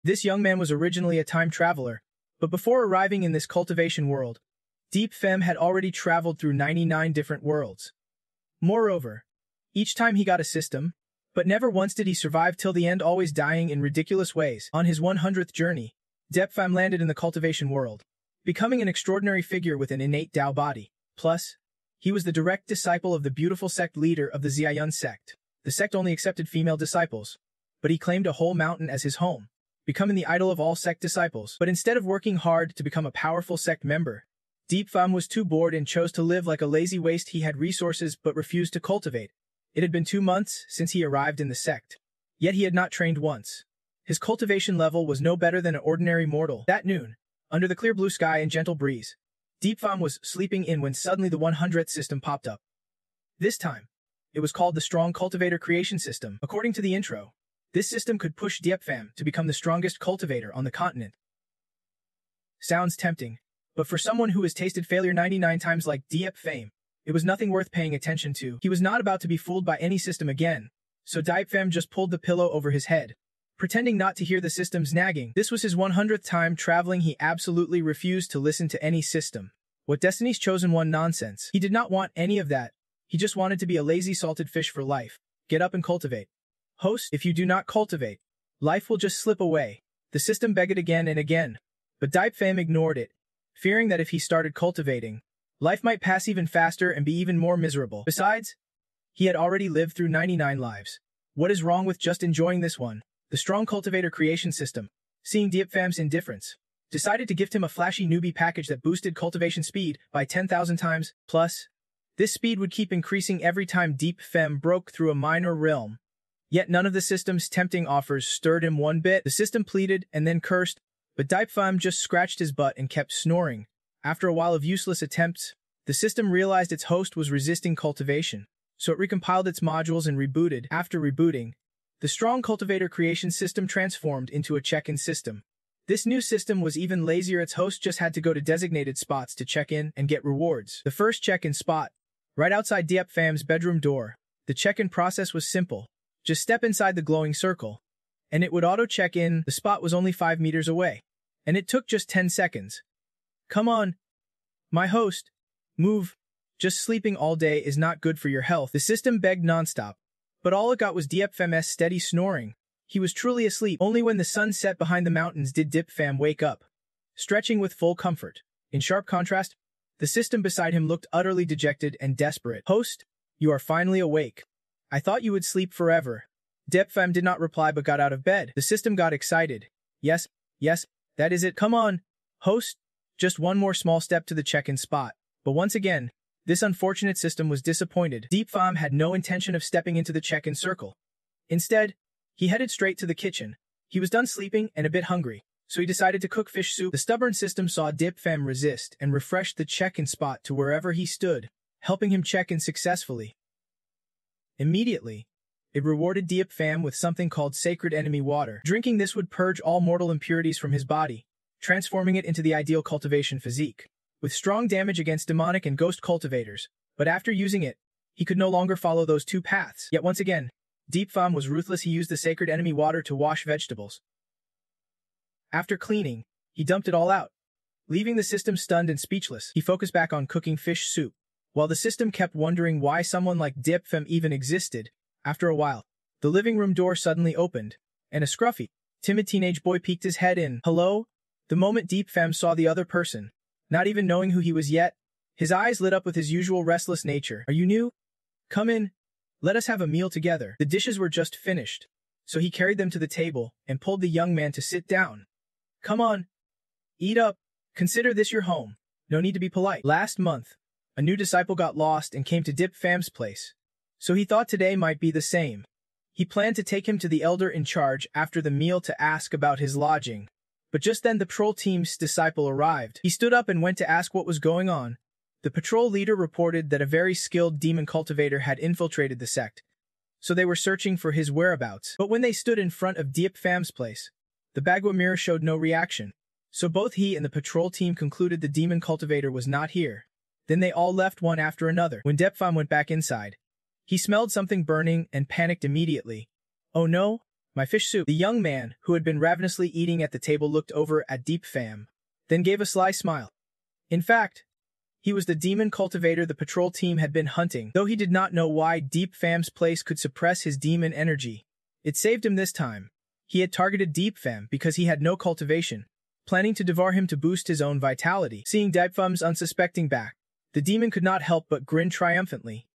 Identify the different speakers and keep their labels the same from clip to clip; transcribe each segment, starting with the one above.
Speaker 1: This young man was originally a time traveler, but before arriving in this cultivation world, Deep Fem had already traveled through 99 different worlds. Moreover, each time he got a system, but never once did he survive till the end, always dying in ridiculous ways. On his 100th journey, Deep Fem landed in the cultivation world, becoming an extraordinary figure with an innate Tao body. Plus, he was the direct disciple of the beautiful sect leader of the Xiayun sect. The sect only accepted female disciples, but he claimed a whole mountain as his home, becoming the idol of all sect disciples. But instead of working hard to become a powerful sect member, Deep Fem was too bored and chose to live like a lazy waste. He had resources but refused to cultivate. It had been 2 months since he arrived in the sect, yet he had not trained once. His cultivation level was no better than an ordinary mortal. That noon, under the clear blue sky and gentle breeze, Deep Fem was sleeping in when suddenly the 100th system popped up. This time, it was called the Strong Cultivator Creation System. According to the intro, this system could push Deep Fem to become the strongest cultivator on the continent. Sounds tempting, but for someone who has tasted failure 99 times like Deep Fem, it was nothing worth paying attention to. He was not about to be fooled by any system again, so Deep Fem just pulled the pillow over his head, pretending not to hear the system's nagging. This was his 100th time traveling. He absolutely refused to listen to any system. What Destiny's Chosen One nonsense. He did not want any of that. He just wanted to be a lazy salted fish for life. Get up and cultivate. Host, if you do not cultivate, life will just slip away. The system begged again and again, but Deep Fem ignored it, fearing that if he started cultivating, life might pass even faster and be even more miserable. Besides, he had already lived through 99 lives. What is wrong with just enjoying this one? The Strong Cultivator Creation System, seeing Deep Fem's indifference, decided to gift him a flashy newbie package that boosted cultivation speed by 10,000 times. Plus, this speed would keep increasing every time Deep Fem broke through a minor realm. Yet none of the system's tempting offers stirred him one bit. The system pleaded and then cursed, but Deep Fem just scratched his butt and kept snoring. After a while of useless attempts, the system realized its host was resisting cultivation, so it recompiled its modules and rebooted. After rebooting, the Strong Cultivator Creation System transformed into a check-in system. This new system was even lazier. Its host just had to go to designated spots to check in and get rewards. The first check-in spot, right outside Deep Fem's bedroom door. The check-in process was simple. Just step inside the glowing circle, and it would auto-check in. The spot was only 5 meters away, and it took just 10 seconds. Come on, my host, move. Just sleeping all day is not good for your health. The system begged nonstop, but all it got was Deep Fem's steady snoring. He was truly asleep. Only when the sun set behind the mountains did Deep Fem wake up, stretching with full comfort. In sharp contrast, the system beside him looked utterly dejected and desperate. Host, you are finally awake. I thought you would sleep forever. Deep Fem did not reply but got out of bed. The system got excited. Yes, that is it. Come on, host. Just one more small step to the check-in spot. But once again, this unfortunate system was disappointed. Deep Fem had no intention of stepping into the check-in circle. Instead, he headed straight to the kitchen. He was done sleeping and a bit hungry, so he decided to cook fish soup. The stubborn system saw Deep Fem resist and refreshed the check-in spot to wherever he stood, helping him check in successfully. Immediately, it rewarded Deep Fem with something called sacred enemy water. Drinking this would purge all mortal impurities from his body, transforming it into the ideal cultivation physique, with strong damage against demonic and ghost cultivators. But after using it, he could no longer follow those two paths. Yet once again, Deep Fem was ruthless. He used the sacred enemy water to wash vegetables. After cleaning, he dumped it all out, leaving the system stunned and speechless. He focused back on cooking fish soup, while the system kept wondering why someone like Deep Fem even existed. After a while, the living room door suddenly opened, and a scruffy, timid teenage boy peeked his head in. Hello? The moment Deep Fem saw the other person, not even knowing who he was yet, his eyes lit up with his usual restless nature. Are you new? Come in. Let us have a meal together. The dishes were just finished, so he carried them to the table and pulled the young man to sit down. Come on. Eat up. Consider this your home. No need to be polite. Last month, a new disciple got lost and came to Deep Fem's place, so he thought today might be the same. He planned to take him to the elder in charge after the meal to ask about his lodging. But just then the patrol team's disciple arrived. He stood up and went to ask what was going on. The patrol leader reported that a very skilled demon cultivator had infiltrated the sect, so they were searching for his whereabouts. But when they stood in front of Deep Fem's place, the Bagua mirror showed no reaction, so both he and the patrol team concluded the demon cultivator was not here. Then they all left one after another. When Deep Fem went back inside, he smelled something burning and panicked immediately. Oh no, My fish soup. The young man, who had been ravenously eating at the table, looked over at Deep Fam, then gave a sly smile. In fact, he was the demon cultivator the patrol team had been hunting, though he did not know why Deep Fam's place could suppress his demon energy. It saved him this time. He had targeted Deep Fam because he had no cultivation, planning to devour him to boost his own vitality. Seeing Deep Fam's unsuspecting back, the demon could not help but grin triumphantly.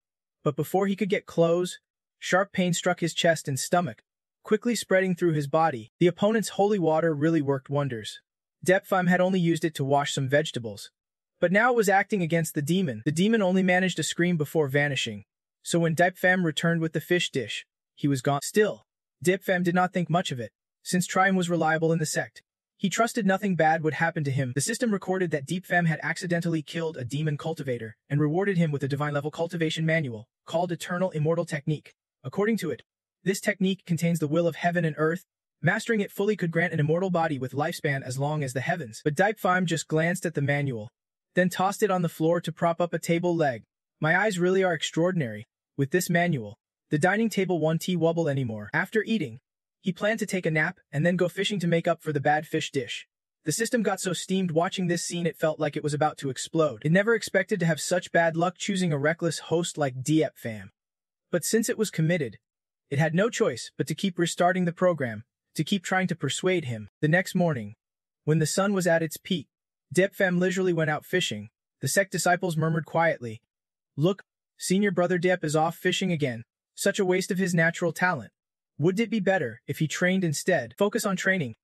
Speaker 1: But before he could get close, sharp pain struck his chest and stomach, quickly spreading through his body. The opponent's holy water really worked wonders. Deep Fam had only used it to wash some vegetables, but now it was acting against the demon. The demon only managed to scream before vanishing, so when Deep Fam returned with the fish dish, he was gone. Still, Deep Fam did not think much of it, since Trium was reliable in the sect. He trusted nothing bad would happen to him. The system recorded that Deep Fam had accidentally killed a demon cultivator and rewarded him with a divine-level cultivation manual called Eternal Immortal Technique. According to it, this technique contains the will of heaven and earth. Mastering it fully could grant an immortal body with lifespan as long as the heavens. But Deep Fam just glanced at the manual, then tossed it on the floor to prop up a table leg. My eyes really are extraordinary. With this manual, the dining table won't wobble anymore. After eating, he planned to take a nap and then go fishing to make up for the bad fish dish. The system got so steamed watching this scene it felt like it was about to explode. It never expected to have such bad luck choosing a reckless host like Deep Fam. But since it was committed, it had no choice but to keep restarting the program, to keep trying to persuade him. The next morning, when the sun was at its peak, Deep Fam leisurely went out fishing. The sect disciples murmured quietly, "Look, senior brother Deep is off fishing again. Such a waste of his natural talent. Wouldn't it be better if he trained instead? Focus on training."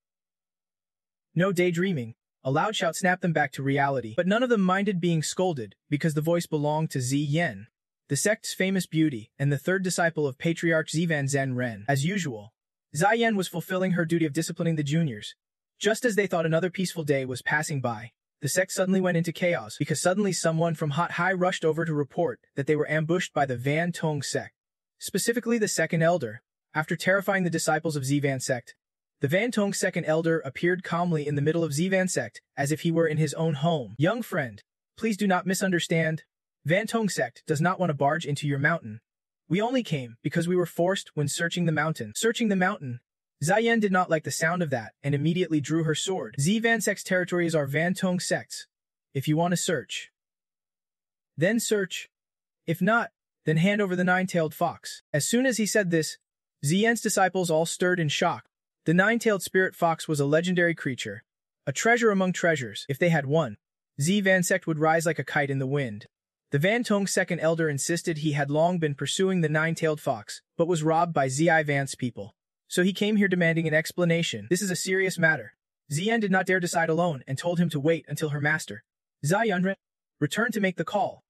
Speaker 1: No daydreaming. A loud shout snapped them back to reality. But none of them minded being scolded, because the voice belonged to Zi Yen, the sect's famous beauty and the third disciple of Patriarch Zivan Zen Ren. As usual, Zi Yen was fulfilling her duty of disciplining the juniors. Just as they thought another peaceful day was passing by, the sect suddenly went into chaos because suddenly someone from Hot High rushed over to report that they were ambushed by the Van Tong sect, specifically the second elder. After terrifying the disciples of Zivan sect, the Van Tong second elder appeared calmly in the middle of Zivan sect, as if he were in his own home. "Young friend, please do not misunderstand. Van Tong sect does not want to barge into your mountain. We only came because we were forced when searching the mountain." Searching the mountain? Ziyan did not like the sound of that and immediately drew her sword. Zivan sect's territories are Van Tong sects. If you want to search, then search. If not, then hand over the nine-tailed fox. As soon as he said this, Ziyan's disciples all stirred in shock. The nine-tailed spirit fox was a legendary creature, a treasure among treasures. If they had one, Zivan sect would rise like a kite in the wind. The Van Tong second elder insisted he had long been pursuing the nine-tailed fox, but was robbed by Zi Van's people. So he came here demanding an explanation. This is a serious matter. Ziyan did not dare decide alone and told him to wait until her master, Ziyunren, returned to make the call.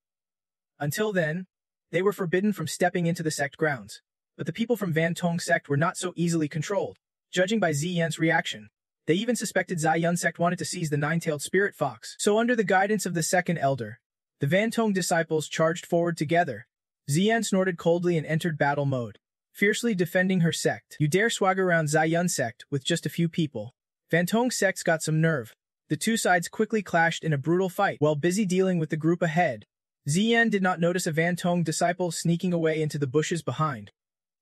Speaker 1: Until then, they were forbidden from stepping into the sect grounds. But the people from Van Tong sect were not so easily controlled. Judging by Ziyan's reaction, they even suspected Ziyun sect wanted to seize the nine-tailed spirit fox. So under the guidance of the second elder, the Van Tong disciples charged forward together. Ziyan snorted coldly and entered battle mode, fiercely defending her sect. You dare swagger around Ziyun sect with just a few people? Van Tong sects got some nerve. The two sides quickly clashed in a brutal fight. While busy dealing with the group ahead, Ziyan did not notice a Van Tong disciple sneaking away into the bushes behind.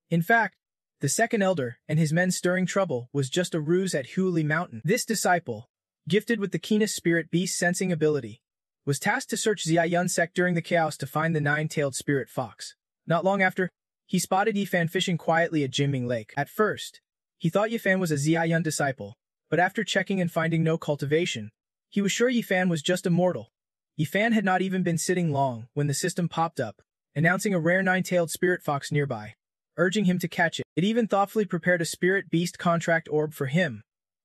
Speaker 1: In fact, the second elder and his men stirring trouble was just a ruse at Huli Mountain. This disciple, gifted with the keenest spirit beast sensing ability, was tasked to search Ziyun sect during the chaos to find the nine-tailed spirit fox. Not long after, he spotted Yifan fishing quietly at Jinming Lake. At first, he thought Yifan was a Ziyun disciple, but after checking and finding no cultivation, he was sure Yifan was just a mortal. Yifan had not even been sitting long when the system popped up, announcing a rare nine-tailed spirit fox nearby, urging him to catch it. It even thoughtfully prepared a spirit beast contract orb for him.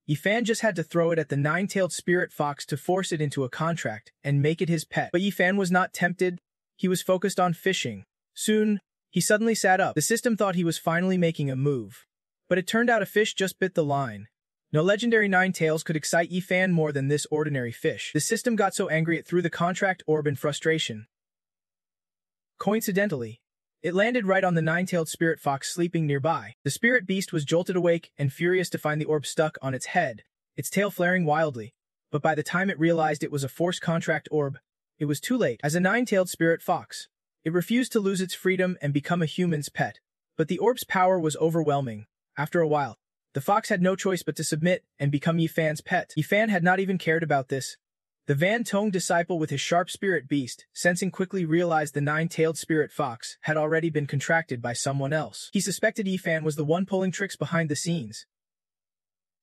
Speaker 1: Yifan just had to throw it at the nine-tailed spirit fox to force it into a contract and make it his pet. But Yifan was not tempted. He was focused on fishing. Soon, he suddenly sat up. The system thought he was finally making a move, but it turned out a fish just bit the line. No legendary nine-tails could excite Yifan more than this ordinary fish. The system got so angry it threw the contract orb in frustration. Coincidentally, it landed right on the nine-tailed spirit fox sleeping nearby. The spirit beast was jolted awake and furious to find the orb stuck on its head, its tail flaring wildly. But by the time it realized it was a forced contract orb, it was too late. As a nine-tailed spirit fox, it refused to lose its freedom and become a human's pet. But the orb's power was overwhelming. After a while, The fox had no choice but to submit and become Yifan's pet. Yifan had not even cared about this. The Van Tong disciple with his sharp spirit beast, sensing quickly realized the nine-tailed spirit fox had already been contracted by someone else. He suspected Yifan was the one pulling tricks behind the scenes.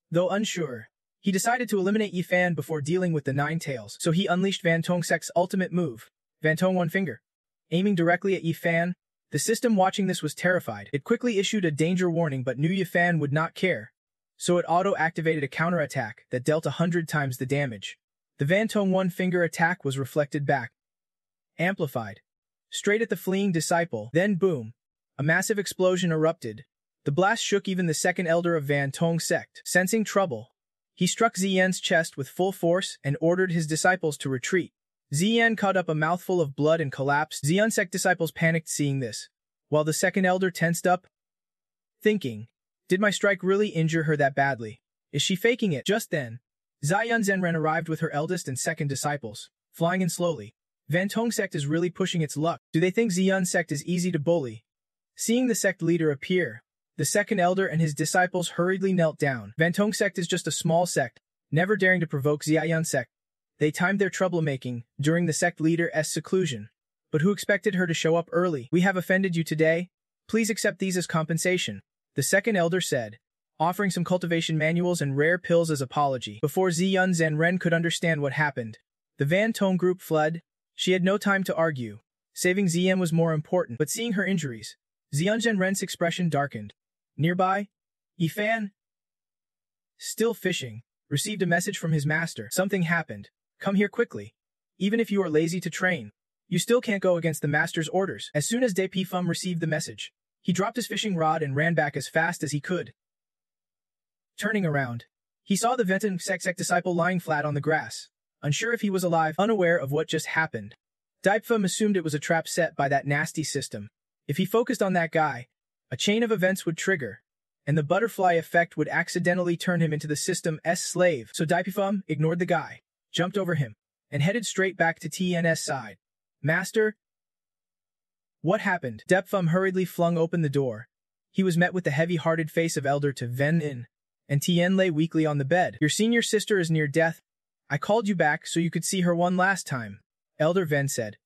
Speaker 1: Though unsure, he decided to eliminate Yifan before dealing with the nine tails, so he unleashed Van Tong Sect's ultimate move, Van Tong One Finger. Aiming directly at Yifan, the system watching this was terrified. It quickly issued a danger warning but knew Yifan would not care, so it auto-activated a counterattack that dealt 100 times the damage. The Van Tong One Finger attack was reflected back, amplified, straight at the fleeing disciple. Then boom, a massive explosion erupted. The blast shook even the second elder of Van Tong sect. Sensing trouble, he struck Ziyan's chest with full force and ordered his disciples to retreat. Ziyan caught up a mouthful of blood and collapsed. Ziyan sect disciples panicked seeing this, while the second elder tensed up, thinking, did my strike really injure her that badly? Is she faking it? Just then, Ziyan Zhenren arrived with her eldest and second disciples, flying in slowly. Van Tong sect is really pushing its luck. Do they think Ziyan sect is easy to bully? Seeing the sect leader appear, the second elder and his disciples hurriedly knelt down. Van Tong sect is just a small sect, never daring to provoke Ziyan sect. They timed their troublemaking during the sect leader's seclusion. But who expected her to show up early? We have offended you today. Please accept these as compensation, the second elder said, offering some cultivation manuals and rare pills as apology. Before Ziyan Zhenren could understand what happened, the Van Tong group fled. She had no time to argue. Saving Ziyan was more important, but seeing her injuries, Ziyan Zhenren's expression darkened. Nearby, Yifan, still fishing, received a message from his master. Something happened. Come here quickly. Even if you are lazy to train, you still can't go against the master's orders. As soon as De Pi Fum received the message, he dropped his fishing rod and ran back as fast as he could. Turning around, he saw the Van Tong sect disciple lying flat on the grass, unsure if he was alive, unaware of what just happened. Daipfum assumed it was a trap set by that nasty system. If he focused on that guy, a chain of events would trigger, and the butterfly effect would accidentally turn him into the system's slave. So Daipfum ignored the guy, jumped over him, and headed straight back to TN's side. Master? What happened? Daipfum hurriedly flung open the door. He was met with the heavy-hearted face of Elder to Ven In, and Tien lay weakly on the bed. Your senior sister is near death. I called you back so you could see her one last time, Elder Ven said,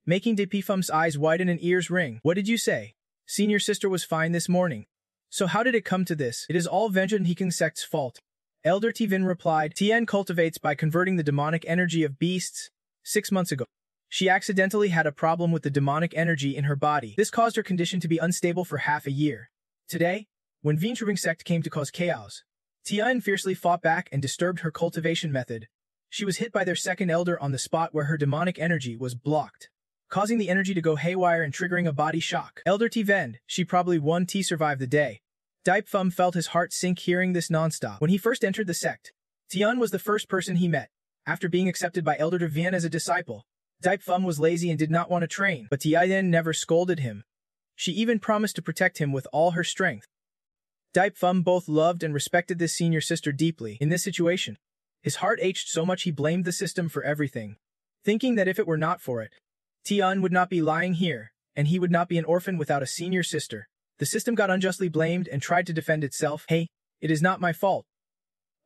Speaker 1: making De Pifum's eyes widen and ears ring. What did you say? Senior sister was fine this morning. So how did it come to this? It is all Vengeance Heking sect's fault. Elder Tivin replied. Tien cultivates by converting the demonic energy of beasts. 6 months ago, she accidentally had a problem with the demonic energy in her body. This caused her condition to be unstable for half a year. Today, when Venturing sect came to cause chaos, Tien fiercely fought back and disturbed her cultivation method. She was hit by their second elder on the spot where her demonic energy was blocked, causing the energy to go haywire and triggering a body shock. Elder Tivend, she probably won T survived the day. Daipfum felt his heart sink hearing this nonstop. When he first entered the sect, Tian was the first person he met, after being accepted by Elder Devian as a disciple. Daipfum was lazy and did not want to train, but Tian never scolded him. She even promised to protect him with all her strength. Daipfum both loved and respected this senior sister deeply. In this situation, his heart ached so much he blamed the system for everything, thinking that if it were not for it, Tian would not be lying here, and he would not be an orphan without a senior sister. The system got unjustly blamed and tried to defend itself. Hey, it is not my fault.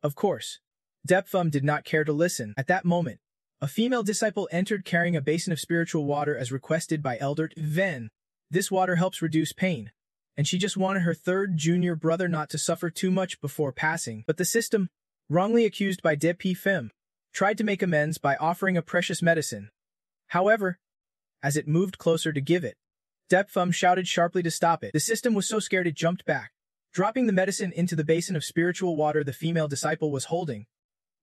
Speaker 1: Of course. Daipfum did not care to listen. At that moment, a female disciple entered carrying a basin of spiritual water as requested by Elder Ven. This water helps reduce pain, and she just wanted her third junior brother not to suffer too much before passing. But the system, wrongly accused by De Pi Fem, tried to make amends by offering a precious medicine. However, as it moved closer to give it, Daipfum shouted sharply to stop it. The system was so scared it jumped back, dropping the medicine into the basin of spiritual water the female disciple was holding,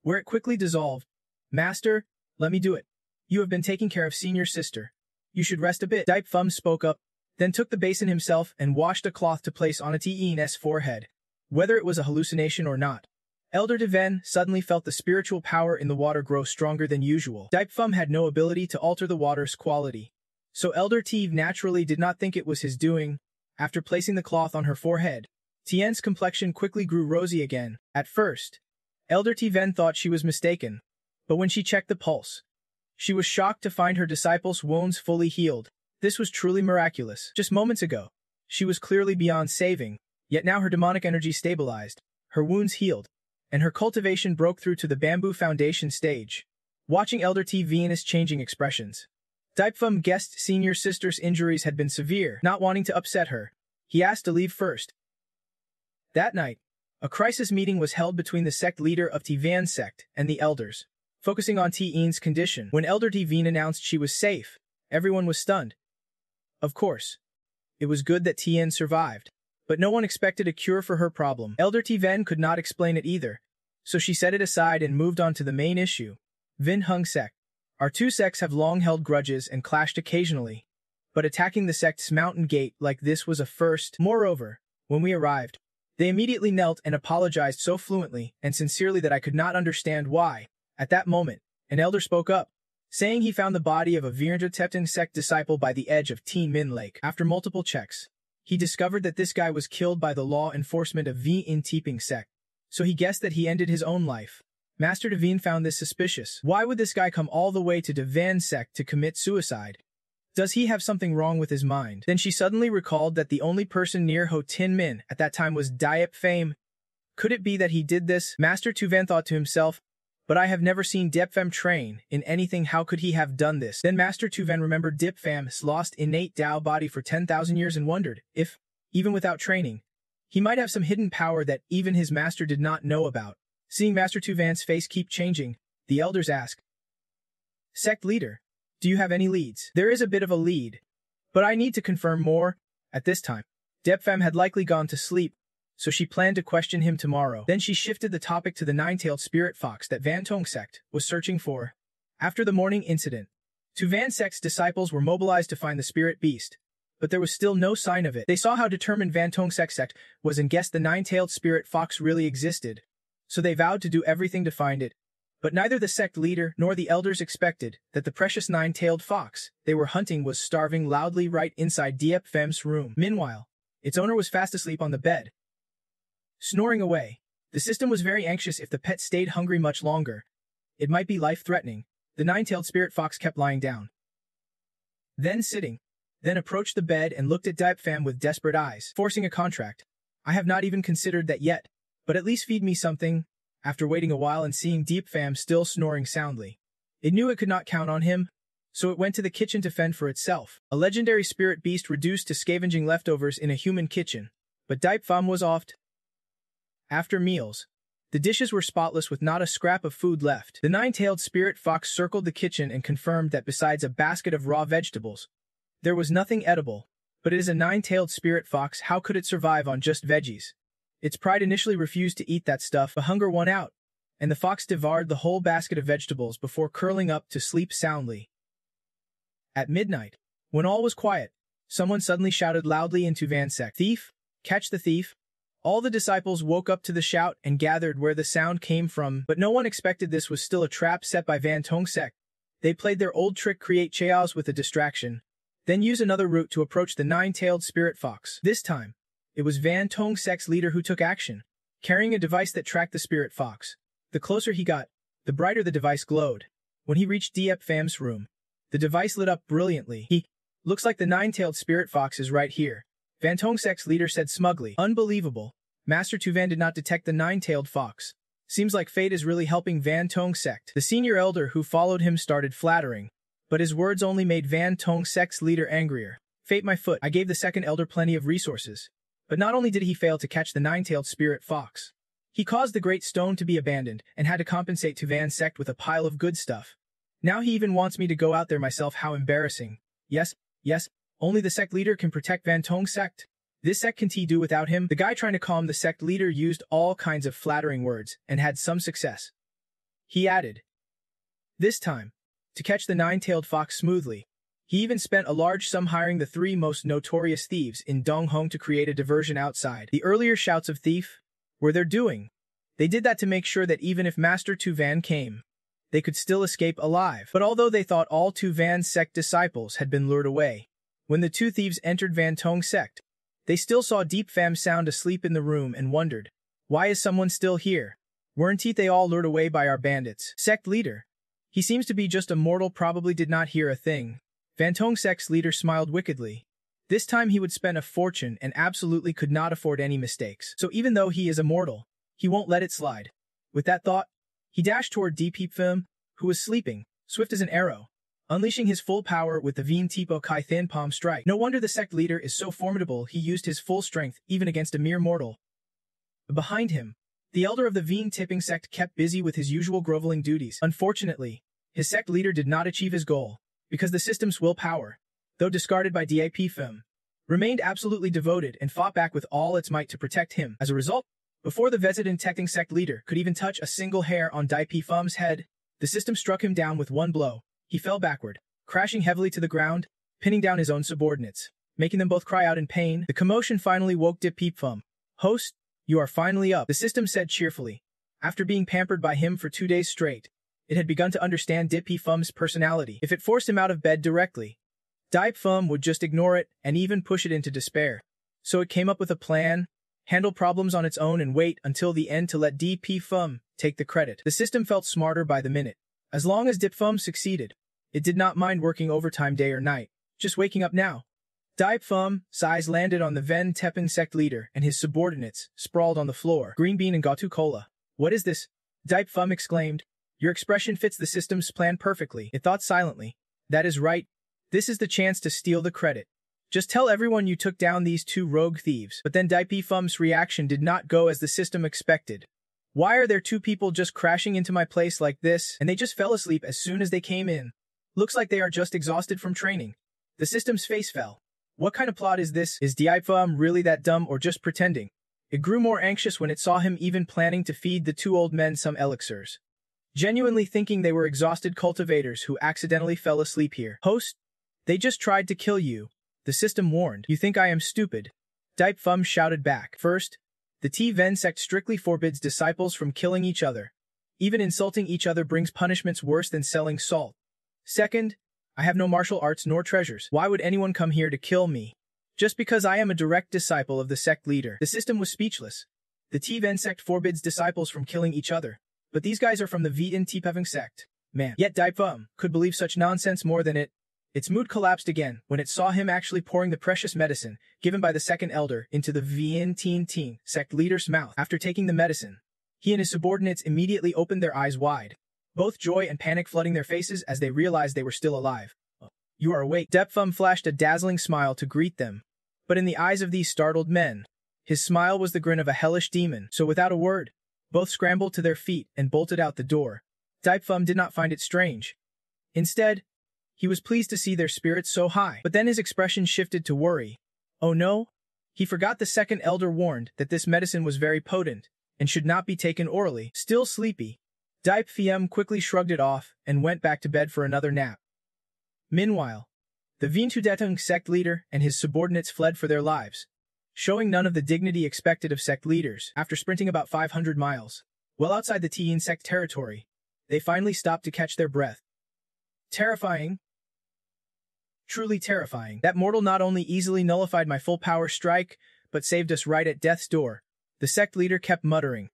Speaker 1: where it quickly dissolved. Master, let me do it. You have been taking care of senior sister. You should rest a bit. Daipfum spoke up, then took the basin himself and washed a cloth to place on Tien's forehead. Whether it was a hallucination or not, Elder Deven suddenly felt the spiritual power in the water grow stronger than usual. Daipfum had no ability to alter the water's quality, so Elder Tive naturally did not think it was his doing. After placing the cloth on her forehead, Tien's complexion quickly grew rosy again. At first, Elder Tiven thought she was mistaken, but when she checked the pulse, she was shocked to find her disciple's wounds fully healed. This was truly miraculous. Just moments ago, she was clearly beyond saving, yet now her demonic energy stabilized, her wounds healed, and her cultivation broke through to the bamboo foundation stage. Watching Elder T. Venus changing expressions, Daipfum guessed senior sister's injuries had been severe. Not wanting to upset her, he asked to leave first. That night, a crisis meeting was held between the sect leader of Tivan sect and the elders, focusing on T-Ean's condition. When Elder T-Veen announced she was safe, everyone was stunned. Of course, it was good that Tien survived, but no one expected a cure for her problem. Elder T-Ven could not explain it either, so she set it aside and moved on to the main issue. Vin Hung sect. Our two sects have long held grudges and clashed occasionally, but attacking the sect's mountain gate like this was a first. Moreover, when we arrived, they immediately knelt and apologized so fluently and sincerely that I could not understand why. At that moment, an elder spoke up, saying he found the body of a Virendra Tepton sect disciple by the edge of Teen Min Lake. After multiple checks, he discovered that this guy was killed by the law enforcement of V in Teeping sect, so he guessed that he ended his own life. Master Devine found this suspicious. Why would this guy come all the way to Devan sect to commit suicide? Does he have something wrong with his mind? Then she suddenly recalled that the only person near Ho Tin Min at that time was Diep Pham. Could it be that he did this? Master Tuvan thought to himself, but I have never seen Diep Pham train in anything. How could he have done this? Then Master Tuvan remembered Diep Pham's lost innate Dao body for 10,000 years and wondered if, even without training, he might have some hidden power that even his master did not know about. Seeing Master Tuvan's face keep changing, the elders asked, "Sect leader, do you have any leads?" "There is a bit of a lead, but I need to confirm more." At this time, Diep Pham had likely gone to sleep, so she planned to question him tomorrow. Then she shifted the topic to the nine-tailed spirit fox that Van Tong sect was searching for. After the morning incident, Tuvan sect's disciples were mobilized to find the spirit beast, but there was still no sign of it. They saw how determined Van Tong sect was and guessed the nine-tailed spirit fox really existed, so they vowed to do everything to find it. But neither the sect leader nor the elders expected that the precious nine-tailed fox they were hunting was starving loudly right inside Diep Pham's room. Meanwhile, its owner was fast asleep on the bed, snoring away. The system was very anxious if the pet stayed hungry much longer. It might be life-threatening. The nine-tailed spirit fox kept lying down, then sitting, then approached the bed and looked at Diep Pham with desperate eyes. "Forcing a contract. I have not even considered that yet, but at least feed me something." After waiting a while and seeing Diep Pham still snoring soundly, it knew it could not count on him, so it went to the kitchen to fend for itself. A legendary spirit beast reduced to scavenging leftovers in a human kitchen, but Diep Pham was oft. After meals, the dishes were spotless with not a scrap of food left. The nine-tailed spirit fox circled the kitchen and confirmed that besides a basket of raw vegetables, there was nothing edible. But it is a nine-tailed spirit fox, how could it survive on just veggies? Its pride initially refused to eat that stuff, but hunger won out, and the fox devoured the whole basket of vegetables before curling up to sleep soundly. At midnight, when all was quiet, someone suddenly shouted loudly into Van sect, "Thief! Catch the thief!" All the disciples woke up to the shout and gathered where the sound came from, but no one expected this was still a trap set by Van Tong sect. They played their old trick, create chaos with a distraction, then use another route to approach the nine-tailed spirit fox. This time, it was Van Tong sect's leader who took action, carrying a device that tracked the spirit fox. The closer he got, the brighter the device glowed. When he reached Diep Pham's room, the device lit up brilliantly. "Looks like the nine-tailed spirit fox is right here," Van Tong sect's leader said smugly. "Unbelievable. Master Tuvan did not detect the nine-tailed fox. Seems like fate is really helping Van Tong sect." The senior elder who followed him started flattering, but his words only made Van Tong sect's leader angrier. "Fate my foot. I gave the second elder plenty of resources. But not only did he fail to catch the nine-tailed spirit fox, he caused the great stone to be abandoned and had to compensate Tuvan sect with a pile of good stuff. Now he even wants me to go out there myself. How embarrassing. Yes, only the sect leader can protect Van Tong sect. This sect can do without him." The guy trying to calm the sect leader used all kinds of flattering words and had some success. He added, this time, to catch the nine-tailed fox smoothly, he even spent a large sum hiring the three most notorious thieves in Donghong to create a diversion outside. The earlier shouts of thief were their doing. They did that to make sure that even if Master Tuvan came, they could still escape alive. But although they thought all Tuvan sect disciples had been lured away, when the two thieves entered Van Tong sect, they still saw Diep Pham sound asleep in the room and wondered, why is someone still here? Weren't they all lured away by our bandits? Sect leader. He seems to be just a mortal, probably did not hear a thing. Van Tong sect's leader smiled wickedly. This time he would spend a fortune and absolutely could not afford any mistakes. So even though he is immortal, He won't let it slide. With that thought, he dashed toward Deep, who was sleeping, swift as an arrow, unleashing his full power with the Vien Tipo Kai Thin Palm Strike. No wonder the sect leader is so formidable. He used his full strength even against a mere mortal. Behind him, the elder of the Vien Tipping sect kept busy with his usual groveling duties. Unfortunately, his sect leader did not achieve his goal, because the system's willpower, though discarded by Dap, remained absolutely devoted and fought back with all its might to protect him. As a result, before the Vezidin Tecting sect leader could even touch a single hair on Dap head, the system struck him down with one blow. He fell backward, crashing heavily to the ground, pinning down his own subordinates, making them both cry out in pain. The commotion finally woke Dip Host, you are finally up, the system said cheerfully. After being pampered by him for 2 days straight, it had begun to understand Dip personality. If it forced him out of bed directly, Dip would just ignore it and even push it into despair. So it came up with a plan, handle problems on its own and wait until the end to let Dip take the credit. The system felt smarter by the minute. As long as Dip succeeded, it did not mind working overtime day or night, just waking up now. Dip size landed on the Ven Teppan sect leader and his subordinates, sprawled on the floor. Green Bean and Gatu Cola. What is this? Dip exclaimed. Your expression fits the system's plan perfectly. It thought silently. That is right. This is the chance to steal the credit. Just tell everyone you took down these 2 rogue thieves. But then Dip's reaction did not go as the system expected. Why are there 2 people just crashing into my place like this, and they just fell asleep as soon as they came in? Looks like they are just exhausted from training. The system's face fell. What kind of plot is this? Is Dip really that dumb or just pretending? It grew more anxious when it saw him even planning to feed the 2 old men some elixirs. Genuinely thinking they were exhausted cultivators who accidentally fell asleep here. Host, they just tried to kill you, the system warned. You think I am stupid? Dip shouted back. First, the T-Ven sect strictly forbids disciples from killing each other. Even insulting each other brings punishments worse than selling salt. Second, I have no martial arts nor treasures. Why would anyone come here to kill me? Just because I am a direct disciple of the sect leader. The system was speechless. The T-Ven sect forbids disciples from killing each other. But these guys are from the Vien Tipeving sect. Man. Yet Dip could believe such nonsense more than it. Its mood collapsed again when it saw him actually pouring the precious medicine, given by the second elder, into the Vien Teen sect leader's mouth. After taking the medicine, he and his subordinates immediately opened their eyes wide, both joy and panic flooding their faces as they realized they were still alive. You are awake. Dip flashed a dazzling smile to greet them. But in the eyes of these startled men, his smile was the grin of a hellish demon. So without a word, both scrambled to their feet and bolted out the door. Dip did not find it strange. Instead, he was pleased to see their spirits so high. But then his expression shifted to worry. Oh no? He forgot the second elder warned that this medicine was very potent and should not be taken orally. Still sleepy, Dip quickly shrugged it off and went back to bed for another nap. Meanwhile, the Vien sect leader and his subordinates fled for their lives, showing none of the dignity expected of sect leaders. After sprinting about 500 miles, well outside the Tien sect territory, they finally stopped to catch their breath. Terrifying. Truly terrifying. That mortal not only easily nullified my full power strike, but saved us right at death's door, the sect leader kept muttering.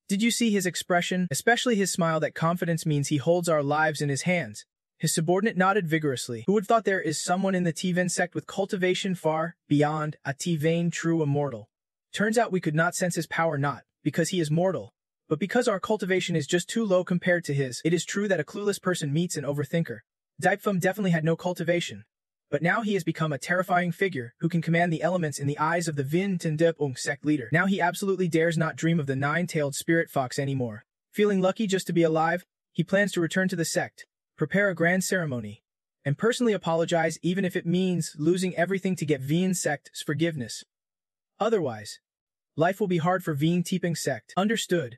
Speaker 1: Did you see his expression, especially his smile? That confidence means he holds our lives in his hands. His subordinate nodded vigorously. Who would thought there is someone in the T-Ven sect with cultivation far beyond a T-Ven true immortal? Turns out we could not sense his power not because he is mortal, but because our cultivation is just too low compared to his. It is true that a clueless person meets an overthinker. Dip definitely had no cultivation, but now he has become a terrifying figure who can command the elements in the eyes of the Vien sect leader. Now he absolutely dares not dream of the 9-tailed spirit fox anymore. Feeling lucky just to be alive, he plans to return to the sect, prepare a grand ceremony, and personally apologize even if it means losing everything to get Vien sect's forgiveness. Otherwise, life will be hard for Vien Tiping sect. Understood.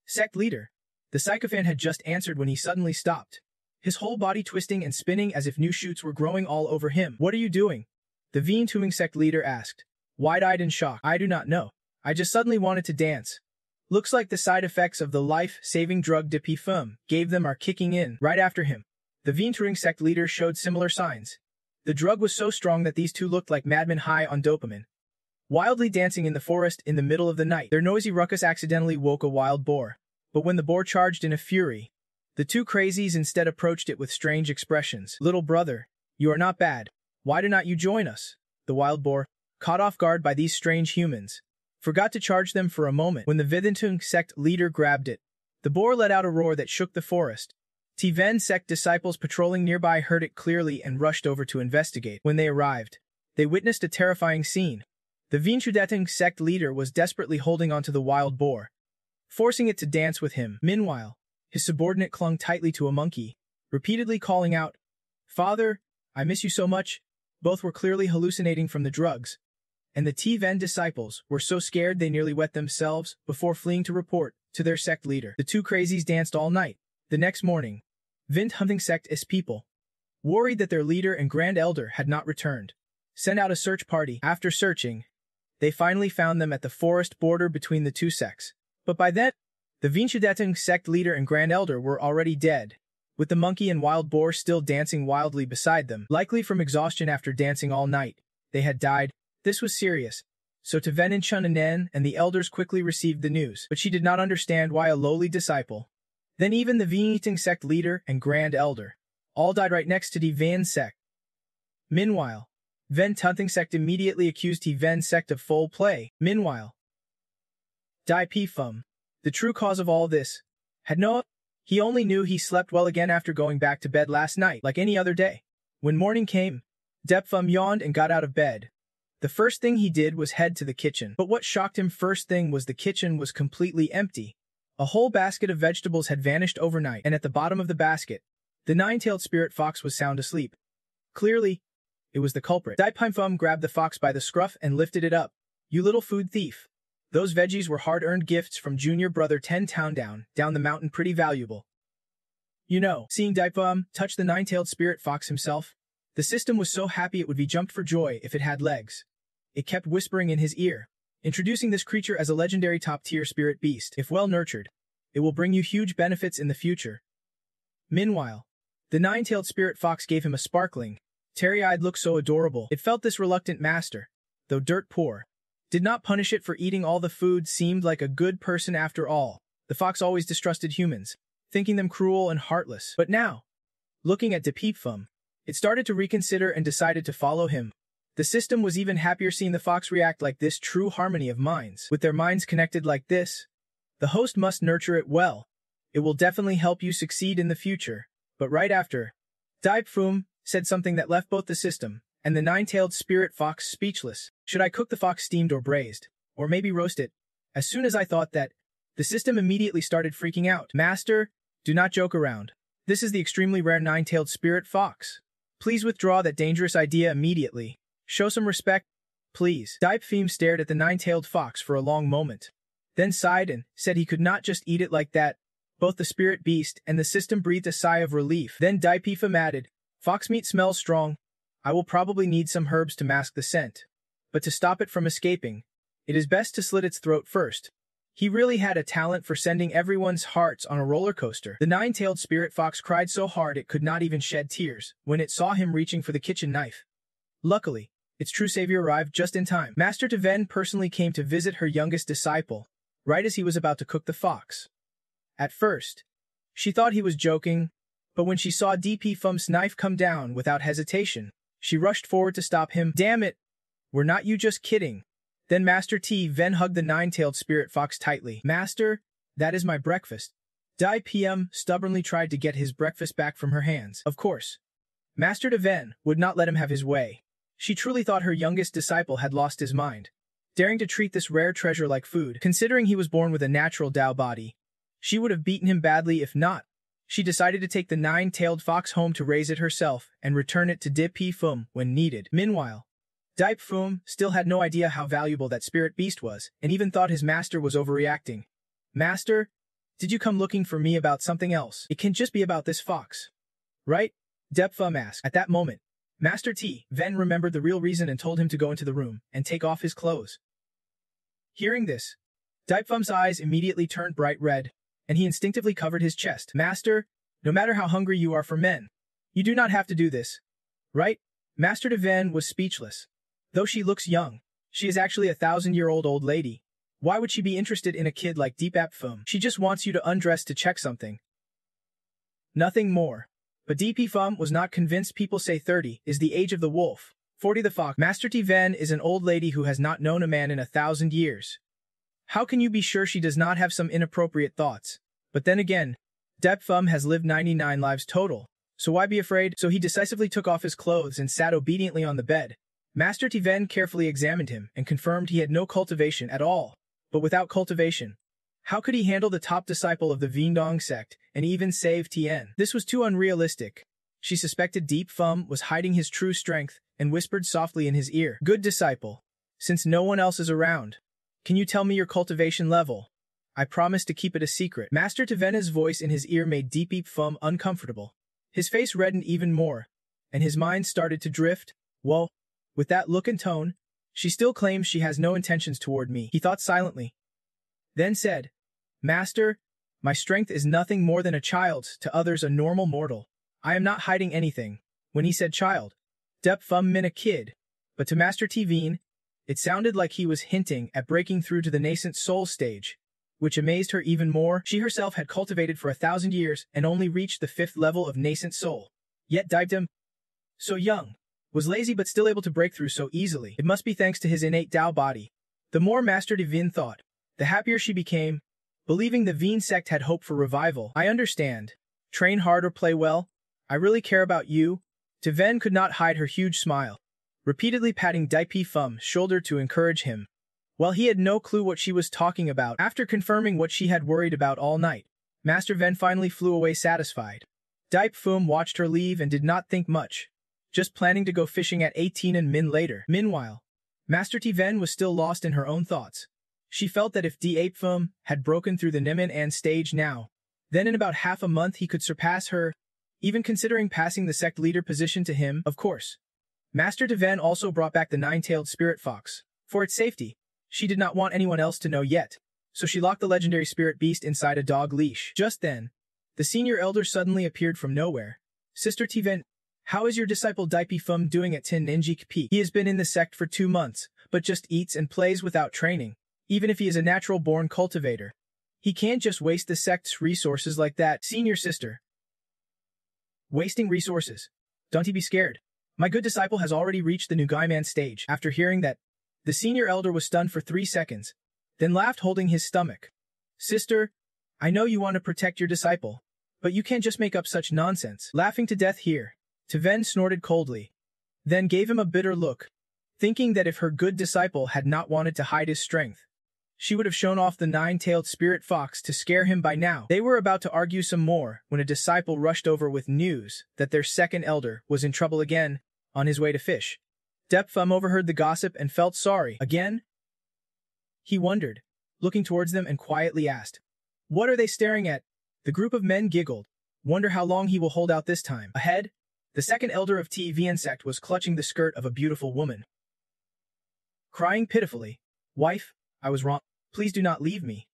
Speaker 1: Sect leader. The sycophant had just answered when he suddenly stopped, his whole body twisting and spinning as if new shoots were growing all over him. What are you doing? The Vien Tuming sect leader asked, wide-eyed in shock. I do not know. I just suddenly wanted to dance. Looks like the side effects of the life-saving drug Dipifum gave them are kicking in. Right after him, the Vien Turing sect leader showed similar signs. The drug was so strong that these two looked like madmen high on dopamine, wildly dancing in the forest in the middle of the night. Their noisy ruckus accidentally woke a wild boar, but when the boar charged in a fury, the two crazies instead approached it with strange expressions. Little brother, you are not bad. Why do not you join us? The wild boar, caught off guard by these strange humans, forgot to charge them for a moment when the Videntung sect leader grabbed it. The boar let out a roar that shook the forest. Tiven sect disciples patrolling nearby heard it clearly and rushed over to investigate. When they arrived, they witnessed a terrifying scene. The Videntung sect leader was desperately holding onto the wild boar, forcing it to dance with him. Meanwhile, his subordinate clung tightly to a monkey, repeatedly calling out, "Father, I miss you so much." Both were clearly hallucinating from the drugs, and the Tiven disciples were so scared they nearly wet themselves before fleeing to report to their sect leader. The two crazies danced all night. The next morning, Hunting sect is people, worried that their leader and grand elder had not returned, sent out a search party. After searching, they finally found them at the forest border between the two sects. But by then, the Videntung sect leader and grand elder were already dead, with the monkey and wild boar still dancing wildly beside them. Likely from exhaustion after dancing all night, they had died. This was serious. So Tiven and Chunanen and the elders quickly received the news, but she did not understand why a lowly disciple, then even the Videntung sect leader and grand elder, all died right next to Tiven sect. Meanwhile, Videntung sect immediately accused Tiven sect of foul play. Meanwhile, Dai Pifum, the true cause of all this, had no. He only knew he slept well again after going back to bed last night, like any other day. When morning came, Depfum yawned and got out of bed. The first thing he did was head to the kitchen. But what shocked him first thing was the kitchen was completely empty. A whole basket of vegetables had vanished overnight, and at the bottom of the basket, the nine-tailed spirit fox was sound asleep. Clearly, it was the culprit. Daipimfum grabbed the fox by the scruff and lifted it up. "You little food thief. Those veggies were hard-earned gifts from junior brother 10 town down the mountain, pretty valuable." You know, seeing Daipum touch the nine-tailed spirit fox himself, the system was so happy it would be jumped for joy if it had legs. It kept whispering in his ear, introducing this creature as a legendary top-tier spirit beast. If well nurtured, it will bring you huge benefits in the future. Meanwhile, the nine-tailed spirit fox gave him a sparkling, teary-eyed look so adorable. It felt this reluctant master, though dirt poor, did not punish it for eating all the food, seemed like a good person after all. The fox always distrusted humans, thinking them cruel and heartless. But now, looking at Depifum, it started to reconsider and decided to follow him. The system was even happier seeing the fox react like this. True harmony of minds. With their minds connected like this, the host must nurture it well. It will definitely help you succeed in the future. But right after, Daipfum said something that left both the system and the nine-tailed spirit fox speechless. "Should I cook the fox steamed or braised? Or maybe roast it?" As soon as I thought that, the system immediately started freaking out. "Master, do not joke around. This is the extremely rare nine-tailed spirit fox. Please withdraw that dangerous idea immediately. Show some respect, please." Daipfum stared at the nine-tailed fox for a long moment, then sighed and said he could not just eat it like that. Both the spirit beast and the system breathed a sigh of relief. Then Daipfum added, "Fox meat smells strong. I will probably need some herbs to mask the scent. But to stop it from escaping, it is best to slit its throat first." He really had a talent for sending everyone's hearts on a roller coaster. The nine-tailed spirit fox cried so hard it could not even shed tears when it saw him reaching for the kitchen knife. Luckily, its true savior arrived just in time. Master Tiven personally came to visit her youngest disciple, right as he was about to cook the fox. At first, she thought he was joking, but when she saw Depifum's knife come down without hesitation, she rushed forward to stop him. "Damn it! Were not you just kidding?" Then Master Tiven hugged the nine-tailed spirit fox tightly. "Master, that is my breakfast." Daipum stubbornly tried to get his breakfast back from her hands. Of course, Master Tiven would not let him have his way. She truly thought her youngest disciple had lost his mind, daring to treat this rare treasure like food. Considering he was born with a natural Dao body, she would have beaten him badly if not. She decided to take the nine-tailed fox home to raise it herself and return it to Depifum when needed. Meanwhile, Daipfum still had no idea how valuable that spirit beast was, and even thought his master was overreacting. "Master, did you come looking for me about something else? It can just be about this fox, right?" Daipfum asked. At that moment, Master Tiven remembered the real reason and told him to go into the room and take off his clothes. Hearing this, Daipfum's eyes immediately turned bright red, and he instinctively covered his chest. "Master, no matter how hungry you are for men, you do not have to do this, right?" Master Tiven was speechless. Though she looks young, she is actually a 1,000-year-old old lady. Why would she be interested in a kid like Depifum? She just wants you to undress to check something. Nothing more. But Depifum was not convinced. People say 30 is the age of the wolf, 40 the fox. Master Tiven is an old lady who has not known a man in 1,000 years. How can you be sure she does not have some inappropriate thoughts? But then again, Dep Fum has lived 99 lives total, so why be afraid? So he decisively took off his clothes and sat obediently on the bed. Master Tiven carefully examined him and confirmed he had no cultivation at all. But without cultivation, how could he handle the top disciple of the Vendong sect and even save Tien? This was too unrealistic. She suspected Deep Fum was hiding his true strength and whispered softly in his ear, "Good disciple, since no one else is around, can you tell me your cultivation level? I promise to keep it a secret." Master Tivena's voice in his ear made Deep Fum uncomfortable. His face reddened even more, and his mind started to drift. Well, with that look and tone, she still claims she has no intentions toward me. He thought silently, then said, "Master, my strength is nothing more than a child's, to others a normal mortal. I am not hiding anything." When he said child, Dep Fum meant a kid, but to Master Tiveen, it sounded like he was hinting at breaking through to the nascent soul stage, which amazed her even more. She herself had cultivated for 1,000 years and only reached the 5th level of nascent soul. Yet Daipdom, so young, was lazy but still able to break through so easily. It must be thanks to his innate Tao body. The more Master Tiveen thought, the happier she became, believing the Veen sect had hope for revival. "I understand. Train hard or play well. I really care about you." Tiven could not hide her huge smile, repeatedly patting Daipi Fum's shoulder to encourage him. While he had no clue what she was talking about, after confirming what she had worried about all night, Master Ven finally flew away satisfied. Daip Fum watched her leave and did not think much, just planning to go fishing at 18 and Min later. Meanwhile, Master Tiven was still lost in her own thoughts. She felt that if Daip Fum had broken through the Nemin and stage now, then in about half a month he could surpass her, even considering passing the sect leader position to him, of course. Master Tiven also brought back the nine-tailed spirit fox. For its safety, she did not want anyone else to know yet, so she locked the legendary spirit beast inside a dog leash. Just then, the senior elder suddenly appeared from nowhere. "Sister Tiven, how is your disciple Daipi Fum doing at Tin Ninjik Peak? He has been in the sect for 2 months, but just eats and plays without training, even if he is a natural-born cultivator. He can't just waste the sect's resources like that." "Senior sister, wasting resources? Don't he be scared? My good disciple has already reached the Nugaiman stage." After hearing that, the senior elder was stunned for 3 seconds, then laughed holding his stomach. "Sister, I know you want to protect your disciple, but you can't just make up such nonsense." Laughing to death here, Tiven snorted coldly, then gave him a bitter look, thinking that if her good disciple had not wanted to hide his strength, she would have shown off the nine-tailed spirit fox to scare him by now. They were about to argue some more when a disciple rushed over with news that their second elder was in trouble again, on his way to fish. Dep Fum overheard the gossip and felt sorry. "Again?" he wondered, looking towards them and quietly asked, "What are they staring at?" The group of men giggled. "Wonder how long he will hold out this time." Ahead, the second elder of Vien sect was clutching the skirt of a beautiful woman, crying pitifully, "Wife, I was wrong. Please do not leave me."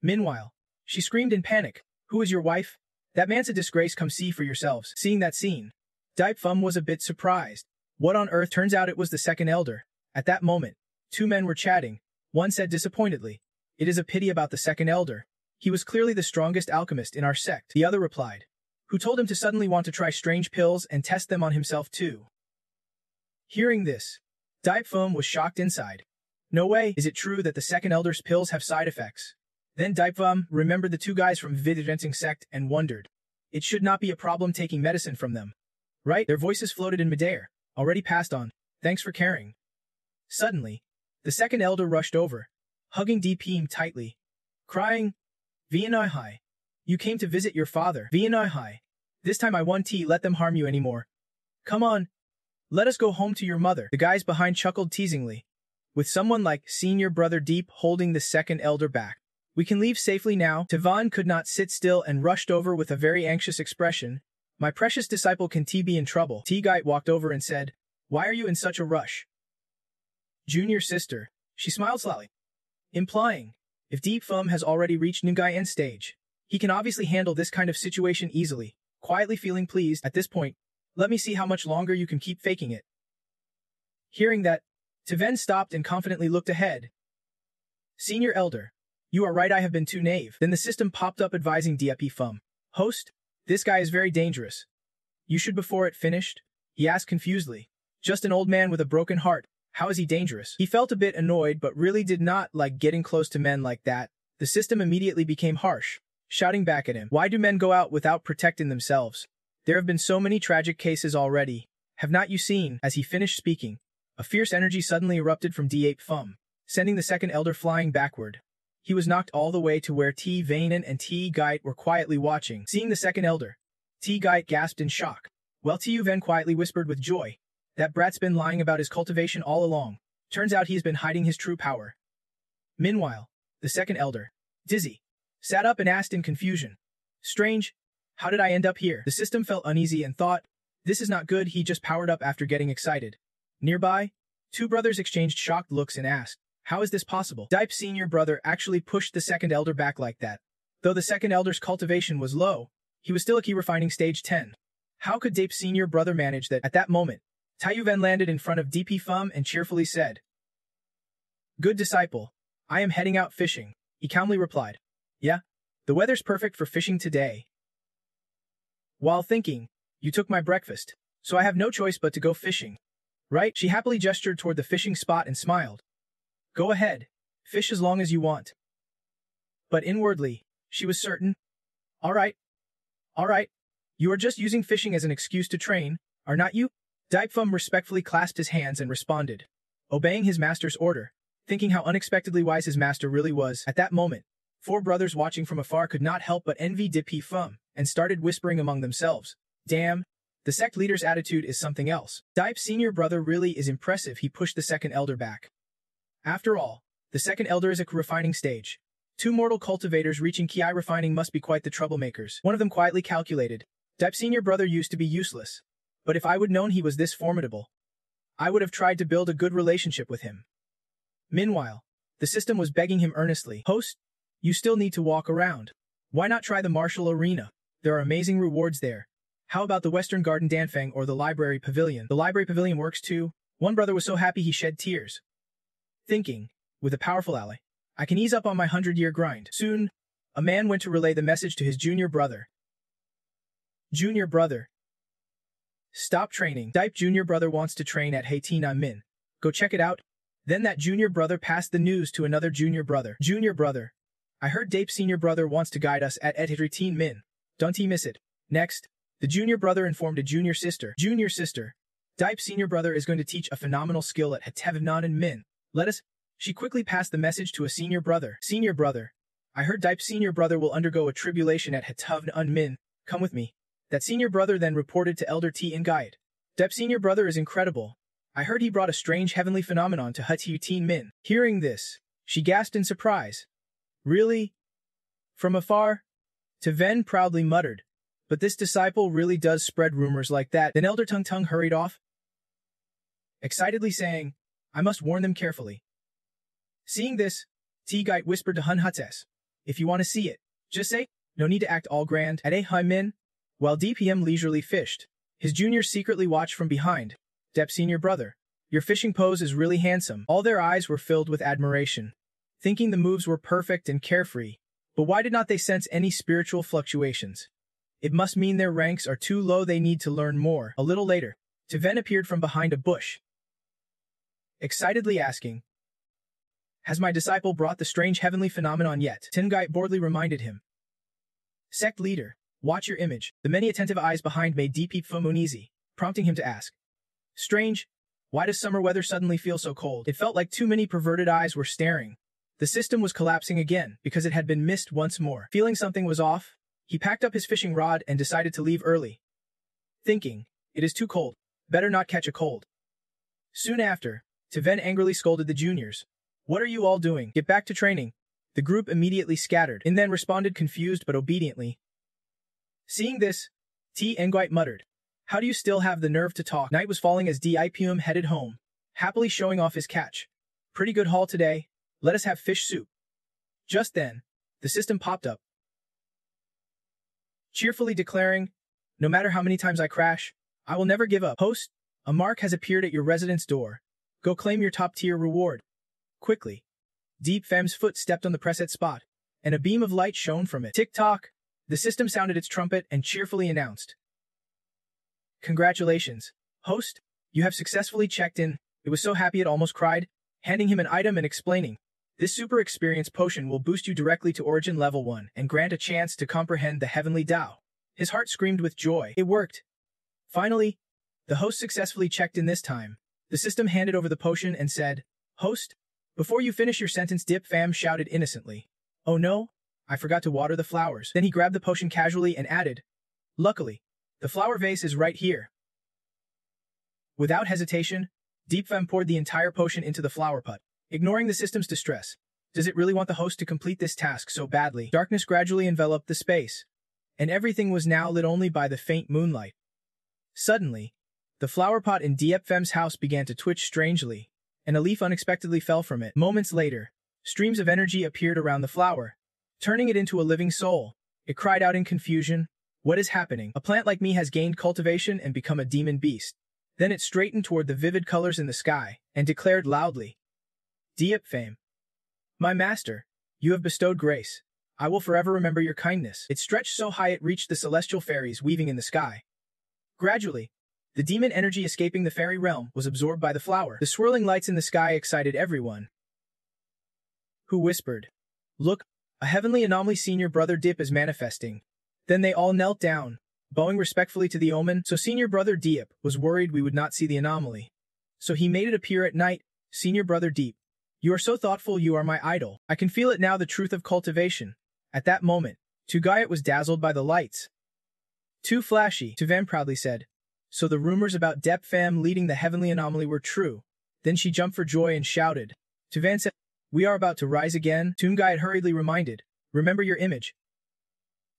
Speaker 1: Meanwhile, she screamed in panic, "Who is your wife? That man's a disgrace, come see for yourselves." Seeing that scene, Daip Fum was a bit surprised. What on earth? Turns out it was the second elder. At that moment, 2 men were chatting. One said disappointedly, "It is a pity about the second elder. He was clearly the strongest alchemist in our sect." The other replied, "Who told him to suddenly want to try strange pills and test them on himself too?" Hearing this, Daip Fum was shocked inside. "No way, is it true that the second elder's pills have side effects?" Then Daip Fum remembered the 2 guys from Vidrenting sect and wondered, it should not be a problem taking medicine from them, right? Their voices floated in midair. "Already passed on. Thanks for caring." Suddenly, the second elder rushed over, hugging Deepim tightly, crying, "Vienai, you came to visit your father. Vienai, this time I won't let them harm you anymore. Come on, let us go home to your mother." The guys behind chuckled teasingly, with someone like senior brother Deep holding the second elder back. "We can leave safely now." Tivan could not sit still and rushed over with a very anxious expression. "My precious disciple, can T be in trouble?" T-Guite walked over and said, "Why are you in such a rush?" "Junior sister," she smiled slightly, implying, if Deep Fum has already reached Nungai end stage, he can obviously handle this kind of situation easily. Quietly feeling pleased, "At this point, let me see how much longer you can keep faking it." Hearing that, Tiven stopped and confidently looked ahead. "Senior elder, you are right, I have been too naive." Then the system popped up advising Dep Fum, "Host, this guy is very dangerous. You should before it finished?" he asked confusedly. "Just an old man with a broken heart. How is he dangerous? He felt a bit annoyed but really did not like getting close to men like that. The system immediately became harsh, shouting back at him. Why do men go out without protecting themselves? There have been so many tragic cases already. Have not you seen? As he finished speaking, a fierce energy suddenly erupted from D8 Fum, sending the second elder flying backward. He was knocked all the way to where T Vainan and T Gait were quietly watching. Seeing the second elder, T Gait gasped in shock, while Tu Ven quietly whispered with joy, "That brat's been lying about his cultivation all along. Turns out he's been hiding his true power." Meanwhile, the second elder, Dizzy, sat up and asked in confusion, "Strange, how did I end up here?" The system felt uneasy and thought, "This is not good." He just powered up after getting excited. Nearby, two brothers exchanged shocked looks and asked, "How is this possible?" Dipe's senior brother actually pushed the second elder back like that. Though the second elder's cultivation was low, he was still a key refining stage 10. How could Dipe's senior brother manage that? At that moment, Tu Ven landed in front of DP Fum and cheerfully said, "Good disciple, I am heading out fishing." He calmly replied, "Yeah, the weather's perfect for fishing today." While thinking, "You took my breakfast, so I have no choice but to go fishing. Right?" She happily gestured toward the fishing spot and smiled. "Go ahead, fish as long as you want." But inwardly, she was certain. All right. You are just using fishing as an excuse to train, are not you?" Dipefum respectfully clasped his hands and responded, obeying his master's order, thinking how unexpectedly wise his master really was. At that moment, four brothers watching from afar could not help but envy Dipefum and started whispering among themselves, "Damn, the sect leader's attitude is something else. Dipe's senior brother really is impressive." He pushed the second elder back. After all, the second elder is a refining stage. Two mortal cultivators reaching Ki refining must be quite the troublemakers. One of them quietly calculated, Dipe's senior brother used to be useless, but if I would known he was this formidable, I would have tried to build a good relationship with him. Meanwhile, the system was begging him earnestly, "Host, you still need to walk around. Why not try the martial arena? There are amazing rewards there. How about the Western Garden Danfeng or the Library Pavilion?" The Library Pavilion works too. One brother was so happy he shed tears. Thinking, with a powerful ally, I can ease up on my 100-year grind. Soon, a man went to relay the message to his junior brother. "Junior brother, stop training. Dipe junior brother wants to train at Heitina Min. Go check it out." Then that junior brother passed the news to another junior brother. "Junior brother, I heard Dipe senior brother wants to guide us at Heitina Min. Don't he miss it?" Next, the junior brother informed a junior sister. "Junior sister, Dipe senior brother is going to teach a phenomenal skill at Hetevnan Min. Let us..." She quickly passed the message to a senior brother. "Senior brother, I heard Dipe senior brother will undergo a tribulation at Hetevnan Min. Come with me." That senior brother then reported to Elder T in Guide. "Dipe senior brother is incredible. I heard he brought a strange heavenly phenomenon to Hetevnan Min." Hearing this, she gasped in surprise. "Really? From afar?" Tu Ven proudly muttered, "But this disciple really does spread rumors like that." Then Elder Tung Tung hurried off, excitedly saying, "I must warn them carefully." Seeing this, T Gait whispered to Hun Hutses, "If you want to see it, just say, no need to act all grand." At Hai Min, while DPM leisurely fished, his juniors secretly watched from behind. "Dep senior brother, your fishing pose is really handsome." All their eyes were filled with admiration, thinking the moves were perfect and carefree. But why did not they sense any spiritual fluctuations? It must mean their ranks are too low. They need to learn more. A little later, Tu Ven appeared from behind a bush, excitedly asking, "Has my disciple brought the strange heavenly phenomenon yet?" Tingait boldly reminded him. "Sect leader, watch your image." The many attentive eyes behind made DP Fum uneasy, prompting him to ask, "Strange, why does summer weather suddenly feel so cold?" It felt like too many perverted eyes were staring. The system was collapsing again because it had been missed once more. Feeling something was off, he packed up his fishing rod and decided to leave early. Thinking, it is too cold, better not catch a cold. Soon after, Tu Ven angrily scolded the juniors. "What are you all doing? Get back to training." The group immediately scattered and then responded confused but obediently. Seeing this, T Nguite muttered, "How do you still have the nerve to talk?" Night was falling as Dipum headed home, happily showing off his catch. "Pretty good haul today. Let us have fish soup." Just then, the system popped up, cheerfully declaring, "No matter how many times I crash, I will never give up. Host, a mark has appeared at your residence door. Go claim your top-tier reward." Quickly, Deep Fem's foot stepped on the preset spot, and a beam of light shone from it. Tick-tock! The system sounded its trumpet and cheerfully announced, "Congratulations, host, you have successfully checked in. It was so happy it almost cried, handing him an item and explaining, "This super experience potion will boost you directly to Origin Level 1 and grant a chance to comprehend the Heavenly Tao." His heart screamed with joy. It worked. Finally, the host successfully checked in this time. The system handed over the potion and said, "Host, before you finish your sentence," Dip Fam shouted innocently. "Oh no, I forgot to water the flowers." Then he grabbed the potion casually and added, "Luckily, the flower vase is right here." Without hesitation, Deep Fem poured the entire potion into the flower pot, ignoring the system's distress. Does it really want the host to complete this task so badly? Darkness gradually enveloped the space, and everything was now lit only by the faint moonlight. Suddenly, the flower pot in Diep Fem's house began to twitch strangely, and a leaf unexpectedly fell from it. Moments later, streams of energy appeared around the flower, turning it into a living soul. It cried out in confusion, "What is happening? A plant like me has gained cultivation and become a demon beast." Then it straightened toward the vivid colors in the sky, and declared loudly, "Diep Fame, my master, you have bestowed grace. I will forever remember your kindness." It stretched so high it reached the celestial fairies weaving in the sky. Gradually, the demon energy escaping the fairy realm was absorbed by the flower. The swirling lights in the sky excited everyone, who whispered, "Look, a heavenly anomaly, Senior Brother Dip is manifesting." Then they all knelt down, bowing respectfully to the omen. So Senior Brother Deep was worried we would not see the anomaly. So he made it appear at night. "Senior Brother Deep, you are so thoughtful, you are my idol. I can feel it now, the truth of cultivation." At that moment, Tugayat was dazzled by the lights. "Too flashy," Tuvan proudly said. So the rumors about Dep Fam leading the heavenly anomaly were true. Then she jumped for joy and shouted. Tuvan said, "We are about to rise again." Tungayat hurriedly reminded, "Remember your image."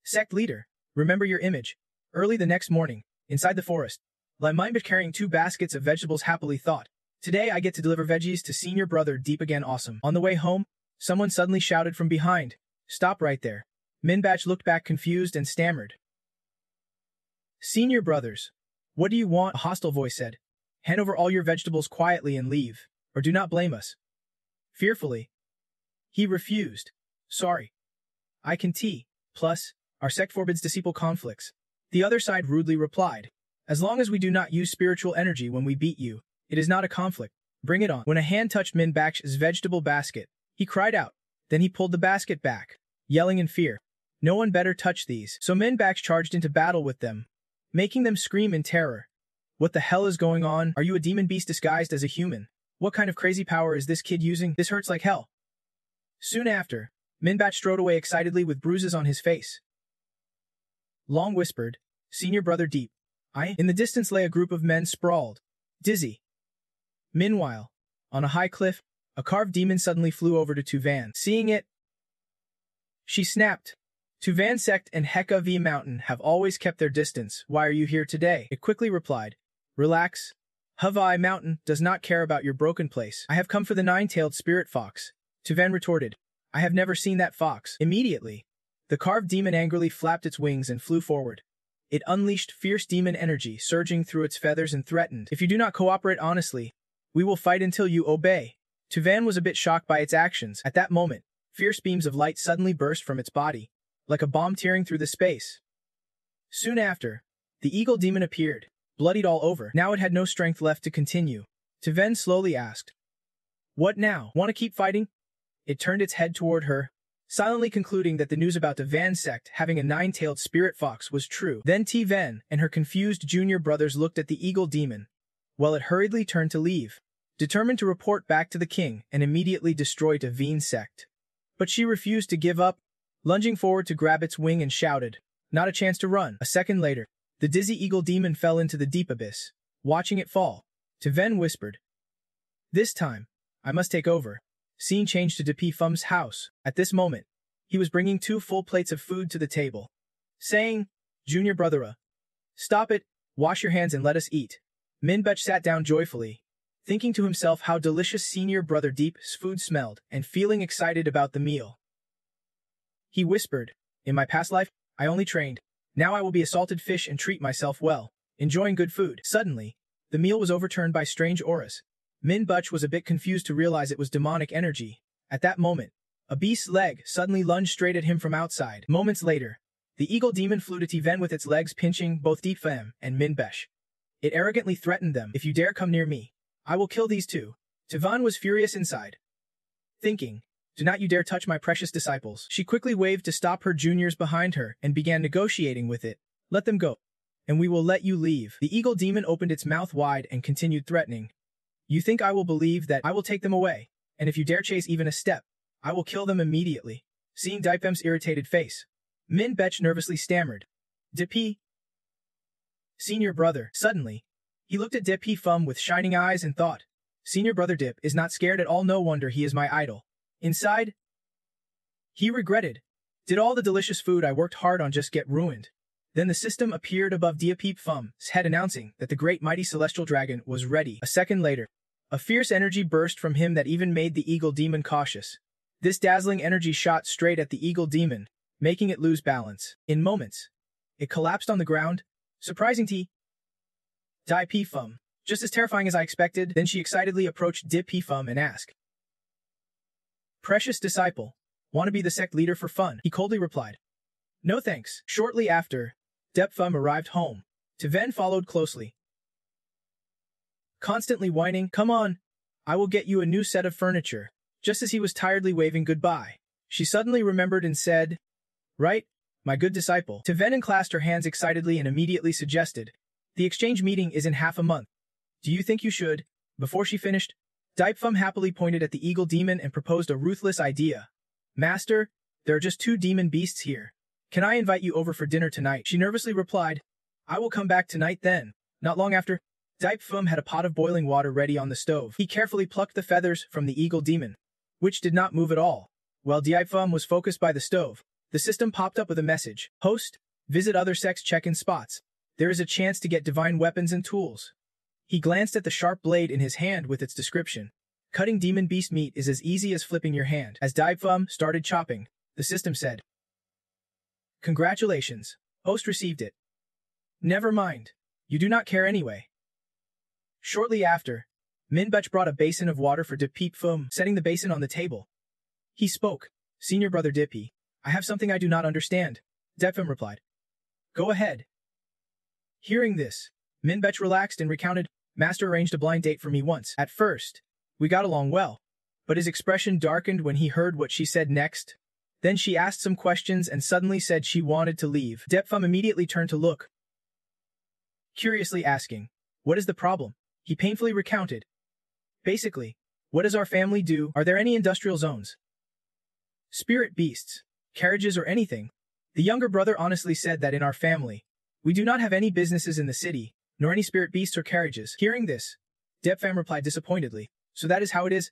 Speaker 1: Sect leader, remember your image. Early the next morning, inside the forest, Limimbish carrying 2 baskets of vegetables happily thought, "Today I get to deliver veggies to Senior Brother Deep again, awesome." On the way home, someone suddenly shouted from behind, "Stop right there." Minbatch looked back confused and stammered, "Senior Brothers, what do you want?" A hostile voice said, "Hand over all your vegetables quietly and leave, or do not blame us." Fearfully, he refused. "Sorry. I can tea. Plus, our sect forbids disciple conflicts." The other side rudely replied, "As long as we do not use spiritual energy when we beat you, it is not a conflict. Bring it on." When a hand touched Minbach's vegetable basket, he cried out. Then he pulled the basket back, yelling in fear, "No one better touch these." So Minbach charged into battle with them, making them scream in terror. "What the hell is going on? Are you a demon beast disguised as a human? What kind of crazy power is this kid using? This hurts like hell." Soon after, Minbach strode away excitedly with bruises on his face. Long whispered, "Senior Brother Deep, In the distance lay a group of men sprawled, dizzy. Meanwhile, on a high cliff, a carved demon suddenly flew over to Tuvan. Seeing it, she snapped, "Tuvan sect and Heka V Mountain have always kept their distance. Why are you here today?" It quickly replied, "Relax. Havai Mountain does not care about your broken place. I have come for the 9-tailed spirit fox." Tuvan retorted, "I have never seen that fox." Immediately, the carved demon angrily flapped its wings and flew forward. It unleashed fierce demon energy surging through its feathers and threatened, "If you do not cooperate honestly, we will fight until you obey." Tuvan was a bit shocked by its actions. At that moment, fierce beams of light suddenly burst from its body, like a bomb tearing through the space. Soon after, the eagle demon appeared, bloodied all over. Now it had no strength left to continue. Tuvan slowly asked, "What now? Want to keep fighting?" It turned its head toward her, silently concluding that the news about the Van sect having a 9-tailed spirit fox was true. Then T-Van and her confused junior brothers looked at the eagle demon, while it hurriedly turned to leave, determined to report back to the king and immediately destroy the Veen sect. But she refused to give up, lunging forward to grab its wing and shouted, "Not a chance to run." A second later, the dizzy eagle demon fell into the deep abyss. Watching it fall, T-Van whispered, "This time, I must take over." Scene changed to Depi Fum's house. At this moment, he was bringing 2 full plates of food to the table, saying, "Junior brother, stop it, wash your hands and let us eat." Minbech sat down joyfully, thinking to himself how delicious Senior Brother Deep's food smelled and feeling excited about the meal. He whispered, "In my past life, I only trained. Now I will be a salted fish and treat myself well, enjoying good food." Suddenly, the meal was overturned by strange auras. Minbech was a bit confused to realize it was demonic energy. At that moment, a beast's leg suddenly lunged straight at him from outside. Moments later, the eagle demon flew to T-Ven with its legs pinching both Deep Fem and Minbech. It arrogantly threatened them, "If you dare come near me, I will kill these two. Tivan was furious inside, thinking, do not you dare touch my precious disciples. She quickly waved to stop her juniors behind her and began negotiating with it. Let them go, and we will let you leave. The eagle demon opened its mouth wide and continued threatening. You think I will believe that I will take them away, and if you dare chase even a step, I will kill them immediately. Seeing Daipem's irritated face, Min Bech nervously stammered. Dipi, senior brother. Suddenly, he looked at Dipi Fum with shining eyes and thought, senior brother Dip is not scared at all, no wonder he is my idol. Inside, he regretted. Did all the delicious food I worked hard on just get ruined? Then the system appeared above Diapeep Fum's head announcing that the great mighty celestial dragon was ready. A second later, a fierce energy burst from him that even made the eagle demon cautious. This dazzling energy shot straight at the eagle demon, making it lose balance. In moments, it collapsed on the ground, surprising Diapeep Fum. Just as terrifying as I expected, then she excitedly approached Diapeep Fum and asked, Precious disciple, want to be the sect leader for fun? He coldly replied, No thanks. Shortly after, Dep Fum arrived home. Tiven followed closely, constantly whining, Come on, I will get you a new set of furniture. Just as he was tiredly waving goodbye, she suddenly remembered and said, Right, my good disciple. Tiven unclasped her hands excitedly and immediately suggested, The exchange meeting is in half a month. Do you think you should? Before she finished, Daipfum happily pointed at the eagle demon and proposed a ruthless idea. Master, there are just 2 demon beasts here. Can I invite you over for dinner tonight? She nervously replied, I will come back tonight then. Not long after, Daipfum had a pot of boiling water ready on the stove. He carefully plucked the feathers from the eagle demon, which did not move at all. While Daipfum was focused by the stove, the system popped up with a message. Host, visit other sects check-in spots. There is a chance to get divine weapons and tools. He glanced at the sharp blade in his hand with its description. Cutting demon beast meat is as easy as flipping your hand. As Daipfum started chopping, the system said, Congratulations. Host received it. Never mind. You do not care anyway. Shortly after, Minbech brought a basin of water for Dipeep Fum, setting the basin on the table. He spoke, Senior brother Dippy, I have something I do not understand. Depfum replied. Go ahead. Hearing this, Minbech relaxed and recounted, Master arranged a blind date for me once. At first, we got along well, but his expression darkened when he heard what she said next. Then she asked some questions and suddenly said she wanted to leave. Depfum immediately turned to look, curiously asking, What is the problem? He painfully recounted. Basically, what does our family do? Are there any industrial zones? Spirit beasts, carriages or anything? The younger brother honestly said that in our family, we do not have any businesses in the city, nor any spirit beasts or carriages. Hearing this, Depfam replied disappointedly, So that is how it is?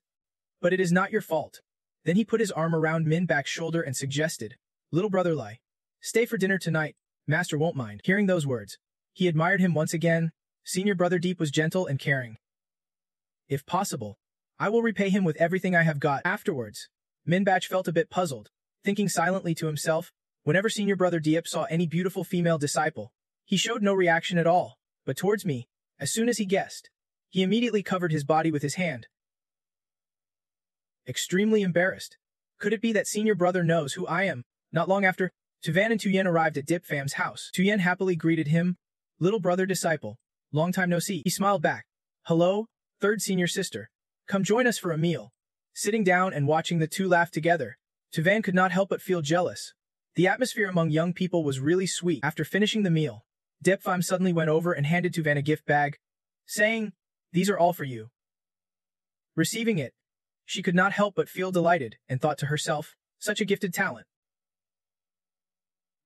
Speaker 1: But it is not your fault. Then he put his arm around Minbach's shoulder and suggested, Little brother Lai, stay for dinner tonight, Master won't mind. Hearing those words, he admired him once again. Senior brother Deep was gentle and caring. If possible, I will repay him with everything I have got. Afterwards, Minbach felt a bit puzzled, thinking silently to himself, whenever senior brother Diep saw any beautiful female disciple, he showed no reaction at all, but towards me, as soon as he guessed, he immediately covered his body with his hand. Extremely embarrassed. Could it be that senior brother knows who I am? Not long after, Tuvan and Tuyen arrived at Dipfam's house. Tuyen happily greeted him, Little brother disciple, long time no see. He smiled back. Hello, third senior sister. Come join us for a meal. Sitting down and watching the two laugh together, Tuvan could not help but feel jealous. The atmosphere among young people was really sweet. After finishing the meal, Depfam suddenly went over and handed Tuvan a gift bag, saying, These are all for you. Receiving it, she could not help but feel delighted and thought to herself, such a gifted talent.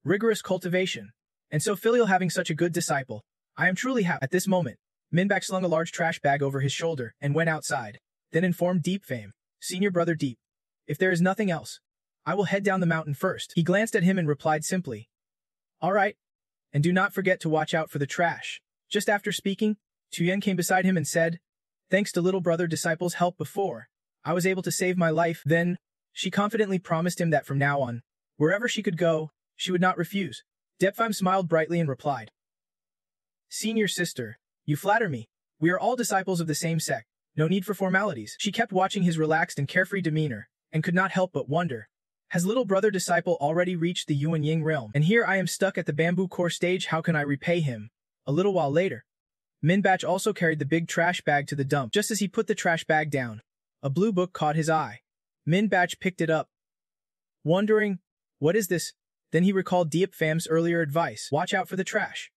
Speaker 1: Rigorous cultivation, and so filial having such a good disciple. I am truly happy. At this moment, Minbach slung a large trash bag over his shoulder and went outside, then informed Deep Fame, Senior brother Deep, if there is nothing else, I will head down the mountain first. He glanced at him and replied simply, All right, and do not forget to watch out for the trash. Just after speaking, Tuyen came beside him and said, Thanks to little brother disciple's help before, I was able to save my life. Then, she confidently promised him that from now on, wherever she could go, she would not refuse. Depfam smiled brightly and replied, Senior sister, you flatter me. We are all disciples of the same sect. No need for formalities. She kept watching his relaxed and carefree demeanor, and could not help but wonder, has little brother disciple already reached the Yuan Ying realm? And here I am stuck at the bamboo core stage, how can I repay him? A little while later, Minbach also carried the big trash bag to the dump. Just as he put the trash bag down, a blue book caught his eye. Minbach picked it up, wondering, what is this? Then he recalled Diep Pham's earlier advice, watch out for the trash.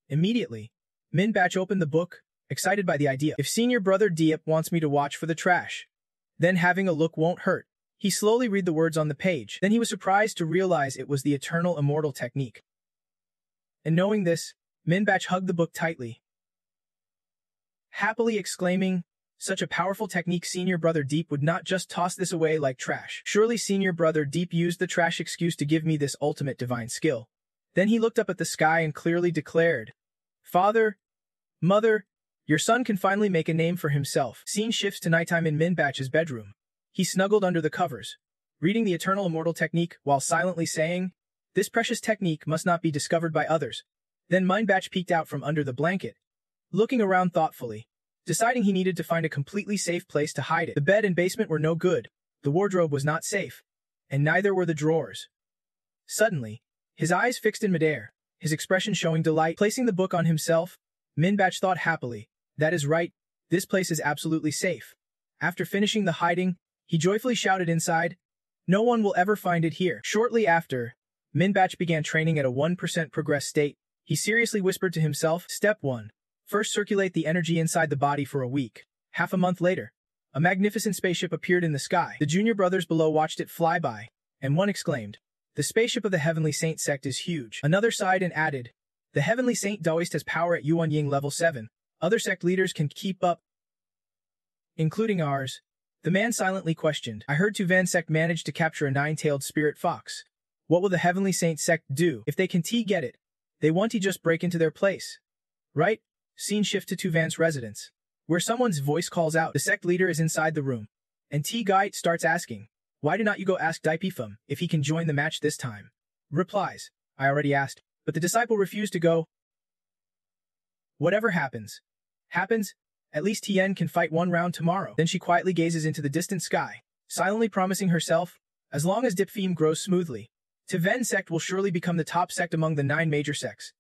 Speaker 1: Immediately, Minbach opened the book, excited by the idea. If senior brother Diep wants me to watch for the trash, then having a look won't hurt. He slowly read the words on the page. Then he was surprised to realize it was the eternal immortal technique. And knowing this, Minbach hugged the book tightly, happily exclaiming, such a powerful technique, senior brother Diep would not just toss this away like trash. Surely senior brother Diep used the trash excuse to give me this ultimate divine skill. Then he looked up at the sky and clearly declared, Father, Mother, your son can finally make a name for himself. Scene shifts to nighttime in Minbach's bedroom. He snuggled under the covers, reading the eternal immortal technique while silently saying, this precious technique must not be discovered by others. Then Minbach peeked out from under the blanket, looking around thoughtfully, deciding he needed to find a completely safe place to hide it. The bed and basement were no good, the wardrobe was not safe, and neither were the drawers. Suddenly, his eyes fixed in midair, his expression showing delight. Placing the book on himself, Minbach thought happily, that is right, this place is absolutely safe. After finishing the hiding, he joyfully shouted inside, no one will ever find it here. Shortly after, Minbach began training at a 1% progress state. He seriously whispered to himself, Step 1. First circulate the energy inside the body for a week. Half a month later, a magnificent spaceship appeared in the sky. The junior brothers below watched it fly by, and one exclaimed, the spaceship of the Heavenly Saint sect is huge. Another sighed and added, the Heavenly Saint Daoist has power at Yuan Ying level 7. Other sect leaders can keep up, including ours. The man silently questioned, I heard Tuvan sect managed to capture a 9-tailed spirit fox. What will the Heavenly Saint sect do? If they can get it, they want to just break into their place. Right? Scene shift to Tuvan's residence, where someone's voice calls out. The sect leader is inside the room, and T-Guy starts asking, why do not you go ask Daipifam if he can join the match this time? Replies, I already asked, but the disciple refused to go. Whatever happens. At least Tien can fight one round tomorrow. Then she quietly gazes into the distant sky, silently promising herself, as long as Diep Pham grows smoothly, Tuvan sect will surely become the top sect among the 9 major sects.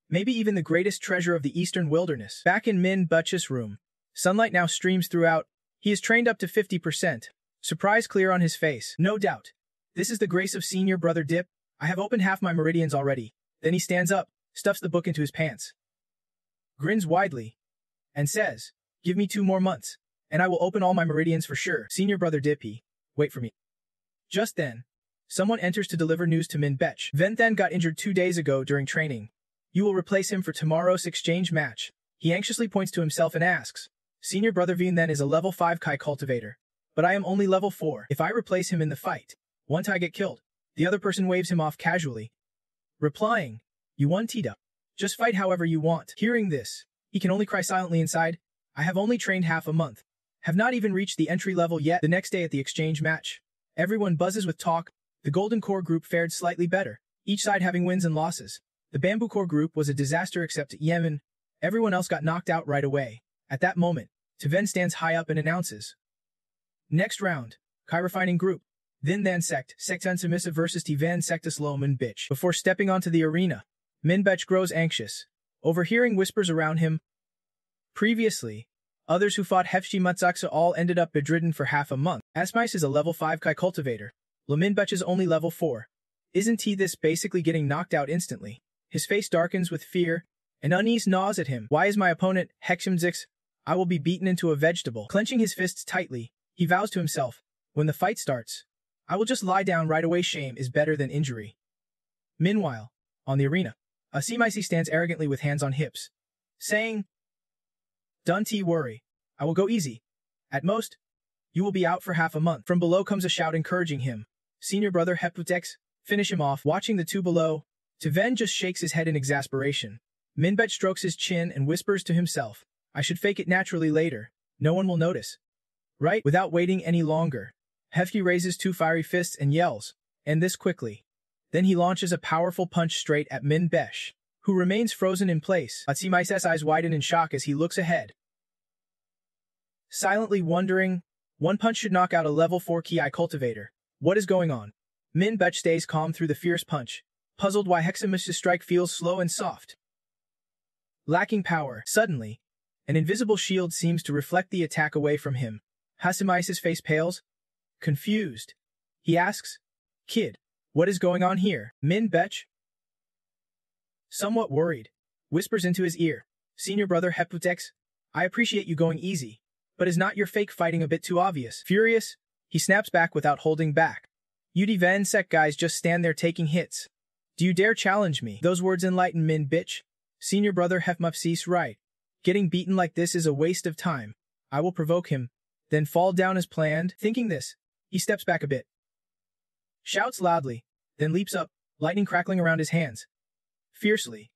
Speaker 1: Maybe even the greatest treasure of the eastern wilderness. Back in Minbach's room, sunlight now streams throughout. He is trained up to 50%. Surprise clear on his face. No doubt. This is the grace of senior brother Diep. I have opened half my meridians already. Then he stands up, stuffs the book into his pants, grins widely, and says, give me 2 more months, and I will open all my meridians for sure. Senior brother Diep, wait for me. Just then, someone enters to deliver news to Minbach. Venthan got injured 2 days ago during training. You will replace him for tomorrow's exchange match. He anxiously points to himself and asks, senior brother Venthan is a level 5 Kai cultivator, but I am only level 4. If I replace him in the fight, one Tai get killed. The other person waves him off casually, replying, you won Tida. Just fight however you want. Hearing this, he can only cry silently inside. I have only trained half a month. Have not even reached the entry level yet. The next day at the exchange match, everyone buzzes with talk. The Golden Core group fared slightly better, each side having wins and losses. The Bamboo Core group was a disaster except Yemen. Everyone else got knocked out right away. At that moment, Tuvan stands high up and announces, next round, Kai Refining Group, Vinthan Sect, Sectan Submissive vs Tuvan Sectus Loman Bitch. Before stepping onto the arena, Minbach grows anxious, overhearing whispers around him. Previously, others who fought Hefshi Mutsaksa all ended up bedridden for half a month. Asmice is a level 5 Kai cultivator. Minbach is only level 4. Isn't he this basically getting knocked out instantly? His face darkens with fear, and unease gnaws at him. Why is my opponent, Heximzix? I will be beaten into a vegetable. Clenching his fists tightly, he vows to himself, when the fight starts, I will just lie down right away. Shame is better than injury. Meanwhile, on the arena, Asimice stands arrogantly with hands on hips, saying, don't worry, I will go easy. At most, you will be out for half a month. From below comes a shout encouraging him. Senior brother Heputex, finish him off. Watching the two below, Tuvan just shakes his head in exasperation. Minbach strokes his chin and whispers to himself, I should fake it naturally later. No one will notice. Right? Without waiting any longer, Hefki raises 2 fiery fists and yells, end this quickly. Then he launches a powerful punch straight at Minbach, who remains frozen in place. Atsimice's eyes widen in shock as he looks ahead, silently wondering, one punch should knock out a level 4 Ki cultivator. What is going on? Minbach stays calm through the fierce punch, puzzled why Heximice's strike feels slow and soft. lacking power. Suddenly, an invisible shield seems to reflect the attack away from him. Hasemice's face pales. Confused. He asks, "Kid, what is going on here?" Min Betch, somewhat worried, whispers into his ear, "Senior brother Heputex, I appreciate you going easy, but is not your fake fighting a bit too obvious?" Furious, he snaps back without holding back. "You Van Sec guys just stand there taking hits. Do you dare challenge me?" Those words enlighten Min Bitch. Senior brother Hefmupse's right. Getting beaten like this is a waste of time. I will provoke him, then fall down as planned. Thinking this, he steps back a bit, shouts loudly, then leaps up, lightning crackling around his hands. Fiercely,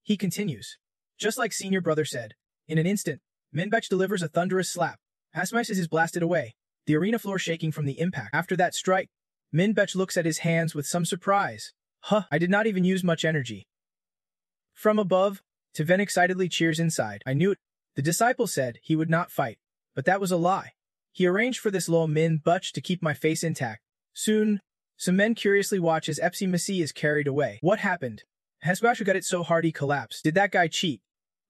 Speaker 1: he continues. Just like senior brother said, in an instant, Minbech delivers a thunderous slap. Asmice is blasted away, the arena floor shaking from the impact. After that strike, Minbech looks at his hands with some surprise. "Huh, I did not even use much energy." From above, Taven excitedly cheers inside. "I knew it." The disciple said he would not fight, but that was a lie. He arranged for this little Minbech to keep my face intact. Soon, some men curiously watch as Epsi Messi is carried away. What happened? Hesbashu got it so hard he collapsed. Did that guy cheat?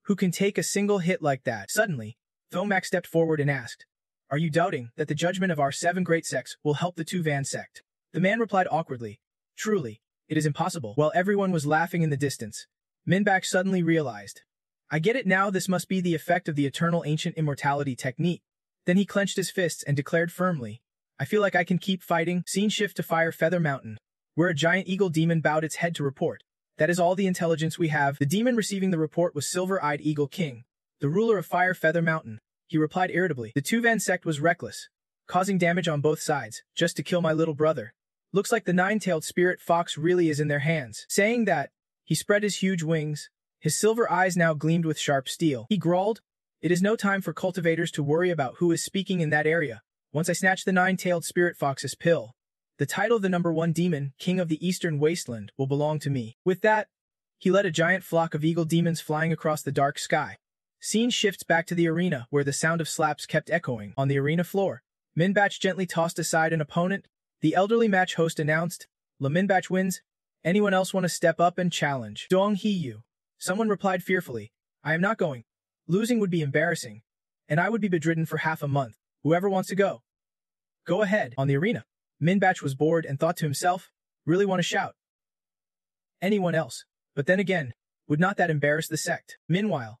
Speaker 1: Who can take a single hit like that? Suddenly, Thomac stepped forward and asked, "Are you doubting that the judgment of our 7 great sects will help the Tuvan sect?" The man replied awkwardly, "Truly, it is impossible." While everyone was laughing in the distance, Minbach suddenly realized, "I get it now, this must be the effect of the eternal ancient immortality technique." Then he clenched his fists and declared firmly, "I feel like I can keep fighting." Scene shift to Fire Feather Mountain, where a giant eagle demon bowed its head to report. "That is all the intelligence we have." The demon receiving the report was Silver-Eyed Eagle King, the ruler of Fire Feather Mountain. He replied irritably, "The Tuvan sect was reckless, causing damage on both sides, just to kill my little brother. Looks like the 9-tailed spirit fox really is in their hands." Saying that, he spread his huge wings. His silver eyes now gleamed with sharp steel. He growled, "It is no time for cultivators to worry about who is speaking in that area. Once I snatch the 9-tailed spirit fox's pill, the title of the #1 demon, King of the Eastern Wasteland, will belong to me." With that, he led a giant flock of eagle demons flying across the dark sky. Scene shifts back to the arena, where the sound of slaps kept echoing. On the arena floor, Minbach gently tossed aside an opponent. The elderly match host announced, "La Minbach wins. Anyone else want to step up and challenge?" "Dong He Yu." Someone replied fearfully, "I am not going. Losing would be embarrassing, and I would be bedridden for half a month. Whoever wants to go, go ahead." On the arena, Minbach was bored and thought to himself, "Really want to shout? Anyone else? But then again, would not that embarrass the sect?" Meanwhile,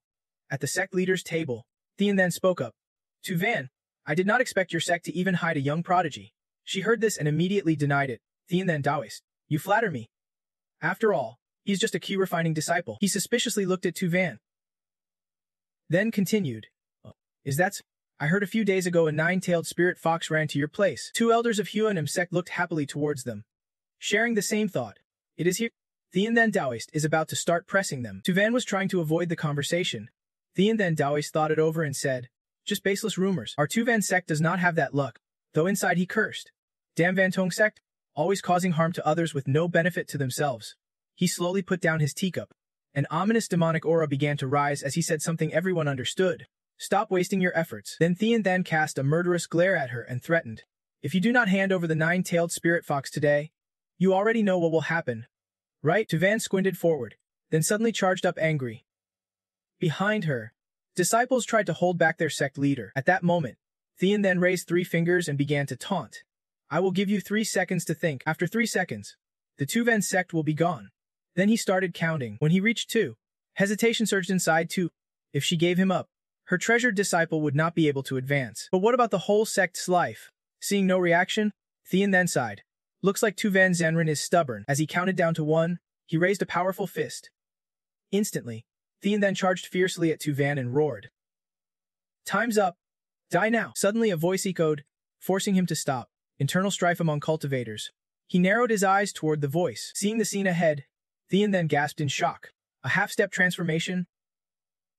Speaker 1: at the sect leader's table, Thean then spoke up. "Tuvan, I did not expect your sect to even hide a young prodigy." She heard this and immediately denied it. Thean then Taoist, "You flatter me. After all, he's just a key refining disciple." He suspiciously looked at Tuvan, then continued, "Is that so? I heard a few days ago a 9-tailed spirit fox ran to your place." 2 elders of Huanim sect looked happily towards them, sharing the same thought. "It is here." Thean then Taoist is about to start pressing them. Tuvan was trying to avoid the conversation. Thean then Taoist thought it over and said, "Just baseless rumors. Our Tuvan sect does not have that luck." Though inside he cursed, "Damn Van Tong sect, always causing harm to others with no benefit to themselves." He slowly put down his teacup. An ominous demonic aura began to rise as he said something everyone understood. "Stop wasting your efforts." Then Thean then cast a murderous glare at her and threatened, "If you do not hand over the 9-tailed spirit fox today, you already know what will happen, right?" Tuvan squinted forward, then suddenly charged up angry. Behind her, disciples tried to hold back their sect leader. At that moment, Thean then raised 3 fingers and began to taunt. "I will give you 3 seconds to think. After 3 seconds, the Tuvan sect will be gone." Then he started counting. When he reached 2, hesitation surged inside 2. If she gave him up, her treasured disciple would not be able to advance. But what about the whole sect's life? Seeing no reaction, Thean then sighed. "Looks like Tuvan Zenrin is stubborn." As he counted down to 1, he raised a powerful fist. Instantly, Thean then charged fiercely at Tuvan and roared, "Time's up. Die now." Suddenly a voice echoed, forcing him to stop. Internal strife among cultivators. He narrowed his eyes toward the voice. Seeing the scene ahead, Thean then gasped in shock. A half-step transformation.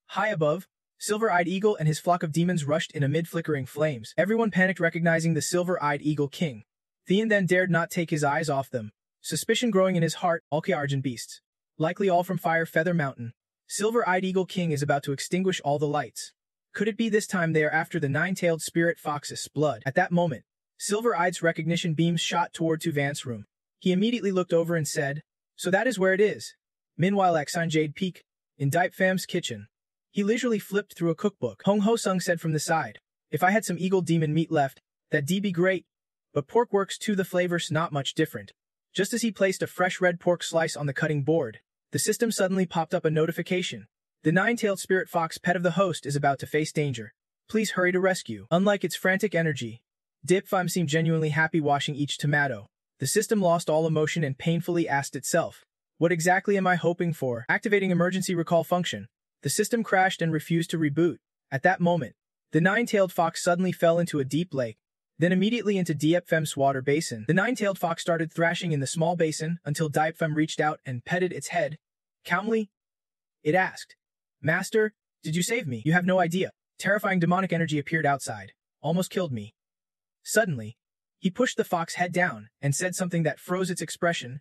Speaker 1: High above, Silver-Eyed Eagle and his flock of demons rushed in amid flickering flames. Everyone panicked recognizing the Silver-Eyed Eagle King. Thean then dared not take his eyes off them. Suspicion growing in his heart, all Argent beasts. Likely all from Fire Feather Mountain. Silver-Eyed Eagle King is about to extinguish all the lights. Could it be this time they are after the 9-tailed spirit fox's blood? At that moment, Silver-Eye's recognition beams shot toward Tuvan's room. He immediately looked over and said, "So that is where it is." Meanwhile at Jade Peak, in Dipe Fam's kitchen. He leisurely flipped through a cookbook. Hong Ho Sung said from the side, "If I had some eagle demon meat left, that'd be great. But pork works too, the flavor's not much different." Just as he placed a fresh red pork slice on the cutting board, the system suddenly popped up a notification. The nine-tailed spirit fox pet of the host is about to face danger. Please hurry to rescue. Unlike its frantic energy, Dipe Fam seemed genuinely happy washing each tomato. The system lost all emotion and painfully asked itself, "What exactly am I hoping for?" Activating emergency recall function, the system crashed and refused to reboot. At that moment, the nine-tailed fox suddenly fell into a deep lake, then immediately into Dipe Fam's water basin. The nine-tailed fox started thrashing in the small basin until Dipe Fam reached out and petted its head. Calmly, it asked, "Master, did you save me?" "You have no idea." Terrifying demonic energy appeared outside. "Almost killed me." Suddenly, he pushed the fox head down and said something that froze its expression.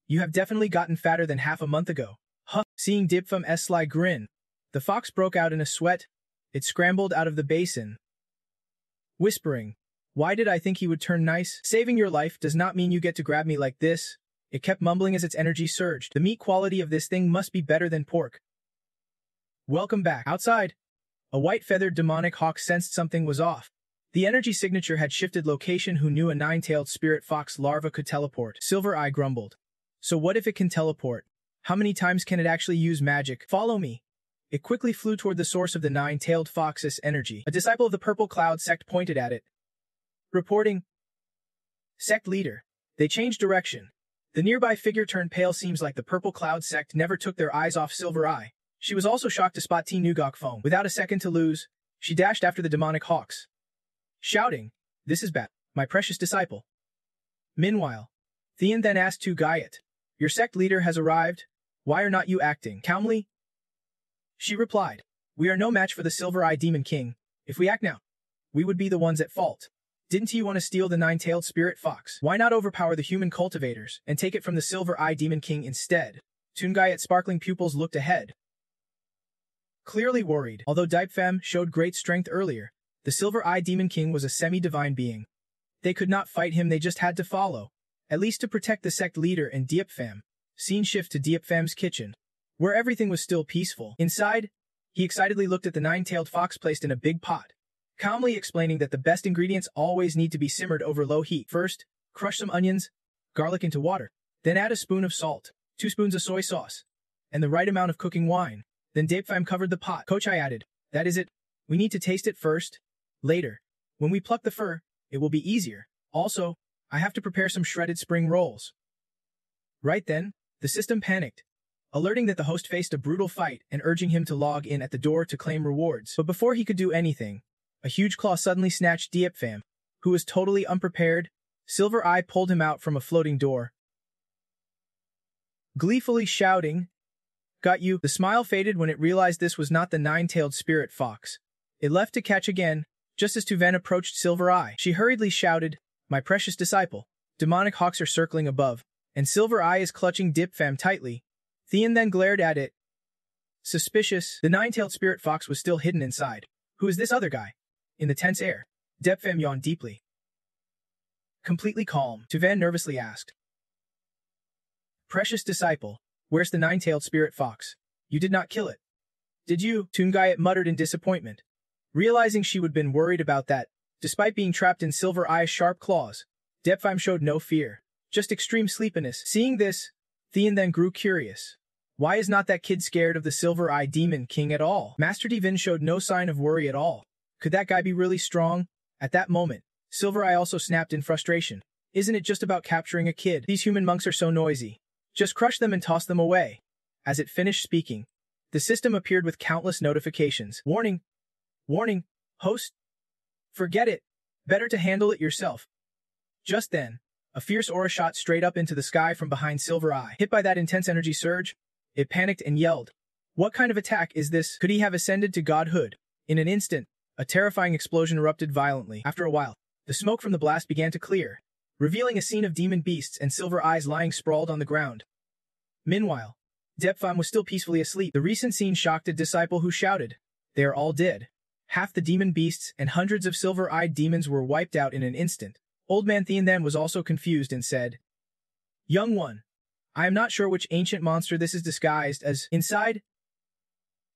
Speaker 1: "You have definitely gotten fatter than half a month ago." Huh. Seeing Dipe Fam's sly grin, the fox broke out in a sweat. It scrambled out of the basin, whispering, "Why did I think he would turn nice? Saving your life does not mean you get to grab me like this." It kept mumbling as its energy surged. "The meat quality of this thing must be better than pork." Welcome back. Outside, a white-feathered demonic hawk sensed something was off. The energy signature had shifted location. Who knew a nine-tailed spirit fox larva could teleport? Silver Eye grumbled. "So what if it can teleport? How many times can it actually use magic? Follow me." It quickly flew toward the source of the nine-tailed fox's energy. A disciple of the Purple Cloud sect pointed at it, reporting, "Sect leader." They changed direction. The nearby figure turned pale. Seems like the Purple Cloud sect never took their eyes off Silver Eye. She was also shocked to spot T. Nugok foam. Without a second to lose, she dashed after the demonic hawks, shouting, "This is bad, my precious disciple." Meanwhile, Thean then asked Tu Gayat, "Your sect leader has arrived. Why are not you acting calmly?" She replied, "We are no match for the Silver Eye Demon King. If we act now, we would be the ones at fault. Didn't you want to steal the nine-tailed spirit fox? Why not overpower the human cultivators and take it from the Silver Eye Demon King instead?" Tungayat's sparkling pupils looked ahead, clearly worried. Although Dipe Fam showed great strength earlier, the Silver Eye Demon King was a semi-divine being. They could not fight him, they just had to follow, at least to protect the sect leader and Dipe Fam. Scene shift to Dipe Fam's kitchen, where everything was still peaceful. Inside, he excitedly looked at the nine-tailed fox placed in a big pot, calmly explaining that the best ingredients always need to be simmered over low heat. First, crush some onions, garlic into water, then add a spoon of salt, 2 spoons of soy sauce, and the right amount of cooking wine. Then Dipe Fam covered the pot. Kochai added, "That is it. We need to taste it first. Later, when we pluck the fur, it will be easier. Also, I have to prepare some shredded spring rolls." Right then, the system panicked, alerting that the host faced a brutal fight and urging him to log in at the door to claim rewards. But before he could do anything, a huge claw suddenly snatched Dipe Fam, who was totally unprepared. Silver Eye pulled him out from a floating door, gleefully shouting, "Got you." The smile faded when it realized this was not the nine-tailed spirit fox. It left to catch again, just as Tuvan approached Silver Eye. She hurriedly shouted, "My precious disciple." Demonic hawks are circling above, and Silver Eye is clutching Dipe Fam tightly. Thean then glared at it, suspicious. The nine-tailed spirit fox was still hidden inside. "Who is this other guy?" In the tense air, Dipe Fam yawned deeply. Completely calm, Tuvan nervously asked, "Precious disciple, where's the nine-tailed spirit fox? You did not kill it, did you?" Tungayat muttered in disappointment, realizing she would have been worried about that. Despite being trapped in Silver Eye's sharp claws, Dipe Fam showed no fear, just extreme sleepiness. Seeing this, Thean then grew curious. Why is not that kid scared of the Silver Eye Demon King at all? Master Divin showed no sign of worry at all. Could that guy be really strong? At that moment, Silver Eye also snapped in frustration. Isn't it just about capturing a kid? These human monks are so noisy. Just crush them and toss them away. As it finished speaking, the system appeared with countless notifications. Warning! Warning! Host! Forget it. Better to handle it yourself. Just then, a fierce aura shot straight up into the sky from behind Silver Eye. Hit by that intense energy surge, it panicked and yelled. What kind of attack is this? Could he have ascended to godhood? In an instant, a terrifying explosion erupted violently. After a while, the smoke from the blast began to clear, revealing a scene of demon beasts and Silver Eyes lying sprawled on the ground. Meanwhile, Dipe Fam was still peacefully asleep. The recent scene shocked a disciple who shouted, "They are all dead." Half the demon beasts and hundreds of silver-eyed demons were wiped out in an instant. Old Man Thean then was also confused and said, "Young one, I am not sure which ancient monster this is disguised as." Inside,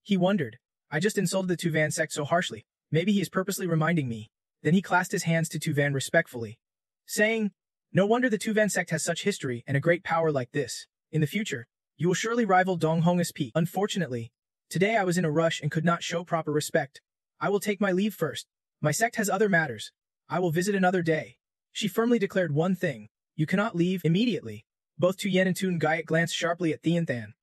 Speaker 1: He wondered. I just insulted the Tuvan sect so harshly. Maybe he is purposely reminding me. Then he clasped his hands to Tuvan respectfully, saying, no wonder the Tuvan sect has such history and a great power like this. In the future, you will surely rival Donghong's peak. Unfortunately, today I was in a rush and could not show proper respect. I will take my leave first. My sect has other matters. I will visit another day. She firmly declared one thing. You cannot leave immediately. Both Tuyen and Tun Gayat glanced sharply at Thienthan.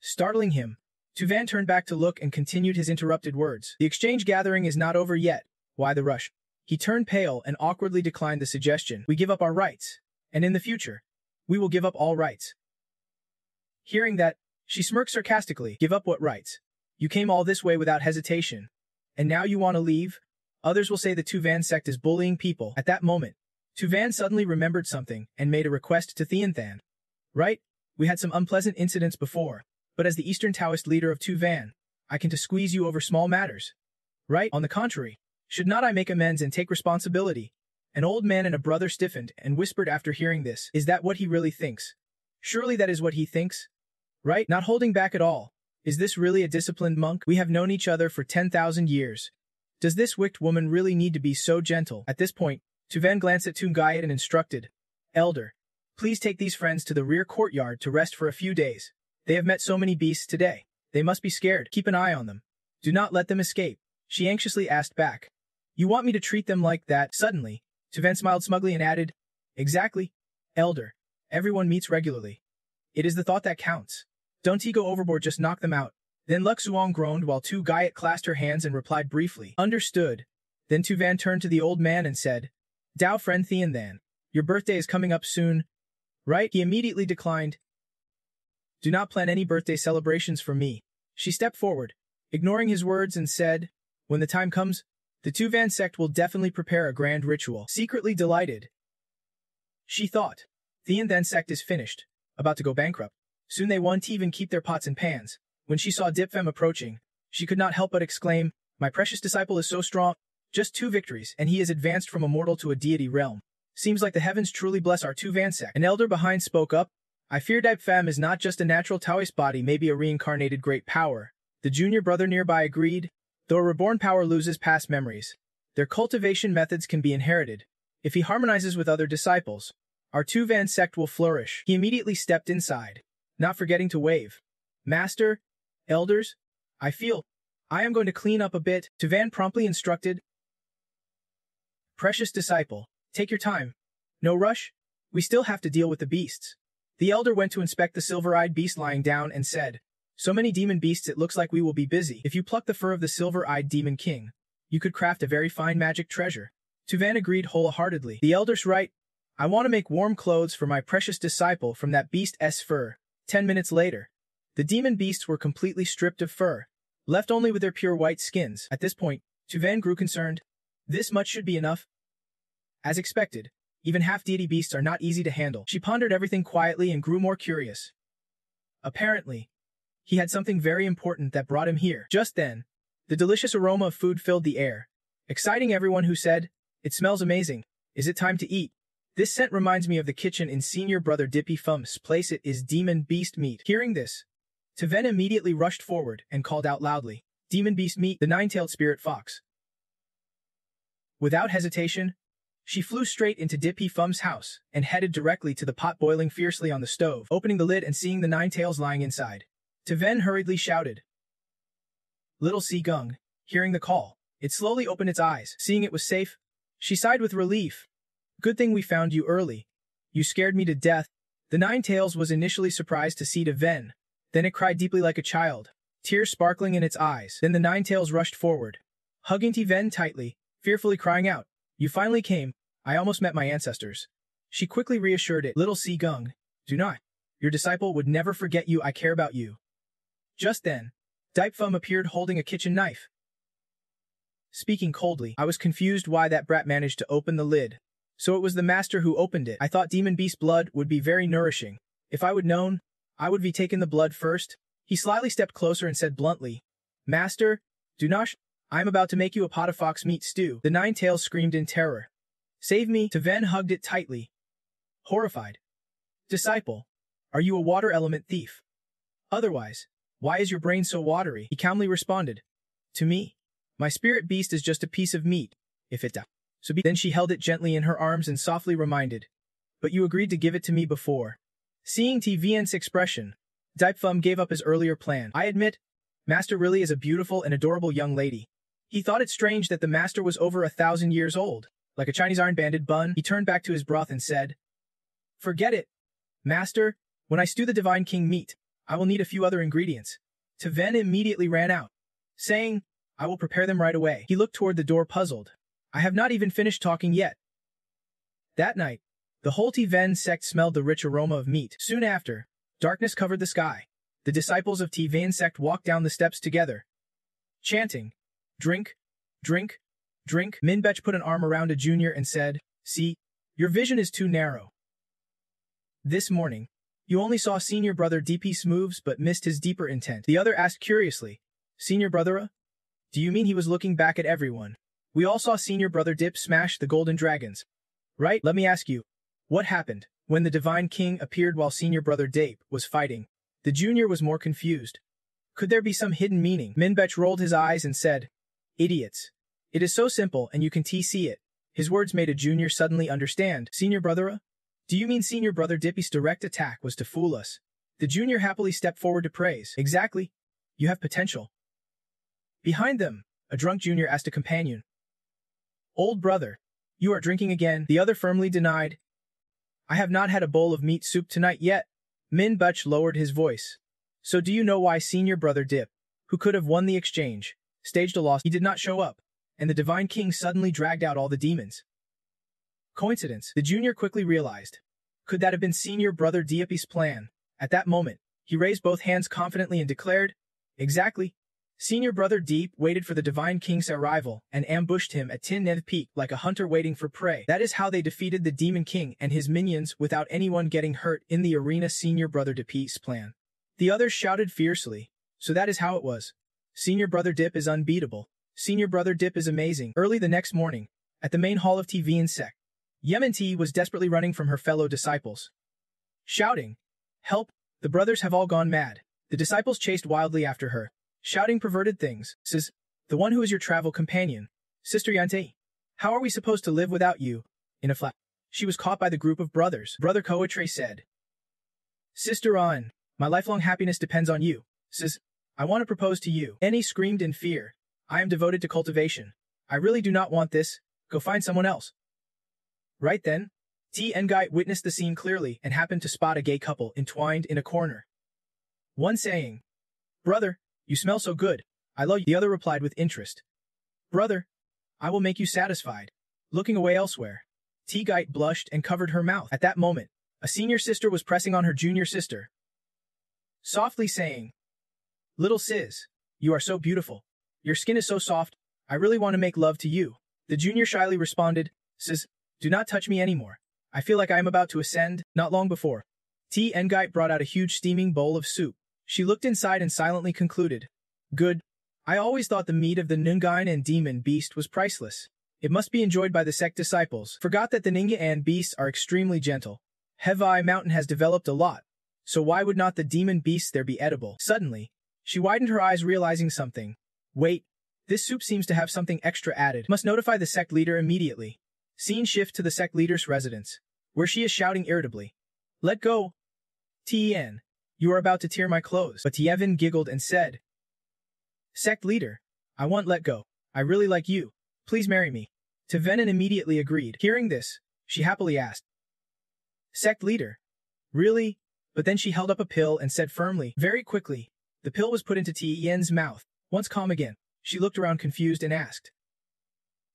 Speaker 1: Startling him, Tuvan turned back to look and continued his interrupted words. The exchange gathering is not over yet. Why the rush? He turned pale and awkwardly declined the suggestion. We give up our rights. And in the future, we will give up all rights. Hearing that, she smirked sarcastically. Give up what rights? You came all this way without hesitation. And now you want to leave? Others will say the Tuvan sect is bullying people. At that moment, Tuvan suddenly remembered something and made a request to Thienthan. Right? We had some unpleasant incidents before, but as the Eastern Taoist leader of Tuvan, I can to squeeze you over small matters. Right? On the contrary, should not I make amends and take responsibility? An old man and a brother stiffened and whispered after hearing this. Is that what he really thinks? Surely that is what he thinks? Right? Not holding back at all. Is this really a disciplined monk? We have known each other for 10,000 years. Does this wicked woman really need to be so gentle? At this point, Tuvan glanced at Tungayat and instructed, Elder, please take these friends to the rear courtyard to rest for a few days. They have met so many beasts today. They must be scared. Keep an eye on them. Do not let them escape. She anxiously asked back. You want me to treat them like that? Suddenly, Tuvan smiled smugly and added, Exactly, Elder. Everyone meets regularly. It is the thought that counts. Don't he go overboard, just knock them out. Then Luk Suong groaned while Tungayat clasped her hands and replied briefly, Understood. Then Tuvan turned to the old man and said, Dao friend Thienthan, your birthday is coming up soon, right? He immediately declined. Do not plan any birthday celebrations for me. She stepped forward, ignoring his words and said, When the time comes, the Tuvan sect will definitely prepare a grand ritual. Secretly delighted, she thought, Thienthan sect is finished, about to go bankrupt. Soon they won't even keep their pots and pans. When she saw Dipfem approaching, she could not help but exclaim, My precious disciple is so strong. Just 2 victories, and he is advanced from a mortal to a deity realm. Seems like the heavens truly bless our Tuvan sect. An elder behind spoke up. I fear Dipfem is not just a natural Taoist body, maybe a reincarnated great power. The junior brother nearby agreed. Though a reborn power loses past memories, their cultivation methods can be inherited. If he harmonizes with other disciples, our Tuvan sect will flourish. He immediately stepped inside, not forgetting to wave. Master, elders, I am going to clean up a bit, Tuvan promptly instructed. Precious disciple, take your time. No rush. We still have to deal with the beasts. The elder went to inspect the silver-eyed beast lying down and said, So many demon beasts, it looks like we will be busy. If you pluck the fur of the silver-eyed demon king, you could craft a very fine magic treasure. Tuvan agreed wholeheartedly. The elder's right. I want to make warm clothes for my precious disciple from that beast's fur. 10 minutes later, the demon beasts were completely stripped of fur, left only with their pure white skins. At this point, Tuvan grew concerned. This much should be enough. As expected, even half-deity beasts are not easy to handle. She pondered everything quietly and grew more curious. Apparently, he had something very important that brought him here. Just then, the delicious aroma of food filled the air, exciting everyone who said, It smells amazing. Is it time to eat? This scent reminds me of the kitchen in senior brother Dippy Fum's place. It is demon beast meat. Hearing this, Tuvan immediately rushed forward and called out loudly, Demon beast meat, the 9-tailed spirit fox. Without hesitation, she flew straight into Dippy Fum's house and headed directly to the pot boiling fiercely on the stove. Opening the lid and seeing the 9 tails lying inside, Tuvan hurriedly shouted. Little Segung, hearing the call, it slowly opened its eyes. Seeing it was safe, she sighed with relief. Good thing we found you early. You scared me to death. The 9 tails was initially surprised to see Tuvan. Then it cried deeply like a child, tears sparkling in its eyes. Then the 9 tails rushed forward, hugging Tuvan tightly, fearfully crying out, You finally came. I almost met my ancestors. She quickly reassured it. Little Segung, do not. Your disciple would never forget you. I care about you. Just then, Dipfum appeared holding a kitchen knife. Speaking coldly, I was confused why that brat managed to open the lid. So it was the master who opened it. I thought demon beast blood would be very nourishing. If I would known, I would be taken the blood first. He slyly stepped closer and said bluntly, Master, do not. I am about to make you a pot of fox meat stew. The 9 tails screamed in terror. Save me. Tuvan hugged it tightly, horrified. Disciple, are you a water element thief? Otherwise, Why is your brain so watery? He calmly responded. To me, my spirit beast is just a piece of meat, if it so be. Then she held it gently in her arms and softly reminded. But you agreed to give it to me before. Seeing TVN's expression, Daipfum gave up his earlier plan. I admit, Master really is a beautiful and adorable young lady. He thought it strange that the master was over 1,000 years old. Like a Chinese iron-banded bun, he turned back to his broth and said, Forget it. Master, when I stew the Divine King meat, I will need a few other ingredients. Taven immediately ran out, saying, I will prepare them right away. He looked toward the door puzzled. I have not even finished talking yet. That night, the whole Taven sect smelled the rich aroma of meat. Soon after, darkness covered the sky. The disciples of Taven sect walked down the steps together, chanting, Drink, drink, drink. Minbech put an arm around a junior and said, See, your vision is too narrow. This morning, you only saw senior brother DP's moves but missed his deeper intent. The other asked curiously, Senior brother? Do you mean he was looking back at everyone? We all saw senior brother Dip smash the golden dragons. Right? Let me ask you, what happened when the Divine King appeared while senior brother Dip was fighting? The junior was more confused. Could there be some hidden meaning? Minbech rolled his eyes and said, Idiots. It is so simple and you can see it. His words made a junior suddenly understand. Senior brother? Do you mean senior brother Dippy's direct attack was to fool us? The junior happily stepped forward to praise. Exactly. You have potential. Behind them, a drunk junior asked a companion. Old brother, you are drinking again. The other firmly denied. I have not had a bowl of meat soup tonight yet. Minbech lowered his voice. So do you know why senior brother Dip, who could have won the exchange, staged a loss? He did not show up, and the Divine King suddenly dragged out all the demons. Coincidence, the junior quickly realized. Could that have been senior brother Dippy's plan? At that moment, he raised both hands confidently and declared, Exactly. Senior brother Deep waited for the Divine King's arrival and ambushed him at Tin Neth Peak like a hunter waiting for prey. That is how they defeated the Demon King and his minions without anyone getting hurt in the arena. Senior brother Dippy's plan. The others shouted fiercely. So that is how it was. Senior brother Dip is unbeatable. Senior brother Dip is amazing. Early the next morning, at the main hall of TVN sect, Yemen was desperately running from her fellow disciples, shouting, Help, the brothers have all gone mad. The disciples chased wildly after her, shouting perverted things. Says, the one who is your travel companion. Sister Yante, how are we supposed to live without you? In a flash, she was caught by the group of brothers. Brother Coatre said, Sister An, my lifelong happiness depends on you. Says, I want to propose to you. Annie screamed in fear. I am devoted to cultivation. I really do not want this. Go find someone else. Right then, T. Ngai witnessed the scene clearly and happened to spot a gay couple entwined in a corner. One saying, Brother, you smell so good. I love you. The other replied with interest. Brother, I will make you satisfied. Looking away elsewhere, T. Ngai blushed and covered her mouth. At that moment, a senior sister was pressing on her junior sister, softly saying, Little sis, you are so beautiful. Your skin is so soft. I really want to make love to you. The junior shyly responded, Sis, do not touch me anymore. I feel like I am about to ascend. Not long before, T. Ngai brought out a huge steaming bowl of soup. She looked inside and silently concluded, Good. I always thought the meat of the Nungain and demon beast was priceless. It must be enjoyed by the sect disciples. Forgot that the Ninga and beasts are extremely gentle. Hevai Mountain has developed a lot. So why would not the demon beasts there be edible? Suddenly, she widened her eyes realizing something. Wait, this soup seems to have something extra added. Must notify the sect leader immediately. Scene shift to the sect leader's residence, where she is shouting irritably. Let go. Tien, you are about to tear my clothes. But Tievin giggled and said, Sect leader, I want let go. I really like you. Please marry me. Tivenin immediately agreed. Hearing this, she happily asked, Sect leader, really? But then she held up a pill and said firmly, very quickly. The pill was put into Tien's mouth. Once calm again, she looked around confused and asked,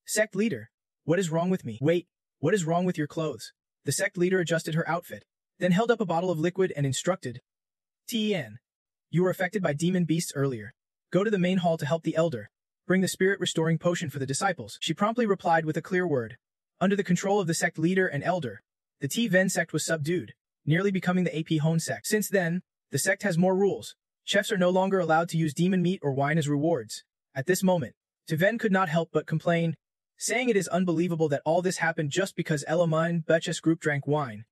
Speaker 1: Sect leader, what is wrong with me? Wait, what is wrong with your clothes? The sect leader adjusted her outfit, then held up a bottle of liquid and instructed, Tien, you were affected by demon beasts earlier. Go to the main hall to help the elder. Bring the spirit-restoring potion for the disciples. She promptly replied with a clear word. Under the control of the sect leader and elder, the T-Ven sect was subdued, nearly becoming the AP Hone sect. Since then, the sect has more rules. Chefs are no longer allowed to use demon meat or wine as rewards. At this moment, Tiven could not help but complain, saying it is unbelievable that all this happened just because Elamine Betches group drank wine.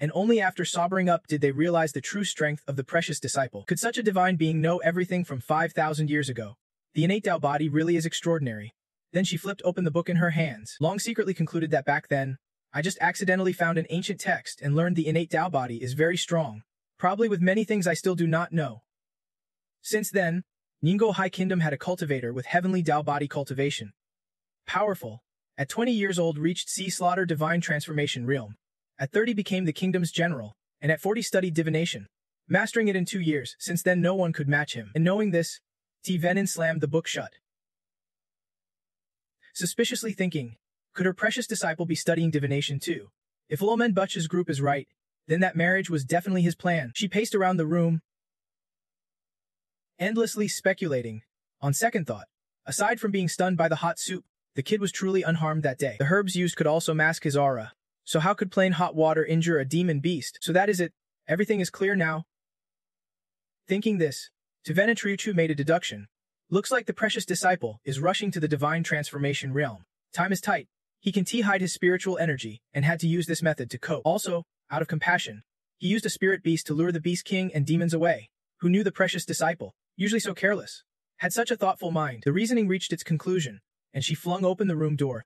Speaker 1: and only after sobering up did they realize the true strength of the precious disciple. Could such a divine being know everything from 5,000 years ago? The innate Tao body really is extraordinary. Then she flipped open the book in her hands. Long secretly concluded that back then, I just accidentally found an ancient text and learned the innate Tao body is very strong, probably with many things I still do not know. Since then, Ningbo High Kingdom had a cultivator with heavenly Tao body cultivation. Powerful. At 20 years old reached Sea Slaughter Divine Transformation Realm. At 30 became the kingdom's general, and at 40 studied divination, mastering it in 2 years. Since then no one could match him. And knowing this, T. Venin slammed the book shut. Suspiciously thinking, could her precious disciple be studying divination too? If Lomen Butch's group is right, then that marriage was definitely his plan. She paced around the room, endlessly speculating. On second thought, aside from being stunned by the hot soup, the kid was truly unharmed that day. The herbs used could also mask his aura. So how could plain hot water injure a demon beast? So that is it. Everything is clear now. Thinking this, Tevena Triuchu made a deduction. Looks like the precious disciple is rushing to the divine transformation realm. Time is tight. He can hide his spiritual energy and had to use this method to cope. Also, out of compassion, he used a spirit beast to lure the beast king and demons away. Who knew the precious disciple, usually so careless, had such a thoughtful mind? The reasoning reached its conclusion, and she flung open the room door,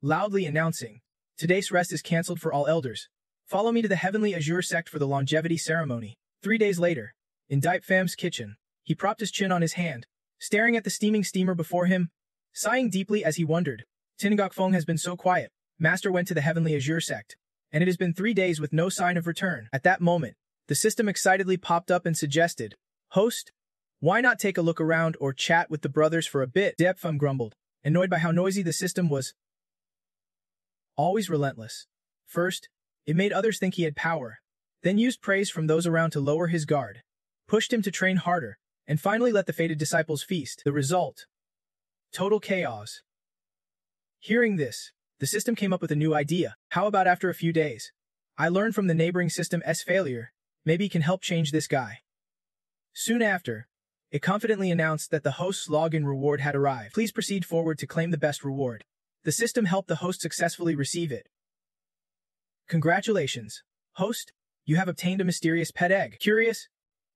Speaker 1: loudly announcing, "Today's rest is cancelled for all elders. Follow me to the Heavenly Azure sect for the longevity ceremony." 3 days later, in Dipe Fam's kitchen, he propped his chin on his hand, staring at the steaming steamer before him, sighing deeply as he wondered. Tinagok Feng has been so quiet. Master went to the Heavenly Azure sect, and it has been 3 days with no sign of return. At that moment, the system excitedly popped up and suggested, "Host, why not take a look around or chat with the brothers for a bit?" Dipe Fem grumbled, annoyed by how noisy the system was. Always relentless. First, it made others think he had power, then used praise from those around to lower his guard, pushed him to train harder, and finally let the fated disciples feast. The result? Total chaos. Hearing this, the system came up with a new idea. How about after a few days? I learned from the neighboring system's failure. Maybe it can help change this guy. Soon after, it confidently announced that the host's login reward had arrived. Please proceed forward to claim the best reward. The system helped the host successfully receive it. Congratulations, host. You have obtained a mysterious pet egg. Curious?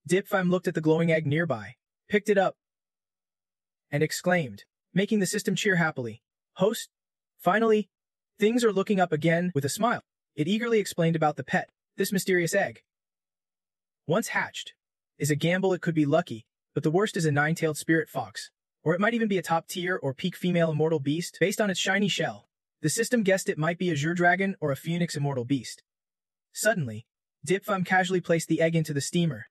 Speaker 1: Dipfime looked at the glowing egg nearby, picked it up, and exclaimed, making the system cheer happily. Host, finally, things are looking up again. With a smile, it eagerly explained about the pet. This mysterious egg, once hatched, is a gamble. It could be lucky, but the worst is a 9-tailed spirit fox. Or it might even be a top-tier or peak female immortal beast. Based on its shiny shell, the system guessed it might be a Azure Dragon or a Phoenix immortal beast. Suddenly, Dipfum casually placed the egg into the steamer,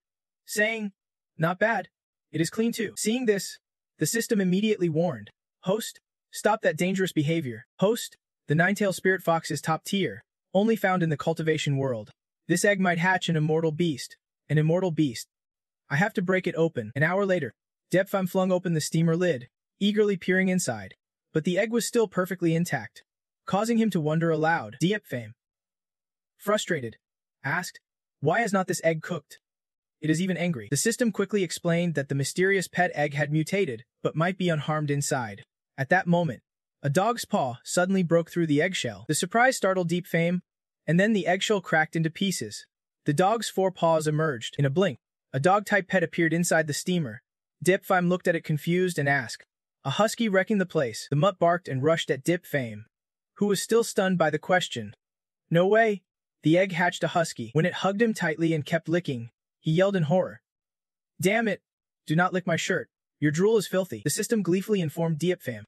Speaker 1: saying, "Not bad. It is clean too." Seeing this, the system immediately warned, "Host, stop that dangerous behavior." Host, the 9-tailed spirit fox is top tier, only found in the cultivation world. This egg might hatch an immortal beast. An immortal beast. I have to break it open. An hour later, Depfam flung open the steamer lid, eagerly peering inside, but the egg was still perfectly intact, causing him to wonder aloud. Depfam, frustrated, asked, "Why is not this egg cooked?" It is even angry. The system quickly explained that the mysterious pet egg had mutated, but might be unharmed inside. At that moment, a dog's paw suddenly broke through the eggshell. The surprise startled Depfam, and then the eggshell cracked into pieces. The dog's 4 paws emerged. In a blink, a dog-type pet appeared inside the steamer. Dipfam looked at it confused and asked, "A husky wrecking the place?" The mutt barked and rushed at Dipfam, who was still stunned by the question. "No way!" The egg hatched a husky. When it hugged him tightly and kept licking, he yelled in horror. "Damn it! Do not lick my shirt. Your drool is filthy." The system gleefully informed Dipfam.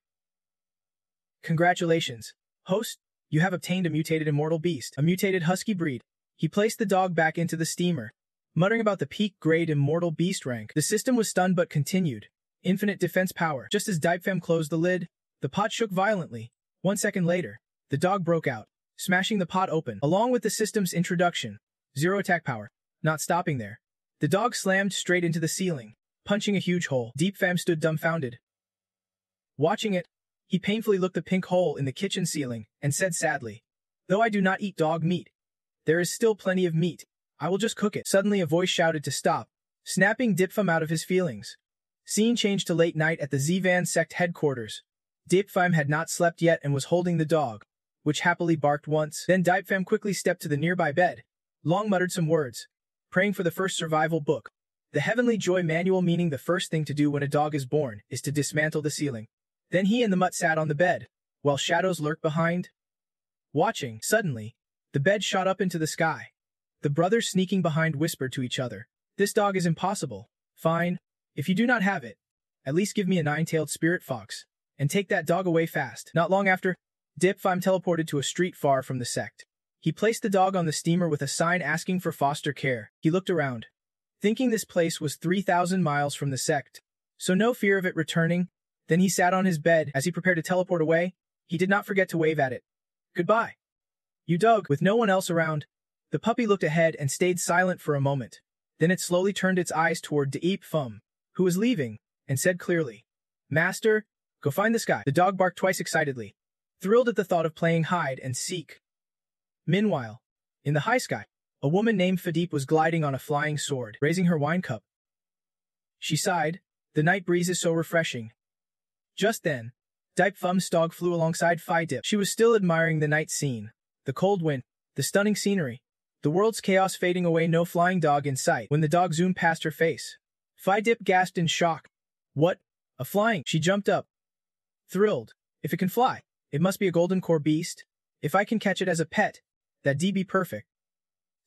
Speaker 1: "Congratulations, host. You have obtained a mutated immortal beast, a mutated husky breed." He placed the dog back into the steamer, muttering about the peak-grade immortal beast rank. The system was stunned but continued. Infinite defense power. Just as Dipfam closed the lid, the pot shook violently. 1 second later, the dog broke out, smashing the pot open. Along with the system's introduction, 0 attack power. Not stopping there, the dog slammed straight into the ceiling, punching a huge hole. Dipfam stood dumbfounded. Watching it, he painfully looked the pink hole in the kitchen ceiling and said sadly, "Though I do not eat dog meat, there is still plenty of meat. I will just cook it." Suddenly a voice shouted to stop, snapping Dipfam out of his feelings. Scene changed to late night at the Zivan sect headquarters. Dipfam had not slept yet and was holding the dog, which happily barked once. Then Daipfam quickly stepped to the nearby bed, long muttered some words, praying for the first survival book. The Heavenly Joy Manual, meaning the first thing to do when a dog is born is to dismantle the ceiling. Then he and the mutt sat on the bed, while shadows lurked behind. Watching, suddenly, the bed shot up into the sky. The brothers sneaking behind whispered to each other, "This dog is impossible. Fine. If you do not have it, at least give me a 9-tailed spirit fox, and take that dog away fast." Not long after, Daipfam teleported to a street far from the sect. He placed the dog on the steamer with a sign asking for foster care. He looked around, thinking this place was 3,000 miles from the sect, so no fear of it returning. Then he sat on his bed. As he prepared to teleport away, he did not forget to wave at it. "Goodbye, you dog." With no one else around, the puppy looked ahead and stayed silent for a moment. Then it slowly turned its eyes toward Daipfam, who was leaving, and said clearly, "Master, go find this guy." The dog barked twice excitedly, thrilled at the thought of playing hide and seek. Meanwhile, in the high sky, a woman named Fadip was gliding on a flying sword, raising her wine cup. She sighed, "The night breeze is so refreshing." Just then, Daipfam's dog flew alongside Fadip. She was still admiring the night scene, the cold wind, the stunning scenery, the world's chaos fading away, no flying dog in sight. When the dog zoomed past her face, Fadip gasped in shock. "What? A flying?" She jumped up, thrilled. "If it can fly, it must be a golden core beast. If I can catch it as a pet, that'd be perfect."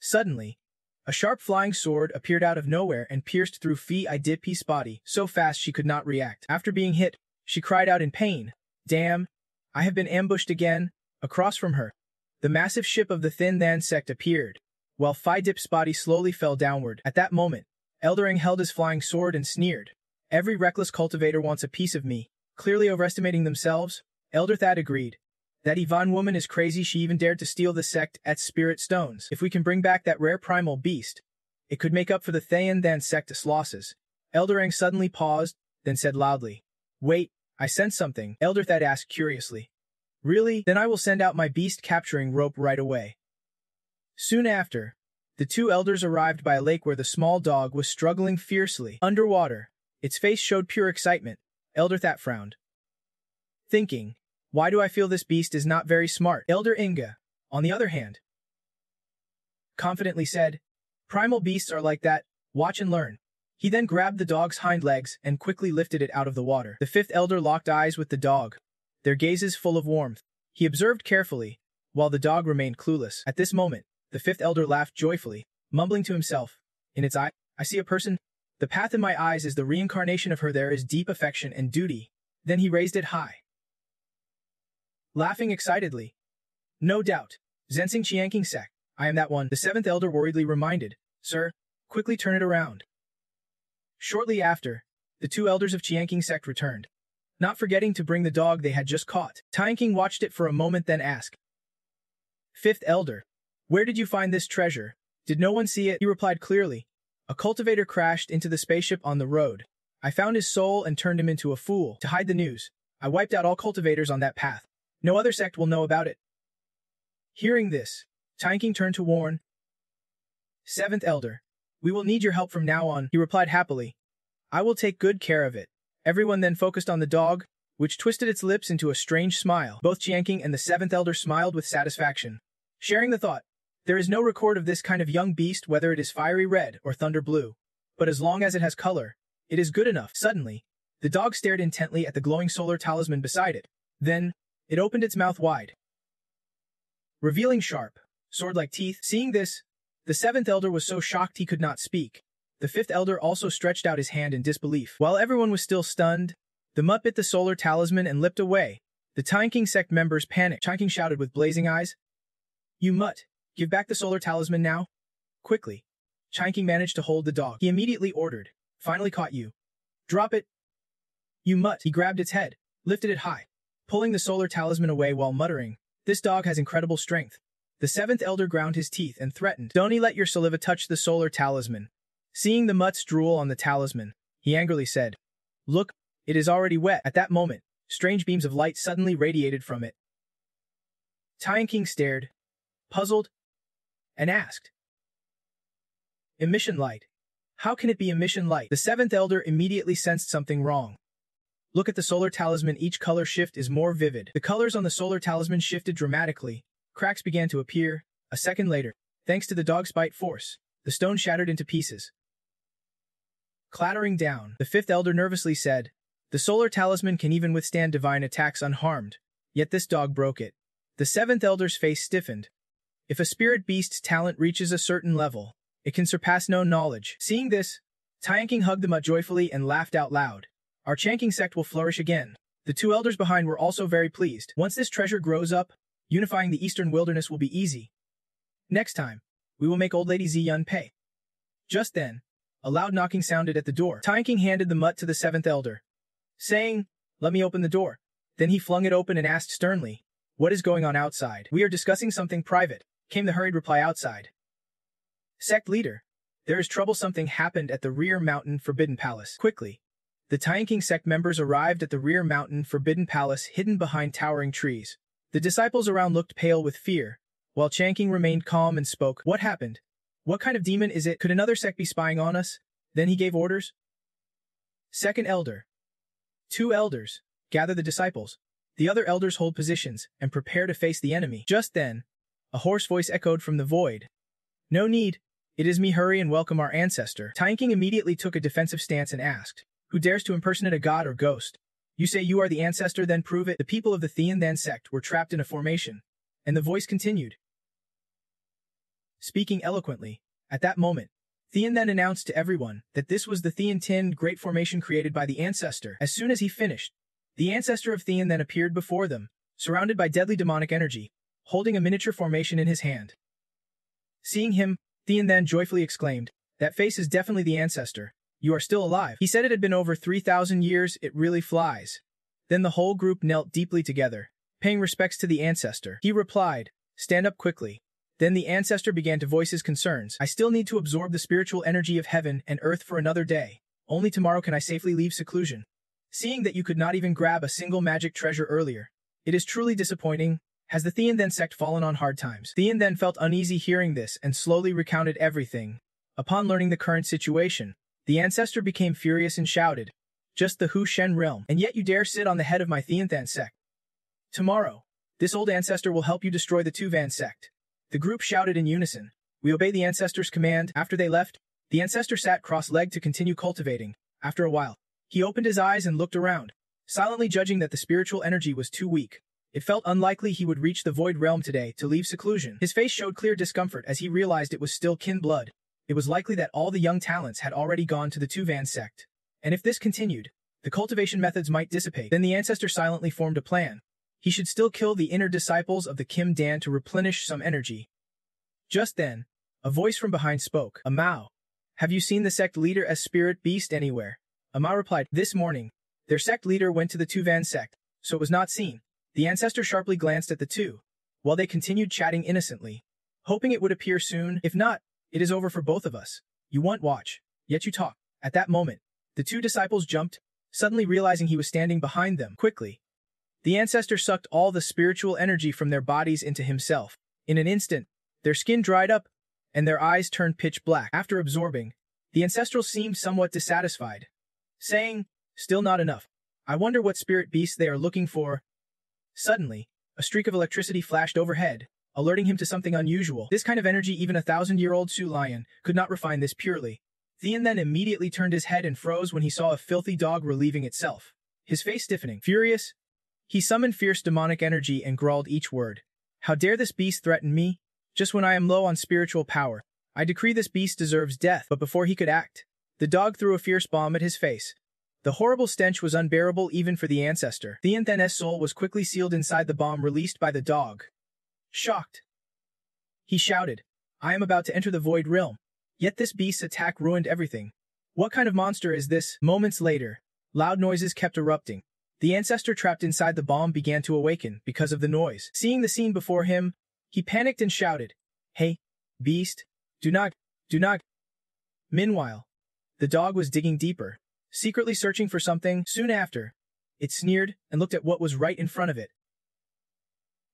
Speaker 1: Suddenly, a sharp flying sword appeared out of nowhere and pierced through Fadip's body so fast she could not react. After being hit, she cried out in pain. "Damn, I have been ambushed again." Across from her, the massive ship of the Thin Than sect appeared, while Fadip's body slowly fell downward. At that moment, Eldering held his flying sword and sneered. "Every reckless cultivator wants a piece of me." Clearly overestimating themselves, Elder Thad agreed. "That Ivan woman is crazy. She even dared to steal the sect's spirit stones. If we can bring back that rare primal beast, it could make up for the Thin Than sect's losses." Eldering suddenly paused, then said loudly, "Wait, I sense something." Elder Thad asked curiously, "Really? Then I will send out my beast capturing rope right away." Soon after, the two elders arrived by a lake where the small dog was struggling fiercely. Underwater, its face showed pure excitement. Elder That frowned, thinking, "Why do I feel this beast is not very smart?" Elder Inga, on the other hand, confidently said, "Primal beasts are like that. Watch and learn." He then grabbed the dog's hind legs and quickly lifted it out of the water. The fifth elder locked eyes with the dog, their gazes full of warmth. He observed carefully, while the dog remained clueless. At this moment, the fifth elder laughed joyfully, mumbling to himself, "In its eye, I see a person. The path in my eyes is the reincarnation of her. There is deep affection and duty." Then he raised it high, laughing excitedly. "No doubt, Zensing Chianking Sek, I am that one." The seventh elder worriedly reminded, "Sir, quickly turn it around." Shortly after, the two elders of Chianking sect returned, not forgetting to bring the dog they had just caught. Tianking watched it for a moment, then asked, "Fifth elder, where did you find this treasure? Did no one see it?" He replied clearly, "A cultivator crashed into the spaceship on the road. I found his soul and turned him into a fool. To hide the news, I wiped out all cultivators on that path. No other sect will know about it." Hearing this, Tianking turned to warn, "Seventh elder, we will need your help from now on." He replied happily, "I will take good care of it." Everyone then focused on the dog, which twisted its lips into a strange smile. Both Chianking and the seventh elder smiled with satisfaction, sharing the thought, "There is no record of this kind of young beast, whether it is fiery red or thunder blue. But as long as it has color, it is good enough." Suddenly, the dog stared intently at the glowing solar talisman beside it. Then, it opened its mouth wide, revealing sharp, sword-like teeth. Seeing this, the seventh elder was so shocked he could not speak. The fifth elder also stretched out his hand in disbelief. While everyone was still stunned, the mutt bit the solar talisman and leapt away. The Tianking sect members panicked. Tianking shouted with blazing eyes, "You mutt, give back the solar talisman now." Quickly, Tianking managed to hold the dog. He immediately ordered, "Finally caught you. Drop it, you mutt." He grabbed its head, lifted it high, pulling the solar talisman away while muttering, "This dog has incredible strength." The seventh elder ground his teeth and threatened, "Don't let your saliva touch the solar talisman." Seeing the mutt's drool on the talisman, he angrily said, "Look, it is already wet." At that moment, strange beams of light suddenly radiated from it. Tianking stared, puzzled, and asked, "Emission light? How can it be emission light?" The seventh elder immediately sensed something wrong. Look at the solar talisman, each color shift is more vivid. The colors on the solar talisman shifted dramatically. Cracks began to appear. A second later, thanks to the dog's bite force, the stone shattered into pieces. Clattering down, the fifth elder nervously said, "The solar talisman can even withstand divine attacks unharmed, yet this dog broke it." The seventh elder's face stiffened. If a spirit beast's talent reaches a certain level, it can surpass known knowledge. Seeing this, Tianking hugged the mutt joyfully and laughed out loud. Our Chanking sect will flourish again. The two elders behind were also very pleased. Once this treasure grows up, unifying the eastern wilderness will be easy. Next time, we will make old lady Ziyun pay. Just then, a loud knocking sounded at the door. Tianking handed the mutt to the seventh elder, saying, "Let me open the door." Then he flung it open and asked sternly, "What is going on outside?" "We are discussing something private," came the hurried reply outside. "Sect leader, there is trouble. Something happened at the rear mountain Forbidden Palace." Quickly, the Tianking sect members arrived at the rear mountain Forbidden Palace hidden behind towering trees. The disciples around looked pale with fear, while Chanking remained calm and spoke. "What happened? What kind of demon is it? Could another sect be spying on us?" Then he gave orders. Second elder. Two elders, gather the disciples. The other elders hold positions and prepare to face the enemy. Just then, a hoarse voice echoed from the void. "No need. It is me. Hurry and welcome our ancestor." Tianking immediately took a defensive stance and asked, "Who dares to impersonate a god or ghost? You say you are the ancestor, then prove it." The people of the Thean sect were trapped in a formation, and the voice continued, speaking eloquently. At that moment, Thean then announced to everyone that this was the Thean Tin Great Formation created by the ancestor. As soon as he finished, the ancestor of Thean then appeared before them, surrounded by deadly demonic energy, holding a miniature formation in his hand. Seeing him, Thean then joyfully exclaimed, "That face is definitely the ancestor. You are still alive." He said it had been over 3,000 years. It really flies. Then the whole group knelt deeply together, paying respects to the ancestor. He replied, "Stand up quickly." Then the ancestor began to voice his concerns. "I still need to absorb the spiritual energy of heaven and earth for another day. Only tomorrow can I safely leave seclusion. Seeing that you could not even grab a single magic treasure earlier, it is truly disappointing. Has the Thean sect fallen on hard times?" Thean then felt uneasy hearing this and slowly recounted everything. Upon learning the current situation, the ancestor became furious and shouted, "Just the Hu Shen realm, and yet you dare sit on the head of my Thean sect. Tomorrow, this old ancestor will help you destroy the Tuvan sect." The group shouted in unison, "We obey the ancestor's command." After they left, the ancestor sat cross-legged to continue cultivating. After a while, he opened his eyes and looked around, silently judging that the spiritual energy was too weak. It felt unlikely he would reach the Void Realm today to leave seclusion. His face showed clear discomfort as he realized it was still kin blood. It was likely that all the young talents had already gone to the Tuvan sect. And if this continued, the cultivation methods might dissipate. Then the ancestor silently formed a plan. He should still kill the inner disciples of the Kim Dan to replenish some energy. Just then, a voice from behind spoke. "Amao, have you seen the sect leader as spirit beast anywhere?" Amao replied, "This morning, their sect leader went to the Tuvan sect, so it was not seen." The ancestor sharply glanced at the two, while they continued chatting innocently, hoping it would appear soon. "If not, it is over for both of us. You won't watch, yet you talk." At that moment, the two disciples jumped, suddenly realizing he was standing behind them. Quickly, the ancestor sucked all the spiritual energy from their bodies into himself. In an instant, their skin dried up, and their eyes turned pitch black. After absorbing, the ancestral seemed somewhat dissatisfied, saying, "Still not enough. I wonder what spirit beasts they are looking for." Suddenly, a streak of electricity flashed overhead, alerting him to something unusual. This kind of energy even a 1,000-year-old Su Lion could not refine this purely. Thean then immediately turned his head and froze when he saw a filthy dog relieving itself. His face stiffening. Furious, he summoned fierce demonic energy and growled each word. "How dare this beast threaten me? Just when I am low on spiritual power, I decree this beast deserves death." But before he could act, the dog threw a fierce bomb at his face. The horrible stench was unbearable even for the ancestor. Thean Then's soul was quickly sealed inside the bomb released by the dog. Shocked, he shouted, "I am about to enter the Void Realm. Yet this beast's attack ruined everything. What kind of monster is this?" Moments later, loud noises kept erupting. The ancestor trapped inside the bomb began to awaken because of the noise. Seeing the scene before him, he panicked and shouted, "Hey, beast, do not. Meanwhile, the dog was digging deeper, secretly searching for something. Soon after, it sneered and looked at what was right in front of it,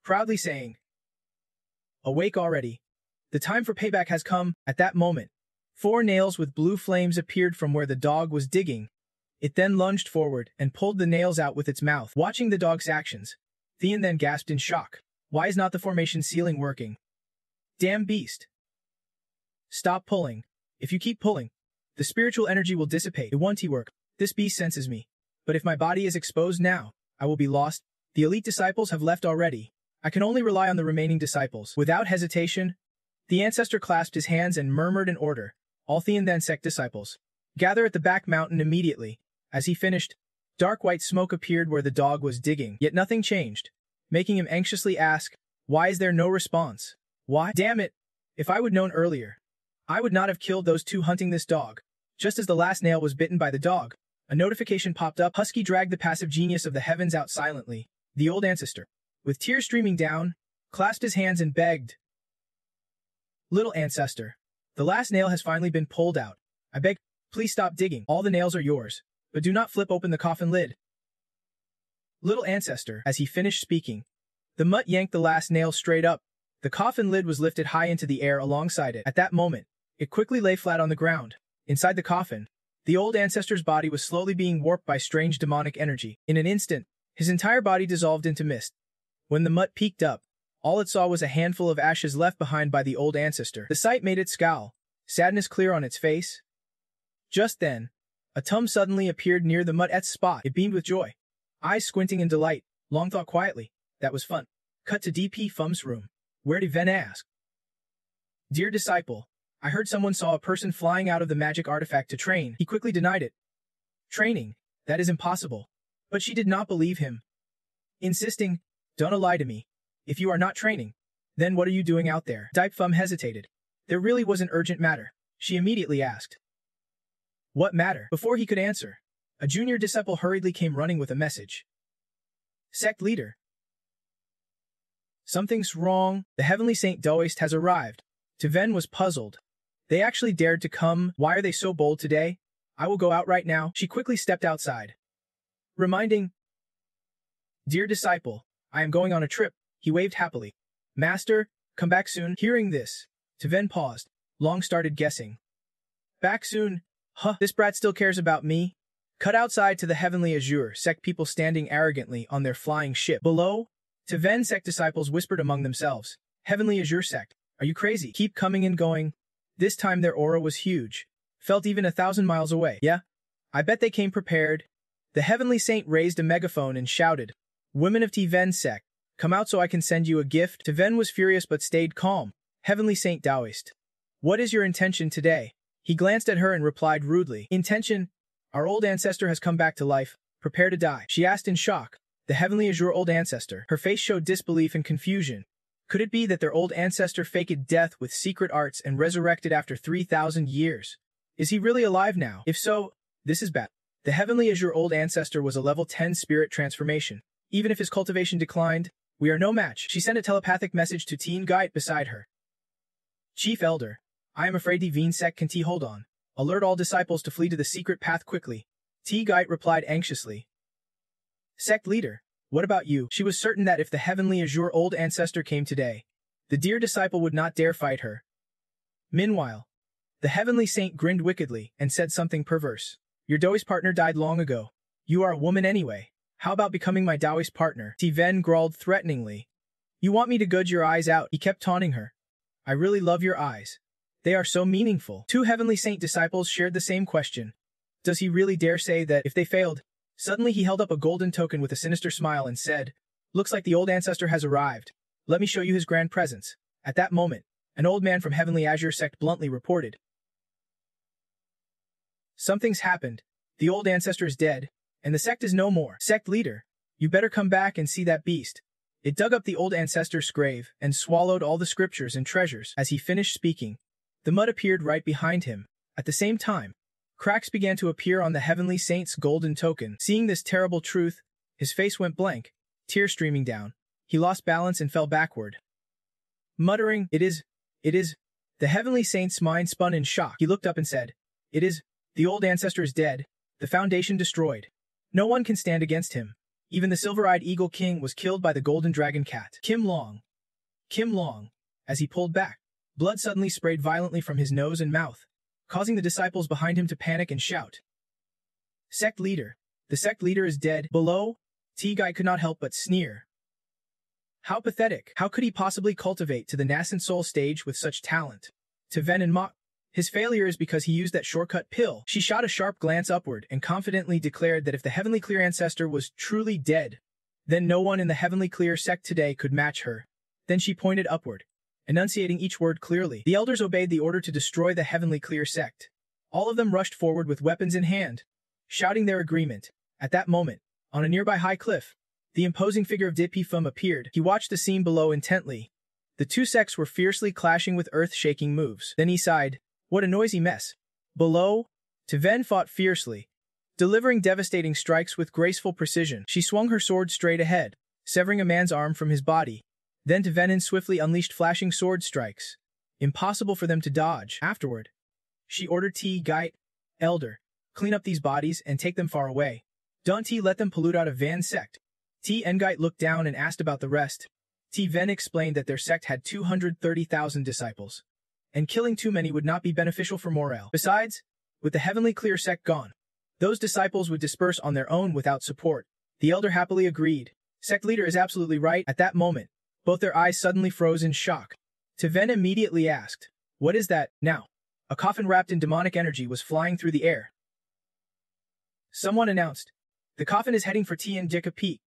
Speaker 1: proudly saying, "Awake already. The time for payback has come." At that moment, 4 nails with blue flames appeared from where the dog was digging. It then lunged forward and pulled the nails out with its mouth. Watching the dog's actions, Theon then gasped in shock. Why is not the formation sealing working? Damn beast. Stop pulling. If you keep pulling, the spiritual energy will dissipate. It won't work. This beast senses me. But if my body is exposed now, I will be lost. The elite disciples have left already. I can only rely on the remaining disciples. Without hesitation, the ancestor clasped his hands and murmured an order. All Theon then sect disciples, gather at the back mountain immediately. As he finished, dark white smoke appeared where the dog was digging, yet nothing changed, making him anxiously ask, why is there no response? Why? Damn it! If I would known earlier, I would not have killed those two hunting this dog. Just as the last nail was bitten by the dog, a notification popped up. Husky dragged the passive genius of the heavens out silently. The old ancestor, with tears streaming down, clasped his hands and begged, little ancestor, the last nail has finally been pulled out. I beg, please stop digging. All the nails are yours, but do not flip open the coffin lid. Little ancestor, as he finished speaking, the mutt yanked the last nail straight up. The coffin lid was lifted high into the air alongside it. At that moment, it quickly lay flat on the ground. Inside the coffin, the old ancestor's body was slowly being warped by strange demonic energy. In an instant, his entire body dissolved into mist. When the mutt peeked up, all it saw was a handful of ashes left behind by the old ancestor. The sight made it scowl, sadness clear on its face. Just then, a tum suddenly appeared near the mutt's spot. It beamed with joy, eyes squinting in delight. Long thought quietly, that was fun. Cut to DP Fum's room, where Ven asked, Dear disciple, I heard someone saw a person flying out of the magic artifact to train. He quickly denied it. Training? That is impossible. But she did not believe him, insisting, don't lie to me. If you are not training, then what are you doing out there? Fum hesitated. There really was an urgent matter. She immediately asked, what matter? Before he could answer, a junior disciple hurriedly came running with a message. Sect leader. Something's wrong. The heavenly Saint Daoist has arrived. Ven was puzzled. They actually dared to come. Why are they so bold today? I will go out right now. She quickly stepped outside, reminding, Dear disciple, I am going on a trip. He waved happily. Master, come back soon. Hearing this, Ven paused, long started guessing. Back soon? Huh, this brat still cares about me? Cut outside to the heavenly azure sect people standing arrogantly on their flying ship. Below, Ven sect disciples whispered among themselves. Heavenly azure sect, are you crazy? Keep coming and going. This time their aura was huge, felt even 1,000 miles away. Yeah, I bet they came prepared. The heavenly saint raised a megaphone and shouted, Women of Ven sect, come out so I can send you a gift. Ven was furious but stayed calm. Heavenly Saint Daoist, what is your intention today? He glanced at her and replied rudely, Intention? Our old ancestor has come back to life. Prepare to die. She asked in shock. The heavenly azure old ancestor. Her face showed disbelief and confusion. Could it be that their old ancestor faked death with secret arts and resurrected after 3,000 years? Is he really alive now? If so, this is bad. The heavenly azure old ancestor was a level 10 spirit transformation. Even if his cultivation declined, we are no match. She sent a telepathic message to Teen Guide beside her. Chief Elder, I am afraid Ven sect can hold on. Alert all disciples to flee to the secret path quickly. Guide replied anxiously. Sect leader, what about you? She was certain that if the heavenly azure old ancestor came today, the dear disciple would not dare fight her. Meanwhile, the heavenly saint grinned wickedly and said something perverse. Your Daoist partner died long ago. You are a woman anyway. How about becoming my Daoist partner? Ven growled threateningly. You want me to gouge your eyes out? He kept taunting her. I really love your eyes. They are so meaningful. Two heavenly saint disciples shared the same question. Does he really dare say that if they failed? Suddenly he held up a golden token with a sinister smile and said, Looks like the old ancestor has arrived. Let me show you his grand presence. At that moment, an old man from Heavenly Azure sect bluntly reported. Something's happened. The old ancestor is dead, and the sect is no more. Sect leader, you better come back and see that beast. It dug up the old ancestor's grave and swallowed all the scriptures and treasures. As he finished speaking, the mud appeared right behind him. At the same time, cracks began to appear on the heavenly saint's golden token. Seeing this terrible truth, his face went blank, tears streaming down. He lost balance and fell backward. Muttering, It is. The heavenly saint's mind spun in shock. He looked up and said, It is. The old ancestor is dead, the foundation destroyed. No one can stand against him. Even the silver-eyed eagle king was killed by the golden dragon cat. Kim Long. As he pulled back, blood suddenly sprayed violently from his nose and mouth, causing the disciples behind him to panic and shout. Sect leader. The sect leader is dead. Below, T-Guy could not help but sneer. How pathetic. How could he possibly cultivate to the nascent soul stage with such talent? To Ven and mock. His failure is because he used that shortcut pill. She shot a sharp glance upward and confidently declared that if the Heavenly Clear ancestor was truly dead, then no one in the Heavenly Clear sect today could match her. Then she pointed upward, enunciating each word clearly. The elders obeyed the order to destroy the Heavenly Clear sect. All of them rushed forward with weapons in hand, shouting their agreement. At that moment, on a nearby high cliff, the imposing figure of Dipifum appeared. He watched the scene below intently. The two sects were fiercely clashing with earth-shaking moves. Then he sighed. What a noisy mess. Below, Tiven fought fiercely, delivering devastating strikes with graceful precision. She swung her sword straight ahead, severing a man's arm from his body. Then Tivenin swiftly unleashed flashing sword strikes. Impossible for them to dodge. Afterward, she ordered T-Guy, Elder, clean up these bodies and take them far away. Don't let them pollute out of Van's sect. T-Ngite looked down and asked about the rest. T-Ven explained that their sect had 230,000 disciples, and killing too many would not be beneficial for morale. Besides, with the Heavenly Clear sect gone, those disciples would disperse on their own without support. The elder happily agreed. Sect leader is absolutely right. At that moment, both their eyes suddenly froze in shock. Tiven immediately asked, "What is that?" Now, a coffin wrapped in demonic energy was flying through the air. Someone announced, "The coffin is heading for Tien Dika Peak."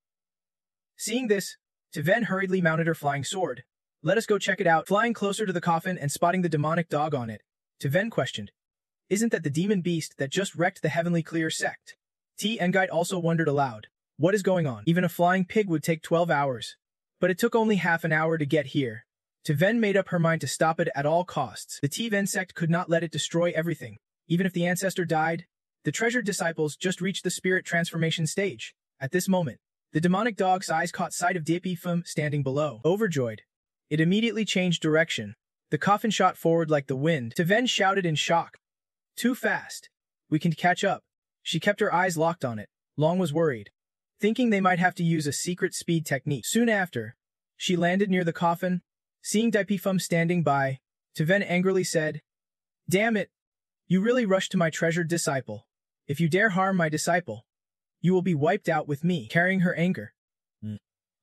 Speaker 1: Seeing this, Tiven hurriedly mounted her flying sword. "Let us go check it out." Flying closer to the coffin and spotting the demonic dog on it, Tiven questioned, "Isn't that the demon beast that just wrecked the Heavenly Clear sect?" T-Ngite also wondered aloud, "What is going on? Even a flying pig would take 12 hours. But it took only half an hour to get here." Tiven made up her mind to stop it at all costs. The Tiven sect could not let it destroy everything. Even if the ancestor died, the treasured disciples just reached the spirit transformation stage. At this moment, the demonic dog's eyes caught sight of Dipifum standing below. Overjoyed, it immediately changed direction. The coffin shot forward like the wind. Tiven shouted in shock, "Too fast. We can catch up." She kept her eyes locked on it. Long was worried, thinking they might have to use a secret speed technique. Soon after, she landed near the coffin. Seeing Dipifum standing by, Tiven angrily said, "Damn it! You really rushed to my treasured disciple. If you dare harm my disciple, you will be wiped out with me." Carrying her anger,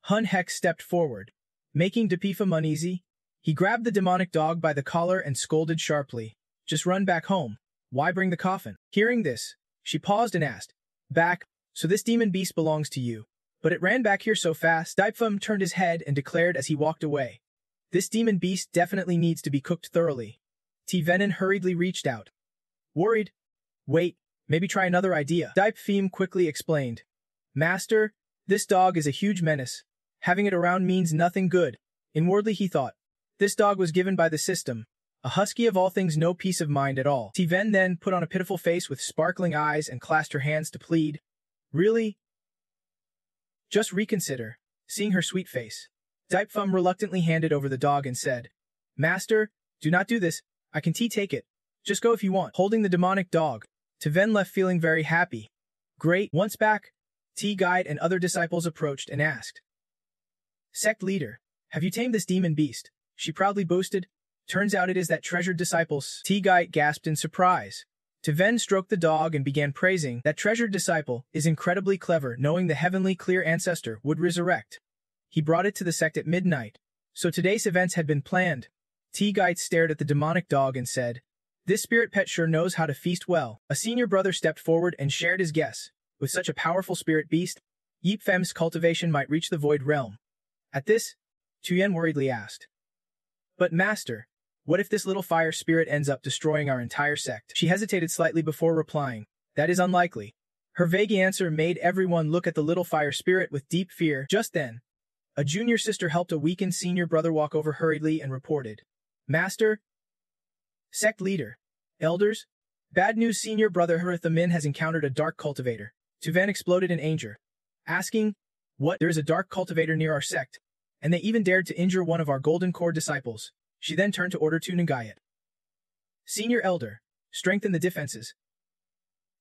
Speaker 1: Hun Hex stepped forward. Making Dipifum uneasy, he grabbed the demonic dog by the collar and scolded sharply, "Just run back home. Why bring the coffin?" Hearing this, she paused and asked, "Back, so this demon beast belongs to you. But it ran back here so fast." Dipifum turned his head and declared as he walked away, "This demon beast definitely needs to be cooked thoroughly." Tivenin hurriedly reached out. Worried, "Wait, maybe try another idea." Dipifum quickly explained, "Master, this dog is a huge menace. Having it around means nothing good." Inwardly he thought, this dog was given by the system. A husky of all things, no peace of mind at all. Tiven then put on a pitiful face with sparkling eyes and clasped her hands to plead, "Really? Just reconsider." Seeing her sweet face, Dipifum reluctantly handed over the dog and said, "Master, do not do this. I can take it. Just go if you want." Holding the demonic dog, Tiven left feeling very happy. Great. Once back, T-Guide and other disciples approached and asked, "Sect leader, have you tamed this demon beast?" She proudly boasted, "Turns out it is that treasured disciple's." T-Guide gasped in surprise. Tiven stroked the dog and began praising, "That treasured disciple is incredibly clever, knowing the Heavenly Clear ancestor would resurrect. He brought it to the sect at midnight. So today's events had been planned." T-Guide stared at the demonic dog and said, "This spirit pet sure knows how to feast well." A senior brother stepped forward and shared his guess. With such a powerful spirit beast, Yip Fem's cultivation might reach the Void Realm. At this, Tuyen worriedly asked, "But master, what if this little fire spirit ends up destroying our entire sect?" She hesitated slightly before replying, "That is unlikely." Her vague answer made everyone look at the little fire spirit with deep fear. Just then, a junior sister helped a weakened senior brother walk over hurriedly and reported, "Master, sect leader, elders, bad news, senior brother Harithamin has encountered a dark cultivator." Tuvan exploded in anger, asking, "What? There is a dark cultivator near our sect, and they even dared to injure one of our Golden Core disciples." She then turned to order Tunangayat, "Senior elder, strengthen the defenses.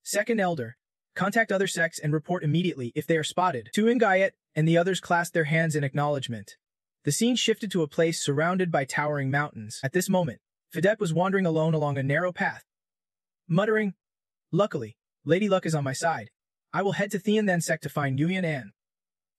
Speaker 1: Second elder, contact other sects and report immediately if they are spotted." Tunangayat and the others clasped their hands in acknowledgement. The scene shifted to a place surrounded by towering mountains. At this moment, Fidep was wandering alone along a narrow path, muttering, "Luckily, Lady Luck is on my side." I will head to Thean Sect to find Nguyen An.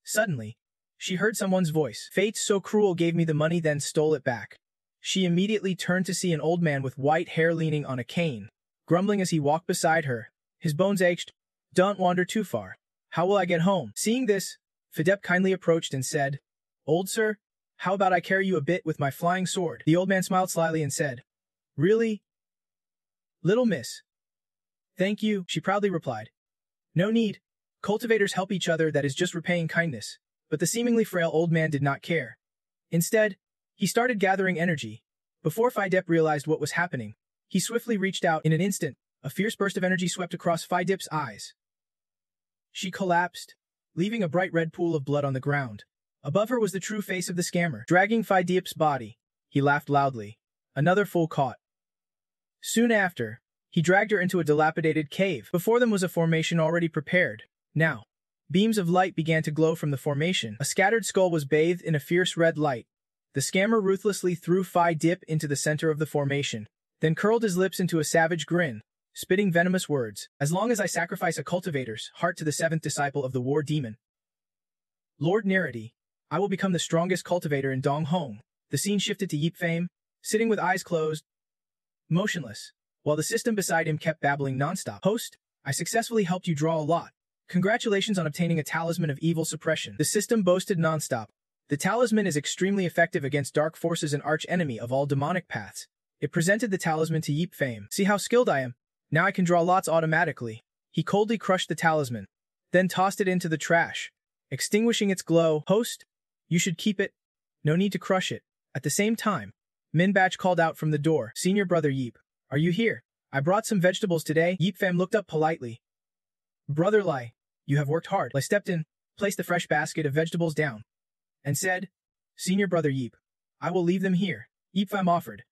Speaker 1: Suddenly, she heard someone's voice. Fate so cruel gave me the money then stole it back. She immediately turned to see an old man with white hair leaning on a cane, grumbling as he walked beside her. His bones ached. Don't wander too far. How will I get home? Seeing this, Fidep kindly approached and said, Old sir, how about I carry you a bit with my flying sword? The old man smiled slyly and said, Really? Little miss. Thank you, she proudly replied. No need. Cultivators help each other, that is just repaying kindness. But the seemingly frail old man did not care. Instead, he started gathering energy. Before Fidep realized what was happening, he swiftly reached out. In an instant, a fierce burst of energy swept across Fidep's eyes. She collapsed, leaving a bright red pool of blood on the ground. Above her was the true face of the scammer. Dragging Fidep's body, he laughed loudly. Another fool caught. Soon after, he dragged her into a dilapidated cave. Before them was a formation already prepared. Now, beams of light began to glow from the formation. A scattered skull was bathed in a fierce red light. The scammer ruthlessly threw Fidep into the center of the formation, then curled his lips into a savage grin, spitting venomous words. As long as I sacrifice a cultivator's heart to the seventh disciple of the war demon, Lord Nerity, I will become the strongest cultivator in Dong Hong. The scene shifted to Yip Fame, sitting with eyes closed, motionless, while the system beside him kept babbling nonstop. Host, I successfully helped you draw a lot. Congratulations on obtaining a talisman of evil suppression. The system boasted nonstop. The talisman is extremely effective against dark forces and arch-enemy of all demonic paths. It presented the talisman to Yip Fame. See how skilled I am? Now I can draw lots automatically. He coldly crushed the talisman, then tossed it into the trash, extinguishing its glow. Host, you should keep it. No need to crush it. At the same time, Minbach called out from the door. Senior brother Yip, are you here? I brought some vegetables today. Yip Fam looked up politely. Brother Lai, you have worked hard. Lai stepped in, placed the fresh basket of vegetables down, and said, Senior brother Yip, I will leave them here. Yip Fam offered.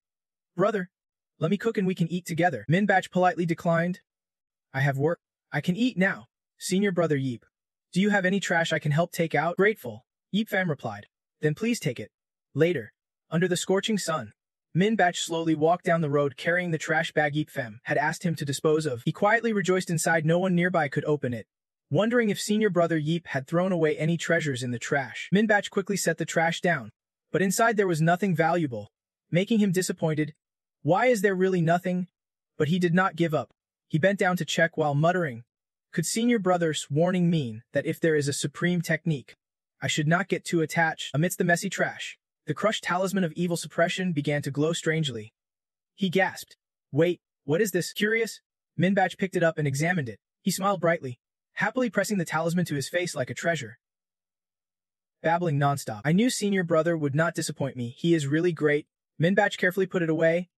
Speaker 1: Brother, let me cook and we can eat together. Minbach politely declined. I have work. I can eat now. Senior brother Yip, do you have any trash I can help take out? Grateful, Yip Fam replied. Then please take it. Later, under the scorching sun, Minbach slowly walked down the road carrying the trash bag Yip Fam had asked him to dispose of. He quietly rejoiced inside. No one nearby could open it, wondering if senior brother Yip had thrown away any treasures in the trash. Minbach quickly set the trash down, but inside there was nothing valuable, making him disappointed. Why is there really nothing? But he did not give up. He bent down to check while muttering, could senior brother's warning mean that if there is a supreme technique, I should not get too attached? Amidst the messy trash, the crushed talisman of evil suppression began to glow strangely. He gasped. Wait, what is this? Curious, Minbach picked it up and examined it. He smiled brightly, happily pressing the talisman to his face like a treasure. Babbling nonstop. I knew senior brother would not disappoint me. He is really great. Minbach carefully put it away,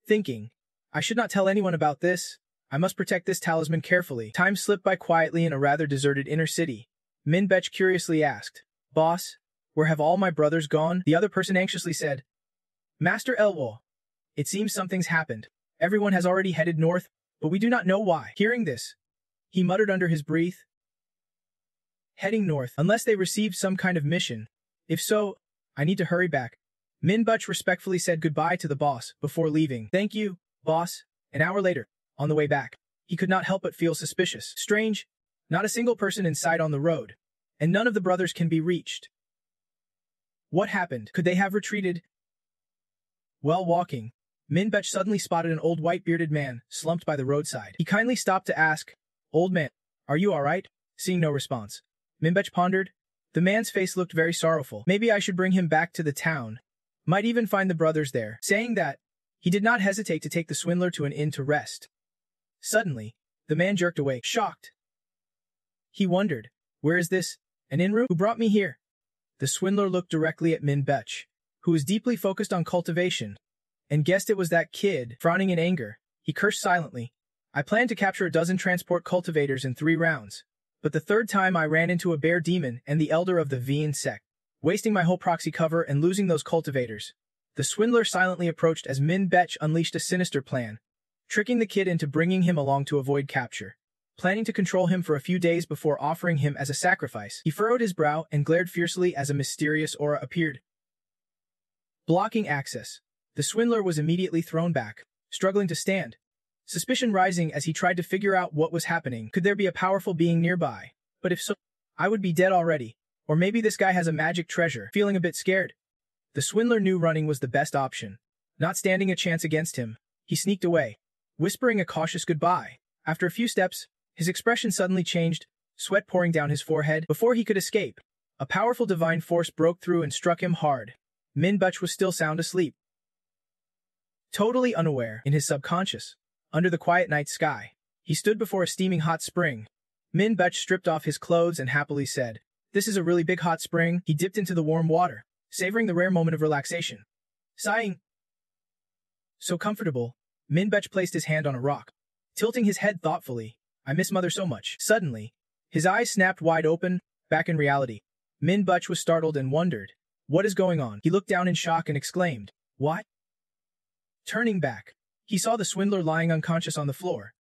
Speaker 1: thinking, I should not tell anyone about this. I must protect this talisman carefully. Time slipped by quietly in a rather deserted inner city. Minbach curiously asked, Boss, where have all my brothers gone? The other person anxiously said, Master Elwo, it seems something's happened. Everyone has already headed north, but we do not know why. Hearing this, he muttered under his breath, heading north, unless they received some kind of mission. If so, I need to hurry back. Minbach respectfully said goodbye to the boss before leaving. Thank you, boss. An hour later, on the way back, he could not help but feel suspicious. Strange, not a single person in sight on the road, and none of the brothers can be reached. What happened? Could they have retreated? While walking, Minbach suddenly spotted an old white-bearded man slumped by the roadside. He kindly stopped to ask, Old man, are you alright? Seeing no response, Minbach pondered. The man's face looked very sorrowful. Maybe I should bring him back to the town. Might even find the brothers there. Saying that, he did not hesitate to take the swindler to an inn to rest. Suddenly, the man jerked away, shocked. He wondered, where is this? An inn room? Who brought me here? The swindler looked directly at Minbach, who was deeply focused on cultivation, and guessed it was that kid. Frowning in anger, he cursed silently. I planned to capture a dozen transport cultivators in 3 rounds, but the third time I ran into a bear demon and the elder of the Vian sect, wasting my whole proxy cover and losing those cultivators. The swindler silently approached as Minbach unleashed a sinister plan, tricking the kid into bringing him along to avoid capture. Planning to control him for a few days before offering him as a sacrifice, he furrowed his brow and glared fiercely as a mysterious aura appeared, blocking access. The swindler was immediately thrown back, struggling to stand. suspicion rising as he tried to figure out what was happening. Could there be a powerful being nearby? But if so, I would be dead already. Or maybe this guy has a magic treasure. Feeling a bit scared, the swindler knew running was the best option. Not standing a chance against him, he sneaked away, whispering a cautious goodbye. After a few steps, his expression suddenly changed, sweat pouring down his forehead. Before he could escape, a powerful divine force broke through and struck him hard. Minbutch was still sound asleep, totally unaware in his subconscious. Under the quiet night sky, he stood before a steaming hot spring. Minbutch stripped off his clothes and happily said, "This is a really big hot spring." He dipped into the warm water, savoring the rare moment of relaxation. Sighing, "So comfortable," Minbutch placed his hand on a rock, tilting his head thoughtfully. "I miss Mother so much." Suddenly, his eyes snapped wide open, back in reality. Minbutch was startled and wondered, "What is going on?" He looked down in shock and exclaimed, "What?" Turning back, he saw the swindler lying unconscious on the floor.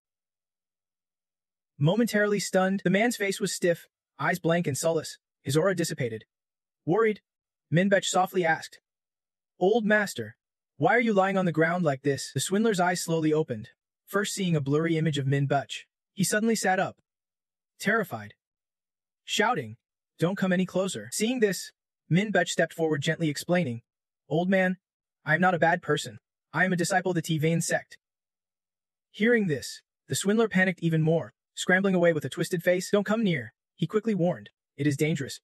Speaker 1: Momentarily stunned, the man's face was stiff, eyes blank and soulless, his aura dissipated. Worried, Minbutch softly asked, "Old master, why are you lying on the ground like this?" The swindler's eyes slowly opened, first seeing a blurry image of Minbutch. He suddenly sat up, terrified, shouting, "Don't come any closer." Seeing this, Minbutch stepped forward gently explaining, "Old man, I am not a bad person. I am a disciple of the T-Vein sect." Hearing this, the swindler panicked even more, scrambling away with a twisted face. "Don't come near," he quickly warned. "It is dangerous."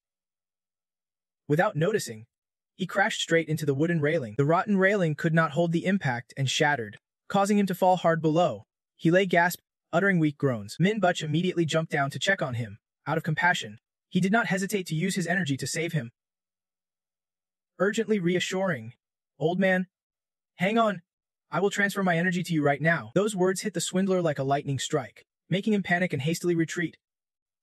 Speaker 1: Without noticing, he crashed straight into the wooden railing. The rotten railing could not hold the impact and shattered, causing him to fall hard below. He lay gasped, uttering weak groans. Minbutch immediately jumped down to check on him. Out of compassion, he did not hesitate to use his energy to save him. Urgently reassuring, "Old man, hang on. I will transfer my energy to you right now." Those words hit the swindler like a lightning strike, making him panic and hastily retreat.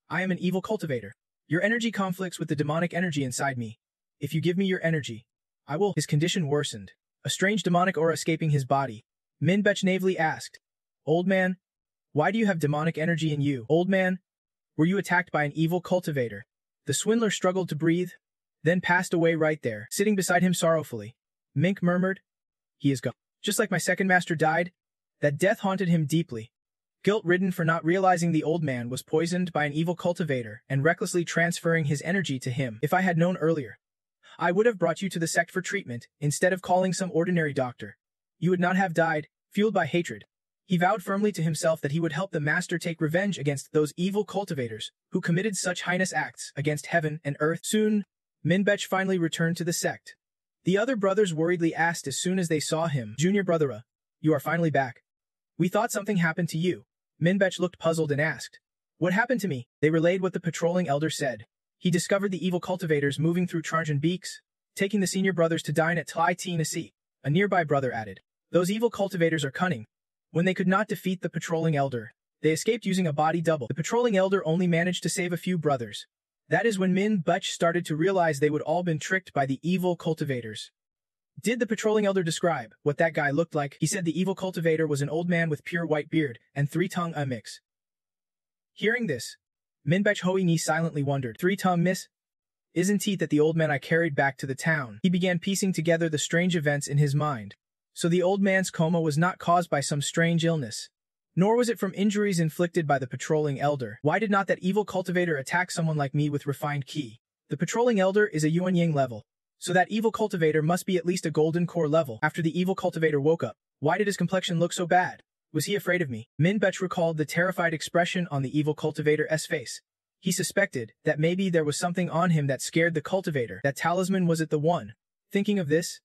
Speaker 1: "I am an evil cultivator. Your energy conflicts with the demonic energy inside me. If you give me your energy, I will." His condition worsened, a strange demonic aura escaping his body. Minbutch naively asked, "Old man, why do you have demonic energy in you?" "Old man, were you attacked by an evil cultivator?" The swindler struggled to breathe, then passed away right there, sitting beside him sorrowfully. Mink murmured, "He is gone. Just like my second master died." That death haunted him deeply. Guilt-ridden for not realizing the old man was poisoned by an evil cultivator and recklessly transferring his energy to him. "If I had known earlier, I would have brought you to the sect for treatment, instead of calling some ordinary doctor. You would not have died, fueled by hatred." He vowed firmly to himself that he would help the master take revenge against those evil cultivators who committed such heinous acts against heaven and earth. Soon, Minbutch finally returned to the sect. The other brothers worriedly asked as soon as they saw him, "Junior brother, you are finally back. We thought something happened to you." Minbutch looked puzzled and asked, "What happened to me?" They relayed what the patrolling elder said. He discovered the evil cultivators moving through Tranjan Beaks, taking the senior brothers to dine at Tlai Nasi. A nearby brother added, "Those evil cultivators are cunning. When they could not defeat the patrolling elder, they escaped using a body double. The patrolling elder only managed to save a few brothers." That is when Minbutch started to realize they would all been tricked by the evil cultivators. Did the patrolling elder describe what that guy looked like? He said the evil cultivator was an old man with pure white beard and three-tongue mix. Hearing this, Minbutch Hoi Ni silently wondered, "Three-tongue miss? Isn't it that the old man I carried back to the town?" He began piecing together the strange events in his mind. So the old man's coma was not caused by some strange illness, nor was it from injuries inflicted by the patrolling elder. Why did not that evil cultivator attack someone like me with refined ki? The patrolling elder is a Yuan Yang level, so that evil cultivator must be at least a golden core level. After the evil cultivator woke up, why did his complexion look so bad? Was he afraid of me? Minbutch recalled the terrified expression on the evil cultivator's face. He suspected that maybe there was something on him that scared the cultivator. That talisman was it the one? Thinking of this,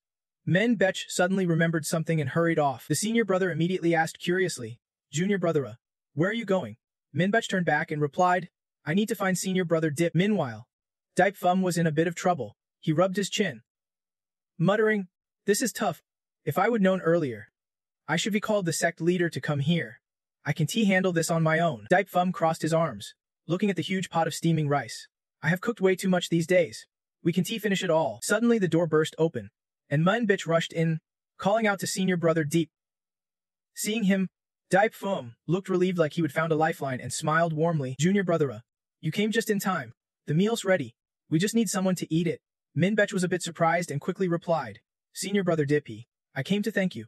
Speaker 1: Minbutch suddenly remembered something and hurried off. The senior brother immediately asked curiously, "Junior brother, where are you going?" Minbutch turned back and replied, "I need to find senior brother Dip." Meanwhile, Dipe Fum was in a bit of trouble. He rubbed his chin, muttering, "This is tough. If I would known earlier, I should be called the sect leader to come here. I can handle this on my own." Dipe Fum crossed his arms, looking at the huge pot of steaming rice. "I have cooked way too much these days. We can finish it all." Suddenly the door burst open, and Minbutch rushed in, calling out to senior brother Deep. Seeing him, Dipe Fum looked relieved like he would found a lifeline and smiled warmly. "Junior brother, you came just in time. The meal's ready. We just need someone to eat it." Minbutch was a bit surprised and quickly replied, "Senior brother Dippy, I came to thank you.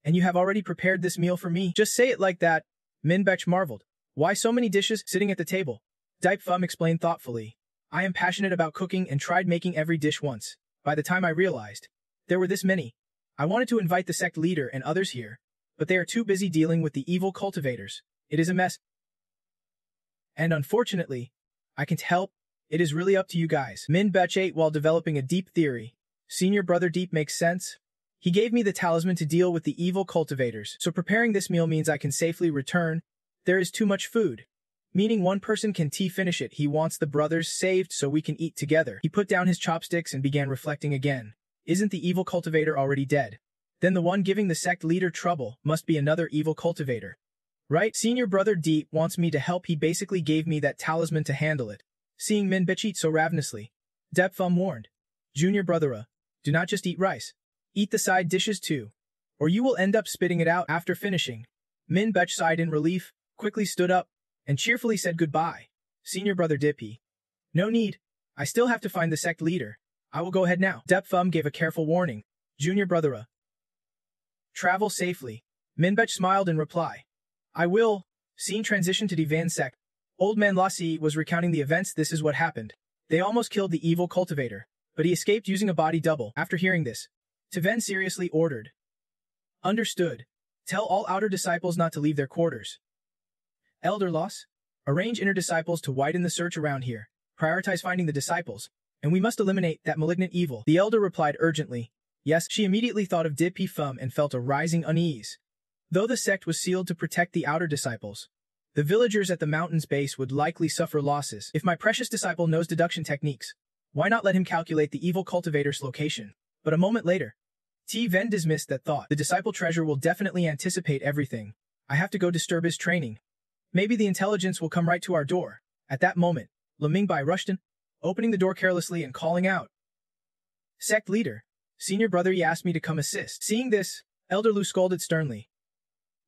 Speaker 1: And you have already prepared this meal for me? Just say it like that. Minbech marveled. Why so many dishes sitting at the table? Dipe Phum explained thoughtfully. I am passionate about cooking and tried making every dish once. By the time I realized there were this many, I wanted to invite the sect leader and others here, but they are too busy dealing with the evil cultivators. It is a mess. And unfortunately, I can't help. It is really up to you guys. Minbech ate while developing a deep theory. Senior brother Deep makes sense. He gave me the talisman to deal with the evil cultivators, so preparing this meal means I can safely return. There is too much food. Meaning one person can finish it. He wants the brothers saved so we can eat together. He put down his chopsticks and began reflecting again. Isn't the evil cultivator already dead? Then the one giving the sect leader trouble must be another evil cultivator. Right? Senior brother Deep wants me to help. He basically gave me that talisman to handle it. Seeing Minbech eat so ravenously, Dipe Phum warned. Junior brother, do not just eat rice. Eat the side dishes too, or you will end up spitting it out after finishing. Minbech sighed in relief, quickly stood up, and cheerfully said goodbye. Senior brother Dippy. No need. I still have to find the sect leader. I will go ahead now. Dipe Phum gave a careful warning. Junior brother, travel safely. Minbech smiled in reply. I will. Scene transition to Divan sect. Old man Lassie was recounting the events. This is what happened. They almost killed the evil cultivator, but he escaped using a body double. After hearing this, Tiven seriously ordered. Understood. Tell all outer disciples not to leave their quarters. Elder Loss, arrange inner disciples to widen the search around here. Prioritize finding the disciples, and we must eliminate that malignant evil. The elder replied urgently. Yes, she immediately thought of Dipe Phum and felt a rising unease. Though the sect was sealed to protect the outer disciples, the villagers at the mountain's base would likely suffer losses. If my precious disciple knows deduction techniques, why not let him calculate the evil cultivator's location? But a moment later, Tiven dismissed that thought. The disciple treasure will definitely anticipate everything. I have to go disturb his training. Maybe the intelligence will come right to our door. At that moment, Lemingbai rushed in, opening the door carelessly and calling out. Sect leader, senior brother Yi asked me to come assist. Seeing this, Elder Lu scolded sternly.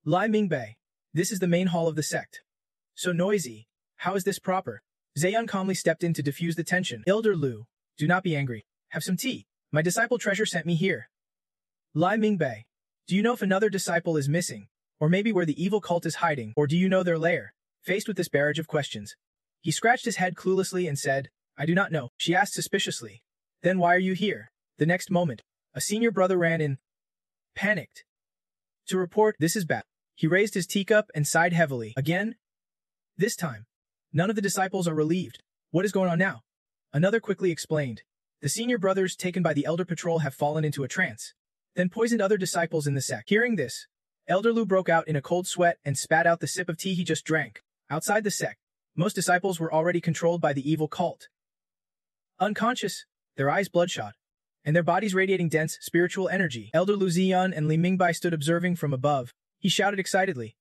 Speaker 1: Lai Mingbei, this is the main hall of the sect. So noisy. How is this proper? Zayan calmly stepped in to diffuse the tension. Elder Lu, do not be angry. Have some tea. My disciple treasure sent me here. Lai Mingbei, do you know if another disciple is missing? Or maybe where the evil cult is hiding? Or do you know their lair? Faced with this barrage of questions, he scratched his head cluelessly and said, I do not know. She asked suspiciously. Then why are you here? The next moment, a senior brother ran in. Panicked. To report, this is bad. He raised his teacup and sighed heavily. Again? This time, none of the disciples are relieved. What is going on now? Another quickly explained. The senior brothers taken by the elder patrol have fallen into a trance, then poisoned other disciples in the sect. Hearing this, Elder Lu broke out in a cold sweat and spat out the sip of tea he just drank. Outside the sect, most disciples were already controlled by the evil cult. Unconscious, their eyes bloodshot, and their bodies radiating dense spiritual energy. Elder Lu Ziyan and Li Mingbai stood observing from above. He shouted excitedly.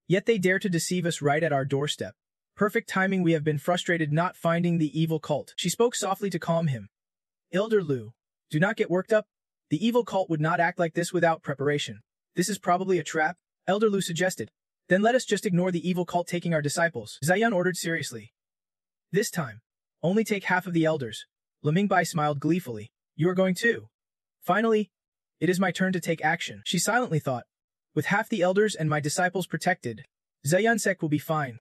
Speaker 1: Yet they dare to deceive us right at our doorstep. Perfect timing. We have been frustrated not finding the evil cult. She spoke softly to calm him. Elder Lu, do not get worked up. The evil cult would not act like this without preparation. This is probably a trap, Elder Lu suggested. Then let us just ignore the evil cult taking our disciples, Zayan ordered seriously. This time, only take half of the elders. Lemingbai smiled gleefully. You are going too. Finally, it is my turn to take action, she silently thought. With half the elders and my disciples protected, Zayan sect will be fine.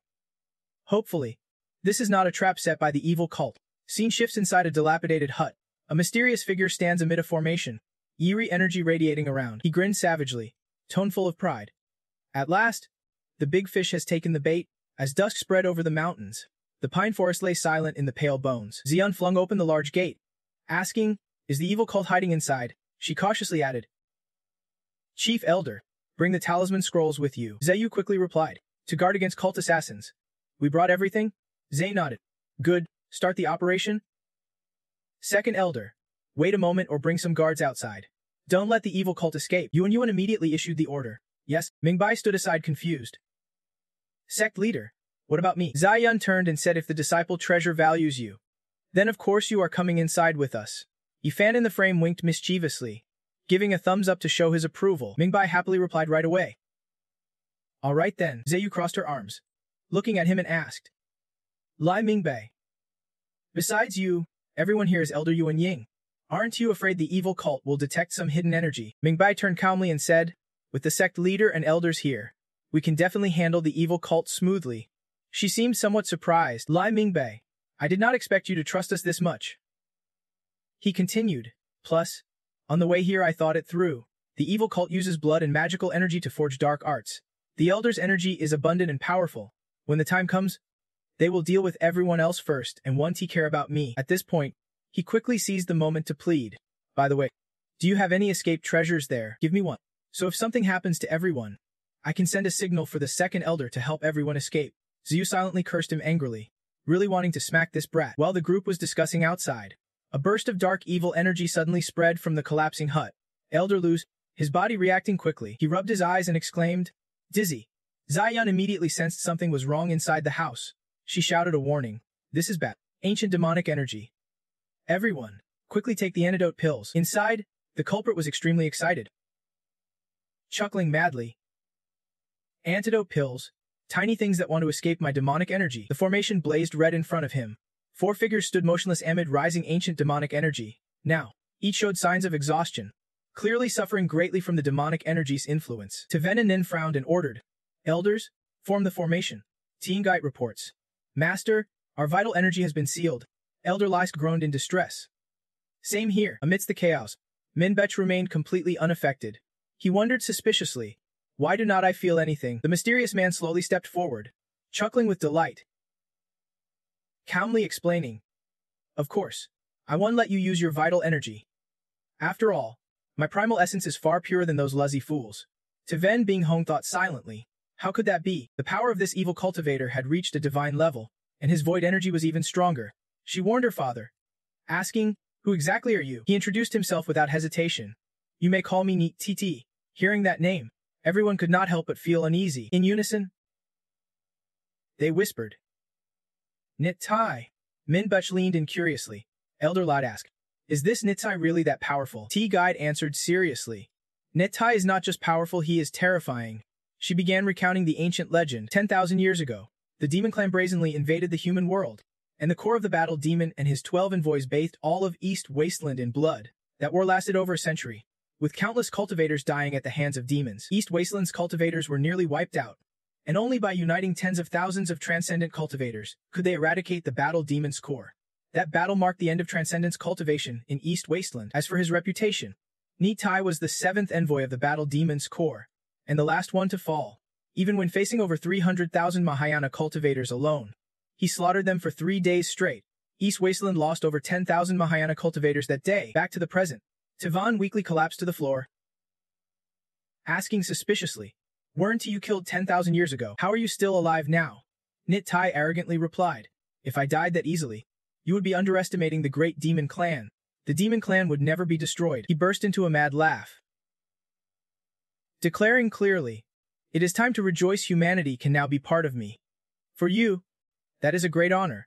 Speaker 1: Hopefully. This is not a trap set by the evil cult. Scene shifts inside a dilapidated hut. A mysterious figure stands amid a formation, eerie energy radiating around. He grinned savagely, tone full of pride. At last, the big fish has taken the bait. As dusk spread over the mountains, the pine forest lay silent in the pale bones. Xian flung open the large gate, asking, is the evil cult hiding inside? She cautiously added, Chief Elder, bring the talisman scrolls with you. Zayu quickly replied, to guard against cult assassins. We brought everything? Zay nodded. Good, start the operation? Second Elder, wait a moment or bring some guards outside. Don't let the evil cult escape. Yuan immediately issued the order. Yes, Mingbai stood aside confused. Sect leader, what about me? Zayan turned and said if the disciple treasure values you, then of course you are coming inside with us. Yifan in the frame winked mischievously, giving a thumbs up to show his approval. Mingbai happily replied right away. All right then. Zayu crossed her arms, looking at him and asked. Lai Mingbai. Besides you, everyone here is Elder Yuan Ying. Aren't you afraid the evil cult will detect some hidden energy? Mingbai turned calmly and said, With the sect leader and elders here, we can definitely handle the evil cult smoothly. She seemed somewhat surprised. Lai Mingbei, I did not expect you to trust us this much. He continued. Plus, on the way here I thought it through. The evil cult uses blood and magical energy to forge dark arts. The elders' energy is abundant and powerful. When the time comes, they will deal with everyone else first and won't care about me. At this point, he quickly seized the moment to plead. By the way, do you have any escaped treasures there? Give me one. So if something happens to everyone, I can send a signal for the second elder to help everyone escape. Zhu silently cursed him angrily, really wanting to smack this brat. While the group was discussing outside, a burst of dark evil energy suddenly spread from the collapsing hut. Elder Lu's, his body reacting quickly, he rubbed his eyes and exclaimed, Dizzy. Ziyan immediately sensed something was wrong inside the house. She shouted a warning. This is bad. Ancient demonic energy. Everyone, quickly take the antidote pills. Inside, the culprit was extremely excited. Chuckling madly. Antidote pills. Tiny things that want to escape my demonic energy. The formation blazed red in front of him. 4 figures stood motionless amid rising ancient demonic energy. Now, each showed signs of exhaustion, clearly suffering greatly from the demonic energy's influence. Taven and Nin frowned and ordered. Elders, form the formation. Tiangite reports. Master, our vital energy has been sealed. Elder Lisk groaned in distress. Same here. Amidst the chaos, Minbech remained completely unaffected. He wondered suspiciously. Why do not I feel anything? The mysterious man slowly stepped forward, chuckling with delight, calmly explaining. Of course, I won't let you use your vital energy. After all, my primal essence is far purer than those lazy fools. Taven Bing Hong thought silently. How could that be? The power of this evil cultivator had reached a divine level, and his void energy was even stronger. She warned her father, asking, Who exactly are you? He introduced himself without hesitation. You may call me Ni TT. Hearing that name, everyone could not help but feel uneasy. In unison, they whispered. Nit Tai. Minbech leaned in curiously. Elder Lad asked, Is this Nit Tai really that powerful? T-Guide answered seriously. Nit Tai is not just powerful, he is terrifying. She began recounting the ancient legend. 10,000 years ago, the demon clan brazenly invaded the human world, and the core of the battle demon and his 12 envoys bathed all of East Wasteland in blood. That war lasted over a century, with countless cultivators dying at the hands of demons. East Wasteland's cultivators were nearly wiped out, and only by uniting tens of thousands of transcendent cultivators could they eradicate the battle demon's core. That battle marked the end of transcendence cultivation in East Wasteland. As for his reputation, Ni Tai was the 7th envoy of the battle demon's core, and the last one to fall. Even when facing over 300,000 Mahayana cultivators alone, he slaughtered them for 3 days straight. East Wasteland lost over 10,000 Mahayana cultivators that day. Back to the present. Tavan weakly collapsed to the floor, asking suspiciously, Weren't you killed 10,000 years ago? How are you still alive now? Nit Tai arrogantly replied, If I died that easily, you would be underestimating the great demon clan. The demon clan would never be destroyed. He burst into a mad laugh, declaring clearly, It is time to rejoice, humanity can now be part of me. For you, that is a great honor.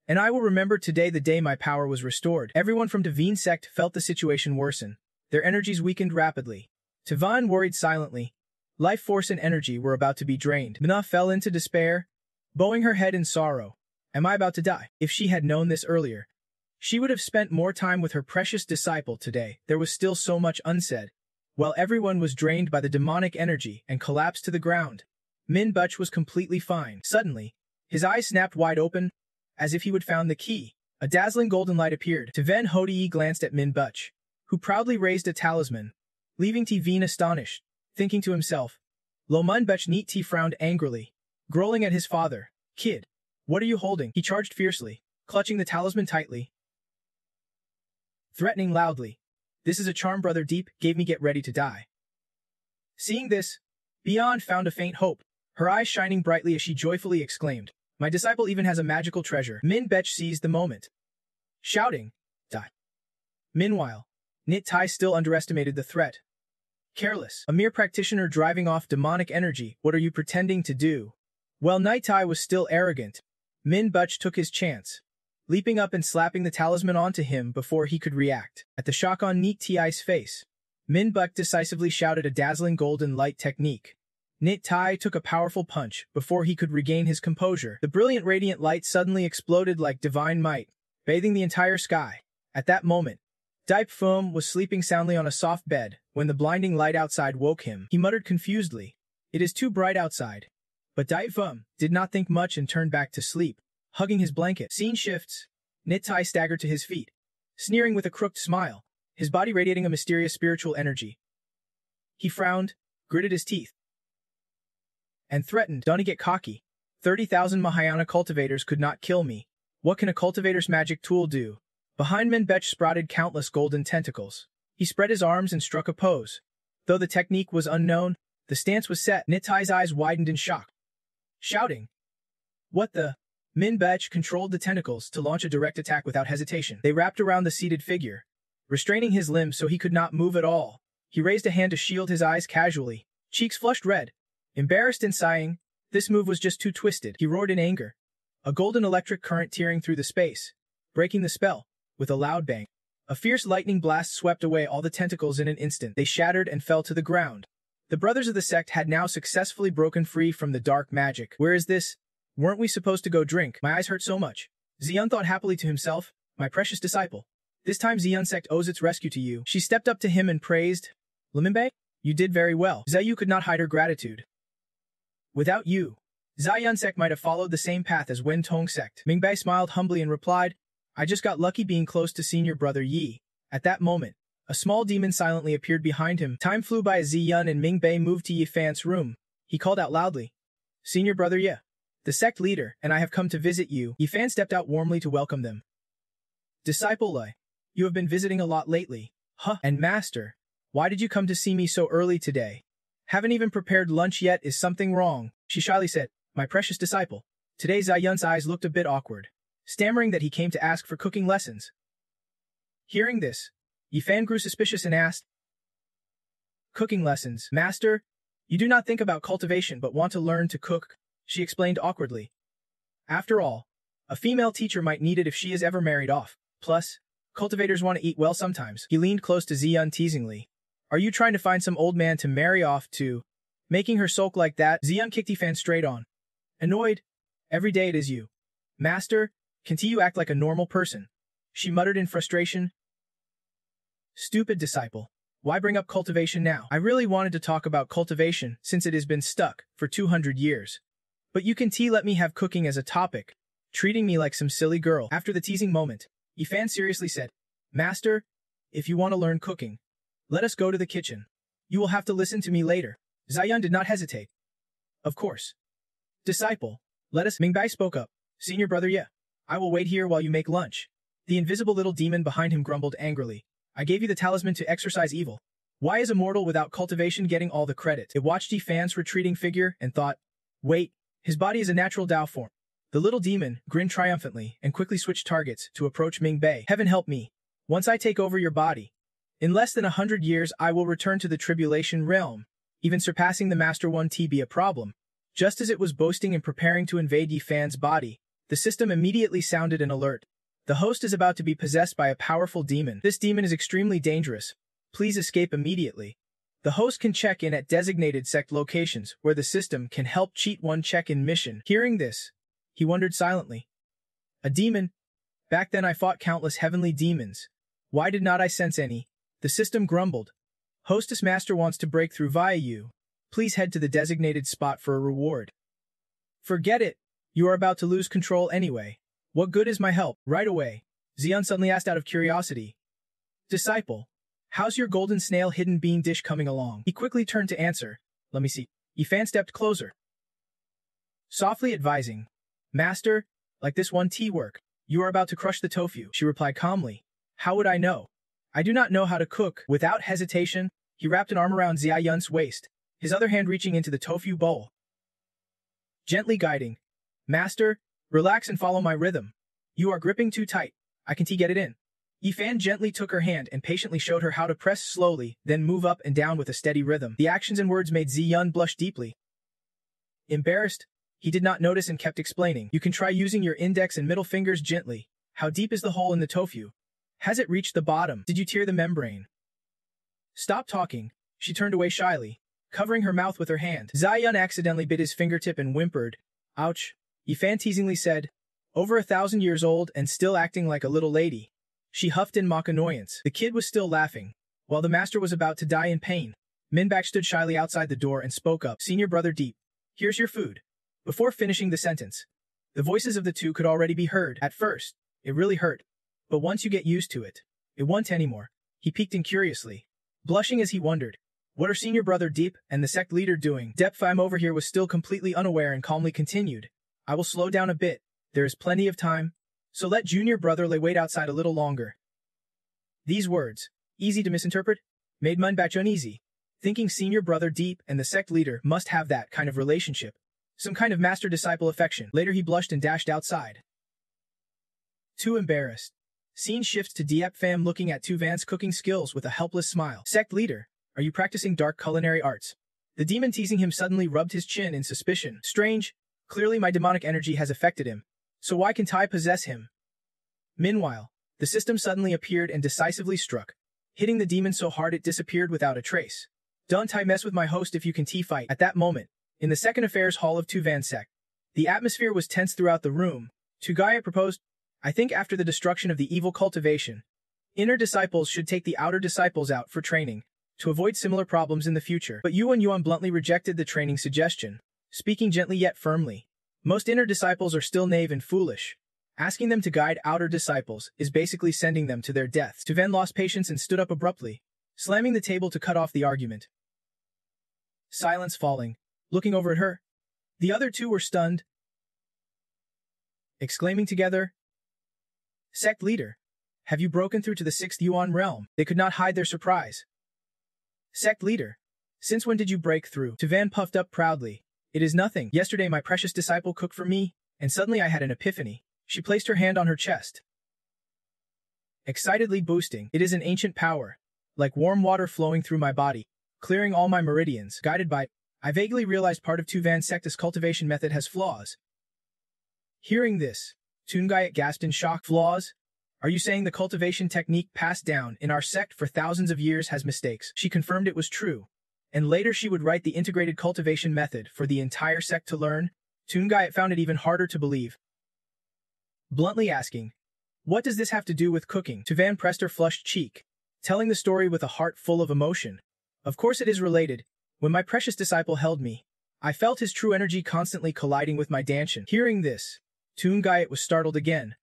Speaker 1: And I will remember today the day my power was restored. Everyone from Devine sect felt the situation worsen. Their energies weakened rapidly. Tavan worried silently. Life force and energy were about to be drained. Mina fell into despair, bowing her head in sorrow. Am I about to die? If she had known this earlier, she would have spent more time with her precious disciple today. There was still so much unsaid. While everyone was drained by the demonic energy and collapsed to the ground, Min Butch was completely fine. Suddenly, his eyes snapped wide open, as if he would found the key. A dazzling golden light appeared. Taven Hodie glanced at Min Butch, who proudly raised a talisman, leaving Tveen astonished, thinking to himself. Lomun Butch Neat T frowned angrily, growling at his father. Kid, what are you holding? He charged fiercely, clutching the talisman tightly, threatening loudly. This is a charm Brother Deep gave me, get ready to die. Seeing this, Beyond found a faint hope, her eyes shining brightly as she joyfully exclaimed, My disciple even has a magical treasure. Min Bech seized the moment, shouting, Die. Meanwhile, Nit Tai still underestimated the threat. Careless, a mere practitioner driving off demonic energy, what are you pretending to do? While Night Tai was still arrogant, Min Butch took his chance, leaping up and slapping the talisman onto him before he could react. At the shock on Nit Tai's face, Min Butch decisively shouted a dazzling golden light technique. Nit Tai took a powerful punch before he could regain his composure. The brilliant radiant light suddenly exploded like divine might, bathing the entire sky. At that moment, Dipe Foam was sleeping soundly on a soft bed when the blinding light outside woke him. He muttered confusedly, "It is too bright outside." But Dipe Foam did not think much and turned back to sleep, hugging his blanket. Scene shifts. Nitai staggered to his feet, sneering with a crooked smile, his body radiating a mysterious spiritual energy. He frowned, gritted his teeth, and threatened, "Don't get cocky. 30,000 Mahayana cultivators could not kill me. What can a cultivator's magic tool do?" Behind Minbech sprouted countless golden tentacles. He spread his arms and struck a pose. Though the technique was unknown, the stance was set. Nitai's eyes widened in shock, shouting, "What the?" Minbech controlled the tentacles to launch a direct attack without hesitation. They wrapped around the seated figure, restraining his limbs so he could not move at all. He raised a hand to shield his eyes casually, cheeks flushed red. Embarrassed and sighing, this move was just too twisted. He roared in anger, a golden electric current tearing through the space, breaking the spell. With a loud bang, a fierce lightning blast swept away all the tentacles in an instant. They shattered and fell to the ground. The brothers of the sect had now successfully broken free from the dark magic. "Where is this? Weren't we supposed to go drink? My eyes hurt so much." Xian thought happily to himself, "My precious disciple. This time Xian sect owes its rescue to you." She stepped up to him and praised, "Liminbei, you did very well." Xiaoyu could not hide her gratitude. "Without you, Xian sect might have followed the same path as Wen Tong sect." Mingbei smiled humbly and replied, "I just got lucky being close to senior brother Yi." At that moment, a small demon silently appeared behind him. Time flew by as Ziyun and Mingbei moved to Yifan's room. He called out loudly, "Senior brother Yi, the sect leader, and I have come to visit you." Yifan stepped out warmly to welcome them. "Disciple Lei, you have been visiting a lot lately." "Huh, and master, why did you come to see me so early today? Haven't even prepared lunch yet, is something wrong?" She shyly said, "My precious disciple." Today Ziyun's eyes looked a bit awkward, stammering that he came to ask for cooking lessons. Hearing this, Yifan grew suspicious and asked, "Cooking lessons, master? You do not think about cultivation but want to learn to cook," she explained awkwardly. After all, a female teacher might need it if she is ever married off. Plus, cultivators want to eat well sometimes. He leaned close to Ziyun teasingly. "Are you trying to find some old man to marry off to, making her sulk like that?" Ziyun kicked Yifan straight on. Annoyed, "Every day it is you. Master, can't you act like a normal person?" She muttered in frustration. "Stupid disciple. Why bring up cultivation now? I really wanted to talk about cultivation since it has been stuck for 200 years. But you can let me have cooking as a topic, treating me like some silly girl." After the teasing moment, Yifan seriously said, "Master, if you want to learn cooking, let us go to the kitchen. You will have to listen to me later." Ziyun did not hesitate. "Of course. Disciple, let us." Mingbei spoke up, "Senior brother Ye, I will wait here while you make lunch." The invisible little demon behind him grumbled angrily, "I gave you the talisman to exorcise evil. Why is a mortal without cultivation getting all the credit?" It watched Yifan's retreating figure and thought, "Wait, his body is a natural Dao form." The little demon grinned triumphantly and quickly switched targets to approach Mingbei. "Heaven help me. Once I take over your body, in less than 100 years I will return to the tribulation realm. Even surpassing the Master 1T be a problem." Just as it was boasting and preparing to invade Yifan's body, the system immediately sounded an alert. The host is about to be possessed by a powerful demon. This demon is extremely dangerous. Please escape immediately. The host can check in at designated sect locations where the system can help cheat one check-in mission. Hearing this, he wondered silently. A demon? Back then I fought countless heavenly demons. Why did not I sense any? The system grumbled. Hostess Master wants to break through via you. Please head to the designated spot for a reward. Forget it. You are about to lose control anyway. What good is my help? Right away, Xian suddenly asked out of curiosity. Disciple, how's your golden snail hidden bean dish coming along? He quickly turned to answer. Let me see. Yifan stepped closer, softly advising. Master, like this 1T work, you are about to crush the tofu. She replied calmly. How would I know? I do not know how to cook. Without hesitation, he wrapped an arm around Xia Yun's waist, his other hand reaching into the tofu bowl, gently guiding. Master, relax and follow my rhythm. You are gripping too tight. I can get it in. Yifan gently took her hand and patiently showed her how to press slowly, then move up and down with a steady rhythm. The actions and words made Ziyun blush deeply. Embarrassed, he did not notice and kept explaining. You can try using your index and middle fingers gently. How deep is the hole in the tofu? Has it reached the bottom? Did you tear the membrane? Stop talking. She turned away shyly, covering her mouth with her hand. Ziyun accidentally bit his fingertip and whimpered. Ouch. Yifan teasingly said, over 1,000 years old and still acting like a little lady. She huffed in mock annoyance. The kid was still laughing, while the master was about to die in pain. Minbak stood shyly outside the door and spoke up. Senior brother Deep, here's your food. Before finishing the sentence, the voices of the two could already be heard. At first, it really hurt. But once you get used to it, it won't anymore. He peeked in curiously, blushing as he wondered, what are senior brother Deep and the sect leader doing? Depfam over here was still completely unaware and calmly continued. I will slow down a bit. There is plenty of time, so let junior brother Lay wait outside a little longer. These words, easy to misinterpret, made Minbak uneasy, thinking senior brother Deep and the sect leader must have that kind of relationship. Some kind of master-disciple affection. Later he blushed and dashed outside. Too embarrassed. Scene shifts to Depfam looking at Tuvan's cooking skills with a helpless smile. Sect leader, are you practicing dark culinary arts? The demon teasing him suddenly rubbed his chin in suspicion. Strange, clearly my demonic energy has affected him. So why can't I possess him? Meanwhile, the system suddenly appeared and decisively struck, hitting the demon so hard it disappeared without a trace. Don't I mess with my host if you can fight. At that moment, in the second affairs hall of Tuvan sect, the atmosphere was tense throughout the room. Tugaya proposed, I think after the destruction of the evil cultivation, inner disciples should take the outer disciples out for training, to avoid similar problems in the future. But Yuan bluntly rejected the training suggestion, speaking gently yet firmly. Most inner disciples are still naive and foolish. Asking them to guide outer disciples is basically sending them to their deaths. Tuvan lost patience and stood up abruptly, slamming the table to cut off the argument. Silence falling, looking over at her. The other two were stunned, exclaiming together, Sect leader, have you broken through to the 6th Yuan realm? They could not hide their surprise. Sect leader, since when did you break through? Tuvan puffed up proudly. It is nothing. Yesterday my precious disciple cooked for me, and suddenly I had an epiphany. She placed her hand on her chest, excitedly boosting. It is an ancient power, like warm water flowing through my body, clearing all my meridians. Guided by, I vaguely realized part of Tuvan's sect's cultivation method has flaws. Hearing this, Tungayat gasped in shock. Flaws? Are you saying the cultivation technique passed down in our sect for thousands of years has mistakes? She confirmed it was true, and later she would write the integrated cultivation method for the entire sect to learn. Tungayat found it even harder to believe, bluntly asking, what does this have to do with cooking? Tuvan pressed her flushed cheek, telling the story with a heart full of emotion. Of course it is related. When my precious disciple held me, I felt his true energy constantly colliding with my danshan. Hearing this, Tungayat was startled again.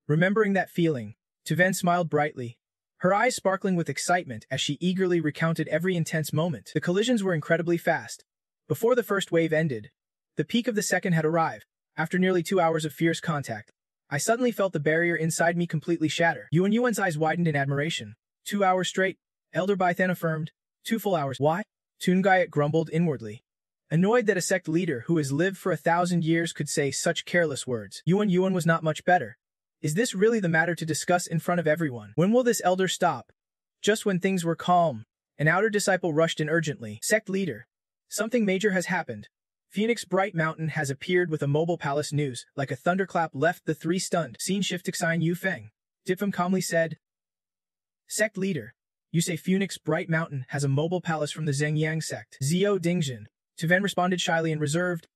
Speaker 1: Remembering that feeling, Tuvan smiled brightly, her eyes sparkling with excitement as she eagerly recounted every intense moment. The collisions were incredibly fast. Before the first wave ended, the peak of the second had arrived. After nearly 2 hours of fierce contact, I suddenly felt the barrier inside me completely shatter. Yuan's eyes widened in admiration. 2 hours straight, Elder Baithan affirmed. 2 full hours. Why? Tungayat grumbled inwardly, annoyed that a sect leader who has lived for 1,000 years could say such careless words. Yuan was not much better. Is this really the matter to discuss in front of everyone? When will this elder stop? Just when things were calm, an outer disciple rushed in urgently. Sect leader, something major has happened. Phoenix Bright Mountain has appeared with a mobile palace. News, like a thunderclap, left the three stunned. Scene shift to Xian Yufeng. Dipfam calmly said, Sect leader, you say Phoenix Bright Mountain has a mobile palace from the Zhengyang sect. Zhou Dingjin. Tuvan responded shyly and reserved.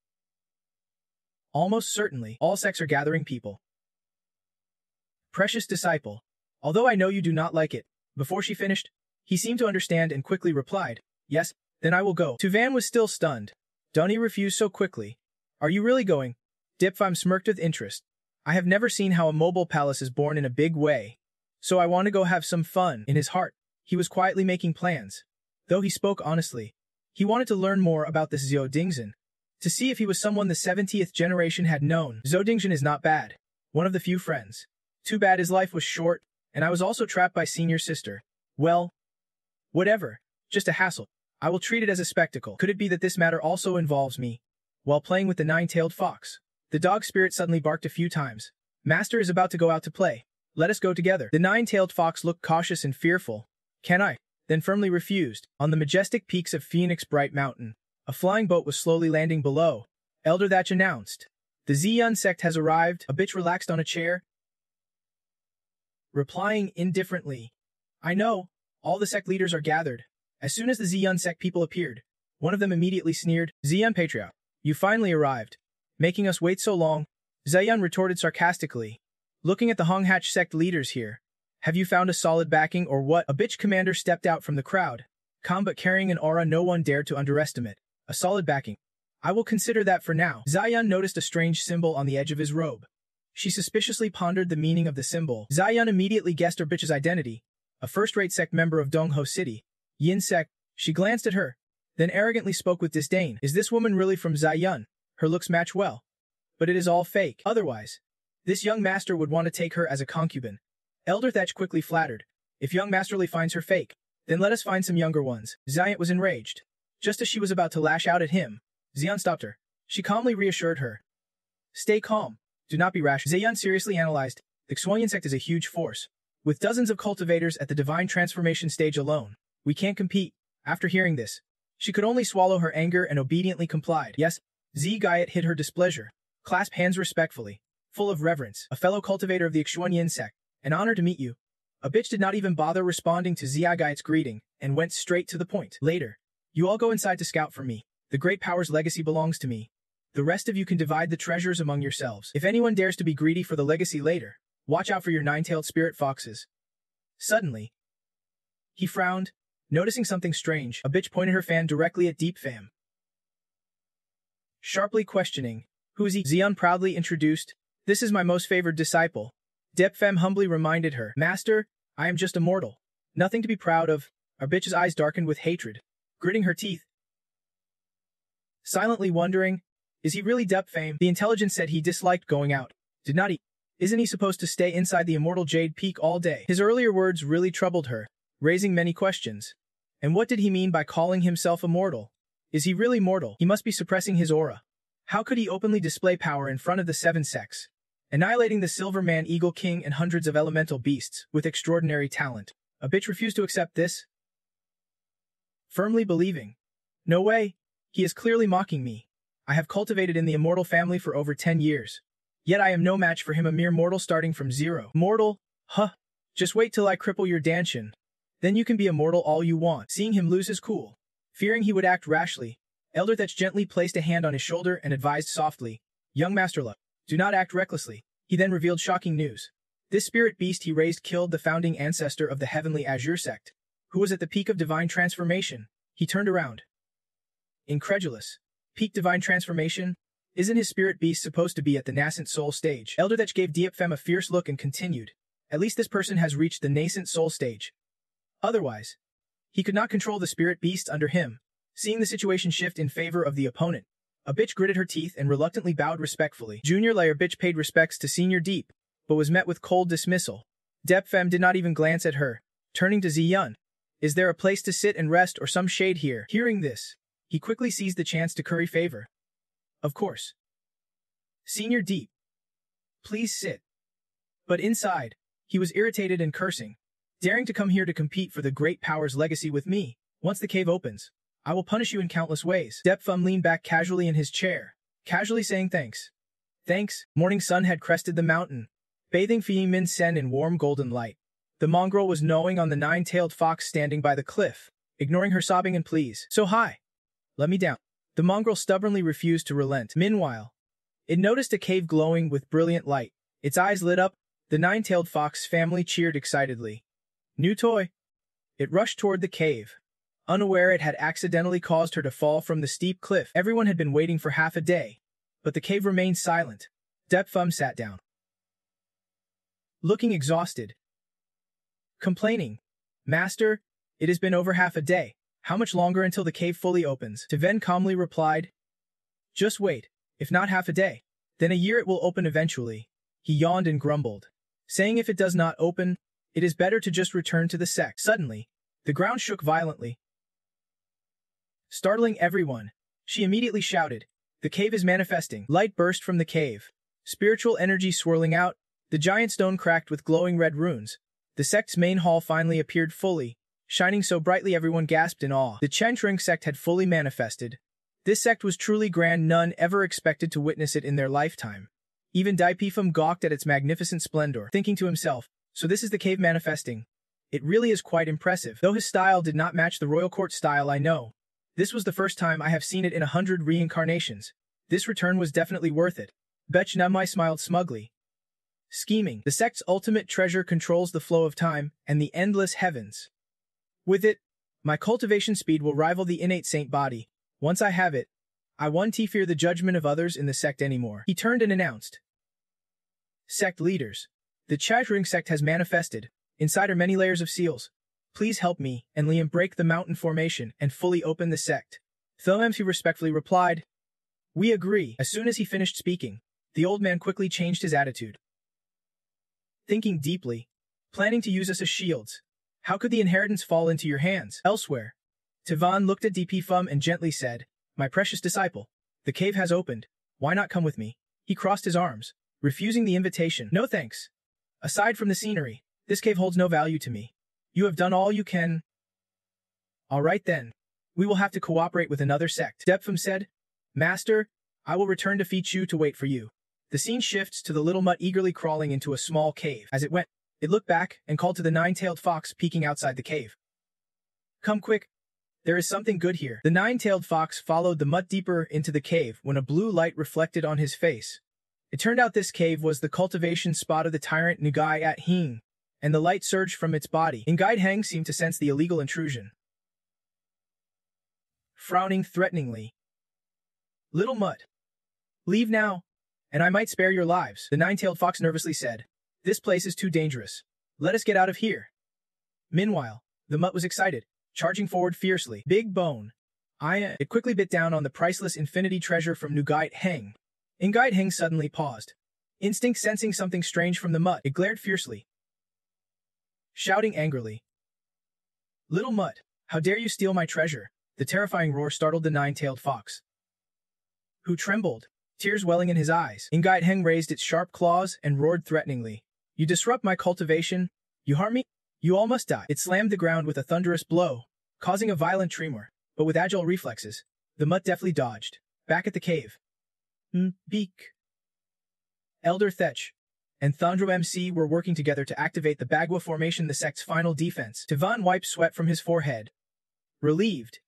Speaker 1: Almost certainly, all sects are gathering people. Precious disciple, although I know you do not like it. Before she finished, he seemed to understand and quickly replied, yes, then I will go. Tuvan was still stunned. Don't he refuse so quickly? Are you really going? Dipfam smirked with interest. I have never seen how a mobile palace is born in a big way, so I want to go have some fun. In his heart, he was quietly making plans. Though he spoke honestly, he wanted to learn more about this Zhou Dingjin, to see if he was someone the 70th generation had known. Zhou Dingjin is not bad. One of the few friends. Too bad his life was short, and I was also trapped by senior sister. Well, whatever. Just a hassle. I will treat it as a spectacle. Could it be that this matter also involves me? While playing with the nine-tailed fox, the dog spirit suddenly barked a few times. Master is about to go out to play. Let us go together. The nine-tailed fox looked cautious and fearful. Can I? Then firmly refused. On the majestic peaks of Phoenix Bright Mountain, a flying boat was slowly landing below. Elder Thatch announced. The Ziyun sect has arrived. A bitch relaxed on a chair, replying indifferently. I know. All the sect leaders are gathered. As soon as the Ziyun sect people appeared, one of them immediately sneered, Ziyun Patriarch, you finally arrived. Making us wait so long? Ziyun retorted sarcastically. Looking at the Honghatch sect leaders here, Have you found a solid backing or what? A bitch commander stepped out from the crowd, calm but carrying an aura no one dared to underestimate. A solid backing. I will consider that for now. Zion noticed a strange symbol on the edge of his robe. She suspiciously pondered the meaning of the symbol. Zion immediately guessed her bitch's identity, a first-rate sect member of Dongho City, Yin sect. She glanced at her, then arrogantly spoke with disdain. Is this woman really from Zion? Her looks match well. But it is all fake. Otherwise, this young master would want to take her as a concubine. Elder Thatch quickly flattered. If young Masterly finds her fake, then let us find some younger ones. Zion was enraged. Just as she was about to lash out at him, Zion stopped her. She calmly reassured her. Stay calm. Do not be rash. Zion seriously analyzed. The Xuanyan sect is a huge force. With dozens of cultivators at the divine transformation stage alone, we can't compete. After hearing this, she could only swallow her anger and obediently complied. Yes, Z Gaiet hid her displeasure. Clasp hands respectfully, full of reverence. A fellow cultivator of the Xuanyan sect. An honor to meet you. A bitch did not even bother responding to Zia Gaiet's greeting and went straight to the point. Later, you all go inside to scout for me. The Great Power's legacy belongs to me. The rest of you can divide the treasures among yourselves. If anyone dares to be greedy for the legacy later, watch out for your nine-tailed spirit foxes. Suddenly, he frowned, noticing something strange. A bitch pointed her fan directly at Deep Fam. Sharply questioning, who is he? Zion proudly introduced, this is my most favored disciple. Deep Fam humbly reminded her, Master, I am just a mortal. Nothing to be proud of. Our bitch's eyes darkened with hatred, gritting her teeth. Silently wondering, is he really Deep Fam? The intelligence said he disliked going out. Did not he? Isn't he supposed to stay inside the immortal Jade Peak all day? His earlier words really troubled her, raising many questions. And what did he mean by calling himself immortal? Is he really mortal? He must be suppressing his aura. How could he openly display power in front of the seven sects, annihilating the Silver Man Eagle King and hundreds of elemental beasts with extraordinary talent? A bitch refused to accept this, firmly believing, no way, he is clearly mocking me. I have cultivated in the immortal family for over 10 years. Yet I am no match for him, a mere mortal starting from zero. Mortal? Huh. Just wait till I cripple your Danshin. Then you can be immortal all you want. Seeing him lose his cool, fearing he would act rashly, Elder Thatch gently placed a hand on his shoulder and advised softly, Young Master Luck, do not act recklessly. He then revealed shocking news. This spirit beast he raised killed the founding ancestor of the Heavenly Azure sect, who was at the peak of divine transformation. He turned around, incredulous. Peak divine transformation? Isn't his spirit beast supposed to be at the nascent soul stage? Elder Thatch gave Deep Fam a fierce look and continued, at least this person has reached the nascent soul stage. Otherwise, he could not control the spirit beast under him. Seeing the situation shift in favor of the opponent, a bitch gritted her teeth and reluctantly bowed respectfully. Junior layer bitch paid respects to Senior Deep, but was met with cold dismissal. Deep Fam did not even glance at her, turning to Ziyun. Is there a place to sit and rest or some shade here? Hearing this, he quickly seized the chance to curry favor. Of course. Senior Deep. Please sit. But inside, he was irritated and cursing. Daring to come here to compete for the Great Power's legacy with me. Once the cave opens, I will punish you in countless ways. Deep Fam leaned back casually in his chair, casually saying thanks. Thanks. Morning sun had crested the mountain, bathing Fei Min Sen in warm golden light. The mongrel was gnawing on the nine-tailed fox standing by the cliff, ignoring her sobbing and pleas. So hi. Let me down. The mongrel stubbornly refused to relent. Meanwhile, it noticed a cave glowing with brilliant light. Its eyes lit up. The nine-tailed fox family cheered excitedly. New toy. It rushed toward the cave, unaware it had accidentally caused her to fall from the steep cliff. Everyone had been waiting for half a day, but the cave remained silent. Deep Fam sat down, looking exhausted, complaining, Master, it has been over half a day. How much longer until the cave fully opens? Taven calmly replied, just wait. If not half a day, then a year it will open eventually. He yawned and grumbled, saying if it does not open, it is better to just return to the sect. Suddenly, the ground shook violently, startling everyone. She immediately shouted, the cave is manifesting. Light burst from the cave, spiritual energy swirling out. The giant stone cracked with glowing red runes. The sect's main hall finally appeared fully, shining so brightly everyone gasped in awe. The Chentring sect had fully manifested. This sect was truly grand, none ever expected to witness it in their lifetime. Even Daipifum gawked at its magnificent splendor, thinking to himself, so this is the cave manifesting. It really is quite impressive. Though his style did not match the royal court style I know, this was the first time I have seen it in 100 reincarnations. This return was definitely worth it. Bech Namai smiled smugly, Scheming. The sect's ultimate treasure controls the flow of time and the endless heavens. With it, my cultivation speed will rival the innate saint body. Once I have it, I won't fear the judgment of others in the sect anymore. He turned and announced. Sect leaders. The Chajring sect has manifested. Inside are many layers of seals. Please help me and Liam break the mountain formation and fully open the sect. Thomemsi respectfully replied. We agree. As soon as he finished speaking, the old man quickly changed his attitude. Thinking deeply, planning to use us as shields. How could the inheritance fall into your hands elsewhere? Tivan looked at DP Fum and gently said, My precious disciple, the cave has opened. Why not come with me? He crossed his arms, refusing the invitation. No thanks. Aside from the scenery, this cave holds no value to me. You have done all you can. All right then. We will have to cooperate with another sect. Depfum said, Master, I will return to Fichu to wait for you. The scene shifts to the little mutt eagerly crawling into a small cave. As it went, it looked back and called to the nine-tailed fox peeking outside the cave. Come quick. There is something good here. The nine-tailed fox followed the mutt deeper into the cave when a blue light reflected on his face. It turned out this cave was the cultivation spot of the tyrant Nguai at Hing, and the light surged from its body. Nguai Heng seemed to sense the illegal intrusion. Frowning threateningly. Little mutt. Leave now, and I might spare your lives, the nine-tailed fox nervously said. This place is too dangerous. Let us get out of here. Meanwhile, the mutt was excited, charging forward fiercely. Big bone. It quickly bit down on the priceless infinity treasure from Nguai Heng. Nguai Heng suddenly paused. Instinct sensing something strange from the mutt, it glared fiercely, shouting angrily. Little mutt, how dare you steal my treasure? The terrifying roar startled the nine-tailed fox, who trembled, tears welling in his eyes. Nguai Heng raised its sharp claws and roared threateningly. You disrupt my cultivation, you harm me, you all must die. It slammed the ground with a thunderous blow, causing a violent tremor, but with agile reflexes, the mutt deftly dodged. Back at the cave. Beak. Elder Thetch and Thundro MC were working together to activate the Bagua formation, the sect's final defense. Tivan wiped sweat from his forehead. Relieved.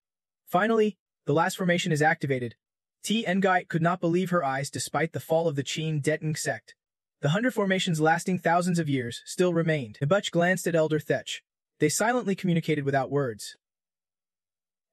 Speaker 1: Finally, the last formation is activated. T. Nguai could not believe her eyes despite the fall of the Chin Deteng sect. The 100 formations lasting thousands of years still remained. Ibuch glanced at Elder Thetch. They silently communicated without words.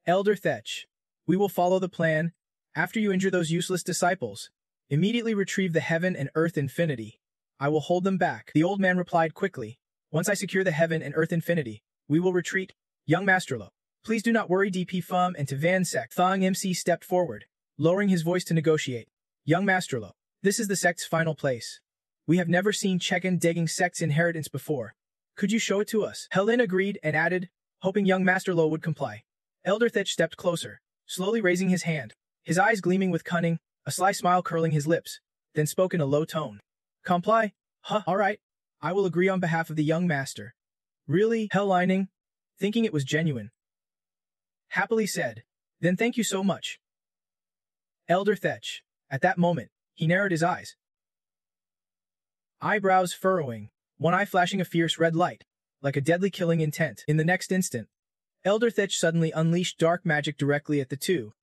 Speaker 1: Elder Thetch, we will follow the plan. After you injure those useless disciples, immediately retrieve the heaven and earth infinity. I will hold them back. The old man replied quickly. Once I secure the heaven and earth infinity, we will retreat. Young Masterlo, please do not worry. DP Fum and Tivan sect. Thong MC stepped forward, lowering his voice to negotiate. Young Masterlo, this is the sect's final place. We have never seen Chechen Deging sect's inheritance before. Could you show it to us? Helen agreed and added, hoping young Masterlo would comply. Elder Thetch stepped closer, slowly raising his hand, his eyes gleaming with cunning, a sly smile curling his lips, then spoke in a low tone. Comply? Huh, all right. I will agree on behalf of the young master. Really? Helllining? Thinking it was genuine. Happily said. Then thank you so much. Elder Thetch. At that moment, he narrowed his eyes, eyebrows furrowing, one eye flashing a fierce red light, like a deadly killing intent. In the next instant, Elder Thetch suddenly unleashed dark magic directly at the two,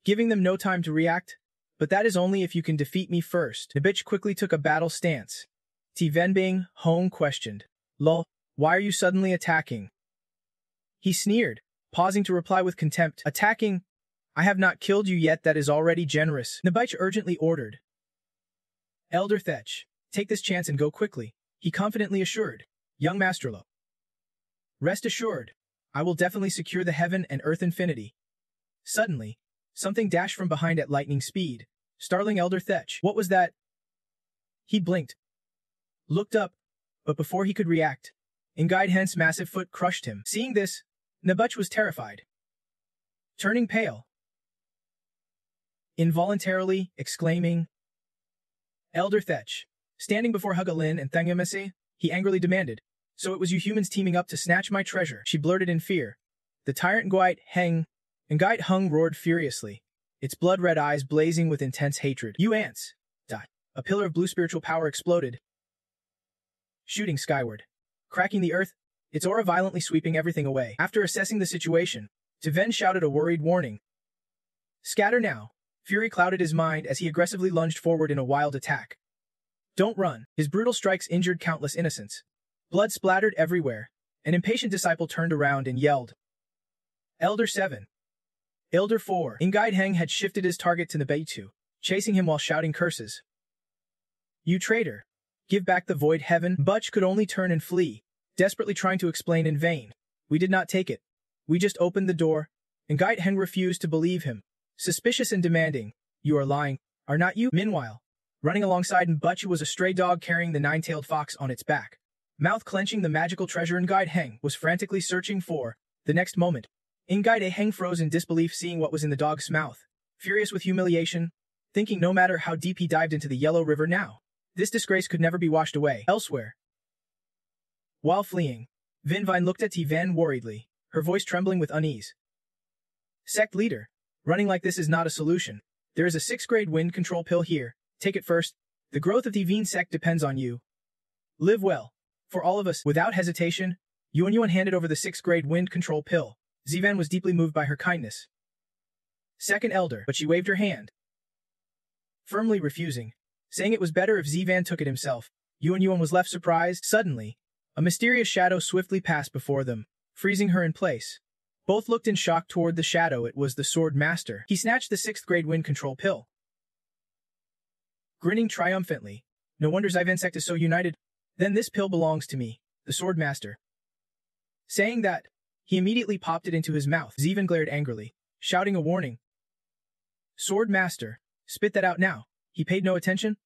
Speaker 1: giving them no time to react. But that is only if you can defeat me first. The bitch quickly took a battle stance. Tivenbing Hong questioned. Lol, why are you suddenly attacking? He sneered, pausing to reply with contempt. Attacking? I have not killed you yet, that is already generous. Nabich urgently ordered. Elder Thetch, take this chance and go quickly, he confidently assured. Young Masterlo, rest assured, I will definitely secure the heaven and earth infinity. Suddenly, something dashed from behind at lightning speed, startling Elder Thetch. What was that? He blinked, looked up, but before he could react, Nguai Heng's massive foot crushed him. Seeing this, Nabuch was terrified, turning pale, involuntarily exclaiming, Elder Thetch. Standing before Hugalin and Thangamase, he angrily demanded, so it was you humans teaming up to snatch my treasure? She blurted in fear. The tyrant Nguai Heng. Nguai Heng roared furiously, its blood-red eyes blazing with intense hatred. You ants! A pillar of blue spiritual power exploded, shooting skyward, cracking the earth, its aura violently sweeping everything away. After assessing the situation, Tiven shouted a worried warning. Scatter now! Fury clouded his mind as he aggressively lunged forward in a wild attack. Don't run. His brutal strikes injured countless innocents. Blood splattered everywhere. An impatient disciple turned around and yelled. Elder 7. Elder 4. Nguyen Heng had shifted his target to Nabeitu, chasing him while shouting curses. You traitor! Give back the void heaven. Butch could only turn and flee, desperately trying to explain in vain. We did not take it. We just opened the door. Nguyen Heng refused to believe him, suspicious and demanding. You are lying, are not you? Meanwhile, running alongside Butch was a stray dog carrying the nine-tailed fox on its back. Mouth clenching the magical treasure Nguyen Heng was frantically searching for. The next moment, Nguyen Heng froze in disbelief seeing what was in the dog's mouth, furious with humiliation, thinking no matter how deep he dived into the Yellow River now, this disgrace could never be washed away elsewhere. While fleeing, Vin Vine looked at Van worriedly, her voice trembling with unease. Sect leader, running like this is not a solution. There is a 6th grade wind control pill here. Take it first. The growth of the Vine sect depends on you. Live well. For all of us, without hesitation, Yuan handed over the 6th grade wind control pill. Zivan was deeply moved by her kindness. Second elder, but she waved her hand, firmly refusing, saying it was better if Zivan took it himself. Yuan was left surprised. Suddenly, a mysterious shadow swiftly passed before them, freezing her in place. Both looked in shock toward the shadow. It was the Sword Master. He snatched the 6th grade wind control pill, grinning triumphantly. No wonder Zivan sect is so united. Then this pill belongs to me, the Sword Master. Saying that, he immediately popped it into his mouth. Zivan glared angrily, shouting a warning. Sword Master, spit that out now. He paid no attention,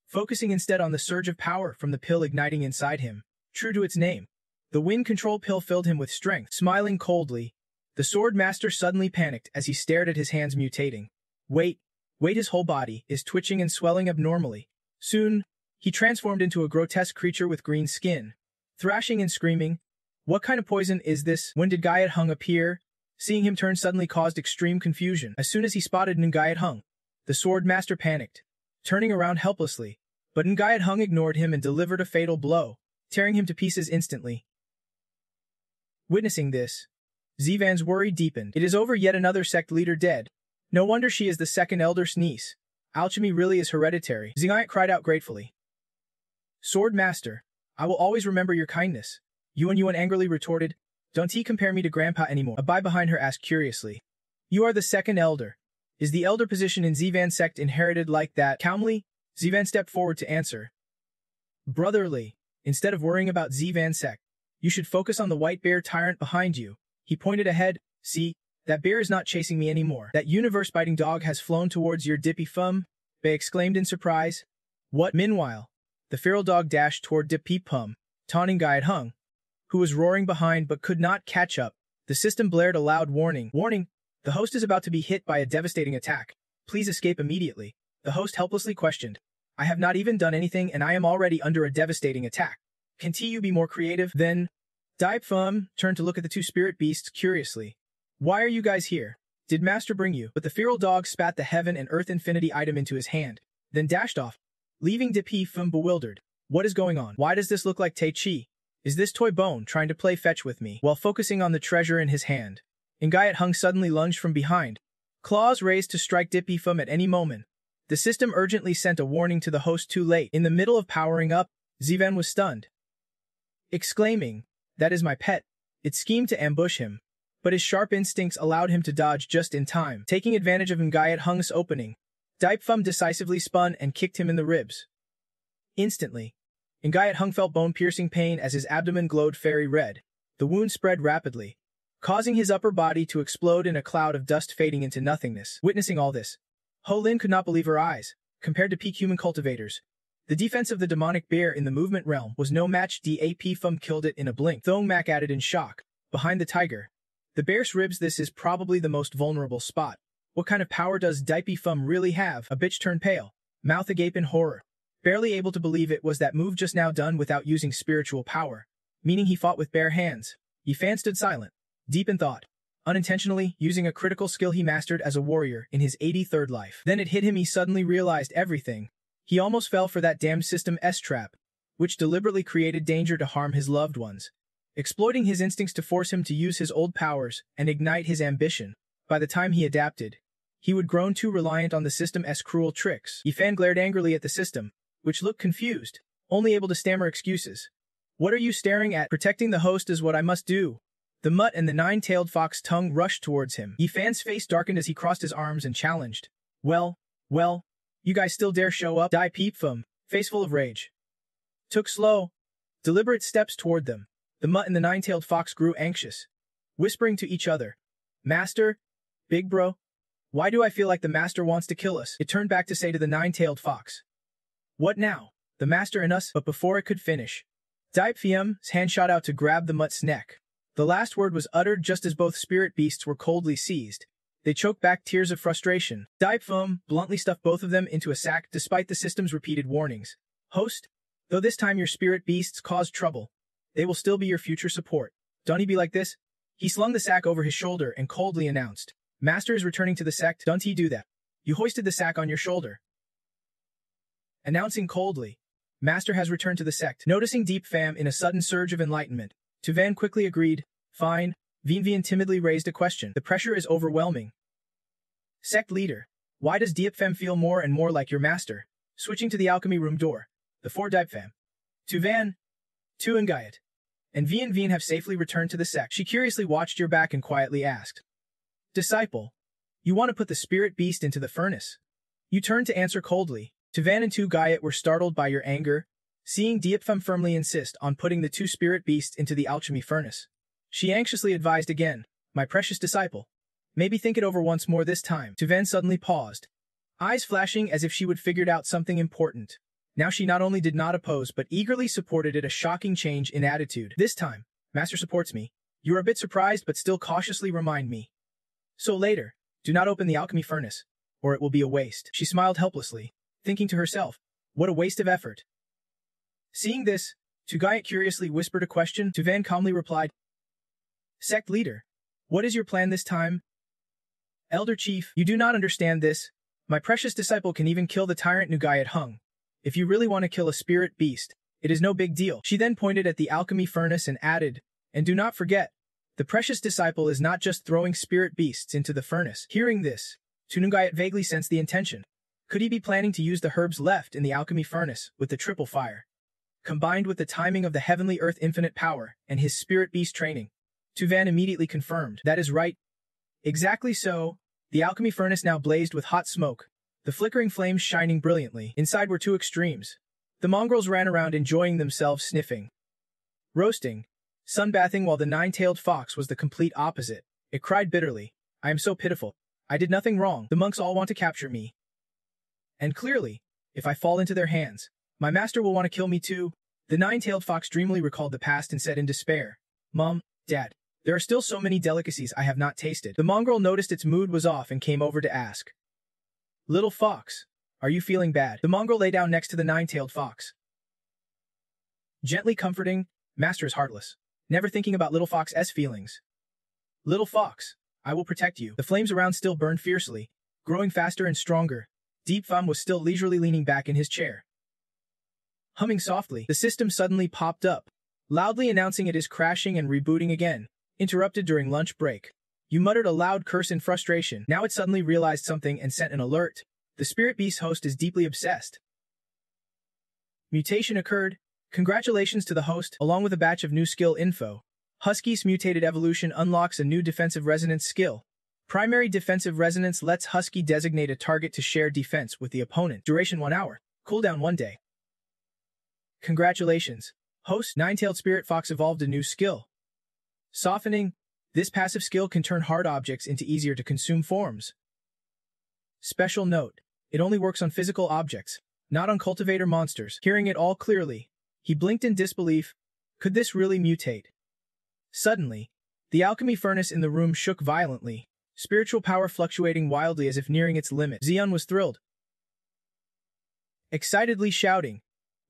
Speaker 1: focusing instead on the surge of power from the pill igniting inside him. True to its name, the wind control pill filled him with strength. Smiling coldly, the Sword Master suddenly panicked as he stared at his hands mutating. Wait, his whole body is twitching and swelling abnormally. Soon, he transformed into a grotesque creature with green skin, thrashing and screaming. What kind of poison is this? When did Nguyen Heng appear? Seeing him turn suddenly caused extreme confusion. As soon as he spotted Nguyen Heng, the Sword Master panicked, turning around helplessly. But Nguyen Heng ignored him and delivered a fatal blow, tearing him to pieces instantly. Witnessing this, Zivan's worry deepened. It is over, yet another sect leader dead. No wonder she is the 2nd elder's niece. Alchemy really is hereditary. Zingayat cried out gratefully. Sword Master, I will always remember your kindness. Yuan angrily retorted. Don't he compare me to Grandpa anymore? A Bai behind her asked curiously. You are the 2nd elder. Is the elder position in Zivan sect inherited like that? Calmly, Zivan stepped forward to answer. Brotherly, instead of worrying about Zivan sect, you should focus on the white bear tyrant behind you. He pointed ahead. See, that bear is not chasing me anymore. That universe-biting dog has flown towards your dippy thumb, Bei exclaimed in surprise. What? Meanwhile, the feral dog dashed toward Dippy Pum, taunting Nguyen Heng, who was roaring behind but could not catch up. The system blared a loud warning. Warning! The host is about to be hit by a devastating attack. Please escape immediately. The host helplessly questioned. I have not even done anything and I am already under a devastating attack. Can't you be more creative? Then, Dai Phum turned to look at the two spirit beasts curiously. Why are you guys here? Did Master bring you? But the feral dog spat the heaven and earth infinity item into his hand, then dashed off, leaving Dippy Phum bewildered. What is going on? Why does this look like Tai Chi? Is this toy bone trying to play fetch with me? While focusing on the treasure in his hand, Nguyen Heng suddenly lunged from behind, claws raised to strike Dippy Phum at any moment. The system urgently sent a warning to the host too late. In the middle of powering up, Zivan was stunned, exclaiming, That is my pet. It schemed to ambush him, but his sharp instincts allowed him to dodge just in time. Taking advantage of Nguyen Heng's opening, Dai Phum decisively spun and kicked him in the ribs. Instantly, Nguyen Heng felt bone-piercing pain as his abdomen glowed fairy red. The wound spread rapidly, causing his upper body to explode in a cloud of dust fading into nothingness. Witnessing all this, Ho Lin could not believe her eyes. Compared to peak human cultivators, the defense of the demonic bear in the movement realm was no match. Dap Phum killed it in a blink. Thong Mak added in shock. Behind the tiger, the bear's ribs, this is probably the most vulnerable spot. What kind of power does Daipi Phum really have? A bitch turned pale, mouth agape in horror, barely able to believe it was that move just now done without using spiritual power, meaning he fought with bare hands. Yifan stood silent, deep in thought, unintentionally using a critical skill he mastered as a warrior in his 83rd life. Then it hit him, he suddenly realized everything. He almost fell for that damned System S trap, which deliberately created danger to harm his loved ones, exploiting his instincts to force him to use his old powers and ignite his ambition. By the time he adapted, he would grown too reliant on the System S cruel tricks. Yifan glared angrily at the system, which looked confused, only able to stammer excuses. What are you staring at? Protecting the host is what I must do. The mutt and the nine-tailed fox tongue rushed towards him. Yifan's face darkened as he crossed his arms and challenged. Well, you guys still dare show up? Dai peeped from, face full of rage. Took slow, deliberate steps toward them. The mutt and the nine-tailed fox grew anxious, whispering to each other. Master? Big bro? Why do I feel like the master wants to kill us? It turned back to say to the nine-tailed fox. What now? The master and us? But before it could finish, Dai Phium's hand shot out to grab the mutt's neck. The last word was uttered just as both spirit beasts were coldly seized. They choked back tears of frustration. Dai Phium bluntly stuffed both of them into a sack despite the system's repeated warnings. Host, though this time your spirit beasts caused trouble, they will still be your future support. Don't he be like this? He slung the sack over his shoulder and coldly announced. Master is returning to the sect. Don't he do that? You hoisted the sack on your shoulder. Announcing coldly. Master has returned to the sect. Noticing Deep Fam in a sudden surge of enlightenment, Tuvan quickly agreed. Fine. Vian timidly raised a question. The pressure is overwhelming. Sect leader, why does Deep Fam feel more and more like your master? Switching to the alchemy room door, the four Deep Fam, Tuvan, Tu and Gayat, and Vian have safely returned to the sect. She curiously watched your back and quietly asked. Disciple, you want to put the spirit beast into the furnace? You turned to answer coldly. Tuvan and Tu Gayat were startled by your anger, seeing Deep Fam firmly insist on putting the two spirit beasts into the alchemy furnace. She anxiously advised again, my precious disciple. Maybe think it over once more this time. Tuvan suddenly paused, eyes flashing as if she would figured out something important. Now she not only did not oppose but eagerly supported it, a shocking change in attitude. This time, Master supports me. You are a bit surprised but still cautiously remind me. So later, do not open the alchemy furnace, or it will be a waste. She smiled helplessly, thinking to herself, what a waste of effort. Seeing this, Tugayat curiously whispered a question. Tuvan calmly replied, Sect leader, what is your plan this time? Elder Chief, you do not understand this. My precious disciple can even kill the tyrant Nugayat Hung. If you really want to kill a spirit beast, it is no big deal. She then pointed at the alchemy furnace and added, and do not forget, the precious disciple is not just throwing spirit beasts into the furnace. Hearing this, Tunugayat vaguely sensed the intention. Could he be planning to use the herbs left in the alchemy furnace with the triple fire, combined with the timing of the heavenly earth infinite power and his spirit beast training? Tuvan immediately confirmed. That is right. Exactly so. The alchemy furnace now blazed with hot smoke, the flickering flames shining brilliantly. Inside were two extremes. The mongrels ran around enjoying themselves, sniffing, roasting, sunbathing, while the nine-tailed fox was the complete opposite. It cried bitterly, I am so pitiful. I did nothing wrong. The monks all want to capture me. And clearly, if I fall into their hands, my master will want to kill me too. The nine-tailed fox dreamily recalled the past and said in despair, Mom, Dad, there are still so many delicacies I have not tasted. The mongrel noticed its mood was off and came over to ask, Little fox, are you feeling bad? The mongrel lay down next to the nine-tailed fox, gently comforting, Master is heartless, never thinking about little fox's feelings. Little fox, I will protect you. The flames around still burned fiercely, growing faster and stronger. Deep Fam was still leisurely leaning back in his chair, humming softly. The system suddenly popped up, loudly announcing it is crashing and rebooting again. Interrupted during lunch break. You muttered a loud curse in frustration. Now it suddenly realized something and sent an alert. The Spirit Beast host is deeply obsessed. Mutation occurred. Congratulations to the host, along with a batch of new skill info. Husky's mutated evolution unlocks a new defensive resonance skill. Primary defensive resonance lets Husky designate a target to share defense with the opponent. Duration 1 hour. Cooldown 1 day. Congratulations. Host, Nine-Tailed Spirit Fox evolved a new skill. Softening. This passive skill can turn hard objects into easier to consume forms. Special note. It only works on physical objects, not on cultivator monsters. Hearing it all clearly, he blinked in disbelief. Could this really mutate? Suddenly, the alchemy furnace in the room shook violently, spiritual power fluctuating wildly as if nearing its limit. Xion was thrilled, excitedly shouting,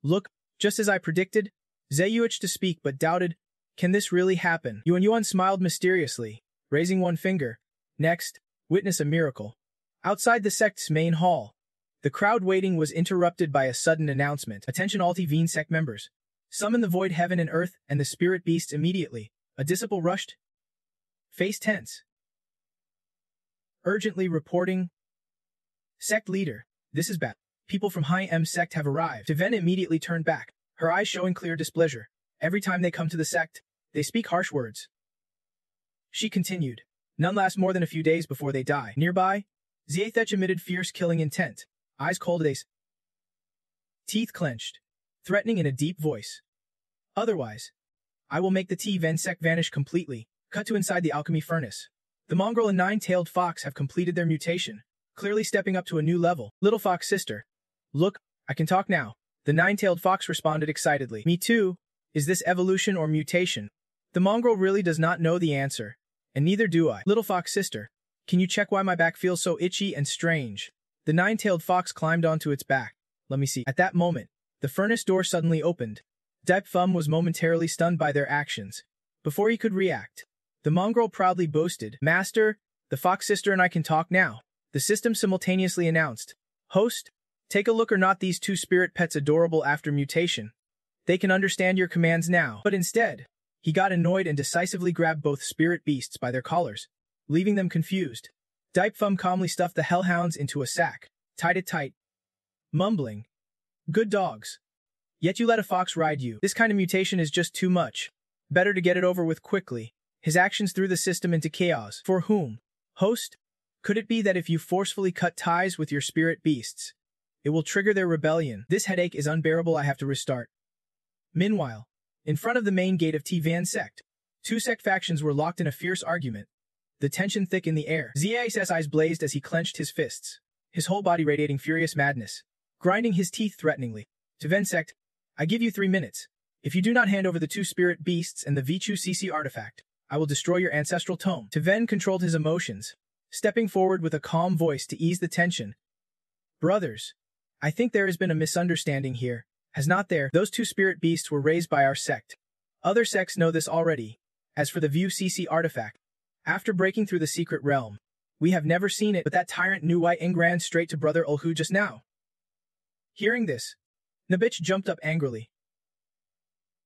Speaker 1: Look, just as I predicted. Zeyuich to speak but doubted. Can this really happen? Yuan smiled mysteriously, raising one finger. Next, witness a miracle. Outside the sect's main hall, the crowd waiting was interrupted by a sudden announcement. Attention all Veen sect members. Summon the void heaven and earth and the spirit beasts immediately. A disciple rushed. Face tense. Urgently reporting. Sect leader, this is bad. People from High M sect have arrived. Tiven immediately turned back, her eyes showing clear displeasure. Every time they come to the sect, they speak harsh words. She continued. None last more than a few days before they die. Nearby, Ziathech emitted fierce killing intent, eyes cold as teeth clenched, threatening in a deep voice. Otherwise, I will make the Tiven sect vanish completely. Cut to inside the alchemy furnace. The mongrel and nine-tailed fox have completed their mutation, clearly stepping up to a new level. Little fox sister. Look, I can talk now. The nine-tailed fox responded excitedly. Me too. Is this evolution or mutation? The mongrel really does not know the answer, and neither do I. Little fox sister, can you check why my back feels so itchy and strange? The nine-tailed fox climbed onto its back. Let me see. At that moment, the furnace door suddenly opened. Deip Thum was momentarily stunned by their actions. Before he could react, the mongrel proudly boasted, Master, the fox sister and I can talk now. The system simultaneously announced, Host, take a look, are not these two spirit pets adorable after mutation? They can understand your commands now. But instead, he got annoyed and decisively grabbed both spirit beasts by their collars, leaving them confused. Deip Thum calmly stuffed the hellhounds into a sack, tied it tight, mumbling, Good dogs. Yet you let a fox ride you. This kind of mutation is just too much. Better to get it over with quickly. His actions threw the system into chaos. For whom? Host? Could it be that if you forcefully cut ties with your spirit beasts, it will trigger their rebellion? This headache is unbearable, I have to restart. Meanwhile, in front of the main gate of Tivan sect, two sect factions were locked in a fierce argument. The tension thick in the air. Zia's eyes blazed as he clenched his fists, his whole body radiating furious madness, grinding his teeth threateningly. Tivan sect, I give you 3 minutes. If you do not hand over the 2 spirit beasts and the V2CC artifact, I will destroy your ancestral tome. Tiven controlled his emotions, stepping forward with a calm voice to ease the tension. Brothers, I think there has been a misunderstanding here. Has not there? Those 2 spirit beasts were raised by our sect. Other sects know this already. As for the VUCC artifact, after breaking through the secret realm, we have never seen it, but that tyrant knew why and ran straight to Brother Ulhu just now. Hearing this, Nabitch jumped up angrily,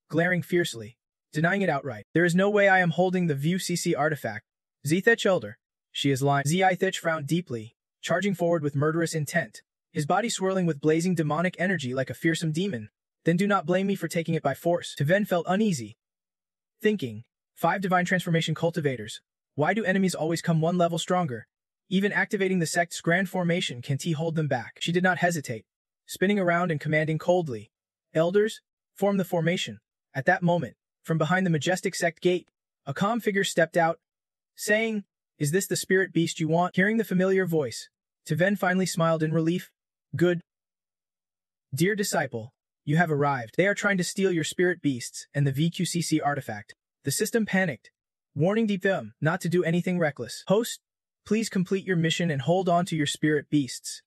Speaker 1: glaring fiercely, denying it outright. There is no way I am holding the VUCC artifact. Zithech Elder, she is lying. Zithech frowned deeply, charging forward with murderous intent, his body swirling with blazing demonic energy like a fearsome demon. Then do not blame me for taking it by force. Tiven felt uneasy, thinking, 5 divine transformation cultivators. Why do enemies always come 1 level stronger? Even activating the sect's grand formation can't hold them back. She did not hesitate, spinning around and commanding coldly, Elders, form the formation. At that moment, from behind the majestic sect gate, a calm figure stepped out, saying, Is this the spirit beast you want? Hearing the familiar voice, Tiven finally smiled in relief. Good. Dear disciple, you have arrived. They are trying to steal your spirit beasts and the VQCC artifact. The system panicked, warning Deip Thum not to do anything reckless. Host, please complete your mission and hold on to your spirit beasts.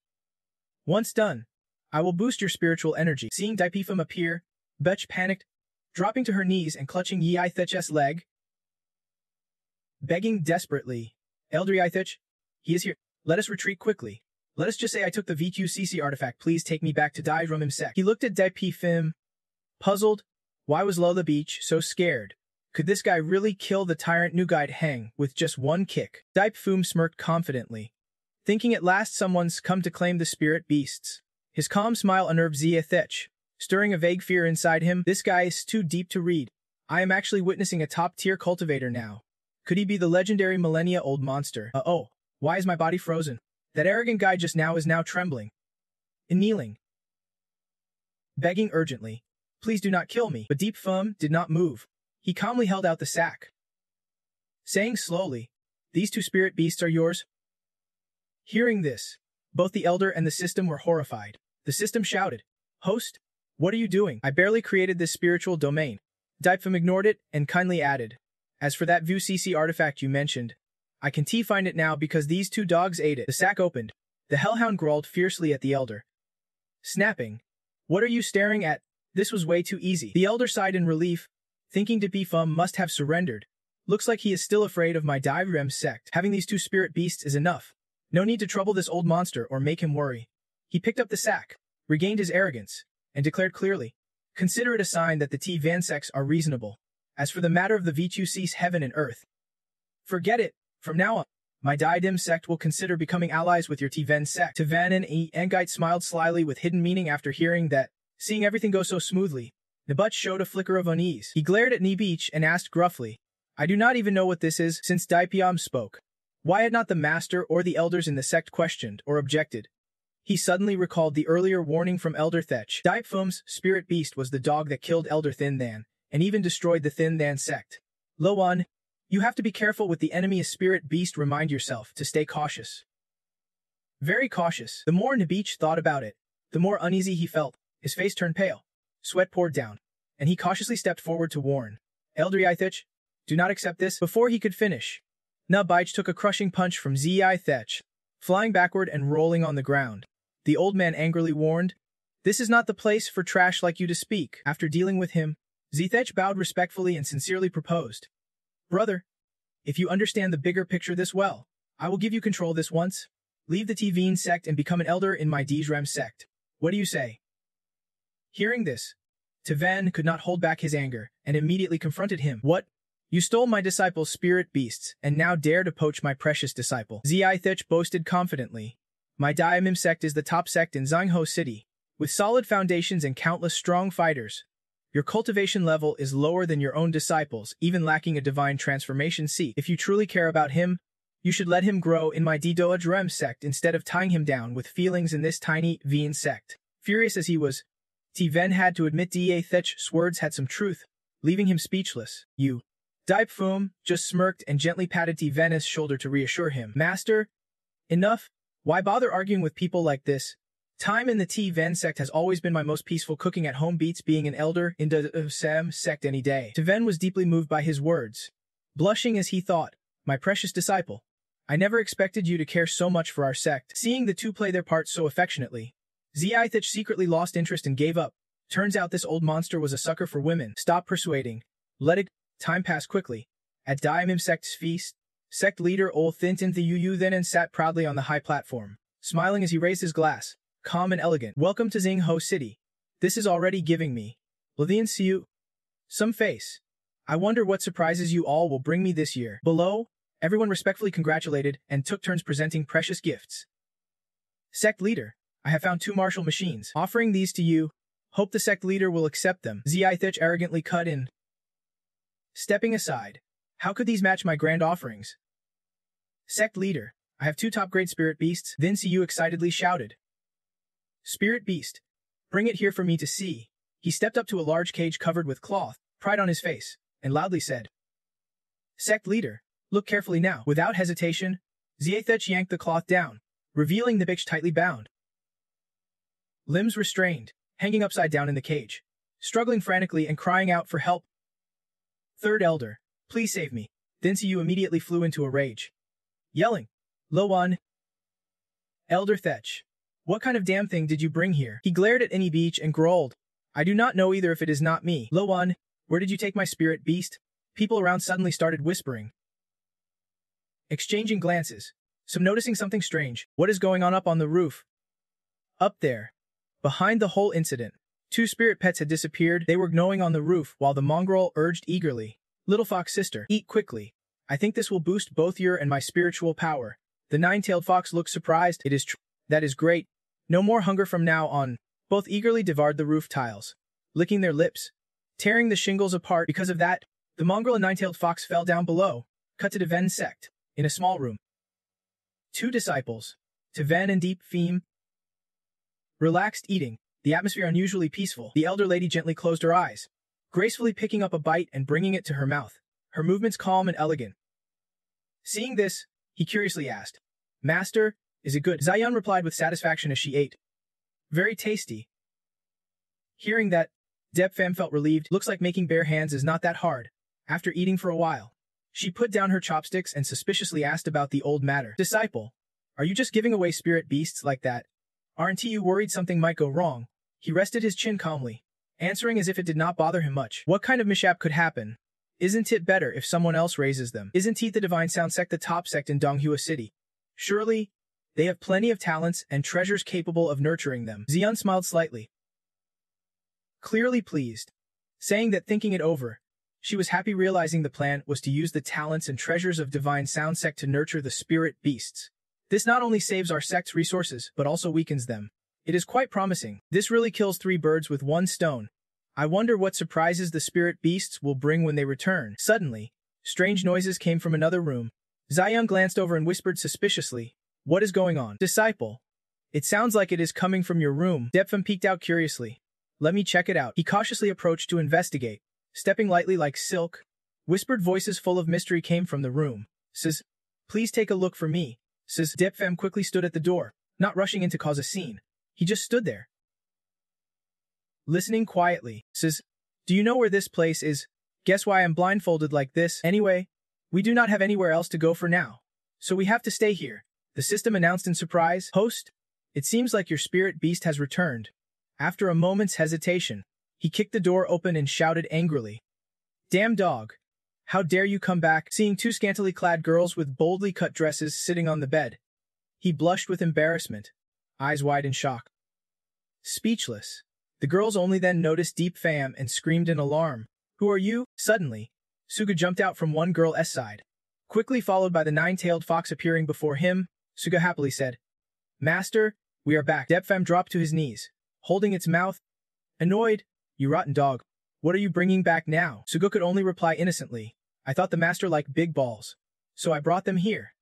Speaker 1: Once done, I will boost your spiritual energy. Seeing Deip Thum appear, Betch panicked, dropping to her knees and clutching Yeithech's leg, begging desperately, Elder Yeithech, he is here. Let us retreat quickly. Let us just say I took the VQCC artifact. Please take me back to Dairumim sect. He looked at Deip Thum, puzzled. Why was Lola Beach so scared? Could this guy really kill the tyrant Nugide Heng with just 1 kick? Deip Thum smirked confidently, thinking at last someone's come to claim the spirit beasts. His calm smile unnerved Ziathech, stirring a vague fear inside him. This guy is too deep to read. I am actually witnessing a top-tier cultivator now. Could he be the legendary millennia-old monster? Oh, why is my body frozen? That arrogant guy just now is now trembling and kneeling, begging urgently, Please do not kill me. But Deip Thum did not move. He calmly held out the sack, saying slowly, These 2 spirit beasts are yours. Hearing this, both the elder and the system were horrified. The system shouted, Host, what are you doing? I barely created this spiritual domain. Deip Thum ignored it and kindly added, As for that VUCC artifact you mentioned, I can find it now because these 2 dogs ate it. The sack opened. The hellhound growled fiercely at the elder, snapping, What are you staring at? This was way too easy. The elder sighed in relief, thinking Deip Thum must have surrendered. Looks like he is still afraid of my Dairumim sect. Having these 2 spirit beasts is enough. No need to trouble this old monster or make him worry. He picked up the sack, regained his arrogance, and declared clearly, Consider it a sign that the Tivan sects are reasonable. As for the matter of the V2C's heaven and earth, forget it. From now on, My Diadem sect will consider becoming allies with your Tiven sect. Tiven and Engite smiled slyly with hidden meaning after hearing that. Seeing everything go so smoothly, Nabat showed a flicker of unease. He glared at Nibeach and asked gruffly, I do not even know what this is. Since Daipiam spoke, why had not the master or the elders in the sect questioned or objected? He suddenly recalled the earlier warning from Elder Thech. Daipfum's spirit beast was the dog that killed Elder Thinthan, and even destroyed the Thinthan sect. Loan, you have to be careful with the enemy. A spirit beast. Remind yourself to stay cautious. Very cautious. The more Nibeach thought about it, the more uneasy he felt. His face turned pale. Sweat poured down, and he cautiously stepped forward to warn. Elder Thech, do not accept this. Before he could finish, Nabeach took a crushing punch from Thech, flying backward and rolling on the ground. The old man angrily warned, this is not the place for trash like you to speak. After dealing with him, Thech bowed respectfully and sincerely proposed, brother, if you understand the bigger picture this well, I will give you control this once. Leave the Tiveen sect and become an elder in my Dijrem sect. What do you say? Hearing this, Tiven could not hold back his anger and immediately confronted him. What? You stole my disciple's spirit beasts and now dare to poach my precious disciple. Thech boasted confidently. My Diamim sect is the top sect in Zhangho City, with solid foundations and countless strong fighters. Your cultivation level is lower than your own disciples, even lacking a divine transformation seat. If you truly care about him, you should let him grow in my Dijrem sect instead of tying him down with feelings in this tiny Veen sect. Furious as he was, Tiven had to admit Thech's words had some truth, leaving him speechless. You. Daipfum just smirked and gently patted Tiven's shoulder to reassure him. Master, enough. Why bother arguing with people like this? Time in the Tiven sect has always been my most peaceful. Cooking at home beats being an elder in the Sam sect any day. Tiven was deeply moved by his words, blushing as he thought, my precious disciple, I never expected you to care so much for our sect. Seeing the two play their parts so affectionately, Thech secretly lost interest and gave up. Turns out this old monster was a sucker for women. Stop persuading. Let it. Time passed quickly. At Daimim sect's feast, sect leader Ol Thintin the Yu then and sat proudly on the high platform, smiling as he raised his glass, calm and elegant. Welcome to Zhangho City. This is already giving me, Lathian Siu, some face. I wonder what surprises you all will bring me this year. Below, everyone respectfully congratulated and took turns presenting precious gifts. Sect leader, I have found 2 martial machines. Offering these to you. Hope the sect leader will accept them. Thech arrogantly cut in. Stepping aside. How could these match my grand offerings? Sect leader, I have 2 top-grade spirit beasts. Then Siu excitedly shouted. Spirit beast, bring it here for me to see. He stepped up to a large cage covered with cloth, pride on his face, and loudly said. Sect leader, look carefully now. Without hesitation, Thech yanked the cloth down, revealing the bitch tightly bound. Limbs restrained, hanging upside down in the cage, struggling frantically and crying out for help. Third elder, please save me. Then Siu immediately flew into a rage, yelling, Loan. Elder Thech, what kind of damn thing did you bring here? He glared at Nibeach and growled, I do not know either if it is not me. Loan, where did you take my spirit beast? People around suddenly started whispering, exchanging glances, some noticing something strange. What is going on up on the roof? Up there. Behind the whole incident, 2 spirit pets had disappeared. They were gnawing on the roof while the mongrel urged eagerly, Little fox sister, eat quickly. I think this will boost both your and my spiritual power. The 9-tailed fox looked surprised. It is true. That is great. No more hunger from now on. Both eagerly devoured the roof tiles, licking their lips, tearing the shingles apart. Because of that, the mongrel and 9-tailed fox fell down below, cut to Tiven's sect, in a small room. 2 disciples, Tiven and Deep Theme, relaxed eating, the atmosphere unusually peaceful. The elder lady gently closed her eyes, gracefully picking up a bite and bringing it to her mouth, her movements calm and elegant. Seeing this, he curiously asked, Master, is it good? Zion replied with satisfaction as she ate. Very tasty. Hearing that, Depfam felt relieved. Looks like making bare hands is not that hard. After eating for a while, she put down her chopsticks and suspiciously asked about the old matter. Disciple, are you just giving away spirit beasts like that? Aren't you worried something might go wrong? He rested his chin calmly, answering as if it did not bother him much. What kind of mishap could happen? Isn't it better if someone else raises them? Isn't he the Divine Sound sect the top sect in Donghua City? Surely, they have plenty of talents and treasures capable of nurturing them. Zion smiled slightly, clearly pleased, saying that thinking it over, She was happy realizing the plan was to use the talents and treasures of Divine Sound Sect to nurture the spirit beasts. This not only saves our sect's resources, but also weakens them. It is quite promising. This really kills 3 birds with 1 stone. I wonder what surprises the spirit beasts will bring when they return. Suddenly, strange noises came from another room. Ziyang glanced over and whispered suspiciously, "What is going on?" "Disciple. It sounds like it is coming from your room." Depfam peeked out curiously. "Let me check it out." He cautiously approached to investigate. Stepping lightly like silk, whispered voices full of mystery came from the room. "Says, please take a look for me." Says Depfam quickly stood at the door, not rushing in to cause a scene. He just stood there, listening quietly. Says, "Do you know where this place is? Guess why I'm blindfolded like this? Anyway, we do not have anywhere else to go for now, so we have to stay here." The system announced in surprise. "Host, it seems like your spirit beast has returned." After a moment's hesitation, he kicked the door open and shouted angrily, "Damn dog! How dare you come back?" Seeing 2 scantily clad girls with boldly cut dresses sitting on the bed, he blushed with embarrassment, eyes wide in shock. Speechless, the girls only then noticed Deep Fam and screamed in alarm. "Who are you?" Suddenly, Suga jumped out from one girl's side, quickly followed by the 9-tailed fox appearing before him. Suga happily said, "Master, we are back." Depfam dropped to his knees, holding its mouth. Annoyed, "You rotten dog. What are you bringing back now?" Suga could only reply innocently, "I thought the master liked big balls, so I brought them here."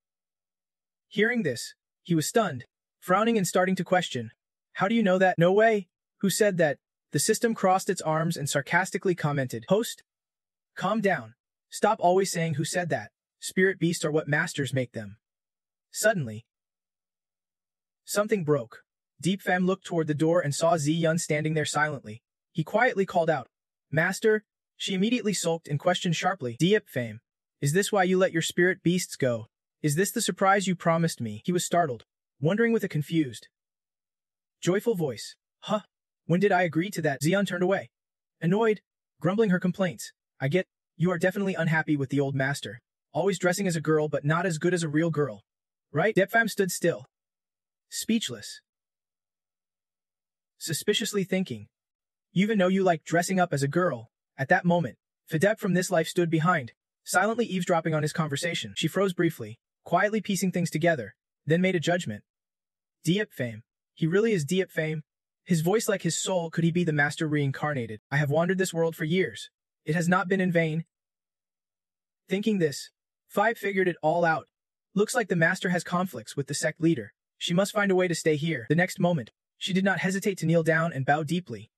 Speaker 1: Hearing this, he was stunned, frowning and starting to question. "How do you know that?" "No way. Who said that?" The system crossed its arms and sarcastically commented, "Host, calm down. Stop always saying who said that. Spirit beasts are what masters make them." Suddenly, something broke. Deep Fam looked toward the door and saw Ziyun standing there silently. He quietly called out, "Master." She immediately sulked and questioned sharply, "Deep Fam, is this why you let your spirit beasts go? Is this the surprise you promised me?" He was startled, wondering with a confused, joyful voice. "Huh? When did I agree to that?" Ziyun turned away, annoyed, grumbling her complaints. "I get, you are definitely unhappy with the old master. Always dressing as a girl but not as good as a real girl. Right?" Depfam stood still, speechless, suspiciously thinking, "You even know you like dressing up as a girl." At that moment, Fidep from this life stood behind, silently eavesdropping on his conversation. She froze briefly, quietly piecing things together, then made a judgment. "Deep Fame. He really is Deep Fame. His voice like his soul, could he be the master reincarnated? I have wandered this world for years. It has not been in vain." Thinking this, Five figured it all out. Looks like the master has conflicts with the sect leader. She must find a way to stay here. The next moment, she did not hesitate to kneel down and bow deeply.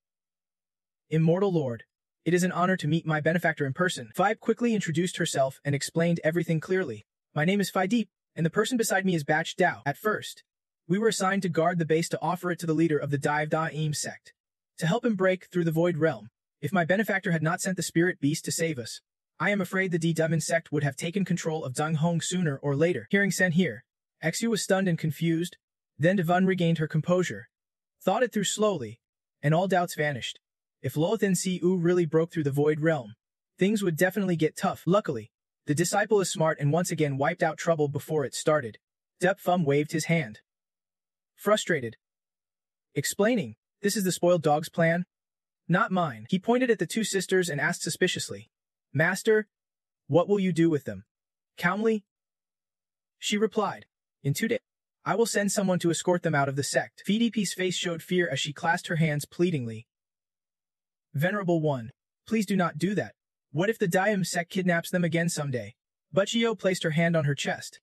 Speaker 1: "Immortal Lord, it is an honor to meet my benefactor in person." Five quickly introduced herself and explained everything clearly. "My name is Phi Deep, and the person beside me is Batch Dao. At first, we were assigned to guard the base to offer it to the leader of the Dive Da'im sect, to help him break through the Void Realm. If my benefactor had not sent the spirit beast to save us, I am afraid the D-Demon sect would have taken control of Zhang Hong sooner or later." Hearing Sen here, Xu was stunned and confused, then Devon regained her composure, thought it through slowly, and all doubts vanished. If Lothan Siu really broke through the Void Realm, things would definitely get tough. Luckily, the disciple is smart and once again wiped out trouble before it started. Dep Fum waved his hand, frustrated, explaining, "This is the spoiled dog's plan, not mine." He pointed at the two sisters and asked suspiciously, "Master, what will you do with them?" Calmly, she replied, "In 2 days, I will send someone to escort them out of the sect." VDP's face showed fear as she clasped her hands pleadingly. "Venerable One, please do not do that. What if the Daim sect kidnaps them again someday?" Butchio placed her hand on her chest,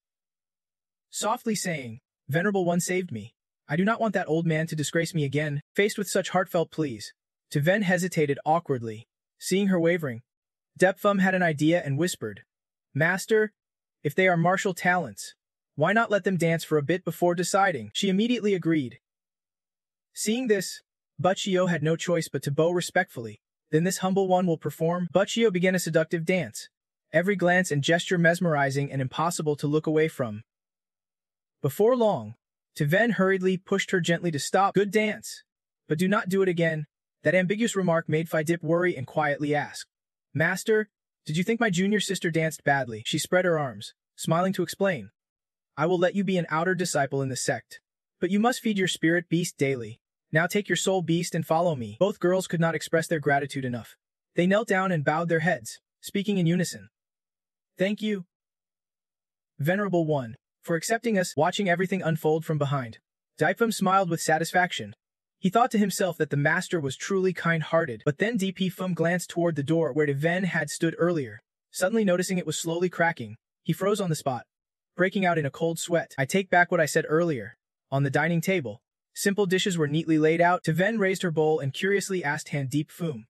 Speaker 1: softly saying, "Venerable One saved me. I do not want that old man to disgrace me again." Faced with such heartfelt pleas, Teven hesitated awkwardly. Seeing her wavering, Depfum had an idea and whispered, "Master, if they are martial talents, why not let them dance for a bit before deciding?" She immediately agreed. Seeing this, Butchio had no choice but to bow respectfully. "Then this humble one will perform." Butchio began a seductive dance, every glance and gesture mesmerizing and impossible to look away from. Before long, Teven hurriedly pushed her gently to stop. "Good dance, but do not do it again." That ambiguous remark made Phidip worry and quietly ask, "Master, did you think my junior sister danced badly?" She spread her arms, smiling to explain, "I will let you be an outer disciple in the sect, but you must feed your spirit beast daily. Now take your soul beast and follow me." Both girls could not express their gratitude enough. They knelt down and bowed their heads, speaking in unison. Thank you, Venerable One, for accepting us, watching everything unfold from behind. Daipum smiled with satisfaction. He thought to himself that the master was truly kind-hearted, but then DP Fum glanced toward the door where Deven had stood earlier. Suddenly noticing it was slowly cracking, he froze on the spot, breaking out in a cold sweat. I take back what I said earlier. On the dining table, simple dishes were neatly laid out. Deven raised her bowl and curiously asked Han Deep Fum.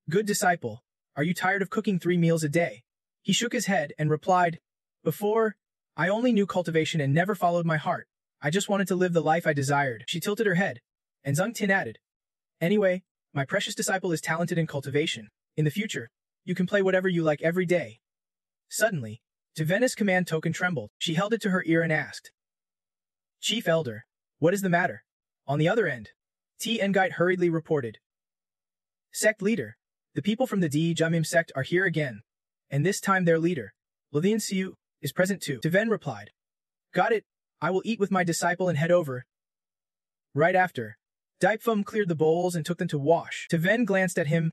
Speaker 1: Good disciple, are you tired of cooking 3 meals a day? He shook his head and replied, Before, I only knew cultivation and never followed my heart. I just wanted to live the life I desired. She tilted her head, and Zhang Tin added, Anyway, my precious disciple is talented in cultivation. In the future, you can play whatever you like every day. Suddenly, Devena's command token trembled. She held it to her ear and asked, Chief Elder, what is the matter? On the other end, T. Ngite hurriedly reported, Sect Leader, the people from the Di Jamim sect are here again, and this time their leader, Lothian Siu, is present too. Deven replied, Got it, I will eat with my disciple and head over. Right after, Daipfum cleared the bowls and took them to wash. Deven glanced at him,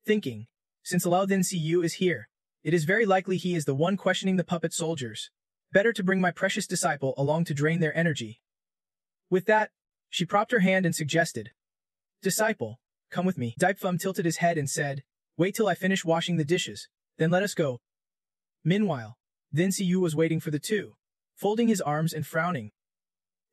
Speaker 1: thinking, since Lothian Siu is here, it is very likely he is the one questioning the puppet soldiers. Better to bring my precious disciple along to drain their energy. With that, she propped her hand and suggested, Disciple, come with me. Daipfum tilted his head and said, Wait till I finish washing the dishes, then let us go. Meanwhile, Lin Siu was waiting for the two, folding his arms and frowning,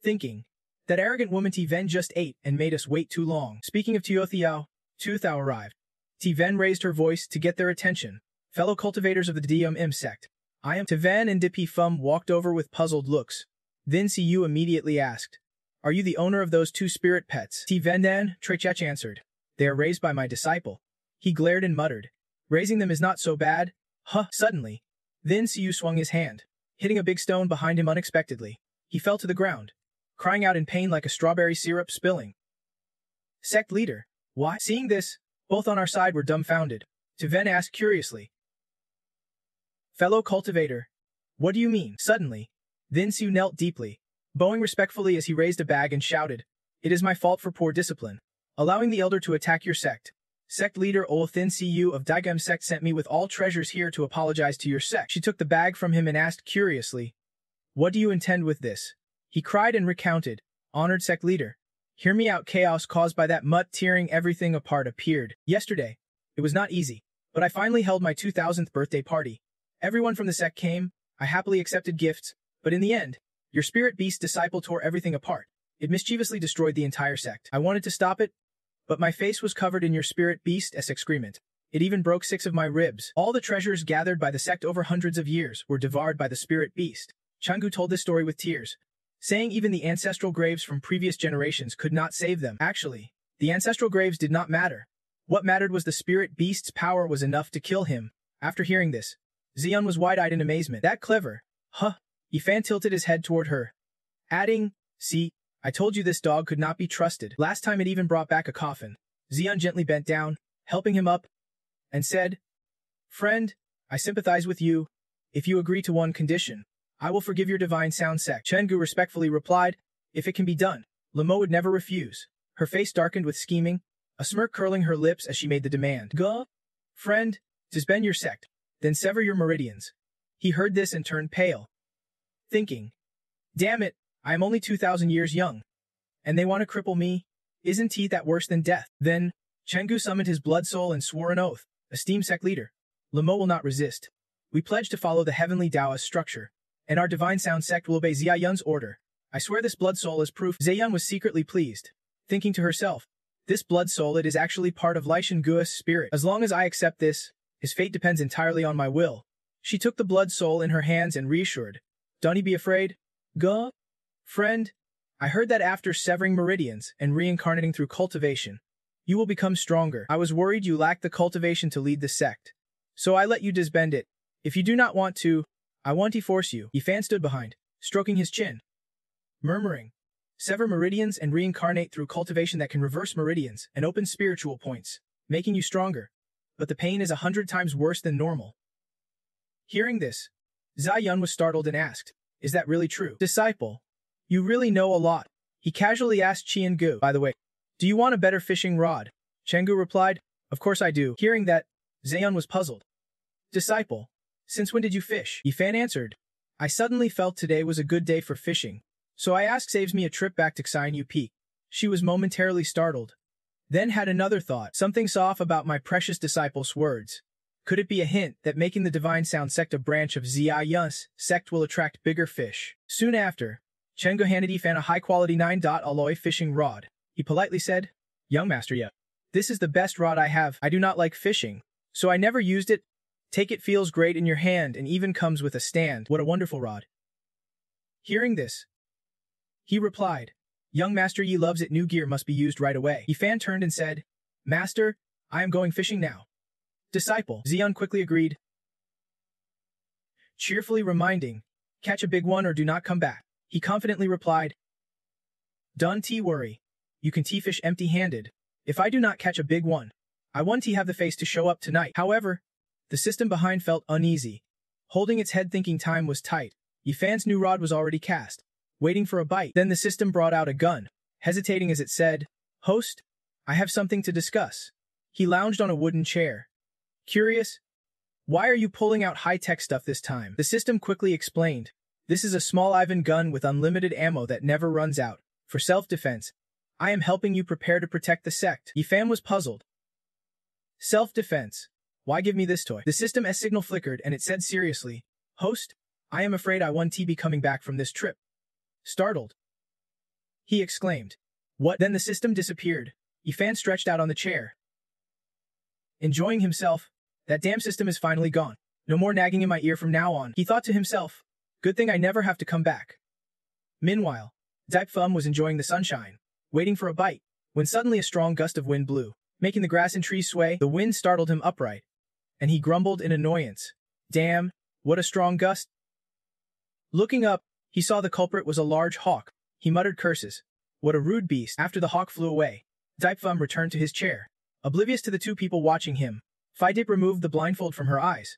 Speaker 1: thinking, that arrogant woman T-Ven just ate and made us wait too long. Speaking of Tio Thiao, Tu Thao arrived. T-Ven raised her voice to get their attention. Fellow cultivators of the Dium sect, I am. T-Ven and Dipi Fum walked over with puzzled looks. Then Siu immediately asked, Are you the owner of those 2 spirit pets? T-Ven then, Trechech answered, They are raised by my disciple. He glared and muttered, Raising them is not so bad. Huh. Suddenly, then Siu swung his hand, hitting a big stone behind him unexpectedly. He fell to the ground, crying out in pain like a strawberry syrup spilling. Sect Leader, why? Seeing this, both on our side were dumbfounded. T-Ven asked curiously, Fellow cultivator, what do you mean? Suddenly, then Siu knelt deeply, bowing respectfully as he raised a bag and shouted, It is my fault for poor discipline, allowing the elder to attack your sect. Sect Leader Olthin Siu of Daigam sect sent me with all treasures here to apologize to your sect. She took the bag from him and asked curiously, What do you intend with this? He cried and recounted, Honored sect leader, hear me out. Chaos caused by that mutt tearing everything apart appeared. Yesterday, it was not easy, but I finally held my 2000th birthday party. Everyone from the sect came, I happily accepted gifts, but in the end, your spirit beast disciple tore everything apart. It mischievously destroyed the entire sect. I wanted to stop it, but my face was covered in your spirit beast's excrement. It even broke 6 of my ribs. All the treasures gathered by the sect over hundreds of years were devoured by the spirit beast. Changu told this story with tears, saying even the ancestral graves from previous generations could not save them. Actually, the ancestral graves did not matter. What mattered was the spirit beast's power was enough to kill him. After hearing this, Xian was wide-eyed in amazement. That clever. Huh. Yifan tilted his head toward her, adding, See, I told you this dog could not be trusted. Last time it even brought back a coffin. Xian gently bent down, helping him up, and said, Friend, I sympathize with you. If you agree to one condition, I will forgive your divine sound sect. Chengu respectfully replied, If it can be done. Lamo would never refuse. Her face darkened with scheming, a smirk curling her lips as she made the demand. Guh? Friend, disband your sect, then sever your meridians. He heard this and turned pale, thinking, Damn it, I am only 2,000 years young. And they want to cripple me? Isn't that worse than death? Then, Chengu summoned his blood soul and swore an oath. Esteemed sect leader, Lamo will not resist. We pledge to follow the heavenly Taoist structure, and our divine sound sect will obey Xia Yun's order. I swear this blood soul is proof. Ziyun was secretly pleased, thinking to herself, This blood soul it is actually part of Lishan Gua's spirit. As long as I accept this, his fate depends entirely on my will. She took the blood soul in her hands and reassured, Don't be afraid. Guh? Friend, I heard that after severing meridians and reincarnating through cultivation, you will become stronger. I was worried you lacked the cultivation to lead the sect, so I let you disband it. If you do not want to, I want to force you. Yifan stood behind, stroking his chin, murmuring, Sever meridians and reincarnate through cultivation that can reverse meridians and open spiritual points, making you stronger. But the pain is 100 times worse than normal. Hearing this, Xia Yun was startled and asked, Is that really true? Disciple, you really know a lot. He casually asked Qian Gu. By the way, do you want a better fishing rod? Chenggu replied, Of course I do. Hearing that, Zayon was puzzled. Disciple, since when did you fish? Yifan answered. I suddenly felt today was a good day for fishing, so I asked saves me a trip back to Xianyu Peak. She was momentarily startled, then had another thought. Something's off about my precious disciple's words. Could it be a hint that making the Divine Sound sect a branch of Zia Yun's sect will attract bigger fish? Soon after, Chengo handed Yifan a high-quality 9-alloy fishing rod. He politely said, Young master, yeah. This is the best rod I have. I do not like fishing, so I never used it. Take it, feels great in your hand and even comes with a stand. What a wonderful rod. Hearing this, he replied, Young master, ye loves it. New gear must be used right away. Yifan turned and said, Master, I am going fishing now. Disciple, Xian quickly agreed, cheerfully reminding, catch a big one or do not come back. He confidently replied, Don't worry. You can fish empty-handed. If I do not catch a big one, I want have the face to show up tonight. However, the system behind felt uneasy, holding its head thinking time was tight. Yifan's new rod was already cast, waiting for a bite. Then the system brought out a gun, hesitating as it said, Host, I have something to discuss. He lounged on a wooden chair. Curious? Why are you pulling out high-tech stuff this time? The system quickly explained. This is a small Ivan gun with unlimited ammo that never runs out. For self-defense, I am helping you prepare to protect the sect. Yifan was puzzled. Self-defense. Why give me this toy? The system's signal flickered and it said seriously, Host, I am afraid I won't be coming back from this trip. Startled, he exclaimed. What? Then the system disappeared. Yifan stretched out on the chair, enjoying himself. That damn system is finally gone. No more nagging in my ear from now on, he thought to himself. Good thing I never have to come back. Meanwhile, Daipfum was enjoying the sunshine, waiting for a bite, when suddenly a strong gust of wind blew, making the grass and trees sway. The wind startled him upright, and he grumbled in annoyance. Damn, what a strong gust. Looking up, he saw the culprit was a large hawk. He muttered curses. What a rude beast. After the hawk flew away, Daipfum returned to his chair, oblivious to the two people watching him. Fidip removed the blindfold from her eyes.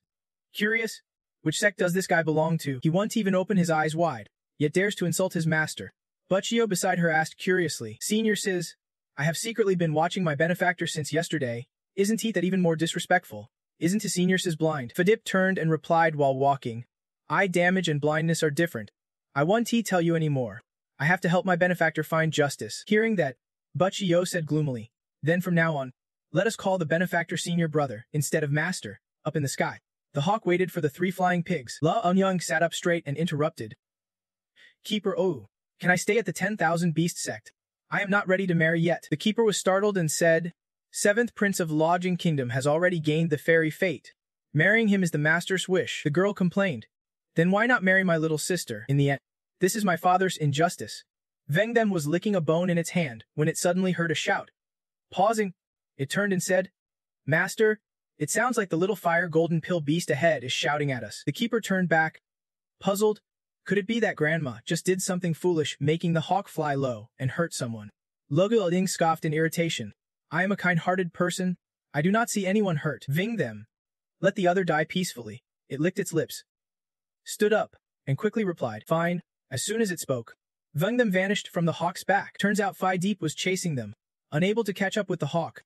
Speaker 1: Curious? Which sect does this guy belong to? He won't even open his eyes wide, yet dares to insult his master. Butchio beside her asked curiously, Senior Sis, I have secretly been watching my benefactor since yesterday. Isn't he that even more disrespectful? Isn't his Senior Sis blind? Fidip turned and replied while walking, Eye damage and blindness are different. I won't tell you any more. I have to help my benefactor find justice. Hearing that, Butchio said gloomily, Then from now on, let us call the benefactor senior brother, instead of master. Up in the sky, the hawk waited for the three flying pigs. La Unyang sat up straight and interrupted. Keeper, oh, can I stay at the 10,000 beast sect? I am not ready to marry yet. The keeper was startled and said, Seventh prince of Lodging Kingdom has already gained the fairy fate. Marrying him is the master's wish. The girl complained. Then why not marry my little sister? In the end, this is my father's injustice. Vengdem was licking a bone in its hand when it suddenly heard a shout. Pausing, it turned and said, Master, it sounds like the little fire golden pill beast ahead is shouting at us. The keeper turned back, puzzled. Could it be that grandma just did something foolish, making the hawk fly low and hurt someone? Logu Ling scoffed in irritation. I am a kind-hearted person. I do not see anyone hurt. Vengdem, let the other die peacefully. It licked its lips, stood up, and quickly replied, Fine. As soon as it spoke, Vengdem vanished from the hawk's back. Turns out Phi Deep was chasing them, unable to catch up with the hawk.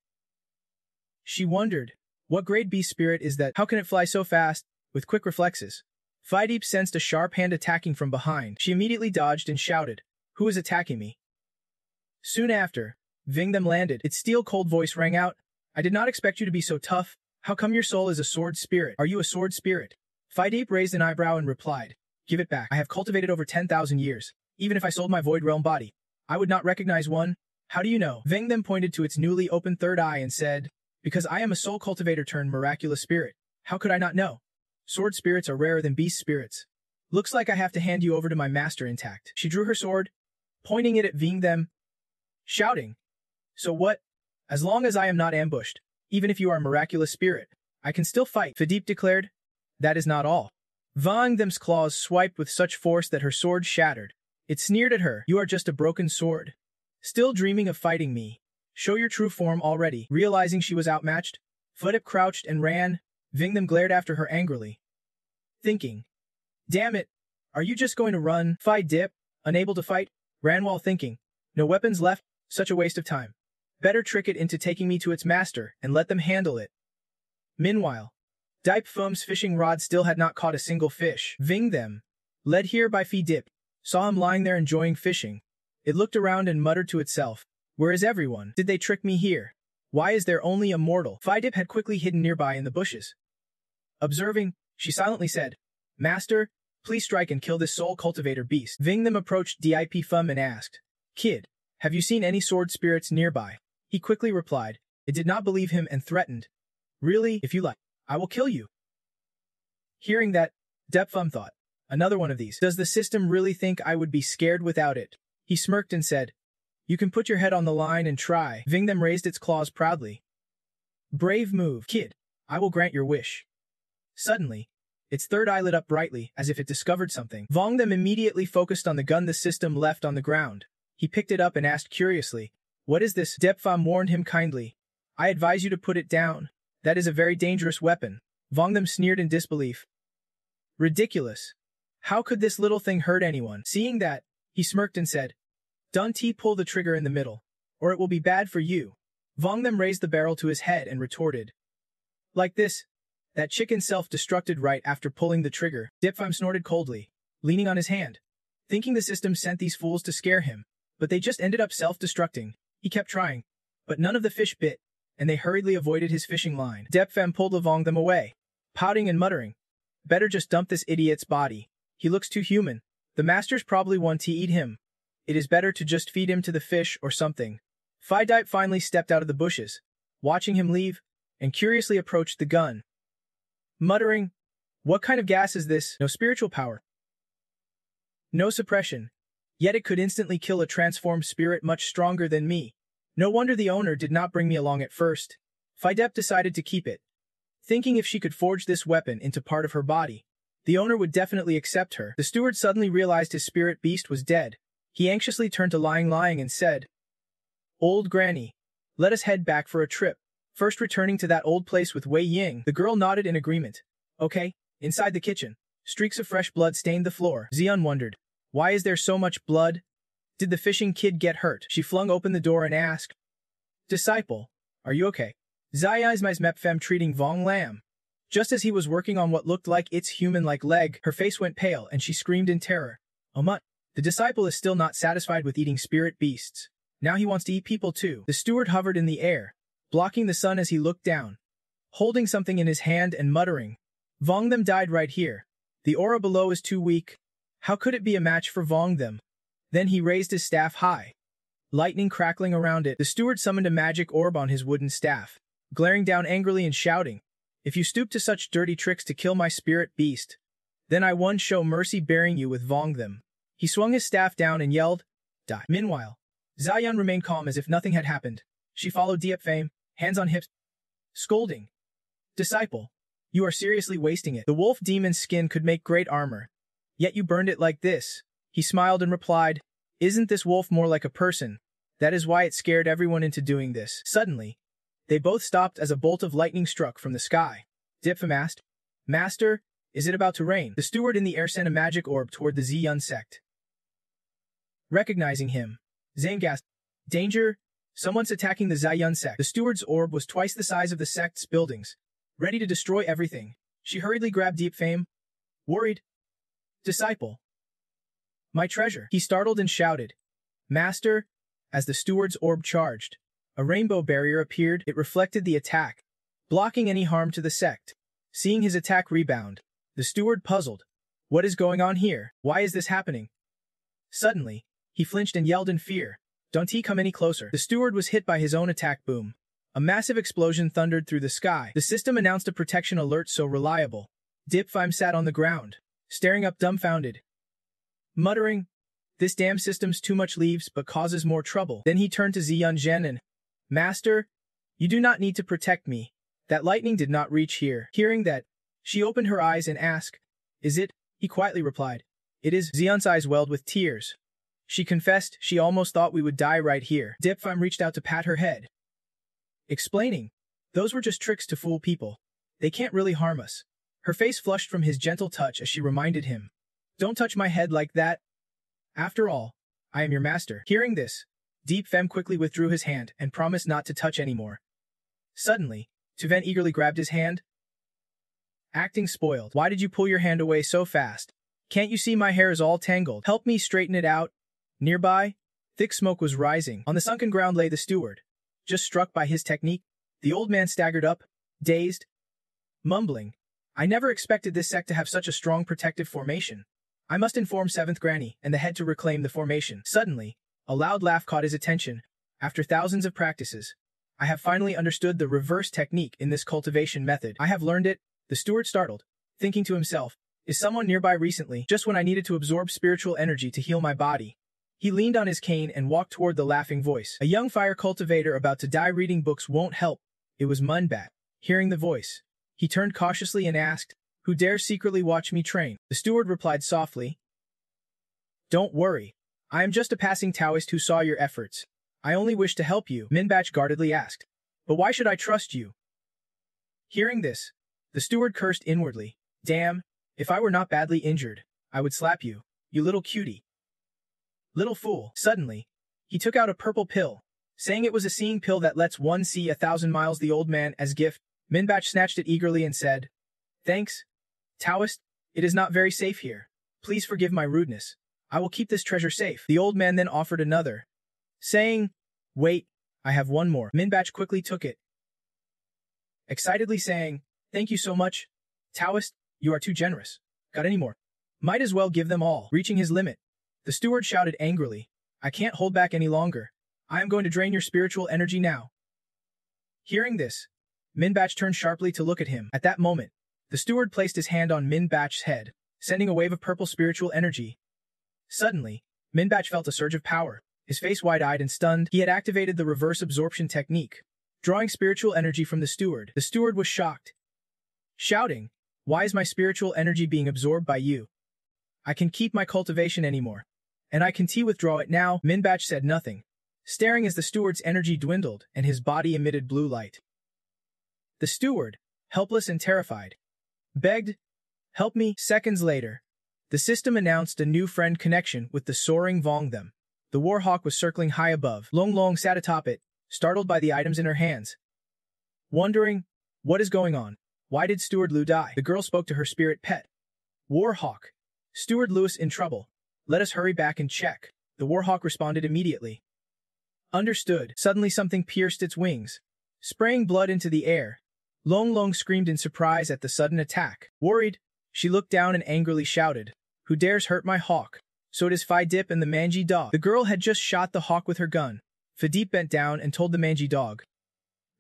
Speaker 1: She wondered, what grade B spirit is that? How can it fly so fast, with quick reflexes? Phi Deep sensed a sharp hand attacking from behind. She immediately dodged and shouted, Who is attacking me? Soon after, Vengdem landed. Its steel-cold voice rang out, I did not expect you to be so tough. How come your soul is a sword spirit? Are you a sword spirit? Phi Deep raised an eyebrow and replied, Give it back. I have cultivated over 10,000 years. Even if I sold my Void Realm body, I would not recognize one. How do you know? Vengdem pointed to its newly opened third eye and said, Because I am a soul cultivator turned miraculous spirit. How could I not know? Sword spirits are rarer than beast spirits. Looks like I have to hand you over to my master intact. She drew her sword, pointing it at Vengdem, shouting, So what? As long as I am not ambushed, even if you are a miraculous spirit, I can still fight, Phidip declared. That is not all. Vengdem's claws swiped with such force that her sword shattered. It sneered at her, You are just a broken sword. Still dreaming of fighting me? Show your true form already. Realizing she was outmatched, Phidip crouched and ran. Vengdem glared after her angrily, thinking, Damn it, are you just going to run? Phidip, unable to fight, ran while thinking, No weapons left, such a waste of time. Better trick it into taking me to its master and let them handle it. Meanwhile, Dipe Phum's fishing rod still had not caught a single fish. Ving them, led here by Phi Dip, saw him lying there enjoying fishing. It looked around and muttered to itself, "Where is everyone? Did they trick me here? Why is there only a mortal?" Phi Dip had quickly hidden nearby in the bushes. Observing, she silently said, "Master, please strike and kill this soul cultivator beast." Ving them approached Dip Phum and asked, "Kid, have you seen any sword spirits nearby?" He quickly replied. It did not believe him and threatened, "Really, if you like, I will kill you." Hearing that, Dip Phum thought, "Another one of these. Does the system really think I would be scared without it?" He smirked and said, "You can put your head on the line and try." Ving them raised its claws proudly. "Brave move, kid. I will grant your wish." Suddenly, its third eye lit up brightly, as if it discovered something. Vong them immediately focused on the gun the system left on the ground. He picked it up and asked curiously, "What is this?" Dip Phum warned him kindly, "I advise you to put it down. That is a very dangerous weapon." Vong them sneered in disbelief. "Ridiculous. How could this little thing hurt anyone?" Seeing that, he smirked and said, "Don't pull the trigger in the middle, or it will be bad for you." Vong them raised the barrel to his head and retorted, "Like this. That chicken self-destructed right after pulling the trigger." Dip Phum snorted coldly, leaning on his hand, thinking the system sent these fools to scare him, but they just ended up self-destructing. He kept trying, but none of the fish bit, and they hurriedly avoided his fishing line. Dip Phum pulled Vong them away, pouting and muttering, "Better just dump this idiot's body. He looks too human. The masters probably want to eat him. It is better to just feed him to the fish or something." Phi Dip finally stepped out of the bushes, watching him leave, and curiously approached the gun, muttering, "What kind of gas is this? No spiritual power. No suppression. Yet it could instantly kill a transformed spirit much stronger than me. No wonder the owner did not bring me along at first." Phi Dip decided to keep it, thinking if she could forge this weapon into part of her body, the owner would definitely accept her. The steward suddenly realized his spirit beast was dead. He anxiously turned to Lying and said, "Old Granny, let us head back for a trip. First returning to that old place with Wei Ying." The girl nodded in agreement. "Okay." Inside the kitchen, streaks of fresh blood stained the floor. Xian wondered, "Why is there so much blood? Did the fishing kid get hurt?" She flung open the door and asked, "Disciple, are you okay?" Zai's Mep Fem treating Vong Lam. Just as he was working on what looked like its human-like leg, her face went pale and she screamed in terror, "Oh mut!" The disciple is still not satisfied with eating spirit beasts. Now he wants to eat people too. The steward hovered in the air, blocking the sun as he looked down, holding something in his hand and muttering, "Vong them died right here. The aura below is too weak. How could it be a match for Vong them?" Then he raised his staff high, lightning crackling around it. The steward summoned a magic orb on his wooden staff, glaring down angrily and shouting, "If you stoop to such dirty tricks to kill my spirit beast, then I won't show mercy bearing you with Vong them." He swung his staff down and yelled, "Die." Meanwhile, Zion remained calm as if nothing had happened. She followed Dip Phum, hands on hips, scolding, "Disciple, you are seriously wasting it. The wolf demon's skin could make great armor, yet you burned it like this." He smiled and replied, "Isn't this wolf more like a person? That is why it scared everyone into doing this." Suddenly, they both stopped as a bolt of lightning struck from the sky. Dip Phum asked, "Master, is it about to rain?" The steward in the air sent a magic orb toward the Ziyun sect. Recognizing him, Zhang gasped, "Danger! Someone's attacking the Ziyun sect." The steward's orb was twice the size of the sect's buildings, ready to destroy everything. She hurriedly grabbed Dip Phum, worried, "Disciple, my treasure." He startled and shouted, "Master!" As the steward's orb charged, a rainbow barrier appeared. It reflected the attack, blocking any harm to the sect. Seeing his attack rebound, the steward puzzled, "What is going on here? Why is this happening?" Suddenly, he flinched and yelled in fear, "Don't come any closer." The steward was hit by his own attack boom. A massive explosion thundered through the sky. The system announced a protection alert so reliable. Dip Phum sat on the ground, staring up dumbfounded, muttering, "This damn system's too much leaves but causes more trouble." Then he turned to Ziyun Zhen and, "Master, you do not need to protect me. That lightning did not reach here." Hearing that, she opened her eyes and asked, "Is it?" He quietly replied, "It is." Ziyun's eyes welled with tears. She confessed she almost thought we would die right here. Dip Phum reached out to pat her head, explaining, "Those were just tricks to fool people. They can't really harm us." Her face flushed from his gentle touch as she reminded him, "Don't touch my head like that. After all, I am your master." Hearing this, Dip Phum quickly withdrew his hand and promised not to touch anymore. Suddenly, Tuvan eagerly grabbed his hand. Acting spoiled. Why did you pull your hand away so fast? Can't you see my hair is all tangled? Help me straighten it out. Nearby, thick smoke was rising. On the sunken ground lay the steward. Just struck by his technique, the old man staggered up, dazed, mumbling. I never expected this sect to have such a strong protective formation. I must inform 7th Granny and the head to reclaim the formation. Suddenly, a loud laugh caught his attention. After thousands of practices, I have finally understood the reverse technique in this cultivation method. I have learned it, the steward startled, thinking to himself, is someone nearby recently, just when I needed to absorb spiritual energy to heal my body. He leaned on his cane and walked toward the laughing voice. A young fire cultivator about to die reading books won't help. It was Munbat. Hearing the voice, he turned cautiously and asked, who dares secretly watch me train? The steward replied softly, don't worry. I am just a passing Taoist who saw your efforts. I only wish to help you, Minbach guardedly asked. But why should I trust you? Hearing this, the steward cursed inwardly. Damn, if I were not badly injured, I would slap you, you little cutie. Little fool. Suddenly, he took out a purple pill, saying it was a seeing pill that lets one see 1,000 miles. The old man, as gift, Minbach snatched it eagerly and said, thanks, Taoist, it is not very safe here. Please forgive my rudeness. I will keep this treasure safe. The old man then offered another, saying, wait, I have one more. Minbach quickly took it, excitedly saying, thank you so much, Taoist, you are too generous. Got any more? Might as well give them all. Reaching his limit, the steward shouted angrily, I can't hold back any longer. I am going to drain your spiritual energy now. Hearing this, Minbach turned sharply to look at him. At that moment, the steward placed his hand on Minbach's head, sending a wave of purple spiritual energy. Suddenly, Minbach felt a surge of power. His face wide-eyed and stunned, he had activated the reverse absorption technique, drawing spiritual energy from the steward. The steward was shocked, shouting, why is my spiritual energy being absorbed by you? I can keep my cultivation anymore. And I can withdraw it now. Minbach said nothing, staring as the steward's energy dwindled and his body emitted blue light. The steward, helpless and terrified, begged, help me. Seconds later, the system announced a new friend connection with the soaring Vongdem. The warhawk was circling high above. Long Long sat atop it, startled by the items in her hands. Wondering, what is going on? Why did Steward Liu die? The girl spoke to her spirit pet. Warhawk. Steward Lewis in trouble. Let us hurry back and check. The warhawk responded immediately. Understood. Suddenly something pierced its wings, spraying blood into the air. Long Long screamed in surprise at the sudden attack. Worried, she looked down and angrily shouted, who dares hurt my hawk? So it is Phi Dip and the mangy dog. The girl had just shot the hawk with her gun. Phi Dip bent down and told the mangy dog,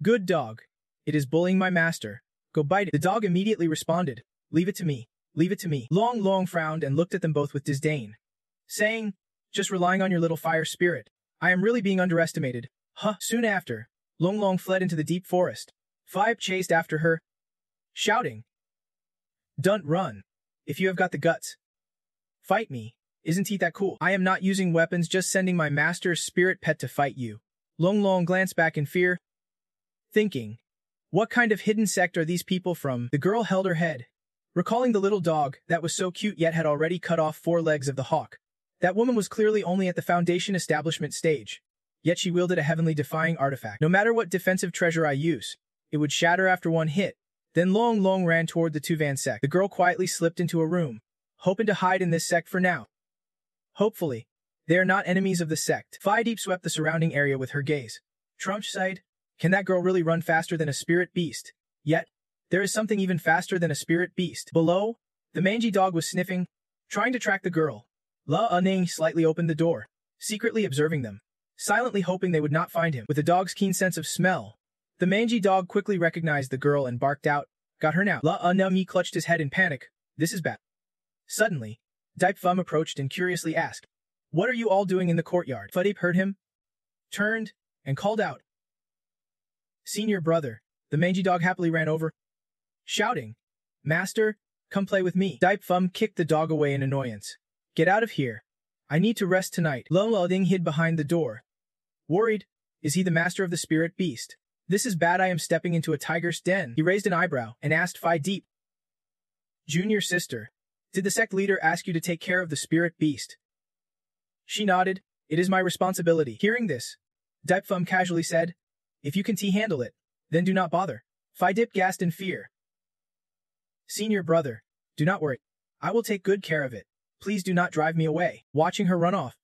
Speaker 1: good dog. It is bullying my master. Go bite it. The dog immediately responded, leave it to me. Leave it to me. Long Long frowned and looked at them both with disdain, saying, just relying on your little fire spirit. I am really being underestimated. Huh. Soon after, Long Long fled into the deep forest. Phi chased after her, shouting, don't run. If you have got the guts, fight me. Isn't he that cool? I am not using weapons, just sending my master's spirit pet to fight you. Long Long glanced back in fear, thinking, what kind of hidden sect are these people from? The girl held her head, recalling the little dog that was so cute yet had already cut off 4 legs of the hawk. That woman was clearly only at the foundation establishment stage, yet she wielded a heavenly defying artifact. No matter what defensive treasure I use, it would shatter after one hit. Then Long Long ran toward the Tuvan sect. The girl quietly slipped into a room, hoping to hide in this sect for now. Hopefully, they are not enemies of the sect. Phi Deep swept the surrounding area with her gaze. Trump sighed, can that girl really run faster than a spirit beast? Yet, there is something even faster than a spirit beast. Below, the mangy dog was sniffing, trying to track the girl. La Ning slightly opened the door, secretly observing them, silently hoping they would not find him. With a dog's keen sense of smell, the mangy dog quickly recognized the girl and barked out, got her now. La Ning clutched his head in panic, this is bad. Suddenly, Dipe Phum approached and curiously asked, what are you all doing in the courtyard? Phudip heard him, turned, and called out, senior brother. The mangy dog happily ran over, shouting, master, come play with me. Dipe Phum kicked the dog away in annoyance. Get out of here. I need to rest tonight. Lo Ding hid behind the door. Worried, is he the master of the spirit beast? This is bad, I am stepping into a tiger's den. He raised an eyebrow and asked Phi Deep, junior sister, did the sect leader ask you to take care of the spirit beast? She nodded, it is my responsibility. Hearing this, Dipe Phum casually said, if you can handle it, then do not bother. Dip gasped in fear. Senior brother, do not worry. I will take good care of it. Please do not drive me away. Watching her run off.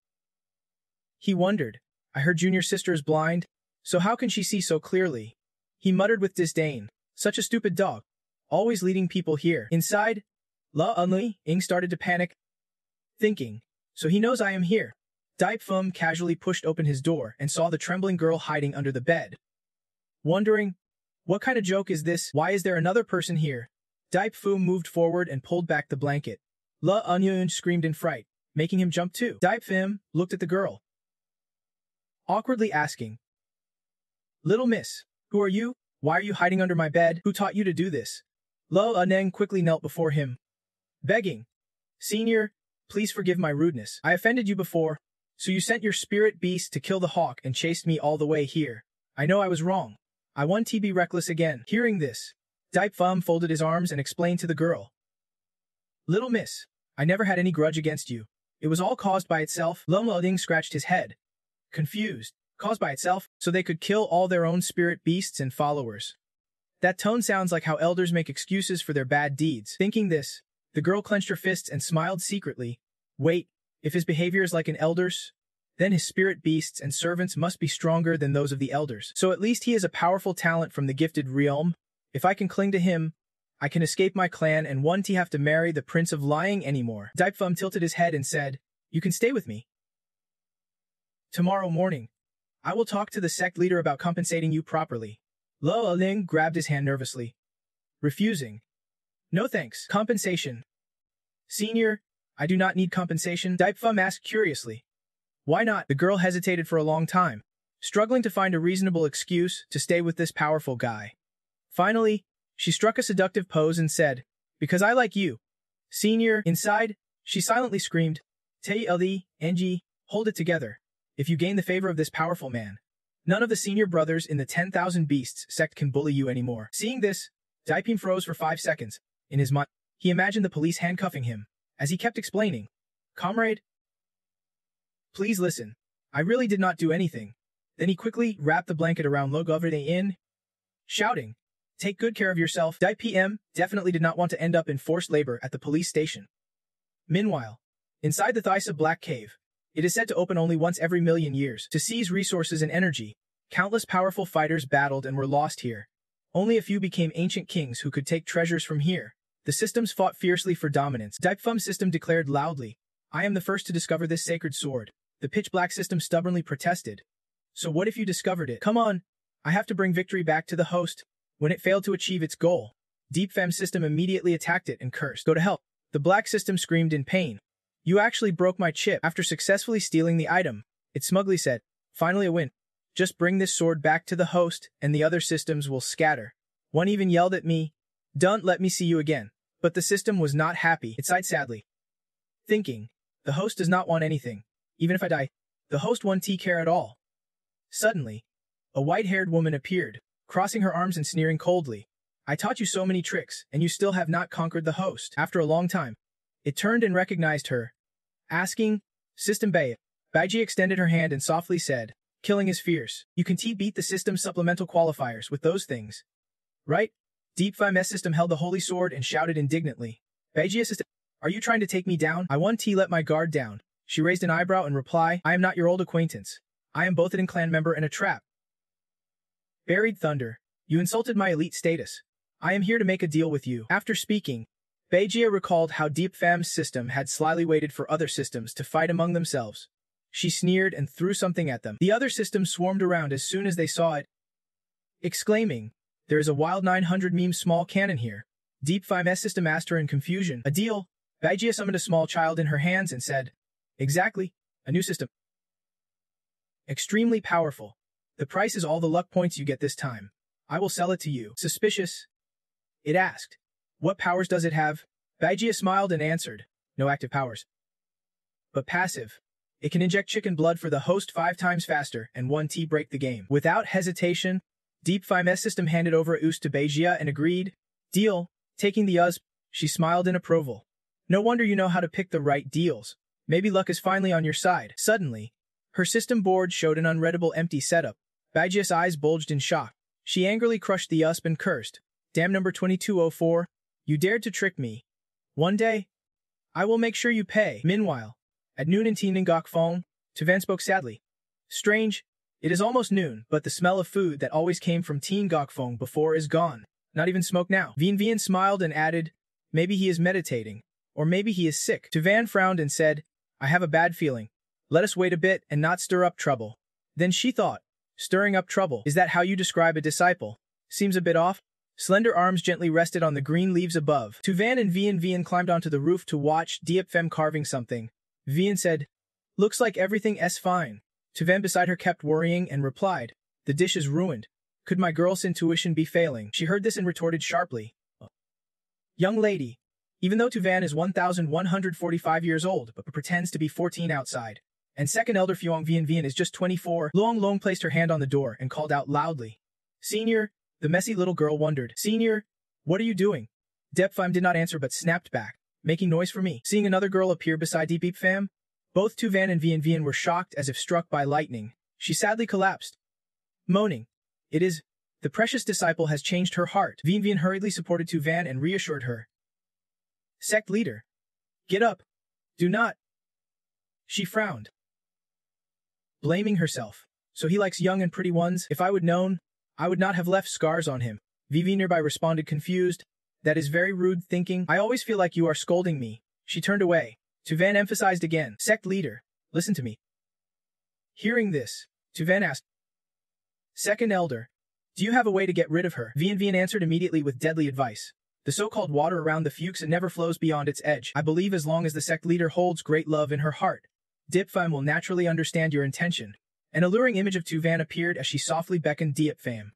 Speaker 1: He wondered, I heard Junior sister is blind, so how can she see so clearly? He muttered with disdain, such a stupid dog, always leading people here. Inside, La Unli Ing started to panic, thinking, so he knows I am here. Dip Fum casually pushed open his door and saw the trembling girl hiding under the bed. Wondering, what kind of joke is this? Why is there another person here? Dip Fum moved forward and pulled back the blanket. La Onion screamed in fright, making him jump too. Dip Fum looked at the girl, awkwardly asking, Little miss, who are you? Why are you hiding under my bed? Who taught you to do this? La Aneng quickly knelt before him, begging, Senior, please forgive my rudeness. I offended you before, so you sent your spirit beast to kill the hawk and chased me all the way here. I know I was wrong. I want to be reckless again. Hearing this, Dip Fum folded his arms and explained to the girl, Little miss, I never had any grudge against you. It was all caused by itself. Loma Ding scratched his head, confused. Caused by itself, so they could kill all their own spirit beasts and followers. That tone sounds like how elders make excuses for their bad deeds. Thinking this, the girl clenched her fists and smiled secretly. Wait, if his behavior is like an elder's, then his spirit beasts and servants must be stronger than those of the elders. So at least he is a powerful talent from the gifted realm. If I can cling to him, I can escape my clan and won't have to marry the Prince of Lying anymore. Dip Fum tilted his head and said, You can stay with me. Tomorrow morning, I will talk to the sect leader about compensating you properly. Lo Ling grabbed his hand nervously, refusing. No thanks. Compensation. Senior, I do not need compensation. Dip Fum asked curiously. Why not? The girl hesitated for a long time, struggling to find a reasonable excuse to stay with this powerful guy. Finally, she struck a seductive pose and said, Because I like you. Senior, inside, she silently screamed, Te LD, NG, hold it together. If you gain the favor of this powerful man, none of the senior brothers in the 10,000 Beasts sect can bully you anymore. Seeing this, Dipim froze for 5 seconds. In his mind, he imagined the police handcuffing him, as he kept explaining, Comrade, please listen. I really did not do anything. Then he quickly wrapped the blanket around Logoverde in, shouting, Take good care of yourself. Dipm definitely did not want to end up in forced labor at the police station. Meanwhile, inside the Thysa Black Cave, it is said to open only once every million years. To seize resources and energy, countless powerful fighters battled and were lost here. Only a few became ancient kings who could take treasures from here. The systems fought fiercely for dominance. Dipfum's system declared loudly, I am the first to discover this sacred sword. The pitch black system stubbornly protested. So what if you discovered it? Come on, I have to bring victory back to the host. When it failed to achieve its goal, Deepfem's system immediately attacked it and cursed. Go to hell. The black system screamed in pain. You actually broke my chip. After successfully stealing the item, it smugly said, Finally a win. Just bring this sword back to the host and the other systems will scatter. One even yelled at me, Don't let me see you again. But the system was not happy. It sighed sadly, thinking, the host does not want anything. Even if I die, the host won't care at all. Suddenly, a white-haired woman appeared, crossing her arms and sneering coldly. I taught you so many tricks, and you still have not conquered the host. After a long time, it turned and recognized her, asking, System Bay. Baiji extended her hand and softly said, Killing is fierce. You can beat the system's supplemental qualifiers with those things. Right? Deep Fime's system held the holy sword and shouted indignantly. Baiji assistant, are you trying to take me down? I want to let my guard down. She raised an eyebrow in reply, I am not your old acquaintance. I am both an clan member and a trap. Buried thunder. You insulted my elite status. I am here to make a deal with you. After speaking, Beijia recalled how Deep Fam's system had slyly waited for other systems to fight among themselves. She sneered and threw something at them. The other systems swarmed around as soon as they saw it, exclaiming, There is a wild 900 meme small cannon here. Deep Fime's system asked her in confusion. A deal? Beijia summoned a small child in her hands and said, Exactly. A new system. Extremely powerful. The price is all the luck points you get this time. I will sell it to you. Suspicious? It asked. What powers does it have? Baigia smiled and answered. No active powers. But passive. It can inject chicken blood for the host 5 times faster and 1T break the game. Without hesitation, Deep Fime's system handed over a Us to Baigia and agreed. Deal. Taking the US, she smiled in approval. No wonder you know how to pick the right deals. Maybe luck is finally on your side. Suddenly, her system board showed an unreadable empty setup. Baijia's eyes bulged in shock. She angrily crushed the USP and cursed. Damn number 2204, you dared to trick me. One day, I will make sure you pay. Meanwhile, at noon in Tianangok Fong, Tuvan spoke sadly. Strange, it is almost noon, but the smell of food that always came from Tianangok Fong before is gone. Not even smoke now. Vien Vien smiled and added, maybe he is meditating, or maybe he is sick. Tuvan frowned and said, I have a bad feeling. Let us wait a bit and not stir up trouble. Then she thought, stirring up trouble, is that how you describe a disciple? Seems a bit off. Slender arms gently rested on the green leaves above. Tuvan and Vien Vien climbed onto the roof to watch Diep Fem carving something. Vien said, looks like everything's fine. Tuvan beside her kept worrying and replied, the dish is ruined. Could my girl's intuition be failing? She heard this and retorted sharply. Young lady, even though Tuvan is 1,145 years old but pretends to be 14 outside, and second elder Fuang Vien Vien is just 24, Long Long placed her hand on the door and called out loudly. Senior, the messy little girl wondered. Senior, what are you doing? Dep Pham did not answer but snapped back, making noise for me. Seeing another girl appear beside Deep Pham, both Tuvan and Vien Vien were shocked as if struck by lightning. She sadly collapsed, moaning. It is, the precious disciple has changed her heart. Vien Vien hurriedly supported Tuvan and reassured her. Sect leader, get up. Do not. She frowned, blaming herself. So he likes young and pretty ones? If I would known, I would not have left scars on him. Vivi nearby responded confused. That is very rude thinking. I always feel like you are scolding me. She turned away. Tuvan emphasized again. Sect leader, listen to me. Hearing this, Tuvan asked, Second elder, do you have a way to get rid of her? Vien Vien answered immediately with deadly advice. The so-called water around the Fuchsia never flows beyond its edge. I believe as long as the sect leader holds great love in her heart, Diep Pham will naturally understand your intention. An alluring image of Tuvan appeared as she softly beckoned Diep Pham.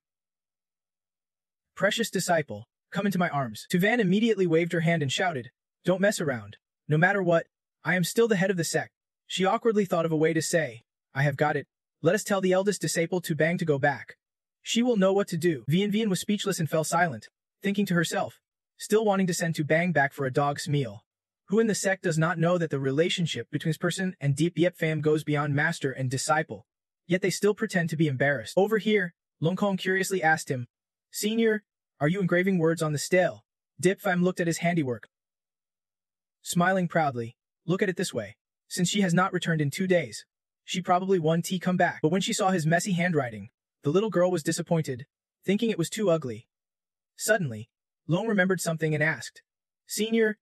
Speaker 1: Precious disciple, come into my arms. Tuvan immediately waved her hand and shouted, don't mess around. No matter what, I am still the head of the sect. She awkwardly thought of a way to say, I have got it. Let us tell the eldest disciple Tubang to go back. She will know what to do. Vien Vien was speechless and fell silent, thinking to herself, still wanting to send Tubang back for a dog's meal. Who in the sect does not know that the relationship between this person and Deep Pham goes beyond master and disciple? Yet they still pretend to be embarrassed. Over here, Long Kong curiously asked him, Senior, are you engraving words on the stele? Diep Pham looked at his handiwork, smiling proudly. Look at it this way. Since she has not returned in 2 days, she probably won tea come back. But when she saw his messy handwriting, the little girl was disappointed, thinking it was too ugly. Suddenly, Long remembered something and asked, Senior,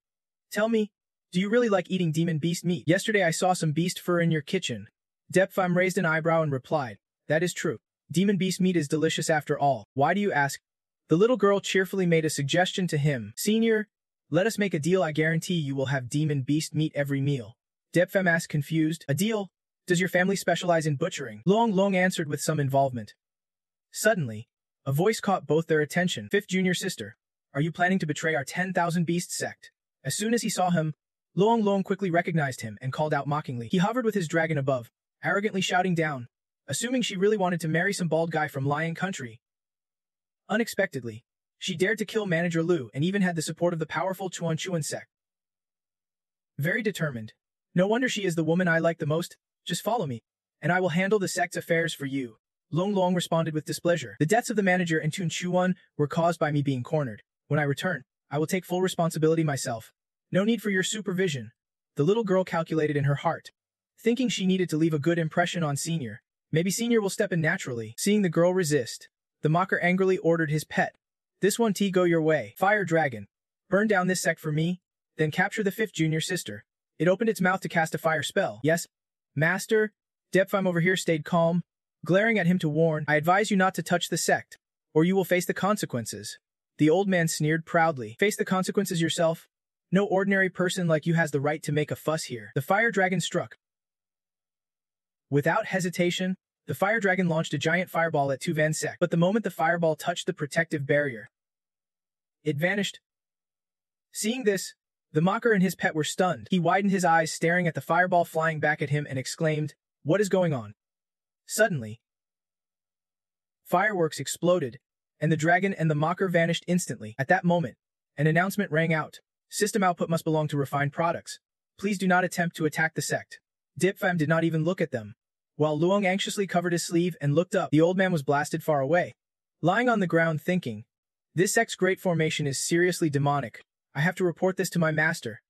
Speaker 1: tell me, do you really like eating demon beast meat? Yesterday I saw some beast fur in your kitchen. Diep Pham raised an eyebrow and replied, that is true. Demon beast meat is delicious after all. Why do you ask? The little girl cheerfully made a suggestion to him. Senior, let us make a deal. I guarantee you will have demon beast meat every meal. Diep Pham asked confused. A deal? Does your family specialize in butchering? Long Long answered with some involvement. Suddenly, a voice caught both their attention. Fifth junior sister, are you planning to betray our 10,000 beast sect? As soon as he saw him, Long Long quickly recognized him and called out mockingly. He hovered with his dragon above, arrogantly shouting down, assuming she really wanted to marry some bald guy from Lion Country. Unexpectedly, she dared to kill manager Lu and even had the support of the powerful Chuan Chuan sect. Very determined. No wonder she is the woman I like the most. Just follow me, and I will handle the sect's affairs for you. Long Long responded with displeasure. The deaths of the manager and Tun Chuan were caused by me being cornered. When I return, I will take full responsibility myself. No need for your supervision. The little girl calculated in her heart, thinking she needed to leave a good impression on Senior. Maybe Senior will step in naturally. Seeing the girl resist, the mocker angrily ordered his pet. This one T, go your way. Fire dragon. Burn down this sect for me, then capture the fifth junior sister. It opened its mouth to cast a fire spell. Yes, master. Diep Pham over here stayed calm, glaring at him to warn, I advise you not to touch the sect, or you will face the consequences. The old man sneered proudly. Face the consequences yourself? No ordinary person like you has the right to make a fuss here. The fire dragon struck. Without hesitation, the fire dragon launched a giant fireball at Tuvan's sect, but the moment the fireball touched the protective barrier, it vanished. Seeing this, the mocker and his pet were stunned. He widened his eyes, staring at the fireball flying back at him, and exclaimed, what is going on? Suddenly, fireworks exploded, and the dragon and the mocker vanished instantly. At that moment, an announcement rang out. System output must belong to refined products. Please do not attempt to attack the sect. Diep Pham did not even look at them. While Luong anxiously covered his sleeve and looked up, the old man was blasted far away. Lying on the ground thinking, this X-Great formation is seriously demonic. I have to report this to my master.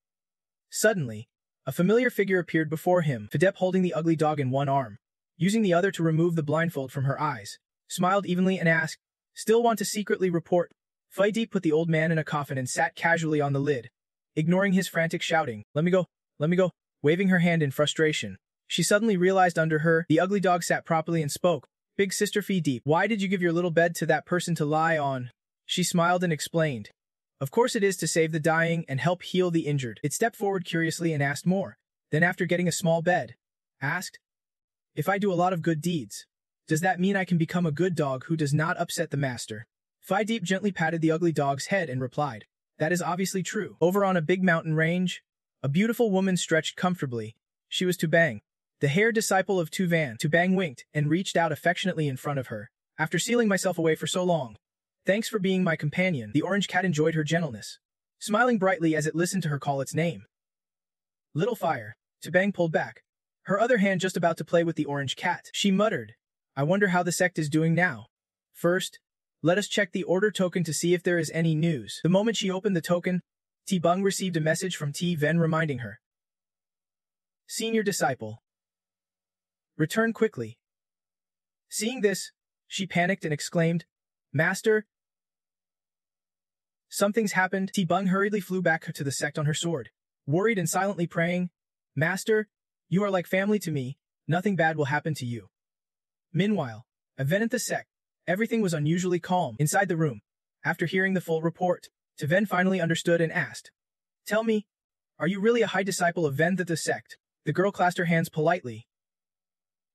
Speaker 1: Suddenly, a familiar figure appeared before him, Fidep holding the ugly dog in one arm, using the other to remove the blindfold from her eyes, smiled evenly and asked, still want to secretly report? Fidep put the old man in a coffin and sat casually on the lid, ignoring his frantic shouting, let me go, waving her hand in frustration. She suddenly realized under her, the ugly dog sat properly and spoke, Big Sister Fidep, why did you give your little bed to that person to lie on? She smiled and explained, of course it is to save the dying and help heal the injured. It stepped forward curiously and asked more. Then after getting a small bed, asked, if I do a lot of good deeds, does that mean I can become a good dog who does not upset the master? Fidep gently patted the ugly dog's head and replied, that is obviously true. Over on a big mountain range, a beautiful woman stretched comfortably. She was Tubang, the hair disciple of Tuvan. Tubang winked and reached out affectionately in front of her. After sealing myself away for so long, thanks for being my companion. The orange cat enjoyed her gentleness, smiling brightly as it listened to her call its name. Little fire. Tubang pulled back, her other hand just about to play with the orange cat. She muttered, I wonder how the sect is doing now. First, let us check the order token to see if there is any news. The moment she opened the token, T-Bung received a message from T-Ven reminding her. Senior Disciple. Return quickly. Seeing this, she panicked and exclaimed, Master? Something's happened. T-Bung hurriedly flew back to the sect on her sword, worried and silently praying, Master, you are like family to me, nothing bad will happen to you. Meanwhile, Ven at the sect, everything was unusually calm inside the room. After hearing the full report, Ven finally understood and asked, tell me, are you really a high disciple of Ven the sect? The girl clasped her hands politely.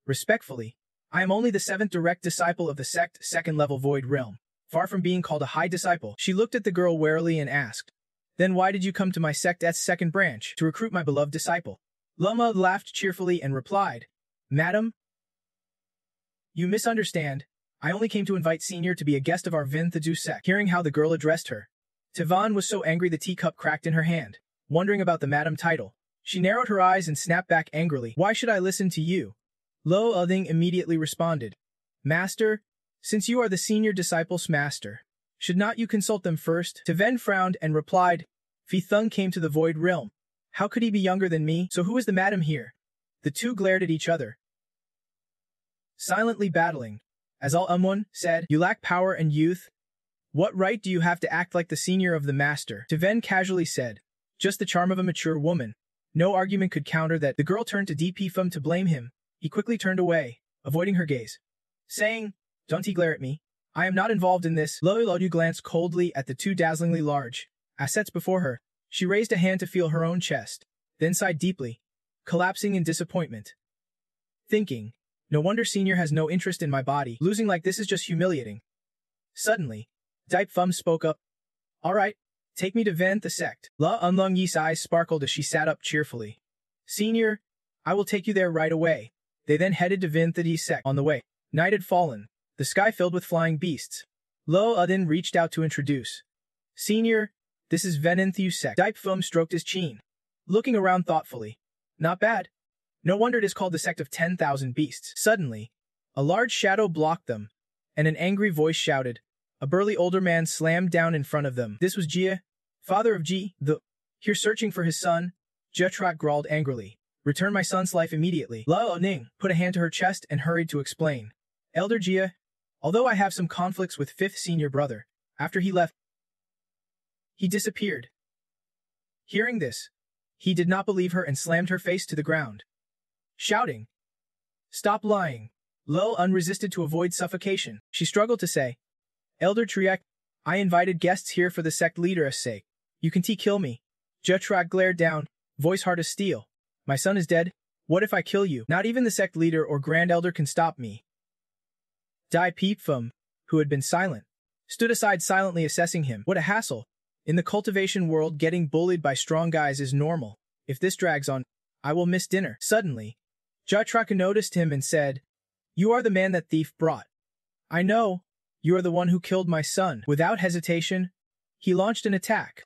Speaker 1: Respectfully, I am only the 7th direct disciple of the sect, 2nd level Void Realm. Far from being called a high disciple, she looked at the girl warily and asked, then why did you come to my sect's 2nd branch to recruit my beloved disciple? Lama laughed cheerfully and replied, Madam, you misunderstand. I only came to invite Senior to be a guest of our Vin Thadu sect. Hearing how the girl addressed her, Tivan was so angry the teacup cracked in her hand. Wondering about the Madam title, she narrowed her eyes and snapped back angrily. Why should I listen to you? Lo Uthing immediately responded, Master, since you are the senior disciple's master, should not you consult them first? Tivan frowned and replied, Phi Thung came to the Void Realm. How could he be younger than me? So who is the Madam here? The two glared at each other, silently battling. As Al-Umwan said, you lack power and youth. What right do you have to act like the senior of the master? Tivan casually said, just the charm of a mature woman. No argument could counter that. The girl turned to DP Phum to blame him. He quickly turned away, avoiding her gaze, saying, don't he glare at me. I am not involved in this. Lodu glanced coldly at the two dazzlingly large assets before her. She raised a hand to feel her own chest, then sighed deeply, collapsing in disappointment. Thinking, no wonder Senior has no interest in my body. Losing like this is just humiliating. Suddenly, Dipe Phum spoke up. All right, take me to Ven the sect. La Unlung Yi's eyes sparkled as she sat up cheerfully. Senior, I will take you there right away. They then headed to Ven the sect. On the way, night had fallen, the sky filled with flying beasts. Lo Udin reached out to introduce. Senior, this is Ven Thu sect. Dipe Phum stroked his chin, looking around thoughtfully. Not bad. No wonder it is called the sect of 10,000 beasts. Suddenly, a large shadow blocked them, and an angry voice shouted. A burly older man slammed down in front of them. This was Jia, father of Ji, here searching for his son. Jetrak growled angrily. Return my son's life immediately. Lao Ning put a hand to her chest and hurried to explain. Elder Jia, although I have some conflicts with 5th senior brother, after he left, he disappeared. Hearing this, he did not believe her and slammed her face to the ground, shouting, stop lying. Lo unresisted to avoid suffocation. She struggled to say, Elder Triak, I invited guests here for the sect leader's sake. You can kill me. Jetrak glared down, voice hard as steel. My son is dead. What if I kill you? Not even the sect leader or grand elder can stop me. Dai Peepfum, who had been silent, stood aside silently assessing him. What a hassle. In the cultivation world, getting bullied by strong guys is normal. If this drags on, I will miss dinner. Suddenly, Jatraka noticed him and said, you are the man that thief brought. I know. You are the one who killed my son. Without hesitation, he launched an attack.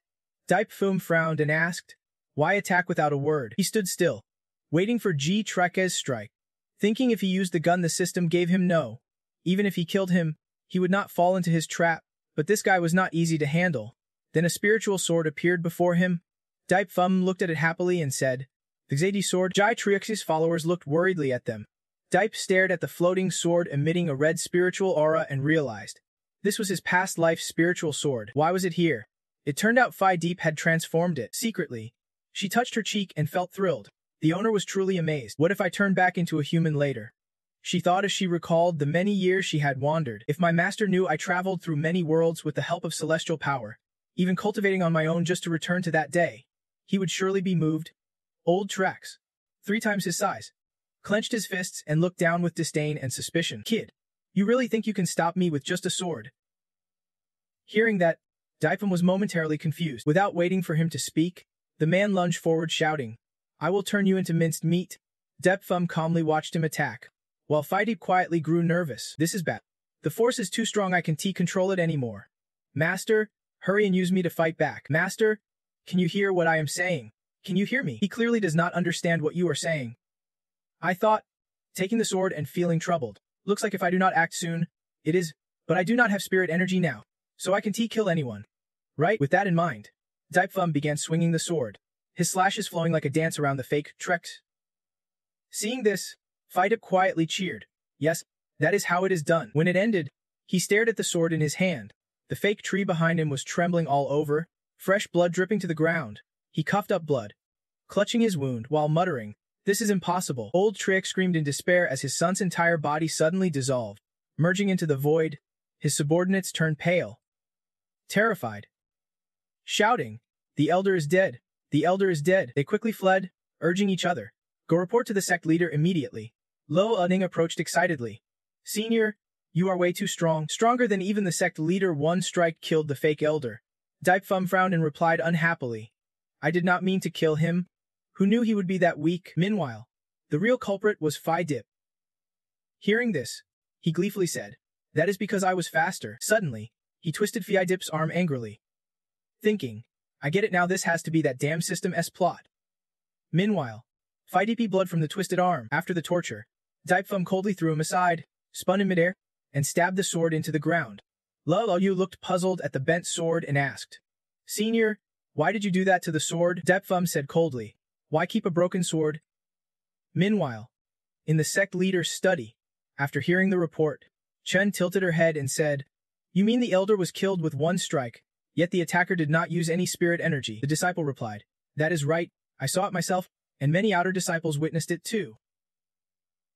Speaker 1: Dipe Phum frowned and asked, why attack without a word? He stood still, waiting for G. Trek's strike, thinking if he used the gun the system gave him no. Even if he killed him, he would not fall into his trap, but this guy was not easy to handle. Then a spiritual sword appeared before him. Dipe Phum looked at it happily and said, "The Xadi sword." Jai Triux's followers looked worriedly at them. Dipe stared at the floating sword emitting a red spiritual aura and realized. This was his past life's spiritual sword. Why was it here? It turned out Phi Deep had transformed it. Secretly, she touched her cheek and felt thrilled. The owner was truly amazed. What if I turned back into a human later? She thought as she recalled the many years she had wandered. If my master knew I traveled through many worlds with the help of celestial power, even cultivating on my own just to return to that day, he would surely be moved. Old Trax, 3 times his size, clenched his fists and looked down with disdain and suspicion. Kid, you really think you can stop me with just a sword? Hearing that, Dipem was momentarily confused. Without waiting for him to speak, the man lunged forward shouting, "I will turn you into minced meat." Depfum calmly watched him attack, while Phi quietly grew nervous. This is bad. The force is too strong, I can't control it anymore. Master, hurry and use me to fight back. Master, can you hear what I am saying? Can you hear me? He clearly does not understand what you are saying. I thought, taking the sword and feeling troubled. Looks like if I do not act soon, it is, but I do not have spirit energy now, so I can kill anyone. Right? With that in mind, Dipfum began swinging the sword, his slashes flowing like a dance around the fake Trex. Seeing this, Phi quietly cheered. Yes, that is how it is done. When it ended, he stared at the sword in his hand. The fake tree behind him was trembling all over, fresh blood dripping to the ground. He coughed up blood, clutching his wound while muttering, "This is impossible." Old Trick screamed in despair as his son's entire body suddenly dissolved, merging into the void. His subordinates turned pale, terrified, shouting, "The elder is dead! The elder is dead!" They quickly fled, urging each other, "Go report to the sect leader immediately." Lo Uning approached excitedly. "Senior, you are way too strong. Stronger than even the sect leader. One strike killed the fake elder." Dipfum frowned and replied unhappily, "I did not mean to kill him. Who knew he would be that weak?" Meanwhile, the real culprit was Phi Dip. Hearing this, he gleefully said, "That is because I was faster." Suddenly, he twisted Phi Dip's arm angrily, thinking, "I get it now, this has to be that damn System S plot." Meanwhile, Phi Dip blood from the twisted arm. After the torture, Dipfum coldly threw him aside, spun in midair, and stabbed the sword into the ground. Lo Yu looked puzzled at the bent sword and asked, "Senior, why did you do that to the sword?" Dipfum said coldly, "Why keep a broken sword?" Meanwhile, in the sect leader's study, after hearing the report, Chen tilted her head and said, "You mean the elder was killed with one strike, yet the attacker did not use any spirit energy?" The disciple replied, "That is right, I saw it myself, and many outer disciples witnessed it too."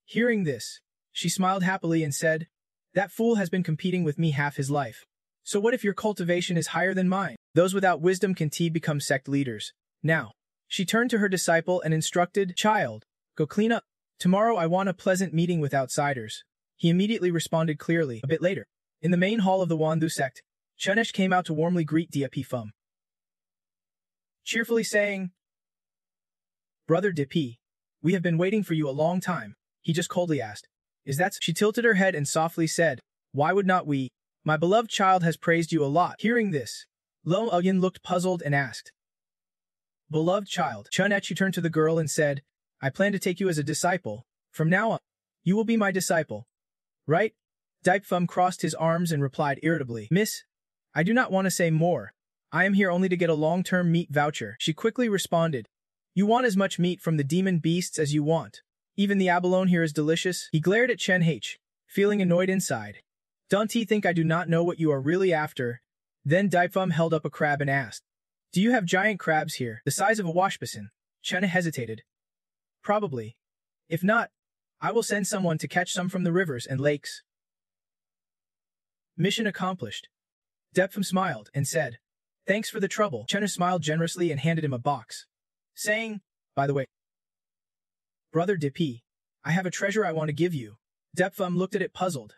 Speaker 1: Hearing this, she smiled happily and said, "That fool has been competing with me half his life. So what if your cultivation is higher than mine? Those without wisdom can become sect leaders." Now, she turned to her disciple and instructed, "Child, go clean up. Tomorrow I want a pleasant meeting with outsiders." He immediately responded clearly. A bit later, in the main hall of the Wandu sect, Chunesh came out to warmly greet Diapi Phum, cheerfully saying, "Brother Dipi, we have been waiting for you a long time." He just coldly asked, "Is that so?" She tilted her head and softly said, "Why would not we? My beloved child has praised you a lot." Hearing this, Lo Uyin looked puzzled and asked, "Beloved child?" Chunechi turned to the girl and said, "I plan to take you as a disciple. From now on, you will be my disciple. Right?" Dipfum crossed his arms and replied irritably, "Miss, I do not want to say more. I am here only to get a long-term meat voucher." She quickly responded, "You want as much meat from the demon beasts as you want. Even the abalone here is delicious." He glared at Chen H, feeling annoyed inside. "Don't you think I do not know what you are really after?" Then Dipfum held up a crab and asked, "Do you have giant crabs here, the size of a washbasin?" Chen hesitated. "Probably. If not, I will send someone to catch some from the rivers and lakes." Mission accomplished. Dipfum smiled and said, "Thanks for the trouble." Chen smiled generously and handed him a box, saying, "By the way, Brother Dipi, I have a treasure I want to give you." Dipfum looked at it puzzled.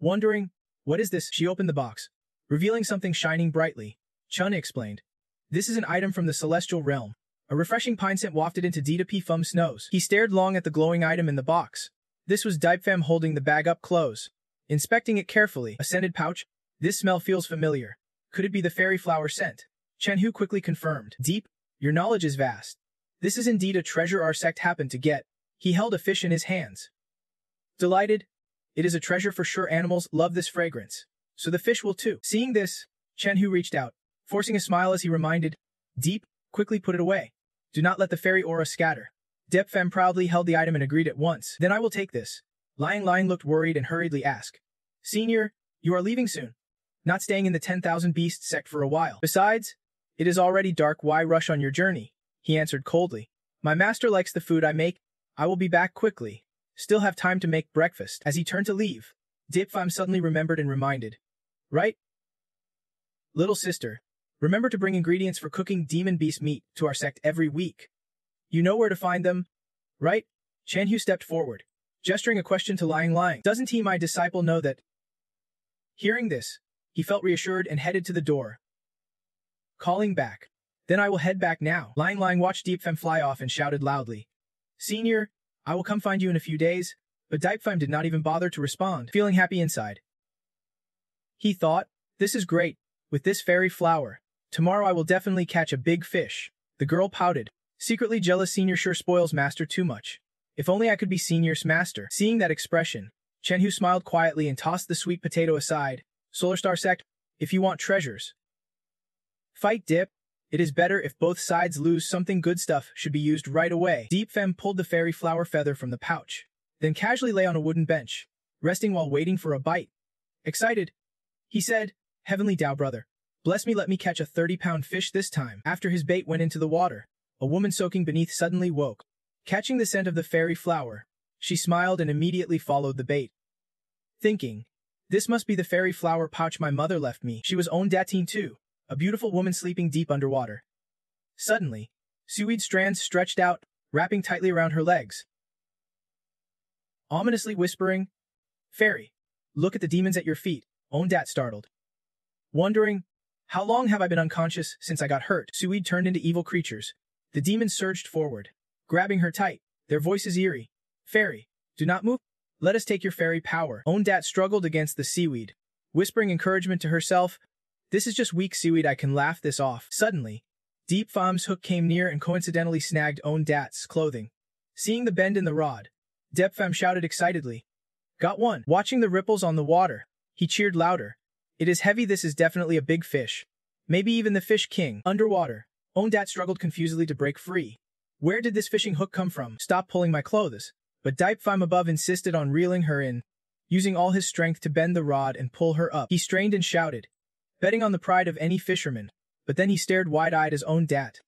Speaker 1: Wondering, "What is this?" She opened the box, revealing something shining brightly. Chun explained, "This is an item from the celestial realm." A refreshing pine scent wafted into Dipi Phum's nose. He stared long at the glowing item in the box. This was Dipfam holding the bag up close, inspecting it carefully. A scented pouch? This smell feels familiar. Could it be the fairy flower scent? Chen Hu quickly confirmed. "Deep, your knowledge is vast. This is indeed a treasure our sect happened to get." He held a fish in his hands. Delighted, It is a treasure for sure. Animals love this fragrance. So the fish will too. Seeing this, Chen-Hu reached out, forcing a smile as he reminded, Deep, quickly put it away. Do not let the fairy aura scatter. Dep Fem proudly held the item and agreed at once. Then I will take this. Liang Liang looked worried and hurriedly asked, Senior, you are leaving soon. Not staying in the 10,000 Beast sect for a while. Besides, it is already dark. Why rush on your journey? He answered coldly. My master likes the food I make. I will be back quickly. Still have time to make breakfast. As he turned to leave, Dip Fam suddenly remembered and reminded. Right? Little sister, remember to bring ingredients for cooking demon beast meat to our sect every week. You know where to find them, right? Chen-Hu stepped forward, gesturing a question to Liang Liang. Doesn't he, my disciple, know that? Hearing this, he felt reassured and headed to the door, calling back. Then I will head back now. Liang Liang watched Deep Fem fly off and shouted loudly. Senior, I will come find you in a few days, but Deep Fem did not even bother to respond, feeling happy inside. He thought, this is great, with this fairy flower. Tomorrow I will definitely catch a big fish. The girl pouted, secretly jealous. Senior sure spoils master too much. If only I could be Senior's master. Seeing that expression, Chen-Hu smiled quietly and tossed the sweet potato aside. Solar Star Sect, if you want treasures, fight Dip. It is better if both sides lose. Something. Good stuff should be used right away. Deep Fem pulled the fairy flower feather from the pouch, then casually lay on a wooden bench, resting while waiting for a bite. Excited, he said, Heavenly Tao brother, bless me, let me catch a 30-pound fish this time. After his bait went into the water, a woman soaking beneath suddenly woke. Catching the scent of the fairy flower, she smiled and immediately followed the bait, thinking, this must be the fairy flower pouch my mother left me. She was own Datine too, a beautiful woman sleeping deep underwater. Suddenly, seaweed strands stretched out, wrapping tightly around her legs, ominously whispering, Fairy, look at the demons at your feet. Own Dat startled, wondering, how long have I been unconscious since I got hurt? Seaweed turned into evil creatures. The demons surged forward, grabbing her tight, their voices eerie. Fairy, do not move. Let us take your fairy power. Own Dat struggled against the seaweed, whispering encouragement to herself. This is just weak seaweed, I can laugh this off. Suddenly, Deep Fam's hook came near and coincidentally snagged Own Dat's clothing. Seeing the bend in the rod, Dep Fam shouted excitedly. Got one. Watching the ripples on the water, he cheered louder. It is heavy, this is definitely a big fish. Maybe even the fish king. Underwater, Own Dat struggled confusedly to break free. Where did this fishing hook come from? Stop pulling my clothes. But Deep Fam above insisted on reeling her in, using all his strength to bend the rod and pull her up. He strained and shouted, betting on the pride of any fisherman. But then he stared wide-eyed as Own Dat,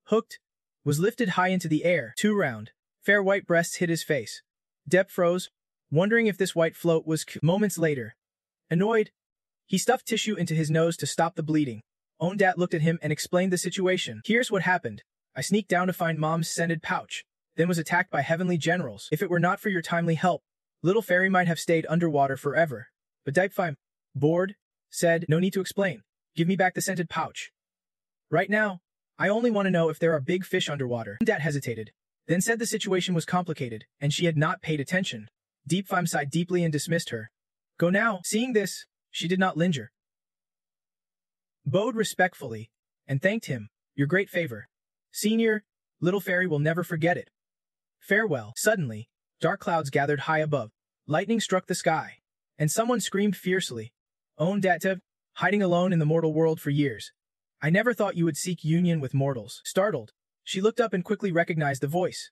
Speaker 1: hooked, was lifted high into the air. 2 round, fair white breasts hid his face. Dep froze, wondering if this white float was Moments later, annoyed, he stuffed tissue into his nose to stop the bleeding. Own Dat looked at him and explained the situation. Here's what happened. I sneaked down to find Mom's scented pouch, then was attacked by heavenly generals. If it were not for your timely help, little fairy might have stayed underwater forever. But Deep Fam, bored, said, no need to explain. Give me back the scented pouch. Right now, I only want to know if there are big fish underwater. Dat hesitated, then said the situation was complicated, and she had not paid attention. Deep Fam sighed deeply and dismissed her. Go now. Seeing this, she did not linger, bowed respectfully, and thanked him. Your great favor, Senior. Little fairy will never forget it. Farewell. Suddenly, dark clouds gathered high above. Lightning struck the sky, and someone screamed fiercely. Own Datev, hiding alone in the mortal world for years. I never thought you would seek union with mortals. Startled, she looked up and quickly recognized the voice,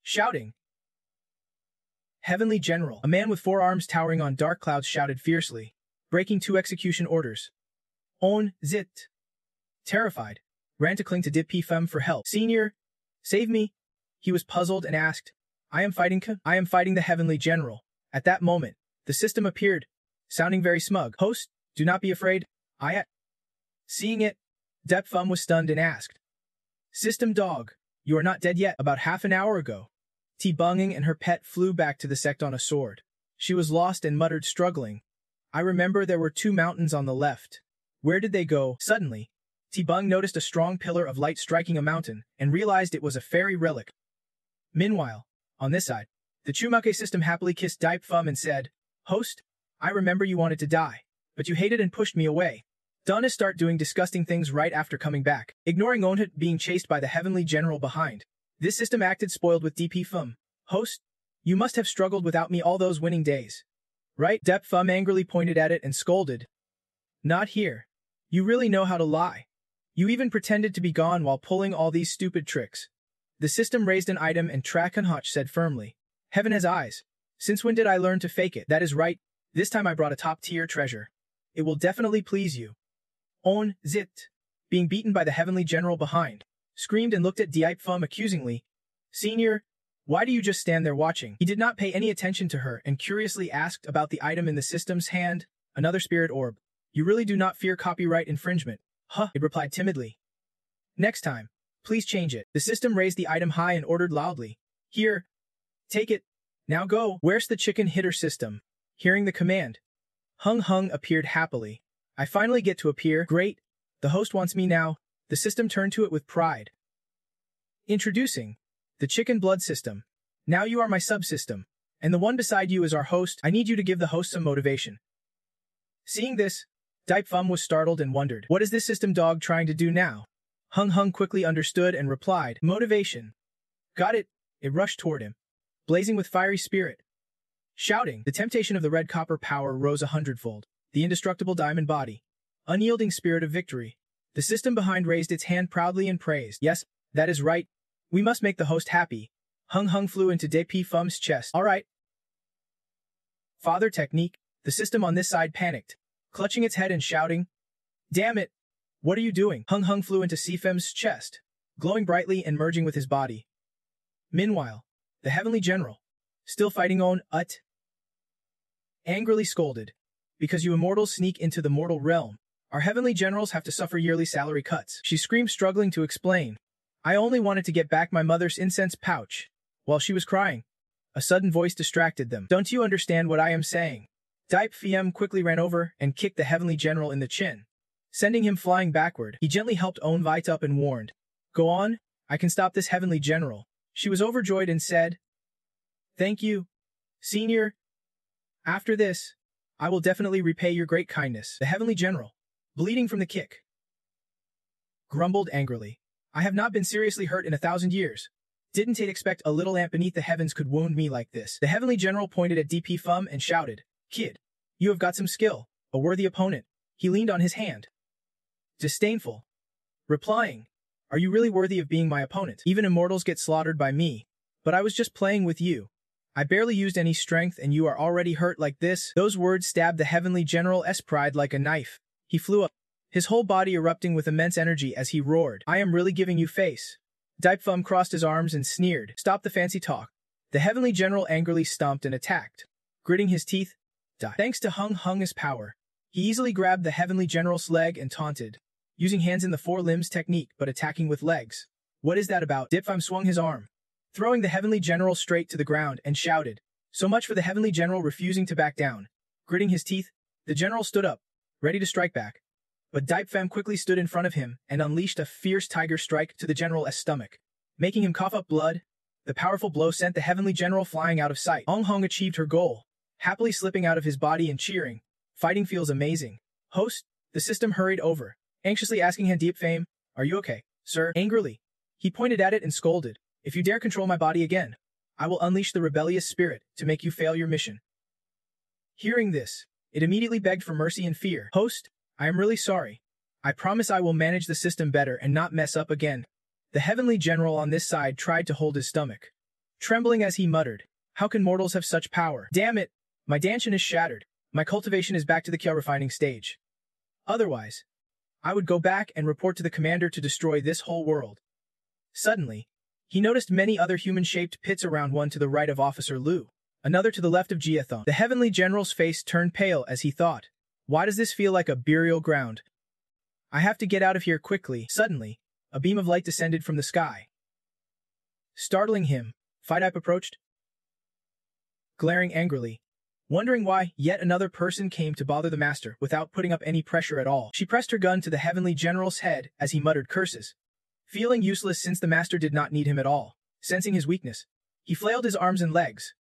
Speaker 1: shouting. Heavenly General. A man with 4 arms towering on dark clouds shouted fiercely, breaking 2 execution orders. Own Zit, terrified, ran to cling to Dip Fem for help. Senior, save me. He was puzzled and asked, I am fighting the Heavenly General. At that moment, the system appeared, sounding very smug. Host, do not be afraid. Seeing it, Dep Fem was stunned and asked, System dog, you are not dead yet. About half an hour ago, Bunging and her pet flew back to the sect on a sword. She was lost and muttered, struggling. I remember there were 2 mountains on the left. Where did they go? Suddenly, Bung noticed a strong pillar of light striking a mountain and realized it was a fairy relic. Meanwhile, on this side, the Chumake system happily kissed Deep Fem and said, Host, I remember you wanted to die, but you hated and pushed me away. Donna start doing disgusting things right after coming back, ignoring Onhut being chased by the Heavenly General behind. This system acted spoiled with DP Fem. Host, you must have struggled without me all those winning days. Right? Dep Fum angrily pointed at it and scolded. Not here. You really know how to lie. You even pretended to be gone while pulling all these stupid tricks. The system raised an item and Trakanhoch said firmly. Heaven has eyes. Since when did I learn to fake it? That is right. This time I brought a top-tier treasure. It will definitely please you. On, zit. Being beaten by the heavenly general behind, screamed and looked at Diep Fum accusingly. Senior, why do you just stand there watching? He did not pay any attention to her and curiously asked about the item in the system's hand, another spirit orb. You really do not fear copyright infringement. Huh, it replied timidly. Next time, please change it. The system raised the item high and ordered loudly. Here, take it. Now go. Where's the chicken hitter system? Hearing the command, Hung appeared happily. I finally get to appear. Great. The host wants me now. The system turned to it with pride. Introducing the chicken blood system. Now you are my subsystem, and the one beside you is our host. I need you to give the host some motivation. Seeing this, Diep Fum was startled and wondered, what is this system dog trying to do now? Hung quickly understood and replied, motivation. Got it. It rushed toward him, blazing with fiery spirit. Shouting, the temptation of the red copper power rose 100-fold. The indestructible diamond body. Unyielding spirit of victory. The system behind raised its hand proudly and praised. Yes, that is right. We must make the host happy. Hung flew into Diep Fum's chest. All right. Father technique. The system on this side panicked, clutching its head and shouting, damn it. What are you doing? Hung flew into Sifem's chest, glowing brightly and merging with his body. Meanwhile, the heavenly general, still fighting on, angrily scolded. Because you immortals sneak into the mortal realm, our heavenly generals have to suffer yearly salary cuts. She screamed, struggling to explain. I only wanted to get back my mother's incense pouch. While she was crying, a sudden voice distracted them. Don't you understand what I am saying? Diep Fum quickly ran over and kicked the heavenly general in the chin, sending him flying backward. He gently helped On Vite up and warned, go on, I can stop this heavenly general. She was overjoyed and said, thank you, senior. After this, I will definitely repay your great kindness. The heavenly general, bleeding from the kick, grumbled angrily. I have not been seriously hurt in 1,000 years. Didn't it expect a little ant beneath the heavens could wound me like this? The heavenly general pointed at Diep Fum and shouted, kid, you have got some skill, a worthy opponent. He leaned on his hand, disdainful, replying, are you really worthy of being my opponent? Even immortals get slaughtered by me, but I was just playing with you. I barely used any strength and you are already hurt like this. Those words stabbed the heavenly general's pride like a knife. He flew up, his whole body erupting with immense energy as he roared, I am really giving you face. Diep Fum crossed his arms and sneered, stop the fancy talk. The heavenly general angrily stomped and attacked, gritting his teeth. Die. Thanks to Hung's power, he easily grabbed the heavenly general's leg and taunted, using hands in the four limbs technique but attacking with legs. What is that about? Diep Fum swung his arm, throwing the heavenly general straight to the ground and shouted, so much for the heavenly general refusing to back down. Gritting his teeth, the general stood up, ready to strike back. But Diep Fum quickly stood in front of him and unleashed a fierce tiger strike to the general's stomach, making him cough up blood. The powerful blow sent the heavenly general flying out of sight. Hung achieved her goal, happily slipping out of his body and cheering. Fighting feels amazing. Host, the system hurried over, anxiously asking him, Diep Fum, are you okay, sir? Angrily, he pointed at it and scolded, if you dare control my body again, I will unleash the rebellious spirit to make you fail your mission. Hearing this, it immediately begged for mercy and fear. Host, I am really sorry. I promise I will manage the system better and not mess up again. The heavenly general on this side tried to hold his stomach, trembling as he muttered, how can mortals have such power? Damn it, my danshan is shattered. My cultivation is back to the Kya refining stage. Otherwise, I would go back and report to the commander to destroy this whole world. Suddenly, he noticed many other human-shaped pits around, one to the right of Officer Liu, another to the left of Jiathong. The heavenly general's face turned pale as he thought, why does this feel like a burial ground? I have to get out of here quickly. Suddenly, a beam of light descended from the sky. Startling him, Fidip approached, glaring angrily, wondering why yet another person came to bother the master without putting up any pressure at all. She pressed her gun to the heavenly general's head as he muttered curses. Feeling useless since the master did not need him at all, sensing his weakness, he flailed his arms and legs,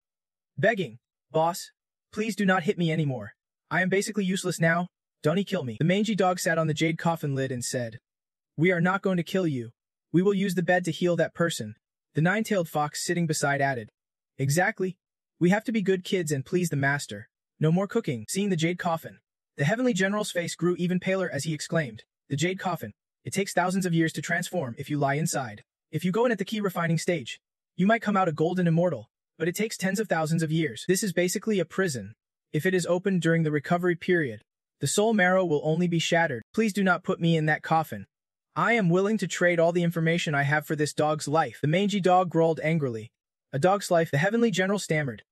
Speaker 1: begging, boss, please do not hit me anymore. I am basically useless now, don't kill me. The mangy dog sat on the jade coffin lid and said, we are not going to kill you. We will use the bed to heal that person. The nine-tailed fox sitting beside added, exactly. We have to be good kids and please the master. No more cooking. Seeing the jade coffin, the Heavenly General's face grew even paler as he exclaimed, "The jade coffin. It takes thousands of years to transform if you lie inside. If you go in at the key refining stage, you might come out a golden immortal, but it takes tens of thousands of years. This is basically a prison. If it is opened during the recovery period, the soul marrow will only be shattered. Please do not put me in that coffin. I am willing to trade all the information I have for this dog's life." The mangy dog growled angrily. "A dog's life?" the Heavenly General stammered.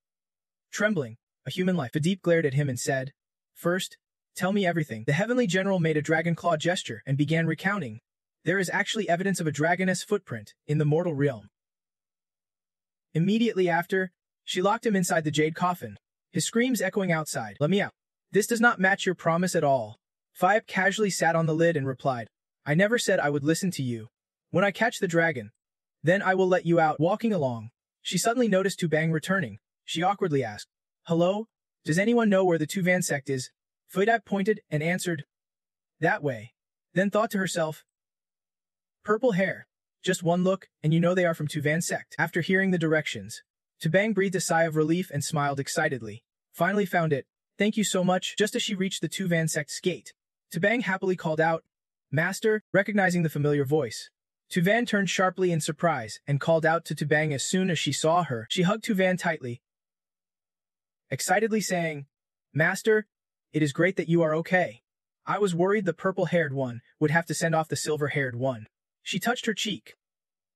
Speaker 1: Trembling, "A human life." Philippe glared at him and said, "First, tell me everything." The Heavenly General made a dragon claw gesture and began recounting. There is actually evidence of a dragoness footprint in the mortal realm. Immediately after, she locked him inside the jade coffin, his screams echoing outside. "Let me out. This does not match your promise at all." Philippe casually sat on the lid and replied, "I never said I would listen to you. When I catch the dragon, then I will let you out." Walking along, she suddenly noticed Tu Bang returning. She awkwardly asked, "Hello? Does anyone know where the Tuvan sect is?" Philippe pointed and answered, "That way." Then thought to herself, "Purple hair. Just one look, and you know they are from Tuvan sect." After hearing the directions, Tu Bang breathed a sigh of relief and smiled excitedly. "Finally found it. Thank you so much." Just as she reached the Tuvan sect's gate, Tu Bang happily called out, "Master," recognizing the familiar voice. Tuvan turned sharply in surprise and called out to Tu Bang as soon as she saw her. She hugged Tuvan tightly, excitedly saying, "Master, it is great that you are okay. I was worried the purple-haired one would have to send off the silver-haired one." She touched her cheek,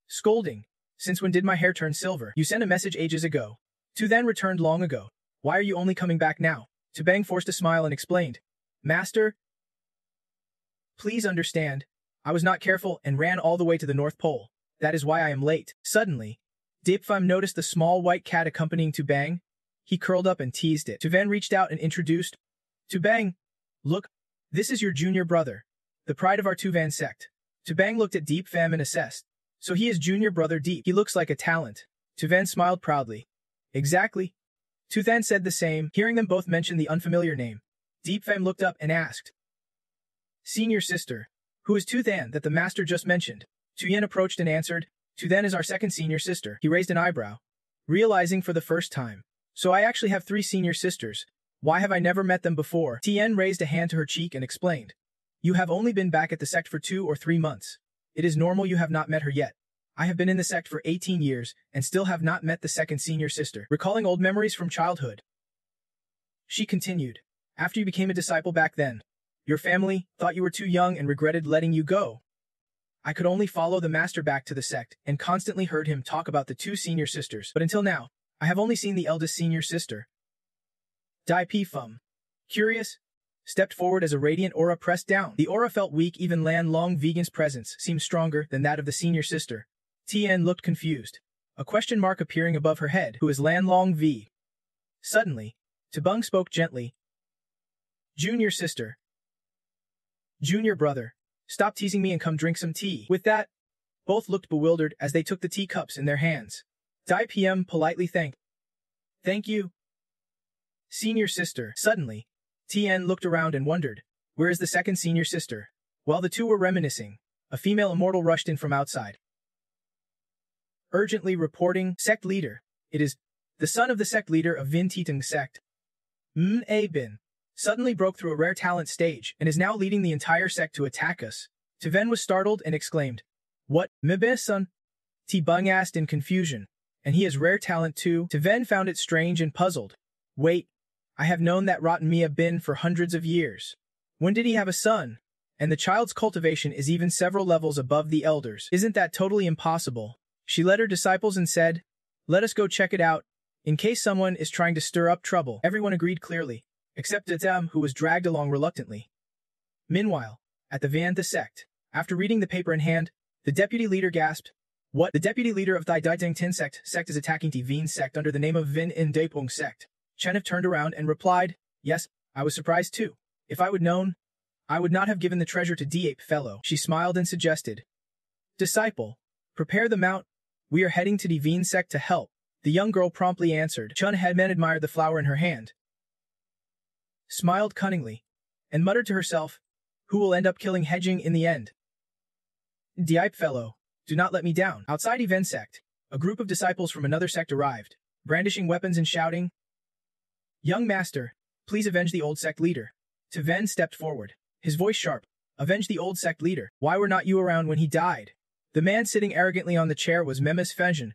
Speaker 1: scolding, "Since when did my hair turn silver? You sent a message ages ago. Tu then returned long ago. Why are you only coming back now?" Tu Bang forced a smile and explained, "Master, please understand, I was not careful and ran all the way to the North Pole. That is why I am late." Suddenly, Dipfam noticed the small white cat accompanying Tu Bang. He curled up and teased it. Tu Van reached out and introduced, "Tu Bang, look, this is your junior brother, the pride of our Tuvan sect." Tu Bang looked at Deep Fam and assessed. "So he is junior brother Deep. He looks like a talent." Tu Van smiled proudly. "Exactly." Tu Than said the same, hearing them both mention the unfamiliar name. Deep Fam looked up and asked, "Senior sister, who is Tu Than that the master just mentioned?" Tu Yen approached and answered, "Tu Than is our second senior sister." He raised an eyebrow, realizing for the first time, "So I actually have 3 senior sisters. Why have I never met them before?" Tien raised a hand to her cheek and explained, "You have only been back at the sect for 2 or 3 months. It is normal you have not met her yet. I have been in the sect for 18 years and still have not met the second senior sister." Recalling old memories from childhood, she continued, "After you became a disciple back then, your family thought you were too young and regretted letting you go. I could only follow the master back to the sect and constantly heard him talk about the 2 senior sisters, but until now, I have only seen the eldest senior sister." Dai Pi Fum, curious, stepped forward as a radiant aura pressed down. The aura felt weak. Even Lan Long Vegan's presence seemed stronger than that of the senior sister. Tien looked confused, a question mark appearing above her head. "Who is Lan Long V?" Suddenly, Tabung spoke gently, "Junior sister. Junior brother. Stop teasing me and come drink some tea." With that, both looked bewildered as they took the teacups in their hands. Dai PM politely thanked, "Thank you, senior sister." Suddenly, Tien looked around and wondered, where is the second senior sister? While the two were reminiscing, a female immortal rushed in from outside, urgently reporting, "Sect leader, it is the son of the sect leader of Vin Titang sect. A Bin suddenly broke through a rare talent stage and is now leading the entire sect to attack us." Tiven was startled and exclaimed, "What, Mibis son?" T-Bung asked in confusion, "And he has rare talent too?" Tiven found it strange and puzzled. "Wait, I have known that rotten Mia Bin for hundreds of years. When did he have a son? And the child's cultivation is even several levels above the elders. Isn't that totally impossible?" She led her disciples and said, "Let us go check it out, in case someone is trying to stir up trouble." Everyone agreed clearly, except Datam, who was dragged along reluctantly. Meanwhile, at the Viantha sect, after reading the paper in hand, the deputy leader gasped, "What? The deputy leader of Dai Dai Tin sect is attacking Ti Vin sect under the name of Vin In Daepung sect." Chenov turned around and replied, "Yes, I was surprised too. If I would known, I would not have given the treasure to Diape fellow." She smiled and suggested, "Disciple, prepare the mount. We are heading to the Vin sect to help." The young girl promptly answered. Chun Hedman admired the flower in her hand, smiled cunningly, and muttered to herself, "Who will end up killing Hedging in the end? Diape fellow, do not let me down." Outside Even sect, a group of disciples from another sect arrived, brandishing weapons and shouting, "Young master, please avenge the old sect leader. Taven stepped forward, his voice sharp. Avenge the old sect leader. Why were not you around when he died? The man sitting arrogantly on the chair was Memes Fenjin,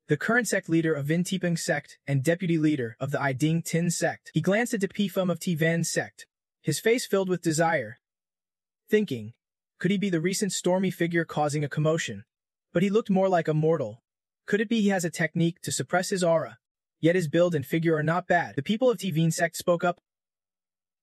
Speaker 1: the current sect leader of Vin Tipeng sect and deputy leader of the I Ding Tin sect. He glanced at the Pfum of Tivan's sect, his face filled with desire, thinking, could he be the recent stormy figure causing a commotion? But he looked more like a mortal. Could it be he has a technique to suppress his aura? Yet his build and figure are not bad. The people of Tivin sect spoke up,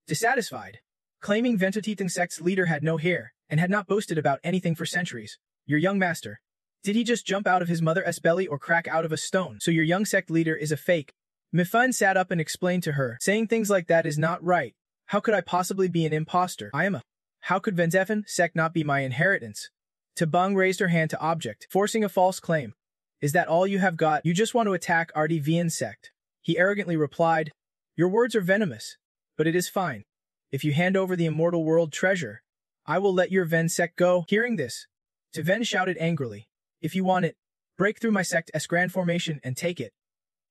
Speaker 1: dissatisfied, claiming Ventotitang sect's leader had no hair and had not boasted about anything for centuries. Your young master, did he just jump out of his mother's belly or crack out of a stone? So your young sect leader is a fake. Mifun sat up and explained to her, saying things like that is not right. How could I possibly be an imposter? I am a. How could Venzefen sect not be my inheritance? Tabang raised her hand to object, forcing a false claim. Is that all you have got? You just want to attack RDVN sect? He arrogantly replied, your words are venomous, but it is fine. If you hand over the immortal world treasure, I will let your Ven sect go. Hearing this, Taven shouted angrily, if you want it, break through my sect's grand formation and take it.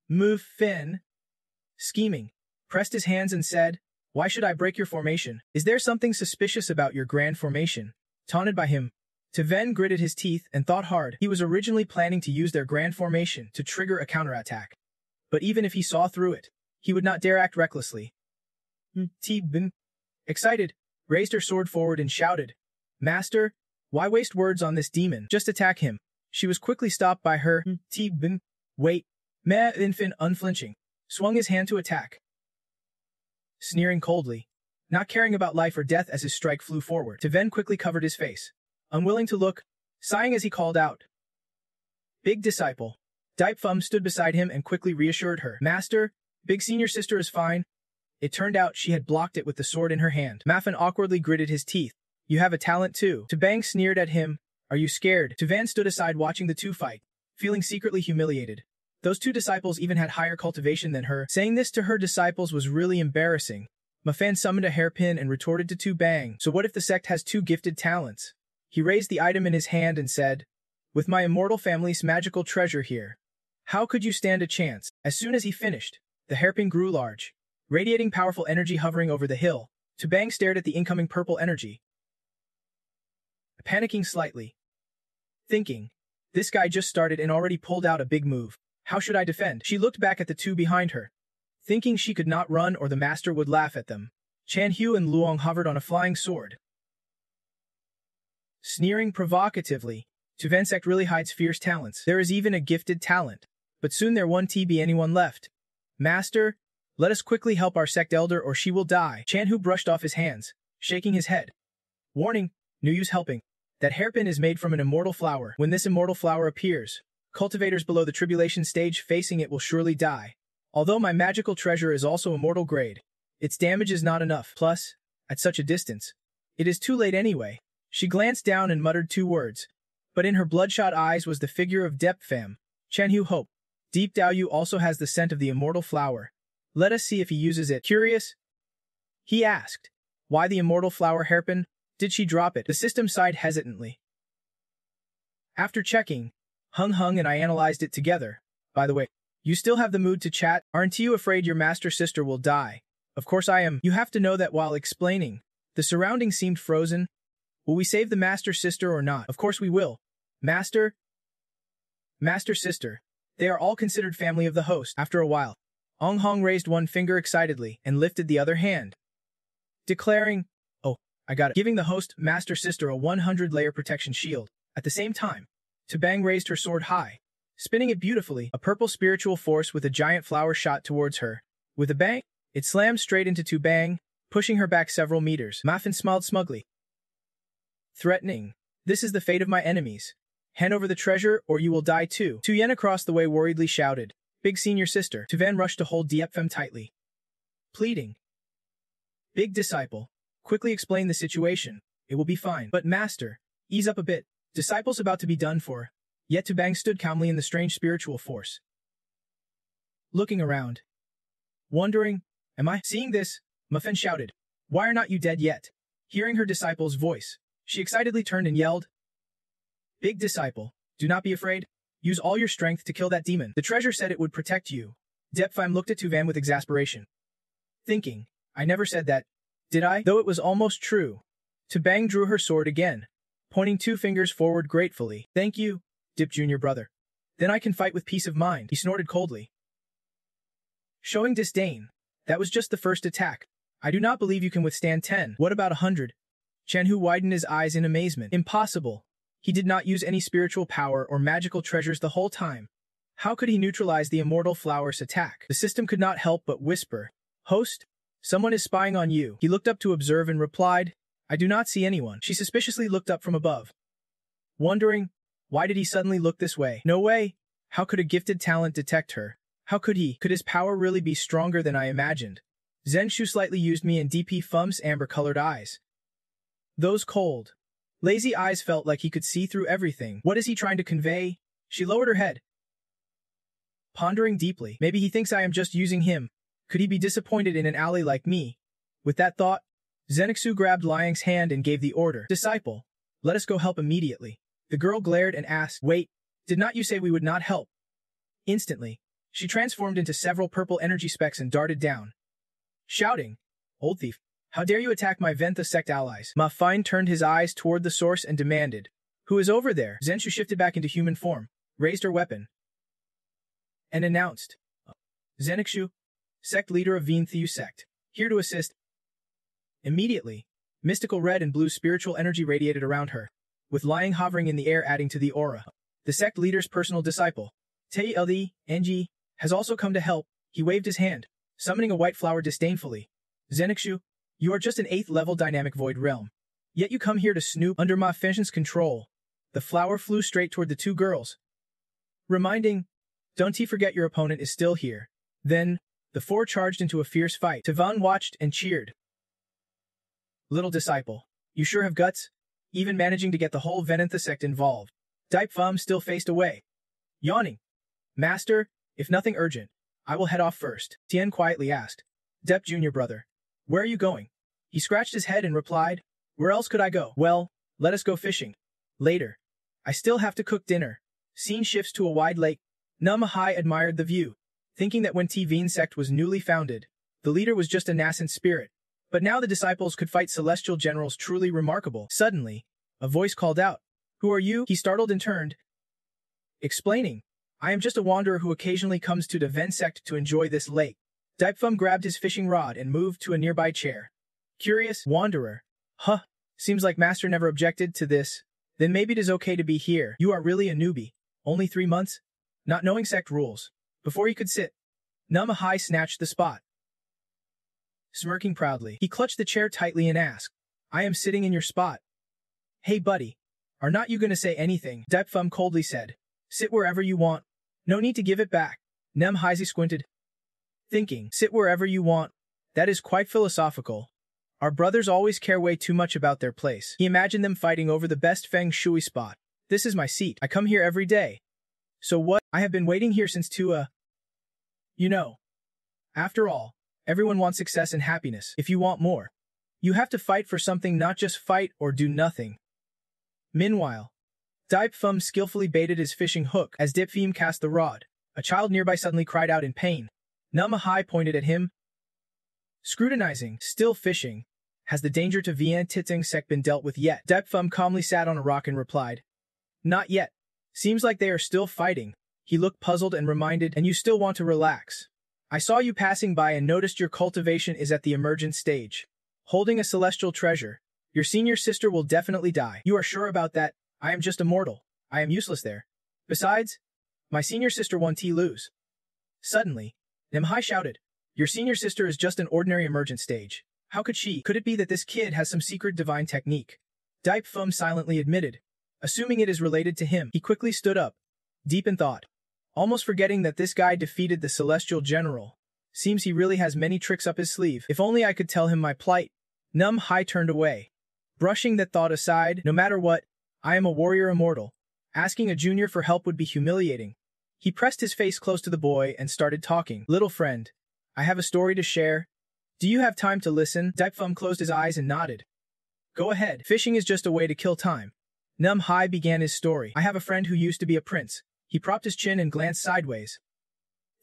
Speaker 1: Move Fin, scheming, pressed his hands and said, why should I break your formation? Is there something suspicious about your grand formation? Taunted by him, Taven gritted his teeth and thought hard. He was originally planning to use their grand formation to trigger a counterattack. But even if he saw through it, he would not dare act recklessly. Tibin, excited, raised her sword forward and shouted, Master, why waste words on this demon? Just attack him. She was quickly stopped by her. Tibin, wait. Meh Infin unflinching, swung his hand to attack. Sneering coldly, not caring about life or death as his strike flew forward. Taven quickly covered his face, unwilling to look, sighing as he called out, Big disciple. Dipfum stood beside him and quickly reassured her. Master, Big senior sister is fine. It turned out she had blocked it with the sword in her hand. Mafin awkwardly gritted his teeth. You have a talent too. Tabang sneered at him. Are you scared? Tavan stood aside watching the two fight, feeling secretly humiliated. Those two disciples even had higher cultivation than her. Saying this to her disciples was really embarrassing. Mafan summoned a hairpin and retorted to Tubang. So what if the sect has two gifted talents? He raised the item in his hand and said, with my immortal family's magical treasure here, how could you stand a chance? As soon as he finished, the hairpin grew large, radiating powerful energy hovering over the hill. Tubang stared at the incoming purple energy, panicking slightly, thinking, this guy just started and already pulled out a big move. How should I defend? She looked back at the two behind her, thinking she could not run or the master would laugh at them. Chan Hu and Luong hovered on a flying sword, sneering provocatively. Tuvan sect really hides fierce talents. There is even a gifted talent. But soon there won't be anyone left. Master, let us quickly help our sect elder or she will die. Chan Hu brushed off his hands, shaking his head. Warning, no use helping. That hairpin is made from an immortal flower. When this immortal flower appears, cultivators below the tribulation stage facing it will surely die. Although my magical treasure is also immortal grade, its damage is not enough. Plus, at such a distance, it is too late anyway. She glanced down and muttered two words, but in her bloodshot eyes was the figure of Depfam. Chan Hu hoped. Deep Dao Yu also has the scent of the immortal flower. Let us see if he uses it. Curious? He asked. Why the immortal flower hairpin? Did she drop it? The system sighed hesitantly. After checking, Hung and I analyzed it together. By the way, you still have the mood to chat? Aren't you afraid your master sister will die? Of course I am. You have to know that while explaining, the surroundings seemed frozen. Will we save the master sister or not? Of course we will. Master sister. They are all considered family of the host. After a while, Ong Hong raised one finger excitedly and lifted the other hand, declaring, oh, I got it, giving the host master sister a 100-layer protection shield. At the same time, Tabang raised her sword high, spinning it beautifully. A purple spiritual force with a giant flower shot towards her. With a bang, it slammed straight into Tubang, pushing her back several meters. Muffin smiled smugly, threatening, this is the fate of my enemies. Hand over the treasure or you will die too. Tu Yen across the way worriedly shouted, Big senior sister. Tuvan rushed to hold Diepfem tightly, pleading. Big disciple, quickly explain the situation. It will be fine. But master, ease up a bit. Disciple's about to be done for. Yet Tubang stood calmly in the strange spiritual force, looking around, wondering, am I? Seeing this, Muffin shouted, why are not you dead yet? Hearing her disciple's voice, she excitedly turned and yelled, Big disciple, do not be afraid. Use all your strength to kill that demon. The treasure said it would protect you. Depfime looked at Tuvan with exasperation, thinking, I never said that, did I? Though it was almost true. Tabang drew her sword again, pointing 2 fingers forward gratefully. Thank you, Dip Junior brother. Then I can fight with peace of mind, he snorted coldly. Showing disdain. That was just the first attack. I do not believe you can withstand 10. What about 100? Chanhu widened his eyes in amazement. Impossible. He did not use any spiritual power or magical treasures the whole time. How could he neutralize the immortal flower's attack? The system could not help but whisper. Host? Someone is spying on you. He looked up to observe and replied, I do not see anyone. She suspiciously looked up from above, wondering, why did he suddenly look this way? No way. How could a gifted talent detect her? How could he? Could his power really be stronger than I imagined? Zenshu slightly used me and DP Fum's amber-colored eyes. Those cold, lazy eyes felt like he could see through everything. What is he trying to convey? She lowered her head, pondering deeply. Maybe he thinks I am just using him. Could he be disappointed in an ally like me? With that thought, Zenitsu grabbed Liang's hand and gave the order. Disciple, let us go help immediately. The girl glared and asked, wait, did not you say we would not help? Instantly, she transformed into several purple energy specks and darted down, shouting, Old thief, how dare you attack my Ventha sect allies? Ma Fine turned his eyes toward the source and demanded, who is over there? Zenshu shifted back into human form, raised her weapon, and announced, Zenixu, sect leader of Venthu sect, here to assist. Immediately, mystical red and blue spiritual energy radiated around her, with Liang hovering in the air adding to the aura. The sect leader's personal disciple, Tei Ld, Ng, has also come to help. He waved his hand, summoning a white flower disdainfully. Zenixu, you are just an 8th level dynamic void realm. Yet you come here to snoop under Ma Fension's control. The flower flew straight toward the 2 girls, reminding, don't you forget your opponent is still here. Then, the 4 charged into a fierce fight. Tavan watched and cheered. Little disciple, you sure have guts, even managing to get the whole Venantha sect involved. Dipe Fum still faced away, yawning. Master, if nothing urgent, I will head off first. Tien quietly asked, Dep Junior brother, where are you going? He scratched his head and replied, where else could I go? Well, let us go fishing. Later. I still have to cook dinner. Scene shifts to a wide lake. Numahai admired the view, thinking that when Tveen sect was newly founded, the leader was just a nascent spirit. But now the disciples could fight celestial generals truly remarkable. Suddenly, a voice called out, who are you? He startled and turned, explaining, I am just a wanderer who occasionally comes to the Ven sect to enjoy this lake. Dipefum grabbed his fishing rod and moved to a nearby chair. Curious, wanderer. Huh, seems like master never objected to this. Then maybe it is okay to be here. You are really a newbie. Only 3 months? Not knowing sect rules. Before he could sit, Numahai snatched the spot. Smirking proudly, he clutched the chair tightly and asked, I am sitting in your spot. Hey buddy, are not you gonna say anything? Dipfum coldly said, sit wherever you want. No need to give it back. Nemhaisi squinted, thinking, sit wherever you want. That is quite philosophical. Our brothers always care way too much about their place. He imagined them fighting over the best feng shui spot. This is my seat. I come here every day. So what? I have been waiting here since you know. After all, everyone wants success and happiness. If you want more, you have to fight for something, not just fight or do nothing. Meanwhile, Dipfum skillfully baited his fishing hook. As Dipfum cast the rod, a child nearby suddenly cried out in pain. Numahai pointed at him, scrutinizing. Still fishing. Has the danger to Vian Titsing sect been dealt with yet? Dipfum calmly sat on a rock and replied, not yet. Seems like they are still fighting. He looked puzzled and reminded, and you still want to relax. I saw you passing by and noticed your cultivation is at the emergent stage. Holding a celestial treasure. Your senior sister will definitely die. You are sure about that? I am just a mortal. I am useless there. Besides, my senior sister won T lose. Suddenly, Nimhai shouted, your senior sister is just an ordinary emergent stage. How could she? Could it be that this kid has some secret divine technique? Dipfum silently admitted, assuming it is related to him. He quickly stood up, deep in thought, almost forgetting that this guy defeated the celestial general. Seems he really has many tricks up his sleeve. If only I could tell him my plight. Numhai turned away, brushing that thought aside. No matter what, I am a warrior immortal. Asking a junior for help would be humiliating. He pressed his face close to the boy and started talking. Little friend, I have a story to share. Do you have time to listen? Dipfum closed his eyes and nodded. Go ahead. Fishing is just a way to kill time. Numhai began his story. I have a friend who used to be a prince. He propped his chin and glanced sideways,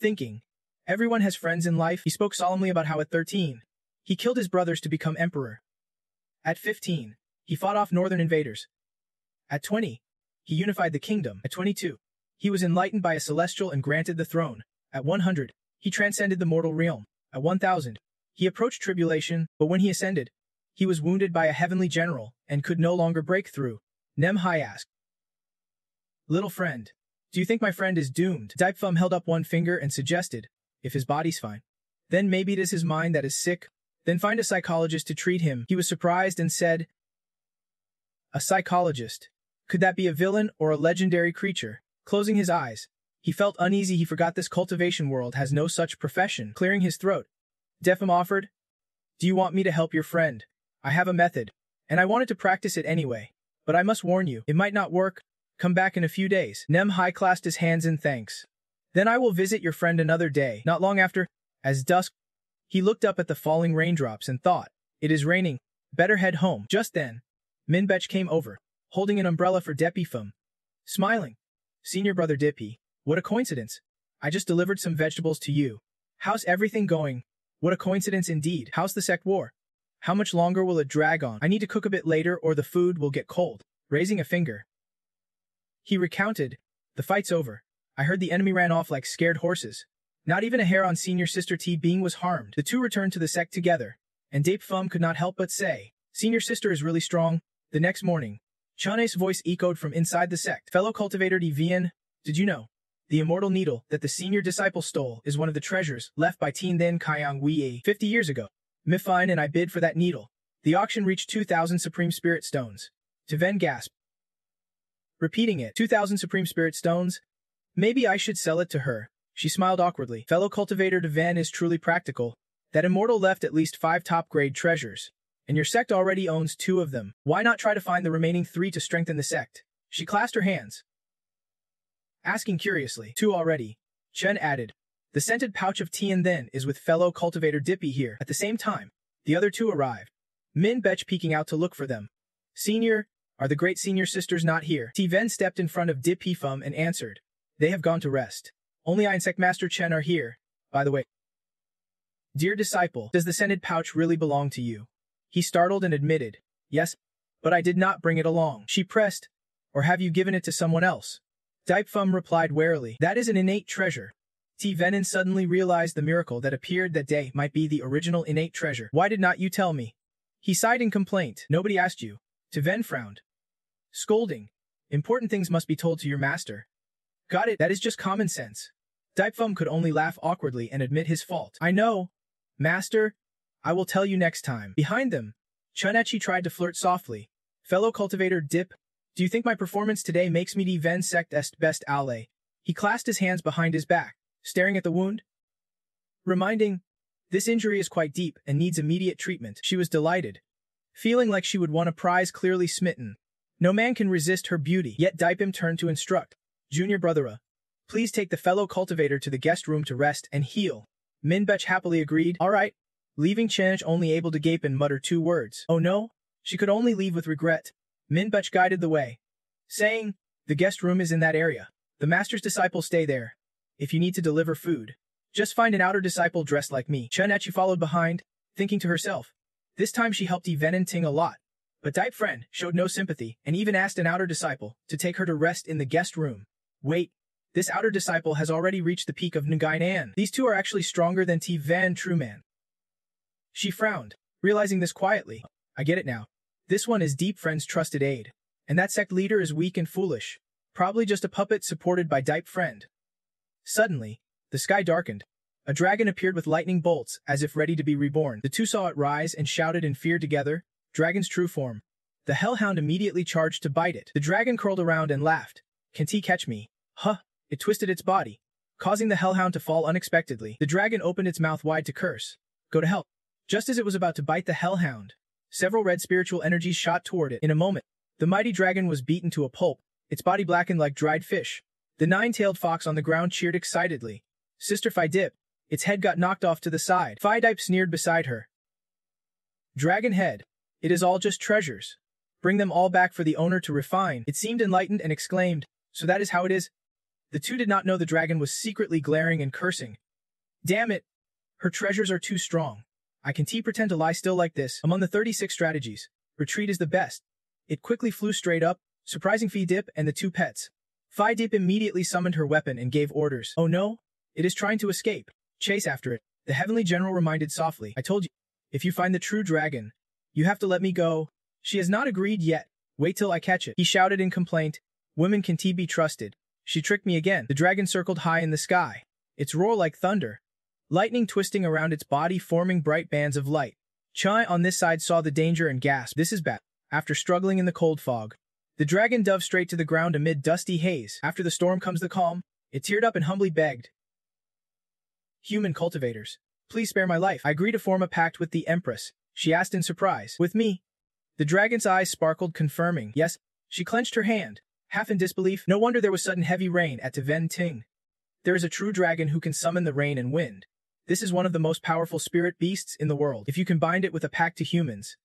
Speaker 1: thinking, everyone has friends in life. He spoke solemnly about how at 13, He killed his brothers to become emperor. At 15, he fought off northern invaders. At 20, he unified the kingdom. At 22, he was enlightened by a celestial and granted the throne. At 100, he transcended the mortal realm. At 1000, he approached tribulation, but when he ascended, he was wounded by a heavenly general and could no longer break through. Nemhai asked, "Little friend, do you think my friend is doomed?" Daipfum held up one finger and suggested, "If his body's fine, then maybe it is his mind that is sick. Then find a psychologist to treat him." He was surprised and said, "A psychologist? Could that be a villain or a legendary creature?" Closing his eyes, he felt uneasy. He forgot this cultivation world has no such profession. Clearing his throat, Daipfum offered, "Do you want me to help your friend? I have a method, and I wanted to practice it anyway. But I must warn you, it might not work. Come back in a few days." Nemhai clasped his hands in thanks. "Then I will visit your friend another day." Not long after, as dusk, he looked up at the falling raindrops and thought, "It is raining. Better head home." Just then, Minbech came over, holding an umbrella for Daipfum. Smiling, "Senior brother Dippy, what a coincidence. I just delivered some vegetables to you. How's everything going?" "What a coincidence indeed. How's the sect war? How much longer will it drag on? I need to cook a bit later or the food will get cold." Raising a finger, he recounted, "The fight's over. I heard the enemy ran off like scared horses. Not even a hair on senior sister T Bing was harmed." The two returned to the sect together, and Daipfum could not help but say, "Senior sister is really strong." The next morning, Chane's voice echoed from inside the sect. "Fellow cultivator Divian, did you know? The immortal needle that the senior disciple stole is one of the treasures left by Tien Then Kaiang Wei 50 years ago. Mifine and I bid for that needle." The auction reached 2,000 Supreme Spirit Stones. Tiven gasped, repeating it, 2,000 Supreme Spirit Stones? Maybe I should sell it to her. She smiled awkwardly. "Fellow cultivator Tiven is truly practical. That immortal left at least 5 top-grade treasures, and your sect already owns 2 of them. Why not try to find the remaining 3 to strengthen the sect?" She clasped her hands, asking curiously, "2 already?" Chen added, "The scented pouch of Tien Then is with fellow cultivator Dippy here." At the same time, the other 2 arrived, Min Bech peeking out to look for them. "Senior, are the great senior sisters not here?" Tiven stepped in front of Dippy Fum and answered, "They have gone to rest. Only I and Sect Master Chen are here. By the way, dear disciple, does the scented pouch really belong to you?" He startled and admitted, "Yes, but I did not bring it along." She pressed, "Or have you given it to someone else?" Daipfum replied warily, "That is an innate treasure." Tivenin suddenly realized the miracle that appeared that day might be the original innate treasure. "Why did not you tell me?" He sighed in complaint. "Nobody asked you." Tiven frowned, scolding, "Important things must be told to your master." "Got it, that is just common sense." Daipfum could only laugh awkwardly and admit his fault. "I know, master. I will tell you next time." Behind them, Chunechi tried to flirt softly. "Fellow cultivator Dip, do you think my performance today makes me Diven Sect Est Best Ally?" He clasped his hands behind his back, staring at the wound, reminding, "This injury is quite deep and needs immediate treatment." She was delighted, feeling like she would won a prize. Clearly smitten. No man can resist her beauty. Yet Daipim turned to instruct, "Junior brothera, please take the fellow cultivator to the guest room to rest and heal." Minbech happily agreed, "All right," leaving Chanich only able to gape and mutter 2 words. "Oh no?" She could only leave with regret. Minbech guided the way, saying, "The guest room is in that area. The master's disciples stay there. If you need to deliver food, just find an outer disciple dressed like me." Chunechi followed behind, thinking to herself, this time she helped Venin Ting a lot. But Daip Friend showed no sympathy and even asked an outer disciple to take her to rest in the guest room. Wait, this outer disciple has already reached the peak of Ngainan. These 2 are actually stronger than T Van Trueman. She frowned, realizing this quietly. "I get it now. This one is Deep Friend's trusted aide, and that sect leader is weak and foolish. Probably just a puppet supported by Daip Friend." Suddenly, the sky darkened. A dragon appeared with lightning bolts, as if ready to be reborn. The 2 saw it rise and shouted in fear together, "Dragon's true form." The hellhound immediately charged to bite it. The dragon curled around and laughed. "Can't he catch me?" Huh! It twisted its body, causing the hellhound to fall unexpectedly. The dragon opened its mouth wide to curse. "Go to hell." Just as it was about to bite the hellhound, several red spiritual energies shot toward it. In a moment, the mighty dragon was beaten to a pulp, its body blackened like dried fish. The 9-tailed fox on the ground cheered excitedly. Sister Phi Dip, its head got knocked off to the side. Phi Dip sneered beside her. "Dragon head, it is all just treasures. Bring them all back for the owner to refine." It seemed enlightened and exclaimed, "So that is how it is?" The 2 did not know the dragon was secretly glaring and cursing. "Damn it! Her treasures are too strong. I can pretend to lie still like this. Among the 36 strategies, retreat is the best. It quickly flew straight up, surprising Phi Dip and the two pets. Phi Dip immediately summoned her weapon and gave orders. Oh no, it is trying to escape. Chase after it. The Heavenly General reminded softly. I told you, if you find the true dragon, you have to let me go. She has not agreed yet. Wait till I catch it. He shouted in complaint. Women can be trusted. She tricked me again. The dragon circled high in the sky. Its roar like thunder. Lightning twisting around its body, forming bright bands of light. Chai on this side saw the danger and gasped. This is bad. After struggling in the cold fog, the dragon dove straight to the ground amid dusty haze. After the storm comes the calm. It teared up and humbly begged. Human cultivators, please spare my life. I agree to form a pact with the Empress, she asked in surprise. With me? The dragon's eyes sparkled, confirming. Yes. She clenched her hand, half in disbelief. No wonder there was sudden heavy rain at Ven Ting. There is a true dragon who can summon the rain and wind. This is one of the most powerful spirit beasts in the world. If you combined it with a pact to humans,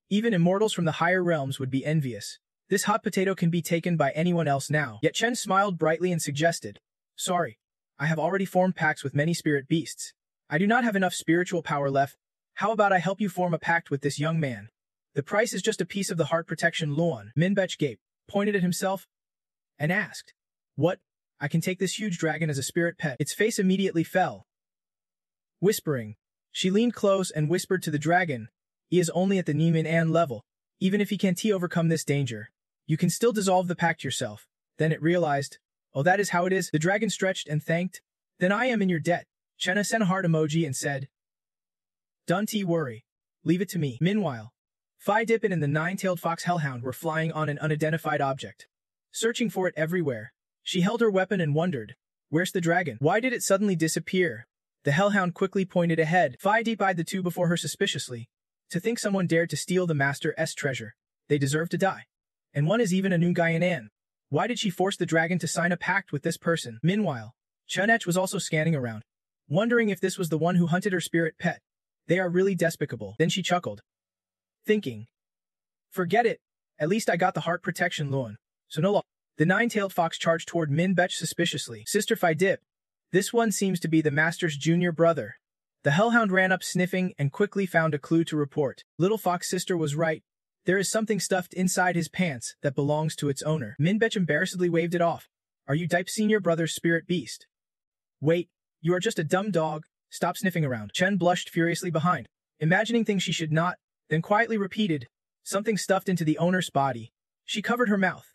Speaker 1: even immortals from the higher realms would be envious. This hot potato can be taken by anyone else now. Yet Chen smiled brightly and suggested, sorry, I have already formed pacts with many spirit beasts. I do not have enough spiritual power left. How about I help you form a pact with this young man? The price is just a piece of the heart protection Luan. Minbech gaped, pointed at himself, and asked, what? I can take this huge dragon as a spirit pet. Its face immediately fell. Whispering, she leaned close and whispered to the dragon, he is only at the Neiman An level. Even if he can't overcome this danger, you can still dissolve the pact yourself. Then it realized, oh, that is how it is. The dragon stretched and thanked. Then I am in your debt. Chenna sent a heart emoji and said, don't worry. Leave it to me. Meanwhile, Phi Dippin and the nine-tailed fox hellhound were flying on an unidentified object, searching for it everywhere. She held her weapon and wondered, where's the dragon? Why did it suddenly disappear? The hellhound quickly pointed ahead. Phi Deep eyed the two before her suspiciously. To think someone dared to steal the Master's treasure. They deserve to die. And one is even a new Gaianan. Why did she force the dragon to sign a pact with this person? Meanwhile, Chunech was also scanning around, wondering if this was the one who hunted her spirit pet. They are really despicable. Then she chuckled, thinking, forget it. At least I got the heart protection Luan. So no law. The nine-tailed fox charged toward Min Bech suspiciously. Sister Phi Dip. This one seems to be the master's junior brother. The hellhound ran up sniffing and quickly found a clue to report. Little fox sister was right. There is something stuffed inside his pants that belongs to its owner. Min Bech embarrassedly waved it off. Are you Dipe senior brother's spirit beast? Wait, you are just a dumb dog. Stop sniffing around. Chen blushed furiously behind, imagining things she should not, then quietly repeated, something stuffed into the owner's body. She covered her mouth,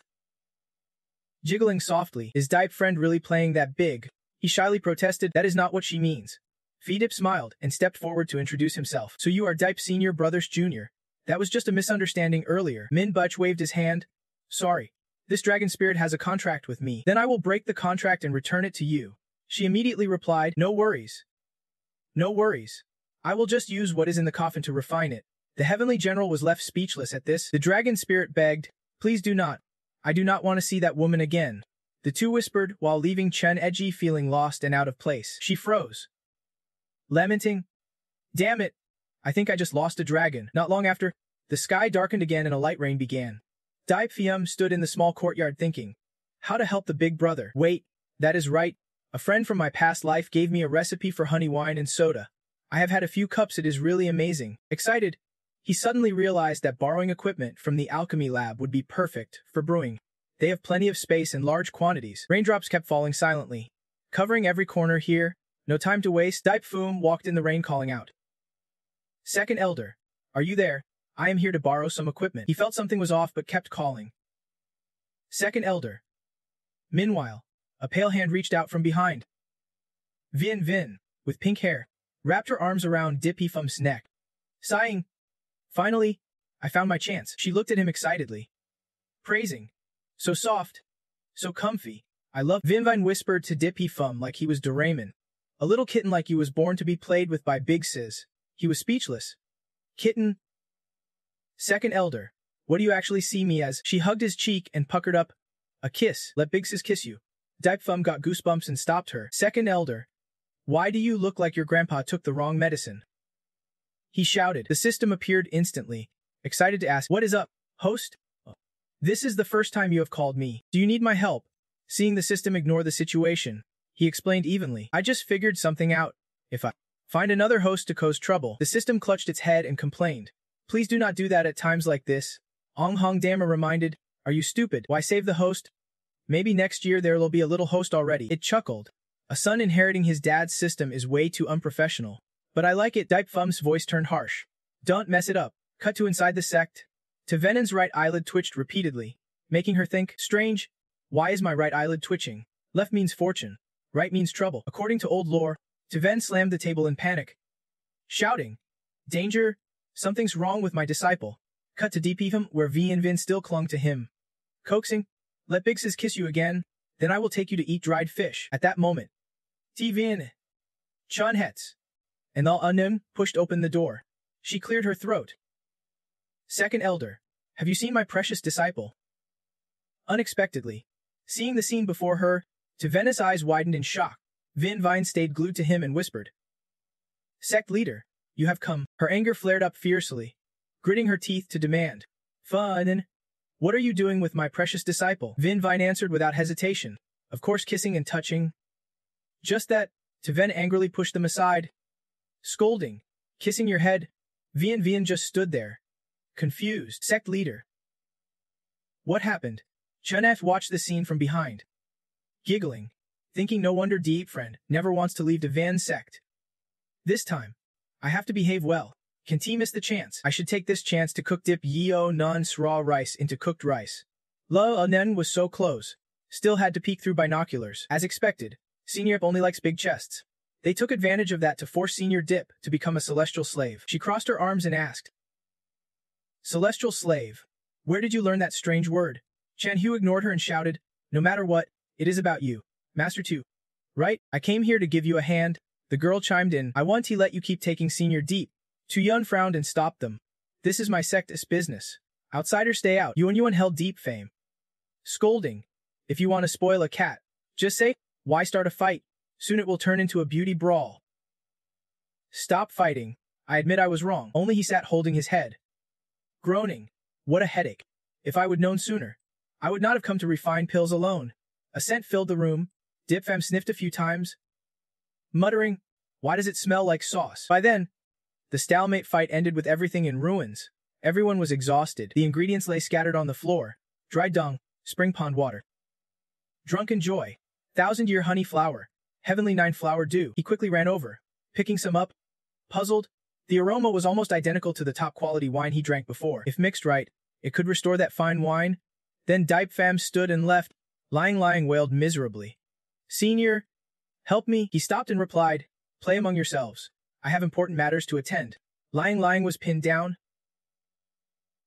Speaker 1: jiggling softly. Is Dipe friend really playing that big? He shyly protested. That is not what she means. Phi-Dip smiled and stepped forward to introduce himself. So you are Dipe senior brother's junior. That was just a misunderstanding earlier. Min Butch waved his hand. Sorry. This dragon spirit has a contract with me. Then I will break the contract and return it to you. She immediately replied, no worries. No worries. I will just use what is in the coffin to refine it. The heavenly general was left speechless at this. The dragon spirit begged, please do not. I do not want to see that woman again. The two whispered while leaving Chen Edji feeling lost and out of place. She froze, lamenting, damn it. I think I just lost a dragon. Not long after, the sky darkened again and a light rain began. Dipe Fium stood in the small courtyard thinking, how to help the big brother. Wait, that is right. A friend from my past life gave me a recipe for honey wine and soda. I have had a few cups. It is really amazing. Excited, he suddenly realized that borrowing equipment from the alchemy lab would be perfect for brewing. They have plenty of space and large quantities. Raindrops kept falling silently, covering every corner here. No time to waste. Dipe Fum walked in the rain calling out, Second Elder, are you there? I am here to borrow some equipment. He felt something was off but kept calling, Second Elder. Meanwhile, a pale hand reached out from behind. Vin Vin, with pink hair, wrapped her arms around Dippy Fum's neck. Sighing, finally, I found my chance. She looked at him excitedly, praising, so soft, so comfy. I love. Vin Vin whispered to Dippy Fum like he was Doraemon, a little kitten like he was born to be played with by Big Sis. He was speechless. Kitten. Second Elder, what do you actually see me as? She hugged his cheek and puckered up. A kiss. Let Big Sis kiss you. Dipe Fum got goosebumps and stopped her. Second Elder, why do you look like your grandpa took the wrong medicine? He shouted. The system appeared instantly, excited to ask, what is up, host? This is the first time you have called me. Do you need my help? Seeing the system ignore the situation, he explained evenly. I just figured something out. If I Find another host to cause trouble. The system clutched its head and complained. Please do not do that at times like this. Ong Hong Dama reminded. Are you stupid? Why save the host? Maybe next year there'll be a little host already. It chuckled. A son inheriting his dad's system is way too unprofessional. But I like it. Dipe Fum's voice turned harsh. Don't mess it up. Cut to inside the sect. Tavenen's right eyelid twitched repeatedly, making her think, strange. Why is my right eyelid twitching? Left means fortune. Right means trouble. According to old lore, Taven slammed the table in panic, shouting, Danger! Something's wrong with my disciple. Cut to Deep Fum, where V and Vin still clung to him. Coaxing, let Big Sis kiss you again, then I will take you to eat dried fish. At that moment, T Vin, Chun Hetz, and Al Unum pushed open the door. She cleared her throat. Second Elder, have you seen my precious disciple? Unexpectedly, seeing the scene before her, Tavena's eyes widened in shock. Vin Vine stayed glued to him and whispered, Sect leader, you have come. Her anger flared up fiercely, gritting her teeth to demand, Fun, what are you doing with my precious disciple? Vin Vine answered without hesitation, of course kissing and touching. Just that, Taven angrily pushed them aside, scolding, kissing your head. Vin just stood there, confused. Sect leader. What happened? Chun F watched the scene from behind, giggling, thinking no wonder Deep Friend never wants to leave the Van sect. This time, I have to behave well. Can T miss the chance? I should take this chance to cook dip Yeo non raw rice into cooked rice. La Anen was so close. Still had to peek through binoculars. As expected, Senior only likes big chests. They took advantage of that to force Senior Dip to become a celestial slave. She crossed her arms and asked, Celestial slave, where did you learn that strange word? Chan Hu ignored her and shouted, No matter what, it is about you. Master 2. Right, I came here to give you a hand. The girl chimed in. I want to let you keep taking Senior Deep. Tu Yun frowned and stopped them. This is my sect's business. Outsiders stay out. Yuan held Deep Fame. Scolding. If you want to spoil a cat, just say, why start a fight? Soon it will turn into a beauty brawl. Stop fighting. I admit I was wrong. Only he sat holding his head, groaning. What a headache. If I would known sooner, I would not have come to refine pills alone. A scent filled the room. Dip Fam sniffed a few times, muttering, why does it smell like sauce? By then, the stalemate fight ended with everything in ruins. Everyone was exhausted. The ingredients lay scattered on the floor. Dried dung, spring pond water. Drunken joy. 1,000-year honey flower. Heavenly 9 flower dew. He quickly ran over, picking some up. Puzzled, the aroma was almost identical to the top-quality wine he drank before. If mixed right, it could restore that fine wine. Then Dipe Fam stood and left. Lying wailed miserably. Senior, help me. He stopped and replied, play among yourselves. I have important matters to attend. Lying was pinned down,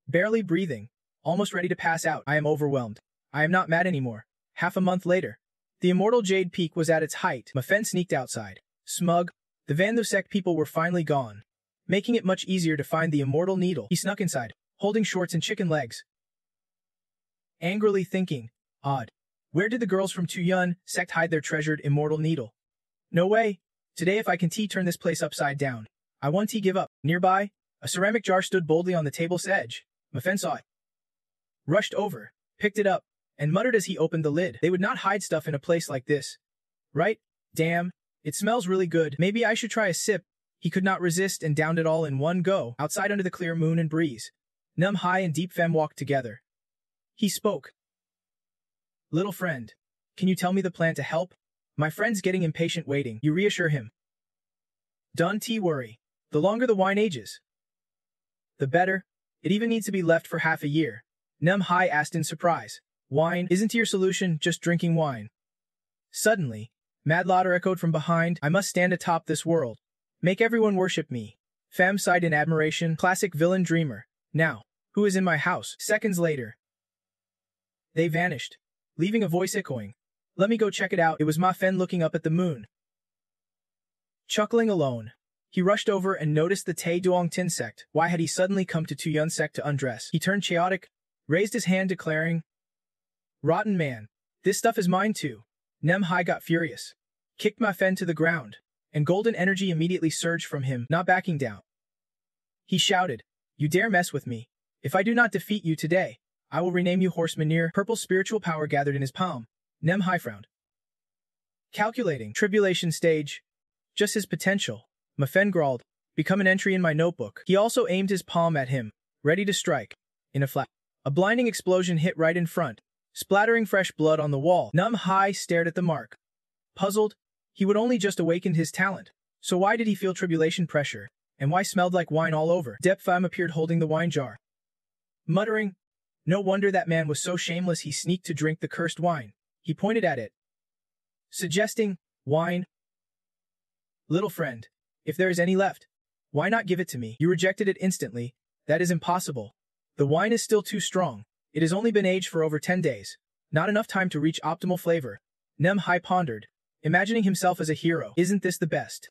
Speaker 1: barely breathing, almost ready to pass out. I am overwhelmed. I am not mad anymore. Half a month later, the immortal Jade Peak was at its height. Mafen sneaked outside. Smug, the Vandosek people were finally gone, making it much easier to find the immortal needle. He snuck inside, holding shorts and chicken legs, angrily thinking, odd. Where did the girls from Tu Yun sect hide their treasured immortal needle? No way. Today if I can turn this place upside down. I want to give up. Nearby, a ceramic jar stood boldly on the table's edge. Mafen saw it, rushed over, picked it up, and muttered as he opened the lid. They would not hide stuff in a place like this. Right? Damn, it smells really good. Maybe I should try a sip. He could not resist and downed it all in one go. Outside under the clear moon and breeze, Num Hai and Deep Fem walked together. He spoke. Little friend, can you tell me the plan to help? My friend's getting impatient waiting. You reassure him. Don't worry. The longer the wine ages, the better. It even needs to be left for half a year. Num Hai asked in surprise. Wine isn't your solution, just drinking wine. Suddenly, Mad Laughter echoed from behind. I must stand atop this world. Make everyone worship me. Fam sighed in admiration. Classic villain dreamer. Now, who is in my house? Seconds later, they vanished, leaving a voice echoing. Let me go check it out. It was Ma Fen looking up at the moon. Chuckling alone, he rushed over and noticed the Tae Duong Tin sect. Why had he suddenly come to Tu Yun sect to undress? He turned chaotic, raised his hand declaring, Rotten man, this stuff is mine too. Nem Hai got furious, kicked Ma Fen to the ground, and golden energy immediately surged from him, not backing down. He shouted, You dare mess with me. If I do not defeat you today, I will rename you Horsemanir. Purple spiritual power gathered in his palm. Nem Hai frowned. Calculating. Tribulation stage. Just his potential. Mafen growled, "Become an entry in my notebook." He also aimed his palm at him, ready to strike. In a flash, a blinding explosion hit right in front, splattering fresh blood on the wall. Hai stared at the mark. Puzzled, he would only just awakened his talent. So why did he feel tribulation pressure? And why smelled like wine all over? Depfam appeared holding the wine jar. Muttering, "No wonder that man was so shameless he sneaked to drink the cursed wine." He pointed at it, suggesting, "Wine? Little friend, if there is any left, why not give it to me?" You rejected it instantly. "That is impossible. The wine is still too strong. It has only been aged for over 10 days. Not enough time to reach optimal flavor." Hai pondered, imagining himself as a hero. "Isn't this the best?"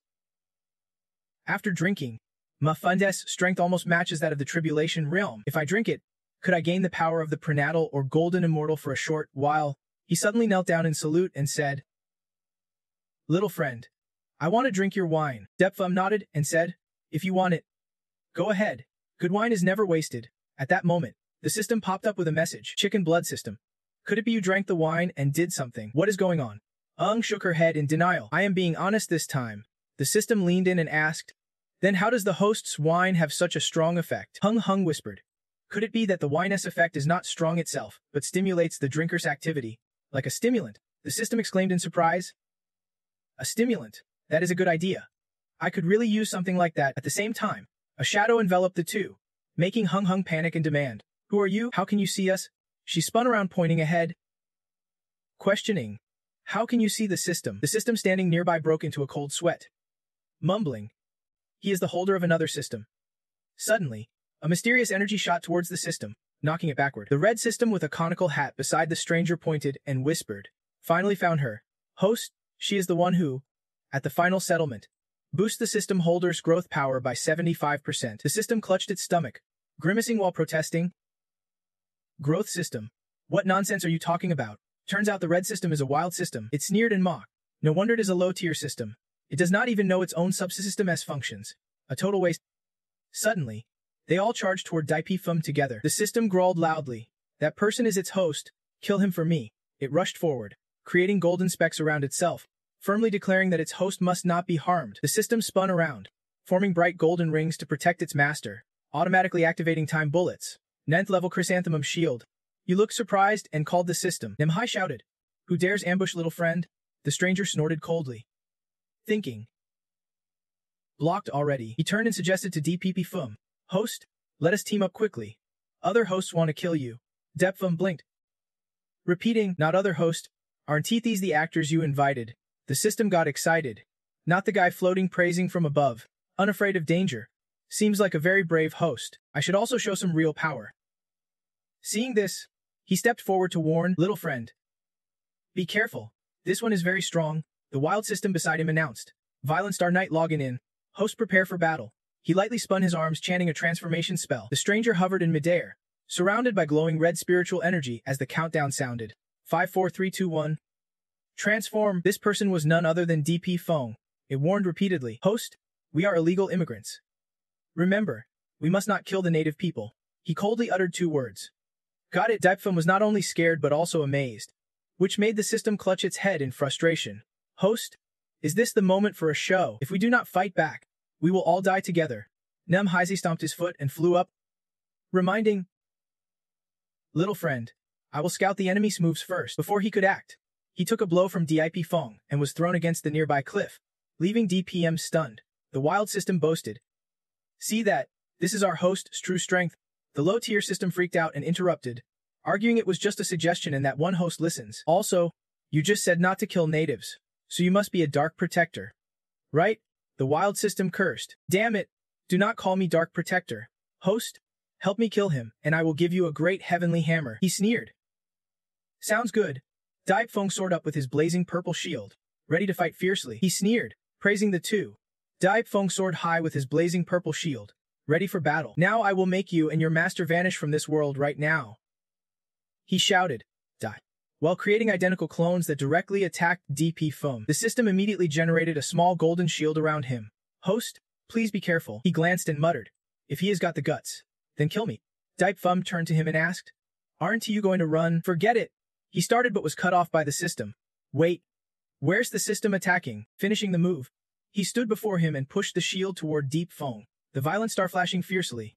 Speaker 1: After drinking, Mafundes' strength almost matches that of the Tribulation Realm. "If I drink it, could I gain the power of the prenatal or golden immortal for a short while?" He suddenly knelt down in salute and said, "Little friend, I want to drink your wine." Depfam nodded and said, "If you want it, go ahead. Good wine is never wasted." At that moment, the system popped up with a message. "Chicken blood system. Could it be you drank the wine and did something? What is going on?" Ung shook her head in denial. "I am being honest this time." The system leaned in and asked, "Then how does the host's wine have such a strong effect?" Hung whispered, "Could it be that the wine's effect is not strong itself, but stimulates the drinker's activity, like a stimulant?" The system exclaimed in surprise. "A stimulant? That is a good idea. I could really use something like that." At the same time, a shadow enveloped the two, making Hung panic and demand, "Who are you? How can you see us?" She spun around pointing ahead, questioning, "How can you see the system?" The system standing nearby broke into a cold sweat, mumbling, "He is the holder of another system." Suddenly, a mysterious energy shot towards the system, knocking it backward. The red system with a conical hat beside the stranger pointed and whispered, "Finally found her. Host, she is the one who, at the final settlement, boost the system holder's growth power by 75%. The system clutched its stomach, grimacing while protesting. "Growth system? What nonsense are you talking about? Turns out the red system is a wild system." It sneered and mocked. "No wonder it is a low-tier system. It does not even know its own subsystem's functions. A total waste." Suddenly, they all charged toward Daipifum together. The system growled loudly, "That person is its host. Kill him for me." It rushed forward, creating golden specks around itself, firmly declaring that its host must not be harmed. The system spun around, forming bright golden rings to protect its master, automatically activating time bullets. 9th level Chrysanthemum Shield. You look surprised and called the system. Hai shouted, "Who dares ambush little friend?" The stranger snorted coldly, thinking, "Blocked already." He turned and suggested to Dppfum, "Host, let us team up quickly. Other hosts want to kill you." Depfum blinked, repeating, "Not other host. Aren't these the actors you invited?" The system got excited. "Not the guy floating praising from above, unafraid of danger. Seems like a very brave host. I should also show some real power." Seeing this, he stepped forward to warn, "Little friend, be careful. This one is very strong." The wild system beside him announced, "Violent Star Knight logging in. Host prepare for battle." He lightly spun his arms chanting a transformation spell. The stranger hovered in midair, surrounded by glowing red spiritual energy as the countdown sounded. 5, 4, 3, 2, 1. Transform. This person was none other than Dppfum. It warned repeatedly, "Host, we are illegal immigrants. Remember, we must not kill the native people." He coldly uttered 2 words. "Got it." Dipfum was not only scared but also amazed, which made the system clutch its head in frustration. "Host, is this the moment for a show? If we do not fight back, we will all die together." Heise stomped his foot and flew up, reminding, "Little friend, I will scout the enemy's moves first." Before he could act, he took a blow from Dipfum and was thrown against the nearby cliff, leaving DPM stunned. The wild system boasted, "See that? This is our host's true strength." The low-tier system freaked out and interrupted, arguing it was just a suggestion and that one host listens. "Also, you just said not to kill natives, so you must be a Dark Protector, right?" The wild system cursed. "Damn it, do not call me Dark Protector. Host, help me kill him, and I will give you a great heavenly hammer." He sneered. "Sounds good." Dipfum soared up with his blazing purple shield, ready to fight fiercely. He sneered, praising the two. Dipfum soared high with his blazing purple shield, ready for battle. "Now I will make you and your master vanish from this world right now," he shouted, while creating identical clones that directly attacked Dppfum. The system immediately generated a small golden shield around him. "Host, please be careful." He glanced and muttered, "If he has got the guts, then kill me." Dipfum turned to him and asked, "Aren't you going to run?" "Forget it." He started but was cut off by the system. "Wait, where's the system attacking, finishing the move?" He stood before him and pushed the shield toward Deep Feng, the violent star flashing fiercely.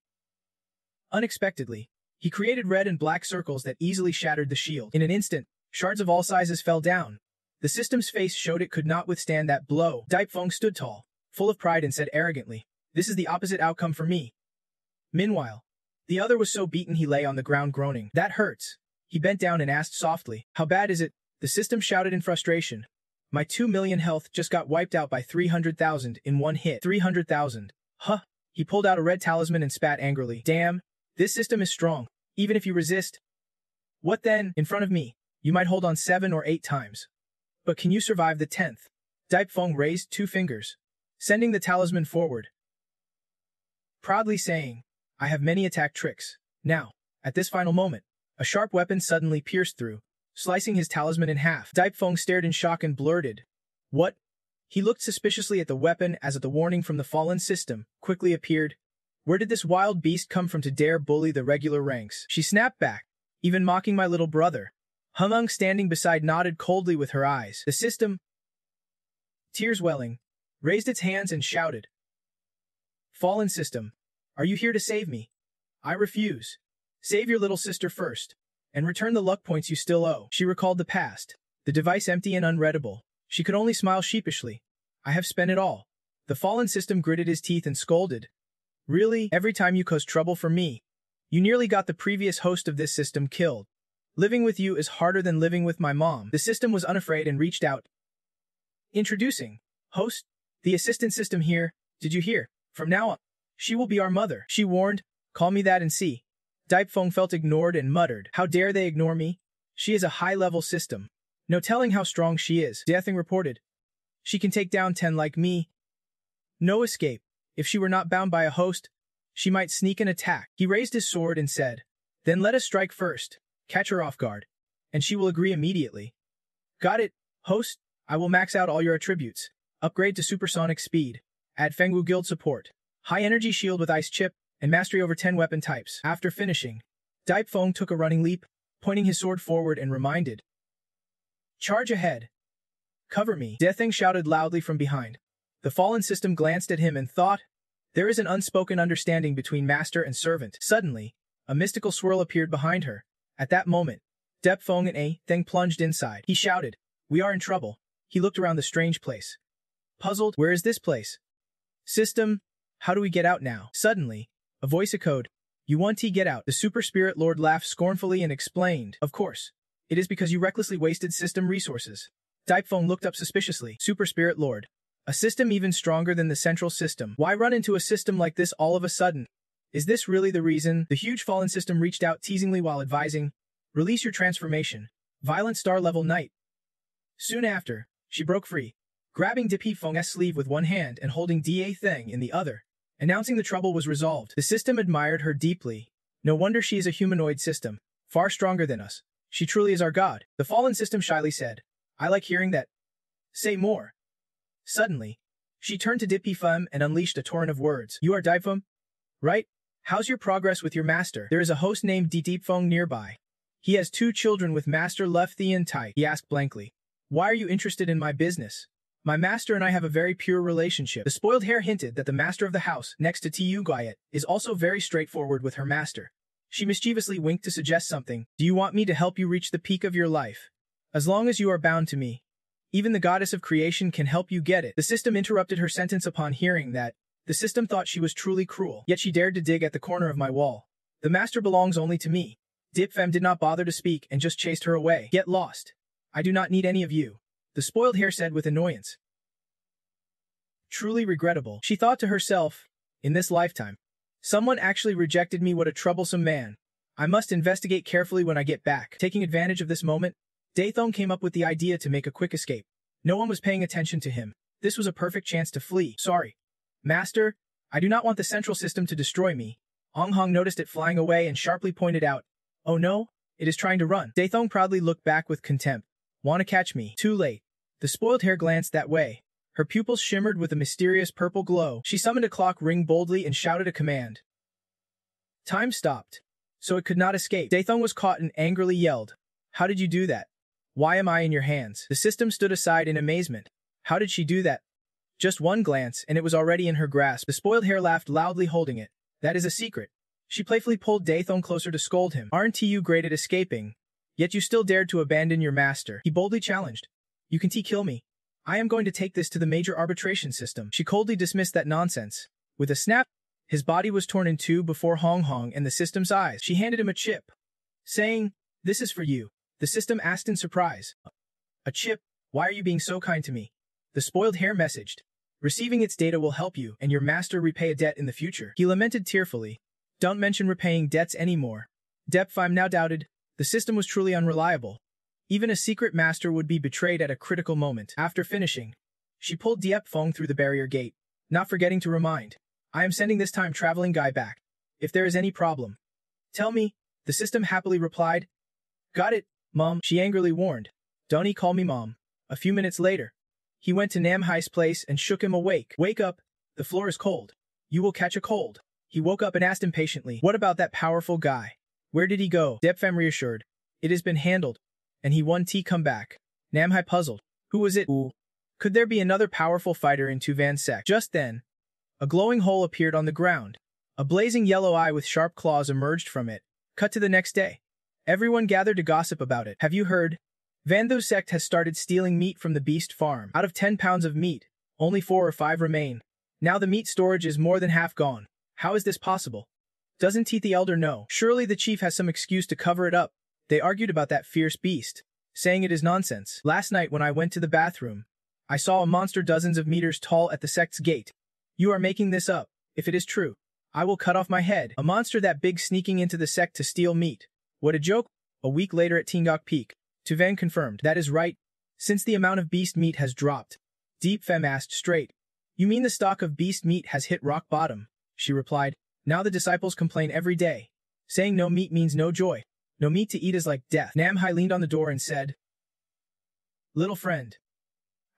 Speaker 1: Unexpectedly, he created red and black circles that easily shattered the shield. In an instant, shards of all sizes fell down. The system's face showed it could not withstand that blow. Deep Feng stood tall, full of pride, and said arrogantly, "This is the opposite outcome for me." Meanwhile, the other was so beaten he lay on the ground groaning. "That hurts." He bent down and asked softly, "How bad is it?" The system shouted in frustration, "My 2 million health just got wiped out by 300,000 in one hit." 300,000. Huh. He pulled out a red talisman and spat angrily. "Damn, this system is strong, even if you resist." "What then? In front of me, you might hold on 7 or 8 times. But can you survive the 10th? Deep Feng raised 2 fingers, sending the talisman forward, proudly saying, "I have many attack tricks." Now, at this final moment, a sharp weapon suddenly pierced through, slicing his talisman in half. Deep Feng stared in shock and blurted, "What?" He looked suspiciously at the weapon as the warning from the fallen system quickly appeared. Where did this wild beast come from to dare bully the regular ranks? She snapped back, "Even mocking my little brother." Humung, standing beside, nodded coldly with her eyes. The system, tears welling, raised its hands and shouted, "Fallen system, are you here to save me? I refuse. Save your little sister first, and return the luck points you still owe." She recalled the past, the device empty and unreadable. She could only smile sheepishly. "I have spent it all." The fallen system gritted his teeth and scolded, "Really? Every time you cause trouble for me, you nearly got the previous host of this system killed. Living with you is harder than living with my mom." The system was unafraid and reached out. "Introducing, host, the assistant system here. Did you hear? From now on, she will be our mother," she warned. "Call me that and see." Deep Feng felt ignored and muttered, "How dare they ignore me? She is a high-level system. No telling how strong she is." Deathing reported, "She can take down 10 like me. No escape. If she were not bound by a host, she might sneak an attack." He raised his sword and said, "Then let us strike first. Catch her off guard, and she will agree immediately." "Got it, host. I will max out all your attributes. Upgrade to supersonic speed. Add Fengwu Guild support. High energy shield with ice chip, and mastery over 10 weapon types." After finishing, Deep Feng took a running leap, pointing his sword forward and reminded, "Charge ahead. Cover me." Deathing shouted loudly from behind. The fallen system glanced at him and thought, there is an unspoken understanding between master and servant. Suddenly, a mystical swirl appeared behind her. At that moment, Deep Feng and A Theng plunged inside. He shouted, "We are in trouble." He looked around the strange place. Puzzled, "Where is this place? System, how do we get out now?" Suddenly, a voice echoed, "You want to get out?" The Super Spirit Lord laughed scornfully and explained, "Of course. It is because you recklessly wasted system resources." Deep Feng looked up suspiciously. "Super Spirit Lord, a system even stronger than the central system. Why run into a system like this all of a sudden? Is this really the reason?" The huge fallen system reached out teasingly while advising, "Release your transformation. Violent star level knight." Soon after, she broke free, grabbing Deep Feng's sleeve with one hand and holding Da Theng in the other, announcing the trouble was resolved. The system admired her deeply. "No wonder she is a humanoid system, far stronger than us. She truly is our god." The fallen system shyly said, "I like hearing that. Say more." Suddenly, she turned to Deep Feng and unleashed a torrent of words. "You are Deep Feng, right? How's your progress with your master?" "There is a host named Deep Feng nearby. He has 2 children with Master Left Thean Tai." He asked blankly, "Why are you interested in my business?" "My master and I have a very pure relationship." The spoiled hare hinted that the master of the house, next to Tu Guyet, is also very straightforward with her master. She mischievously winked to suggest something. "Do you want me to help you reach the peak of your life? As long as you are bound to me. Even the goddess of creation can help you get it." The system interrupted her sentence upon hearing that. The system thought she was truly cruel, yet she dared to dig at the corner of my wall. "The master belongs only to me." Deep Feng did not bother to speak and just chased her away. "Get lost. I do not need any of you," the spoiled hare said with annoyance. Truly regrettable, she thought to herself. In this lifetime, someone actually rejected me. What a troublesome man. I must investigate carefully when I get back. Taking advantage of this moment, Dathong came up with the idea to make a quick escape. No one was paying attention to him. This was a perfect chance to flee. "Sorry, Master, I do not want the central system to destroy me." Ong Hong noticed it flying away and sharply pointed out, "Oh no, it is trying to run." Dathong proudly looked back with contempt. "Want to catch me?" Too late. The spoiled hare glanced that way. Her pupils shimmered with a mysterious purple glow. She summoned a clock ring boldly and shouted a command. Time stopped, so it could not escape. Dathong was caught and angrily yelled, "How did you do that? Why am I in your hands?" The system stood aside in amazement. How did she do that? Just one glance, and it was already in her grasp. The spoiled hare laughed loudly, holding it. That is a secret. She playfully pulled Daethong closer to scold him. Aren't you great at escaping? Yet you still dared to abandon your master. He boldly challenged. You can kill me. I am going to take this to the major arbitration system. She coldly dismissed that nonsense. With a snap, his body was torn in two before Hong Hong and the system's eyes. She handed him a chip, saying, "This is for you." The system asked in surprise. A chip? Why are you being so kind to me? The spoiled hare messaged. Receiving its data will help you and your master repay a debt in the future. He lamented tearfully. Don't mention repaying debts anymore. Depfime now doubted. The system was truly unreliable. Even a secret master would be betrayed at a critical moment. After finishing, she pulled Diepfong through the barrier gate, not forgetting to remind. I am sending this time-traveling guy back. If there is any problem, tell me, the system happily replied. Got it, Mom, she angrily warned. Don't call me Mom. A few minutes later, he went to Namhai's place and shook him awake. Wake up, the floor is cold. You will catch a cold. He woke up and asked impatiently, what about that powerful guy? Where did he go? Depfam reassured. It has been handled. And he won T come back. Namhai puzzled. Who was it? Ooh. Could there be another powerful fighter in Tuvan's sect? Just then, a glowing hole appeared on the ground. A blazing yellow eye with sharp claws emerged from it. Cut to the next day. Everyone gathered to gossip about it. Have you heard? Vandhu's sect has started stealing meat from the beast farm. Out of 10 pounds of meat, only 4 or 5 remain. Now the meat storage is more than half gone. How is this possible? Doesn't Teeth the Elder know? Surely the chief has some excuse to cover it up. They argued about that fierce beast, saying it is nonsense. Last night when I went to the bathroom, I saw a monster dozens of meters tall at the sect's gate. You are making this up. If it is true, I will cut off my head. A monster that big sneaking into the sect to steal meat. What a joke. A week later at Tingok Peak, Tuvan confirmed. That is right. Since the amount of beast meat has dropped. Deep Fem asked straight. You mean the stock of beast meat has hit rock bottom? She replied. Now the disciples complain every day, saying no meat means no joy. No meat to eat is like death. Namhai leaned on the door and said, Little friend.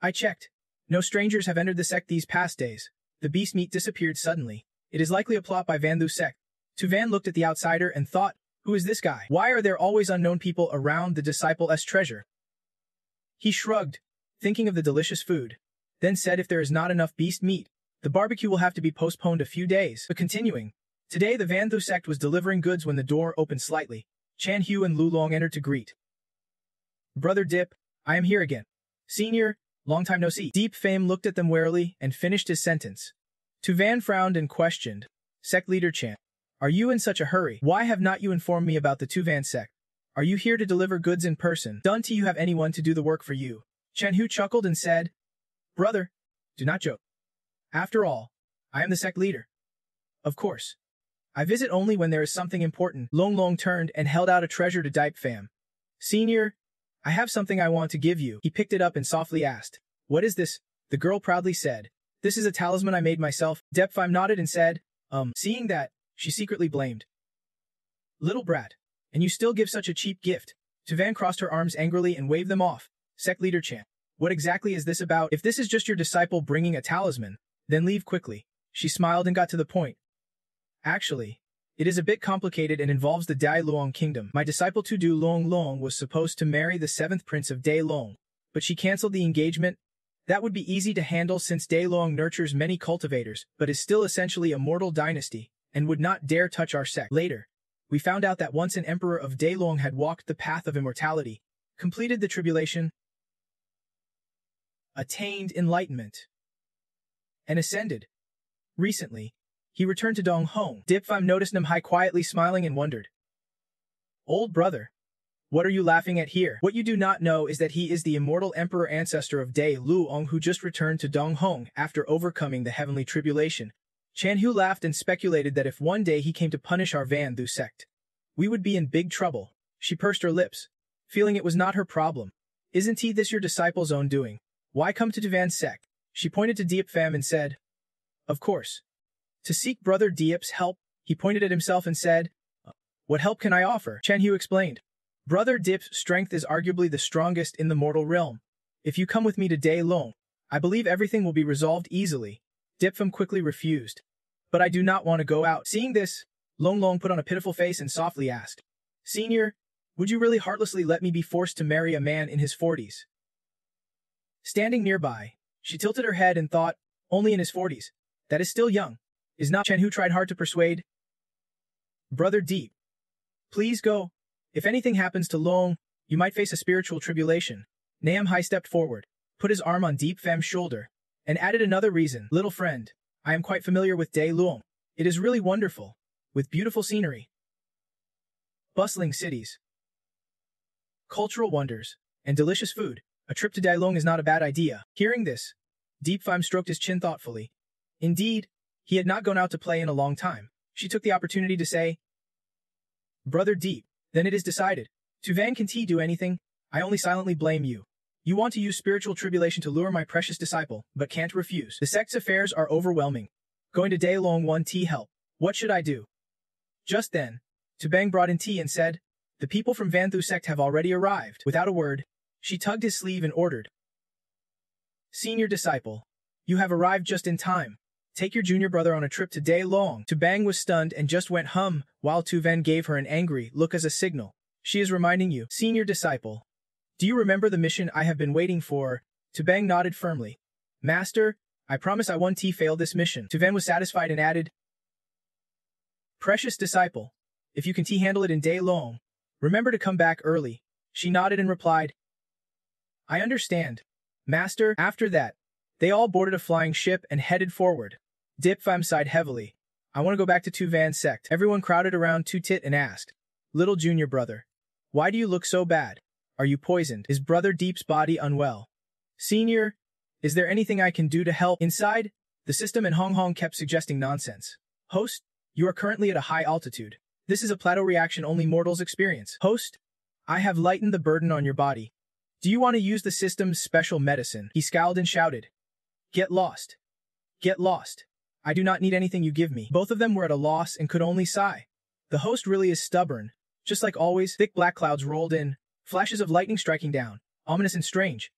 Speaker 1: I checked. No strangers have entered the sect these past days. The beast meat disappeared suddenly. It is likely a plot by Vandhu's sect. Tuvan looked at the outsider and thought, who is this guy? Why are there always unknown people around the disciple's treasure? He shrugged, thinking of the delicious food, then said if there is not enough beast meat, the barbecue will have to be postponed a few days. But continuing, today the Vandhu sect was delivering goods when the door opened slightly. Chan Hu and Lulong entered to greet. Brother Dip, I am here again. Senior, long time no see. Deep Fame looked at them warily and finished his sentence. Tuvan frowned and questioned. Sect leader Chan, are you in such a hurry? Why have not you informed me about the Tuvan sect? Are you here to deliver goods in person? Don't you have anyone to do the work for you? Chan Hu chuckled and said, Brother, do not joke. After all, I am the sect leader. Of course. I visit only when there is something important. Long Long turned and held out a treasure to Dipe Pham. Senior, I have something I want to give you. He picked it up and softly asked, What is this? The girl proudly said, This is a talisman I made myself. Dipe Pham nodded and said, Seeing that, she secretly blamed. Little brat, and you still give such a cheap gift. Tuvan crossed her arms angrily and waved them off. Sect leader Chan, what exactly is this about? If this is just your disciple bringing a talisman, then leave quickly. She smiled and got to the point. Actually, it is a bit complicated and involves the Dai Luong kingdom. My disciple Tudu Long Long was supposed to marry the 7th prince of Dai Long, but she cancelled the engagement. That would be easy to handle since Dai Long nurtures many cultivators, but is still essentially a mortal dynasty, and would not dare touch our sect. Later, we found out that once an emperor of Dai Long had walked the path of immortality, completed the tribulation, attained enlightenment, and ascended. Recently, he returned to Dong Hong. Dip Pham noticed Namhai quietly smiling and wondered. Old brother, what are you laughing at here? What you do not know is that he is the immortal emperor ancestor of Dai Luong who just returned to Dong Hong after overcoming the heavenly tribulation. Chan Hu laughed and speculated that if one day he came to punish our Vandhu sect, we would be in big trouble. She pursed her lips, feeling it was not her problem. Isn't he this your disciple's own doing? Why come to Tuvan's sect? She pointed to Diep Pham and said, Of course. To seek Brother Diep's help, he pointed at himself and said, What help can I offer? Chan Hu explained. Brother Diep's strength is arguably the strongest in the mortal realm. If you come with me to Dai Long, I believe everything will be resolved easily. Diep Pham quickly refused. But I do not want to go out. Seeing this, Long Long put on a pitiful face and softly asked, Senior, would you really heartlessly let me be forced to marry a man in his 40s? Standing nearby, she tilted her head and thought, only in his 40s. That is still young. Is not Chen, who tried hard to persuade. Brother Deep, please go. If anything happens to Long, you might face a spiritual tribulation. Nam Hai stepped forward, put his arm on Deep Fem's shoulder, and added another reason. Little friend, I am quite familiar with Dai Luong. It is really wonderful, with beautiful scenery, bustling cities, cultural wonders, and delicious food. A trip to Dai Luong is not a bad idea. Hearing this, Deep Fem stroked his chin thoughtfully. Indeed, he had not gone out to play in a long time. She took the opportunity to say, Brother Deep, then it is decided. To Van can T do anything? I only silently blame you. You want to use spiritual tribulation to lure my precious disciple, but can't refuse. The sect's affairs are overwhelming. Going to Dai Luong 1T help. What should I do? Just then, Tu Bang brought in tea and said, the people from Van Thu sect have already arrived. Without a word, she tugged his sleeve and ordered, Senior disciple, you have arrived just in time. Take your junior brother on a trip to Dai Luong. Tu Bang was stunned and just went hum, while Tu Ven gave her an angry look as a signal. She is reminding you, senior disciple. Do you remember the mission I have been waiting for? Tu Bang nodded firmly. Master, I promise I won't fail this mission. Tu Ven was satisfied and added, Precious disciple, if you can handle it in Dai Luong, remember to come back early. She nodded and replied, I understand. Master. After that, they all boarded a flying ship and headed forward. Dip Fam sighed heavily. I want to go back to Tu Van's sect. Everyone crowded around Tu Tit and asked, Little junior brother, why do you look so bad? Are you poisoned? Is Brother Deep's body unwell? Senior, is there anything I can do to help? Inside, the system and Hong Hong kept suggesting nonsense. Host, you are currently at a high altitude. This is a plateau reaction only mortals experience. Host, I have lightened the burden on your body. Do you want to use the system's special medicine? He scowled and shouted. Get lost. Get lost. I do not need anything you give me. Both of them were at a loss and could only sigh. The host really is stubborn. Just like always, thick black clouds rolled in, flashes of lightning striking down, ominous and strange.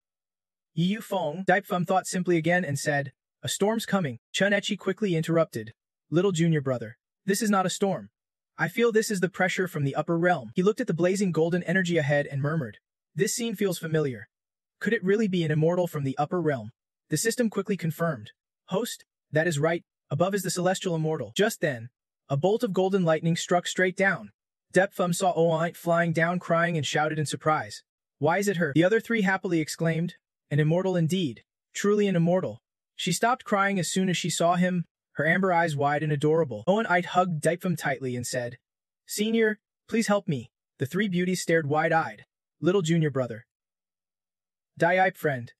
Speaker 1: Yu Feng, Dai Fem thought simply again and said, a storm's coming. Chun Echi quickly interrupted. Little junior brother, this is not a storm. I feel this is the pressure from the upper realm. He looked at the blazing golden energy ahead and murmured. This scene feels familiar. Could it really be an immortal from the upper realm? The system quickly confirmed. Host, that is right, above is the celestial immortal. Just then, a bolt of golden lightning struck straight down. Dep Fum saw Oait flying down crying and shouted in surprise. Why is it her? The other three happily exclaimed, an immortal indeed. Truly an immortal. She stopped crying as soon as she saw him, her amber eyes wide and adorable. Oait hugged Dipfum tightly and said, Senior, please help me. The three beauties stared wide-eyed. Little junior brother. Dai friend.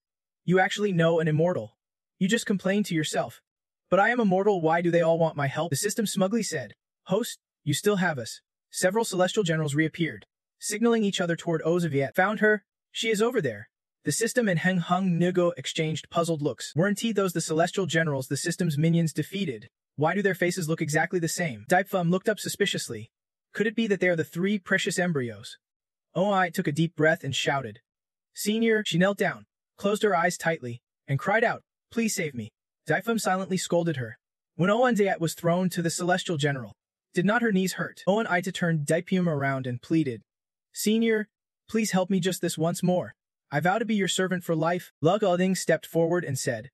Speaker 1: You actually know an immortal. You just complain to yourself. But I am immortal, why do they all want my help? The system smugly said. Host, you still have us. Several celestial generals reappeared, signaling each other toward Ozaviet. Found her? She is over there. The system and Heng Hung Nugo exchanged puzzled looks. Weren't those the celestial generals the system's minions defeated? Why do their faces look exactly the same? Daipfum looked up suspiciously. Could it be that they are the three precious embryos? Oai took a deep breath and shouted. Senior, she knelt down, closed her eyes tightly, and cried out, please save me. Daifum silently scolded her. When Oandeat was thrown to the celestial general, did not her knees hurt? Oan Aita turned Daipium around and pleaded. Senior, please help me just this once more. I vow to be your servant for life. Lug Uding stepped forward and said.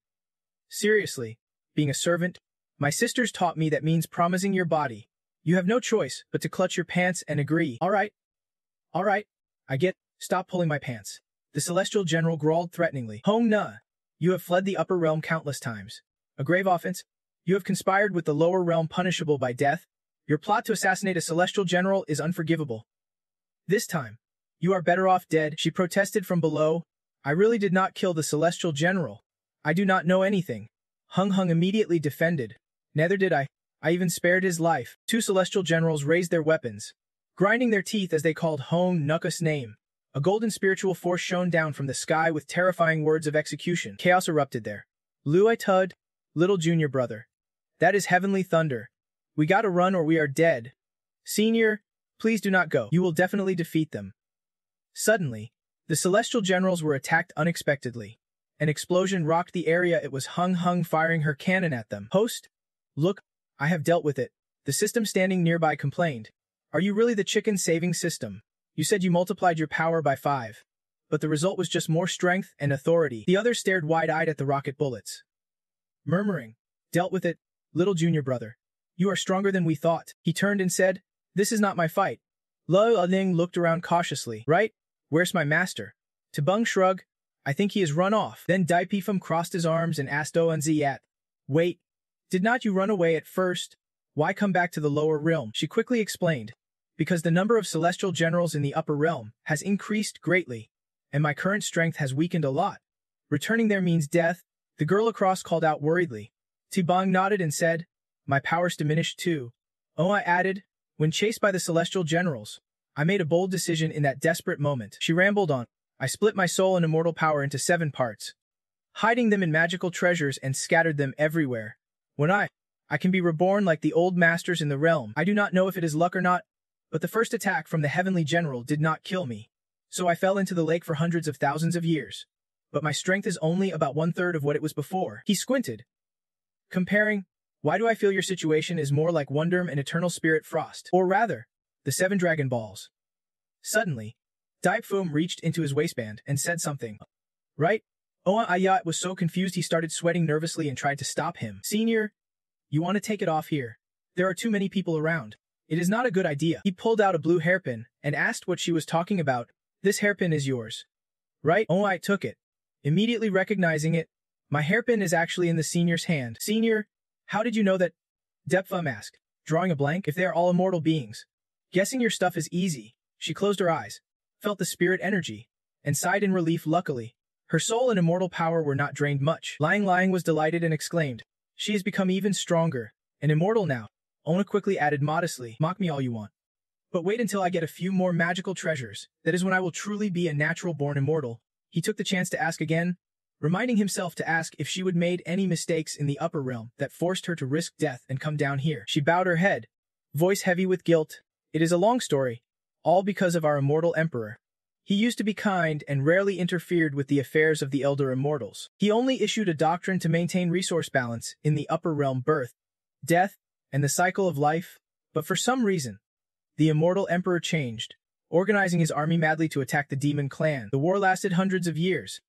Speaker 1: Seriously, being a servant? My sisters taught me that means promising your body. You have no choice but to clutch your pants and agree. All right, I get. Stop pulling my pants. The celestial general growled threateningly. Hong Na, you have fled the upper realm countless times. A grave offense. You have conspired with the lower realm punishable by death. Your plot to assassinate a celestial general is unforgivable. This time, you are better off dead, she protested from below. I really did not kill the celestial general. I do not know anything. Hung Hung immediately defended. Neither did I. I even spared his life. Two celestial generals raised their weapons, grinding their teeth as they called Hong Nuka's name. A golden spiritual force shone down from the sky with terrifying words of execution. Chaos erupted there. Luai Tud, little junior brother. That is heavenly thunder. We gotta run or we are dead. Senior, please do not go. You will definitely defeat them. Suddenly, the celestial generals were attacked unexpectedly. An explosion rocked the area. It was Hung Hung firing her cannon at them. Host, look, I have dealt with it. The system standing nearby complained. Are you really the chicken saving system? You said you multiplied your power by 5. But the result was just more strength and authority. The others stared wide-eyed at the rocket bullets. murmuring, "Dealt with it, little junior brother. You are stronger than we thought." He turned and said, "This is not my fight." Lo Ling looked around cautiously. "Right? Where's my master?" Tabung shrugged. "I think he has run off." Then Daipifum crossed his arms and asked Onziat, "Wait, did not you run away at first? Why come back to the lower realm?" She quickly explained, "Because the number of celestial generals in the upper realm has increased greatly, and my current strength has weakened a lot. Returning there means death." The girl across called out worriedly. Tibang nodded and said, "My powers diminished too." I added, "When chased by the celestial generals, I made a bold decision in that desperate moment." She rambled on. "I split my soul and immortal power into 7 parts, hiding them in magical treasures and scattered them everywhere. When I can be reborn like the old masters in the realm. I do not know if it is luck or not, but the first attack from the heavenly general did not kill me. So I fell into the lake for hundreds of thousands of years. But my strength is only about 1/3 of what it was before." He squinted, comparing, "Why do I feel your situation is more like Wonderm and Eternal Spirit Frost? Or rather, the 7 Dragon Balls." Suddenly, Daipfum reached into his waistband and said something. "Right?" Ayat was so confused he started sweating nervously and tried to stop him. "Senior, you want to take it off here? There are too many people around. It is not a good idea." He pulled out a blue hairpin and asked what she was talking about. "This hairpin is yours, right?" I took it, immediately recognizing it. "My hairpin is actually in the senior's hand." "Senior, how did you know that?" Depfum asked, drawing a blank. "If they are all immortal beings, guessing your stuff is easy." She closed her eyes, felt the spirit energy, and sighed in relief. Luckily, her soul and immortal power were not drained much. Lying was delighted and exclaimed, "She has become even stronger and immortal now." Ona quickly added modestly, "Mock me all you want, but wait until I get a few more magical treasures. That is when I will truly be a natural-born immortal." He took the chance to ask again, reminding himself to ask if she would made any mistakes in the upper realm that forced her to risk death and come down here. She bowed her head, voice heavy with guilt. "It is a long story, all because of our immortal emperor. He used to be kind and rarely interfered with the affairs of the elder immortals. He only issued a doctrine to maintain resource balance in the upper realm: birth, death, and the cycle of life. But for some reason, the immortal emperor changed, organizing his army madly to attack the demon clan. The war lasted hundreds of years,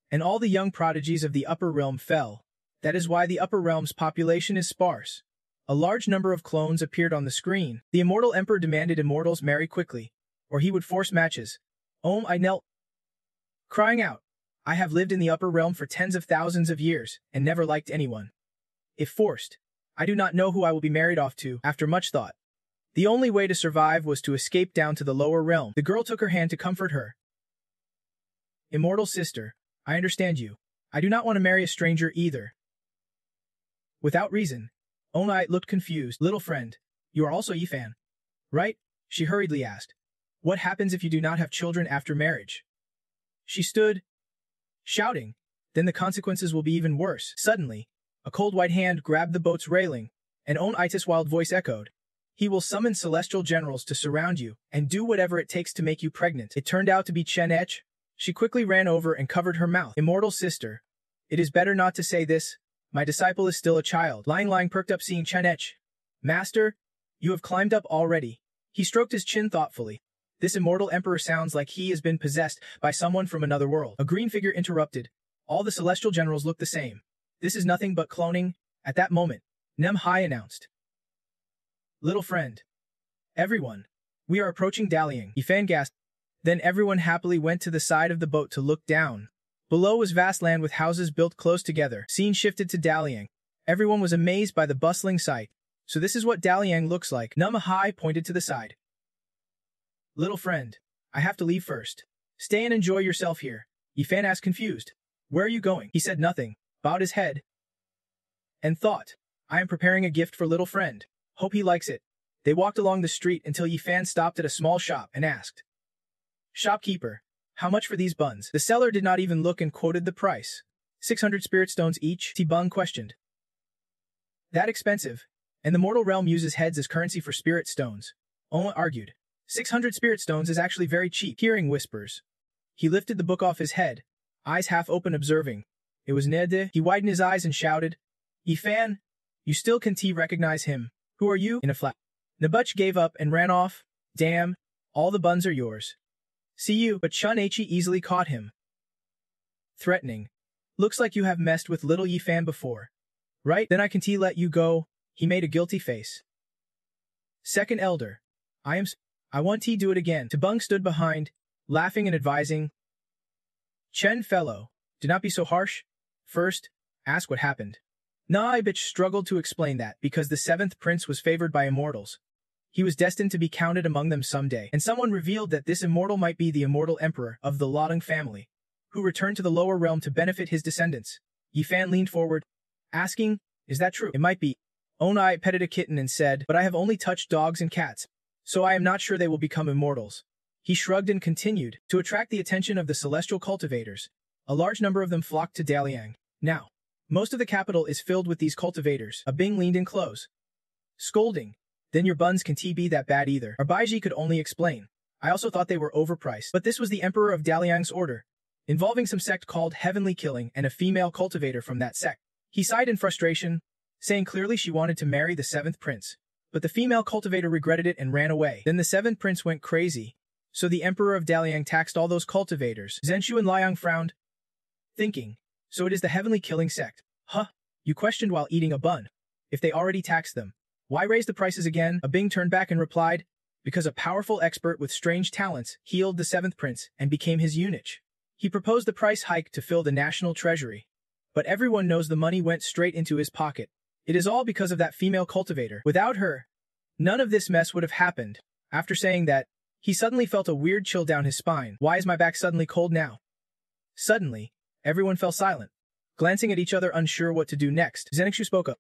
Speaker 1: and all the young prodigies of the upper realm fell. That is why the upper realm's population is sparse. A large number of clones appeared on the screen. The immortal emperor demanded immortals marry quickly, or he would force matches. I knelt, crying out, I have lived in the upper realm for tens of thousands of years and never liked anyone. If forced, I do not know who I will be married off to. After much thought, the only way to survive was to escape down to the lower realm. The girl took her hand to comfort her. Immortal sister, I understand you. I do not want to marry a stranger either. Without reason, Onai looked confused. Little friend, you are also Yifan, right? She hurriedly asked. What happens if you do not have children after marriage? She stood, shouting, then the consequences will be even worse. Suddenly, a cold white hand grabbed the boat's railing, and Onaitis' wild voice echoed. He will summon celestial generals to surround you and do whatever it takes to make you pregnant. It turned out to be Chen Ech. She quickly ran over and covered her mouth. Immortal sister, it is better not to say this. My disciple is still a child. Lying perked up seeing Chen Ech. Master, you have climbed up already. He stroked his chin thoughtfully. This immortal emperor sounds like he has been possessed by someone from another world. A green figure interrupted. All the celestial generals look the same. This is nothing but cloning. At that moment, Nem Hai announced. Little friend. Everyone. We are approaching Daliang. Yifan gasped. Then everyone happily went to the side of the boat to look down. Below was vast land with houses built close together. Scene shifted to Daliang. Everyone was amazed by the bustling sight. So this is what Daliang looks like. Nem Hai pointed to the side. Little friend, I have to leave first. Stay and enjoy yourself here. Yifan asked confused. Where are you going? He said nothing, bowed his head, and thought, I am preparing a gift for little friend. Hope he likes it. They walked along the street until Yifan stopped at a small shop and asked. Shopkeeper, how much for these buns? The seller did not even look and quoted the price. 600 spirit stones each, Tibung questioned. That expensive, and the mortal realm uses heads as currency for spirit stones. Oma argued. 600 spirit stones is actually very cheap. Hearing whispers. He lifted the book off his head, eyes half open observing. It was Nede. He widened his eyes and shouted, Yifan, you still can recognize him. Who are you? In a flat. Nabuch gave up and ran off. Damn, all the buns are yours. See you. But Chun He easily caught him. Threatening. Looks like you have messed with little Yifan before. Right, then I can let you go. He made a guilty face. Second elder. I want do it again. Tabung stood behind, laughing and advising. Chen fellow, do not be so harsh. First, ask what happened. Nah, bitch struggled to explain that because the seventh prince was favored by immortals. He was destined to be counted among them someday, and someone revealed that this immortal might be the immortal emperor of the Lodong family, who returned to the lower realm to benefit his descendants. Yifan leaned forward, asking, is that true? It might be. Onai petted a kitten and said, but I have only touched dogs and cats, so I am not sure they will become immortals. He shrugged and continued, to attract the attention of the celestial cultivators. A large number of them flocked to Daliang. Now, most of the capital is filled with these cultivators. A Bing leaned in close, scolding. Then your buns can't be that bad either. Arbaiji could only explain. I also thought they were overpriced. But this was the emperor of Daliang's order, involving some sect called Heavenly Killing and a female cultivator from that sect. He sighed in frustration, saying clearly she wanted to marry the seventh prince. But the female cultivator regretted it and ran away. Then the seventh prince went crazy, so the emperor of Daliang taxed all those cultivators. Zenshu and Liang frowned, thinking, so it is the Heavenly Killing sect. Huh? You questioned while eating a bun. If they already taxed them, why raise the prices again? A Bing turned back and replied, because a powerful expert with strange talents healed the seventh prince and became his eunuch. He proposed the price hike to fill the national treasury. But everyone knows the money went straight into his pocket. It is all because of that female cultivator. Without her, none of this mess would have happened. After saying that, he suddenly felt a weird chill down his spine. Why is my back suddenly cold now? Suddenly, everyone fell silent, glancing at each other unsure what to do next. Zenixu spoke up.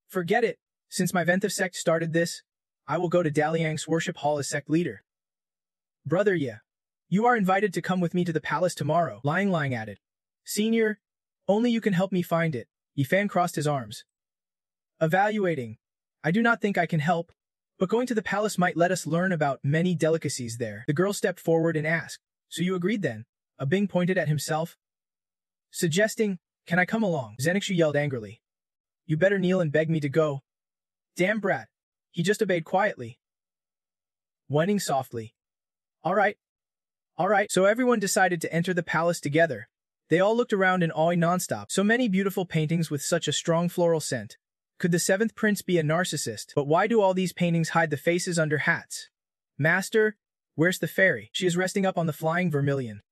Speaker 1: Forget it. Since my Ventif sect started this, I will go to Daliang's worship hall as sect leader. Brother, yeah. You are invited to come with me to the palace tomorrow, Liang added. Senior, only you can help me find it. Yifan crossed his arms. Evaluating. I do not think I can help, but going to the palace might let us learn about many delicacies there. The girl stepped forward and asked, so you agreed then? A Bing pointed at himself, suggesting, can I come along? Zenixu yelled angrily. You better kneel and beg me to go. Damn brat. He just obeyed quietly, whining softly. All right. So everyone decided to enter the palace together. They all looked around in awe nonstop. So many beautiful paintings with such a strong floral scent. Could the seventh prince be a narcissist? But why do all these paintings hide the faces under hats? Master, where's the fairy? She is resting up on the flying vermilion.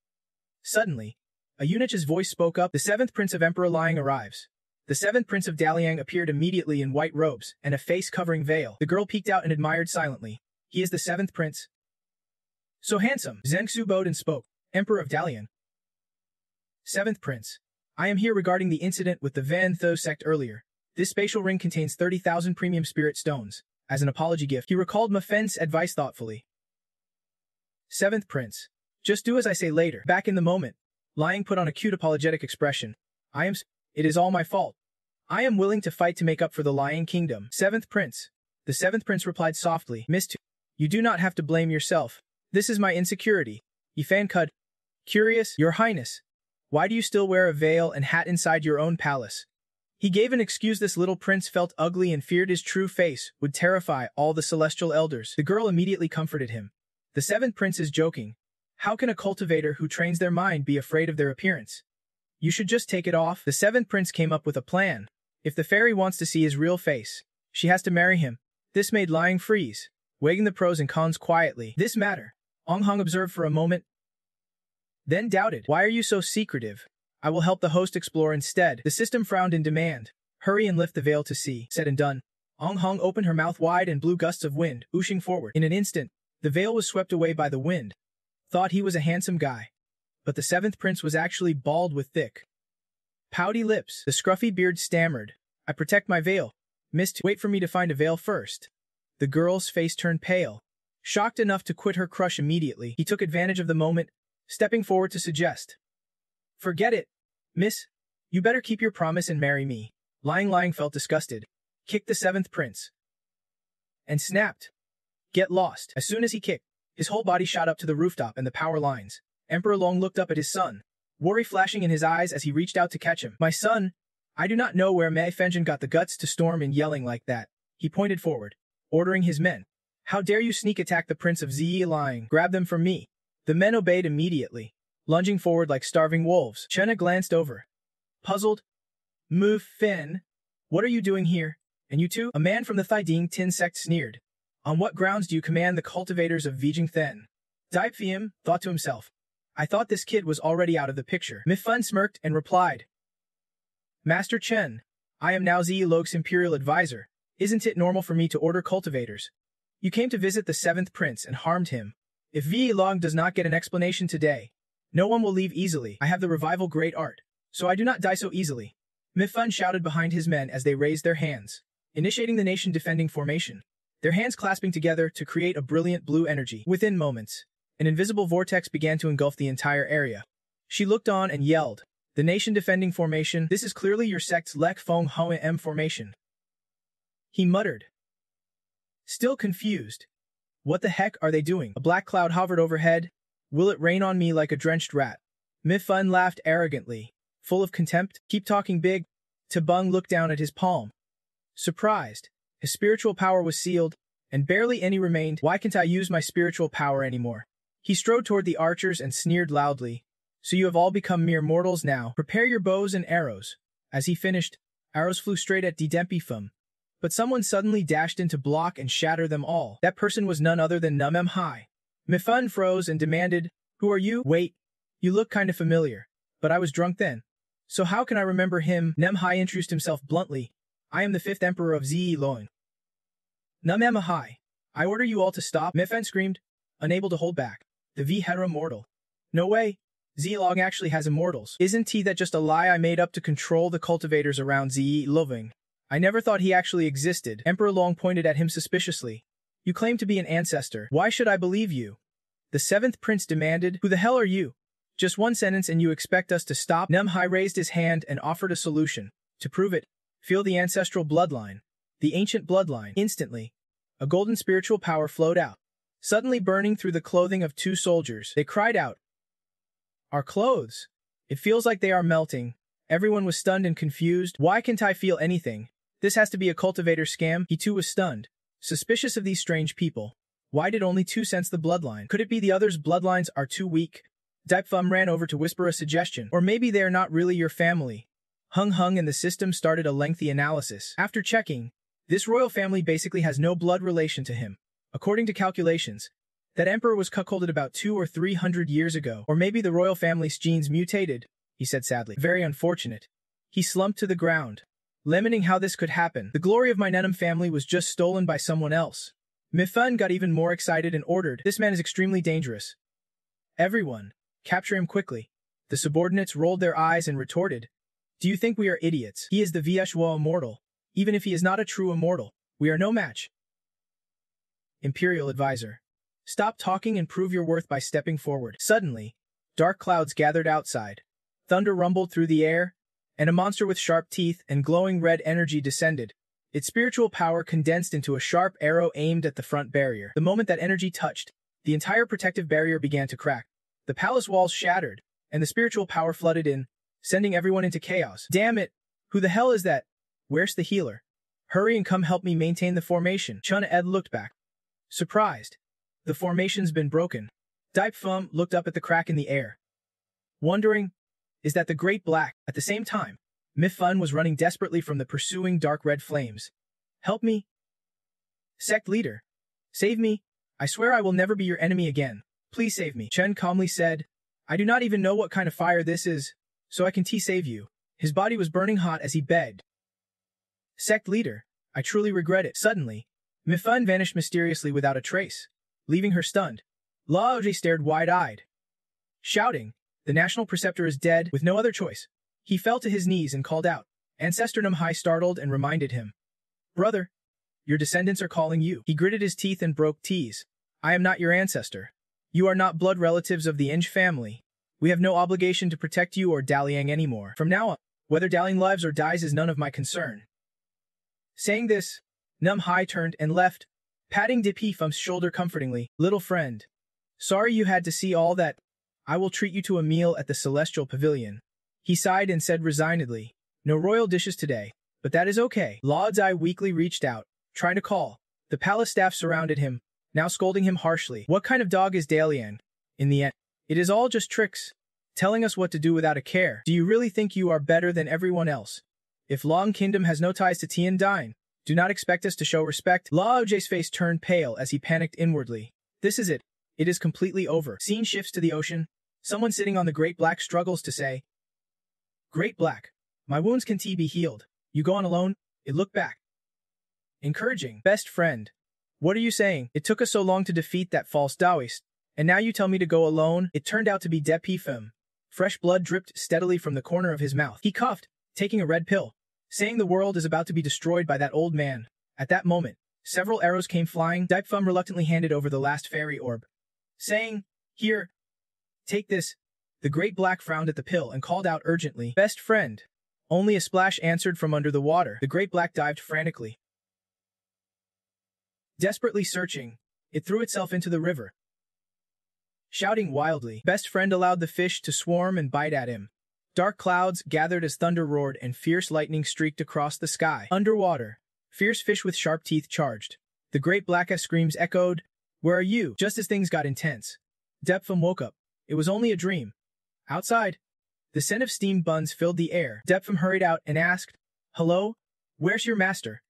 Speaker 1: Suddenly, a eunuch's voice spoke up. The seventh prince of Emperor Liang arrives. The seventh prince of Daliang appeared immediately in white robes and a face-covering veil. The girl peeked out and admired silently. He is the seventh prince. So handsome. Zengxu bowed and spoke. Emperor of Daliang. Seventh prince. I am here regarding the incident with the Van Tho sect earlier. This spatial ring contains 30,000 premium spirit stones. As an apology gift, he recalled Ma Fen's advice thoughtfully. Seventh prince. Just do as I say later. Back in the moment, Liang put on a cute apologetic expression. It is all my fault. I am willing to fight to make up for the Liang kingdom. Seventh prince. The seventh prince replied softly. Miss, you do not have to blame yourself. This is my insecurity. Yifan Cud. Curious, your highness. Why do you still wear a veil and hat inside your own palace? He gave an excuse. This little prince felt ugly and feared his true face would terrify all the celestial elders. The girl immediately comforted him. The seventh prince is joking. How can a cultivator who trains their mind be afraid of their appearance? You should just take it off. The seventh prince came up with a plan. If the fairy wants to see his real face, she has to marry him. This made Liang freeze, weighing the pros and cons quietly. This matter. Ong Hong observed for a moment, then doubted. Why are you so secretive? I will help the host explore instead. The system frowned in demand. Hurry and lift the veil to see. Said and done. Ong Hong opened her mouth wide and blew gusts of wind, whooshing forward. In an instant, the veil was swept away by the wind. Thought he was a handsome guy. But the seventh prince was actually bald with thick, pouty lips. The scruffy beard stammered. I protect my veil. Wait for me to find a veil first. The girl's face turned pale. Shocked enough to quit her crush immediately, he took advantage of the moment, stepping forward to suggest. Forget it, miss. You better keep your promise and marry me. Liang felt disgusted, kicked the seventh prince, and snapped. Get lost. As soon as he kicked, his whole body shot up to the rooftop and the power lines. Emperor Long looked up at his son, worry flashing in his eyes as he reached out to catch him. My son, I do not know where Mei Fenjin got the guts to storm in yelling like that. He pointed forward, ordering his men. How dare you sneak attack the Prince of Zi Liang? Grab them from me. The men obeyed immediately, lunging forward like starving wolves. Chenna glanced over, puzzled. Mu Fin, What are you doing here? And you too? A man from the Thiding Tin sect sneered. On what grounds do you command the cultivators of Vijing Then? Diephium thought to himself. I thought this kid was already out of the picture. Mifun smirked and replied. Master Chen, I am now Zi Log's imperial advisor. Isn't it normal for me to order cultivators? You came to visit the 7th prince and harmed him. If Zi Long does not get an explanation today, no one will leave easily. I have the revival great art, so I do not die so easily. Mifun shouted behind his men as they raised their hands, initiating the nation-defending formation, their hands clasping together to create a brilliant blue energy. Within moments, an invisible vortex began to engulf the entire area. She looked on and yelled, the nation-defending formation, this is clearly your sect's Lek Fong Hoa M formation. He muttered, still confused. What the heck are they doing? A black cloud hovered overhead. Will it rain on me like a drenched rat? Mifun laughed arrogantly, full of contempt. Keep talking big. Tabung looked down at his palm. Surprised, his spiritual power was sealed, and barely any remained. Why can't I use my spiritual power anymore? He strode toward the archers and sneered loudly. So you have all become mere mortals now. Prepare your bows and arrows. As he finished, arrows flew straight at Dempifum. But someone suddenly dashed in to block and shatter them all. That person was none other than Numem Hai. Mifun froze and demanded, who are you? Wait, you look kind of familiar. But I was drunk then. So how can I remember him? Nem Hai introduced himself bluntly. I am the 5th emperor of Zi Loan. Numem Hai. I order you all to stop. Mifun screamed, unable to hold back. The V had immortal. No way. Zilong actually has immortals. Isn't he that just a lie I made up to control the cultivators around Zi Loving? I never thought he actually existed. Emperor Long pointed at him suspiciously. You claim to be an ancestor. Why should I believe you? The 7th prince demanded. Who the hell are you? Just one sentence and you expect us to stop? Nem Hai raised his hand and offered a solution. To prove it, feel the ancestral bloodline. The ancient bloodline. Instantly, a golden spiritual power flowed out, suddenly burning through the clothing of 2 soldiers. They cried out, our clothes. It feels like they are melting. Everyone was stunned and confused. Why can't I feel anything? This has to be a cultivator scam. He too was stunned, suspicious of these strange people. Why did only 2 sense the bloodline? Could it be the others' bloodlines are too weak? Diepfum ran over to whisper a suggestion. Or maybe they are not really your family. Hung and the system started a lengthy analysis. After checking, this royal family basically has no blood relation to him. According to calculations, that emperor was cuckolded about 200 or 300 years ago. Or maybe the royal family's genes mutated, he said sadly. Very unfortunate. He slumped to the ground, lamenting how this could happen. The glory of my Nenum family was just stolen by someone else. Mifun got even more excited and ordered, this man is extremely dangerous. Everyone, capture him quickly. The subordinates rolled their eyes and retorted, do you think we are idiots? He is the Vieshwa immortal. Even if he is not a true immortal, we are no match. Imperial advisor. Stop talking and prove your worth by stepping forward. Suddenly, dark clouds gathered outside. Thunder rumbled through the air, and a monster with sharp teeth and glowing red energy descended. Its spiritual power condensed into a sharp arrow aimed at the front barrier. The moment that energy touched, the entire protective barrier began to crack. The palace walls shattered, and the spiritual power flooded in, sending everyone into chaos. Damn it! Who the hell is that? Where's the healer? Hurry and come help me maintain the formation. Chun Ed looked back, surprised. The formation's been broken. Diepfum looked up at the crack in the air, wondering, is that the Great Black? At the same time, Mifun was running desperately from the pursuing dark red flames. Help me? Sect leader. Save me. I swear I will never be your enemy again. Please save me. Chen calmly said, I do not even know what kind of fire this is, so I can save you. His body was burning hot as he begged. Sect leader, I truly regret it. Suddenly, Mifun vanished mysteriously without a trace, leaving her stunned. Laoji stared wide-eyed, shouting, the national preceptor is dead. With no other choice, he fell to his knees and called out. Ancestor Numhai startled and reminded him. Brother, your descendants are calling you. He gritted his teeth and broke tease. I am not your ancestor. You are not blood relatives of the Inge family. We have no obligation to protect you or Daliang anymore. From now on, whether Daliang lives or dies is none of my concern. Saying this, Numhai turned and left, patting Dipifum's shoulder comfortingly. Little friend, sorry you had to see all that. I will treat you to a meal at the Celestial Pavilion. He sighed and said resignedly, no royal dishes today, but that is okay. Lao Dai weakly reached out, trying to call. The palace staff surrounded him, now scolding him harshly. What kind of dog is Dalian? In the end, it is all just tricks, telling us what to do without a care. Do you really think you are better than everyone else? If Long Kingdom has no ties to Tian Dine, do not expect us to show respect. Lao Jie's face turned pale as he panicked inwardly. This is it. It is completely over. Scene shifts to the ocean. Someone sitting on the Great Black struggles to say, Great Black, my wounds can be healed. You go on alone? It looked back. Encouraging. Best friend. What are you saying? It took us so long to defeat that false Taoist, and now you tell me to go alone? It turned out to be Depi Fim. Fresh blood dripped steadily from the corner of his mouth. He coughed, taking a red pill, saying the world is about to be destroyed by that old man. At that moment, several arrows came flying. Depi Fim reluctantly handed over the last fairy orb, saying, Here, take this. The Great Black frowned at the pill and called out urgently, Best friend. Only a splash answered from under the water. The Great Black dived frantically. Desperately searching, it threw itself into the river. Shouting wildly, Best friend allowed the fish to swarm and bite at him. Dark clouds gathered as thunder roared and fierce lightning streaked across the sky. Underwater, fierce fish with sharp teeth charged. The Great Black's screams echoed, Where are you? Just as things got intense, Depi Fim woke up. It was only a dream. Outside, the scent of steamed buns filled the air. Depi Fim hurried out and asked, Hello? Where's your master?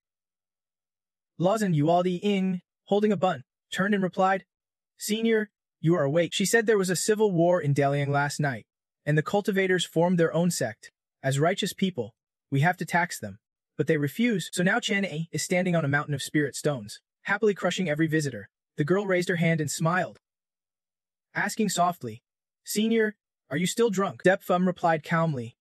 Speaker 1: Lawson Yualdi Ing, holding a bun, turned and replied, Senior, you are awake. She said there was a civil war in Daliang last night, and the cultivators formed their own sect. As righteous people, we have to tax them. But they refuse, so now Chen A is standing on a mountain of spirit stones, happily crushing every visitor. The girl raised her hand and smiled, asking softly, Senior, are you still drunk? Depi Fim replied calmly,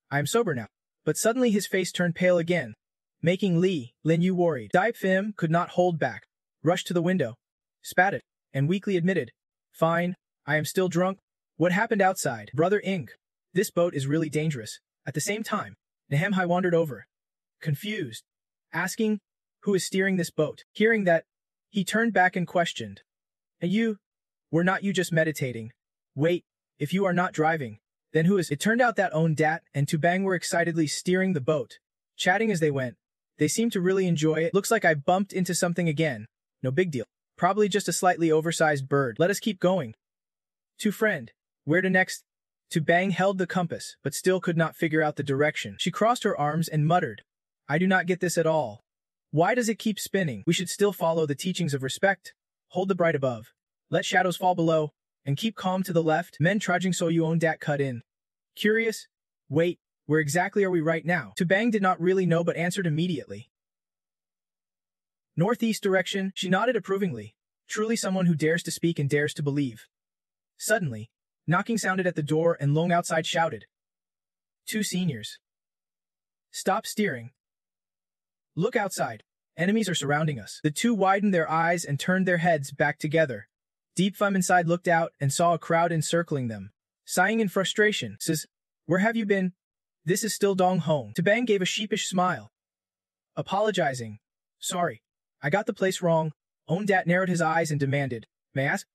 Speaker 1: I am sober now. But suddenly his face turned pale again, making Lin Yu worried. Depi Fim could not hold back, rushed to the window, spat it, and weakly admitted, Fine, I am still drunk. What happened outside? Brother Ing, this boat is really dangerous. At the same time, Nehemhai wandered over, confused, asking, Who is steering this boat? Hearing that, he turned back and questioned, And you? Were not you just meditating? Wait, if you are not driving, then who is? It turned out that Dat and Tubang were excitedly steering the boat, chatting as they went. They seemed to really enjoy it. Looks like I bumped into something again. No big deal. Probably just a slightly oversized bird. Let us keep going. To friend. Where to next? Tubang held the compass, but still could not figure out the direction. She crossed her arms and muttered, I do not get this at all. Why does it keep spinning? We should still follow the teachings of respect. Hold the bright above. Let shadows fall below. And keep calm to the left. Men trudging so you own Dat cut in. Curious? Wait, where exactly are we right now? Tubang did not really know but answered immediately. Northeast direction, she nodded approvingly. Truly someone who dares to speak and dares to believe. Suddenly, knocking sounded at the door and Long outside shouted. 2 seniors. Stop steering. Look outside. Enemies are surrounding us. The 2 widened their eyes and turned their heads back together. Depi Fim inside looked out and saw a crowd encircling them. Sighing in frustration, says, Where have you been? This is still Dong Hong. Tubang gave a sheepish smile. Apologizing. Sorry. I got the place wrong. Dat narrowed his eyes and demanded, May I ask?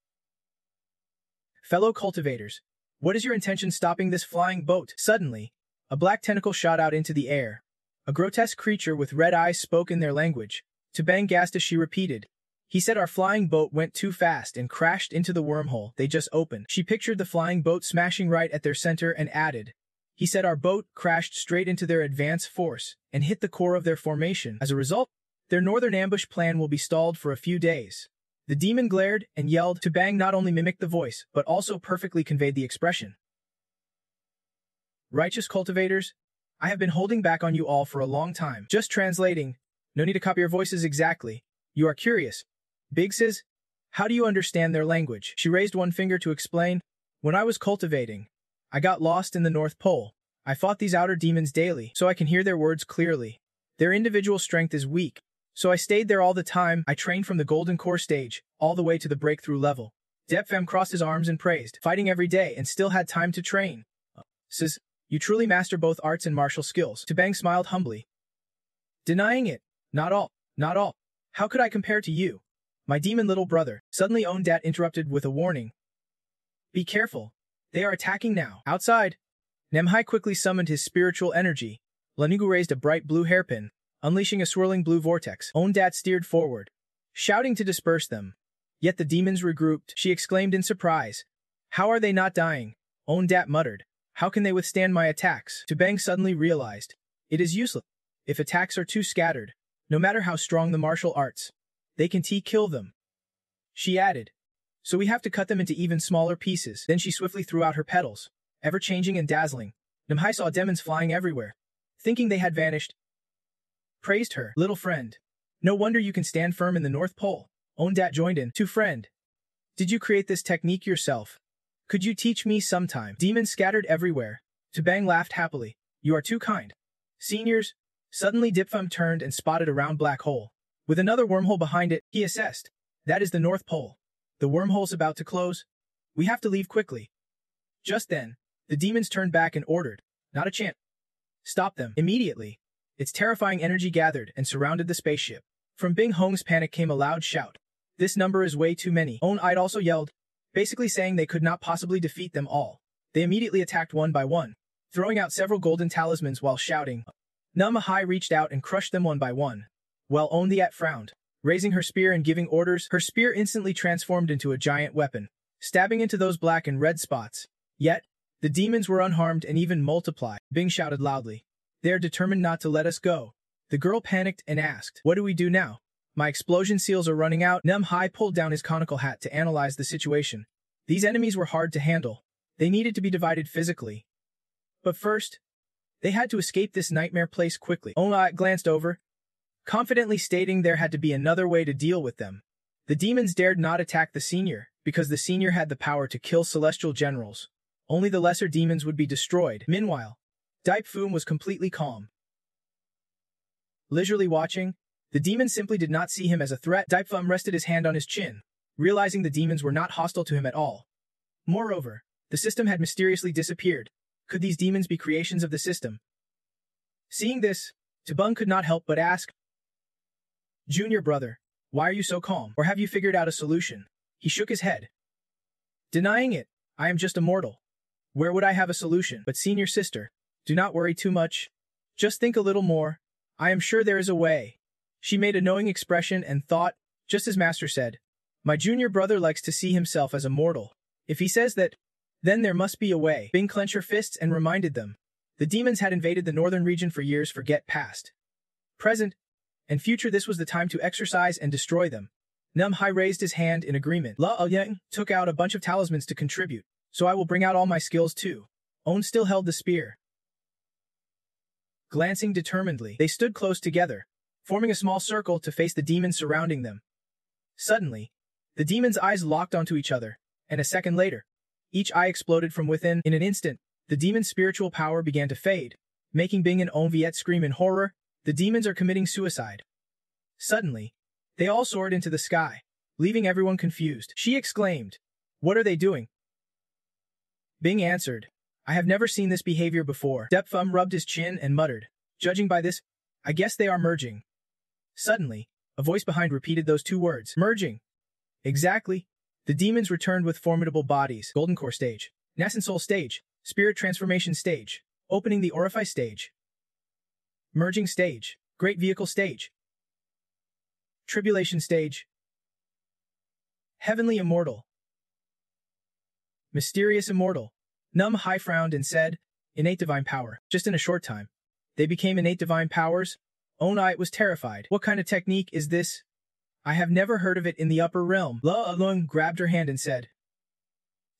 Speaker 1: Fellow cultivators, what is your intention stopping this flying boat? Suddenly, a black tentacle shot out into the air. A grotesque creature with red eyes spoke in their language. Tubang gasped as she repeated. He said our flying boat went too fast and crashed into the wormhole they just opened. She pictured the flying boat smashing right at their center and added, He said our boat crashed straight into their advance force and hit the core of their formation. As a result, their northern ambush plan will be stalled for a few days. The demon glared and yelled. Tubang not only mimicked the voice, but also perfectly conveyed the expression. Righteous cultivators, I have been holding back on you all for a long time. Just translating. No need to copy your voices exactly. You are curious. Big says, how do you understand their language? She raised one finger to explain. When I was cultivating, I got lost in the North Pole. I fought these outer demons daily, so I can hear their words clearly. Their individual strength is weak, so I stayed there all the time. I trained from the Golden Core stage, all the way to the breakthrough level. Depi Fim crossed his arms and praised, fighting every day and still had time to train. Says, you truly master both arts and martial skills. Tubang smiled humbly. Denying it. Not all. Not all. How could I compare to you? My demon little brother. Suddenly Dat interrupted with a warning. Be careful. They are attacking now. Outside. Nemhai quickly summoned his spiritual energy. Lanugu raised a bright blue hairpin, unleashing a swirling blue vortex. Dat steered forward, shouting to disperse them. Yet the demons regrouped. She exclaimed in surprise. How are they not dying? Dat muttered. How can they withstand my attacks? Tubang suddenly realized. It is useless. If attacks are too scattered, no matter how strong the martial arts, they can kill them. She added, so we have to cut them into even smaller pieces. Then she swiftly threw out her petals, ever-changing and dazzling. Namhai saw demons flying everywhere, thinking they had vanished. Praised her, little friend. No wonder you can stand firm in the North Pole. Ondat joined in, to friend. Did you create this technique yourself? Could you teach me sometime? Demons scattered everywhere. Tabang laughed happily. You are too kind. Seniors. Suddenly Dipfum turned and spotted a round black hole. With another wormhole behind it, he assessed. That is the North Pole. The wormhole's about to close. We have to leave quickly. Just then, the demons turned back and ordered, not a chance. Stop them, immediately. Its terrifying energy gathered and surrounded the spaceship. From Bing Hong's panic came a loud shout. This number is way too many. On-Ide also yelled, basically saying they could not possibly defeat them all. They immediately attacked one by one, throwing out several golden talismans while shouting. Namahai reached out and crushed them one by one, while Ondiat frowned. Raising her spear and giving orders, her spear instantly transformed into a giant weapon, stabbing into those black and red spots. Yet, the demons were unharmed and even multiplied. Bing shouted loudly. They are determined not to let us go. The girl panicked and asked, what do we do now? My explosion seals are running out. Namhai pulled down his conical hat to analyze the situation. These enemies were hard to handle. They needed to be divided physically. But first, they had to escape this nightmare place quickly. Onat glanced over, confidently stating there had to be another way to deal with them. The demons dared not attack the senior, because the senior had the power to kill celestial generals. Only the lesser demons would be destroyed. Meanwhile, Daipfum was completely calm. Leisurely watching, the demons simply did not see him as a threat. Daipfum rested his hand on his chin, realizing the demons were not hostile to him at all. Moreover, the system had mysteriously disappeared. Could these demons be creations of the system? Seeing this, Tabung could not help but ask, Junior brother, why are you so calm? Or have you figured out a solution? He shook his head. Denying it, I am just a mortal. Where would I have a solution? But senior sister, do not worry too much. Just think a little more. I am sure there is a way. She made a knowing expression and thought, just as Master said, my junior brother likes to see himself as a mortal. If he says that, then there must be a way. Bing clenched her fists and reminded them. The demons had invaded the northern region for years. Forget past, present, and future. This was the time to exercise and destroy them. Namhai raised his hand in agreement. La Yang took out a bunch of talismans to contribute, so I will bring out all my skills too. On still held the spear. Glancing determinedly, they stood close together, forming a small circle to face the demons surrounding them. Suddenly, the demons' eyes locked onto each other, and a second later, each eye exploded from within. In an instant, the demon's spiritual power began to fade, making Bing and Onviet scream in horror. The demons are committing suicide. Suddenly, they all soared into the sky, leaving everyone confused. She exclaimed, what are they doing? Bing answered, I have never seen this behavior before. Depfum rubbed his chin and muttered, judging by this, I guess they are merging. Suddenly, a voice behind repeated those two words, merging. Exactly. The demons returned with formidable bodies. Golden Core stage, Nascent Soul stage, Spirit Transformation stage, Opening the Orifice stage, Merging stage, Great Vehicle stage, Tribulation stage, Heavenly Immortal, Mysterious Immortal. Namhai frowned and said, innate divine power. Just in a short time, they became innate divine powers. Onite was terrified. What kind of technique is this? I have never heard of it in the upper realm. La Alung grabbed her hand and said,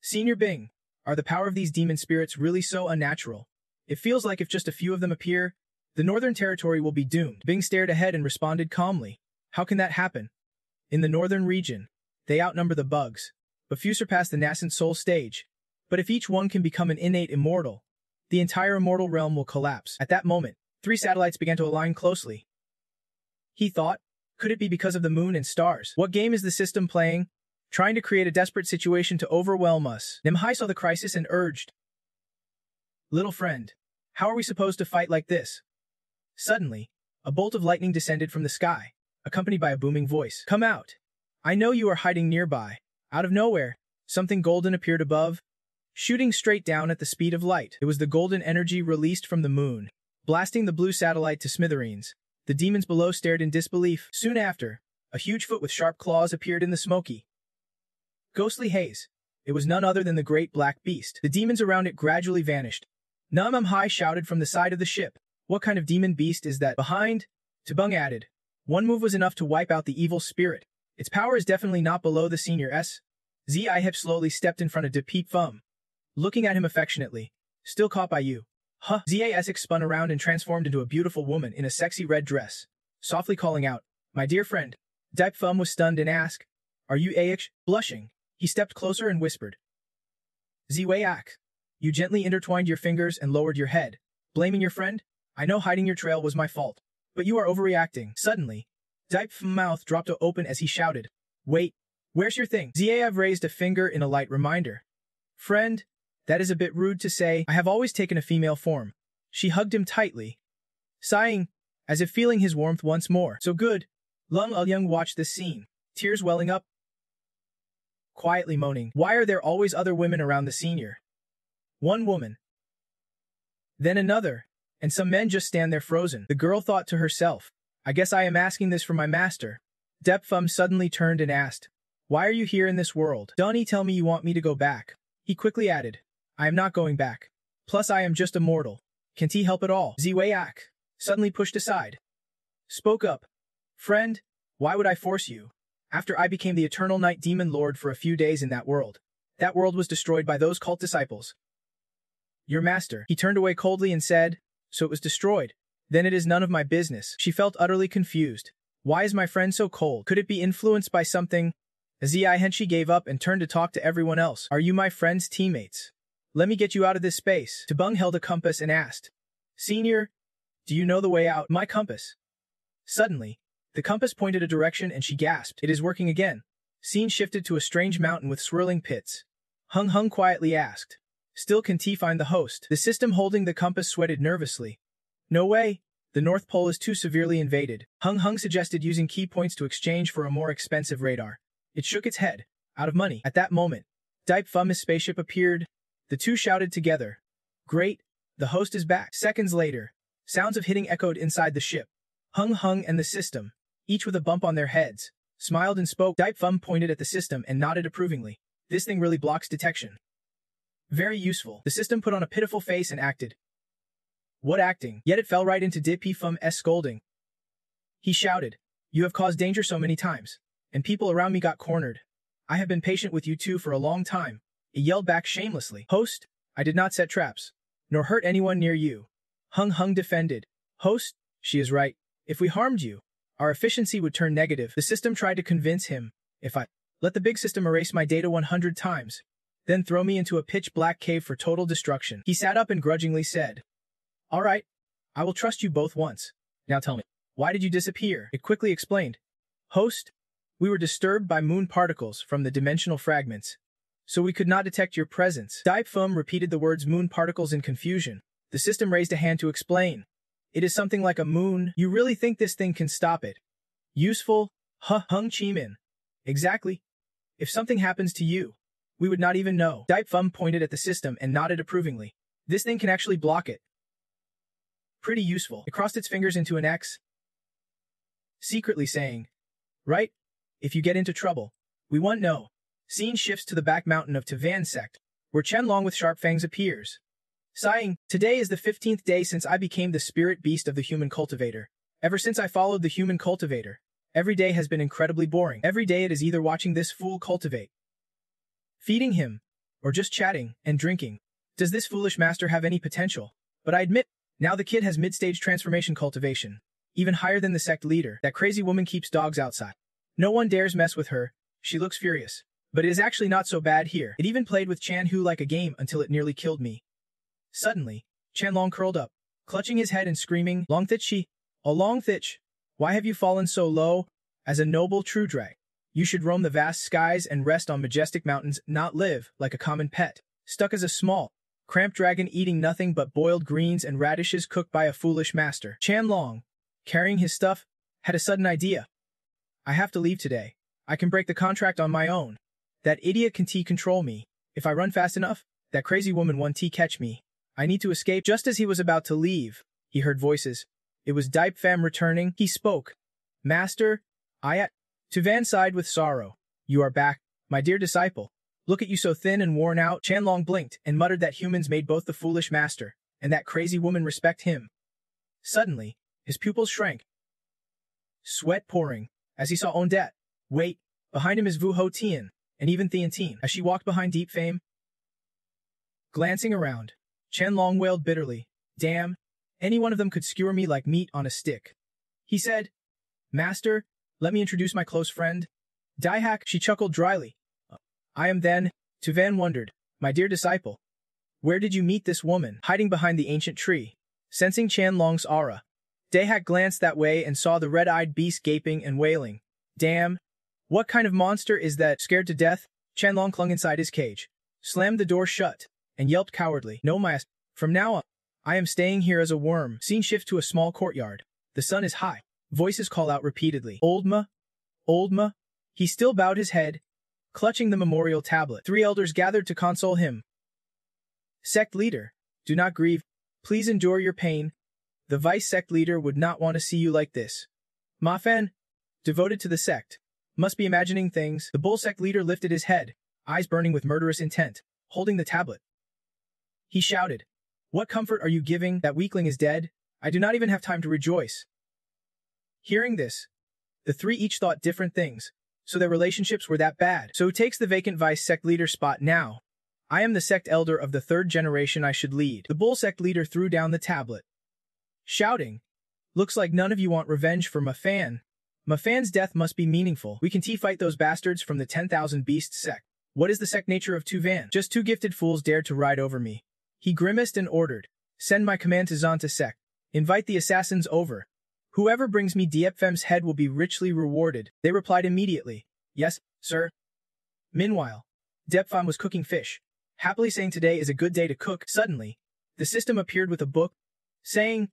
Speaker 1: Senior Bing, are the power of these demon spirits really so unnatural? It feels like if just a few of them appear, the northern territory will be doomed. Bing stared ahead and responded calmly. How can that happen? In the northern region, they outnumber the bugs, but few surpass the nascent soul stage. But if each one can become an innate immortal, the entire immortal realm will collapse. At that moment, 3 satellites began to align closely. He thought, could it be because of the moon and stars? What game is the system playing? Trying to create a desperate situation to overwhelm us. Nimhai saw the crisis and urged, little friend, how are we supposed to fight like this? Suddenly, a bolt of lightning descended from the sky, accompanied by a booming voice. Come out. I know you are hiding nearby. Out of nowhere, something golden appeared above, shooting straight down at the speed of light. It was the golden energy released from the moon, blasting the blue satellite to smithereens. The demons below stared in disbelief. Soon after, a huge foot with sharp claws appeared in the smoky, ghostly haze. It was none other than the great black beast. The demons around it gradually vanished. Namamhai shouted from the side of the ship, What kind of demon beast is that behind? Tabung added. One move was enough to wipe out the evil spirit. Its power is definitely not below the senior S. Zihip slowly stepped in front of De Peep Fum, looking at him affectionately. Still caught by you. Huh. Zas spun around and transformed into a beautiful woman in a sexy red dress, softly calling out, "My dear friend." Deep Fum was stunned and asked, "Are you Aich?" Blushing, he stepped closer and whispered, "Ziwayak." You gently intertwined your fingers and lowered your head, blaming your friend. "I know hiding your trail was my fault, but you are overreacting." Suddenly, Deep Fum's mouth dropped open as he shouted, "Wait, where's your thing?" Ziav raised a finger in a light reminder. "Friend, that is a bit rude to say. I have always taken a female form." She hugged him tightly, sighing, as if feeling his warmth once more. "So good." Lung Young watched this scene, tears welling up, quietly moaning, "Why are there always other women around the senior?" One woman, then another, and some men just stand there frozen. The girl thought to herself, "I guess I am asking this for my master." Deep Fum suddenly turned and asked, "Why are you here in this world? Don't tell me you want me to go back." He quickly added, "I am not going back. Plus I am just a mortal. Can't he help at all?" Ziwayak, suddenly pushed aside, spoke up, "Friend, why would I force you? After I became the eternal night demon lord for a few days in that world was destroyed by those cult disciples. Your master." He turned away coldly and said, "So it was destroyed. Then it is none of my business." She felt utterly confused. Why is my friend so cold? Could it be influenced by something? She gave up and turned to talk to everyone else. "Are you my friend's teammates? Let me get you out of this space." Tabung held a compass and asked, "Senior, do you know the way out?" "My compass." Suddenly, the compass pointed a direction and she gasped, "It is working again." Scene shifted to a strange mountain with swirling pits. Hung quietly asked, "Still can T find the host?" The system holding the compass sweated nervously. "No way. The North Pole is too severely invaded." Hung suggested using key points to exchange for a more expensive radar. It shook its head, out of money. At that moment, Deep Fum's spaceship appeared. The two shouted together, "Great, the host is back." Seconds later, sounds of hitting echoed inside the ship. Hung and the system, each with a bump on their heads, smiled and spoke. Deep Fum pointed at the system and nodded approvingly. "This thing really blocks detection. Very useful." The system put on a pitiful face and acted. What acting? Yet it fell right into Deep Fum's scolding. He shouted, "You have caused danger so many times, and people around me got cornered. I have been patient with you two for a long time." He yelled back shamelessly, "Host, I did not set traps, nor hurt anyone near you." Hung defended, "Host, she is right. If we harmed you, our efficiency would turn negative." The system tried to convince him, "If I let the big system erase my data 100 times, then throw me into a pitch-black cave for total destruction." He sat up and grudgingly said, "All right, I will trust you both once. Now tell me, why did you disappear?" It quickly explained, "Host, we were disturbed by moon particles from the dimensional fragments, so we could not detect your presence." Deep Fum repeated the words moon particles in confusion. The system raised a hand to explain. "It is something like a moon." "You really think this thing can stop it?" "Useful?" Hung chimed in. "Exactly. If something happens to you, we would not even know." Deep Fum pointed at the system and nodded approvingly. "This thing can actually block it. Pretty useful." It crossed its fingers into an X, secretly saying, "Right? If you get into trouble, we won't know." Scene shifts to the back mountain of Tavan sect, where Qianlong with sharp fangs appears. Sighing, "Today is the 15th day since I became the spirit beast of the human cultivator. Ever since I followed the human cultivator, every day has been incredibly boring. Every day it is either watching this fool cultivate, feeding him, or just chatting and drinking. Does this foolish master have any potential? But I admit, now the kid has mid-stage transformation cultivation, even higher than the sect leader. That crazy woman keeps dogs outside. No one dares mess with her. She looks furious. But it is actually not so bad here. It even played with Chan Hu like a game until it nearly killed me." Suddenly, Qianlong curled up, clutching his head and screaming, "Longthich, oh Longthich, why have you fallen so low? As a noble true drag, you should roam the vast skies and rest on majestic mountains, not live like a common pet, stuck as a small, cramped dragon eating nothing but boiled greens and radishes cooked by a foolish master." Qianlong, carrying his stuff, had a sudden idea. "I have to leave today. I can break the contract on my own. That idiot can control me. If I run fast enough, that crazy woman won't catch me. I need to escape." Just as he was about to leave, he heard voices. It was Deep Fum returning. He spoke. "Master, Tuvan sighed with sorrow. "You are back, my dear disciple. Look at you so thin and worn out." Qianlong blinked and muttered that humans made both the foolish master and that crazy woman respect him. Suddenly, his pupils shrank, sweat pouring, as he saw Ondet. Wait, behind him is Vu Ho Tien, and even Thien Tien. As she walked behind Deep Fame, glancing around, Chen Long wailed bitterly, "Damn, any one of them could skewer me like meat on a stick." He said, "Master, let me introduce my close friend." Daihak, she chuckled dryly. "I am then," Tuvan wondered, "my dear disciple. Where did you meet this woman?" Hiding behind the ancient tree, sensing Chan Long's aura, Daihak glanced that way and saw the red-eyed beast gaping and wailing. "Damn, what kind of monster is that?" Scared to death, Chan Long clung inside his cage, slammed the door shut, and yelped cowardly, "No, master. From now on, I am staying here as a worm." Scene shift to a small courtyard. The sun is high. Voices call out repeatedly, "Oldma, Oldma." He still bowed his head, clutching the memorial tablet. 3 elders gathered to console him. "Sect leader, do not grieve. Please endure your pain. The vice sect leader would not want to see you like this." Ma Fan, devoted to the sect, must be imagining things. The bull sect leader lifted his head, eyes burning with murderous intent, holding the tablet. He shouted, "What comfort are you giving? That weakling is dead. I do not even have time to rejoice." Hearing this, the 3 each thought different things, so their relationships were that bad. "So who takes the vacant vice sect leader spot now? I am the sect elder of the 3rd generation. I should lead." The bull sect leader threw down the tablet, shouting, "Looks like none of you want revenge for Mafan. Mafan's death must be meaningful. We can fight those bastards from the 10,000 Beast sect. What is the sect nature of Tuvan? Just 2 gifted fools dared to ride over me." He grimaced and ordered, "Send my command to Zanta sect. Invite the assassins over. Whoever brings me Diepfem's head will be richly rewarded." They replied immediately, "Yes, sir." Meanwhile, Diepfem was cooking fish, happily saying today is a good day to cook. Suddenly, the system appeared with a book, saying,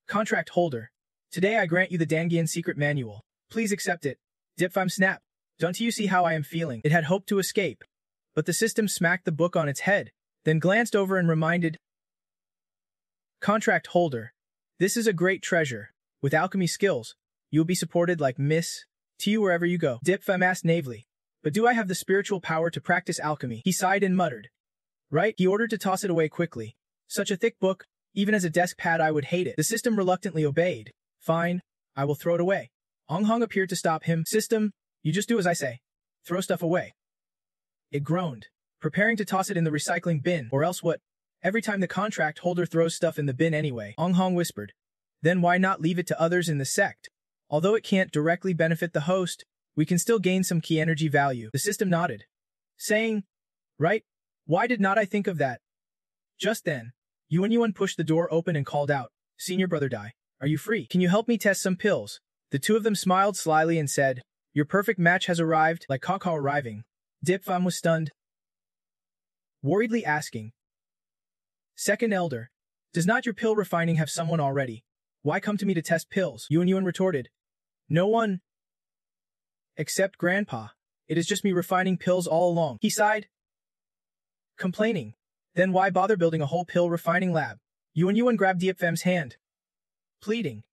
Speaker 1: "Contract holder, today I grant you the Dangian secret manual. Please accept it." Diepfem snapped, "Don't you see how I am feeling?" It had hoped to escape, but the system smacked the book on its head, then glanced over and reminded, "Contract holder, this is a great treasure. With alchemy skills, you will be supported like Miss T wherever you go." Diepfem asked naively, "But do I have the spiritual power to practice alchemy?" He sighed and muttered, "Right." He ordered to toss it away quickly. Such a thick book, even as a desk pad I would hate it. The system reluctantly obeyed. "Fine, I will throw it away." Ong Hong appeared to stop him. "System, you just do as I say. Throw stuff away." It groaned, preparing to toss it in the recycling bin, or else what? Every time the contract holder throws stuff in the bin anyway. Ong Hong whispered, "Then why not leave it to others in the sect? Although it can't directly benefit the host, we can still gain some key energy value." The system nodded, saying, "Right, why did not I think of that?" Just then, Yuan pushed the door open and called out, "Senior Brother Dai, are you free? Can you help me test some pills?" The 2 of them smiled slyly and said, "Your perfect match has arrived." Like Kakao arriving, Diepfem was stunned, worriedly asking, "Second elder, does not your pill refining have someone already? Why come to me to test pills?" Yuan retorted, "No one except Grandpa. It is just me refining pills all along." He sighed, complaining, "Then why bother building a whole pill refining lab?" Yuan grabbed Diepfem's hand, pleading,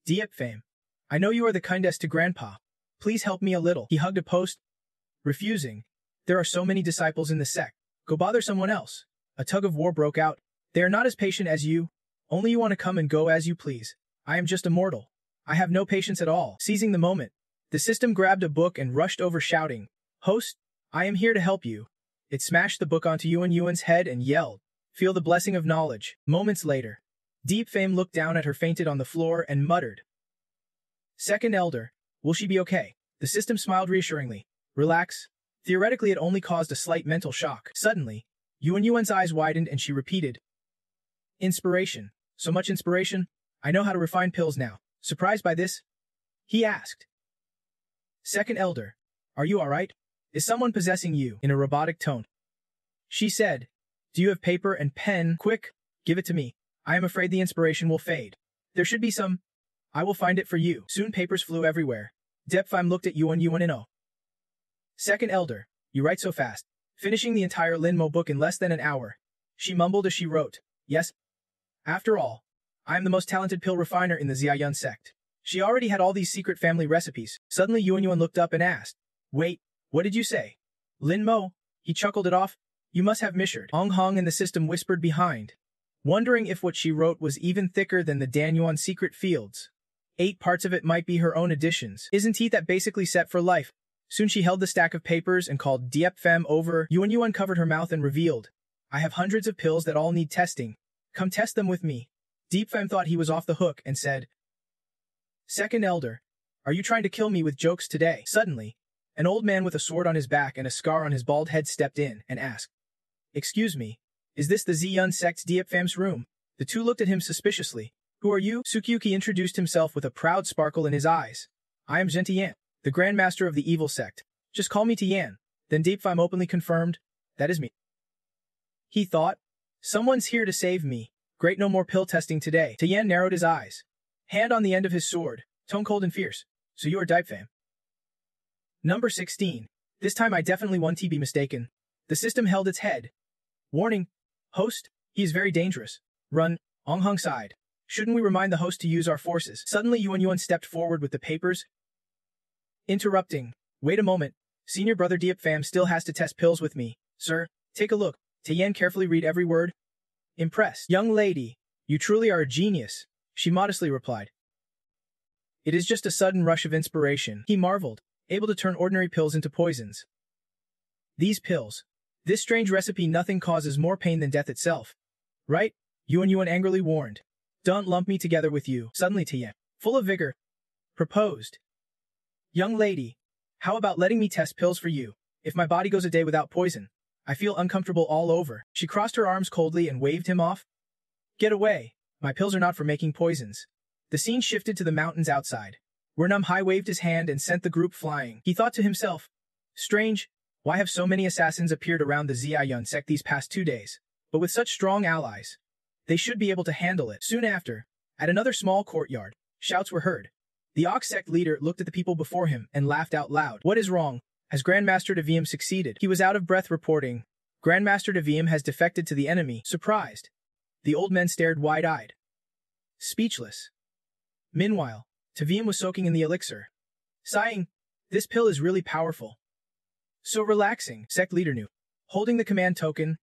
Speaker 1: "Diepfem, I know you are the kindest to Grandpa. Please help me a little." He hugged a post, refusing. "There are so many disciples in the sect. Go bother someone else." A tug of war broke out. "They are not as patient as you. Only you want to come and go as you please. I am just a mortal. I have no patience at all." Seizing the moment, the system grabbed a book and rushed over shouting, "Host, I am here to help you." It smashed the book onto Yuan's head and yelled, "Feel the blessing of knowledge." Moments later, Diepfem looked down at her, fainted on the floor, and muttered, "Second elder, will she be okay?" The system smiled reassuringly. "Relax. Theoretically, it only caused a slight mental shock." Suddenly, Yuan's eyes widened and she repeated, "Inspiration. So much inspiration. I know how to refine pills now." Surprised by this, he asked, "Second elder, are you alright? Is someone possessing you?" In a robotic tone. She said, "Do you have paper and pen? Quick, give it to me. I am afraid the inspiration will fade. There should be some. I will find it for you." Soon papers flew everywhere. Diepfem looked at Yuan and oh. "Second elder, you write so fast. Finishing the entire Linmo book in less than an hour." She mumbled as she wrote, "Yes. After all, I am the most talented pill refiner in the Xiaoyun sect." She already had all these secret family recipes. Suddenly Yuan looked up and asked, "Wait, what did you say?" "Linmo?" He chuckled it off. "You must have misheard." Ong Hong and the system whispered behind, wondering if what she wrote was even thicker than the Danyuan secret fields. 8 parts of it might be her own additions. Isn't he that basically set for life? Soon she held the stack of papers and called Diep Fem over. Yuan uncovered her mouth and revealed, I have hundreds of pills that all need testing. Come test them with me. Diep Fem thought he was off the hook and said, Second elder, are you trying to kill me with jokes today? Suddenly, an old man with a sword on his back and a scar on his bald head stepped in and asked, Excuse me, is this the Ziyun sect's Diep Fem's room? The two looked at him suspiciously. Who are you? Sukyuki introduced himself with a proud sparkle in his eyes. I am Zhen Tian, the Grandmaster of the Evil Sect. Just call me Tian. Then Diep Fem openly confirmed, That is me. He thought, Someone's here to save me. Great, no more pill testing today. Tian narrowed his eyes. Hand on the end of his sword, tone cold and fierce. So you are Diep Fem. Number 16. This time I definitely won't be mistaken. The system held its head. Warning. Host, he is very dangerous. Run. Ong Hung sighed. Shouldn't we remind the host to use our forces? Suddenly Yuan stepped forward with the papers. Interrupting. Wait a moment. Senior brother Diep Fem still has to test pills with me. Sir, take a look. Tian carefully read every word. Impressed. Young lady, you truly are a genius, she modestly replied. It is just a sudden rush of inspiration, he marveled, able to turn ordinary pills into poisons. These pills. This strange recipe, nothing causes more pain than death itself. Right? Yuan angrily warned. Don't lump me together with you. Suddenly Tian, full of vigor, proposed. Young lady, how about letting me test pills for you? If my body goes a day without poison, I feel uncomfortable all over. She crossed her arms coldly and waved him off. Get away. My pills are not for making poisons. The scene shifted to the mountains outside. Wernum Hai waved his hand and sent the group flying. He thought to himself, Strange, why have so many assassins appeared around the Ziyun sect these past 2 days? But with such strong allies, they should be able to handle it. Soon after, at another small courtyard, shouts were heard. The Ox sect leader looked at the people before him and laughed out loud. What is wrong? Has Grandmaster Devium succeeded? He was out of breath reporting, Grandmaster Devium has defected to the enemy. Surprised. The old men stared wide-eyed. Speechless. Meanwhile, Devium was soaking in the elixir. Sighing, this pill is really powerful. So relaxing, sect leader knew. Holding the command token,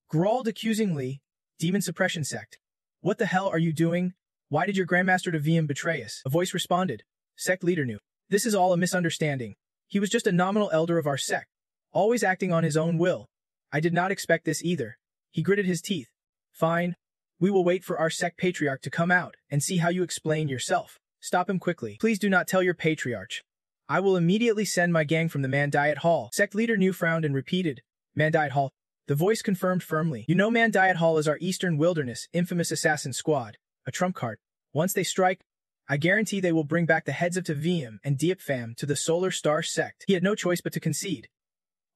Speaker 1: growled accusingly, Demon Suppression Sect. What the hell are you doing? Why did your Grandmaster Devium betray us? A voice responded. Sect leader knew. This is all a misunderstanding. He was just a nominal elder of our sect, always acting on his own will. I did not expect this either. He gritted his teeth. Fine. We will wait for our sect patriarch to come out and see how you explain yourself. Stop him quickly. Please do not tell your patriarch. I will immediately send my gang from the Mandiet Hall. Sect leader New frowned and repeated. Mandiet Hall. The voice confirmed firmly. You know Mandiet Hall is our Eastern Wilderness infamous assassin squad. A trump card. Once they strike, I guarantee they will bring back the heads of Devium and Diep Fem to the Solar Star sect. He had no choice but to concede.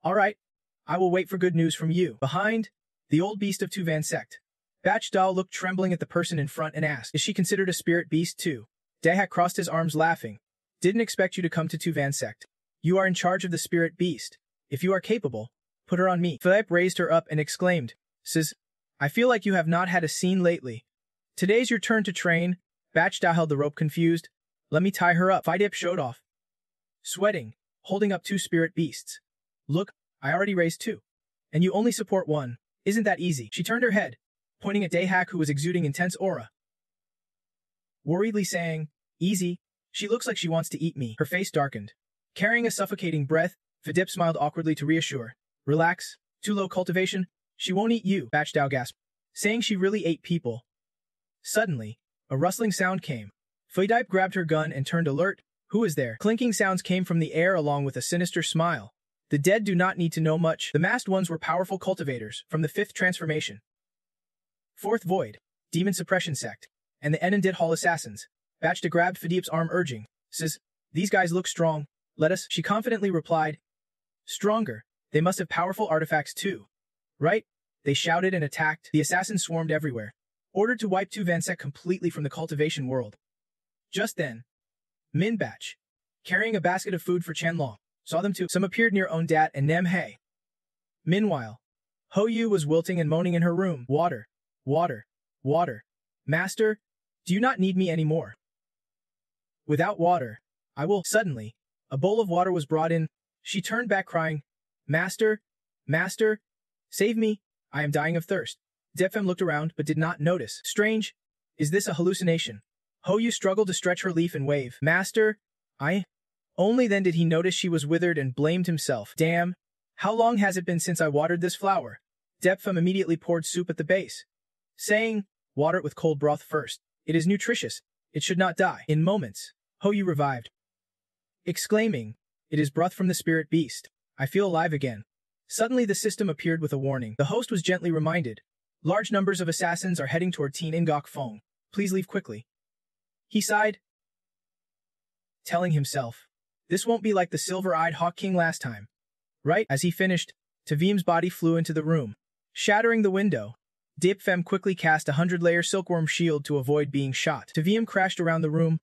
Speaker 1: All right. I will wait for good news from you. Behind, the old beast of Tuvan sect. Batch Dao looked trembling at the person in front and asked, Is she considered a spirit beast too? Dahak crossed his arms laughing. Didn't expect you to come to Tuvan sect. You are in charge of the spirit beast. If you are capable, put her on me. Philip raised her up and exclaimed, Sis, I feel like you have not had a scene lately. Today's your turn to train. Batch Dao held the rope confused. Let me tie her up. Fidip showed off. Sweating, holding up 2 spirit beasts. Look, I already raised 2. And you only support 1. Isn't that easy? She turned her head, pointing at Dahak who was exuding intense aura. Worriedly saying, Easy. She looks like she wants to eat me. Her face darkened. Carrying a suffocating breath, Fidip smiled awkwardly to reassure. Relax. Too low cultivation. She won't eat you. Batch Dao gasped, saying she really ate people. Suddenly, a rustling sound came. Fidip grabbed her gun and turned alert. Who is there? Clinking sounds came from the air along with a sinister smile. The dead do not need to know much. The masked ones were powerful cultivators from the 5th transformation. 4th Void, Demon Suppression Sect, and the Enendit Hall Assassins. Batchda grabbed Fidip's arm urging, Says, these guys look strong. Let us, she confidently replied. Stronger. They must have powerful artifacts too. Right? They shouted and attacked. The assassins swarmed everywhere, ordered to wipe Tuvan sect completely from the cultivation world. Just then, Min Batch, carrying a basket of food for Qianlong, saw them too. Some appeared near Ondat and Nem He. Meanwhile, Ho Yu was wilting and moaning in her room. Water. Water. Water. Master, do you not need me anymore? Without water, I will. Suddenly, a bowl of water was brought in. She turned back crying, Master, Master, save me, I am dying of thirst. Depfem looked around but did not notice. Strange. Is this a hallucination? Hoyu struggled to stretch her leaf and wave. Master, I... Only then did he notice she was withered and blamed himself. Damn. How long has it been since I watered this flower? Depfem immediately poured soup at the base, saying, water it with cold broth first. It is nutritious. It should not die. In moments, Hoyu revived, exclaiming, it is broth from the spirit beast. I feel alive again. Suddenly the system appeared with a warning. The host was gently reminded. Large numbers of assassins are heading toward Teen Ingok Fong. Please leave quickly. He sighed, telling himself, this won't be like the silver-eyed Hawk King last time. Right? As he finished, Tavim's body flew into the room, shattering the window. Dipfem quickly cast a 100-layer silkworm shield to avoid being shot. Tavim crashed around the room,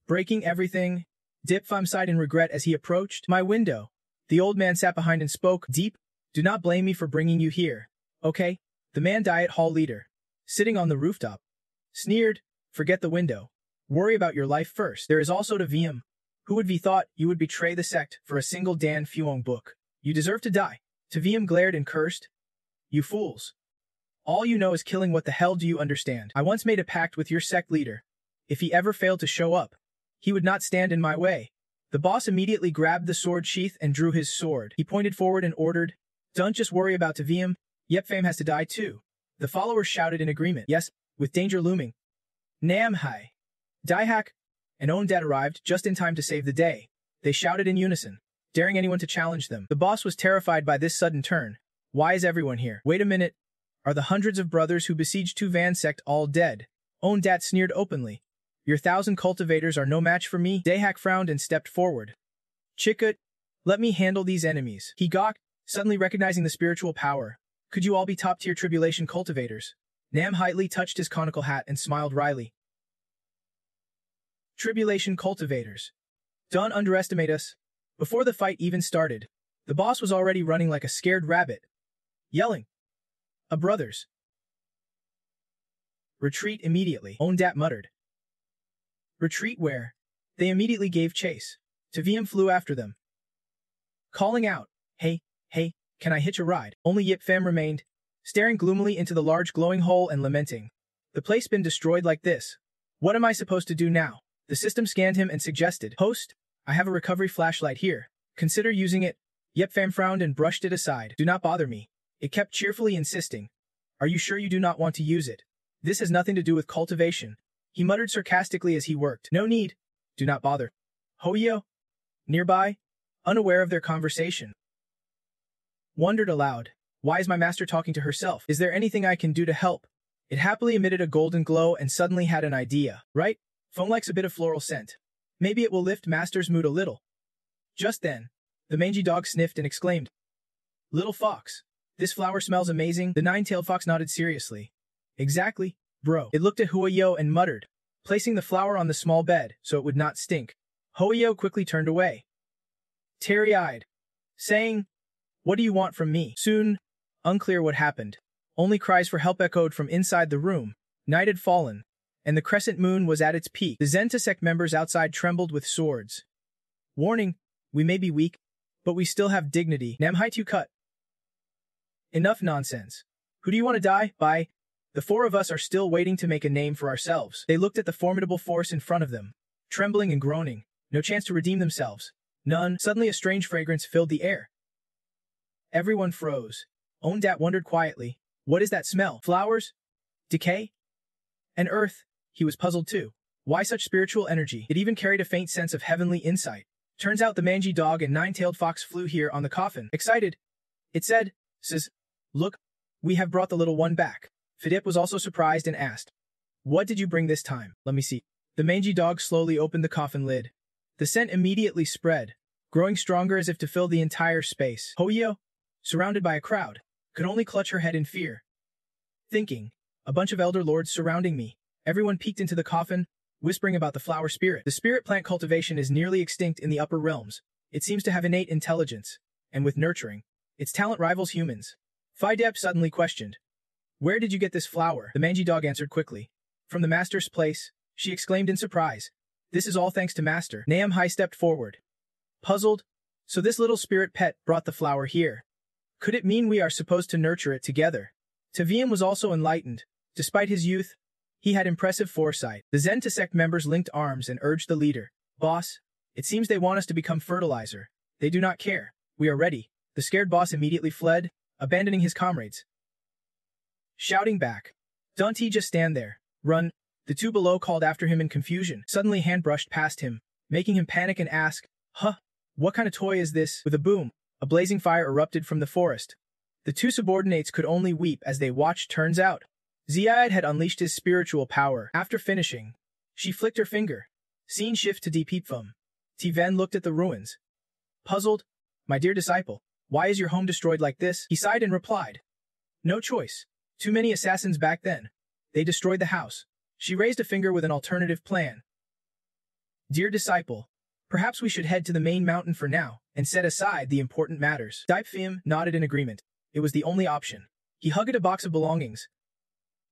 Speaker 1: breaking everything. Dipfem sighed in regret as he approached my window. The old man sat behind and spoke. Deep, do not blame me for bringing you here. Okay? The man diet hall leader, sitting on the rooftop, sneered, forget the window. Worry about your life first. There is also Tavim. Who would be thought you would betray the sect for a single Dan Fuong book? You deserve to die. Tavim glared and cursed. You fools. All you know is killing. What the hell do you understand? I once made a pact with your sect leader. If he ever failed to show up, he would not stand in my way. The boss immediately grabbed the sword sheath and drew his sword. He pointed forward and ordered, don't just worry about Tavim. Yepfam has to die too. The followers shouted in agreement. Yes, with danger looming. Nam Hai. Daihak and Ondat arrived just in time to save the day. They shouted in unison, daring anyone to challenge them. The boss was terrified by this sudden turn. Why is everyone here? Wait a minute. Are the hundreds of brothers who besieged Tuvan sect all dead? Ondat sneered openly. Your 1,000 cultivators are no match for me. Daihak frowned and stepped forward. Chikut, let me handle these enemies. He gawked, suddenly recognizing the spiritual power. Could you all be top-tier tribulation cultivators? Nam Haitli touched his conical hat and smiled wryly. Tribulation cultivators. Don't underestimate us. Before the fight even started, the boss was already running like a scared rabbit, yelling, brothers. Retreat immediately, Ondat muttered. Retreat where? They immediately gave chase. Tavim flew after them, calling out, hey, can I hitch a ride? Only Yipfam remained, staring gloomily into the large glowing hole and lamenting. The place been destroyed like this. What am I supposed to do now? The system scanned him and suggested, host, I have a recovery flashlight here. Consider using it. Yepfam frowned and brushed it aside. Do not bother me. It kept cheerfully insisting. Are you sure you do not want to use it? This has nothing to do with cultivation. He muttered sarcastically as he worked. No need. Do not bother. Hoyo, nearby, unaware of their conversation, wondered aloud. Why is my master talking to herself? Is there anything I can do to help? It happily emitted a golden glow and suddenly had an idea. Right? Phone likes a bit of floral scent. Maybe it will lift master's mood a little. Just then, the mangy dog sniffed and exclaimed, Little fox, this flower smells amazing. The nine-tailed fox nodded seriously. Exactly, bro. It looked at Huayo and muttered, placing the flower on the small bed so it would not stink. Huayo quickly turned away, teary-eyed, saying, What do you want from me? Soon, unclear what happened. Only cries for help echoed from inside the room. Night had fallen, and the crescent moon was at its peak. The Zenta sect members outside trembled with swords. Warning, we may be weak, but we still have dignity. Namhaitu cut. Enough nonsense. Who do you want to die by? The four of us are still waiting to make a name for ourselves. They looked at the formidable force in front of them, trembling and groaning. No chance to redeem themselves. None. Suddenly a strange fragrance filled the air. Everyone froze. Ondat wondered quietly, what is that smell? Flowers? Decay? And earth? He was puzzled too. Why such spiritual energy? It even carried a faint sense of heavenly insight. Turns out the mangy dog and nine-tailed fox flew here on the coffin. Excited, it said, says, Look, we have brought the little one back. Fidip was also surprised and asked, What did you bring this time? Let me see. The mangy dog slowly opened the coffin lid. The scent immediately spread, growing stronger as if to fill the entire space. Hoyo, surrounded by a crowd, could only clutch her head in fear, thinking, a bunch of elder lords surrounding me. Everyone peeked into the coffin, whispering about the flower spirit. The spirit plant cultivation is nearly extinct in the upper realms. It seems to have innate intelligence, and with nurturing, its talent rivals humans. Fidep suddenly questioned, Where did you get this flower? The mangy dog answered quickly. From the master's place, she exclaimed in surprise. This is all thanks to master. Naam Hai stepped forward, puzzled. So this little spirit pet brought the flower here. Could it mean we are supposed to nurture it together? Tavium was also enlightened. Despite his youth, he had impressive foresight. The Zenta sect members linked arms and urged the leader. Boss, it seems they want us to become fertilizer. They do not care. We are ready. The scared boss immediately fled, abandoning his comrades. Shouting back. Don't he just stand there? Run. The two below called after him in confusion. Suddenly hand brushed past him, making him panic and ask, Huh? What kind of toy is this? With a boom, a blazing fire erupted from the forest. The two subordinates could only weep as they watched. Turns out, Ziad had unleashed his spiritual power. After finishing, she flicked her finger. Scene shift to Deepfum. Tiven looked at the ruins. Puzzled, my dear disciple, why is your home destroyed like this? He sighed and replied. No choice. Too many assassins back then. They destroyed the house. She raised a finger with an alternative plan. Dear disciple, perhaps we should head to the main mountain for now, and set aside the important matters. Deepfum nodded in agreement. It was the only option. He hugged a box of belongings,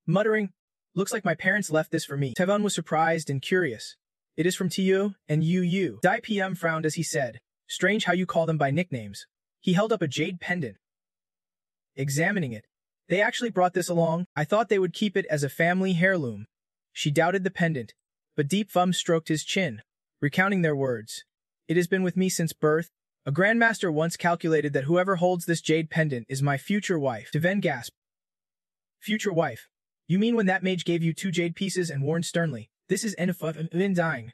Speaker 1: muttering, looks like my parents left this for me. Tevon was surprised and curious. It is from Tiu and Yu. Deepfum frowned as he said, strange how you call them by nicknames. He held up a jade pendant. Examining it, they actually brought this along. I thought they would keep it as a family heirloom. She doubted the pendant, but Deepfum stroked his chin, recounting their words. It has been with me since birth. A grandmaster once calculated that whoever holds this jade pendant is my future wife. Deven gasped. Future wife? You mean when that mage gave you 2 jade pieces and warned sternly, this is Enfa dying?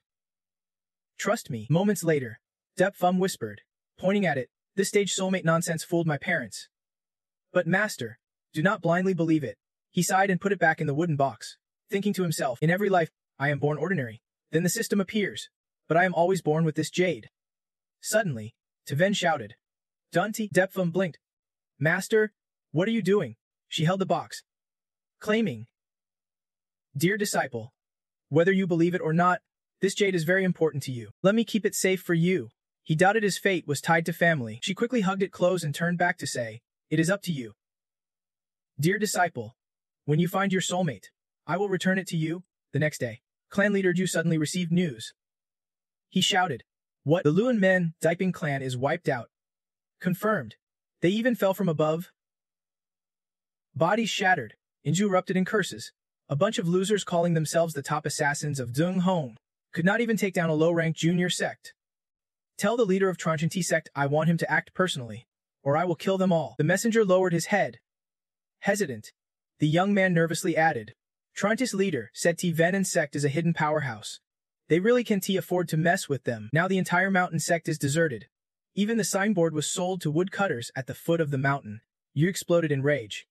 Speaker 1: Trust me. Moments later, Deepfum whispered, pointing at it, this stage soulmate nonsense fooled my parents. But master, do not blindly believe it. He sighed and put it back in the wooden box, thinking to himself, in every life, I am born ordinary. Then the system appears, but I am always born with this jade. Suddenly, Taven shouted. Dunti. Deepfum blinked. Master, what are you doing? She held the box, claiming, Dear disciple, whether you believe it or not, this jade is very important to you. Let me keep it safe for you. He doubted his fate was tied to family. She quickly hugged it close and turned back to say, It is up to you. Dear disciple, when you find your soulmate, I will return it to you. The next day, clan leader Ju suddenly received news. He shouted, What? The Luan Men, Deiping clan is wiped out. Confirmed. They even fell from above. Bodies shattered. Inju erupted in curses. A bunch of losers calling themselves the top assassins of Dung Hong could not even take down a low-ranked junior sect. Tell the leader of Transmigrations sect I want him to act personally, or I will kill them all. The messenger lowered his head. Hesitant, the young man nervously added, Transmigrations leader said Tivenan sect is a hidden powerhouse. They really can't afford to mess with them. Now the entire mountain sect is deserted. Even the signboard was sold to woodcutters at the foot of the mountain. Yu exploded in rage,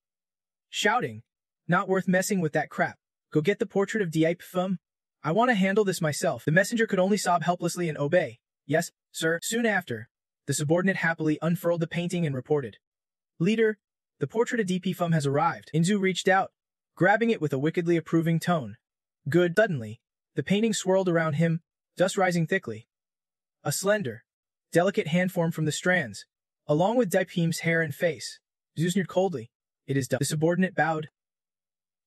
Speaker 1: shouting, Not worth messing with that crap. Go get the portrait of Deipfum. I want to handle this myself. The messenger could only sob helplessly and obey. Yes, sir. Soon after, the subordinate happily unfurled the painting and reported. Leader, the portrait of Deipfum has arrived. Inzu reached out, grabbing it with a wickedly approving tone. Good. Suddenly, the painting swirled around him, dust rising thickly. A slender, delicate hand formed from the strands, along with Deipfum's hair and face. Zu sneered coldly. It is done. The subordinate bowed.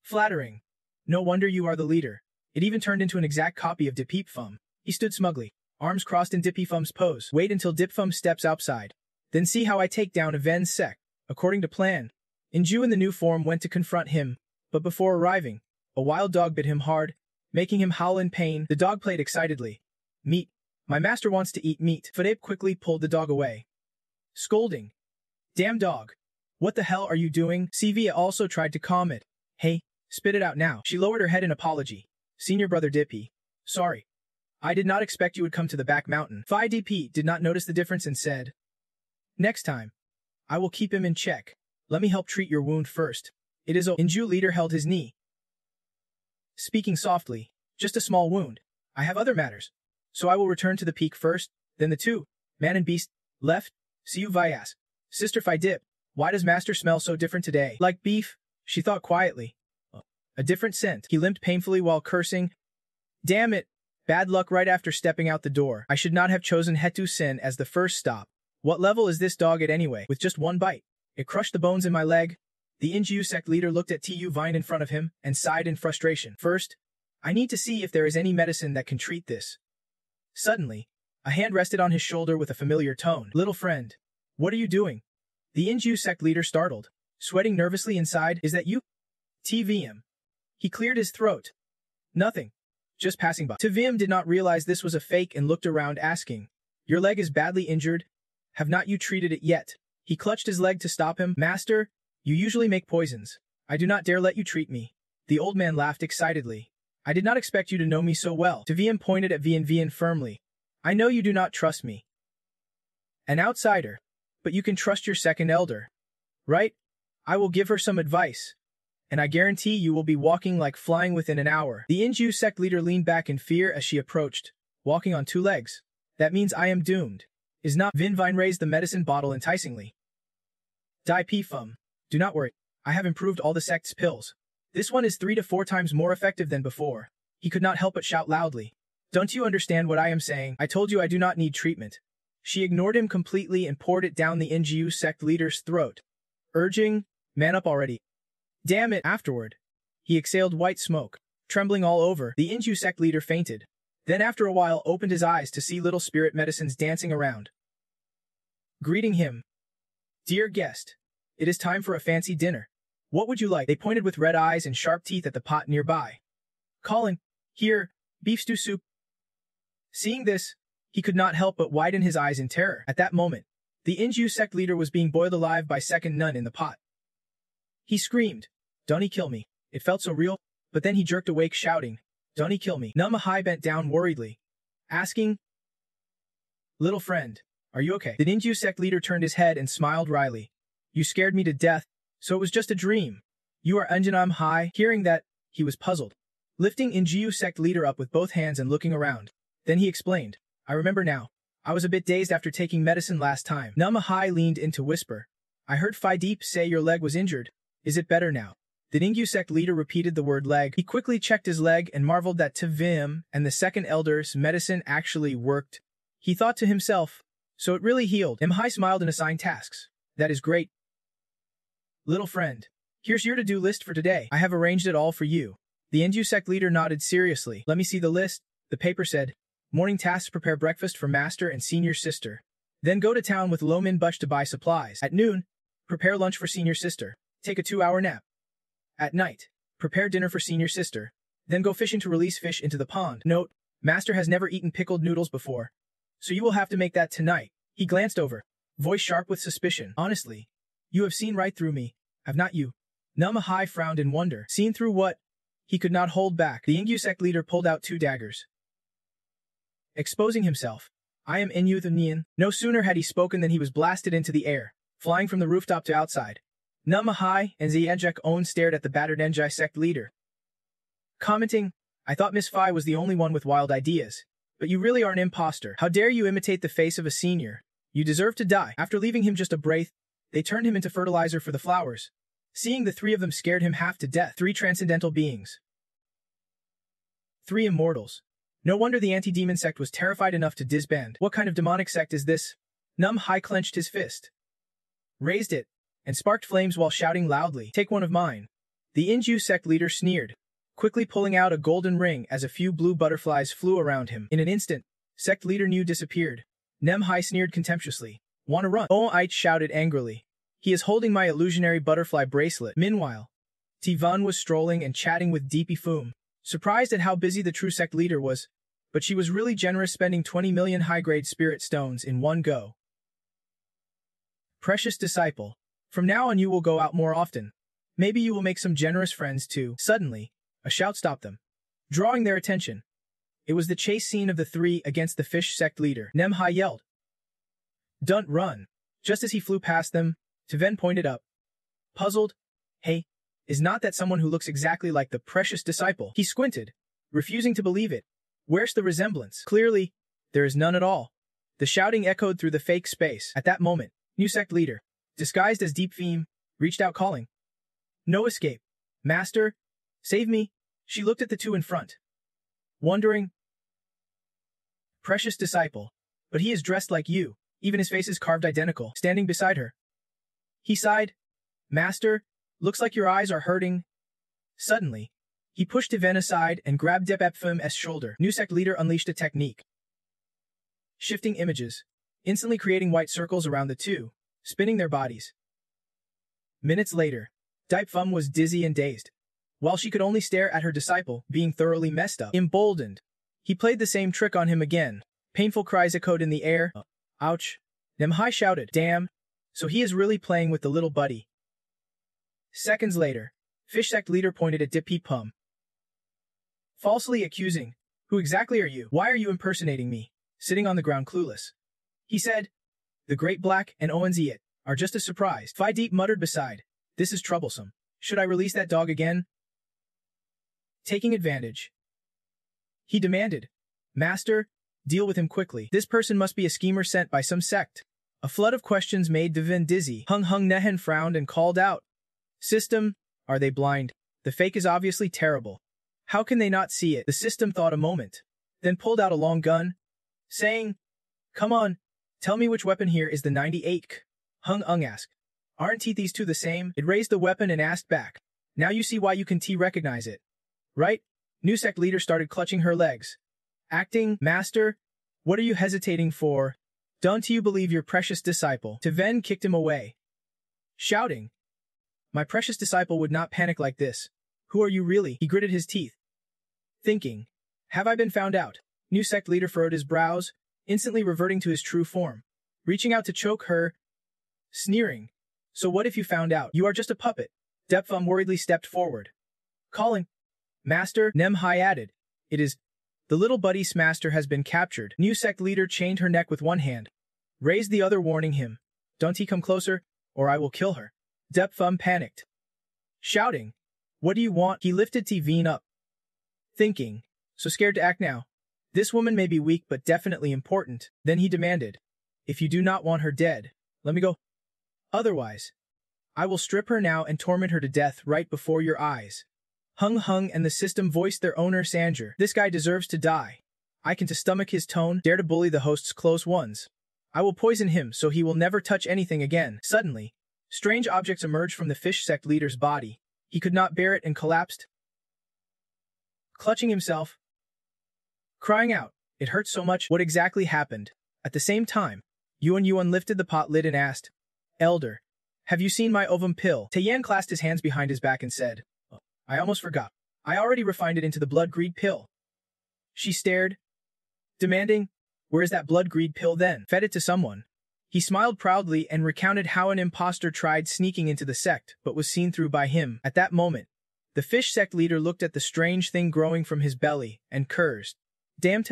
Speaker 1: Flattering. No wonder you are the leader. It even turned into an exact copy of Deipfum. He stood smugly, arms crossed in Deipfum's pose. Wait until Deipfum steps outside. Then see how I take down Aven's sect. According to plan, Inju in the new form went to confront him, but before arriving, a wild dog bit him hard, making him howl in pain. The dog played excitedly. Meat. My master wants to eat meat. Fadeb quickly pulled the dog away, scolding. Damn dog. What the hell are you doing? Sevia also tried to calm it. Hey, spit it out now. She lowered her head in apology. Senior brother Dippy. Sorry. I did not expect you would come to the back mountain. Phi DP did not notice the difference and said, Next time, I will keep him in check. Let me help treat your wound first. It is Inju leader held his knee, speaking softly, just a small wound. I have other matters. So I will return to the peak first, then the two, man and beast, left. See you Vyas. Sister Phi Dip, why does master smell so different today? Like beef, she thought quietly. A different scent. He limped painfully while cursing. Damn it. Bad luck right after stepping out the door. I should not have chosen Hetu Sin as the first stop. What level is this dog at anyway? With just one bite, it crushed the bones in my leg. The Inju sect leader looked at Tu Vine in front of him and sighed in frustration. First, I need to see if there is any medicine that can treat this. Suddenly, a hand rested on his shoulder with a familiar tone. Little friend, what are you doing? The Inju sect leader startled, sweating nervously inside. Is that you? TVM. He cleared his throat. Nothing. Just passing by. TVM did not realize this was a fake and looked around asking, your leg is badly injured? Have not you treated it yet? He clutched his leg to stop him. Master, you usually make poisons. I do not dare let you treat me. The old man laughed excitedly. I did not expect you to know me so well. TVM pointed at Vian firmly. I know you do not trust me. An outsider. But you can trust your second elder. Right? I will give her some advice. And I guarantee you will be walking like flying within an hour. The Inju sect leader leaned back in fear as she approached, walking on 2 legs. That means I am doomed. Is not? Vine raised the medicine bottle enticingly. Dai Pfum. Do not worry. I have improved all the sect's pills. This one is 3 to 4 times more effective than before. He could not help but shout loudly. Don't you understand what I am saying? I told you I do not need treatment. She ignored him completely and poured it down the Inju sect leader's throat, urging, man up already. Damn it. Afterward, he exhaled white smoke, trembling all over. The Inju sect leader fainted. Then after a while opened his eyes to see little spirit medicines dancing around, greeting him. Dear guest, it is time for a fancy dinner. What would you like? They pointed with red eyes and sharp teeth at the pot nearby, calling, here, beef stew soup. Seeing this, he could not help but widen his eyes in terror. At that moment, the Inju sect leader was being boiled alive by second nun in the pot. He screamed, Don't he kill me. It felt so real, but then he jerked awake shouting, Don't he kill me. Numahai bent down worriedly, asking, Little friend, are you okay? The Inju sect leader turned his head and smiled wryly. You scared me to death, so it was just a dream. You are Unjanam Hai. Hearing that, he was puzzled, lifting Inju sect leader up with both hands and looking around. Then he explained, I remember now. I was a bit dazed after taking medicine last time. Numahai leaned in to whisper. I heard Deep say your leg was injured. Is it better now? The Inju sect leader repeated the word leg. He quickly checked his leg and marveled that Tvim and the second elder's medicine actually worked. He thought to himself, so it really healed. Mhai smiled and assigned tasks. That is great. Little friend, here's your to-do list for today. I have arranged it all for you. The Inju sect leader nodded seriously. Let me see the list. The paper said, morning tasks: prepare breakfast for master and senior sister. Then go to town with Lomin Bush to buy supplies. At noon, prepare lunch for senior sister. Take a 2-hour nap. At night, prepare dinner for senior sister. Then go fishing to release fish into the pond. Note, master has never eaten pickled noodles before, so you will have to make that tonight. He glanced over, voice sharp with suspicion. Honestly, you have seen right through me, have not you? Numahai frowned in wonder. Seen through what? He could not hold back. The Inju sect leader pulled out 2 daggers, exposing himself. I am Inyu the Nian. No sooner had he spoken than he was blasted into the air, flying from the rooftop to outside. Numahai and Zienjek On stared at the battered Enjai sect leader, commenting, I thought Miss Phi was the only one with wild ideas. But you really are an imposter. How dare you imitate the face of a senior? You deserve to die. After leaving him just a breath, they turned him into fertilizer for the flowers. Seeing the 3 of them scared him half to death. 3 transcendental beings. 3 immortals. No wonder the anti-demon sect was terrified enough to disband. What kind of demonic sect is this? Numahai clenched his fist, raised it, and sparked flames while shouting loudly, Take one of mine. The Inju sect leader sneered, quickly pulling out a golden ring as a few blue butterflies flew around him. In an instant, sect leader New disappeared. Nemhai sneered contemptuously. Wanna run? Oite shouted angrily. He is holding my illusionary butterfly bracelet. Meanwhile, Tivan was strolling and chatting with Deepy Foom, surprised at how busy the true sect leader was, but she was really generous, spending 20 million high-grade spirit stones in one go. Precious disciple, from now on you will go out more often. Maybe you will make some generous friends too. Suddenly, a shout stopped them, drawing their attention. It was the chase scene of the 3 against the fish sect leader. Nemhai yelled, Don't run. Just as he flew past them, Tiven pointed up, puzzled. Hey, is not that someone who looks exactly like the precious disciple? He squinted, refusing to believe it. Where's the resemblance? Clearly, there is none at all. The shouting echoed through the fake space. At that moment, new sect leader, disguised as Deep Theme, reached out calling, No escape. Master, save me. She looked at the 2 in front, wondering, Precious disciple, but he is dressed like you, even his face is carved identical. Standing beside her, he sighed, Master, looks like your eyes are hurting. Suddenly, he pushed Tiven aside and grabbed Depepfum's shoulder. New sect leader unleashed a technique, shifting images, instantly creating white circles around the 2, spinning their bodies. Minutes later, Daipfum was dizzy and dazed, while she could only stare at her disciple, being thoroughly messed up. Emboldened, he played the same trick on him again. Painful cries echoed in the air. Ouch. Nemhai shouted, damn. So he is really playing with the little buddy. Seconds later, Fish Sect leader pointed at Daipfum, falsely accusing, who exactly are you? Why are you impersonating me? Sitting on the ground clueless. He said, the Great Black and Owen's are just as surprised. Phi Deep muttered beside, this is troublesome. Should I release that dog again? Taking advantage, he demanded, Master, deal with him quickly. This person must be a schemer sent by some sect. A flood of questions made Devin dizzy. Hung Nehen frowned and called out, System, are they blind? The fake is obviously terrible. How can they not see it? The system thought a moment, then pulled out a long gun, saying, come on, tell me which weapon here is the 98k. Hung asked, aren't these two the same? It raised the weapon and asked back, now you see why you can recognize it. Right? New sect leader started clutching her legs. Acting, Master, what are you hesitating for? Don't you believe your precious disciple? Teven kicked him away, shouting, my precious disciple would not panic like this. Who are you really? He gritted his teeth, thinking, have I been found out? New sect leader furrowed his brows, instantly reverting to his true form, reaching out to choke her, sneering, so what if you found out? You are just a puppet. Daipfum worriedly stepped forward, calling, Master, Nemhai added, it is, the little buddy's master has been captured. New sect leader chained her neck with one hand, raised the other warning him, don't he come closer, or I will kill her. Daipfum panicked, shouting, what do you want? He lifted Tveen up, thinking, so scared to act now. This woman may be weak but definitely important. Then he demanded, if you do not want her dead, let me go. Otherwise, I will strip her now and torment her to death right before your eyes. Hung and the system voiced their owner Sanjur. This guy deserves to die. I can to stomach his tone, dare to bully the host's close ones. I will poison him so he will never touch anything again. Suddenly, strange objects emerged from the fish sect leader's body. He could not bear it and collapsed, clutching himself, crying out, it hurts so much. What exactly happened? At the same time, Yuan lifted the pot lid and asked, Elder, have you seen my ovum pill? Taeyan clasped his hands behind his back and said, I almost forgot. I already refined it into the blood greed pill. She stared, demanding, where is that blood greed pill then? Fed it to someone. He smiled proudly and recounted how an impostor tried sneaking into the sect, but was seen through by him. At that moment, the fish sect leader looked at the strange thing growing from his belly and cursed. Damn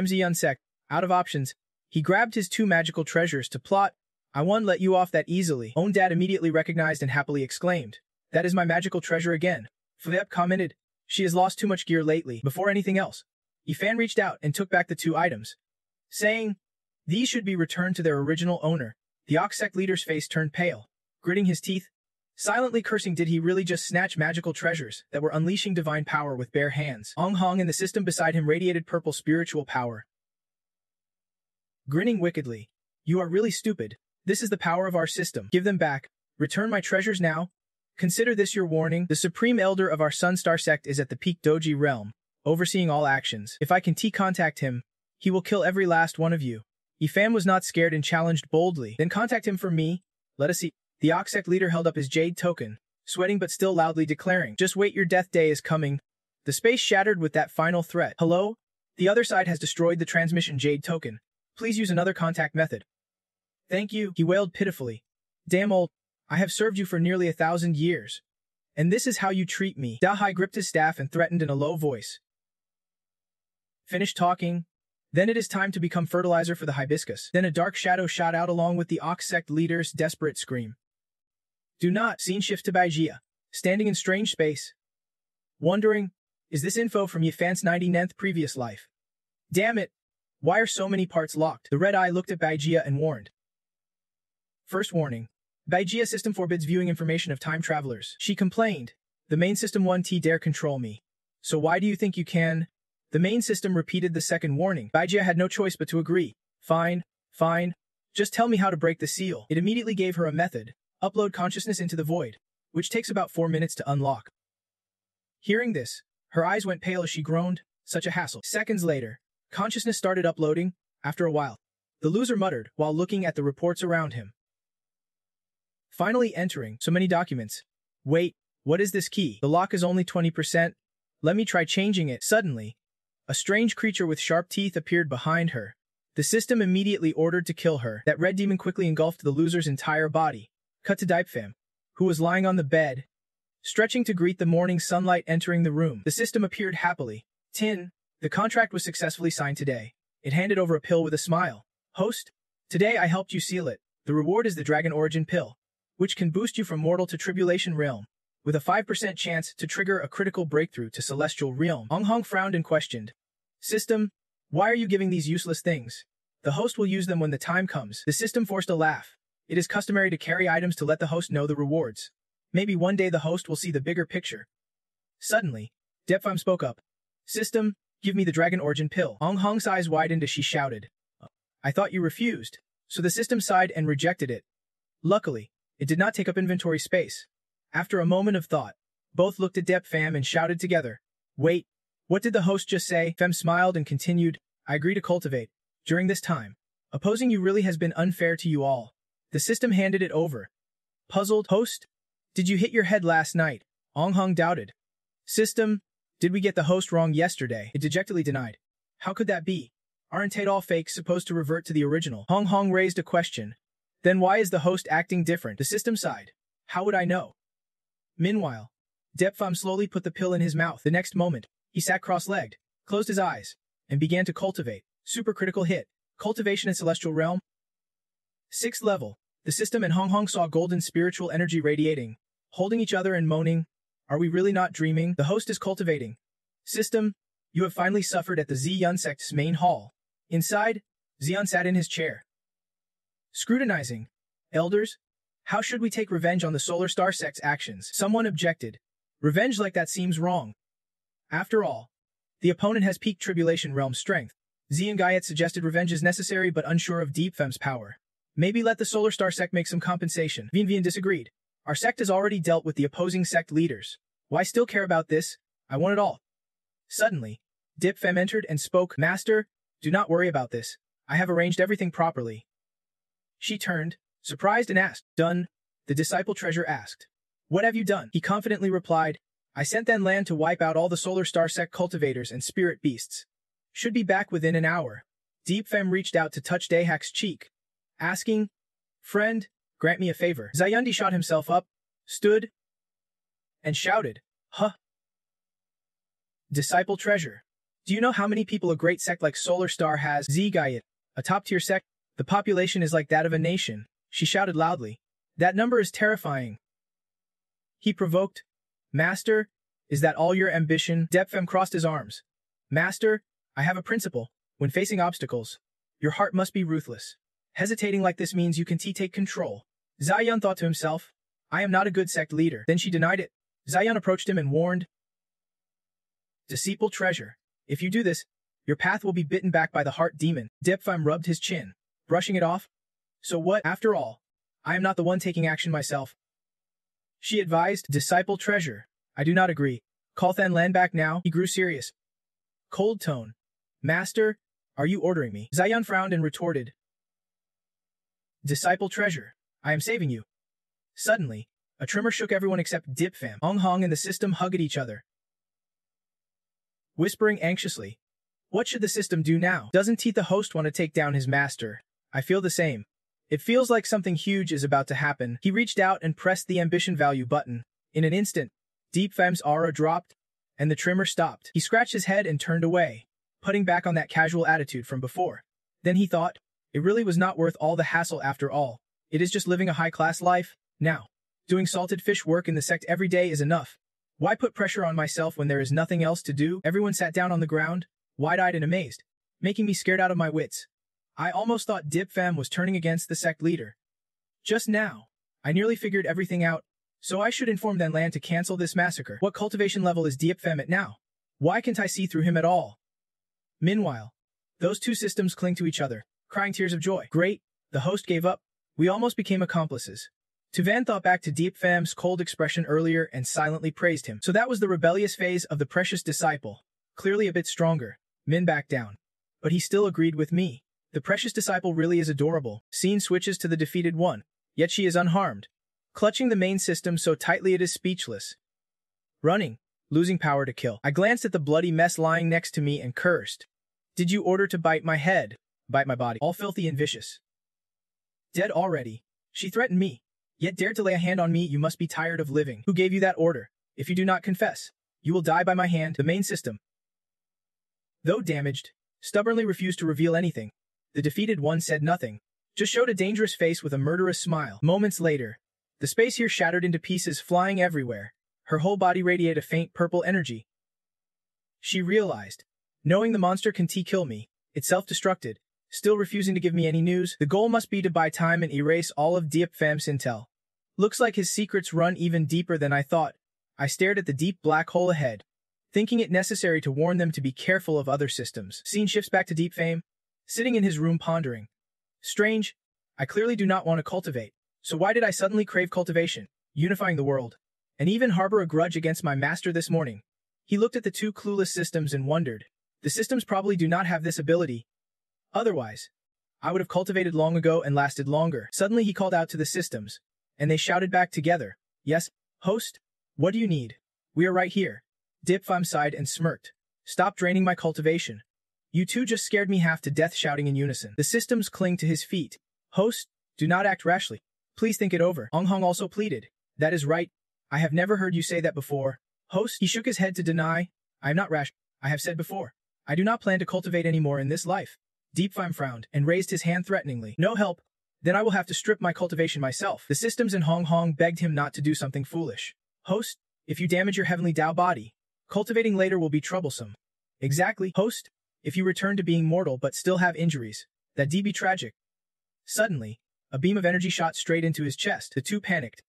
Speaker 1: Zion sect, out of options. He grabbed his two magical treasures to plot. I won't let you off that easily. Own dad immediately recognized and happily exclaimed, that is my magical treasure again. Philip commented, she has lost too much gear lately. Before anything else, Ifan reached out and took back the two items, saying, these should be returned to their original owner. The Ox sect leader's face turned pale, gritting his teeth, silently cursing did he really just snatch magical treasures that were unleashing divine power with bare hands. Hong and the system beside him radiated purple spiritual power. Grinning wickedly, you are really stupid. This is the power of our system. Give them back. Return my treasures now. Consider this your warning. The supreme elder of our Sunstar sect is at the Peak Doji realm, overseeing all actions. If I can contact him, he will kill every last one of you. Ifan was not scared and challenged boldly. Then contact him for me. Let us see. The Ox sect leader held up his jade token, sweating but still loudly declaring, just wait, your death day is coming. The space shattered with that final threat. Hello? The other side has destroyed the transmission jade token. Please use another contact method. Thank you, he wailed pitifully. Damn old, I have served you for nearly 1,000 years. And this is how you treat me. Dahai gripped his staff and threatened in a low voice. Finish talking. Then it is time to become fertilizer for the hibiscus. Then a dark shadow shot out along with the Ox sect leader's desperate scream. Do not. Scene shift to Baigia, standing in strange space, wondering, is this info from Yifan's 99th previous life? Damn it. Why are so many parts locked? The red eye looked at Baigia and warned. First warning. Baigia system forbids viewing information of time travelers. She complained. The main system 1T dare control me. So why do you think you can? The main system repeated the second warning. Baigia had no choice but to agree. Fine. Just tell me how to break the seal. It immediately gave her a method. Upload consciousness into the void, which takes about 4 minutes to unlock. Hearing this, her eyes went pale as she groaned, such a hassle. Seconds later, consciousness started uploading. After a while, the loser muttered while looking at the reports around him. Finally entering so many documents. Wait, what is this key? The lock is only 20%. Let me try changing it. Suddenly, a strange creature with sharp teeth appeared behind her. The system immediately ordered to kill her. That red demon quickly engulfed the loser's entire body. Cut to Dipefam, who was lying on the bed, stretching to greet the morning sunlight entering the room. The system appeared happily. Tin, the contract was successfully signed today. It handed over a pill with a smile. Host, today I helped you seal it. The reward is the Dragon Origin pill, which can boost you from mortal to Tribulation Realm, with a 5% chance to trigger a critical breakthrough to Celestial Realm. Ong Hong frowned and questioned. System, why are you giving these useless things? The host will use them when the time comes. The system forced a laugh. It is customary to carry items to let the host know the rewards. Maybe one day the host will see the bigger picture. Suddenly, Depfam spoke up. System, give me the Dragon Origin pill. Ong Hong's eyes widened as she shouted. I thought you refused. So the system sighed and rejected it. Luckily, it did not take up inventory space. After a moment of thought, both looked at Depfam and shouted together. Wait, what did the host just say? Fem smiled and continued. I agree to cultivate. During this time, opposing you really has been unfair to you all. The system handed it over. Puzzled, host? Did you hit your head last night? Ong Hong doubted. System, did we get the host wrong yesterday? It dejectedly denied. How could that be? Aren't all fakes supposed to revert to the original? Hong Hong raised a question. Then why is the host acting different? The system sighed. How would I know? Meanwhile, Depfam slowly put the pill in his mouth. The next moment, he sat cross-legged, closed his eyes, and began to cultivate. Supercritical hit. Cultivation in Celestial Realm. 6th level. The system and Hong Hong saw golden spiritual energy radiating, holding each other and moaning. Are we really not dreaming? The host is cultivating. System, you have finally suffered at the Ziyun sect's main hall. Inside, Xian sat in his chair. Scrutinizing. Elders, how should we take revenge on the Solar Star sect's actions? Someone objected. Revenge like that seems wrong. After all, the opponent has peak Tribulation Realm strength. Xian Gaiet suggested revenge is necessary but unsure of Deepfem's power. Maybe let the Solar Star sect make some compensation. Vian disagreed. Our sect has already dealt with the opposing sect leaders. Why still care about this? I want it all. Suddenly, Dipfem entered and spoke. Master, do not worry about this. I have arranged everything properly. She turned, surprised and asked. Done? The disciple treasure asked. What have you done? He confidently replied. I sent Then Land to wipe out all the Solar Star sect cultivators and spirit beasts. Should be back within an hour. Deepfem reached out to touch Dahak's cheek, asking, Friend, grant me a favor. Zayundi shot himself up, stood, and shouted, Huh? Disciple treasure. Do you know how many people a great sect like Solar Star has? Zgayet, a top-tier sect, the population is like that of a nation. She shouted loudly. That number is terrifying. He provoked. Master, is that all your ambition? Depfem crossed his arms. Master, I have a principle. When facing obstacles, your heart must be ruthless. Hesitating like this means you can take control. Zayun thought to himself, I am not a good sect leader. Then she denied it. Zayun approached him and warned. Disciple treasure. If you do this, your path will be bitten back by the heart demon. Depfem rubbed his chin, brushing it off. So what? After all, I am not the one taking action myself. She advised. Disciple treasure. I do not agree. Call Then Land back now. He grew serious. Cold tone. Master, are you ordering me? Zayun frowned and retorted. Disciple treasure. I am saving you. Suddenly, a tremor shook everyone except Dipfam. Ong Hong and the system hugged each other, whispering anxiously. What should the system do now? Doesn't the host want to take down his master? I feel the same. It feels like something huge is about to happen. He reached out and pressed the ambition value button. In an instant, Deepfam's aura dropped, and the tremor stopped. He scratched his head and turned away, putting back on that casual attitude from before. Then he thought, it really was not worth all the hassle after all. It is just living a high-class life. Now, doing salted fish work in the sect every day is enough. Why put pressure on myself when there is nothing else to do? Everyone sat down on the ground, wide-eyed and amazed, making me scared out of my wits. I almost thought Dipfam was turning against the sect leader. Just now, I nearly figured everything out, so I should inform Then Land to cancel this massacre. What cultivation level is Dipfam at now? Why can't I see through him at all? Meanwhile, those two systems cling to each other, crying tears of joy. Great, the host gave up. We almost became accomplices. Tuvan thought back to Deepfam's cold expression earlier and silently praised him. So that was the rebellious phase of the precious disciple. Clearly a bit stronger. Min backed down. But he still agreed with me. The precious disciple really is adorable. Scene switches to the defeated one. Yet she is unharmed. clutching the main system so tightly it is speechless. Running, losing power to kill. I glanced at the bloody mess lying next to me and cursed. Did you order to bite my head? Bite my body, all filthy and vicious. Dead already. She threatened me, yet dared to lay a hand on me. You must be tired of living. Who gave you that order? If you do not confess, you will die by my hand. The main system, though damaged, stubbornly refused to reveal anything. The defeated one said nothing, just showed a dangerous face with a murderous smile. Moments later, the space here shattered into pieces, flying everywhere. Her whole body radiated a faint purple energy. She realized, knowing the monster can kill me, it self-destructed, still refusing to give me any news. The goal must be to buy time and erase all of Diep Pham's intel. Looks like his secrets run even deeper than I thought. I stared at the deep black hole ahead, thinking it necessary to warn them to be careful of other systems. Scene shifts back to Diep Pham, sitting in his room pondering. Strange, I clearly do not want to cultivate, so why did I suddenly crave cultivation, unifying the world, and even harbor a grudge against my master this morning? He looked at the two clueless systems and wondered. The systems probably do not have this ability. Otherwise, I would have cultivated long ago and lasted longer. Suddenly he called out to the systems, and they shouted back together. Yes, host? What do you need? We are right here. Diep Pham sighed and smirked. Stop draining my cultivation. You two just scared me half to death, shouting in unison. The systems clinged to his feet. Host, do not act rashly. Please think it over. Ong Hong also pleaded. That is right. I have never heard you say that before. Host, he shook his head to deny. I am not rash. I have said before. I do not plan to cultivate anymore in this life. Diep Pham frowned and raised his hand threateningly. No help. Then I will have to strip my cultivation myself. The systems and Hong Hong begged him not to do something foolish. Host, if you damage your heavenly Tao body, cultivating later will be troublesome. Exactly. Host, if you return to being mortal but still have injuries, that'd be tragic. Suddenly, a beam of energy shot straight into his chest. The two panicked.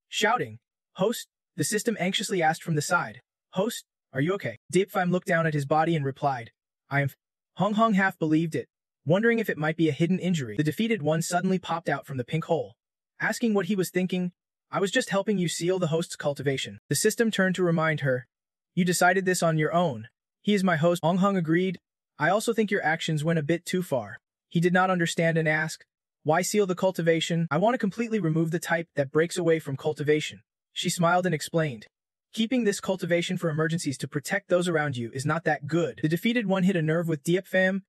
Speaker 1: Shouting, Host, the system anxiously asked from the side. Host, are you okay? Diep Pham looked down at his body and replied, I am. Hong Hong half believed it, wondering if it might be a hidden injury. The defeated one suddenly popped out from the pink hole, asking what he was thinking. I was just helping you seal the host's cultivation. The system turned to remind her. You decided this on your own. He is my host. Hong Hong agreed. I also think your actions went a bit too far. He did not understand and asked, why seal the cultivation? I want to completely remove the type that breaks away from cultivation. She smiled and explained. Keeping this cultivation for emergencies to protect those around you is not that good. The defeated one hit a nerve with Diep Pham.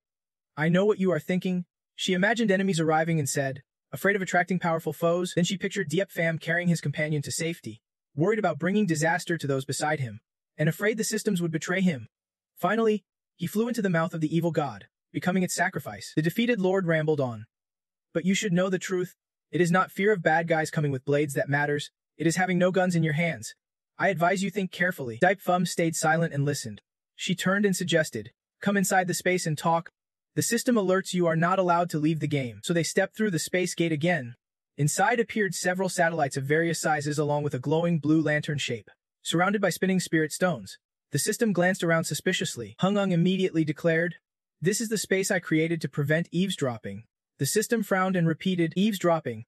Speaker 1: I know what you are thinking. She imagined enemies arriving and said, afraid of attracting powerful foes. Then she pictured Diep Pham carrying his companion to safety, worried about bringing disaster to those beside him, and afraid the systems would betray him. Finally, he flew into the mouth of the evil god, becoming its sacrifice. The defeated lord rambled on. But you should know the truth. It is not fear of bad guys coming with blades that matters. It is having no guns in your hands. I advise you think carefully. Diep Pham stayed silent and listened. She turned and suggested, come inside the space and talk. The system alerts you are not allowed to leave the game. So they stepped through the space gate again. Inside appeared several satellites of various sizes along with a glowing blue lantern shape, surrounded by spinning spirit stones. The system glanced around suspiciously. Hung Ung immediately declared, this is the space I created to prevent eavesdropping. The system frowned and repeated, eavesdropping.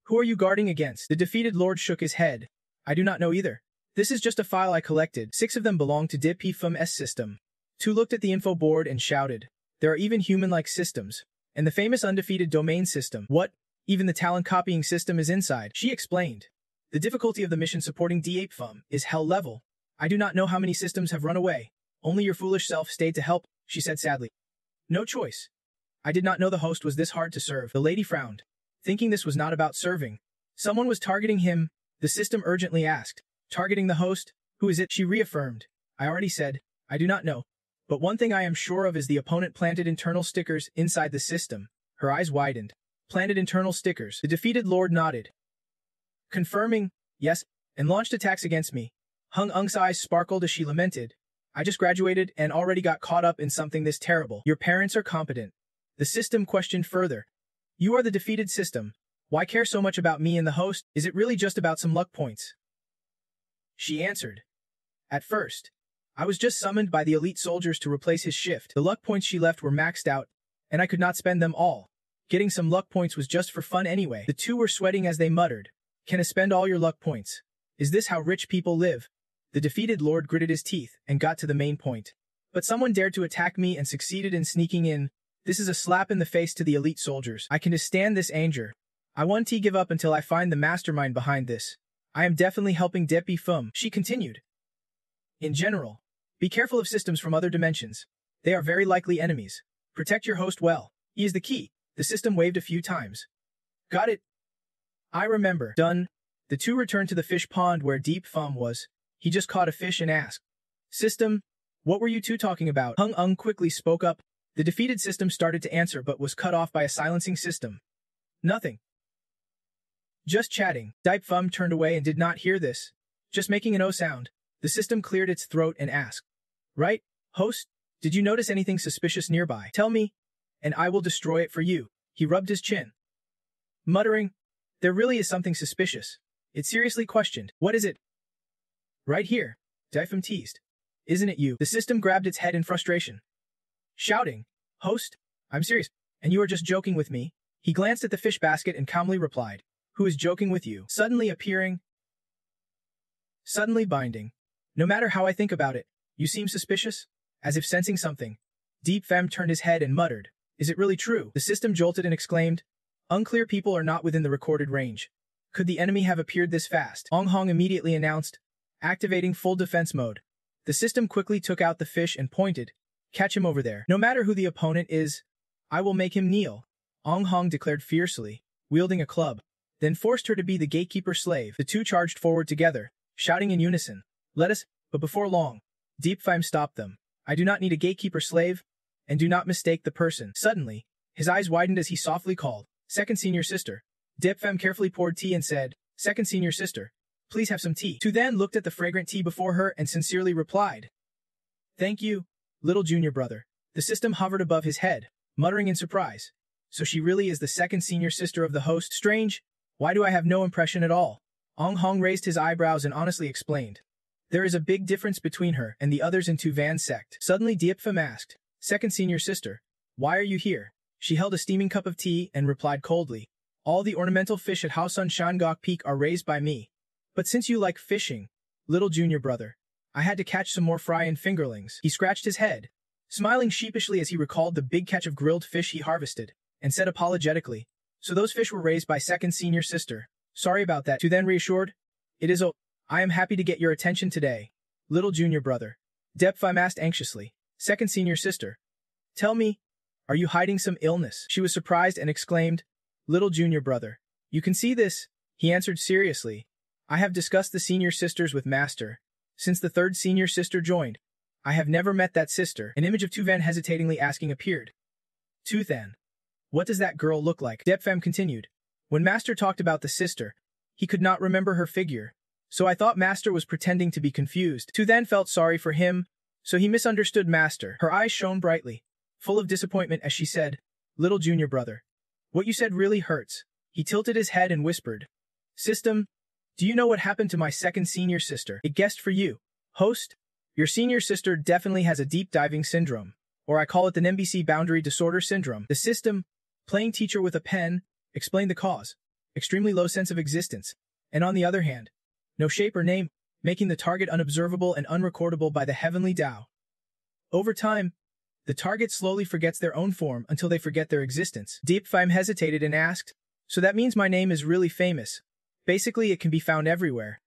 Speaker 1: Who are you guarding against? The defeated lord shook his head. I do not know either. This is just a file I collected. 6 of them belong to Diep Pham's system. 2 looked at the info board and shouted. There are even human-like systems. And the famous undefeated domain system. What? Even the talent copying system is inside. She explained. The difficulty of the mission supporting Diep Pham is hell level. I do not know how many systems have run away. Only your foolish self stayed to help, she said sadly. No choice. I did not know the host was this hard to serve. The lady frowned, thinking this was not about serving. Someone was targeting him, the system urgently asked. Targeting the host? Who is it? She reaffirmed. I already said, I do not know. But one thing I am sure of is the opponent planted internal stickers inside the system. Her eyes widened. Planted internal stickers. The defeated lord nodded. Confirming, yes, and launched attacks against me. Hung Ung's eyes sparkled as she lamented. I just graduated and already got caught up in something this terrible. Your parents are competent. The system questioned further. You are the defeated system. Why care so much about me and the host? Is it really just about some luck points? She answered. At first, I was just summoned by the elite soldiers to replace his shift. The luck points she left were maxed out, and I could not spend them all. Getting some luck points was just for fun anyway. The two were sweating as they muttered. Can I spend all your luck points? Is this how rich people live? The defeated lord gritted his teeth and got to the main point. But someone dared to attack me and succeeded in sneaking in. This is a slap in the face to the elite soldiers. I can just stand this anger. I won't give up until I find the mastermind behind this. I am definitely helping Depi Fum, she continued. In general, be careful of systems from other dimensions. They are very likely enemies. Protect your host well. He is the key. The system waved a few times. Got it? I remember. Done. The two returned to the fish pond where Deep Fum was. He just caught a fish and asked, System, what were you two talking about? Hung Ung quickly spoke up. The defeated system started to answer but was cut off by a silencing system. Nothing. Just chatting. Deep Fum turned away and did not hear this. Just making an O sound. The system cleared its throat and asked, Right, host? Did you notice anything suspicious nearby? Tell me, and I will destroy it for you. He rubbed his chin, muttering, There really is something suspicious. It seriously questioned, What is it? Right here, Deep Fum teased. Isn't it you? The system grabbed its head in frustration, shouting, Host, I'm serious, and you are just joking with me? He glanced at the fish basket and calmly replied, Who is joking with you? Suddenly appearing, suddenly binding. No matter how I think about it, you seem suspicious? As if sensing something. Deep Fem turned his head and muttered, Is it really true? The system jolted and exclaimed, Unclear people are not within the recorded range. Could the enemy have appeared this fast? Ong Hong immediately announced, activating full defense mode. The system quickly took out the fish and pointed, Catch him over there. No matter who the opponent is, I will make him kneel. Ong Hong declared fiercely, wielding a club, then forced her to be the gatekeeper slave. The two charged forward together, shouting in unison, Let us, but before long, Deep Fem stopped them. I do not need a gatekeeper slave, and do not mistake the person. Suddenly, his eyes widened as he softly called, Second senior sister. Deep Fem carefully poured tea and said, Second senior sister, please have some tea. Tu then looked at the fragrant tea before her and sincerely replied, Thank you, little junior brother. The system hovered above his head, muttering in surprise. So she really is the second senior sister of the host? Strange. Why do I have no impression at all? Ong Hong raised his eyebrows and honestly explained, There is a big difference between her and the others in Tu Van's sect. Suddenly Deep Fem asked, Second senior sister, why are you here? She held a steaming cup of tea and replied coldly, All the ornamental fish at Haosun Shangok Peak are raised by me. But since you like fishing, little junior brother, I had to catch some more fry and fingerlings. He scratched his head, smiling sheepishly as he recalled the big catch of grilled fish he harvested, and said apologetically, So those fish were raised by second senior sister. Sorry about that. Tu then reassured, It is I am happy to get your attention today, little junior brother. Deep Fem asked anxiously, Second senior sister, tell me, are you hiding some illness? She was surprised and exclaimed, Little junior brother, you can see this. He answered seriously, I have discussed the senior sisters with master. Since the third senior sister joined, I have never met that sister. An image of Tu Van hesitatingly asking appeared. Tu Than, what does that girl look like? Deep Fem continued. When master talked about the sister, he could not remember her figure. So I thought master was pretending to be confused. Tu then felt sorry for him, so he misunderstood master. Her eyes shone brightly, full of disappointment as she said, Little junior brother, what you said really hurts. He tilted his head and whispered, System, do you know what happened to my second senior sister? It guessed for you. Host, your senior sister definitely has a deep diving syndrome, or I call it the NBC boundary disorder syndrome. The system, playing teacher with a pen, explained the cause. Extremely low sense of existence, and on the other hand, no shape or name, making the target unobservable and unrecordable by the heavenly Tao. Over time, the target slowly forgets their own form until they forget their existence. Deep Fem hesitated and asked, So that means my name is really famous. Basically, it can be found everywhere.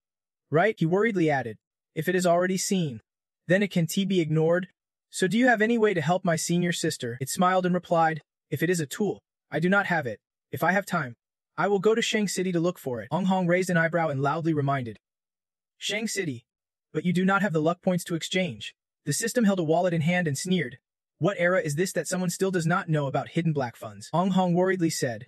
Speaker 1: Right? He worriedly added, If it is already seen, then it can be ignored. So do you have any way to help my senior sister? It smiled and replied, If it is a tool, I do not have it. If I have time, I will go to Shang City to look for it. Ong Hong raised an eyebrow and loudly reminded, Shang City, but you do not have the luck points to exchange. The system held a wallet in hand and sneered. What era is this that someone still does not know about hidden black funds? Ong Hong worriedly said,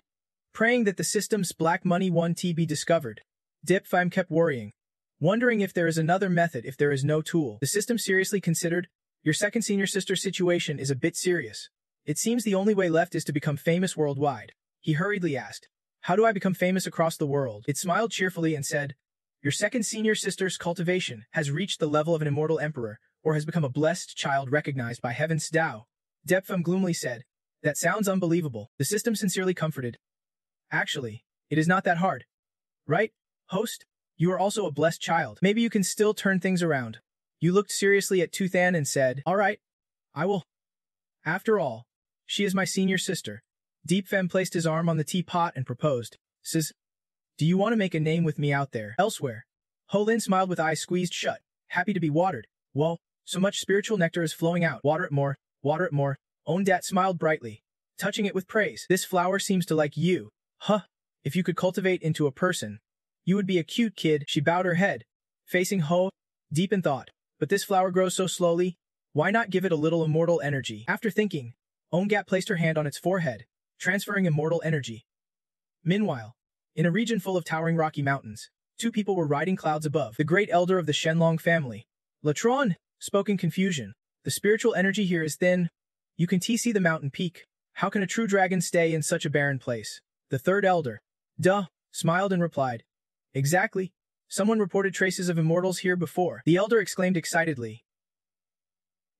Speaker 1: praying that the system's black money won't be discovered. Deep Fem kept worrying, wondering if there is another method if there is no tool. The system seriously considered, Your second senior sister situation is a bit serious. It seems the only way left is to become famous worldwide. He hurriedly asked, How do I become famous across the world? It smiled cheerfully and said, Your second senior sister's cultivation has reached the level of an immortal emperor, or has become a blessed child recognized by heaven's Tao. Deep Fem gloomily said, That sounds unbelievable. The system sincerely comforted. Actually, it is not that hard. Right, host? You are also a blessed child. Maybe you can still turn things around. You looked seriously at Tu Than and said, All right, I will. After all, she is my senior sister. Deep Fem placed his arm on the teapot and proposed, Says, do you want to make a name with me out there? Elsewhere. Ho Lin smiled with eyes squeezed shut, happy to be watered. Well, so much spiritual nectar is flowing out. Water it more, water it more. Ondat smiled brightly, touching it with praise. This flower seems to like you. Huh. If you could cultivate into a person, you would be a cute kid. She bowed her head, facing Ho, deep in thought. But this flower grows so slowly, why not give it a little immortal energy? After thinking, Ongat placed her hand on its forehead, transferring immortal energy. Meanwhile, in a region full of towering rocky mountains, two people were riding clouds above. The great elder of the Shenlong family, Latron, spoke in confusion. The spiritual energy here is thin. You can see the mountain peak. How can a true dragon stay in such a barren place? The third elder, Duh, smiled and replied. Exactly. Someone reported traces of immortals here before. The elder exclaimed excitedly.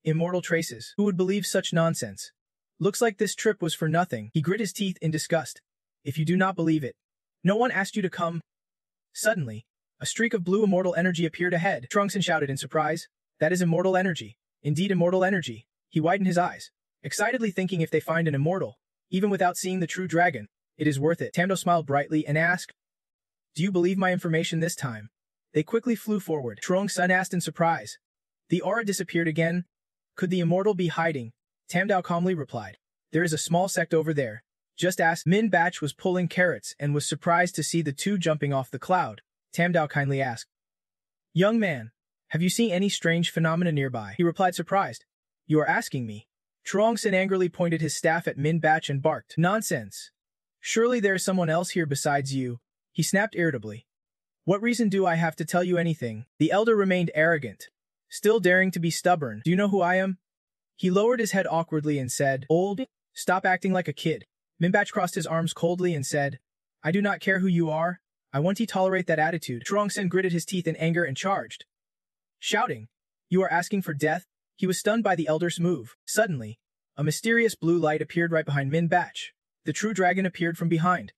Speaker 1: Immortal traces. Who would believe such nonsense? Looks like this trip was for nothing. He grit his teeth in disgust. If you do not believe it, no one asked you to come. Suddenly, a streak of blue immortal energy appeared ahead. Trunkston shouted in surprise. That is immortal energy. Indeed immortal energy. He widened his eyes, excitedly thinking if they find an immortal, even without seeing the true dragon, it is worth it. Tamdo smiled brightly and asked, do you believe my information this time? They quickly flew forward. Trungsun asked in surprise. The aura disappeared again. Could the immortal be hiding? Tamdao calmly replied. There is a small sect over there. Just ask. Min Batch was pulling carrots and was surprised to see the two jumping off the cloud. Tamdao kindly asked. Young man, have you seen any strange phenomena nearby? He replied surprised. You are asking me. Trungsun angrily pointed his staff at Min Batch and barked. Nonsense. Surely there is someone else here besides you. He snapped irritably. What reason do I have to tell you anything? The elder remained arrogant, still daring to be stubborn. Do you know who I am? He lowered his head awkwardly and said, Old, stop acting like a kid. Minbach crossed his arms coldly and said, I do not care who you are. I won't tolerate that attitude. Trungsun gritted his teeth in anger and charged, shouting, You are asking for death? He was stunned by the elder's move. Suddenly, a mysterious blue light appeared right behind Minbach. The true dragon appeared from behind.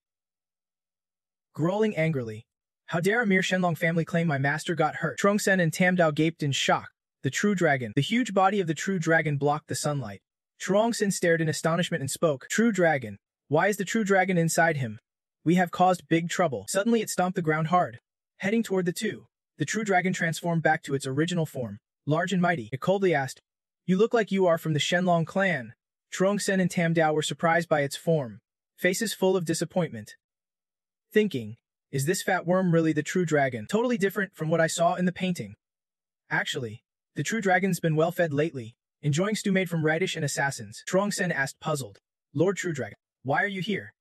Speaker 1: Growling angrily, How dare a mere Shenlong family claim my master got hurt? Trungsun and Tamdao gaped in shock. The true dragon. The huge body of the true dragon blocked the sunlight. Trungsun stared in astonishment and spoke. True dragon. Why is the true dragon inside him? We have caused big trouble. Suddenly it stomped the ground hard. Heading toward the two, the true dragon transformed back to its original form, large and mighty. It coldly asked, You look like you are from the Shenlong clan. Trungsun and Tamdao were surprised by its form, faces full of disappointment. Thinking, is this fat worm really the true dragon? Totally different from what I saw in the painting. Actually, the true dragon's been well fed lately, enjoying stew made from radish and assassins. Trungsun asked puzzled, Lord True Dragon, why are you here?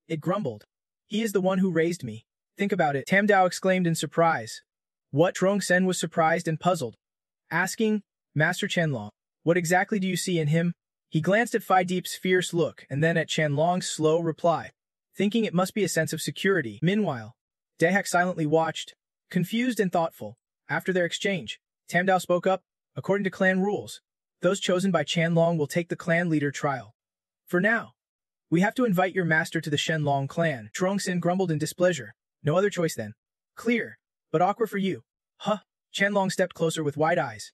Speaker 1: It grumbled. He is the one who raised me. Think about it. Tamdao exclaimed in surprise. What? Trungsun was surprised and puzzled, asking, Master Qianlong, what exactly do you see in him? He glanced at Phi Deep's fierce look and then at Qianlong's slow reply, thinking it must be a sense of security. Meanwhile, Dahak silently watched, confused and thoughtful. After their exchange, Tamdao spoke up. According to clan rules, those chosen by Qianlong will take the clan leader trial. For now, we have to invite your master to the Shenlong clan. Trungsun grumbled in displeasure. No other choice then. Clear, but awkward for you. Huh. Qianlong stepped closer with wide eyes,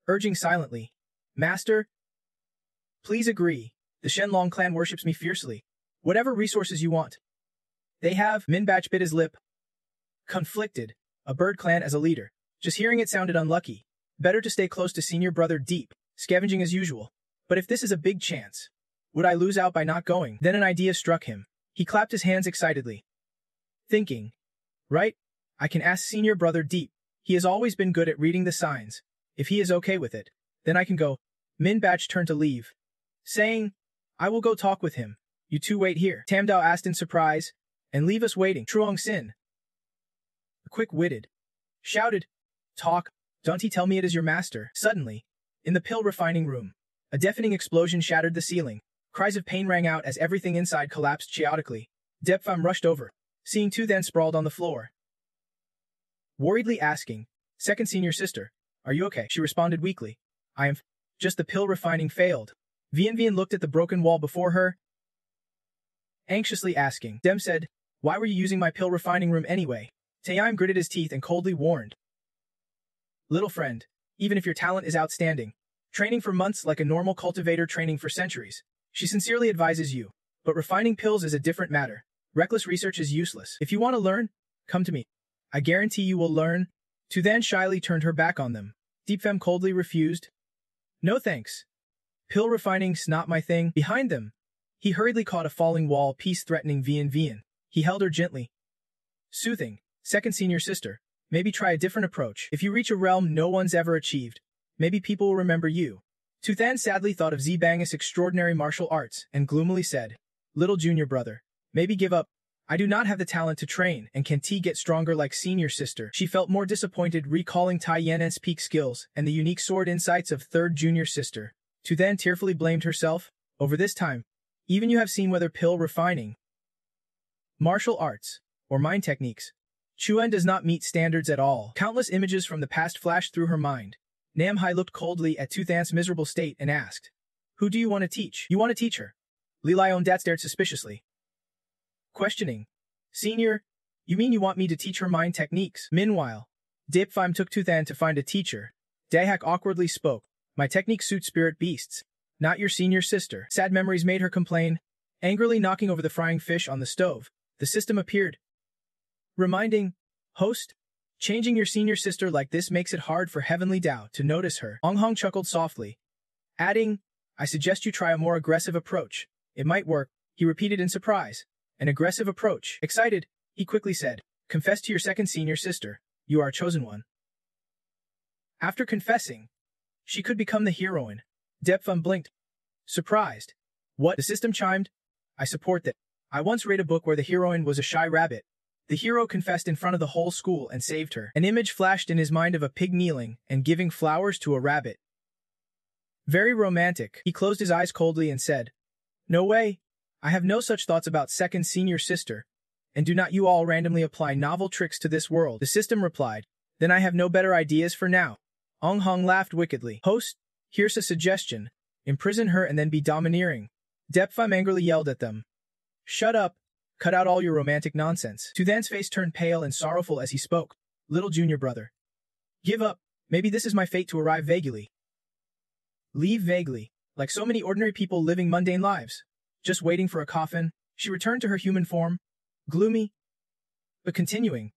Speaker 1: urging silently, Master, please agree. The Shenlong clan worships me fiercely. Whatever resources you want. They have. Minbach bit his lip. Conflicted. A bird clan as a leader. Just hearing it sounded unlucky. Better to stay close to senior brother Deep, scavenging as usual. But if this is a big chance, would I lose out by not going? Then an idea struck him. He clapped his hands excitedly, thinking, right, I can ask senior brother Deep. He has always been good at reading the signs. If he is okay with it, then I can go. Minbach turned to leave, saying, I will go talk with him. You two wait here. Tamdao asked in surprise, and leave us waiting. Trungsun, quick-witted, shouted, Talk, don't he tell me it is your master? Suddenly, in the pill refining room, a deafening explosion shattered the ceiling. Cries of pain rang out as everything inside collapsed chaotically. Depfam rushed over, seeing two then sprawled on the floor. Worriedly asking, Second senior sister, are you okay? She responded weakly, I am just the pill refining failed. Vian looked at the broken wall before her, anxiously asking. Dem said, Why were you using my pill refining room anyway? Taeim gritted his teeth and coldly warned, Little friend, even if your talent is outstanding, training for months like a normal cultivator training for centuries, she sincerely advises you. But refining pills is a different matter. Reckless research is useless. If you want to learn, come to me. I guarantee you will learn. Tu then shyly turned her back on them. Deep Femme coldly refused. No thanks. Pill refining's not my thing. Behind them, he hurriedly caught a falling wall piece threatening Vian. He held her gently. Soothing, second senior sister, maybe try a different approach. If you reach a realm no one's ever achieved, maybe people will remember you. Tu Than sadly thought of Zbang's extraordinary martial arts and gloomily said, Little junior brother, maybe give up. I do not have the talent to train, and can T get stronger like senior sister? She felt more disappointed recalling Tai Yan's peak skills and the unique sword insights of third junior sister. Tu then tearfully blamed herself. Over this time, even you have seen whether pill refining, martial arts, or mind techniques. Chuan does not meet standards at all. Countless images from the past flashed through her mind. Nam Hai looked coldly at Tu Than's miserable state and asked, Who do you want to teach? You want to teach her? Li Lion Dat stared suspiciously. Questioning. Senior, you mean you want me to teach her mind techniques? Meanwhile, Dip Phim took Tu Than to find a teacher. Dahak awkwardly spoke. My technique suits spirit beasts, not your senior sister. Sad memories made her complain. Angrily knocking over the frying fish on the stove, the system appeared. Reminding, Host, changing your senior sister like this makes it hard for Heavenly Dao to notice her. Ong Hong chuckled softly, adding, I suggest you try a more aggressive approach. It might work, he repeated in surprise. An aggressive approach. Excited, he quickly said, Confess to your second senior sister. You are a chosen one. After confessing, she could become the heroine. Depfum blinked. Surprised. What? The system chimed. I support that. I once read a book where the heroine was a shy rabbit. The hero confessed in front of the whole school and saved her. An image flashed in his mind of a pig kneeling and giving flowers to a rabbit. Very romantic. He closed his eyes coldly and said, No way. I have no such thoughts about second senior sister. And do not you all randomly apply novel tricks to this world. The system replied, Then I have no better ideas for now. Ong Hong laughed wickedly. Host, here's a suggestion. Imprison her and then be domineering. Depfum angrily yelled at them. Shut up. Cut out all your romantic nonsense. Tu Than's face turned pale and sorrowful as he spoke. Little junior brother. Give up. Maybe this is my fate to arrive vaguely. Leave vaguely, like so many ordinary people living mundane lives. Just waiting for a coffin, she returned to her human form, gloomy, but continuing.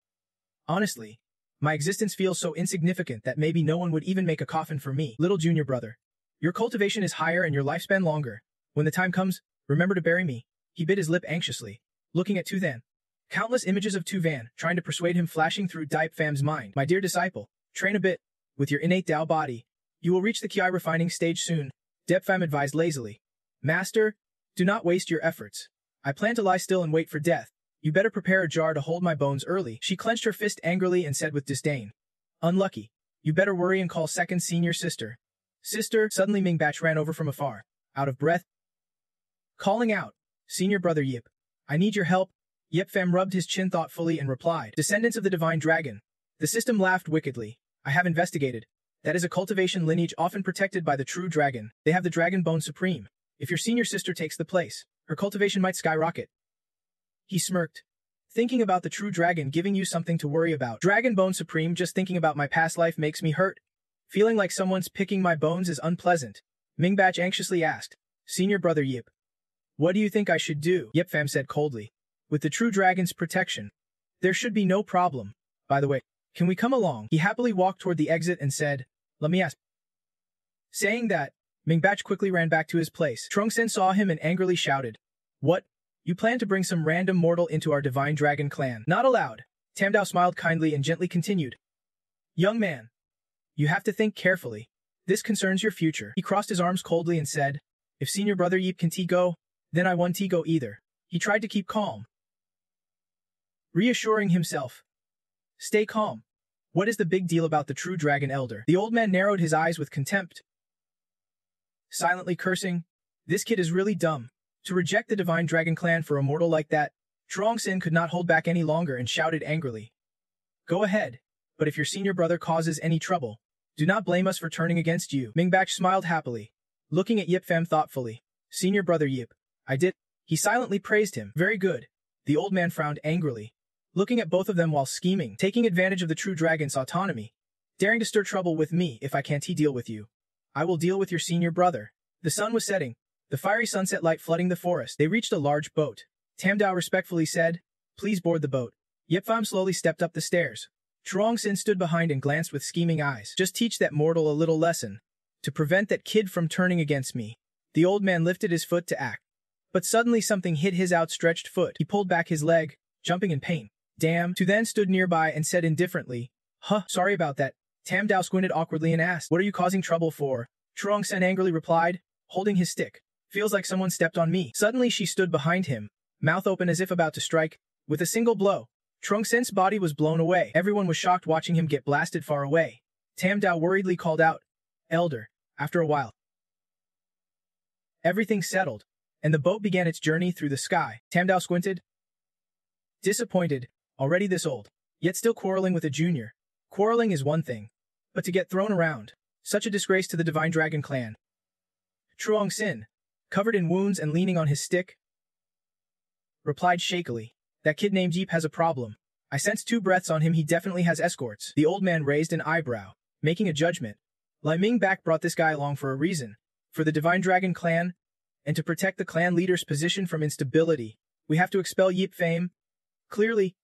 Speaker 1: Honestly, my existence feels so insignificant that maybe no one would even make a coffin for me. Little junior brother, your cultivation is higher and your lifespan longer. When the time comes, remember to bury me. He bit his lip anxiously, looking at Tu Than. Countless images of Tu Van trying to persuade him flashing through Dipe Fam's mind. My dear disciple, train a bit. With your innate Dao body, you will reach the Ki refining stage soon. Dep Fam advised lazily. Master, do not waste your efforts. I plan to lie still and wait for death. You better prepare a jar to hold my bones early. She clenched her fist angrily and said with disdain. Unlucky. You better worry and call second senior sister. Sister, suddenly Ming Batch ran over from afar, out of breath, calling out, Senior brother Yip, I need your help. Yip Fam rubbed his chin thoughtfully and replied, Descendants of the divine dragon. The system laughed wickedly. I have investigated. That is a cultivation lineage often protected by the true dragon. They have the dragon bone supreme. If your senior sister takes the place, her cultivation might skyrocket. He smirked. Thinking about the true dragon giving you something to worry about. Dragon bone supreme, just thinking about my past life makes me hurt. Feeling like someone's picking my bones is unpleasant. Ming Batch anxiously asked, Senior brother Yip, what do you think I should do? Yip Fam said coldly. With the true dragon's protection, there should be no problem. By the way, can we come along? He happily walked toward the exit and said, Let me ask. Saying that, Ming Batch quickly ran back to his place. Trung Sen saw him and angrily shouted, What? You plan to bring some random mortal into our divine dragon clan? Not allowed. Tam Dao smiled kindly and gently continued. Young man, you have to think carefully. This concerns your future. He crossed his arms coldly and said, If senior brother Yip can go, then I won't go either. He tried to keep calm, reassuring himself. Stay calm. What is the big deal about the true dragon elder? The old man narrowed his eyes with contempt, silently cursing. This kid is really dumb. To reject the divine dragon clan for a mortal like that, Trong Sin could not hold back any longer and shouted angrily. Go ahead, but if your senior brother causes any trouble, do not blame us for turning against you. Ming Batch smiled happily, looking at Yip Fam thoughtfully. Senior brother Yip, I did. He silently praised him. Very good. The old man frowned angrily, looking at both of them while scheming, taking advantage of the true dragon's autonomy, daring to stir trouble with me. If I can't deal with you, I will deal with your senior brother. The sun was setting, the fiery sunset light flooding the forest. They reached a large boat, Tam Dao respectfully said, "Please board the boat." Yip Fam slowly stepped up the stairs. Truong Sin stood behind and glanced with scheming eyes. "Just teach that mortal a little lesson. To prevent that kid from turning against me." The old man lifted his foot to act. But suddenly something hit his outstretched foot. He pulled back his leg, jumping in pain. "Damn." Tu then stood nearby and said indifferently, "Huh, sorry about that." Tam Dao squinted awkwardly and asked, "What are you causing trouble for?" Truong Sin angrily replied, holding his stick. "Feels like someone stepped on me." Suddenly she stood behind him, mouth open as if about to strike. With a single blow, Truong Sin's body was blown away. Everyone was shocked watching him get blasted far away. Tam Dao worriedly called out, "Elder." After a while, everything settled, and the boat began its journey through the sky. Tam Dao squinted, disappointed, already this old, yet still quarreling with a junior. Quarreling is one thing, but to get thrown around, such a disgrace to the Divine Dragon clan. Truong Sin, covered in wounds and leaning on his stick, replied shakily, "That kid named Jeep has a problem. I sensed 2 breaths on him. He definitely has escorts." The old man raised an eyebrow, making a judgment. Lai Ming Bak brought this guy along for a reason. For the Divine Dragon clan, and to protect the clan leader's position from instability, we have to expel Yip Fame. Clearly,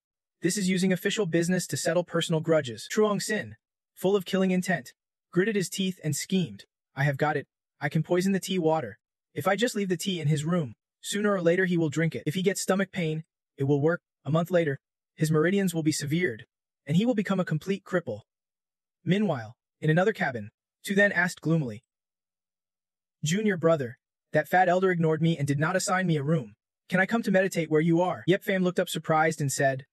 Speaker 1: this is using official business to settle personal grudges. Truong Sin, full of killing intent, gritted his teeth and schemed. "I have got it. I can poison the tea water. If I just leave the tea in his room, sooner or later he will drink it. If he gets stomach pain, it will work. A month later, his meridians will be severed, and he will become a complete cripple." Meanwhile, in another cabin, Tu then asked gloomily, "Junior brother, that fat elder ignored me and did not assign me a room. Can I come to meditate where you are?" Yip Fam looked up surprised and said,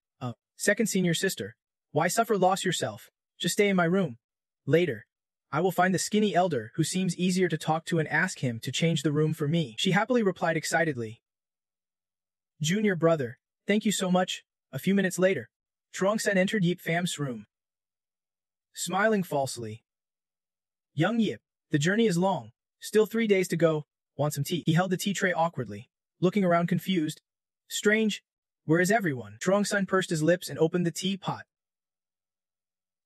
Speaker 1: Second senior sister, why suffer loss yourself? Just stay in my room. Later, I will find the skinny elder who seems easier to talk to and ask him to change the room for me." She happily replied excitedly, "Junior brother, thank you so much." A few minutes later, Truong Sin entered Yip Fam's room, smiling falsely. "Young Yip, the journey is long. Still 3 days to go. Want some tea?" He held the tea tray awkwardly, looking around confused. "Strange. Where is everyone?" Truong Sin pursed his lips and opened the teapot,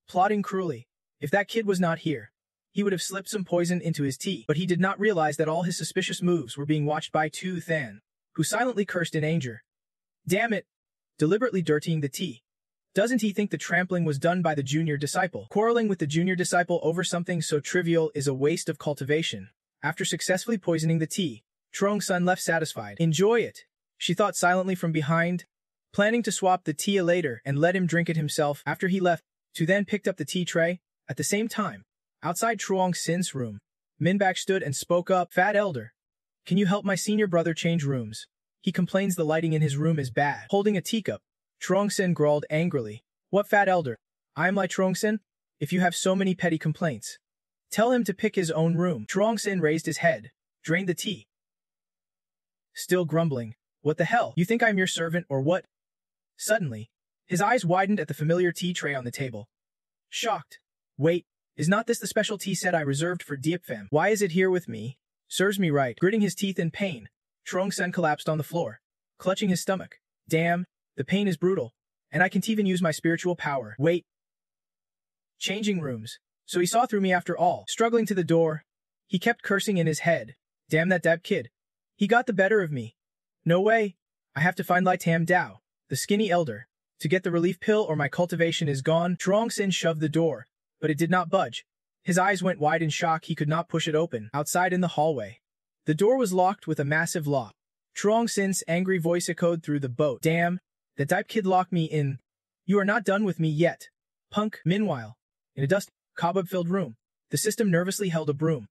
Speaker 1: plotting cruelly. If that kid was not here, he would have slipped some poison into his tea. But he did not realize that all his suspicious moves were being watched by Tu Than, who silently cursed in anger. "Damn it!" Deliberately dirtying the tea. Doesn't he think the trampling was done by the junior disciple? Quarreling with the junior disciple over something so trivial is a waste of cultivation. After successfully poisoning the tea, Truong Sin left satisfied. "Enjoy it," she thought silently from behind, planning to swap the tea later and let him drink it himself. After he left, Tu then picked up the tea tray. At the same time, outside Truong Sin's room, Minbak stood and spoke up, "Fat elder, can you help my senior brother change rooms? He complains the lighting in his room is bad." Holding a teacup, Truong Sin growled angrily, "What fat elder? I am like Truong Sin? If you have so many petty complaints, tell him to pick his own room." Truong Sin raised his head, drained the tea, still grumbling, "What the hell? You think I'm your servant or what?" Suddenly, his eyes widened at the familiar tea tray on the table. Shocked. "Wait, is not this the special tea set I reserved for Diepfam? Why is it here with me? Serves me right." Gritting his teeth in pain, Truong Sin collapsed on the floor, clutching his stomach. "Damn, the pain is brutal, and I can't even use my spiritual power. Wait. Changing rooms. So he saw through me after all." Struggling to the door, he kept cursing in his head. "Damn that dab kid. He got the better of me. No way. I have to find Lai Tam Dao, the skinny elder, to get the relief pill or my cultivation is gone." Truong Sin shoved the door, but it did not budge. His eyes went wide in shock. He could not push it open. Outside in the hallway, the door was locked with a massive lock. Truong Sin's angry voice echoed through the boat. "Damn, that type kid locked me in. You are not done with me yet, punk." Meanwhile, in a dust, cobweb-filled room, the system nervously held a broom.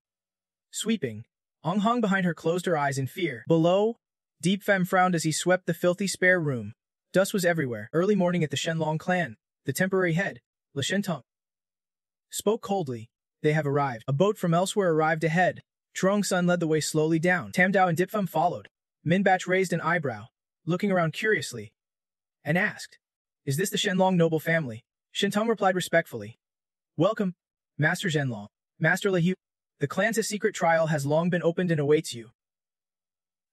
Speaker 1: Sweeping, Ong Hong behind her closed her eyes in fear. Below, Deep Fem frowned as he swept the filthy spare room. Dust was everywhere. Early morning at the Shenlong clan, the temporary head, Le Shentong, spoke coldly. "They have arrived." A boat from elsewhere arrived ahead. Truong Sin led the way slowly down. Tam Dao and Dip Fem followed. Minbach raised an eyebrow, looking around curiously, and asked, "Is this the Shenlong noble family?" Shentong replied respectfully, "Welcome, Master Zhenlong. Master Lehu. The clan's secret trial has long been opened and awaits you.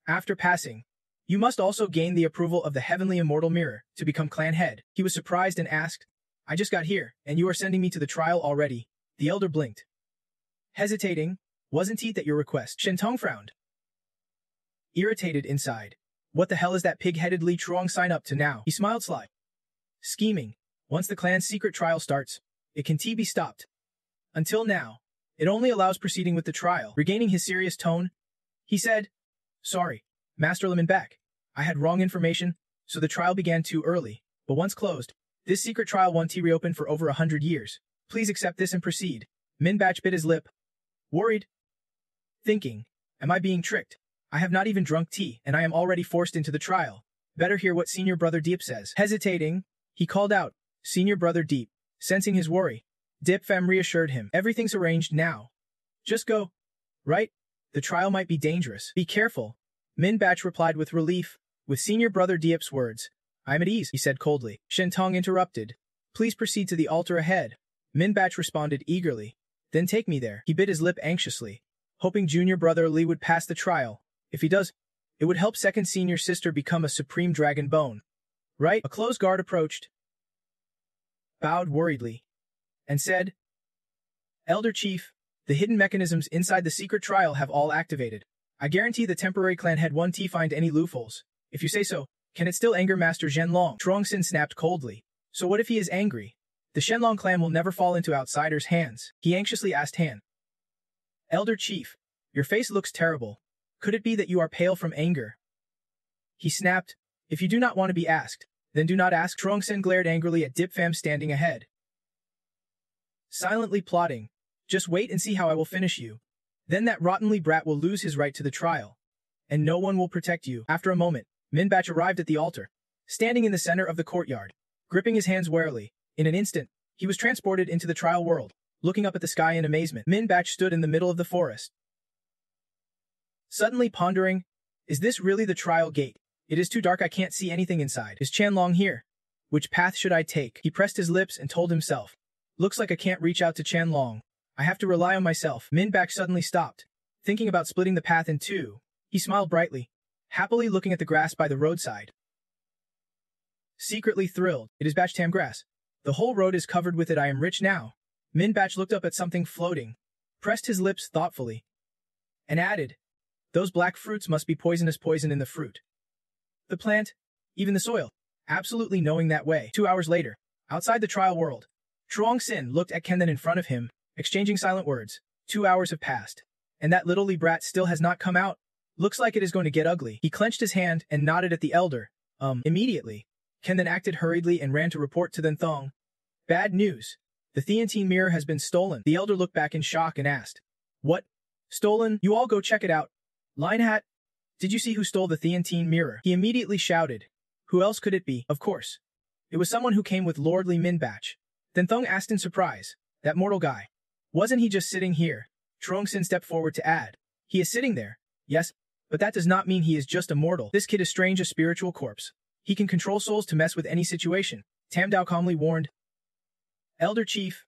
Speaker 1: After passing, you must also gain the approval of the heavenly immortal mirror to become clan head." He was surprised and asked, "I just got here, and you are sending me to the trial already?" The elder blinked, hesitating. "Wasn't it at your request?" Shentong frowned, irritated inside. What the hell is that pig-headed Lee Truong sign up to now? He smiled sly. Scheming. Once the clan's secret trial starts, it can be stopped. Until now, it only allows proceeding with the trial. Regaining his serious tone, he said, Sorry, Master Lemon back. I had wrong information, so the trial began too early. But once closed, this secret trial won't reopen for over 100 years. Please accept this and proceed. Minbach bit his lip. Worried. Thinking, am I being tricked? I have not even drunk tea, and I am already forced into the trial. Better hear what Senior Brother Deep says. Hesitating, he called out, Senior Brother Deep. Sensing his worry, Dip Fem reassured him. Everything's arranged now. Just go. Right? The trial might be dangerous. Be careful. Minbach replied with relief. With Senior Brother Diep's words, I'm at ease, he said coldly. Shentong interrupted. Please proceed to the altar ahead. Minbach responded eagerly. Then take me there. He bit his lip anxiously, hoping Junior Brother Lee would pass the trial. If he does, it would help second senior sister become a supreme dragon bone. Right? A close guard approached, bowed worriedly, and said, Elder Chief, the hidden mechanisms inside the secret trial have all activated. I guarantee the temporary clan head won't find any loopholes. If you say so, can it still anger Master Zhenlong? Truong-sin snapped coldly. So what if he is angry? The Shenlong clan will never fall into outsiders' hands. He anxiously asked Han. Elder Chief, your face looks terrible. Could it be that you are pale from anger? He snapped. If you do not want to be asked, then do not ask. Truong-sin glared angrily at Dip Fam standing ahead, silently plotting. Just wait and see how I will finish you. Then that rottenly brat will lose his right to the trial, and no one will protect you. After a moment, Minbach arrived at the altar, standing in the center of the courtyard, gripping his hands warily. In an instant, he was transported into the trial world, looking up at the sky in amazement. Minbach stood in the middle of the forest, suddenly pondering, is this really the trial gate? It is too dark, I can't see anything inside. Is Chanlong here? Which path should I take? He pressed his lips and told himself, looks like I can't reach out to Chanlong. I have to rely on myself. Minbach suddenly stopped, thinking about splitting the path in two. He smiled brightly, happily looking at the grass by the roadside. Secretly thrilled, it is Bachtam grass. The whole road is covered with it. I am rich now. Minbach looked up at something floating, pressed his lips thoughtfully, and added, those black fruits must be poisonous. Poison in the fruit, the plant, even the soil. Absolutely knowing that way. 2 hours later, outside the trial world, Truong-sin looked at Ken then in front of him, exchanging silent words. 2 hours have passed, and that little Lee brat still has not come out. Looks like it is going to get ugly. He clenched his hand and nodded at the elder. Immediately, Ken then acted hurriedly and ran to report to Thong. Bad news. The Theantine mirror has been stolen. The elder looked back in shock and asked, What? Stolen? You all go check it out. Linehat, did you see who stole the Theantine mirror? He immediately shouted. Who else could it be? Of course. It was someone who came with Lord Lee Minbach. Thong asked in surprise. That mortal guy. Wasn't he just sitting here? Truong-sin stepped forward to add. He is sitting there. Yes, but that does not mean he is just a mortal. This kid is strange, a spiritual corpse. He can control souls to mess with any situation. Tam Dao calmly warned. Elder Chief,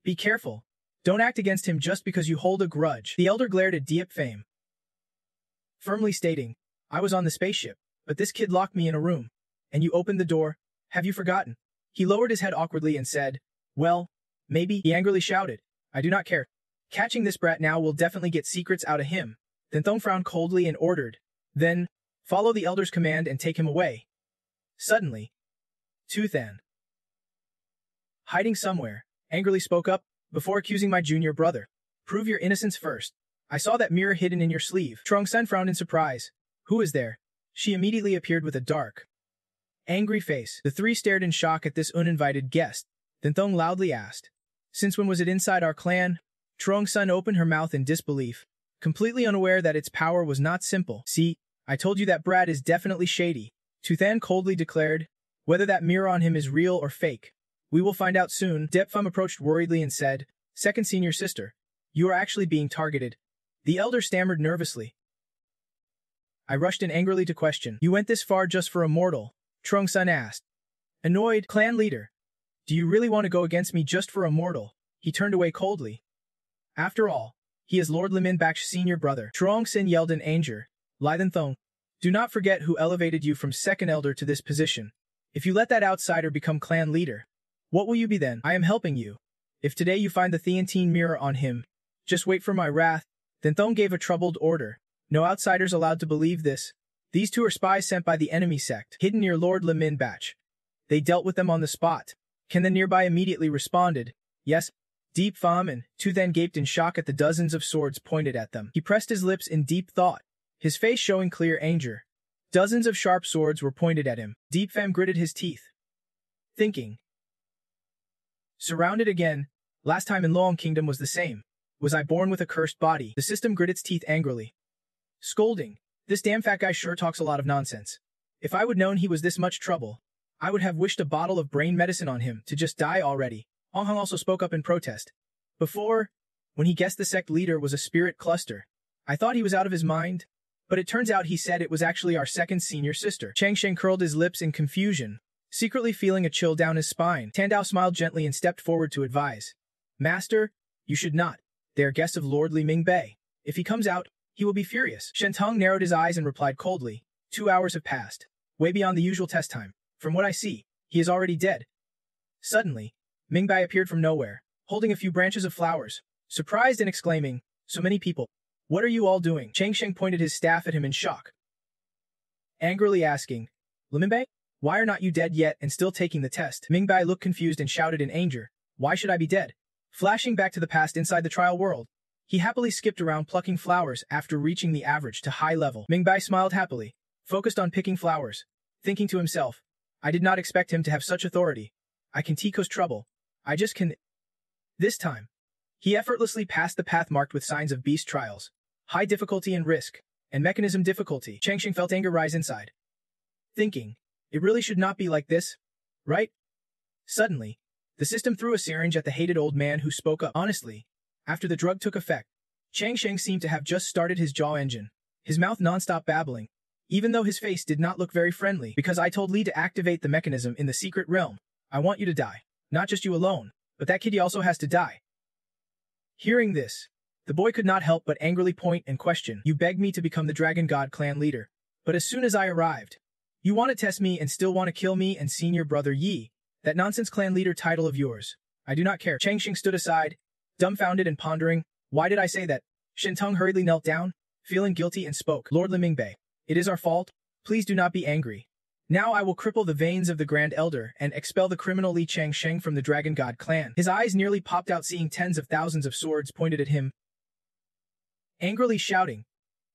Speaker 1: be careful. Don't act against him just because you hold a grudge. The elder glared at Diep Fame, firmly stating, I was on the spaceship, but this kid locked me in a room. And you opened the door. Have you forgotten? He lowered his head awkwardly and said, well, maybe. He angrily shouted, I do not care. Catching this brat now will definitely get secrets out of him. Thong frowned coldly and ordered, then, follow the elder's command and take him away. Suddenly, Than, hiding somewhere, angrily spoke up, before accusing my junior brother. Prove your innocence first. I saw that mirror hidden in your sleeve. Truong-sin frowned in surprise. Who is there? She immediately appeared with a dark, angry face. The three stared in shock at this uninvited guest. Thong loudly asked, since when was it inside our clan? Truong-sin opened her mouth in disbelief, completely unaware that its power was not simple. See, I told you that brat is definitely shady. Than coldly declared, whether that mirror on him is real or fake. We will find out soon. Depfum approached worriedly and said, second senior sister, you are actually being targeted. The elder stammered nervously. I rushed in angrily to question. You went this far just for a mortal? Truong-sin asked. Annoyed, clan leader. Do you really want to go against me just for a mortal? He turned away coldly. After all, he is Lord Minbach's senior brother. Truong-sin yelled in anger. Thong, do not forget who elevated you from second elder to this position. If you let that outsider become clan leader, what will you be then? I am helping you. If today you find the Theantine mirror on him, just wait for my wrath. Thong gave a troubled order. No outsiders allowed to believe this. These two are spies sent by the enemy sect, hidden near Lord Limin Batch. They dealt with them on the spot. Ken the nearby immediately responded, yes. Deep Pham and Tu then gaped in shock at the dozens of swords pointed at them. He pressed his lips in deep thought, his face showing clear anger. Dozens of sharp swords were pointed at him. Deep Pham gritted his teeth, thinking. Surrounded again. Last time in Long Kingdom was the same. Was I born with a cursed body? The system grit its teeth angrily, scolding. This damn fat guy sure talks a lot of nonsense. If I would known he was this much trouble, I would have wished a bottle of brain medicine on him to just die already. Ong Hung also spoke up in protest. Before, when he guessed the sect leader was a spirit cluster, I thought he was out of his mind, but it turns out he said it was actually our second senior sister. Chang Sheng curled his lips in confusion, secretly feeling a chill down his spine. Tandao smiled gently and stepped forward to advise. Master, you should not. They are guests of Lord Li Mingbei. If he comes out, he will be furious. Shentong narrowed his eyes and replied coldly. 2 hours have passed, way beyond the usual test time. From what I see, he is already dead. Suddenly, Mingbei appeared from nowhere, holding a few branches of flowers, surprised and exclaiming, so many people. What are you all doing? Chang Sheng pointed his staff at him in shock, angrily asking, Li Mingbei, why are not you dead yet and still taking the test? Mingbei looked confused and shouted in anger, why should I be dead? Flashing back to the past inside the trial world, he happily skipped around plucking flowers after reaching the average to high level. Mingbei smiled happily, focused on picking flowers, thinking to himself, I did not expect him to have such authority. I can Tico's trouble. I just can. This time, he effortlessly passed the path marked with signs of beast trials, high difficulty and risk, and mechanism difficulty. Chang Sheng felt anger rise inside, thinking, it really should not be like this, right? Suddenly, the system threw a syringe at the hated old man who spoke up. Honestly, after the drug took effect, Chang Sheng seemed to have just started his jaw engine, his mouth non-stop babbling, even though his face did not look very friendly. Because I told Li to activate the mechanism in the secret realm, I want you to die. Not just you alone, but that kitty also has to die. Hearing this, the boy could not help but angrily point and question. You begged me to become the Dragon God clan leader, but as soon as I arrived, you want to test me and still want to kill me and senior brother Yi. That nonsense clan leader title of yours. I do not care. Chang Sheng stood aside, dumbfounded and pondering. Why did I say that? Shentong hurriedly knelt down, feeling guilty and spoke. Lord Li Mingbei, it is our fault. Please do not be angry. Now I will cripple the veins of the Grand Elder and expel the criminal Li Chang Sheng from the Dragon God clan. His eyes nearly popped out seeing tens of thousands of swords pointed at him, angrily shouting,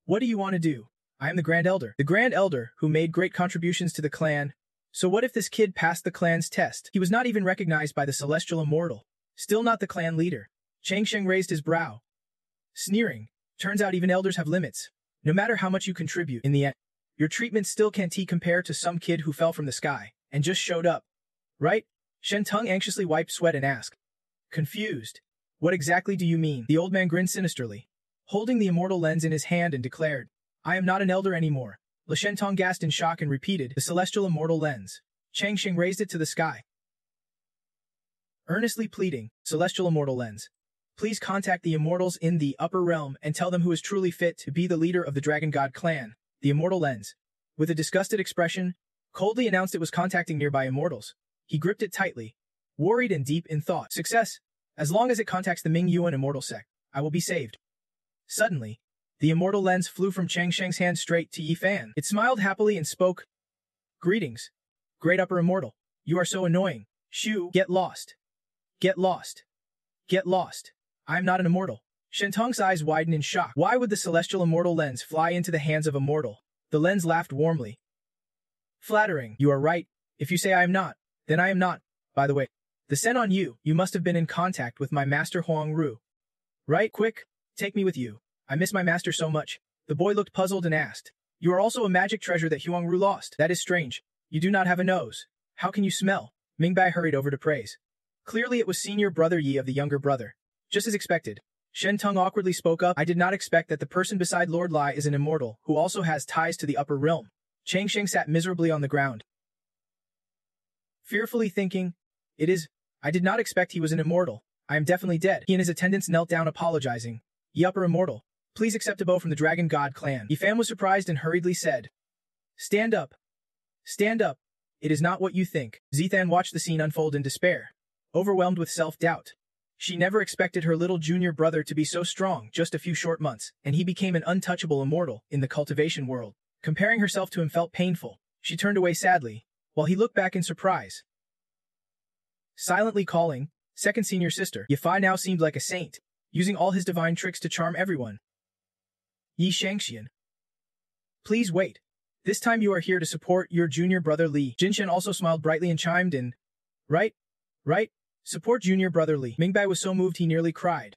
Speaker 1: what do you want to do? I am the Grand Elder. The Grand Elder, who made great contributions to the clan. So what if this kid passed the clan's test? He was not even recognized by the Celestial Immortal. Still not the clan leader. Chang Sheng raised his brow, sneering. Turns out even elders have limits. No matter how much you contribute, in the end, your treatment still can't compare to some kid who fell from the sky and just showed up. Right? Shentong anxiously wiped sweat and asked, confused. What exactly do you mean? The old man grinned sinisterly, holding the immortal lens in his hand and declared, I am not an elder anymore. Le Shentong gasped in shock and repeated, the celestial immortal lens. Chang Sheng raised it to the sky, earnestly pleading, celestial immortal lens. Please contact the immortals in the upper realm and tell them who is truly fit to be the leader of the Dragon God clan. The immortal lens, with a disgusted expression, coldly announced it was contacting nearby immortals. He gripped it tightly, worried and deep in thought. Success. As long as it contacts the Ming Yuan immortal sect, I will be saved. Suddenly, the immortal lens flew from Chang Sheng's hand straight to Yi Fan. It smiled happily and spoke, greetings, great upper immortal. You are so annoying. Shoo, get lost. Get lost. Get lost. I am not an immortal. Shentong's eyes widened in shock. Why would the celestial immortal lens fly into the hands of a mortal? The lens laughed warmly. Flattering. You are right. If you say I am not, then I am not. By the way, the scent on you, you must have been in contact with my master Huang Ru. Right? Quick, take me with you. I miss my master so much. The boy looked puzzled and asked, you are also a magic treasure that Huang Ru lost. That is strange. You do not have a nose. How can you smell? Mingbei hurried over to praise. Clearly it was senior brother Yi of the younger brother. Just as expected. Shentong awkwardly spoke up. I did not expect that the person beside Lord Lai is an immortal who also has ties to the upper realm. Chang Sheng sat miserably on the ground, fearfully thinking, I did not expect he was an immortal. I am definitely dead. He and his attendants knelt down apologizing. Ye upper immortal, please accept a bow from the Dragon God clan. Yi Fan was surprised and hurriedly said, stand up. Stand up. It is not what you think. Zithan watched the scene unfold in despair, overwhelmed with self-doubt. She never expected her little junior brother to be so strong just a few short months, and he became an untouchable immortal in the cultivation world. Comparing herself to him felt painful. She turned away sadly, while he looked back in surprise. Silently calling, second senior sister, Yifei now seemed like a saint, using all his divine tricks to charm everyone. Yi Shangxian. Please wait. This time you are here to support your junior brother Li. Jinshen also smiled brightly and chimed in. Right? Right? Support junior brother Li. Mingbai was so moved he nearly cried.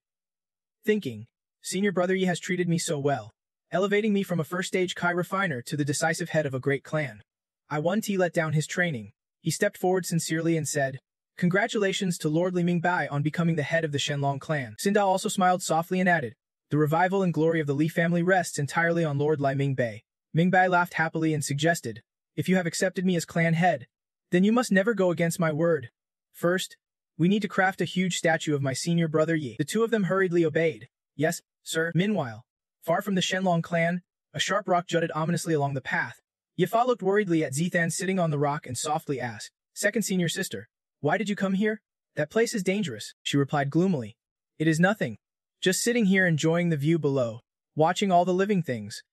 Speaker 1: Thinking, senior brother Yi has treated me so well, elevating me from a first-stage Kai refiner to the decisive head of a great clan. I won T let down his training. He stepped forward sincerely and said, Congratulations to Lord Li Mingbai on becoming the head of the Shenlong clan. Sindao also smiled softly and added, The revival and glory of the Li family rests entirely on Lord Li Mingbai. Mingbai laughed happily and suggested, If you have accepted me as clan head, then you must never go against my word. First, we need to craft a huge statue of my senior brother Yi. The two of them hurriedly obeyed. Yes, sir. Meanwhile, far from the Shenlong clan, a sharp rock jutted ominously along the path. Yifa looked worriedly at Zithan sitting on the rock and softly asked, Second senior sister, why did you come here? That place is dangerous, she replied gloomily. It is nothing. Just sitting here enjoying the view below, watching all the living things.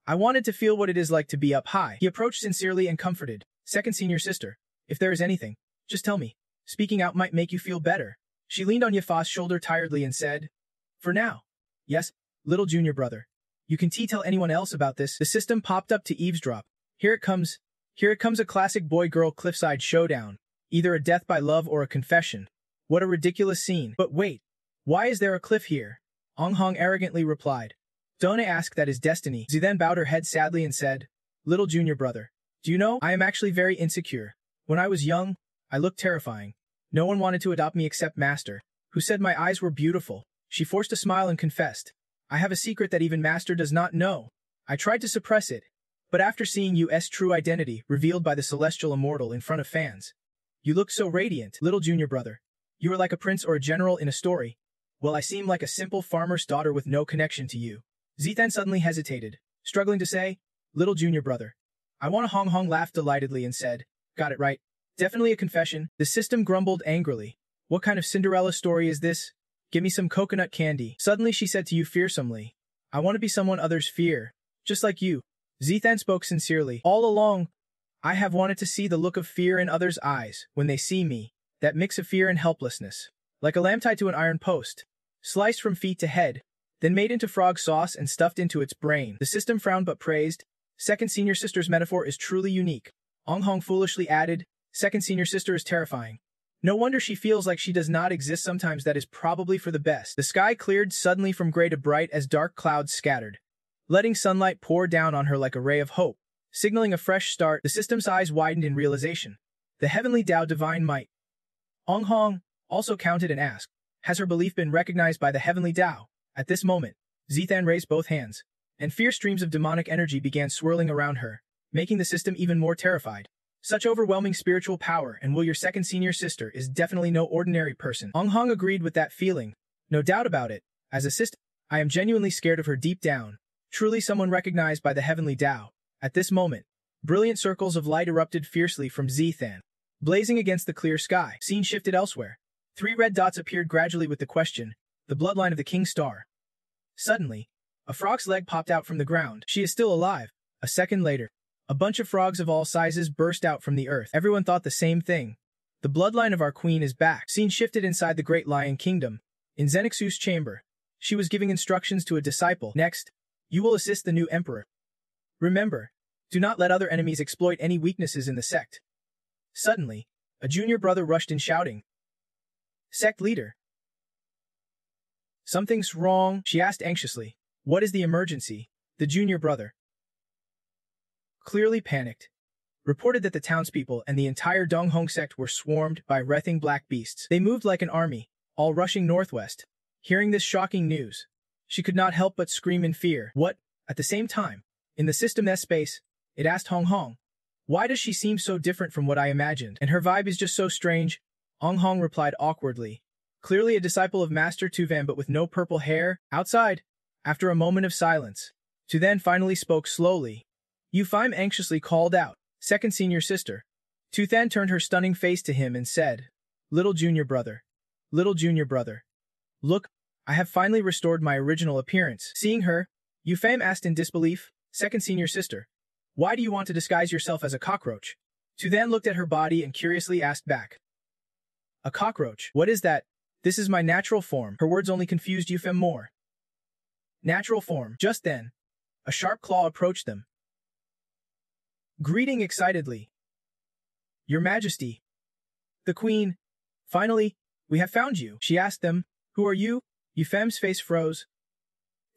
Speaker 1: I wanted to feel what it is like to be up high. He approached sincerely and comforted. Second senior sister, if there is anything, just tell me. Speaking out might make you feel better. She leaned on Yifa's shoulder tiredly and said, For now. Yes, little junior brother. You can tell anyone else about this. The system popped up to eavesdrop. Here it comes. Here it comes, a classic boy-girl cliffside showdown. Either a death by love or a confession. What a ridiculous scene. But wait, why is there a cliff here? Ong Hong arrogantly replied. Don't ask, that is destiny. Zi then bowed her head sadly and said, Little junior brother, do you know, I am actually very insecure. When I was young, I looked terrifying. No one wanted to adopt me except Master, who said my eyes were beautiful. She forced a smile and confessed, I have a secret that even Master does not know. I tried to suppress it, but after seeing you's true identity revealed by the celestial immortal in front of fans, you look so radiant, little junior brother. You are like a prince or a general in a story. Well, I seem like a simple farmer's daughter with no connection to you. Zithan suddenly hesitated, struggling to say, Little junior brother. I want to. Hong Hong laughed delightedly and said, Got it right. Definitely a confession. The system grumbled angrily. What kind of Cinderella story is this? Give me some coconut candy. Suddenly she said to you fearsomely, I want to be someone others fear, just like you. Zithan spoke sincerely. All along, I have wanted to see the look of fear in others' eyes when they see me, that mix of fear and helplessness. Like a lamb tied to an iron post, sliced from feet to head, then made into frog sauce and stuffed into its brain. The system frowned but praised. Second senior sister's metaphor is truly unique. Ong Hong foolishly added, Second senior sister is terrifying. No wonder she feels like she does not exist sometimes. That is probably for the best. The sky cleared suddenly from gray to bright as dark clouds scattered, letting sunlight pour down on her like a ray of hope, signaling a fresh start. The system's eyes widened in realization. The heavenly Tao divine might. Ong Hong also counted and asked, Has her belief been recognized by the heavenly Tao? At this moment, Zithan raised both hands, and fierce streams of demonic energy began swirling around her, making the system even more terrified. Such overwhelming spiritual power, and Will, your second senior sister, is definitely no ordinary person. Ong Hong agreed with that feeling. No doubt about it. As a sister, I am genuinely scared of her deep down. Truly someone recognized by the heavenly Tao. At this moment, brilliant circles of light erupted fiercely from Zithan, blazing against the clear sky. Scene shifted elsewhere. 3 red dots appeared gradually with the question, the bloodline of the King Star. Suddenly, a frog's leg popped out from the ground. She is still alive. A second later, a bunch of frogs of all sizes burst out from the earth. Everyone thought the same thing. The bloodline of our queen is back. Scene shifted inside the Great Lion Kingdom. In Zenixu's chamber, she was giving instructions to a disciple. Next, you will assist the new emperor. Remember, do not let other enemies exploit any weaknesses in the sect. Suddenly, a junior brother rushed in shouting, Sect leader. Something's wrong, she asked anxiously. What is the emergency? The junior brother, clearly panicked, reported that the townspeople and the entire Donghong sect were swarmed by writhing black beasts. They moved like an army, all rushing northwest. Hearing this shocking news, she could not help but scream in fear. What? At the same time, in the system's space, it asked Hong Hong, Why does she seem so different from what I imagined? And her vibe is just so strange. Hong Hong replied awkwardly. Clearly a disciple of Master Tuvan but with no purple hair. Outside, after a moment of silence, Tuvan finally spoke slowly. Yufime anxiously called out, Second senior sister. Tuthan turned her stunning face to him and said, Little junior brother. Little junior brother. Look, I have finally restored my original appearance. Seeing her, Yufame asked in disbelief, Second senior sister. Why do you want to disguise yourself as a cockroach? Tuzan looked at her body and curiously asked back. A cockroach? What is that? This is my natural form. Her words only confused Yufeng more. Natural form. Just then, a sharp claw approached them. Greeting excitedly. Your Majesty. The Queen. Finally, we have found you. She asked them, who are you? Yufeng's face froze.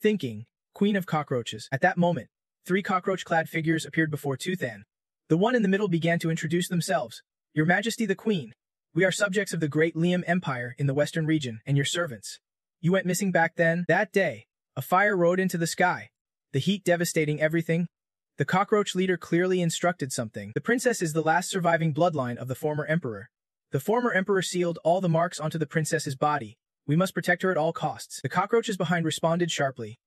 Speaker 1: Thinking, Queen of Cockroaches. At that moment, 3 cockroach-clad figures appeared before Tuzan. The one in the middle began to introduce themselves. Your Majesty the Queen. We are subjects of the Great Liam Empire in the Western region, and your servants. You went missing back then. That day, a fire rode into the sky, the heat devastating everything. The cockroach leader clearly instructed something. The princess is the last surviving bloodline of the former emperor. The former emperor sealed all the marks onto the princess's body. We must protect her at all costs. The cockroaches behind responded sharply.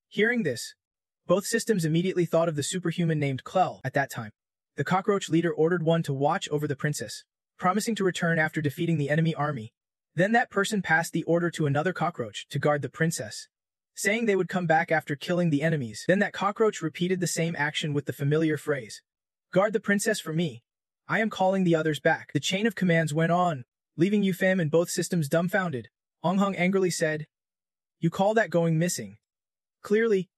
Speaker 1: Hearing this, both systems immediately thought of the superhuman named Clell at that time. The cockroach leader ordered one to watch over the princess, promising to return after defeating the enemy army. Then that person passed the order to another cockroach to guard the princess, saying they would come back after killing the enemies. Then that cockroach repeated the same action with the familiar phrase, guard the princess for me. I am calling the others back. The chain of commands went on, leaving Yufeng and both systems dumbfounded. Ongheng angrily said, you call that going missing? Clearly,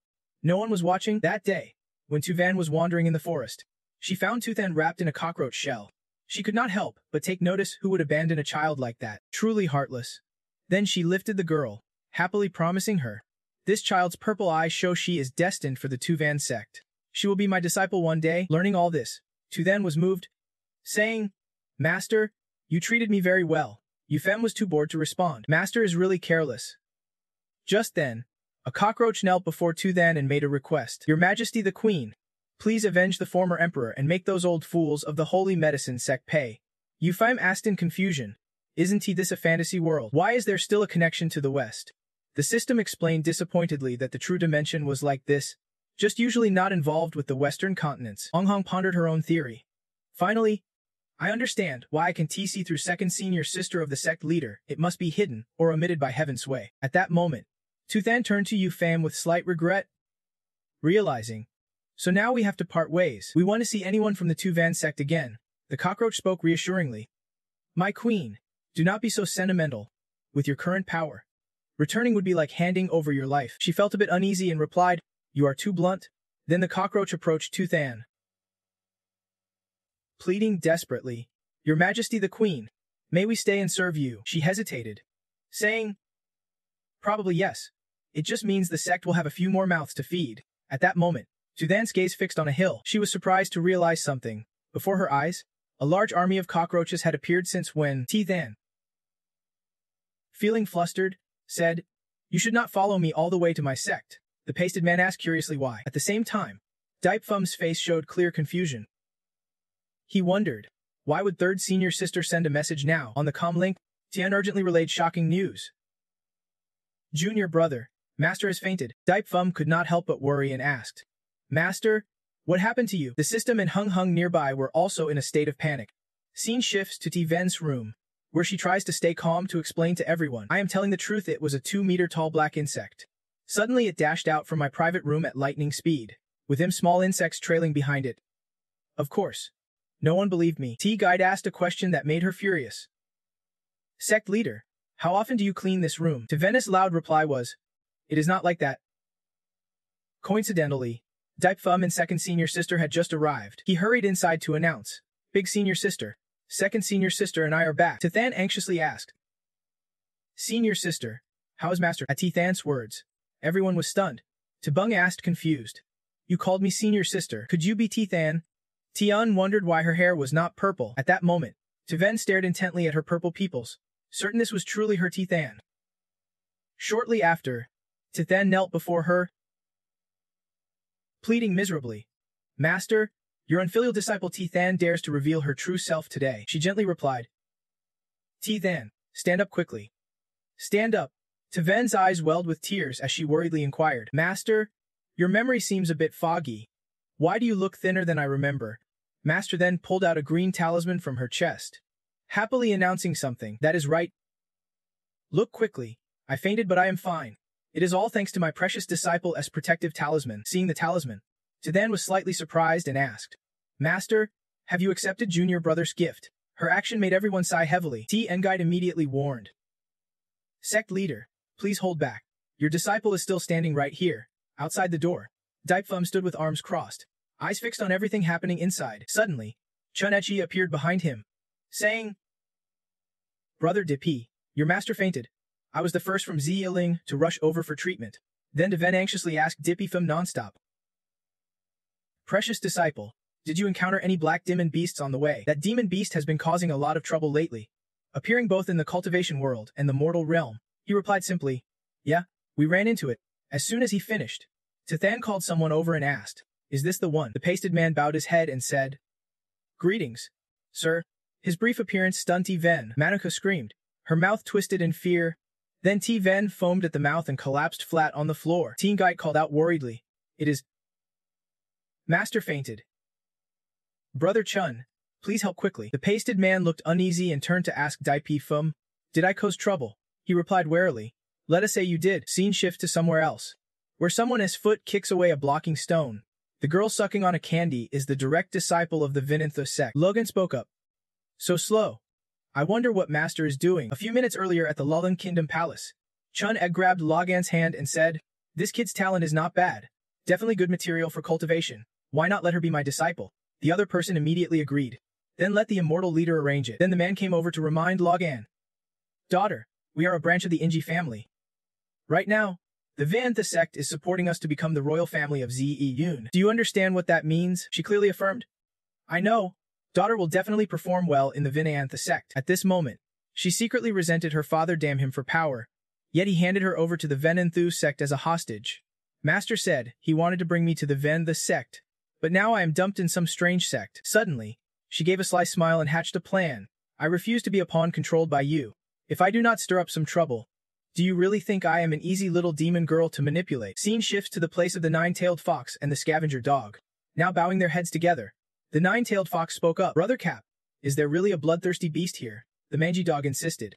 Speaker 1: no one was watching. That day, when Tuzan was wandering in the forest, she found Tuzan wrapped in a cockroach shell. She could not help but take notice who would abandon a child like that. Truly heartless. Then she lifted the girl, happily promising her, this child's purple eyes show she is destined for the Tuzan sect. She will be my disciple one day. Learning all this, Tuzan was moved, saying, Master, you treated me very well. Yufeng was too bored to respond. Master is really careless. Just then, a cockroach knelt before Tuzan and made a request. Your Majesty the Queen, please avenge the former emperor and make those old fools of the Holy Medicine sect pay. Yufeng asked in confusion, isn't this a fantasy world? Why is there still a connection to the West? The system explained disappointedly that the true dimension was like this, just usually not involved with the Western continents. Ongheng pondered her own theory. Finally, I understand why I can see through second senior sister of the sect leader. It must be hidden or omitted by heaven's sway. At that moment, Tuzan turned to Yufeng with slight regret, realizing, so now we have to part ways. We want to see anyone from the Tuzan sect again. The cockroach spoke reassuringly. My queen, do not be so sentimental. With your current power, returning would be like handing over your life. She felt a bit uneasy and replied, you are too blunt. Then the cockroach approached Tuzan, pleading desperately, Your Majesty the Queen, may we stay and serve you? She hesitated, saying, probably yes. It just means the sect will have a few more mouths to feed. At that moment, Tuzan's gaze fixed on a hill. She was surprised to realize something. Before her eyes, a large army of cockroaches had appeared since when Tuzan, feeling flustered, said, you should not follow me all the way to my sect. The pasted man asked curiously why. At the same time, Daipfum's face showed clear confusion. He wondered, why would third senior sister send a message now? On the comm link, Tian urgently relayed shocking news. Junior brother, Master has fainted. Daipfum could not help but worry and asked, Master, what happened to you? The system and Hung nearby were also in a state of panic. Scene shifts to Tiven's room, where she tries to stay calm to explain to everyone. I am telling the truth, it was a 2-meter-tall black insect. Suddenly it dashed out from my private room at lightning speed, with them small insects trailing behind it. Of course, no one believed me. T-Guide asked a question that made her furious. Sect leader, how often do you clean this room? Tiven's loud reply was, it is not like that. Coincidentally, Daipfum and second senior sister had just arrived. He hurried inside to announce, big senior sister, second senior sister and I are back. Tithan anxiously asked, senior sister, how is Master? At Tithan's words, everyone was stunned. Tabung asked confused, you called me senior sister. Could you be Tithan? Tian wondered why her hair was not purple. At that moment, Tiven stared intently at her purple pupils, certain this was truly her Tithan. Shortly after, Tithan knelt before her, pleading miserably, Master, your unfilial disciple Tithan dares to reveal her true self today. She gently replied, Tithan, stand up quickly. Stand up. Tiven's eyes welled with tears as she worriedly inquired, Master, your memory seems a bit foggy. Why do you look thinner than I remember? Master then pulled out a green talisman from her chest, happily announcing something. That is right. Look quickly. I fainted but I am fine. It is all thanks to my precious disciple S protective talisman. Seeing the talisman, Then was slightly surprised and asked, Master, have you accepted junior brother's gift? Her action made everyone sigh heavily. Guide immediately warned. Sect leader, please hold back. Your disciple is still standing right here, outside the door. Daipfum stood with arms crossed, eyes fixed on everything happening inside. Suddenly, Chun Echi appeared behind him, saying, Brother Dipi, your master fainted. I was the first from Ziyiling to rush over for treatment. Then Deven anxiously asked Dipi Fum nonstop. Precious disciple, did you encounter any black demon beasts on the way? That demon beast has been causing a lot of trouble lately, appearing both in the cultivation world and the mortal realm. He replied simply, Yeah, we ran into it. As soon as he finished, Tathan called someone over and asked, Is this the one? The pasted man bowed his head and said, Greetings, sir. His brief appearance stunned Ven. Manuka screamed, her mouth twisted in fear. Then Ven foamed at the mouth and collapsed flat on the floor. Guide called out worriedly, It is... Master fainted. Brother Chun, please help quickly. The pasted man looked uneasy and turned to ask Daipi Fum, Did I cause trouble? He replied warily, Let us say you did. Scene shift to somewhere else, where someone's foot kicks away a blocking stone. The girl sucking on a candy is the direct disciple of the Vinantha sect. Logan spoke up. So slow. I wonder what Master is doing. A few minutes earlier at the Lulan Kingdom Palace, Chun Egg grabbed Logan's hand and said, This kid's talent is not bad. Definitely good material for cultivation. Why not let her be my disciple? The other person immediately agreed. Then let the immortal leader arrange it. Then the man came over to remind Logan. Daughter, we are a branch of the Inji family. Right now, the Vinantha sect is supporting us to become the royal family of Ziyun. Do you understand what that means? She clearly affirmed. I know. Daughter will definitely perform well in the Vinantha sect. At this moment, she secretly resented her father damn him for power, yet he handed her over to the Vinantha sect as a hostage. Master said he wanted to bring me to the Vinantha sect, but now I am dumped in some strange sect. Suddenly, she gave a sly smile and hatched a plan. I refuse to be a pawn controlled by you. If I do not stir up some trouble, do you really think I am an easy little demon girl to manipulate? Scene shifts to the place of the nine-tailed fox and the scavenger dog. Now bowing their heads together, the nine-tailed fox spoke up. Brother Cap, is there really a bloodthirsty beast here? The mangy dog insisted.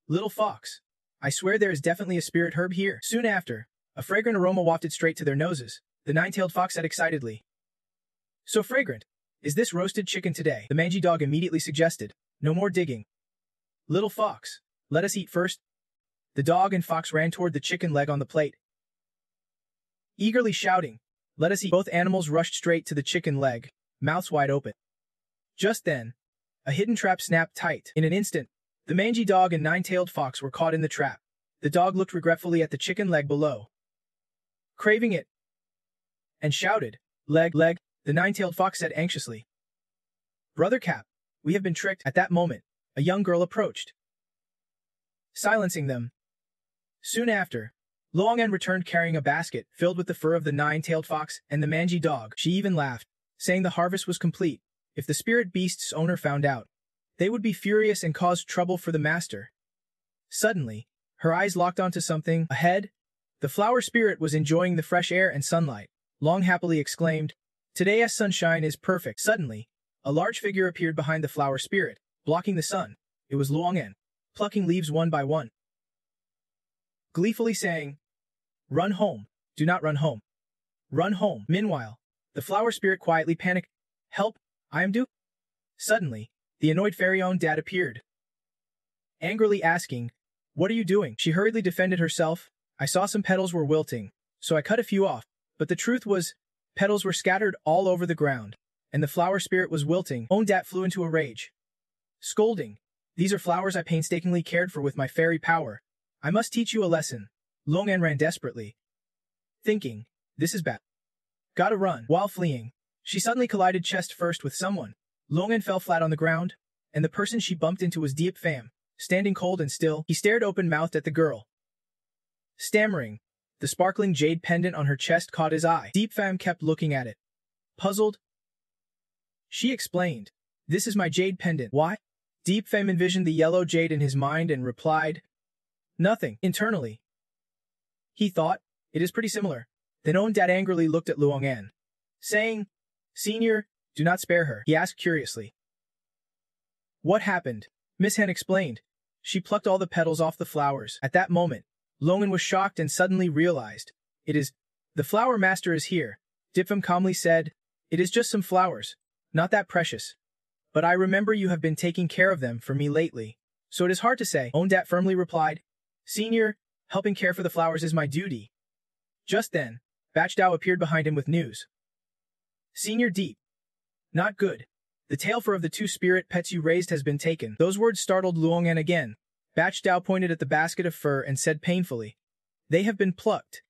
Speaker 1: Little fox, I swear there is definitely a spirit herb here. Soon after, a fragrant aroma wafted straight to their noses. The nine-tailed fox said excitedly. So fragrant. Is this roasted chicken today? The mangy dog immediately suggested. No more digging. Little fox, let us eat first. The dog and fox ran toward the chicken leg on the plate, eagerly shouting, Let us eat. Both animals rushed straight to the chicken leg, mouths wide open. Just then, a hidden trap snapped tight. In an instant, the mangy dog and nine-tailed fox were caught in the trap. The dog looked regretfully at the chicken leg below, craving it, and shouted, Leg, leg, the nine-tailed fox said anxiously. Brother Cap, we have been tricked. At that moment, a young girl approached, silencing them. Soon after, Longan returned carrying a basket filled with the fur of the nine-tailed fox and the mangy dog. She even laughed, saying the harvest was complete. If the spirit beast's owner found out, they would be furious and cause trouble for the master. Suddenly, her eyes locked onto something ahead. The flower spirit was enjoying the fresh air and sunlight. Long happily exclaimed, Today's sunshine is perfect. Suddenly, a large figure appeared behind the flower spirit, blocking the sun. It was Longan, plucking leaves one by one, gleefully saying, Run home. Do not run home. Run home. Meanwhile, the flower spirit quietly panicked. Help, I am due. Suddenly, the annoyed fairy-owned dad appeared, angrily asking, What are you doing? She hurriedly defended herself. I saw some petals were wilting, so I cut a few off. But the truth was, petals were scattered all over the ground, and the flower spirit was wilting. Ondat flew into a rage, scolding, These are flowers I painstakingly cared for with my fairy power. I must teach you a lesson. Longan ran desperately, thinking, This is bad. Gotta run. While fleeing, she suddenly collided chest first with someone. Longan fell flat on the ground, and the person she bumped into was Diep Pham. Standing cold and still, he stared open-mouthed at the girl, stammering. The sparkling jade pendant on her chest caught his eye. Diep Pham kept looking at it, puzzled. She explained, This is my jade pendant. Why? Diep Pham envisioned the yellow jade in his mind and replied, Nothing. Internally, he thought, It is pretty similar. Then Ondat angrily looked at Luongan, saying, Senior, do not spare her. He asked curiously. What happened? Miss Hen explained. She plucked all the petals off the flowers. At that moment, Longan was shocked and suddenly realized, It is, the flower master is here. Dipfum calmly said, "It is just some flowers, not that precious. But I remember you have been taking care of them for me lately, so it is hard to say." Ondat firmly replied, "Senior, helping care for the flowers is my duty." Just then, Bachdao appeared behind him with news. "Senior Deep. Not good. The tail fur of the 2 spirit pets you raised has been taken." Those words startled Luongan again. Bachdao pointed at the basket of fur and said painfully, "They have been plucked.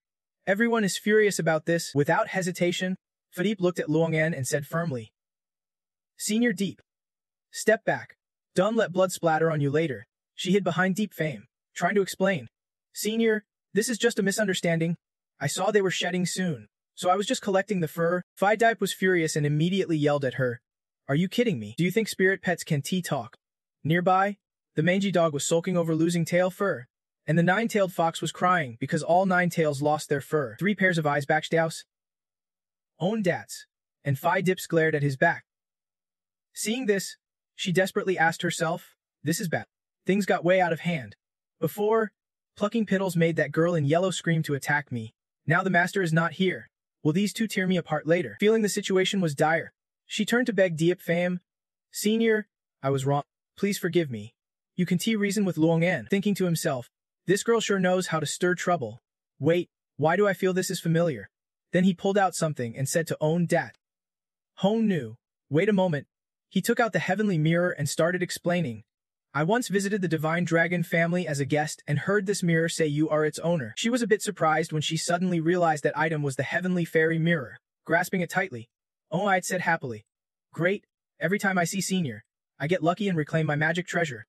Speaker 1: Everyone is furious about this." Without hesitation, Philippe looked at Luongan and said firmly, "Senior Deep. Step back. Don't let blood splatter on you later." She hid behind Deep Fame, trying to explain. "Senior, this is just a misunderstanding. I saw they were shedding soon, so I was just collecting the fur." Phi Dipe was furious and immediately yelled at her, "Are you kidding me? Do you think spirit pets can talk?" Nearby, the mangy dog was sulking over losing tail fur, and the 9-tailed fox was crying because all 9 tails lost their fur. 3 pairs of eyes Bachdau's own dats, and Phi Dips glared at his back. Seeing this, she desperately asked herself, "This is bad. Things got way out of hand. Before, plucking piddles made that girl in yellow scream to attack me. Now the master is not here. Will these two tear me apart later?" Feeling the situation was dire, she turned to beg Diep Pham, "Senior, I was wrong. Please forgive me." You can reason with Luongan, thinking to himself, "This girl sure knows how to stir trouble. Wait, why do I feel this is familiar?" Then he pulled out something and said to Own Dat. Hong knew. Wait a moment. He took out the heavenly mirror and started explaining. "I once visited the divine dragon family as a guest and heard this mirror say you are its owner." She was a bit surprised when she suddenly realized that item was the heavenly fairy mirror. Grasping it tightly, I'd said happily, "Great, every time I see Senior, I get lucky and reclaim my magic treasure."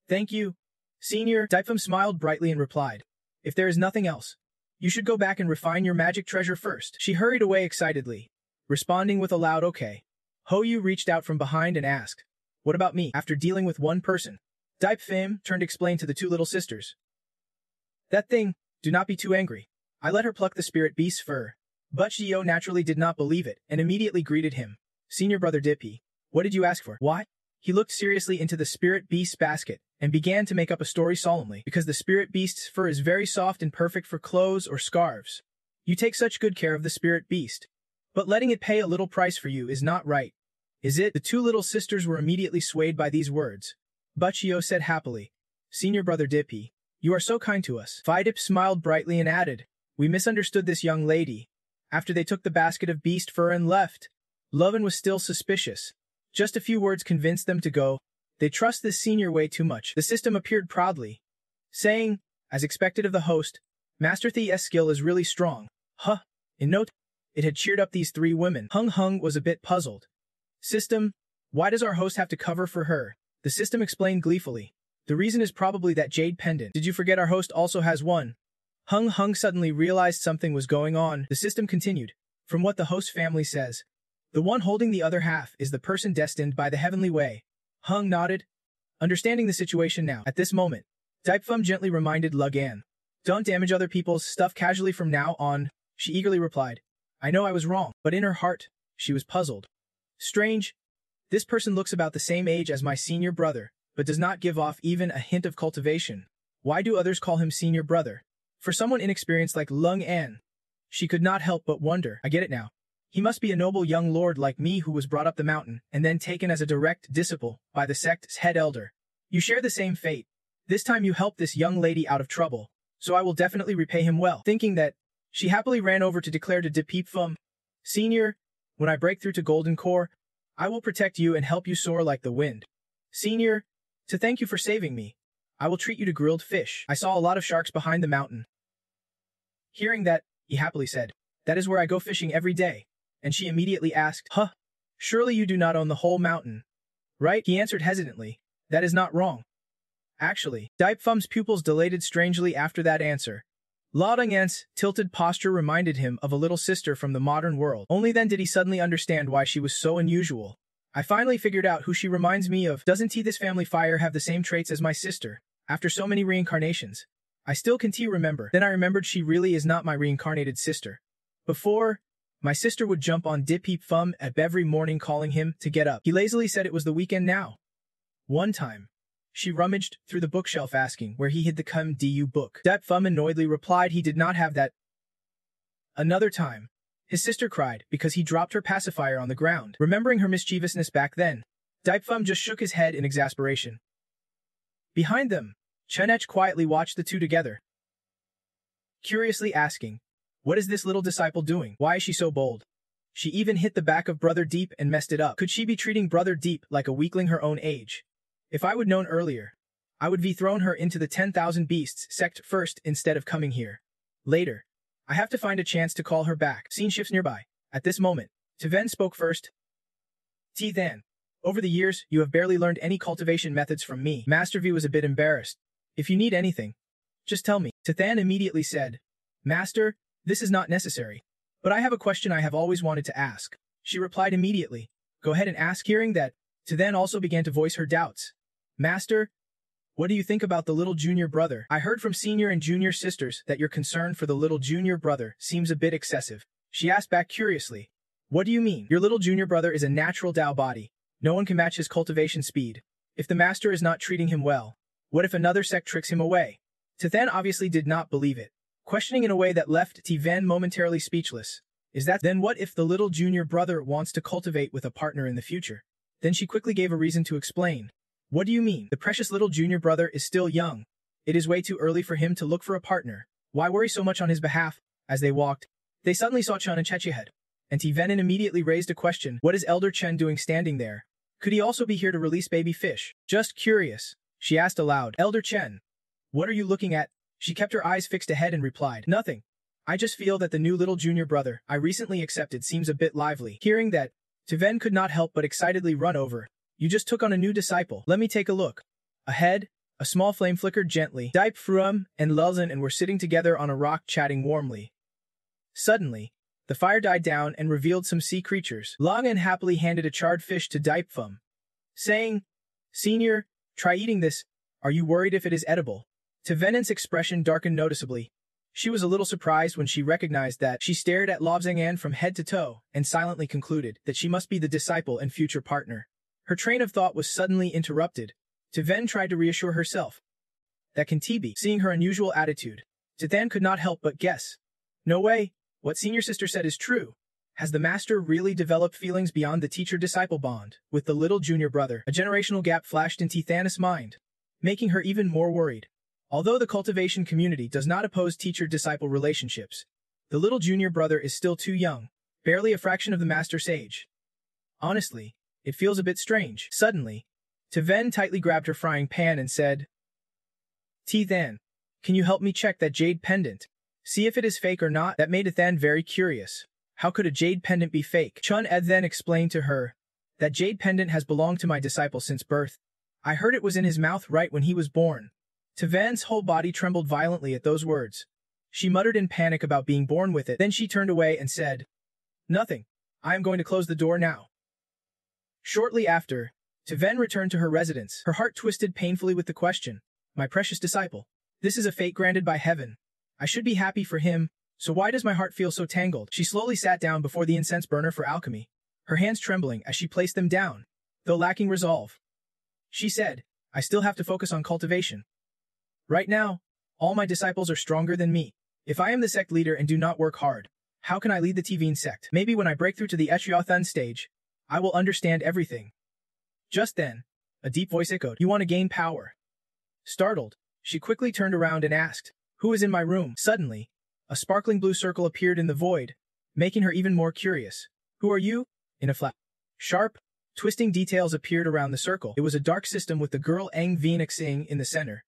Speaker 1: "Thank you, Senior." Daipum smiled brightly and replied, "If there is nothing else, you should go back and refine your magic treasure first." She hurried away excitedly, responding with a loud okay. Hoyu reached out from behind and asked, "What about me?" After dealing with one person, Dipe Pham turned to explain to the 2 little sisters. "That thing, do not be too angry. I let her pluck the spirit beast's fur." But Shio naturally did not believe it and immediately greeted him. "Senior brother Dippy, what did you ask for?" "Why?" He looked seriously into the spirit beast's basket and began to make up a story solemnly. "Because the spirit beast's fur is very soft and perfect for clothes or scarves. You take such good care of the spirit beast. But letting it pay a little price for you is not right. Is it?" The 2 little sisters were immediately swayed by these words. But Shio said happily, "Senior brother Dippy, you are so kind to us." Phidip smiled brightly and added, "We misunderstood this young lady. After they took the basket of beast fur and left, Lovin was still suspicious. Just a few words convinced them to go. They trust this senior way too much." The system appeared proudly, saying, as expected of the host, "Master Thi's skill is really strong." Huh. In note, it had cheered up these 3 women. Hung was a bit puzzled. "System, why does our host have to cover for her?" The system explained gleefully. "The reason is probably that jade pendant. Did you forget our host also has one?" Hung suddenly realized something was going on. The system continued. "From what the host family says, the one holding the other half is the person destined by the heavenly way." Hung nodded, understanding the situation now. At this moment, Daipfum gently reminded Lugan, "Don't damage other people's stuff casually from now on." She eagerly replied, "I know I was wrong." But in her heart, she was puzzled. "Strange. This person looks about the same age as my senior brother, but does not give off even a hint of cultivation. Why do others call him senior brother?" For someone inexperienced like Lung An, she could not help but wonder. "I get it now. He must be a noble young lord like me who was brought up the mountain and then taken as a direct disciple by the sect's head elder. You share the same fate. This time you helped this young lady out of trouble, so I will definitely repay him well." Thinking that, she happily ran over to declare to Depeepfum, "Senior, when I break through to Golden Core, I will protect you and help you soar like the wind. Senior, to thank you for saving me, I will treat you to grilled fish." I saw a lot of sharks behind the mountain. Hearing that, he happily said, "That is where I go fishing every day." And she immediately asked, "Huh, surely you do not own the whole mountain, right?" He answered hesitantly, "That is not wrong." Actually, Daipfum's pupils dilated strangely after that answer. Laodang's tilted posture reminded him of a little sister from the modern world. Only then did he suddenly understand why she was so unusual. "I finally figured out who she reminds me of. Doesn't this family fire have the same traits as my sister? After so many reincarnations, I still can remember." Then I remembered she really is not my reincarnated sister. Before, my sister would jump on Dipeep Phum every morning calling him to get up. He lazily said it was the weekend now. One time, she rummaged through the bookshelf asking where he hid the Du book. Dep Phum annoyedly replied he did not have that. Another time, his sister cried because he dropped her pacifier on the ground. Remembering her mischievousness back then, Daipfum just shook his head in exasperation. Behind them, Chenech quietly watched the two together, curiously asking, "What is this little disciple doing? Why is she so bold? She even hit the back of Brother Deep and messed it up. Could she be treating Brother Deep like a weakling her own age? If I would known earlier, I would have thrown her into the 10,000 beasts sect first instead of coming here. Later, I have to find a chance to call her back." Scene shifts nearby. At this moment, Tiven spoke first. "Tithan, over the years, you have barely learned any cultivation methods from me." Master V was a bit embarrassed. "If you need anything, just tell me." Tithan immediately said, "Master, this is not necessary. But I have a question I have always wanted to ask." She replied immediately, "Go ahead and ask." Hearing that, Tithan also began to voice her doubts. "Master, what do you think about the little junior brother? I heard from senior and junior sisters that your concern for the little junior brother seems a bit excessive." She asked back curiously, "What do you mean? Your little junior brother is a natural Dao body. No one can match his cultivation speed. If the master is not treating him well, what if another sect tricks him away?" Tithan obviously did not believe it, questioning in a way that left Tiven momentarily speechless. "Is that then? What if the little junior brother wants to cultivate with a partner in the future?" Then she quickly gave a reason to explain. "What do you mean? The precious little junior brother is still young. It is way too early for him to look for a partner. Why worry so much on his behalf?" As they walked, they suddenly saw Chen and Chechihed, and Tivenin immediately raised a question. "What is Elder Chen doing standing there? Could he also be here to release baby fish?" "Just curious," she asked aloud. "Elder Chen, what are you looking at?" She kept her eyes fixed ahead and replied, "Nothing. I just feel that the new little junior brother I recently accepted seems a bit lively." Hearing that, Tiven could not help but excitedly run over. "You just took on a new disciple. Let me take a look." Ahead, a small flame flickered gently. Daip Fruam and Lulzan were sitting together on a rock chatting warmly. Suddenly, the fire died down and revealed some sea creatures. Longan happily handed a charred fish to Daipfum, saying, "Senior, try eating this. Are you worried if it is edible?" Tivenen's expression darkened noticeably. She was a little surprised when she recognized that. She stared at Lobzangan from head to toe and silently concluded that she must be the disciple and future partner. Her train of thought was suddenly interrupted. Tiven tried to reassure herself. That can be. Seeing her unusual attitude, Tithan could not help but guess. No way, what senior sister said is true. Has the master really developed feelings beyond the teacher-disciple bond with the little junior brother? A generational gap flashed in Tithan's mind, making her even more worried. Although the cultivation community does not oppose teacher-disciple relationships, the little junior brother is still too young, barely a fraction of the master's age. Honestly, it feels a bit strange. Suddenly, Tiven tightly grabbed her frying pan and said, "Tithan, can you help me check that jade pendant? See if it is fake or not?" That made Tithan very curious. How could a jade pendant be fake? Chun Ed then explained to her, "That jade pendant has belonged to my disciple since birth. I heard it was in his mouth right when he was born." Tivan's whole body trembled violently at those words. She muttered in panic about being born with it. Then she turned away and said, "Nothing. I am going to close the door now." Shortly after, Tiven returned to her residence. Her heart twisted painfully with the question, "My precious disciple, this is a fate granted by heaven. I should be happy for him, so why does my heart feel so tangled?" She slowly sat down before the incense burner for alchemy, her hands trembling as she placed them down, though lacking resolve. She said, "I still have to focus on cultivation. Right now, all my disciples are stronger than me. If I am the sect leader and do not work hard, how can I lead the Tivine sect? Maybe when I break through to the Etriothan stage, I will understand everything." Just then, a deep voice echoed, "You want to gain power?" Startled, she quickly turned around and asked, "Who is in my room?" Suddenly, a sparkling blue circle appeared in the void, making her even more curious. "Who are you?" In a flash, sharp, twisting details appeared around the circle. It was a dark system with the girl Eng Venixing in the center.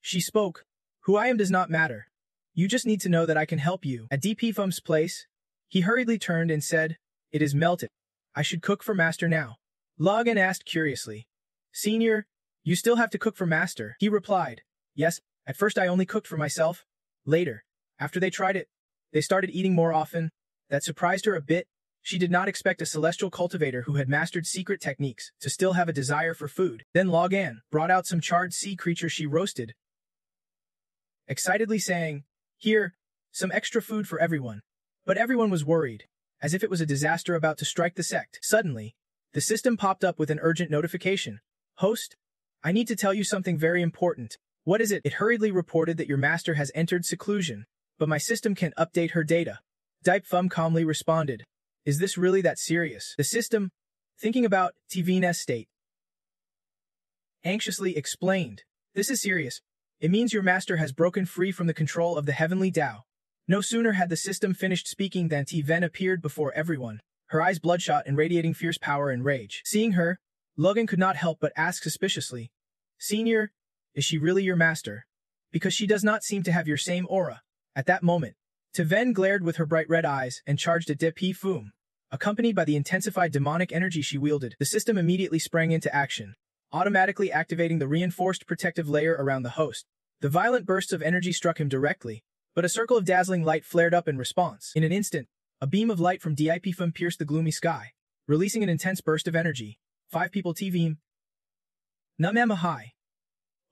Speaker 1: She spoke, "Who I am does not matter. You just need to know that I can help you." At DP Fum's place, he hurriedly turned and said, "It is melted. I should cook for master now." Logan asked curiously, "Senior, you still have to cook for master?" He replied, "Yes, at first I only cooked for myself. Later, after they tried it, they started eating more often." That surprised her a bit. She did not expect a celestial cultivator who had mastered secret techniques to still have a desire for food. Then Logan brought out some charred sea creatures she roasted, excitedly saying, "Here, some extra food for everyone." But everyone was worried, as if it was a disaster about to strike the sect. Suddenly, the system popped up with an urgent notification. "Host, I need to tell you something very important." "What is it?" It hurriedly reported that your master has entered seclusion, but my system can't update her data. Dipe Fum calmly responded, "Is this really that serious?" The system, thinking about TVN's state, anxiously explained, "This is serious. It means your master has broken free from the control of the heavenly Tao." No sooner had the system finished speaking than Ven appeared before everyone, her eyes bloodshot and radiating fierce power and rage. Seeing her, Logan could not help but ask suspiciously, "Senior, is she really your master? Because she does not seem to have your same aura." At that moment, Ven glared with her bright red eyes and charged at Dipe Fum. Accompanied by the intensified demonic energy she wielded, the system immediately sprang into action, automatically activating the reinforced protective layer around the host. The violent bursts of energy struck him directly, but a circle of dazzling light flared up in response. In an instant, a beam of light from Dipe Fum pierced the gloomy sky, releasing an intense burst of energy. 5 people TVM. Namamahai.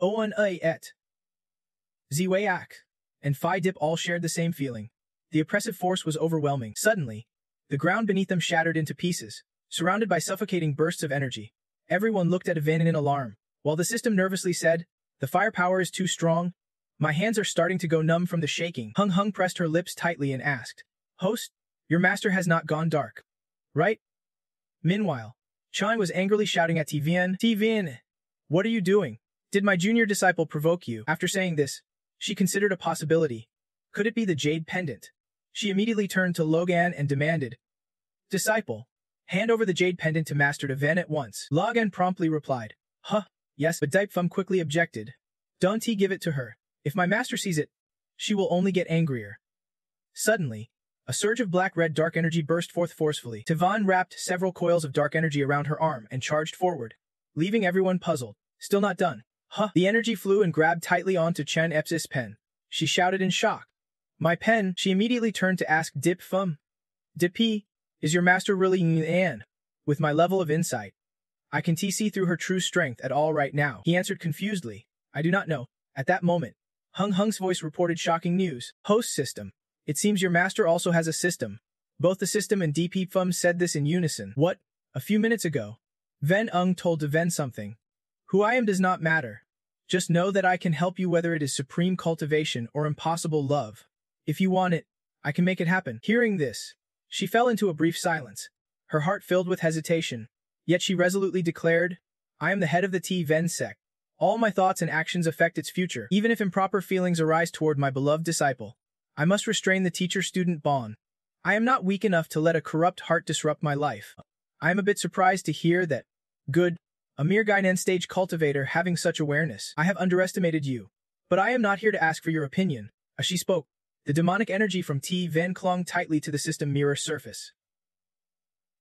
Speaker 1: Oan et. Ziwayak. And Phi Dip all shared the same feeling. The oppressive force was overwhelming. Suddenly, the ground beneath them shattered into pieces, surrounded by suffocating bursts of energy. Everyone looked at Evan in alarm, while the system nervously said, "The firepower is too strong. My hands are starting to go numb from the shaking." Hung Hung pressed her lips tightly and asked, "Host, your master has not gone dark, right?" Meanwhile, Chang was angrily shouting at Tvn, "What are you doing? Did my junior disciple provoke you?" After saying this, she considered a possibility. Could it be the jade pendant? She immediately turned to Logan and demanded, "Disciple, hand over the jade pendant to Master Devan at once." Logan promptly replied, "Huh, yes," but Dipe Fum quickly objected. "Don't he give it to her. If my master sees it, she will only get angrier." Suddenly, a surge of black-red dark energy burst forth forcefully. Tivan wrapped several coils of dark energy around her arm and charged forward, leaving everyone puzzled. Still not done. Huh. The energy flew and grabbed tightly onto Chen Epsis' pen. She shouted in shock, "My pen!" She immediately turned to ask Dipe Fum, "Dipe, is your master really An? With my level of insight, I can see through her true strength at all right now." He answered confusedly, "I do not know." At that moment, Hung Hung's voice reported shocking news. "Host system. It seems your master also has a system." Both the system and Dipe Fum said this in unison. "What? A few minutes ago, Ven Ung told Ven something. Who I am does not matter. Just know that I can help you whether it is supreme cultivation or impossible love. If you want it, I can make it happen." Hearing this, she fell into a brief silence, her heart filled with hesitation. Yet she resolutely declared, "I am the head of the Ven sect. All my thoughts and actions affect its future. Even if improper feelings arise toward my beloved disciple, I must restrain the teacher-student bond. I am not weak enough to let a corrupt heart disrupt my life." I am a bit surprised to hear that. Good. A mere Gainen stage cultivator having such awareness. I have underestimated you. But I am not here to ask for your opinion. As she spoke, the demonic energy from Ven clung tightly to the system mirror surface,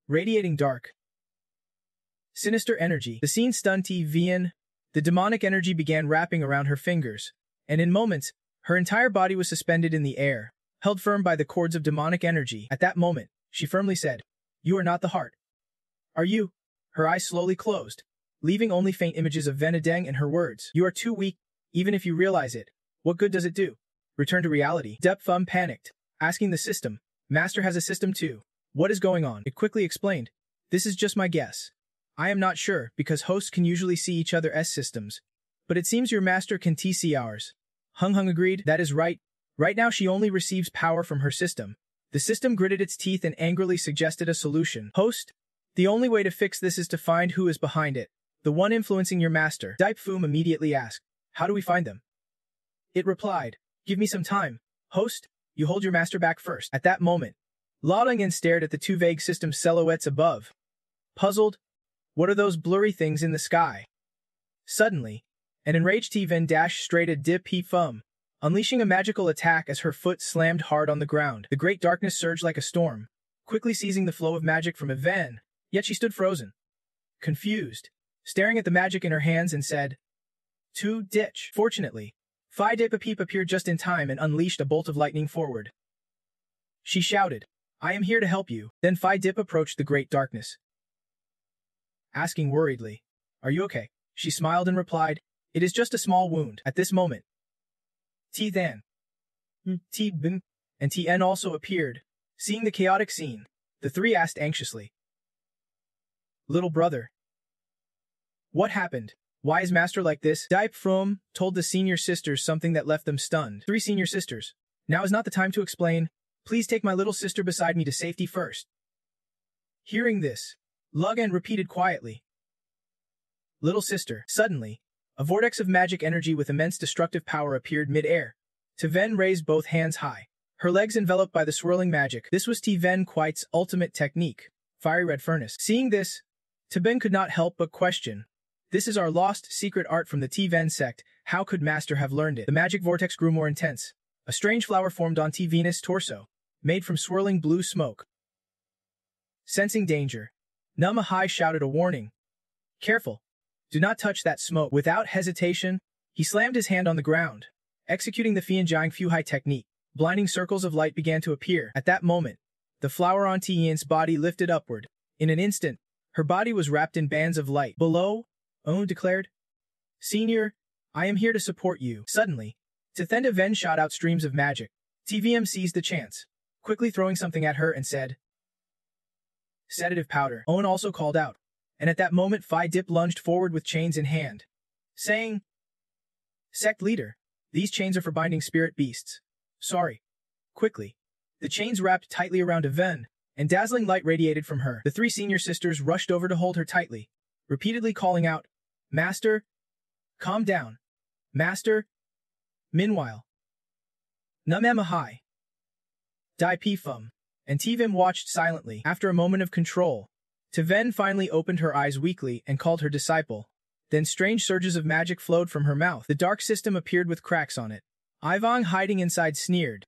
Speaker 1: radiating dark, sinister energy. The scene stunned Ven. The demonic energy began wrapping around her fingers, and in moments, her entire body was suspended in the air, held firm by the cords of demonic energy. At that moment, she firmly said, "You are not the heart. Are you?" Her eyes slowly closed, leaving only faint images of Venedeng and her words. "You are too weak, even if you realize it. What good does it do? Return to reality." Dipe Fum panicked, asking the system, "Master has a system too. What is going on?" It quickly explained, "This is just my guess. I am not sure, because hosts can usually see each other's systems. But it seems your master can see ours." Hung Hung agreed, "That is right. Right now she only receives power from her system." The system gritted its teeth and angrily suggested a solution. "Host, the only way to fix this is to find who is behind it. The one influencing your master." Dipe Fum immediately asked, "How do we find them?" It replied, "Give me some time. Host, you hold your master back first." At that moment, Laodingen stared at the two vague system silhouettes above. Puzzled, what are those blurry things in the sky? Suddenly, an enraged Ven dashed straight at Dipe Fum, unleashing a magical attack as her foot slammed hard on the ground. The great darkness surged like a storm, quickly seizing the flow of magic from Ven, yet she stood frozen, confused, staring at the magic in her hands and said, "To ditch." Fortunately, Phi Dip Peep appeared just in time and unleashed a bolt of lightning forward. She shouted, "I am here to help you." Then Phi Dip approached the great darkness, asking worriedly, "Are you okay?" She smiled and replied, "It is just a small wound." At this moment, Than, Bin, and Tn also appeared. Seeing the chaotic scene, the three asked anxiously, "Little brother, what happened? Why is master like this?" Dipe Fum told the senior sisters something that left them stunned. 3 senior sisters. "Now is not the time to explain. Please take my little sister beside me to safety first. Hearing this, Lugan repeated quietly. Little sister. Suddenly, a vortex of magic energy with immense destructive power appeared mid-air. Ven raised both hands high, her legs enveloped by the swirling magic. This was Ven Quite's ultimate technique, Fiery Red Furnace. Seeing this, Ven could not help but question. This is our lost secret art from the Ven sect. How could Master have learned it? The magic vortex grew more intense. A strange flower formed on Venus' torso, made from swirling blue smoke. Sensing danger, Namahai shouted a warning. Careful. Do not touch that smoke. Without hesitation, he slammed his hand on the ground, executing the Fianjiang Fuhai technique. Blinding circles of light began to appear. At that moment, the flower on Tian's body lifted upward. In an instant, her body was wrapped in bands of light. Below, Owen declared, Senior, I am here to support you. Suddenly, Tethenda Ven shot out streams of magic. TVM seized the chance, quickly throwing something at her and said, Sedative powder. Owen also called out, and at that moment Phi Dip lunged forward with chains in hand, saying, Sect leader, these chains are for binding spirit beasts. Sorry. Quickly, the chains wrapped tightly around Ven, and dazzling light radiated from her. The three senior sisters rushed over to hold her tightly, repeatedly calling out, Master, calm down. Master. Meanwhile, Namamahai, Dai Pifum, and Tivim watched silently. After a moment of control, Ven finally opened her eyes weakly and called her disciple. Then strange surges of magic flowed from her mouth. The dark system appeared with cracks on it. Ivong hiding inside sneered.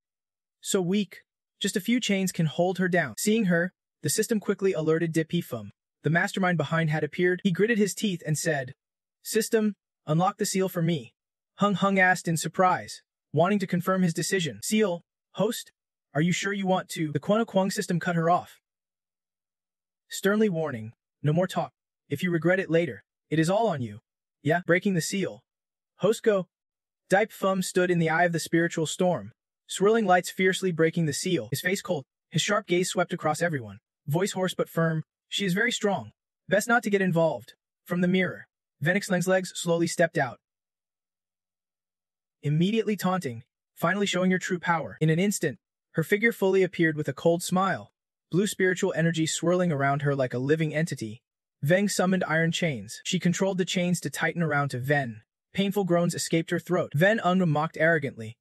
Speaker 1: So weak. Just a few chains can hold her down. Seeing her, the system quickly alerted Dipifum. The mastermind behind had appeared. He gritted his teeth and said, System, unlock the seal for me. Hung asked in surprise, wanting to confirm his decision. Seal, host, are you sure you want to? The Quana Quang system cut her off. Sternly warning, no more talk. If you regret it later, it is all on you. Yeah, breaking the seal. Host go. Dipe Fum stood in the eye of the spiritual storm, swirling lights fiercely breaking the seal, his face cold, his sharp gaze swept across everyone. Voice hoarse but firm, she is very strong. Best not to get involved. From the mirror, Venixleng's legs slowly stepped out. Immediately taunting, finally showing her true power. In an instant, her figure fully appeared with a cold smile, blue spiritual energy swirling around her like a living entity. Veng summoned iron chains. She controlled the chains to tighten around to Ven. Painful groans escaped her throat. Ven Unga mocked arrogantly.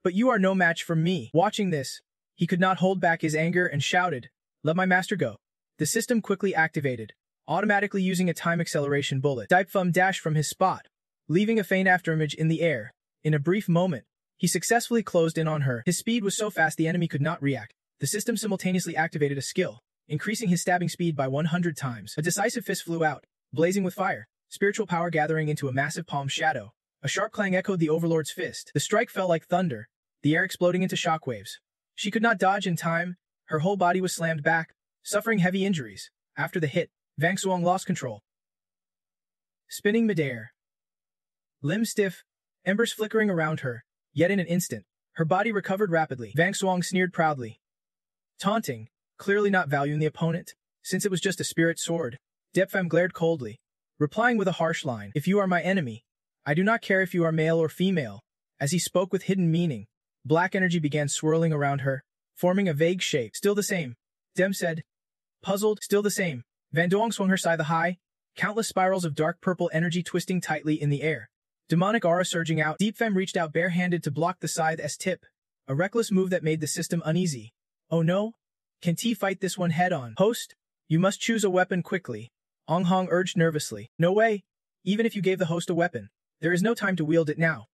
Speaker 1: But you are no match for me. Watching this, he could not hold back his anger and shouted, Let my master go. The system quickly activated, automatically using a time acceleration bullet. Dipefum dashed from his spot, leaving a faint afterimage in the air. In a brief moment, he successfully closed in on her. His speed was so fast the enemy could not react. The system simultaneously activated a skill, increasing his stabbing speed by 100 times. A decisive fist flew out, blazing with fire, spiritual power gathering into a massive palm shadow. A sharp clang echoed the Overlord's fist. The strike fell like thunder, the air exploding into shockwaves. She could not dodge in time. Her whole body was slammed back, suffering heavy injuries. After the hit, Vang Suong lost control. Spinning midair. Limbs stiff, embers flickering around her, yet in an instant, her body recovered rapidly. Vang Suong sneered proudly. Taunting, clearly not valuing the opponent, since it was just a spirit sword. Depfam glared coldly, replying with a harsh line. If you are my enemy, I do not care if you are male or female. As he spoke with hidden meaning, black energy began swirling around her, forming a vague shape. Still the same, Dem said. Puzzled, still the same. Van Duong swung her scythe high, countless spirals of dark purple energy twisting tightly in the air. Demonic aura surging out. Deepfem reached out barehanded to block the scythe's tip, a reckless move that made the system uneasy. Oh no? Can T fight this one head-on? Host, you must choose a weapon quickly. Ong Hong urged nervously. No way. Even if you gave the host a weapon, there is no time to wield it now.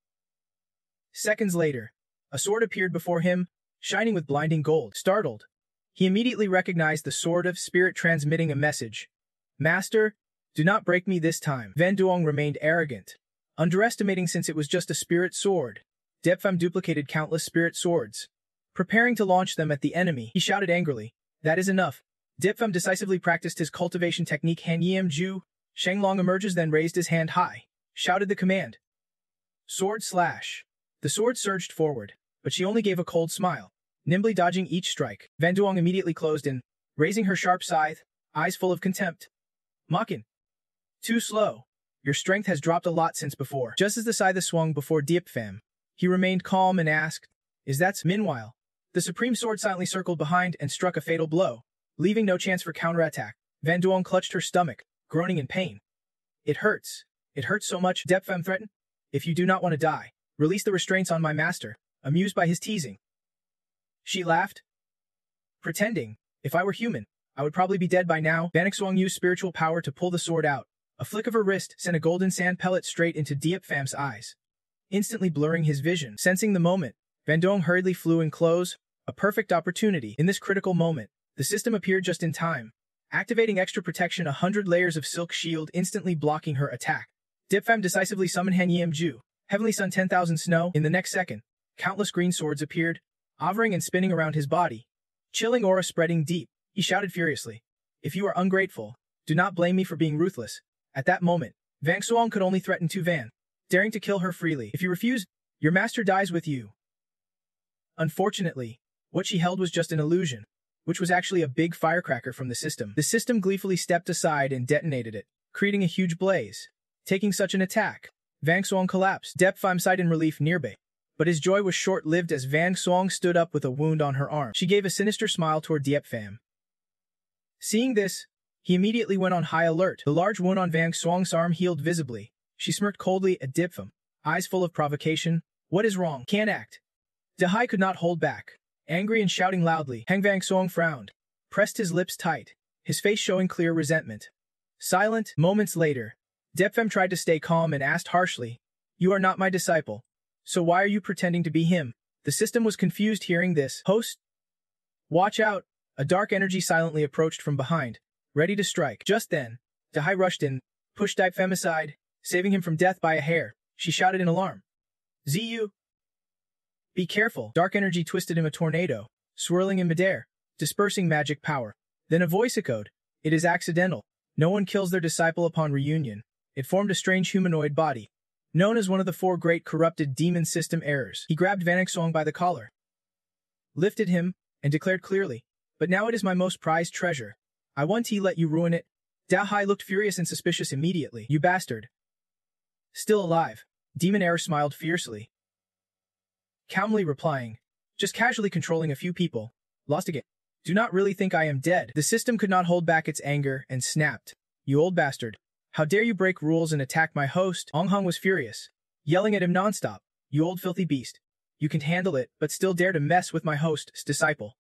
Speaker 1: Seconds later, a sword appeared before him, shining with blinding gold. Startled, he immediately recognized the sword of spirit transmitting a message. Master, do not break me this time. Van Duong remained arrogant, underestimating since it was just a spirit sword. Depfam duplicated countless spirit swords, preparing to launch them at the enemy. He shouted angrily, That is enough. Dipfam decisively practiced his cultivation technique Han Yim Ju. Shenglong emerges then raised his hand high, shouted the command. Sword slash. The sword surged forward, but she only gave a cold smile, nimbly dodging each strike. Van Duong immediately closed in, raising her sharp scythe, eyes full of contempt. Mockin. Too slow. Your strength has dropped a lot since before. Just as the scythe swung before Dipfam, he remained calm and asked, Is that? Meanwhile, The Supreme Sword silently circled behind and struck a fatal blow, leaving no chance for counterattack. Van Duong clutched her stomach, groaning in pain. It hurts. It hurts so much, Depfem threatened. If you do not want to die, release the restraints on my master, amused by his teasing. She laughed, pretending, if I were human, I would probably be dead by now. Van Xuang used spiritual power to pull the sword out. A flick of her wrist sent a golden sand pellet straight into Diepfam's eyes, instantly blurring his vision. Sensing the moment, Van Duong hurriedly flew in close, a perfect opportunity. In this critical moment, the system appeared just in time, activating extra protection, 100 layers of silk shield instantly blocking her attack. Diepfam decisively summoned Han Yim-ju, Heavenly Sun 10,000 Snow. In the next second, countless green swords appeared, hovering and spinning around his body, chilling aura spreading deep. He shouted furiously, "If you are ungrateful, do not blame me for being ruthless." At that moment, Van Xuang could only threaten Tu Van, daring to kill her freely. If you refuse, your master dies with you. Unfortunately, what she held was just an illusion, which was actually a big firecracker from the system. The system gleefully stepped aside and detonated it, creating a huge blaze. Taking such an attack, Van Xuang collapsed. Depfam sighed in relief nearby, but his joy was short-lived as Van Xuang stood up with a wound on her arm. She gave a sinister smile toward Diepfam. Seeing this, he immediately went on high alert. The large wound on Van Xuang's arm healed visibly. She smirked coldly at Diepfam, eyes full of provocation. What is wrong? Can't act. Dehai could not hold back. Angry and shouting loudly, Hang Van Xuang frowned, pressed his lips tight, his face showing clear resentment. Silent. Moments later, Depfam tried to stay calm and asked harshly, "You are not my disciple. So why are you pretending to be him?" The system was confused hearing this. Host? Watch out! A dark energy silently approached from behind, ready to strike. Just then, Dehai rushed in, pushed Depfam aside, saving him from death by a hair. She shouted in alarm, "Ziyu! Be careful!" Dark energy twisted him a tornado, swirling in midair, dispersing magic power. Then a voice echoed, "It is accidental. No one kills their disciple upon reunion." It formed a strange humanoid body, known as one of the 4 great corrupted demon system errors. He grabbed Van Xuang by the collar, lifted him, and declared clearly, "But now it is my most prized treasure. I won't let you ruin it." Dao Hai looked furious and suspicious immediately. "You bastard." Still alive, Demon Error smiled fiercely, calmly replying, "Just casually controlling a few people. Lost again. Do not really think I am dead." The system could not hold back its anger and snapped, "You old bastard. How dare you break rules and attack my host?" Ong Hong was furious, yelling at him nonstop, "You old filthy beast. You can handle it, but still dare to mess with my host's disciple."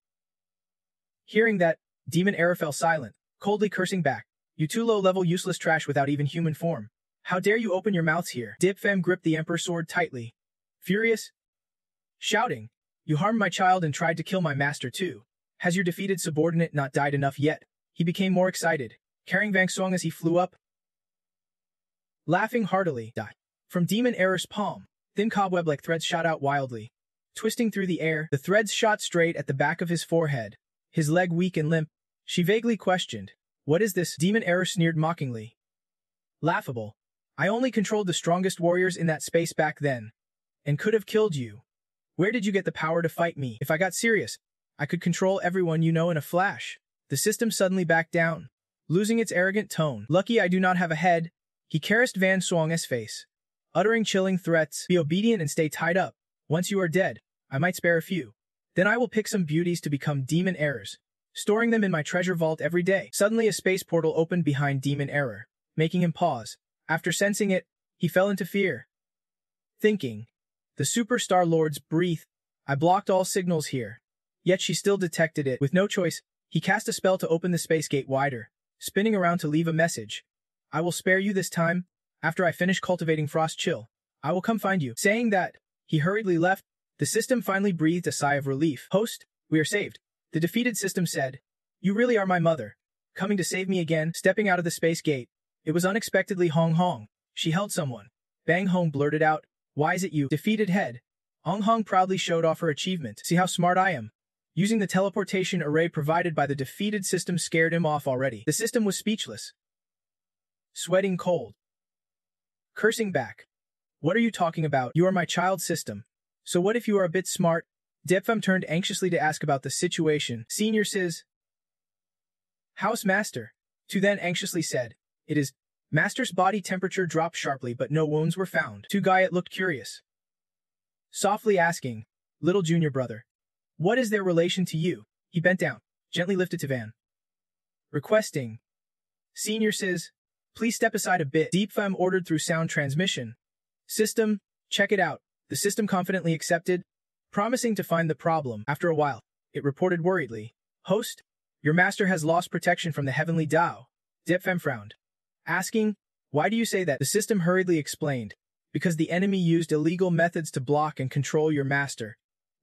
Speaker 1: Hearing that, Demon Error fell silent, coldly cursing back, "You 2 low-level useless trash without even human form. How dare you open your mouths here?" Dipfam gripped the Emperor's sword tightly, furious, shouting, "You harmed my child and tried to kill my master too. Has your defeated subordinate not died enough yet?" He became more excited, carrying Van Xuang as he flew up, laughing heartily. From Demon Error's palm, thin cobweb-like threads shot out wildly. Twisting through the air, the threads shot straight at the back of his forehead, his leg weak and limp. She vaguely questioned, "What is this?" Demon Error sneered mockingly. "Laughable. I only controlled the strongest warriors in that space back then, and could have killed you. Where did you get the power to fight me? If I got serious, I could control everyone you know in a flash." The system suddenly backed down, losing its arrogant tone. "Lucky I do not have a head." He caressed Van Xuang's face, uttering chilling threats, "Be obedient and stay tied up. Once you are dead, I might spare a few. Then I will pick some beauties to become Demon Errors, storing them in my treasure vault every day." Suddenly a space portal opened behind Demon Error, making him pause. After sensing it, he fell into fear, thinking, "The Superstar Lords breathe. I blocked all signals here." Yet she still detected it. With no choice, he cast a spell to open the space gate wider, spinning around to leave a message. "I will spare you this time. After I finish cultivating Frost Chill, I will come find you." Saying that, he hurriedly left. The system finally breathed a sigh of relief. "Host, we are saved." The defeated system said, "You really are my mother, coming to save me again." Stepping out of the space gate, it was unexpectedly Hong Hong. She held someone. Bang Hong blurted out, "Why is it you?" Defeated head. Hong Hong proudly showed off her achievement. "See how smart I am." Using the teleportation array provided by the defeated system scared him off already. The system was speechless, sweating cold, cursing back. "What are you talking about? You are my child system. So what if you are a bit smart?" Depfam turned anxiously to ask about the situation. "Senior Sis, House Master," Tu then anxiously said, "It is." Master's body temperature dropped sharply but no wounds were found. Tu Gaiet looked curious, softly asking, "Little junior brother, What is their relation to you? He bent down, gently lifted to Van. Requesting. Senior says, please step aside a bit. Deep Fem ordered through sound transmission. System, check it out. The system confidently accepted, promising to find the problem. After a while, it reported worriedly. Host, your master has lost protection from the heavenly Tao. Deep Fem frowned, asking, why do you say that? The system hurriedly explained, because the enemy used illegal methods to block and control your master.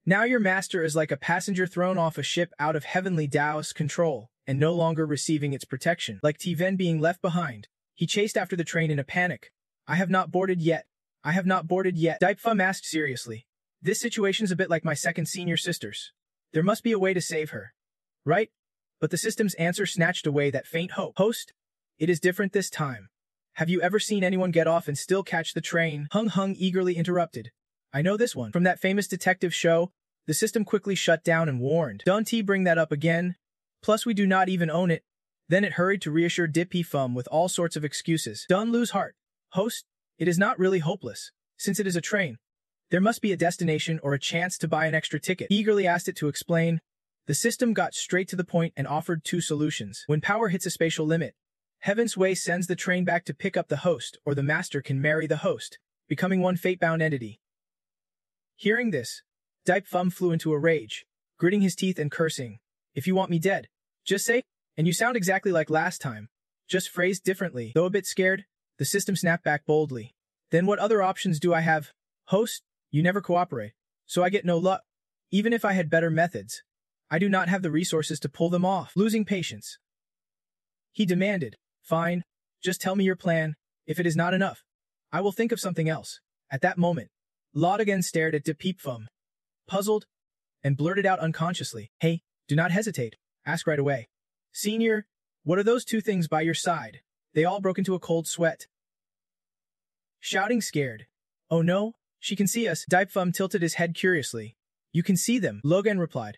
Speaker 1: Now your master is like a passenger thrown off a ship out of heavenly Taoist control, and no longer receiving its protection. Like Tiven being left behind, he chased after the train in a panic. I have not boarded yet. I have not boarded yet. Deep Fem asked seriously. This situation's a bit like my second senior sister's. There must be a way to save her. Right? But the system's answer snatched away that faint hope. Host, it is different this time. Have you ever seen anyone get off and still catch the train? Hung eagerly interrupted. I know this one. From that famous detective show, the system quickly shut down and warned. Don't bring that up again. Plus we do not even own it. Then it hurried to reassure Deep Fem with all sorts of excuses. Don't lose heart. Host, it is not really hopeless. Since it is a train, there must be a destination or a chance to buy an extra ticket. Eagerly asked it to explain. The system got straight to the point and offered two solutions. When power hits a spatial limit, Heaven's Way sends the train back to pick up the host, or the master can marry the host, becoming one fate-bound entity. Hearing this, Deep Fem flew into a rage, gritting his teeth and cursing. If you want me dead, just say, and you sound exactly like last time, just phrased differently. Though a bit scared, the system snapped back boldly. Then what other options do I have? Host, you never cooperate, so I get no luck. Even if I had better methods, I do not have the resources to pull them off. Losing patience, he demanded. Fine, just tell me your plan. If it is not enough, I will think of something else. At that moment, Laud again stared at Deep Fem, puzzled, and blurted out unconsciously, hey, do not hesitate. Ask right away. Senior, what are those two things by your side? They all broke into a cold sweat, shouting scared. Oh no, she can see us. Deep Fem tilted his head curiously. You can see them, Logan replied.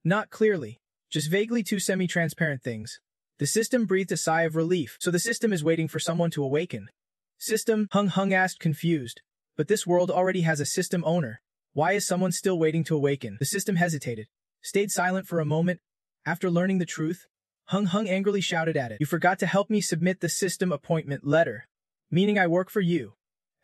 Speaker 1: Not clearly, just vaguely two semi-transparent things. The system breathed a sigh of relief. So the system is waiting for someone to awaken. System, Hung asked confused. But this world already has a system owner. Why is someone still waiting to awaken? The system hesitated, stayed silent for a moment. After learning the truth, Hung angrily shouted at it. You forgot to help me submit the system appointment letter. Meaning I work for you.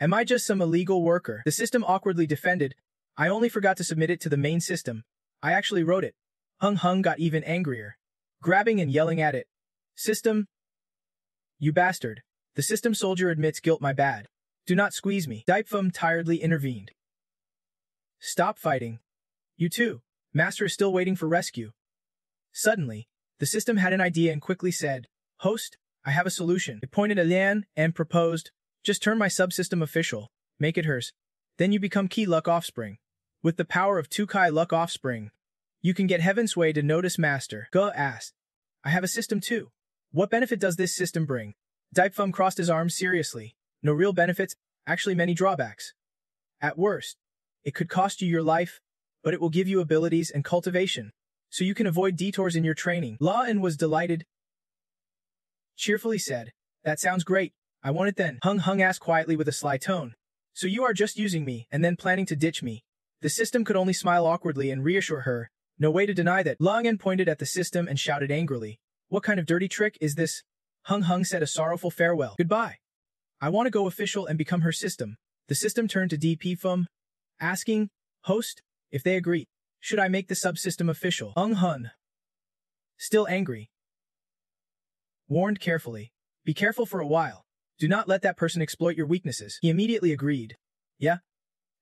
Speaker 1: Am I just some illegal worker? The system awkwardly defended. I only forgot to submit it to the main system. I actually wrote it. Hung got even angrier, grabbing and yelling at it. System, you bastard. The system soldier admits guilt, my bad. Do not squeeze me. Deep Fem tiredly intervened. Stop fighting. You too. Master is still waiting for rescue. Suddenly, the system had an idea and quickly said, Host, I have a solution. It pointed at Lian and proposed, just turn my subsystem official, make it hers. Then you become Key Luck Offspring. With the power of 2 Kai Luck Offspring, you can get Heaven's Way to notice Master. Ge asked. I have a system too. What benefit does this system bring? Deep Fem crossed his arms seriously. No real benefits, actually many drawbacks. At worst, it could cost you your life, but it will give you abilities and cultivation, so you can avoid detours in your training. La'an was delighted. Cheerfully said, that sounds great. I want it then. Hung asked quietly with a sly tone. So you are just using me and then planning to ditch me. The system could only smile awkwardly and reassure her. No way to deny that. La'an pointed at the system and shouted angrily. What kind of dirty trick is this? Hung said a sorrowful farewell. Goodbye. I want to go official and become her system. The system turned to Deep Fem, asking, Host, if they agree, should I make the subsystem official? Hun, still angry, warned carefully. Be careful for a while. Do not let that person exploit your weaknesses. He immediately agreed. Yeah?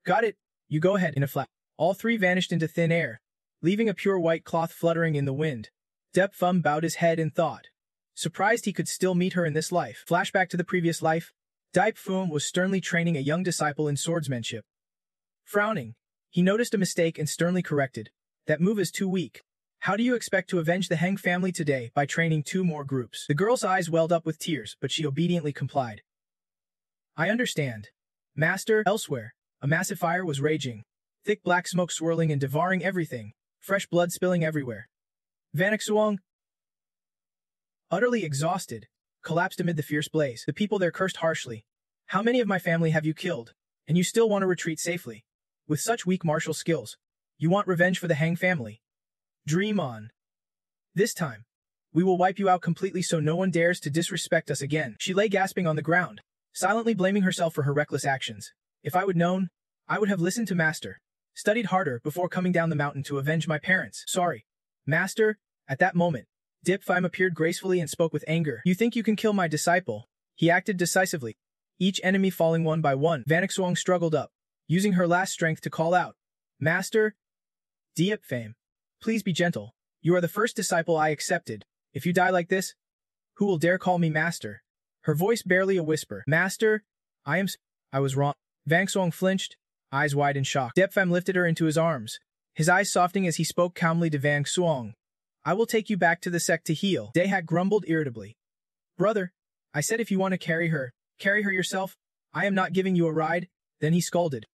Speaker 1: Got it. You go ahead. In a flash, all three vanished into thin air, leaving a pure white cloth fluttering in the wind. Deep Fem bowed his head in thought, surprised he could still meet her in this life. Flashback to the previous life. Deep Fem was sternly training a young disciple in swordsmanship. Frowning, he noticed a mistake and sternly corrected. That move is too weak. How do you expect to avenge the Heng family today by training 2 more groups? The girl's eyes welled up with tears, but she obediently complied. I understand. Master, elsewhere, a massive fire was raging. Thick black smoke swirling and devouring everything, fresh blood spilling everywhere. Vanexuang, utterly exhausted, collapsed amid the fierce blaze. The people there cursed harshly. How many of my family have you killed? And you still want to retreat safely? With such weak martial skills, You want revenge for the Hang family? Dream on. This time, we will wipe you out completely so no one dares to disrespect us again. She lay gasping on the ground, silently blaming herself for her reckless actions. If I would known, I would have listened to Master. Studied harder before coming down the mountain to avenge my parents. Sorry. Master, at that moment, Dip Phim appeared gracefully and spoke with anger. You think you can kill my disciple? He acted decisively, each enemy falling one by one. Vanxuang struggled up, using her last strength to call out, Master, Dip Phim, please be gentle. You are the first disciple I accepted. If you die like this, who will dare call me Master? Her voice barely a whisper. Master, I was wrong. Vanxuang flinched, eyes wide in shock. Dip Phim lifted her into his arms, his eyes softening as he spoke calmly to Vanxuang. I will take you back to the sect to heal. Dahak grumbled irritably. Brother, I said if you want to carry her yourself. I am not giving you a ride. Then he scolded.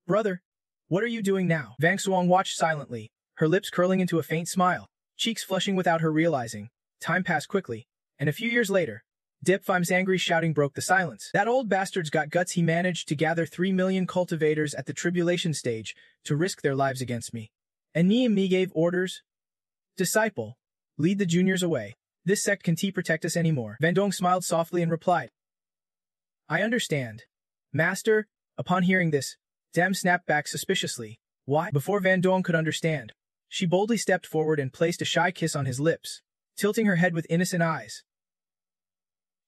Speaker 1: Brother, what are you doing now? Vanxuang watched silently, her lips curling into a faint smile, cheeks flushing without her realizing. Time passed quickly, and a few years later, Dip Phim's angry shouting broke the silence. That old bastard's got guts. He managed to gather 3 million cultivators at the tribulation stage to risk their lives against me. And me gave orders. Disciple, lead the juniors away. This sect can't protect us anymore. Van Dong smiled softly and replied. I understand. Master, upon hearing this, Dam snapped back suspiciously. Why? Before Van Dong could understand, she boldly stepped forward and placed a shy kiss on his lips, tilting her head with innocent eyes.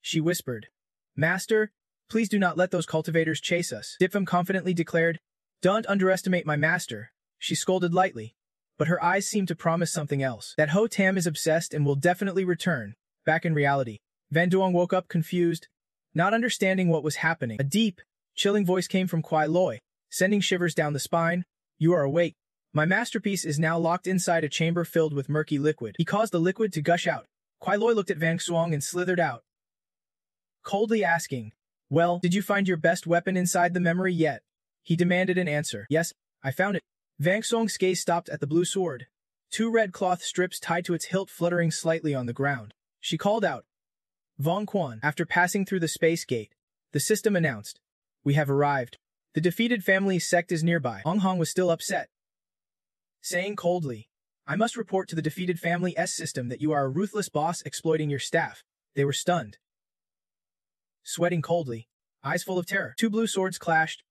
Speaker 1: She whispered, Master, please do not let those cultivators chase us. Dip Phim confidently declared, Don't underestimate my master. She scolded lightly, but her eyes seemed to promise something else. That Ho Tam is obsessed and will definitely return. Back in reality, Van Duong woke up confused, not understanding what was happening. A deep, chilling voice came from Kuai Loi, sending shivers down the spine. You are awake. My masterpiece is now locked inside a chamber filled with murky liquid. He caused the liquid to gush out. Kuai Loi looked at Van Xuong and slithered out, coldly asking, Well, did you find your best weapon inside the memory yet? He demanded an answer. Yes, I found it. Van Xuong's gaze stopped at the blue sword, 2 red cloth strips tied to its hilt fluttering slightly on the ground. She called out, Vong Quan. After passing through the space gate, the system announced, We have arrived. The defeated family's sect is nearby. Ong Hong was still upset, saying coldly, I must report to the defeated family S system that you are a ruthless boss exploiting your staff. They were stunned. Sweating coldly, eyes full of terror. 2 blue swords clashed,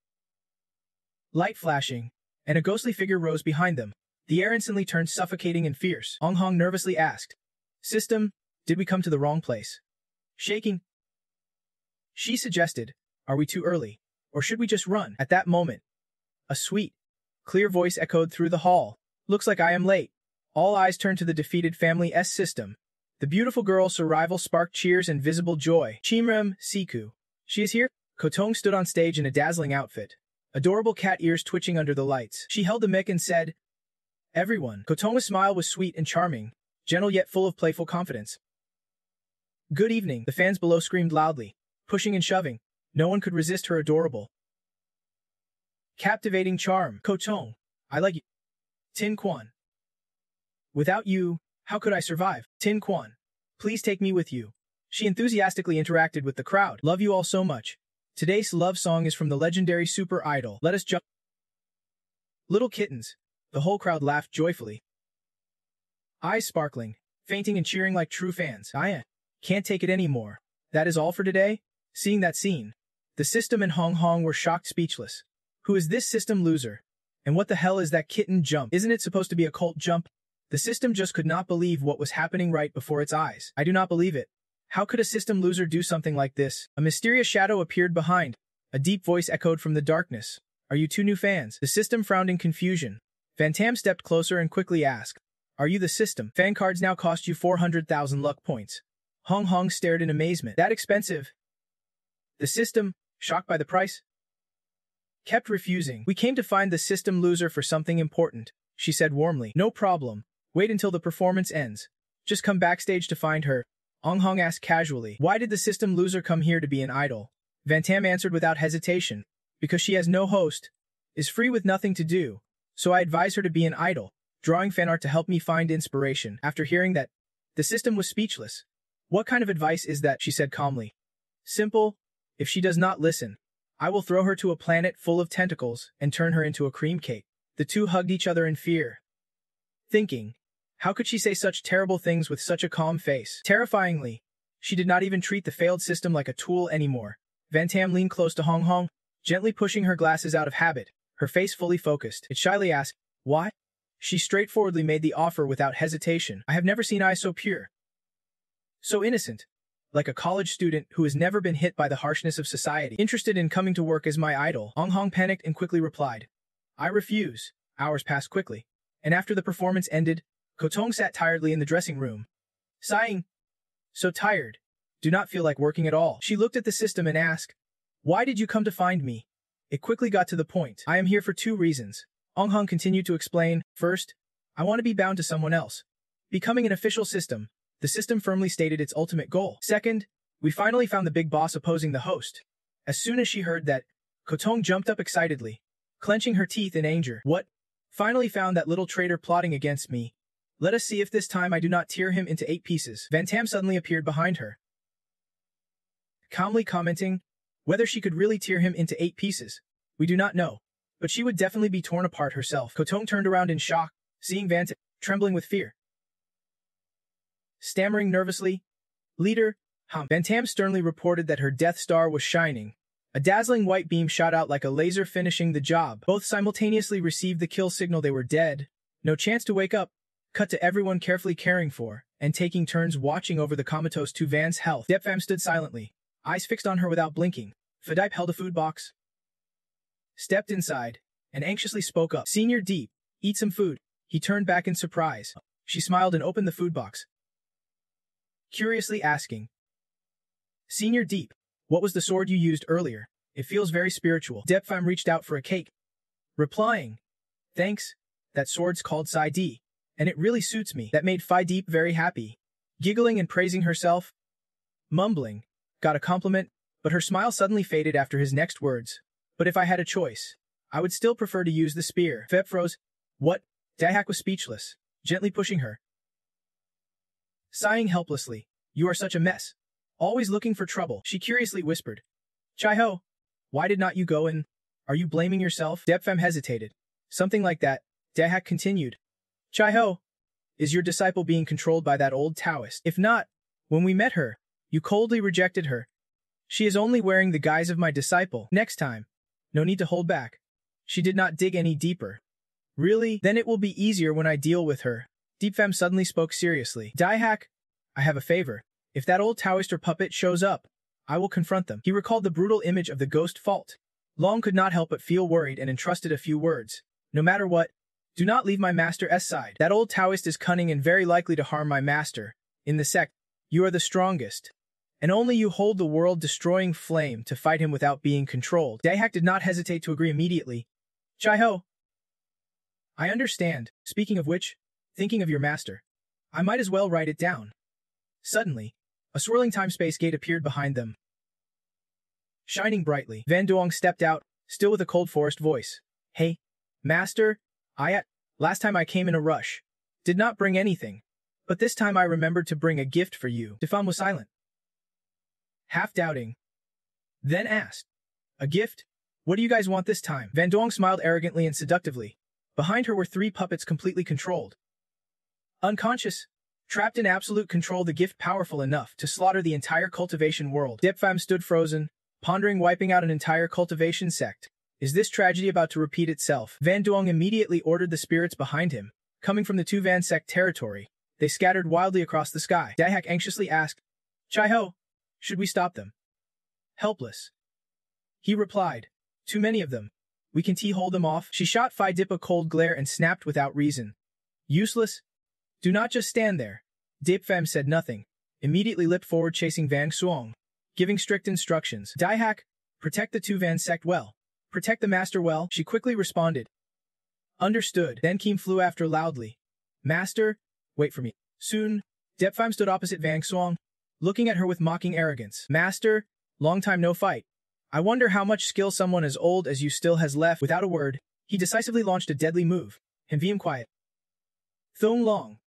Speaker 1: light flashing, and a ghostly figure rose behind them. The air instantly turned suffocating and fierce. Ong Hong nervously asked, System, did we come to the wrong place? Shaking, she suggested, Are we too early? Or should we just run? At that moment, a sweet, clear voice echoed through the hall. Looks like I am late. All eyes turned to the defeated family S system. The beautiful girl's arrival sparked cheers and visible joy. Chimrem, Siku. She is here? Kotong stood on stage in a dazzling outfit, adorable cat ears twitching under the lights. She held the mic and said, Everyone. Kotong's smile was sweet and charming, gentle yet full of playful confidence. Good evening. The fans below screamed loudly, pushing and shoving. No one could resist her adorable, captivating charm. Kotong, I like you. Tin Quan. Without you, how could I survive? Tin Quan, please take me with you. She enthusiastically interacted with the crowd. Love you all so much. Today's love song is from the legendary super idol. Let us jump. Little kittens. The whole crowd laughed joyfully, eyes sparkling, fainting and cheering like true fans. I can't take it anymore. That is all for today? Seeing that scene, the system and Hong Hong were shocked speechless. Who is this system loser? And what the hell is that kitten jump? Isn't it supposed to be a cult jump? The system just could not believe what was happening right before its eyes. I do not believe it. How could a system loser do something like this? A mysterious shadow appeared behind. A deep voice echoed from the darkness. Are you 2 new fans? The system frowned in confusion. Van Tam stepped closer and quickly asked, Are you the system? Fan cards now cost you 400,000 luck points. Hong Hong stared in amazement. That expensive? The system, shocked by the price, kept refusing. We came to find the system loser for something important, she said warmly. No problem. Wait until the performance ends. Just come backstage to find her. Ong Hong asked casually. Why did the system loser come here to be an idol? Van Tam answered without hesitation. Because she has no host, is free with nothing to do, so I advise her to be an idol, drawing fan art to help me find inspiration. After hearing that, the system was speechless. What kind of advice is that? She said calmly. Simple. If she does not listen, I will throw her to a planet full of tentacles and turn her into a cream cake. The two hugged each other in fear, thinking, how could she say such terrible things with such a calm face? Terrifyingly, she did not even treat the failed system like a tool anymore. Van Tam leaned close to Hong Hong, gently pushing her glasses out of habit, her face fully focused. It shyly asked, why? She straightforwardly made the offer without hesitation. I have never seen eyes so pure, so innocent, like a college student who has never been hit by the harshness of society. Interested in coming to work as my idol, Hong Hong panicked and quickly replied, I refuse. Hours passed quickly, and after the performance ended, Kotong sat tiredly in the dressing room, sighing, so tired, do not feel like working at all. She looked at the system and asked, why did you come to find me? It quickly got to the point. I am here for 2 reasons. Hong Hong continued to explain. First, I want to be bound to someone else. Becoming an official system, the system firmly stated its ultimate goal. Second, we finally found the big boss opposing the host. As soon as she heard that, Kotong jumped up excitedly, clenching her teeth in anger. What? Finally found that little traitor plotting against me. Let us see if this time I do not tear him into 8 pieces. Van Tam suddenly appeared behind her, calmly commenting, whether she could really tear him into 8 pieces, we do not know, but she would definitely be torn apart herself. Kotong turned around in shock, seeing Van Tam trembling with fear. Stammering nervously, leader, Van Tam sternly reported that her Death Star was shining. A dazzling white beam shot out like a laser, finishing the job. Both simultaneously received the kill signal. They were dead. No chance to wake up. Cut to everyone carefully caring for and taking turns watching over the comatose to Van's health. Depfam stood silently, eyes fixed on her without blinking. Fadipe held a food box, stepped inside, and anxiously spoke up. Senior Deep, eat some food. He turned back in surprise. She smiled and opened the food box, curiously asking, Senior Deep, what was the sword you used earlier? It feels very spiritual. Depfam reached out for a cake, replying, thanks, that sword's called Sai Di, and it really suits me. That made Phi Deep very happy, giggling and praising herself, mumbling, got a compliment, but her smile suddenly faded after his next words. But if I had a choice, I would still prefer to use the spear. Feb froze. What? Daihak was speechless, gently pushing her, sighing helplessly. You are such a mess. Always looking for trouble, she curiously whispered. Chai-ho, why did not you go in? Are you blaming yourself? Depfam hesitated. Something like that, Daihak continued. Chai-ho, is your disciple being controlled by that old Taoist? If not, when we met her, you coldly rejected her. She is only wearing the guise of my disciple. Next time, no need to hold back. She did not dig any deeper. Really? Then it will be easier when I deal with her. Deepfam suddenly spoke seriously. Daihak, I have a favor. If that old Taoist or puppet shows up, I will confront them. He recalled the brutal image of the ghost fault. Long could not help but feel worried and entrusted a few words. No matter what, do not leave my master's side. That old Taoist is cunning and very likely to harm my master. In the sect, you are the strongest, and only you hold the world-destroying flame to fight him without being controlled. Daihak did not hesitate to agree immediately. Chai-ho, I understand. Speaking of which, thinking of your master, I might as well write it down. Suddenly, a swirling time-space gate appeared behind them, shining brightly. Van Duong stepped out, still with a cold forest voice. Hey, master, last time I came in a rush. Did not bring anything. But this time I remembered to bring a gift for you. Defan was silent, half doubting, then asked, a gift? What do you guys want this time? Van Duong smiled arrogantly and seductively. Behind her were 3 puppets completely controlled, unconscious, trapped in absolute control, the gift powerful enough to slaughter the entire cultivation world. Depfam stood frozen, pondering wiping out an entire cultivation sect. Is this tragedy about to repeat itself? Van Duong immediately ordered the spirits behind him, coming from the 2 Van sect territory. They scattered wildly across the sky. Daihak anxiously asked, Chai-ho, should we stop them? Helpless, he replied. Too many of them. We can hold them off. She shot Phi Dip a cold glare and snapped without reason. Useless. Do not just stand there. Dipfam said nothing, immediately leapt forward chasing Van Xuong, giving strict instructions. Daihak, protect the 2 Van sect well. Protect the master well, she quickly responded. Understood. Then Kim flew after loudly. Master, wait for me. Soon, Depfam stood opposite Van Xuong, looking at her with mocking arrogance. Master, long time no fight. I wonder how much skill someone as old as you still has left. Without a word, he decisively launched a deadly move. Hanvium quiet. Thong Long.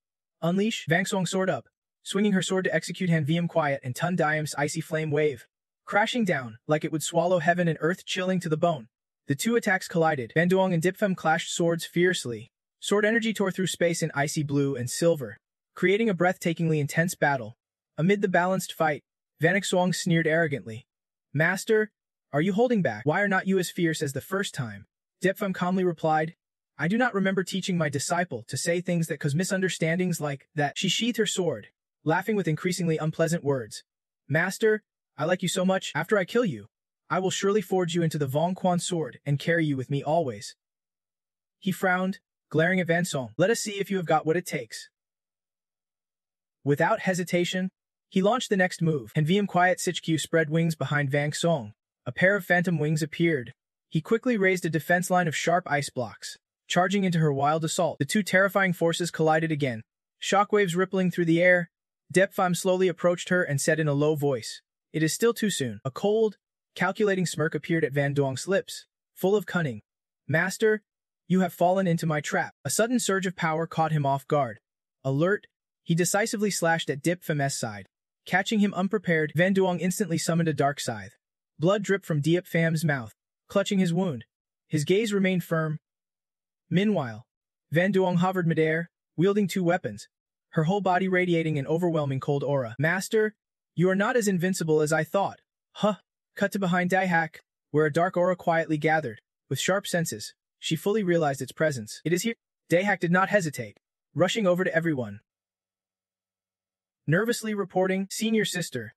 Speaker 1: Unleash. Van Xuong soared up, swinging her sword to execute Hanvium quiet and Tun Diam's icy flame wave, crashing down like it would swallow heaven and earth, chilling to the bone. The two attacks collided. Van Duong and Dip Fem clashed swords fiercely. Sword energy tore through space in icy blue and silver, creating a breathtakingly intense battle. Amid the balanced fight, Van Xuang sneered arrogantly. Master, are you holding back? Why are not you as fierce as the first time? Dip Fem calmly replied, I do not remember teaching my disciple to say things that cause misunderstandings like that. She sheathed her sword, laughing with increasingly unpleasant words. Master, I like you so much. After I kill you, I will surely forge you into the Vong Quan sword and carry you with me always. He frowned, glaring at Van Song. Let us see if you have got what it takes. Without hesitation, he launched the next move, and VM Quiet Sichq spread wings behind Van Song. A pair of phantom wings appeared. He quickly raised a defense line of sharp ice blocks, charging into her wild assault. The two terrifying forces collided again, shockwaves rippling through the air. Dep Pham slowly approached her and said in a low voice, It is still too soon. A cold, calculating smirk appeared at Van Duong's lips, full of cunning. Master, you have fallen into my trap. A sudden surge of power caught him off guard. Alert, he decisively slashed at Dip Pham's side. Catching him unprepared, Van Duong instantly summoned a dark scythe. Blood dripped from Dip Pham's mouth, clutching his wound. His gaze remained firm. Meanwhile, Van Duong hovered midair, wielding two weapons, her whole body radiating an overwhelming cold aura. Master, you are not as invincible as I thought. Huh. Cut to behind Daihak, where a dark aura quietly gathered. With sharp senses, she fully realized its presence. It is here. Daihak did not hesitate, rushing over to everyone. Nervously reporting, Senior Sister.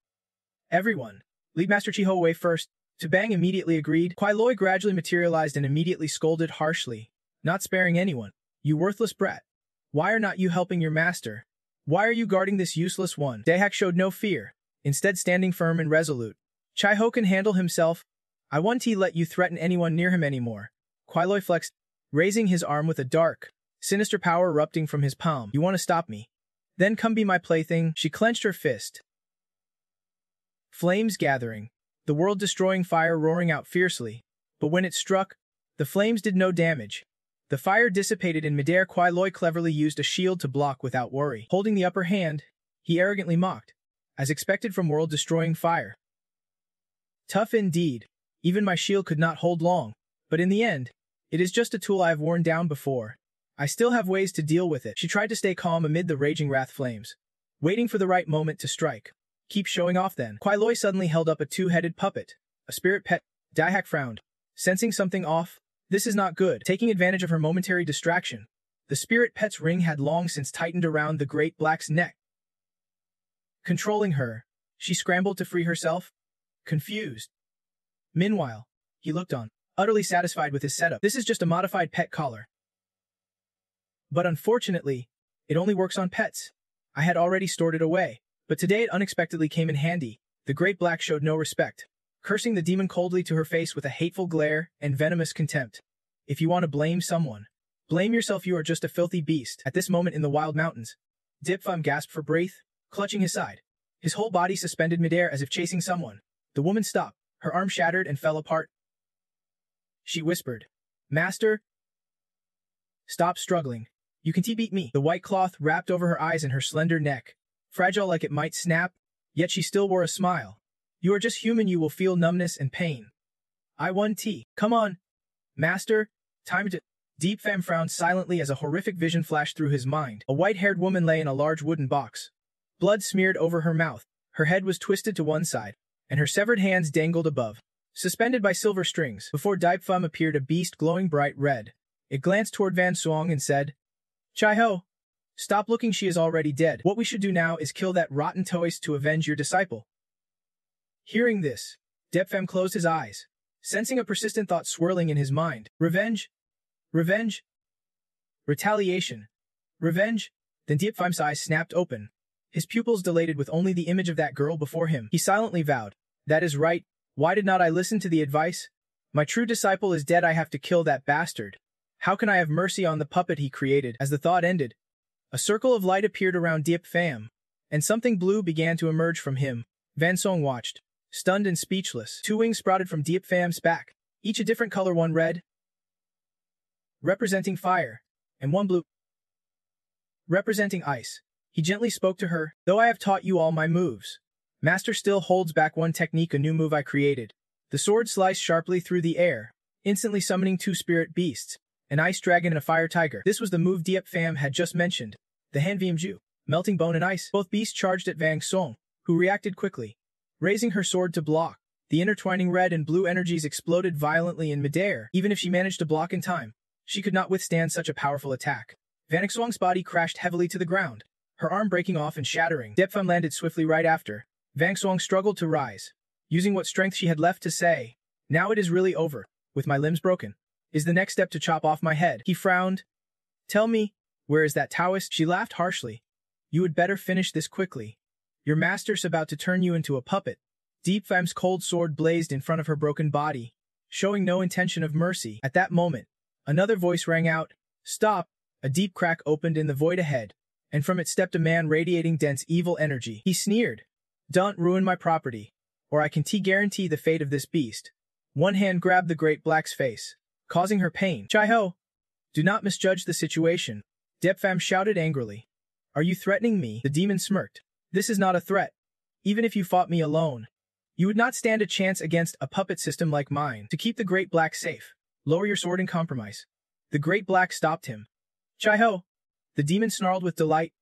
Speaker 1: Everyone. Lead Master Chi Ho Wei first. Tabang immediately agreed. Kuai Loi gradually materialized and immediately scolded harshly, not sparing anyone. You worthless brat. Why are not you helping your master? Why are you guarding this useless one? Daihak showed no fear, instead standing firm and resolute. Chai Ho can handle himself. I won't let you threaten anyone near him anymore. Kuai Loi flexed, raising his arm with a dark, sinister power erupting from his palm. You want to stop me? Then come be my plaything. She clenched her fist. Flames gathering, the world-destroying fire roaring out fiercely. But when it struck, the flames did no damage. The fire dissipated in midair. Kuai Loi cleverly used a shield to block without worry. Holding the upper hand, he arrogantly mocked, as expected from world-destroying fire. Tough indeed. Even my shield could not hold long. But in the end, it is just a tool I have worn down before. I still have ways to deal with it. She tried to stay calm amid the raging wrath flames, waiting for the right moment to strike. Keep showing off then. Kuai Loi suddenly held up a two-headed puppet, a spirit pet. Daihak frowned, sensing something off. This is not good. Taking advantage of her momentary distraction, the spirit pet's ring had long since tightened around the great black's neck. Controlling her, she scrambled to free herself, confused. Meanwhile, he looked on, utterly satisfied with his setup. This is just a modified pet collar. But unfortunately, it only works on pets. I had already stored it away, but today it unexpectedly came in handy. The great black showed no respect, cursing the demon coldly to her face with a hateful glare and venomous contempt. If you want to blame someone, blame yourself. You are just a filthy beast. At this moment in the wild mountains, Dip Pham gasped for breath, clutching his side, his whole body suspended midair as if chasing someone. The woman stopped, her arm shattered and fell apart. She whispered, Master, stop struggling. You can beat me. The white cloth wrapped over her eyes and her slender neck, fragile like it might snap, yet she still wore a smile. You are just human. You will feel numbness and pain. I won tea. Come on. Master, time to... Deep Pham frowned silently as a horrific vision flashed through his mind. A white-haired woman lay in a large wooden box. Blood smeared over her mouth. Her head was twisted to one side, and her severed hands dangled above, suspended by silver strings. Before Deep Pham appeared a beast glowing bright red. It glanced toward Van Suong and said, Chai Ho, stop looking. She is already dead. What we should do now is kill that rotten toast to avenge your disciple. Hearing this, Dep Pham closed his eyes, sensing a persistent thought swirling in his mind. Revenge? Revenge? Retaliation? Revenge? Then Dep Pham's eyes snapped open, his pupils dilated with only the image of that girl before him. He silently vowed, That is right. Why did not I listen to the advice? My true disciple is dead. I have to kill that bastard. How can I have mercy on the puppet he created? As the thought ended, a circle of light appeared around Dip Pham, and something blue began to emerge from him. Van Song watched, stunned and speechless. Two wings sprouted from Dip Pham's back, each a different color, one red, representing fire, and one blue, representing ice. He gently spoke to her, Though I have taught you all my moves, Master still holds back one technique, a new move I created. The sword sliced sharply through the air, instantly summoning two spirit beasts, an ice dragon and a fire tiger. This was the move Diep Pham had just mentioned, the Han Viem Ju, melting bone and ice. Both beasts charged at Vang Song, who reacted quickly, raising her sword to block. The intertwining red and blue energies exploded violently in midair. Even if she managed to block in time, she could not withstand such a powerful attack. Vang Song's body crashed heavily to the ground, her arm breaking off and shattering. Diep Pham landed swiftly right after. Vang Song struggled to rise, using what strength she had left to say, "Now it is really over, with my limbs broken. Is the next step to chop off my head?" He frowned. "Tell me, where is that Taoist?" She laughed harshly. "You would better finish this quickly. Your master's about to turn you into a puppet." Diep Pham's cold sword blazed in front of her broken body, showing no intention of mercy. At that moment, another voice rang out, "Stop!" A deep crack opened in the void ahead, and from it stepped a man radiating dense evil energy. He sneered, "Don't ruin my property, or I can guarantee the fate of this beast." One hand grabbed the great black's face, causing her pain. "Chai-ho! Do not misjudge the situation," Diep Pham shouted angrily. "Are you threatening me?" The demon smirked. "This is not a threat. Even if you fought me alone, you would not stand a chance against a puppet system like mine. To keep the great black safe, lower your sword and compromise." The great black stopped him. "Chai-ho!" The demon snarled with delight,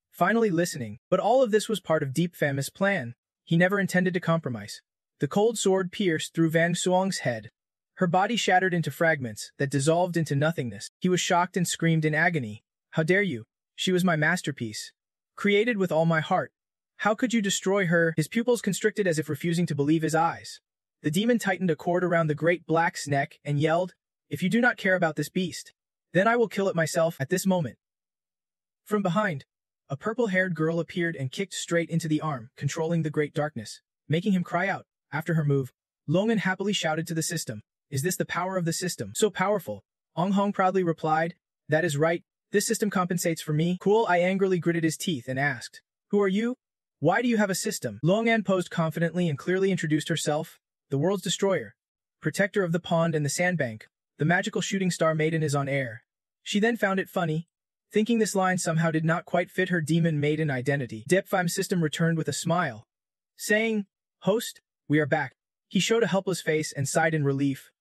Speaker 1: finally listening. But all of this was part of Diep Pham's plan. He never intended to compromise. The cold sword pierced through Vang Song's head. Her body shattered into fragments that dissolved into nothingness. He was shocked and screamed in agony. "How dare you? She was my masterpiece, created with all my heart. How could you destroy her?" His pupils constricted as if refusing to believe his eyes. The demon tightened a cord around the great black's neck and yelled, "If you do not care about this beast, then I will kill it myself." At this moment, from behind, a purple-haired girl appeared and kicked straight into the arm, controlling the great darkness, making him cry out. After her move, Longan happily shouted to the system, "Is this the power of the system? So powerful?" Ong Hong proudly replied, "That is right. This system compensates for me." Cool Eye angrily gritted his teeth and asked, "Who are you? Why do you have a system?" Longan posed confidently and clearly introduced herself. "The world's destroyer, protector of the pond and the sandbank, the magical shooting star maiden is on air." She then found it funny, thinking this line somehow did not quite fit her demon maiden identity. Diep Pham's system returned with a smile, saying, "Host, we are back." He showed a helpless face and sighed in relief.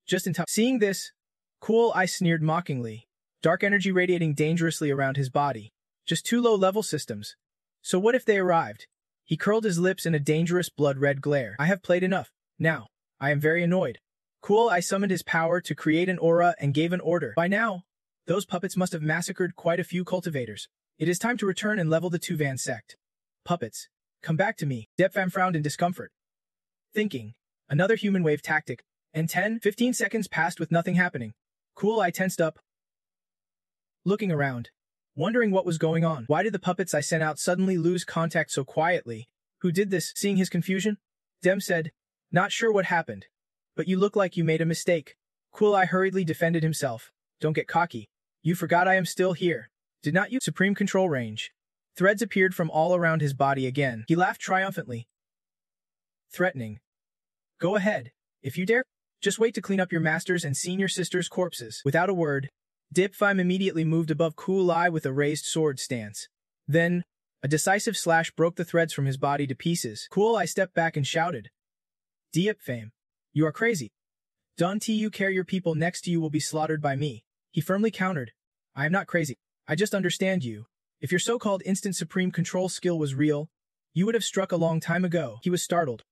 Speaker 1: Just in time. Seeing this, Cool Eye sneered mockingly, dark energy radiating dangerously around his body. Just two low-level systems. So what if they arrived? He curled his lips in a dangerous blood-red glare. "I have played enough. Now, I am very annoyed." Cool Eye summoned his power to create an aura and gave an order. By now, those puppets must have massacred quite a few cultivators. It is time to return and level the Tuvan sect. "Puppets, come back to me." Diep Pham frowned in discomfort, thinking, another human wave tactic, and 10-15 seconds passed with nothing happening. Cool Eye tensed up, looking around, wondering what was going on. Why did the puppets I sent out suddenly lose contact so quietly? Who did this? Seeing his confusion, Dem said, "Not sure what happened, but you look like you made a mistake." Cool Eye hurriedly defended himself. "Don't get cocky. You forgot I am still here. Did not you?" Supreme control range. Threads appeared from all around his body again. He laughed triumphantly, threatening, "Go ahead, if you dare. Just wait to clean up your master's and senior sister's corpses." Without a word, Diep Pham immediately moved above Cool Eye with a raised sword stance. Then, a decisive slash broke the threads from his body to pieces. Cool Eye stepped back and shouted, "Diep Pham, you are crazy. Don't you care your people next to you will be slaughtered by me?" He firmly countered, "I am not crazy. I just understand you. If your so-called instant supreme control skill was real, you would have struck a long time ago." He was startled,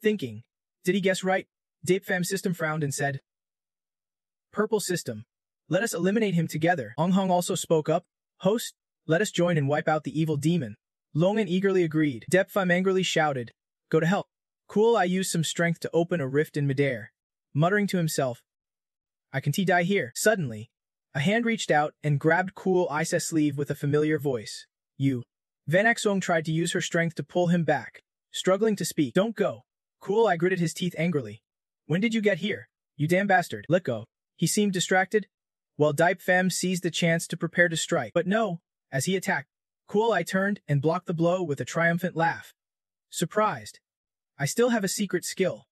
Speaker 1: thinking, did he guess right? Diep Pham's system frowned and said, "Purple system, let us eliminate him together." Ong Hong also spoke up, "Host, let us join and wipe out the evil demon." Longan eagerly agreed. Diep Pham angrily shouted, "Go to hell." Cool Eye used some strength to open a rift in midair, muttering to himself, "I can die here." Suddenly, a hand reached out and grabbed Cool Eye's sleeve with a familiar voice. "You." Van Axong tried to use her strength to pull him back, struggling to speak. "Don't go." Cool Eye gritted his teeth angrily. "When did you get here? You damn bastard." "Let go." He seemed distracted, while Diep Pham seized the chance to prepare to strike. But no, as he attacked, Cool Eye turned and blocked the blow with a triumphant laugh. Surprised. "I still have a secret skill.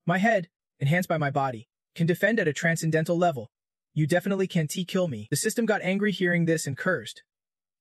Speaker 1: My head, enhanced by my body, can defend at a transcendental level. You definitely can't kill me." The system got angry hearing this and cursed.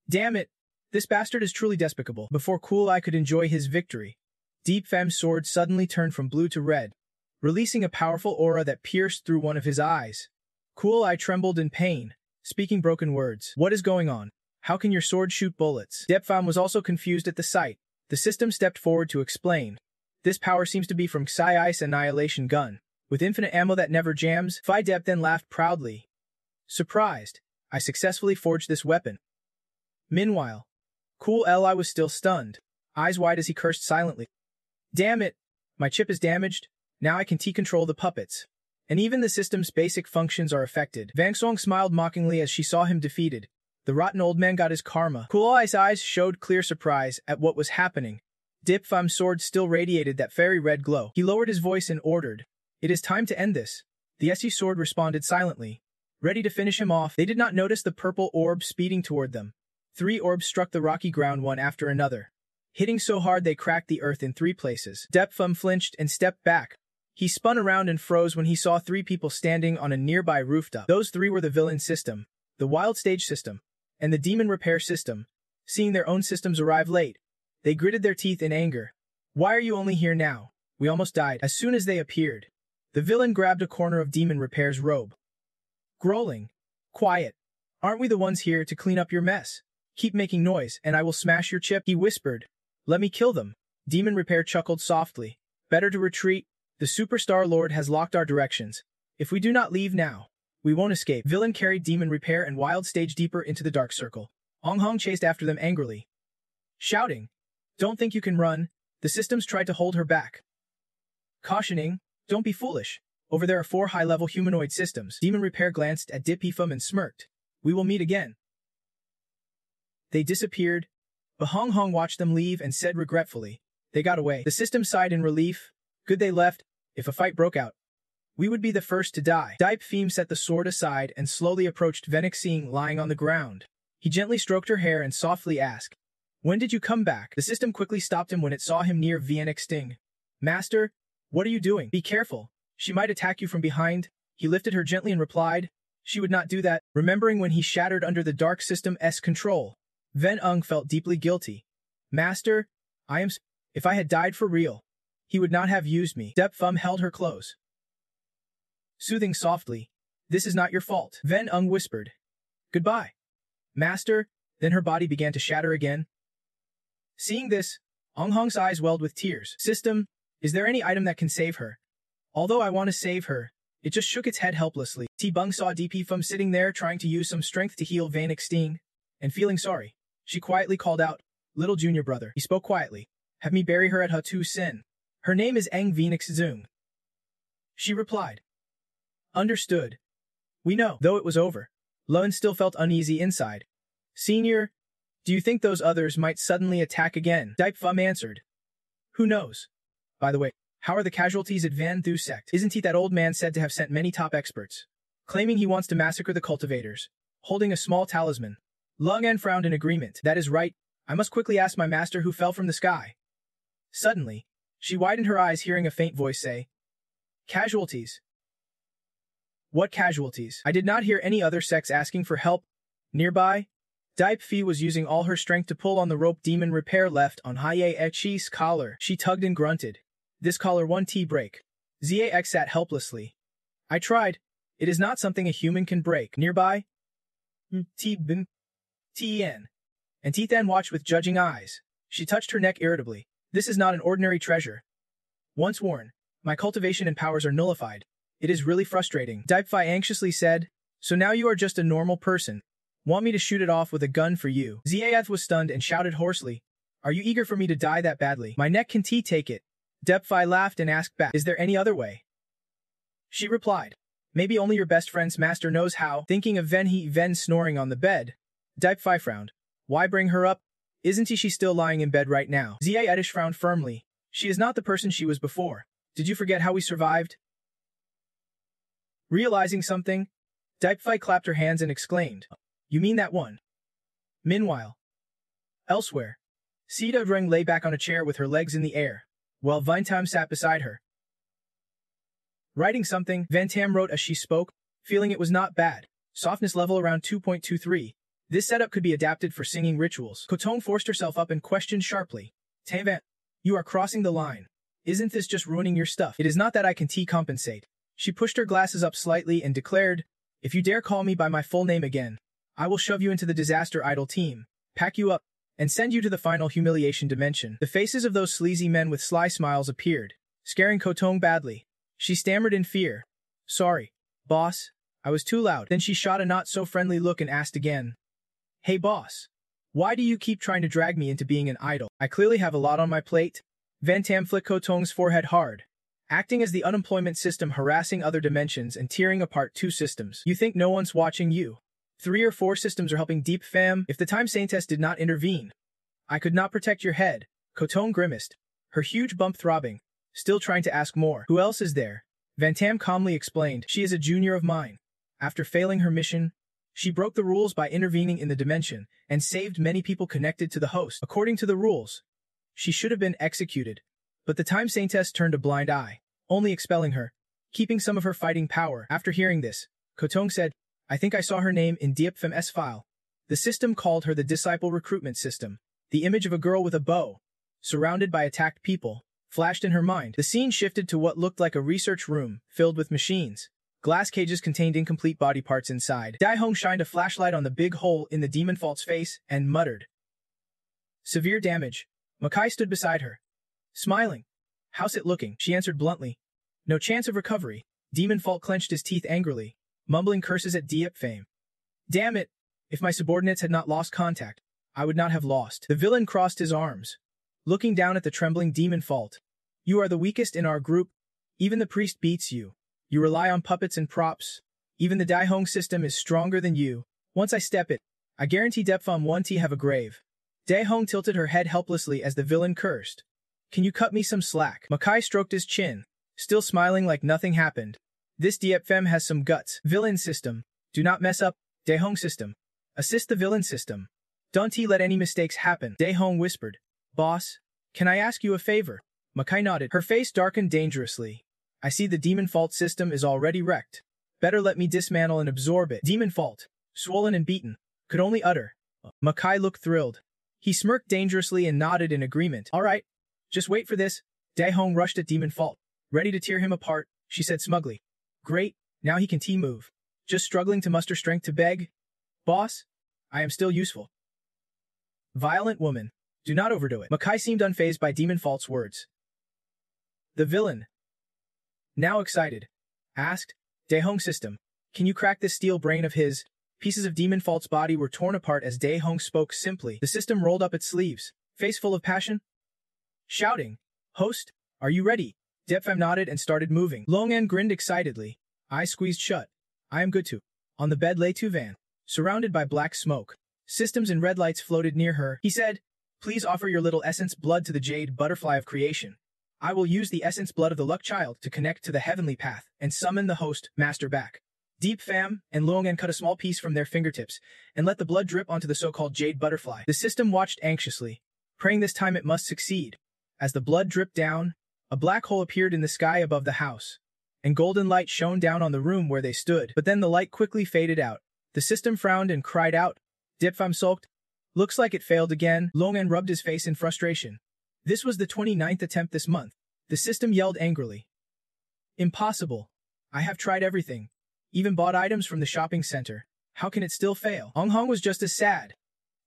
Speaker 1: "Damn it, this bastard is truly despicable." Before Cool Eye could enjoy his victory, Diep Pham's sword suddenly turned from blue to red, releasing a powerful aura that pierced through one of his eyes. Cool Eye trembled in pain, speaking broken words. What is going on? How can your sword shoot bullets? Depfam was also confused at the sight. The system stepped forward to explain. This power seems to be from Xi Ice Annihilation Gun. With infinite ammo that never jams, Phi Dep then laughed proudly. Surprised, I successfully forged this weapon. Meanwhile, Cool Li was still stunned, eyes wide as he cursed silently. Damn it! My chip is damaged. Now I can T-control the puppets. And even the system's basic functions are affected. Vang Song smiled mockingly as she saw him defeated. The rotten old man got his karma. Cool Eye's eyes showed clear surprise at what was happening. Dipfam's sword still radiated that fairy red glow. He lowered his voice and ordered, "It is time to end this." The SE sword responded silently, ready to finish him off. They did not notice the purple orb speeding toward them. 3 orbs struck the rocky ground one after another, hitting so hard they cracked the earth in 3 places. Depfam flinched and stepped back. He spun around and froze when he saw 3 people standing on a nearby rooftop. Those 3 were the villain system, the wild stage system, and the demon repair system. Seeing their own systems arrive late, they gritted their teeth in anger. Why are you only here now? We almost died. As soon as they appeared, the villain grabbed a corner of demon repair's robe. Growling, "Quiet. Aren't we the ones here to clean up your mess? Keep making noise and I will smash your chip," he whispered. "Let me kill them." Demon repair chuckled softly. "Better to retreat. The superstar lord has locked our directions. If we do not leave now, we won't escape." Villain carried demon repair and wild stage deeper into the dark circle. Ong Hong chased after them angrily, shouting, "Don't think you can run." The systems tried to hold her back, cautioning, "Don't be foolish. Over there are 4 high-level humanoid systems." Demon repair glanced at Dipifum and smirked. "We will meet again." They disappeared, but Hong Hong watched them leave and said regretfully, "They got away." The system sighed in relief. "Good they left. If a fight broke out, we would be the first to die." Dipe Feem set the sword aside and slowly approached Venixing lying on the ground. He gently stroked her hair and softly asked, "When did you come back?" The system quickly stopped him when it saw him near Venixing. "Master, what are you doing? Be careful. She might attack you from behind." He lifted her gently and replied, "She would not do that." Remembering when he shattered under the dark system's control, Ven Ung felt deeply guilty. "Master, if I had died for real, he would not have used me." Depfum held her close, soothing softly. "This is not your fault." Ven Ung whispered, "Goodbye, Master." Then her body began to shatter again. Seeing this, Ong Hong's eyes welled with tears. "System, is there any item that can save her?" "Although I want to save her," it just shook its head helplessly. T Bung saw DP Fum sitting there trying to use some strength to heal Van Exting, and feeling sorry, she quietly called out, "Little junior brother." He spoke quietly, "Have me bury her at Hatu Sin. Her name is Eng Venix Zung." She replied, "Understood. We know." Though it was over, Lun still felt uneasy inside. "Senior, do you think those others might suddenly attack again?" Dipe Fum answered, "Who knows? By the way, how are the casualties at Van Thu sect? Isn't he that old man said to have sent many top experts, claiming he wants to massacre the cultivators, holding a small talisman?" Lung An frowned in agreement. "That is right. I must quickly ask my master who fell from the sky." Suddenly, she widened her eyes hearing a faint voice say, "Casualties." "What casualties?" I did not hear any other sects asking for help. Nearby, Dipe Fi was using all her strength to pull on the rope demon repair left on Haye Echi's collar. She tugged and grunted. "This collar won't break." Zax sat helplessly. "I tried. It is not something a human can break." Nearby, T-Bin, T-En, and T-Than watched with judging eyes. She touched her neck irritably. "This is not an ordinary treasure. Once worn, my cultivation and powers are nullified. It is really frustrating." Dipe Fi anxiously said, "So now you are just a normal person. Want me to shoot it off with a gun for you?" Zath was stunned and shouted hoarsely, "Are you eager for me to die that badly?" "My neck can take it." Dipe Fi laughed and asked back, "Is there any other way?" She replied, "Maybe only your best friend's master knows how." Thinking of Ven snoring on the bed, Dipe Fi frowned. "Why bring her up? Isn't she still lying in bed right now?" Zia Edish frowned firmly. "She is not the person she was before. Did you forget how we survived?" Realizing something, Dipe Fi clapped her hands and exclaimed, "You mean that one?" Meanwhile, elsewhere, Sita Dreng lay back on a chair with her legs in the air, while Vintam sat beside her. Writing something, Vantam wrote as she spoke, feeling it was not bad. Softness level around 2.23. This setup could be adapted for singing rituals. Kotong forced herself up and questioned sharply, "Tamvan, you are crossing the line. Isn't this just ruining your stuff? It is not that I can compensate. She pushed her glasses up slightly and declared, if you dare call me by my full name again, I will shove you into the disaster idol team, pack you up, and send you to the final humiliation dimension. The faces of those sleazy men with sly smiles appeared, scaring Kotong badly. She stammered in fear. Sorry, boss, I was too loud. Then she shot a not-so-friendly look and asked again, hey boss, why do you keep trying to drag me into being an idol? I clearly have a lot on my plate. Van Tam flicked Kotong's forehead hard, acting as the unemployment system harassing other dimensions and tearing apart two systems. You think no one's watching you? 3 or 4 systems are helping Deep Fam. If the Time Saintess did not intervene, I could not protect your head. Kotong grimaced, her huge bump throbbing, still trying to ask more. Who else is there? Van Tam calmly explained, she is a junior of mine. After failing her mission, she broke the rules by intervening in the dimension and saved many people connected to the host. According to the rules, she should have been executed, but the Time Saintess turned a blind eye, only expelling her, keeping some of her fighting power. After hearing this, Kotong said, I think I saw her name in Deep Fam's file. The system called her the Disciple Recruitment System. The image of a girl with a bow, surrounded by attacked people, flashed in her mind. The scene shifted to what looked like a research room filled with machines. Glass cages contained incomplete body parts inside. Daihong shined a flashlight on the big hole in the demon fault's face and muttered, severe damage. Makai stood beside her, smiling. How's it looking? She answered bluntly. No chance of recovery. Demon Fault clenched his teeth angrily, mumbling curses at Diep Fame. Damn it! If my subordinates had not lost contact, I would not have lost. The villain crossed his arms, looking down at the trembling Demon Fault. You are the weakest in our group. Even the priest beats you. You rely on puppets and props. Even the Daihong system is stronger than you. Once I step it, I guarantee Depfam 1T have a grave. Daihong tilted her head helplessly as the villain cursed. Can you cut me some slack? Makai stroked his chin, still smiling like nothing happened. This Diepfem has some guts. Villain system. Do not mess up. Daihong system. Assist the villain system. Don't let any mistakes happen. Daihong whispered. Boss, can I ask you a favor? Makai nodded. Her face darkened dangerously. I see the Demon Fault system is already wrecked. Better let me dismantle and absorb it. Demon Fault, swollen and beaten, could only utter. Makai looked thrilled. He smirked dangerously and nodded in agreement. All right, just wait for this. Daihong rushed at Demon Fault, ready to tear him apart. She said smugly. Great, now he can T-move. Just struggling to muster strength to beg? Boss, I am still useful. Violent woman, do not overdo it. Makai seemed unfazed by Demon Fault's words. The villain, now excited, asked, Daihong system, can you crack this steel brain of his? Pieces of Demon Fault's body were torn apart as Daihong spoke simply. The system rolled up its sleeves, face full of passion, shouting, Host, are you ready? Depfam nodded and started moving. Longan grinned excitedly, eyes squeezed shut. I am good to. On the bed lay Tuvan, surrounded by black smoke. Systems and red lights floated near her. He said, please offer your little essence blood to the jade butterfly of creation. I will use the essence blood of the luck child to connect to the heavenly path and summon the host, master back. Deep Fam and Longan cut a small piece from their fingertips and let the blood drip onto the so-called jade butterfly. The system watched anxiously, praying this time it must succeed. As the blood dripped down, a black hole appeared in the sky above the house, and golden light shone down on the room where they stood. But then the light quickly faded out. The system frowned and cried out. Dipfam sulked. Looks like it failed again. Longan rubbed his face in frustration. This was the 29th attempt this month. The system yelled angrily. Impossible. I have tried everything. Even bought items from the shopping center. How can it still fail? Ong Hong was just as sad.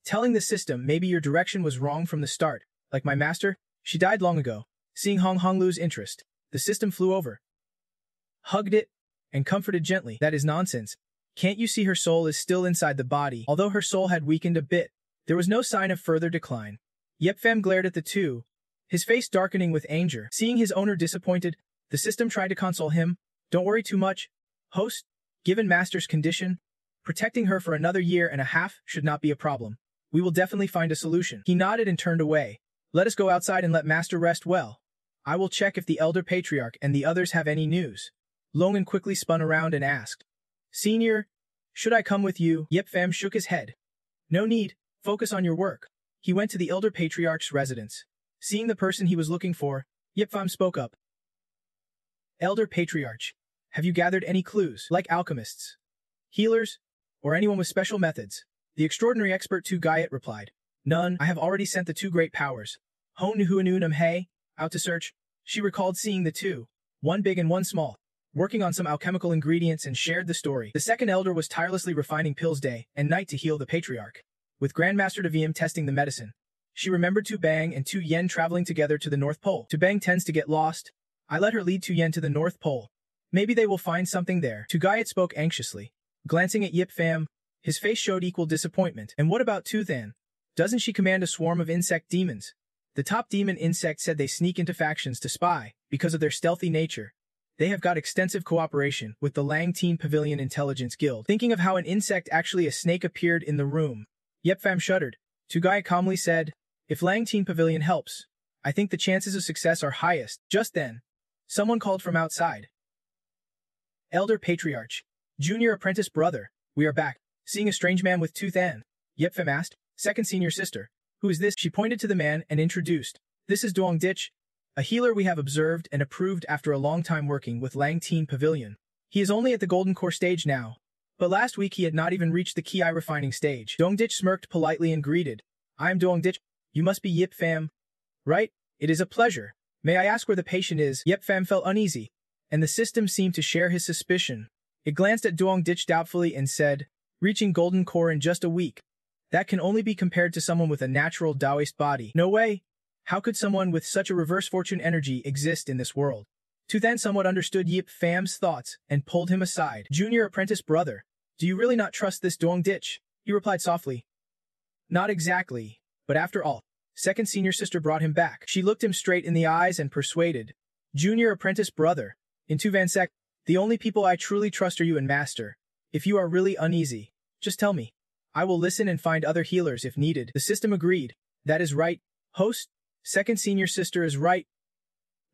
Speaker 1: Telling the system maybe your direction was wrong from the start. Like my master, she died long ago. Seeing Hong Hong lose interest, the system flew over, hugged it, and comforted gently. That is nonsense. Can't you see her soul is still inside the body? Although her soul had weakened a bit, there was no sign of further decline. Yepfam glared at the two, his face darkening with anger. Seeing his owner disappointed, the system tried to console him. Don't worry too much, host. Given master's condition, protecting her for another year and a half should not be a problem. We will definitely find a solution. He nodded and turned away. Let us go outside and let master rest well. I will check if the elder patriarch and the others have any news. Longan quickly spun around and asked, Senior, should I come with you? Yepfam shook his head. No need, focus on your work. He went to the elder patriarch's residence. Seeing the person he was looking for, Yepfam spoke up. Elder patriarch, have you gathered any clues? Like alchemists, healers, or anyone with special methods? The extraordinary expert Tu Gayat replied. None. I have already sent the two great powers, Hon Nuhuanu Namhe, out to search. She recalled seeing the two, one big and one small, working on some alchemical ingredients and shared the story. The second elder was tirelessly refining pills day and night to heal the patriarch, with Grandmaster Devium testing the medicine. She remembered Tu Bang and Tu Yen traveling together to the North Pole. Tu Bang tends to get lost. I let her lead Tu Yen to the North Pole. Maybe they will find something there. Tu Gaiet spoke anxiously, glancing at Yip Fam. His face showed equal disappointment. And what about Tu Than? Doesn't she command a swarm of insect demons? The top demon insect said they sneak into factions to spy, because of their stealthy nature. They have got extensive cooperation with the Lang Teen Pavilion Intelligence Guild. Thinking of how an insect, actually a snake, appeared in the room, Yip Fam shuddered. Tu Gaiet calmly said, if Lang Teen Pavilion helps, I think the chances of success are highest. Just then, someone called from outside. Elder Patriarch, Junior Apprentice Brother, we are back. Seeing a strange man with Tu Than, Yip Fam asked, second senior sister. Who is this? She pointed to the man and introduced. This is Duong Dich, a healer we have observed and approved after a long time working with Lang Teen Pavilion. He is only at the Golden Core stage now, but last week he had not even reached the Ki refining stage. Duong Dich smirked politely and greeted. I am Duong Dich. You must be Yip Fam, right? It is a pleasure. May I ask where the patient is? Yip Fam felt uneasy, and the system seemed to share his suspicion. It glanced at Duong Dich doubtfully and said, reaching Golden Core in just a week. That can only be compared to someone with a natural Taoist body. No way. How could someone with such a reverse fortune energy exist in this world? Tu Than somewhat understood Yip Fam's thoughts and pulled him aside. Junior Apprentice Brother, do you really not trust this Duong Dich? He replied softly. Not exactly, but after all, second senior sister brought him back. She looked him straight in the eyes and persuaded. Junior Apprentice Brother, in Tu Van Sec, the only people I truly trust are you and Master. If you are really uneasy, just tell me. I will listen and find other healers if needed. The system agreed. That is right, host. Second senior sister is right.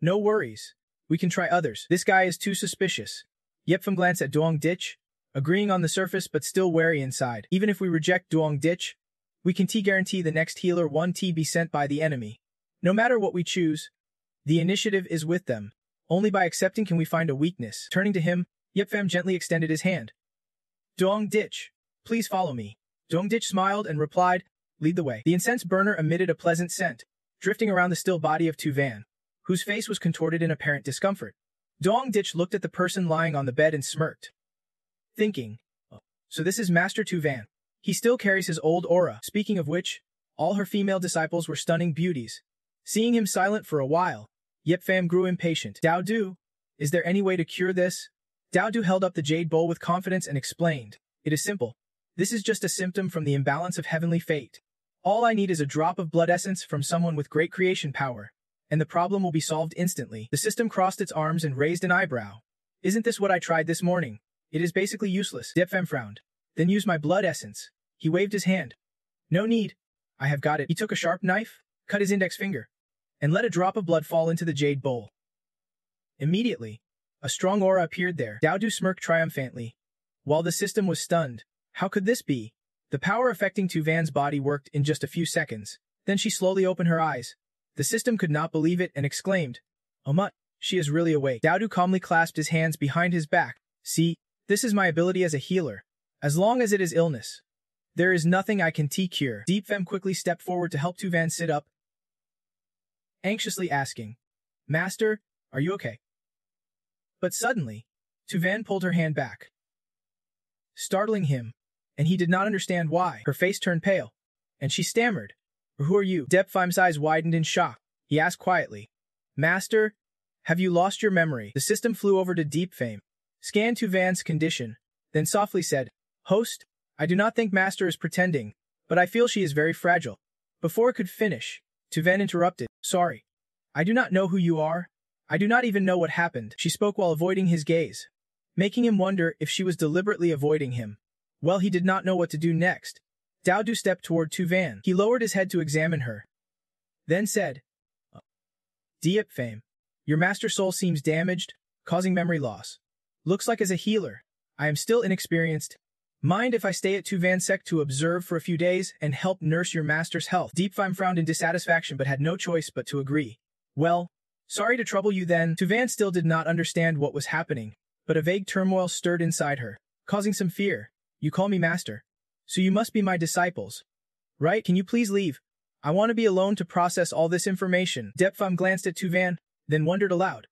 Speaker 1: No worries. We can try others. This guy is too suspicious. Yip Fam glanced at Duong Dich, agreeing on the surface but still wary inside. Even if we reject Duong Dich, we can guarantee the next healer 1T be sent by the enemy. No matter what we choose, the initiative is with them. Only by accepting can we find a weakness. Turning to him, Yip Fam gently extended his hand. Duong Dich, please follow me. Duong Dich smiled and replied, lead the way. The incense burner emitted a pleasant scent, drifting around the still body of Tu Van, whose face was contorted in apparent discomfort. Duong Dich looked at the person lying on the bed and smirked, thinking, oh, so this is Master Tu Van. He still carries his old aura. Speaking of which, all her female disciples were stunning beauties. Seeing him silent for a while, Yip Fam grew impatient. Dao Du, is there any way to cure this? Dao Du held up the jade bowl with confidence and explained, it is simple. This is just a symptom from the imbalance of heavenly fate. All I need is a drop of blood essence from someone with great creation power, and the problem will be solved instantly. The system crossed its arms and raised an eyebrow. Isn't this what I tried this morning? It is basically useless. Yip Fam frowned. Then use my blood essence. He waved his hand. No need. I have got it. He took a sharp knife, cut his index finger, and let a drop of blood fall into the jade bowl. Immediately, a strong aura appeared there. Dao Du smirked triumphantly. While the system was stunned, how could this be? The power affecting Tu Van's body worked in just a few seconds. Then she slowly opened her eyes. The system could not believe it and exclaimed, oh mut, she is really awake. Dao Du calmly clasped his hands behind his back. See, this is my ability as a healer. As long as it is illness, there is nothing I can cure. Deep Fem quickly stepped forward to help Tu Van sit up, anxiously asking, Master, are you okay? But suddenly, Tu Van pulled her hand back, startling him, and he did not understand why. Her face turned pale, and she stammered, who are you? Deep Fem's eyes widened in shock. He asked quietly, Master, have you lost your memory? The system flew over to Deep Fame, scanned Tu Van's condition, then softly said, Host, I do not think Master is pretending, but I feel she is very fragile. Before it could finish, Tu Van interrupted, sorry. I do not know who you are. I do not even know what happened. She spoke while avoiding his gaze, making him wonder if she was deliberately avoiding him. Well, he did not know what to do next. Dao Du stepped toward Tu Van. He lowered his head to examine her, then said, Diep Fame, your master soul seems damaged, causing memory loss. Looks like as a healer, I am still inexperienced. Mind if I stay at Tu Van Sec to observe for a few days and help nurse your master's health? Deep Fime frowned in dissatisfaction but had no choice but to agree. Well, sorry to trouble you then. Tu Van still did not understand what was happening, but a vague turmoil stirred inside her, causing some fear. You call me master, so you must be my disciples, right? Can you please leave? I want to be alone to process all this information. Deep Fime glanced at Tu Van, then wondered aloud.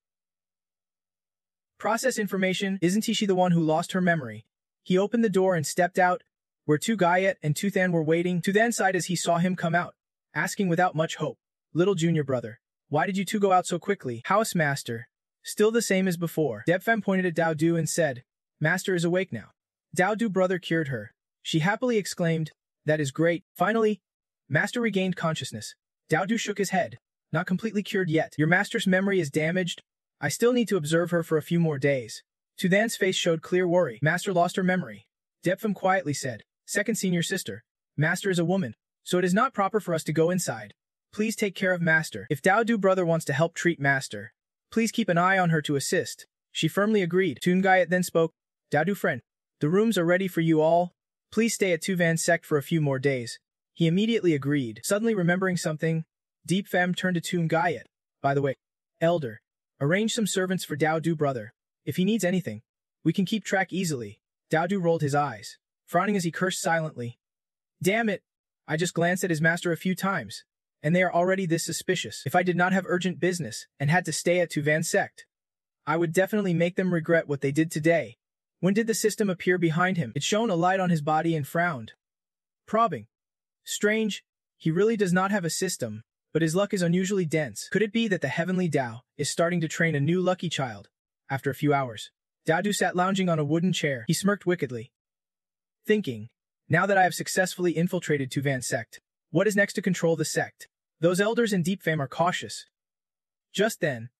Speaker 1: Process information, isn't she the one who lost her memory? He opened the door and stepped out, where Tu Gayet and Tu Than were waiting. Tu Than sighed as he saw him come out, asking without much hope, "Little junior brother, why did you two go out so quickly?" "Housemaster." "Still the same as before." Debfem pointed at Dao Du and said, "Master is awake now." Dao Du brother cured her. She happily exclaimed, "That is great." Finally, Master regained consciousness. Dao Du shook his head. "Not completely cured yet. Your master's memory is damaged. I still need to observe her for a few more days." Tu Than's face showed clear worry. "Master lost her memory." Debfem quietly said, "Second senior sister, Master is a woman, so it is not proper for us to go inside. Please take care of Master. If Dao Du brother wants to help treat Master, please keep an eye on her to assist." She firmly agreed. Tu Gayet then spoke, "Dao Du friend, the rooms are ready for you all. Please stay at Tu Van's sect for a few more days." He immediately agreed. Suddenly remembering something, Deep Fem turned to Tu Gayet. "By the way, Elder, arrange some servants for Dao Du brother. If he needs anything, we can keep track easily." Dao Du rolled his eyes, frowning as he cursed silently. "Damn it! I just glanced at his master a few times, and they are already this suspicious. If I did not have urgent business and had to stay at Tu Van's sect, I would definitely make them regret what they did today." When did the system appear behind him? It shone a light on his body and frowned. Probing. Strange, he really does not have a system, but his luck is unusually dense. Could it be that the heavenly Dao is starting to train a new lucky child? After a few hours, Dao Du sat lounging on a wooden chair. He smirked wickedly, thinking, "Now that I have successfully infiltrated Tu Van's sect, what is next to control the sect? Those elders in Deep Fame are cautious." Just then,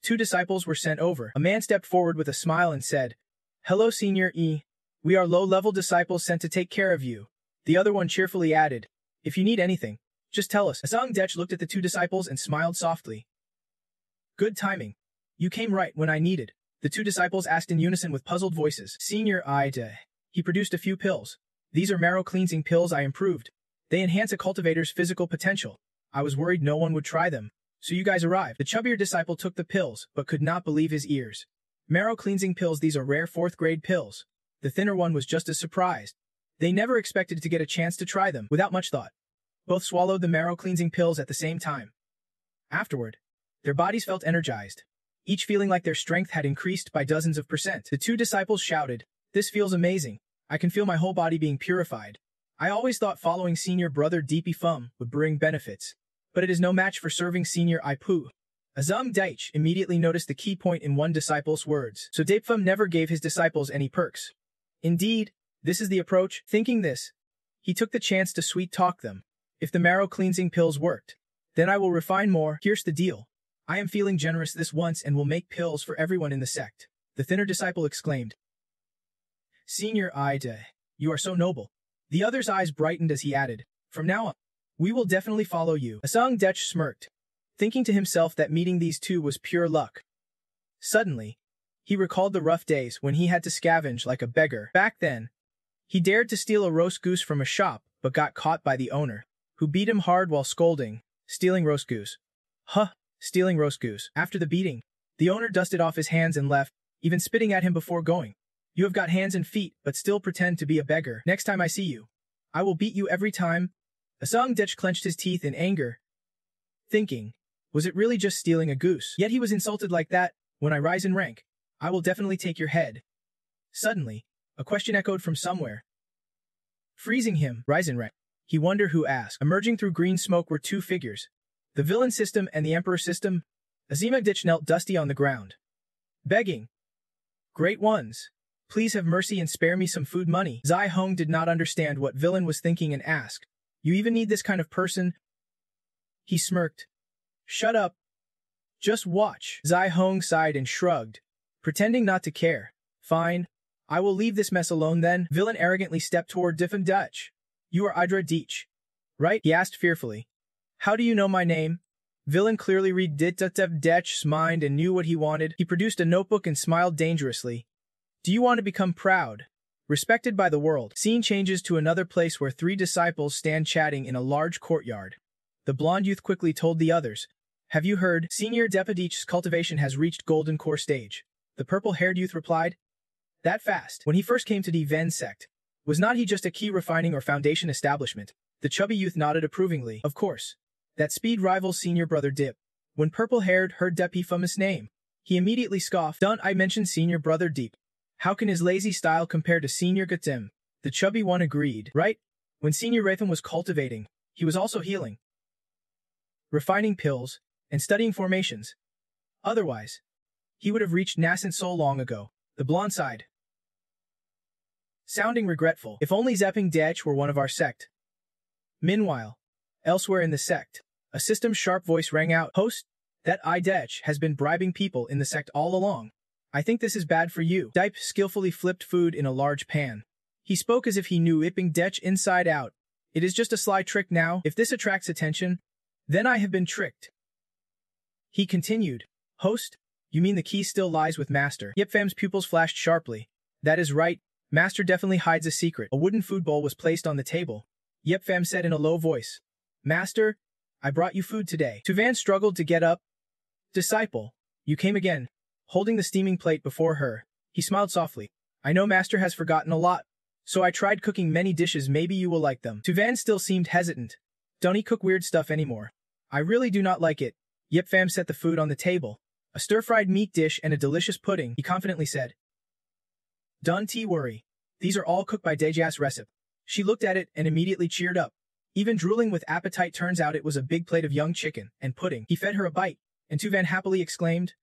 Speaker 1: 2 disciples were sent over. A man stepped forward with a smile and said, "Hello, Senior E. We are low-level disciples sent to take care of you." The other one cheerfully added, "If you need anything, just tell us." Asang Dech looked at the 2 disciples and smiled softly. "Good timing. You came right when I needed." The 2 disciples asked in unison with puzzled voices. Senior Ida. He produced a few pills. "These are marrow-cleansing pills I improved. They enhance a cultivator's physical potential. I was worried no one would try them, so you guys arrived." The chubbier disciple took the pills, but could not believe his ears. Marrow-cleansing pills, these are rare 4th-grade pills. The thinner one was just as surprised. They never expected to get a chance to try them. Without much thought, both swallowed the marrow-cleansing pills at the same time. Afterward, their bodies felt energized, each feeling like their strength had increased by dozens of %. The 2 disciples shouted, "This feels amazing. I can feel my whole body being purified. I always thought following senior brother Deepy Fum would bring benefits, but it is no match for serving senior Ipu." Azam Daich immediately noticed the key point in one disciple's words. So Dapefum never gave his disciples any perks. Indeed, this is the approach. Thinking this, he took the chance to sweet-talk them. "If the marrow-cleansing pills worked, then I will refine more. Here's the deal. I am feeling generous this once and will make pills for everyone in the sect." The thinner disciple exclaimed, "Senior Ida, you are so noble." The other's eyes brightened as he added, "From now on, we will definitely follow you." Asang Dech smirked, thinking to himself that meeting these 2 was pure luck. Suddenly, he recalled the rough days when he had to scavenge like a beggar. Back then, he dared to steal a roast goose from a shop but got caught by the owner, who beat him hard while scolding, "Stealing roast goose. Huh, stealing roast goose." After the beating, the owner dusted off his hands and left, even spitting at him before going. "You have got hands and feet, but still pretend to be a beggar. Next time I see you, I will beat you every time." Asang Dech clenched his teeth in anger, thinking, was it really just stealing a goose? Yet he was insulted like that. "When I rise in rank, I will definitely take your head." Suddenly, a question echoed from somewhere. Freezing him, rise in rank. He wondered who asked. Emerging through green smoke were 2 figures. The villain system and the emperor system. Azima Ditch knelt dusty on the ground, begging, "Great ones, please have mercy and spare me some food money." Zai Hong did not understand what villain was thinking and asked, "You even need this kind of person?" He smirked. "Shut up. Just watch." Zai Hong sighed and shrugged, pretending not to care. "Fine. I will leave this mess alone then." Villain arrogantly stepped toward Diffin Dutch. "You are Idra Deech, right?" he asked fearfully. "How do you know my name?" Villain clearly read Dittev Dech's mind and knew what he wanted. He produced a notebook and smiled dangerously. "Do you want to become proud, respected by the world?" Scene changes to another place where 3 disciples stand chatting in a large courtyard. The blonde youth quickly told the others, "Have you heard? Senior Depadich's cultivation has reached golden core stage." The purple-haired youth replied, "That fast?" When he first came to the Ven sect, was not he just a key refining or foundation establishment? The chubby youth nodded approvingly. "Of course. That speed rivals senior brother Dip. When purple-haired heard Depi famous name, he immediately scoffed. Don't I mention senior brother Deep? How can his lazy style compare to senior Gatim? The chubby one agreed. Right? When senior Ratham was cultivating, he was also healing, refining pills, and studying formations. Otherwise, he would have reached nascent so long ago. The blonde sighed, sounding regretful. If only Zepping Dech were one of our sect. Meanwhile, elsewhere in the sect, a system-sharp voice rang out. Host, that Dech has been bribing people in the sect all along. I think this is bad for you. Dipe skillfully flipped food in a large pan. He spoke as if he knew Iping Dech inside out. It is just a sly trick now. If this attracts attention, then I have been tricked. He continued. Host, you mean the key still lies with Master? Yip Fam's pupils flashed sharply. That is right. Master definitely hides a secret. A wooden food bowl was placed on the table. Yip Fam said in a low voice. Master, I brought you food today. Tuvan struggled to get up. Disciple, you came again. Holding the steaming plate before her, he smiled softly. I know Master has forgotten a lot, so I tried cooking many dishes. Maybe you will like them. Tuvan still seemed hesitant. Don't he cook weird stuff anymore? I really do not like it. Yip Fam set the food on the table. A stir-fried meat dish and a delicious pudding, he confidently said. Don't worry. These are all cooked by Dejas recipe. She looked at it and immediately cheered up. Even drooling with appetite, turns out it was a big plate of young chicken and pudding. He fed her a bite, and Tuvan happily exclaimed,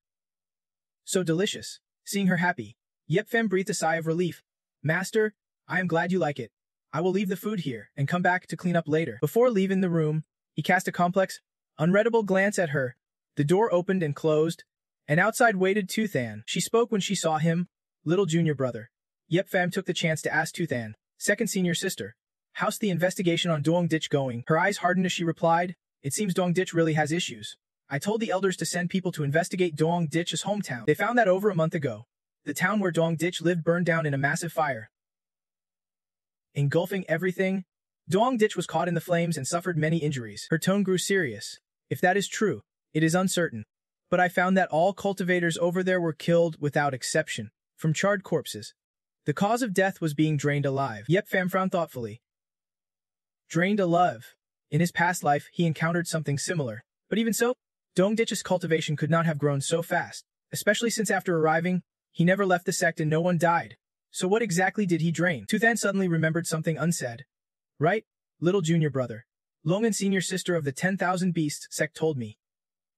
Speaker 1: so delicious. Seeing her happy, Yip Fem breathed a sigh of relief. Master, I am glad you like it. I will leave the food here and come back to clean up later. Before leaving the room, he cast a complex, unreadable glance at her. The door opened and closed, and outside waited Tuthan. She spoke when she saw him. Little junior brother. Yip Fam took the chance to ask Tuthan, second senior sister, how's the investigation on Doang Ditch going? Her eyes hardened as she replied, it seems Doang Ditch really has issues. I told the elders to send people to investigate Doang Ditch's hometown. They found that over a month ago. The town where Doang Ditch lived burned down in a massive fire, engulfing everything. Doang Ditch was caught in the flames and suffered many injuries. Her tone grew serious. If that is true, it is uncertain. But I found that all cultivators over there were killed without exception, from charred corpses. The cause of death was being drained alive. Yep Fam frowned thoughtfully. Drained alive. In his past life, he encountered something similar. But even so, Doang Ditch's cultivation could not have grown so fast, especially since after arriving, he never left the sect and no one died. So what exactly did he drain? Tuthan suddenly remembered something unsaid. Right, little junior brother. Long and senior sister of the 10,000 Beasts sect told me.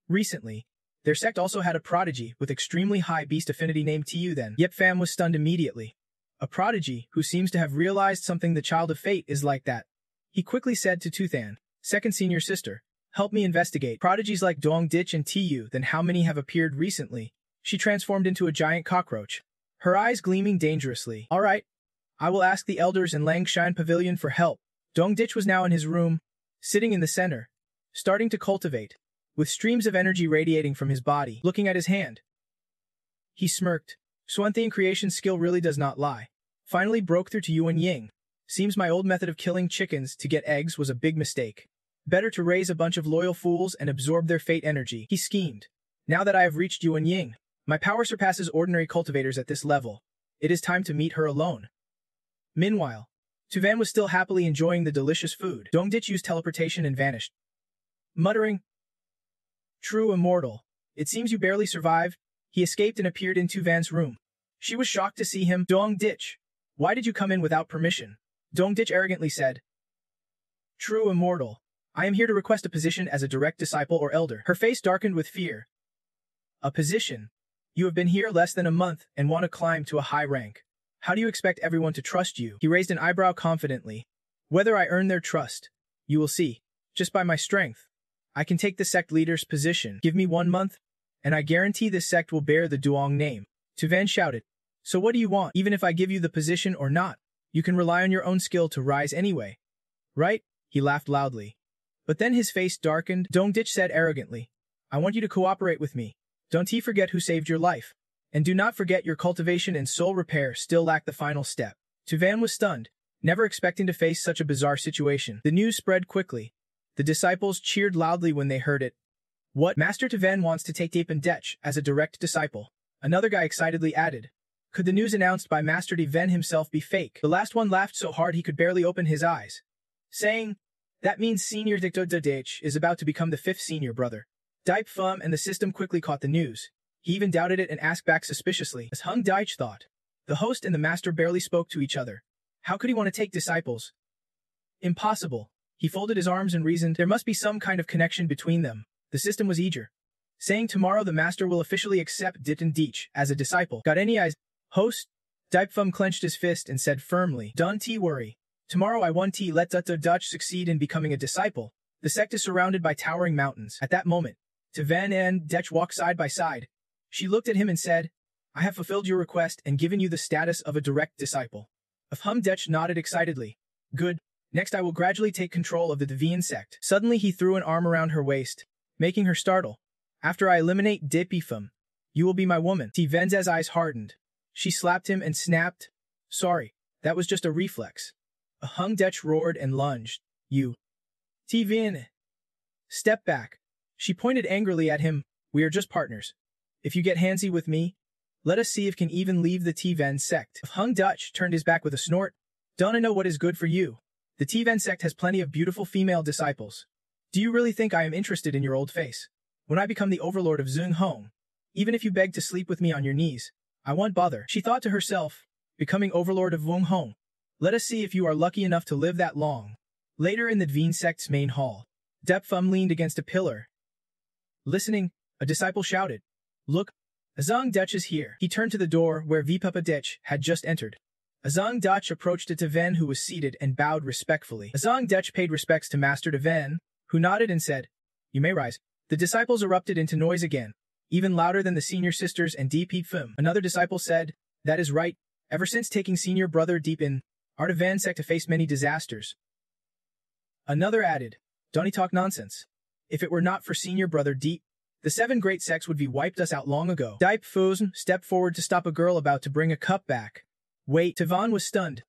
Speaker 1: Recently, their sect also had a prodigy with extremely high beast affinity named Tu then. Yep Fam was stunned immediately. A prodigy who seems to have realized something. The child of fate is like that. He quickly said to Tuthan, second senior sister, help me investigate prodigies like Doang Ditch and Tu. Then how many have appeared recently? She transformed into a giant cockroach, her eyes gleaming dangerously. All right, I will ask the elders in Langshan Pavilion for help. Doang Ditch was now in his room, sitting in the center, starting to cultivate, with streams of energy radiating from his body. Looking at his hand, he smirked. Swanthean creation skill really does not lie. Finally broke through to Yuan Ying. Seems my old method of killing chickens to get eggs was a big mistake. Better to raise a bunch of loyal fools and absorb their fate energy. He schemed. Now that I have reached Yuan Ying, my power surpasses ordinary cultivators at this level. It is time to meet her alone. Meanwhile, Tuvan was still happily enjoying the delicious food. Doang Ditch used teleportation and vanished, muttering, true immortal. It seems you barely survived. He escaped and appeared in Tuvan's room. She was shocked to see him. Doang Ditch, why did you come in without permission? Doang Ditch arrogantly said. True immortal. I am here to request a position as a direct disciple or elder. Her face darkened with fear. A position? You have been here less than a month and want to climb to a high rank. How do you expect everyone to trust you? He raised an eyebrow confidently. Whether I earn their trust, you will see. Just by my strength, I can take the sect leader's position. Give me 1 month, and I guarantee this sect will bear the Duong name. Tuvan shouted. So what do you want? Even if I give you the position or not, you can rely on your own skill to rise anyway. Right? He laughed loudly. But then his face darkened. Doang Ditch said arrogantly, I want you to cooperate with me. Don't forget who saved your life. And do not forget your cultivation and soul repair still lack the final step. Tuvan was stunned, never expecting to face such a bizarre situation. The news spread quickly. The disciples cheered loudly when they heard it. What? Master Tuvan wants to take Dapen Dech as a direct disciple. Another guy excitedly added. Could the news announced by Master Tuvan himself be fake? The last one laughed so hard he could barely open his eyes, saying, that means Senior Dech is about to become the 5th senior brother. Dipe Fum and the system quickly caught the news. He even doubted it and asked back suspiciously, as Hung Daich thought. The host and the master barely spoke to each other. How could he want to take disciples? Impossible. He folded his arms and reasoned there must be some kind of connection between them. The system was eager, saying tomorrow the master will officially accept Dit and Deech as a disciple. Got any eyes? Host? Dipe Fum clenched his fist and said firmly, Don't worry. Tomorrow I want to let Dutch succeed in becoming a disciple. The sect is surrounded by towering mountains. At that moment, Tavan and Dech walked side by side. She looked at him and said, I have fulfilled your request and given you the status of a direct disciple. Hum Dech nodded excitedly. Good. Next I will gradually take control of the Devian sect. Suddenly he threw an arm around her waist, making her startle. After I eliminate Dipifum, you will be my woman. Tivenza's eyes hardened. She slapped him and snapped. Sorry, that was just a reflex. Hung Dech roared and lunged. You. Tivin. Step back. She pointed angrily at him. We are just partners. If you get handsy with me, let us see if can even leave the Tiven sect. Hung Dutch turned his back with a snort. Don't I know what is good for you? The Tiven sect has plenty of beautiful female disciples. Do you really think I am interested in your old face? When I become the overlord of Zung Hong, even if you beg to sleep with me on your knees, I won't bother. She thought to herself, becoming overlord of Wung Hong. Let us see if you are lucky enough to live that long. Later in the Dveen sect's main hall, Dep Fum leaned against a pillar. Listening, a disciple shouted, Look, Azang Dutch is here. He turned to the door where Vipapa Dech had just entered. Azang Dutch approached Taven who was seated and bowed respectfully. Azang Dech paid respects to Master Taven, who nodded and said, You may rise. The disciples erupted into noise again, even louder than the senior sisters and DP Fum. Another disciple said, That is right. Ever since taking senior brother deep in, our Taven sect faced many disasters. Another added, Don't he talk nonsense. If it were not for senior brother Deep, the 7 great sects would be wiped us out long ago. Dipe Fuzn stepped forward to stop a girl about to bring a cup back. Wait, Tavan was stunned.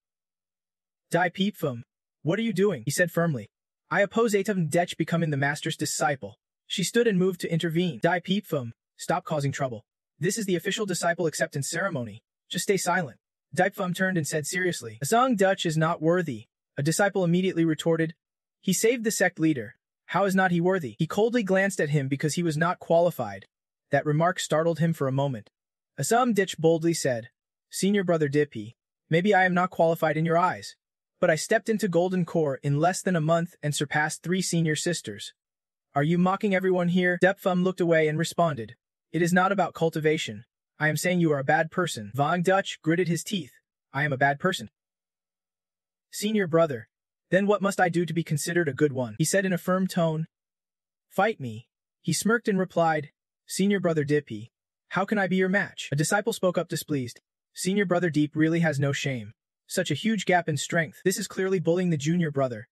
Speaker 1: Dipe Fum, what are you doing? He said firmly. I oppose Atav Dech becoming the master's disciple. She stood and moved to intervene. Dipe Fum, stop causing trouble. This is the official disciple acceptance ceremony. Just stay silent. Dipe Fum turned and said seriously, Azang Dutch is not worthy. A disciple immediately retorted, He saved the sect leader. How is not he worthy? He coldly glanced at him because he was not qualified. That remark startled him for a moment. Azam Ditch boldly said, Senior brother Dippy, maybe I am not qualified in your eyes, but I stepped into Golden Core in less than a month and surpassed 3 senior sisters. Are you mocking everyone here? Depfum looked away and responded, It is not about cultivation. I am saying you are a bad person. Vang Dutch gritted his teeth. I am a bad person. Senior brother. Then what must I do to be considered a good one? He said in a firm tone. Fight me. He smirked and replied, Senior brother Dippy, how can I be your match? A disciple spoke up displeased. Senior brother Deep really has no shame. Such a huge gap in strength. This is clearly bullying the junior brother.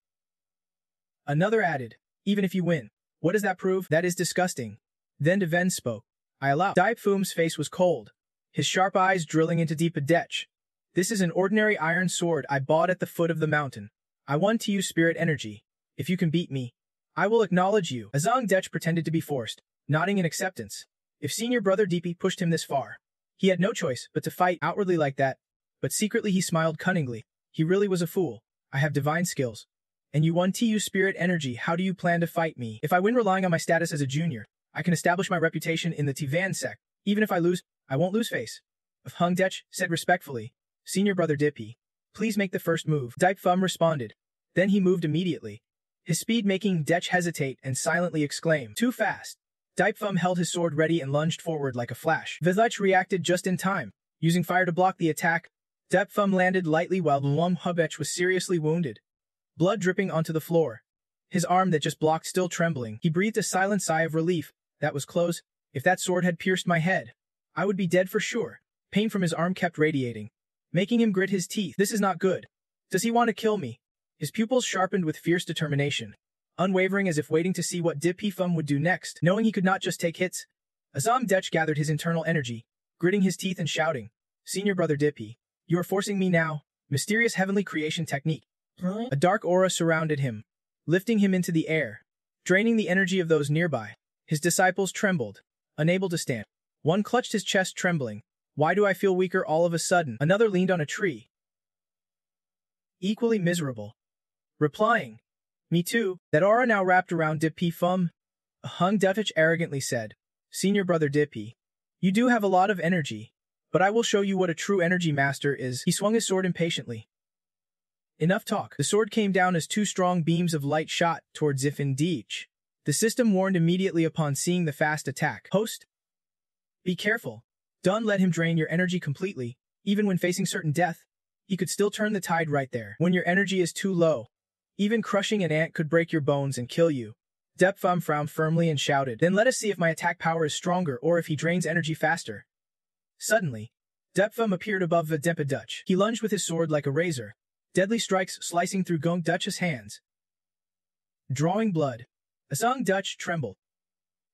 Speaker 1: Another added, Even if you win, what does that prove? That is disgusting. Then Deven spoke. I allow. Dipe Fum's face was cold, his sharp eyes drilling into Deepa Dech. This is an ordinary iron sword I bought at the foot of the mountain. I want to use spirit energy. If you can beat me, I will acknowledge you. Azang Dech pretended to be forced, nodding in acceptance. If senior brother Deepy pushed him this far, he had no choice but to fight outwardly like that, but secretly he smiled cunningly. He really was a fool. I have divine skills. And you want to use spirit energy. How do you plan to fight me? If I win relying on my status as a junior, I can establish my reputation in the Tivan sect. Even if I lose, I won't lose face. Hung Dech said respectfully, Senior brother Dippy, please make the first move. Dipe Fum responded. Then he moved immediately, his speed making Dech hesitate and silently exclaim, Too fast. Dipe Fum held his sword ready and lunged forward like a flash. Vithach reacted just in time, using fire to block the attack. Dipe Fum landed lightly while Luom Hubech was seriously wounded, blood dripping onto the floor. His arm that just blocked still trembling. He breathed a silent sigh of relief. That was close. If that sword had pierced my head, I would be dead for sure. Pain from his arm kept radiating, making him grit his teeth. This is not good. Does he want to kill me? His pupils sharpened with fierce determination, unwavering as if waiting to see what Dip Fum would do next. Knowing he could not just take hits, Azam Dech gathered his internal energy, gritting his teeth and shouting, Senior brother Dippy, you are forcing me now. Mysterious heavenly creation technique. A dark aura surrounded him, lifting him into the air, draining the energy of those nearby. His disciples trembled, unable to stand. One clutched his chest trembling. Why do I feel weaker all of a sudden? Another leaned on a tree, equally miserable, replying, Me too. That aura now wrapped around Dip Fum. Hung Dutch arrogantly said, Senior Brother Dippy, you do have a lot of energy, but I will show you what a true energy master is. He swung his sword impatiently. Enough talk. The sword came down as two strong beams of light shot towards Zifindij. The system warned immediately upon seeing the fast attack. Host? Be careful. Don't let him drain your energy completely. Even when facing certain death, he could still turn the tide right there. When your energy is too low, even crushing an ant could break your bones and kill you. Depfum frowned firmly and shouted, Then let us see if my attack power is stronger or if he drains energy faster. Suddenly, Depfum appeared above the Dempa Dutch. He lunged with his sword like a razor, deadly strikes slicing through Gong Dutch's hands. Drawing blood. Asong Dutch trembled,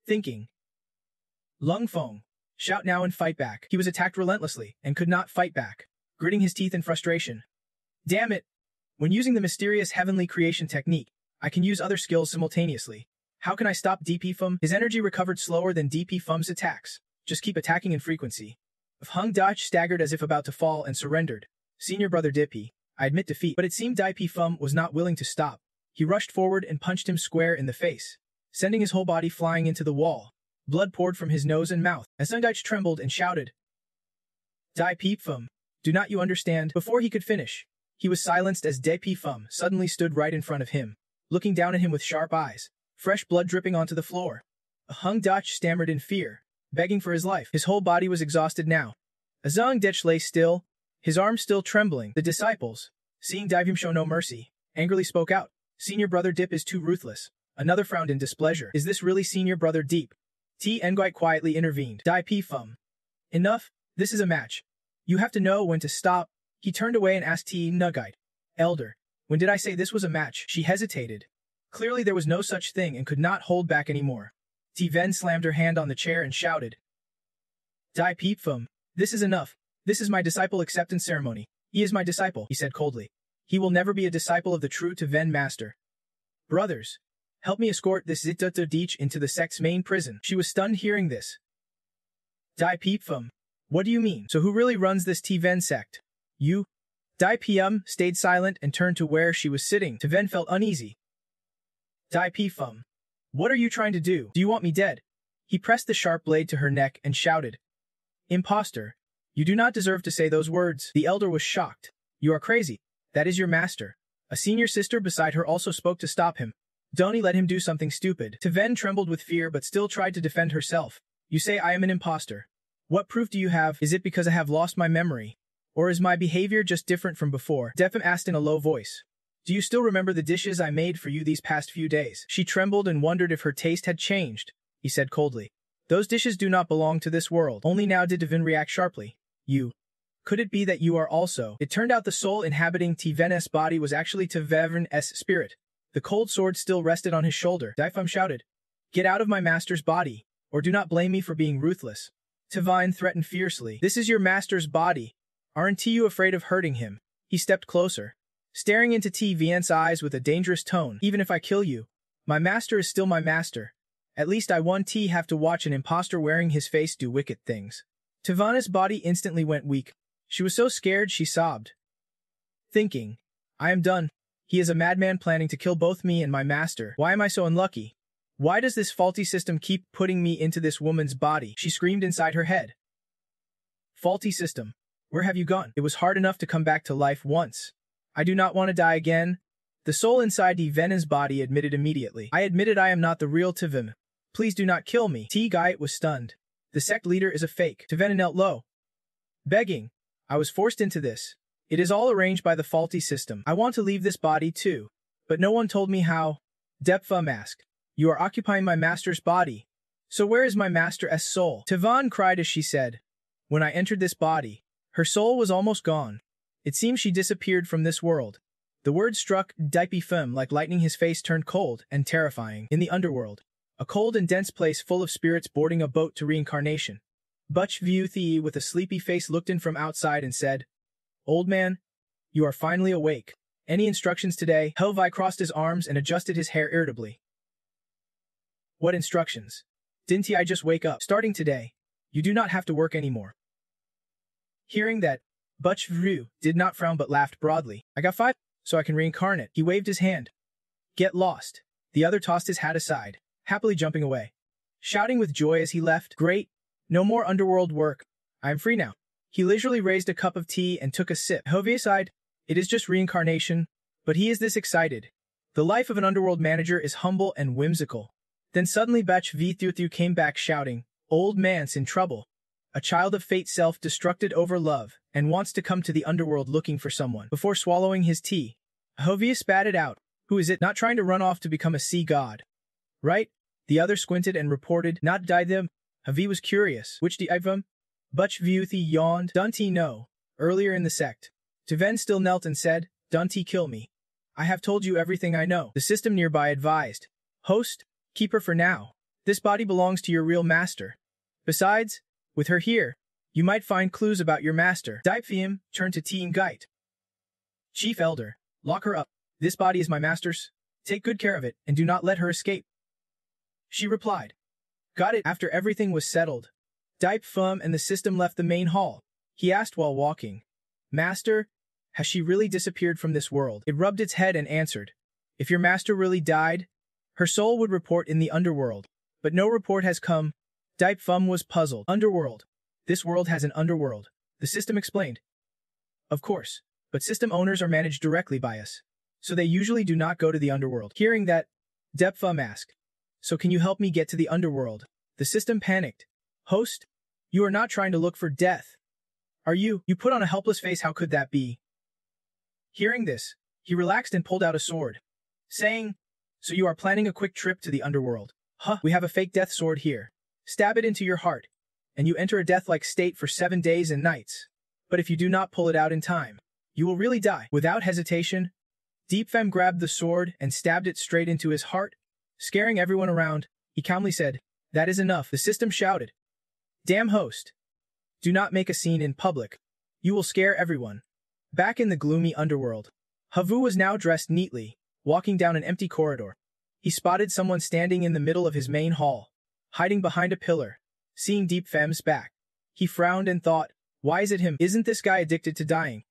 Speaker 1: thinking, Lung Fong, shout now and fight back. He was attacked relentlessly and could not fight back, gritting his teeth in frustration. Damn it! When using the mysterious heavenly creation technique, I can use other skills simultaneously. How can I stop DP Fum? His energy recovered slower than DP Fum's attacks. Just keep attacking in frequency. Hung Dutch staggered as if about to fall and surrendered. Senior Brother Dippy, I admit defeat, but it seemed DP Fum was not willing to stop. He rushed forward and punched him square in the face, sending his whole body flying into the wall. Blood poured from his nose and mouth. As Sundich trembled and shouted, DP Fum, do not you understand? Before he could finish, he was silenced as DP Fum suddenly stood right in front of him, looking down at him with sharp eyes, fresh blood dripping onto the floor. Hung Dutch stammered in fear, begging for his life. His whole body was exhausted now. Azong Dech lay still, his arms still trembling. The disciples, seeing Divim show no mercy, angrily spoke out, Senior Brother Dip is too ruthless. Another frowned in displeasure. Is this really Senior Brother Deep? T. Nguite quietly intervened. DP Fum. Enough, this is a match. You have to know when to stop. He turned away and asked T. Nugite, Elder, when did I say this was a match? She hesitated. Clearly there was no such thing and could not hold back anymore. T. Ven slammed her hand on the chair and shouted, DP Fum, this is enough. This is my disciple acceptance ceremony. He is my disciple, he said coldly. He will never be a disciple of the true Ven master. Brothers, help me escort this Zittuta Deech into the sect's main prison. She was stunned hearing this. DP Fum, what do you mean? So who really runs this Ven sect? You? DP stayed silent and turned to where she was sitting. Ven felt uneasy. DP Fum, what are you trying to do? Do you want me dead? He pressed the sharp blade to her neck and shouted, Imposter, you do not deserve to say those words. The elder was shocked. You are crazy. That is your master. A senior sister beside her also spoke to stop him. Doni let him do something stupid. Ven trembled with fear but still tried to defend herself. You say I am an imposter. What proof do you have? Is it because I have lost my memory? Or is my behavior just different from before? Defim asked in a low voice. Do you still remember the dishes I made for you these past few days? She trembled and wondered if her taste had changed. He said coldly. Those dishes do not belong to this world. Only now did Devin react sharply. You. Could it be that you are also? It turned out the soul inhabiting Tven's body was actually Tvern's spirit. The cold sword still rested on his shoulder. Difum shouted, Get out of my master's body, or do not blame me for being ruthless. Tvine threatened fiercely. This is your master's body. Aren't you afraid of hurting him? He stepped closer, staring into Tven's eyes with a dangerous tone. Even if I kill you, my master is still my master. At least I won't have to watch an impostor wearing his face do wicked things. Tvana's body instantly went weak. She was so scared she sobbed, thinking, I am done. He is a madman planning to kill both me and my master. Why am I so unlucky? Why does this faulty system keep putting me into this woman's body? She screamed inside her head. Faulty system. Where have you gone? It was hard enough to come back to life once. I do not want to die again. The soul inside Tven's body admitted immediately. I admitted I am not the real Tvim. Please do not kill me. Guyet was stunned. The sect leader is a fake. Tven knelt low, begging. I was forced into this. It is all arranged by the faulty system. I want to leave this body too, but no one told me how. Depfum asked. You are occupying my master's body. So where is my master's soul? Tvan cried as she said. When I entered this body, her soul was almost gone. It seems she disappeared from this world. The word struck Dipifem like lightning. His face turned cold and terrifying. In the underworld, a cold and dense place full of spirits boarding a boat to reincarnation. Butch View Thee with a sleepy face looked in from outside and said, Old man, you are finally awake. Any instructions today? Helvi crossed his arms and adjusted his hair irritably. What instructions? Didn't I just wake up? Starting today, you do not have to work anymore. Hearing that, Butch View did not frown but laughed broadly. I got 5, so I can reincarnate. He waved his hand. Get lost. The other tossed his hat aside. happily jumping away, shouting with joy as he left, "Great! No more underworld work. I am free now." He leisurely raised a cup of tea and took a sip. Hovey sighed. It is just reincarnation, but he is this excited. The life of an underworld manager is humble and whimsical. Then suddenly Batch V Thu came back shouting, "Old man's in trouble. A child of fate self-destructed over love, and wants to come to the underworld looking for someone." Before swallowing his tea, Hovey spat it out. "Who is it? Not trying to run off to become a sea god, right?" The other squinted and reported, "Not die them." Hovey was curious. "Which die them?" Butch Vuthi yawned. "Dunty no. Earlier in the sect." Tuven still knelt and said, "Dunty kill me. I have told you everything I know." The system nearby advised, "Host, keep her for now. This body belongs to your real master. Besides, with her here, you might find clues about your master." Daiphium turned to Teen Gite. "Chief Elder, lock her up. This body is my master's. Take good care of it, and do not let her escape." She replied, "Got it." After everything was settled, Daiphium and the system left the main hall. He asked while walking, "Master, has she really disappeared from this world?" It rubbed its head and answered, "If your master really died, her soul would report in the underworld. But no report has come." Daiphium was puzzled. "Underworld. This world has an underworld," the system explained. "Of course, but system owners are managed directly by us, so they usually do not go to the underworld." Hearing that, Daiphium asked, "So can you help me get to the underworld?" The system panicked. "Host, you are not trying to look for death, are you?" You put on a helpless face. "How could that be?" Hearing this, he relaxed and pulled out a sword, saying, "So you are planning a quick trip to the underworld? Huh, we have a fake death sword here. Stab it into your heart, and you enter a death-like state for 7 days and nights. But if you do not pull it out in time, you will really die." Without hesitation, Deepfem grabbed the sword and stabbed it straight into his heart. Scaring everyone around, he calmly said, "That is enough." The system shouted, "Damn host! Do not make a scene in public. You will scare everyone." Back in the gloomy underworld, Havu was now dressed neatly, walking down an empty corridor. He spotted someone standing in the middle of his main hall, hiding behind a pillar. Seeing Deepfem's back, he frowned and thought, "Why is it him? Isn't this guy addicted to dying?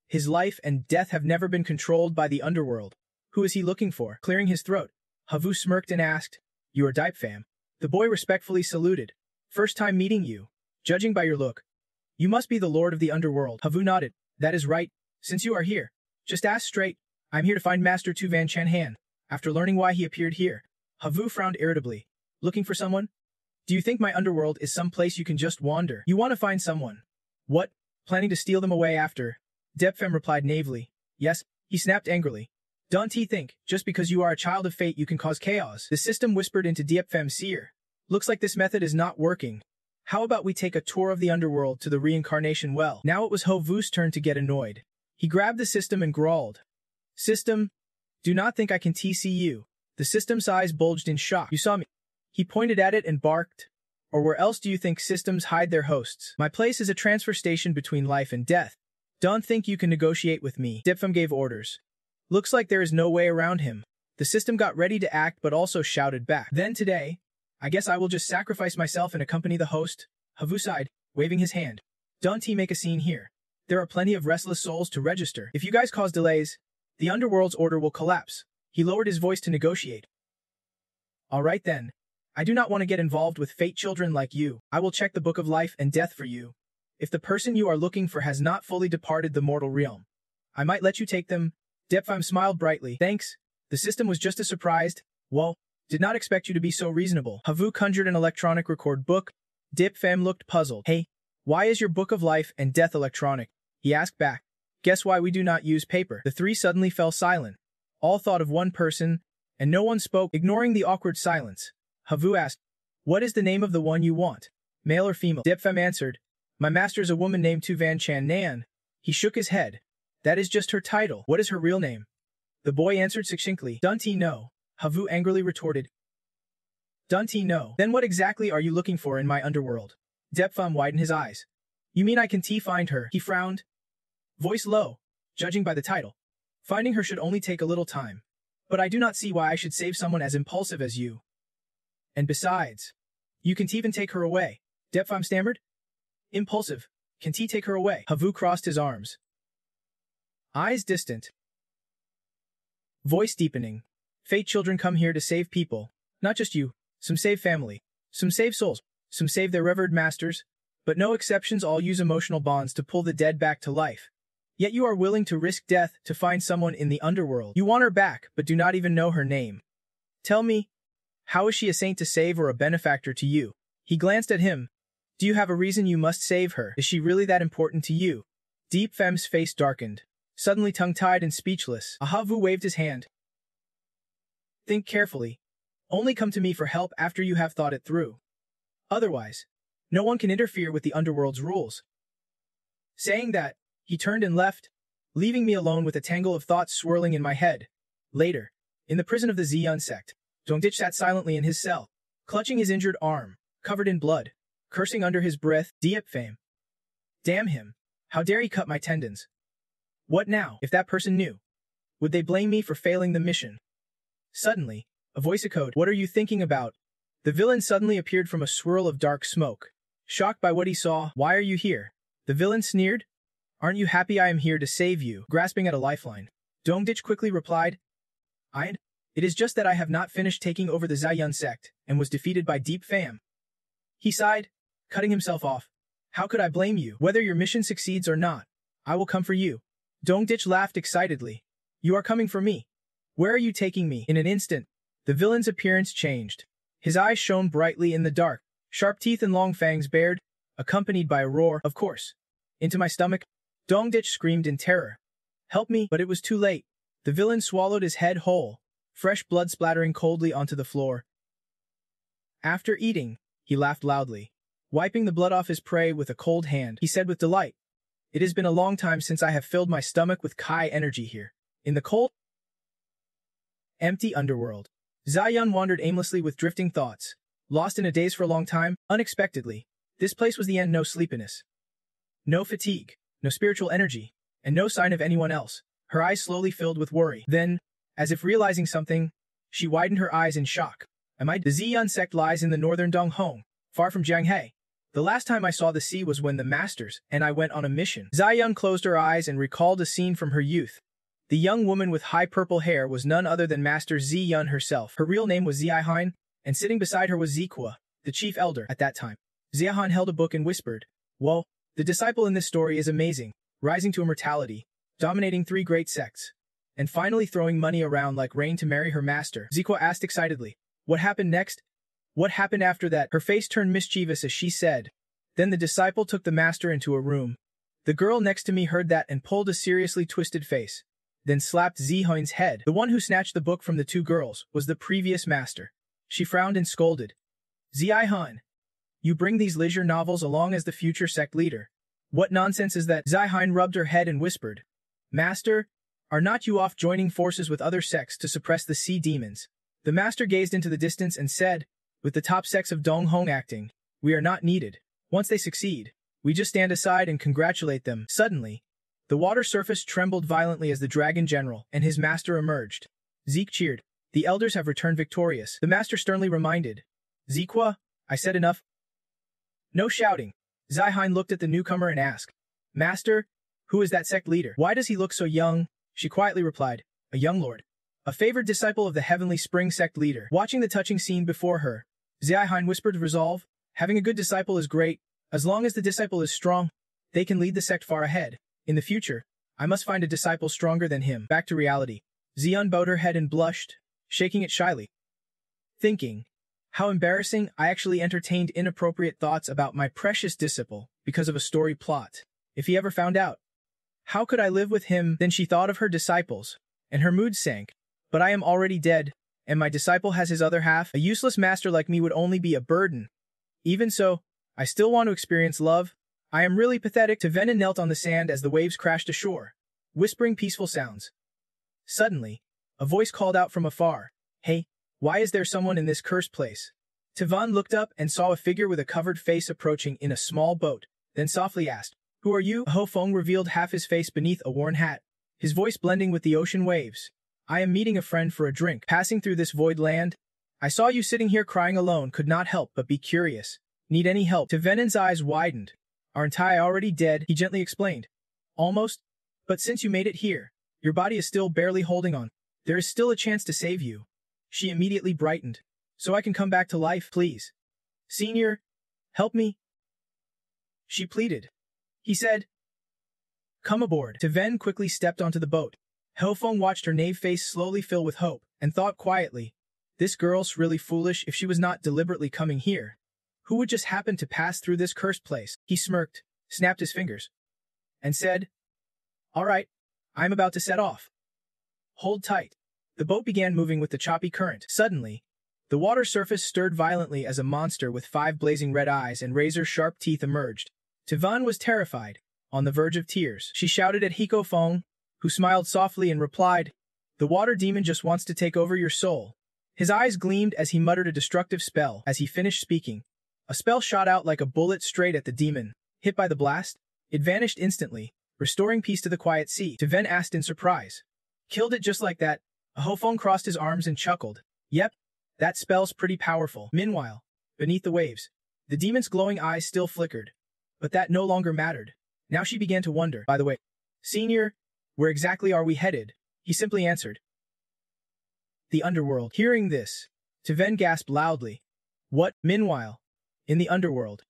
Speaker 1: His life and death have never been controlled by the underworld. Who is he looking for?" Clearing his throat, Havu smirked and asked, "You are Deepfem?" The boy respectfully saluted. "First time meeting you. Judging by your look, you must be the lord of the underworld." Havu nodded. "That is right. Since you are here, just ask straight. I'm here to find Master Tuvan Chanhan." After learning why he appeared here, Havu frowned irritably. "Looking for someone? Do you think my underworld is some place you can just wander? You want to find someone. What? Planning to steal them away after?" Deepfem replied naively. "Yes," he snapped angrily. "Don't you think, just because you are a child of fate you can cause chaos?" The system whispered into Deepfem's ear. "Looks like this method is not working. How about we take a tour of the underworld to the reincarnation well?" Now it was Havu's turn to get annoyed. He grabbed the system and growled, "System, do not think I can TC you." The system's eyes bulged in shock. "You saw me." He pointed at it and barked. "Or where else do you think systems hide their hosts? My place is a transfer station between life and death. Don't think you can negotiate with me." Deepfem gave orders. Looks like there is no way around him. The system got ready to act but also shouted back. "Then today, I guess I will just sacrifice myself and accompany the host." Havu sighed, waving his hand. "Don't he make a scene here. There are plenty of restless souls to register. If you guys cause delays, the underworld's order will collapse." He lowered his voice to negotiate. "All right then. I do not want to get involved with fate children like you. I will check the book of life and death for you. If the person you are looking for has not fully departed the mortal realm, I might let you take them." Deepfem smiled brightly. "Thanks." The system was just as surprised. "Whoa, did not expect you to be so reasonable." Havu conjured an electronic record book. Deepfem looked puzzled. "Hey, why is your book of life and death electronic?" he asked back. "Guess why we do not use paper?" The three suddenly fell silent. All thought of one person, and no one spoke. Ignoring the awkward silence, Havu asked, "What is the name of the one you want? Male or female?" Deepfem answered, "My master is a woman named Tuvan Chan Nan." He shook his head. "That is just her title. What is her real name?" The boy answered succinctly. "Don't he know?" Havu angrily retorted. "Don't he know? Then what exactly are you looking for in my underworld?" Deepfem widened his eyes. "You mean I can find her?" He frowned. Voice low. "Judging by the title, finding her should only take a little time. But I do not see why I should save someone as impulsive as you. And besides, you can even take her away." Deepfem stammered. "Impulsive. Can take her away?" Havu crossed his arms. Eyes distant. Voice deepening. "Fate children come here to save people. Not just you. Some save family. Some save souls. Some save their revered masters. But no exceptions, all use emotional bonds to pull the dead back to life. Yet you are willing to risk death to find someone in the underworld. You want her back, but do not even know her name. Tell me, how is she a saint to save or a benefactor to you? He glanced at him. Do you have a reason you must save her? Is she really that important to you? Deep Fem's face darkened. Suddenly tongue-tied and speechless, Ahavu waved his hand. Think carefully. Only come to me for help after you have thought it through. Otherwise, no one can interfere with the underworld's rules. Saying that, he turned and left, leaving me alone with a tangle of thoughts swirling in my head. Later, in the prison of the Zeon sect, Dongdich sat silently in his cell, clutching his injured arm, covered in blood, cursing under his breath, Deep Fame. Damn him. How dare he cut my tendons? What now, if that person knew? Would they blame me for failing the mission? Suddenly, a voice echoed, "What are you thinking about?" The villain suddenly appeared from a swirl of dark smoke. Shocked by what he saw, "Why are you here?" The villain sneered. "Aren't you happy I am here to save you?" Grasping at a lifeline, Dongdich quickly replied, It is just that I have not finished taking over the Zaiyun sect, and was defeated by Deep Fam." He sighed, cutting himself off. "How could I blame you? Whether your mission succeeds or not, I will come for you." Dongdich laughed excitedly. "You are coming for me? Where are you taking me?" In an instant, the villain's appearance changed. His eyes shone brightly in the dark, sharp teeth and long fangs bared, accompanied by a roar, "Of course. Into my stomach." Dongdich screamed in terror. "Help me!" But it was too late. The villain swallowed his head whole, fresh blood splattering coldly onto the floor. After eating, he laughed loudly. Wiping the blood off his prey with a cold hand, he said with delight, "It has been a long time since I have filled my stomach with Kai energy here. In the cold, empty underworld." Zaiyun wandered aimlessly with drifting thoughts. Lost in a daze for a long time, unexpectedly, this place was the end. No sleepiness, no fatigue, no spiritual energy, and no sign of anyone else. Her eyes slowly filled with worry. Then, as if realizing something, she widened her eyes in shock. The Ziyun sect lies in the northern Donghong, far from Jianghe. The last time I saw the sea was when the masters and I went on a mission. Zaiyun closed her eyes and recalled a scene from her youth. The young woman with high purple hair was none other than Master Ziyun herself. Her real name was Ziaihan, and sitting beside her was Zikua, the chief elder at that time. Ziaihan held a book and whispered, "Whoa, the disciple in this story is amazing, rising to immortality, dominating 3 great sects, and finally throwing money around like rain to marry her master." Zikua asked excitedly, "What happened next?" "What happened after that?" Her face turned mischievous as she said, "Then the disciple took the master into a room. The girl next to me heard that and pulled a seriously twisted face, then slapped Zihoin's head. The one who snatched the book from the 2 girls was the previous master." She frowned and scolded, "Ziaihan, you bring these leisure novels along as the future sect leader. What nonsense is that?" Ziaihan rubbed her head and whispered, "Master, are not you off joining forces with other sects to suppress the sea demons?" The master gazed into the distance and said, "With the top sects of Donghong acting, we are not needed. Once they succeed, we just stand aside and congratulate them." Suddenly, the water surface trembled violently as the dragon general and his master emerged. Zeke cheered. "The elders have returned victorious." The master sternly reminded, "Zikua, I said enough." No shouting. Ziaihan looked at the newcomer and asked, "Master, who is that sect leader? Why does he look so young?" She quietly replied, "A young lord. A favored disciple of the Heavenly Spring sect leader." Watching the touching scene before her, Ziaihan whispered resolve, "Having a good disciple is great. As long as the disciple is strong, they can lead the sect far ahead. In the future, I must find a disciple stronger than him." Back to reality. Zion bowed her head and blushed, shaking it shyly. Thinking, how embarrassing, I actually entertained inappropriate thoughts about my precious disciple because of a story plot. If he ever found out, how could I live with him? Then she thought of her disciples, and her mood sank. But I am already dead, and my disciple has his other half. A useless master like me would only be a burden. Even so, I still want to experience love. I am really pathetic. Venin knelt on the sand as the waves crashed ashore, whispering peaceful sounds. Suddenly, a voice called out from afar, "Hey, why is there someone in this cursed place?" Tavan looked up and saw a figure with a covered face approaching in a small boat, then softly asked, "Who are you?" Ho Feng revealed half his face beneath a worn hat, his voice blending with the ocean waves. "I am meeting a friend for a drink. Passing through this void land, I saw you sitting here crying alone, could not help but be curious. Need any help?" Venin's eyes widened. "Aren't I already dead?" he gently explained. "Almost. But since you made it here, your body is still barely holding on. There is still a chance to save you." She immediately brightened. So I can come back to life, please. Senior, help me. She pleaded. He said, come aboard. Taven quickly stepped onto the boat. Hofeng watched her naive face slowly fill with hope, and thought quietly, this girl's really foolish if she was not deliberately coming here. Who would just happen to pass through this cursed place? He smirked, snapped his fingers, and said, all right, I'm about to set off. Hold tight. The boat began moving with the choppy current. Suddenly, the water surface stirred violently as a monster with 5 blazing red eyes and razor-sharp teeth emerged. Taven was terrified, on the verge of tears. She shouted at Hofeng, who smiled softly and replied, the water demon just wants to take over your soul. His eyes gleamed as he muttered a destructive spell. As he finished speaking, a spell shot out like a bullet straight at the demon. Hit by the blast, it vanished instantly, restoring peace to the quiet sea. Taven asked in surprise, killed it just like that? Hofeng crossed his arms and chuckled. Yep, that spell's pretty powerful. Meanwhile, beneath the waves, the demon's glowing eyes still flickered. But that no longer mattered. Now she began to wonder. By the way, Senior, where exactly are we headed? He simply answered, the underworld. Hearing this, Taven gasped loudly. What? Meanwhile, in the underworld,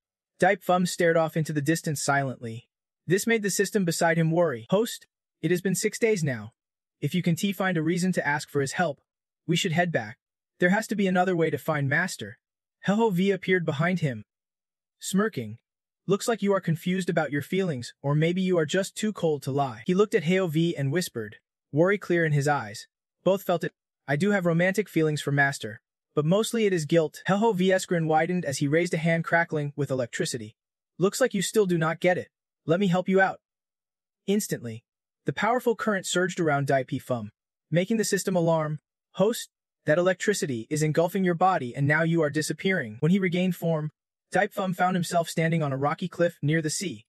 Speaker 1: Fum stared off into the distance silently. This made the system beside him worry. Host, it has been 6 days now. If you can find a reason to ask for his help, we should head back. There has to be another way to find Master. Heho appeared behind him, smirking. Looks like you are confused about your feelings, or maybe you are just too cold to lie. He looked at Heho and whispered, worry clear in his eyes. Both felt it. I do have romantic feelings for Master, but mostly it is guilt. Heho's grin widened as he raised a hand crackling with electricity. Looks like you still do not get it. Let me help you out. Instantly, the powerful current surged around Fum, making the system alarm. Host, that electricity is engulfing your body and now you are disappearing. When he regained form, Fum found himself standing on a rocky cliff near the sea.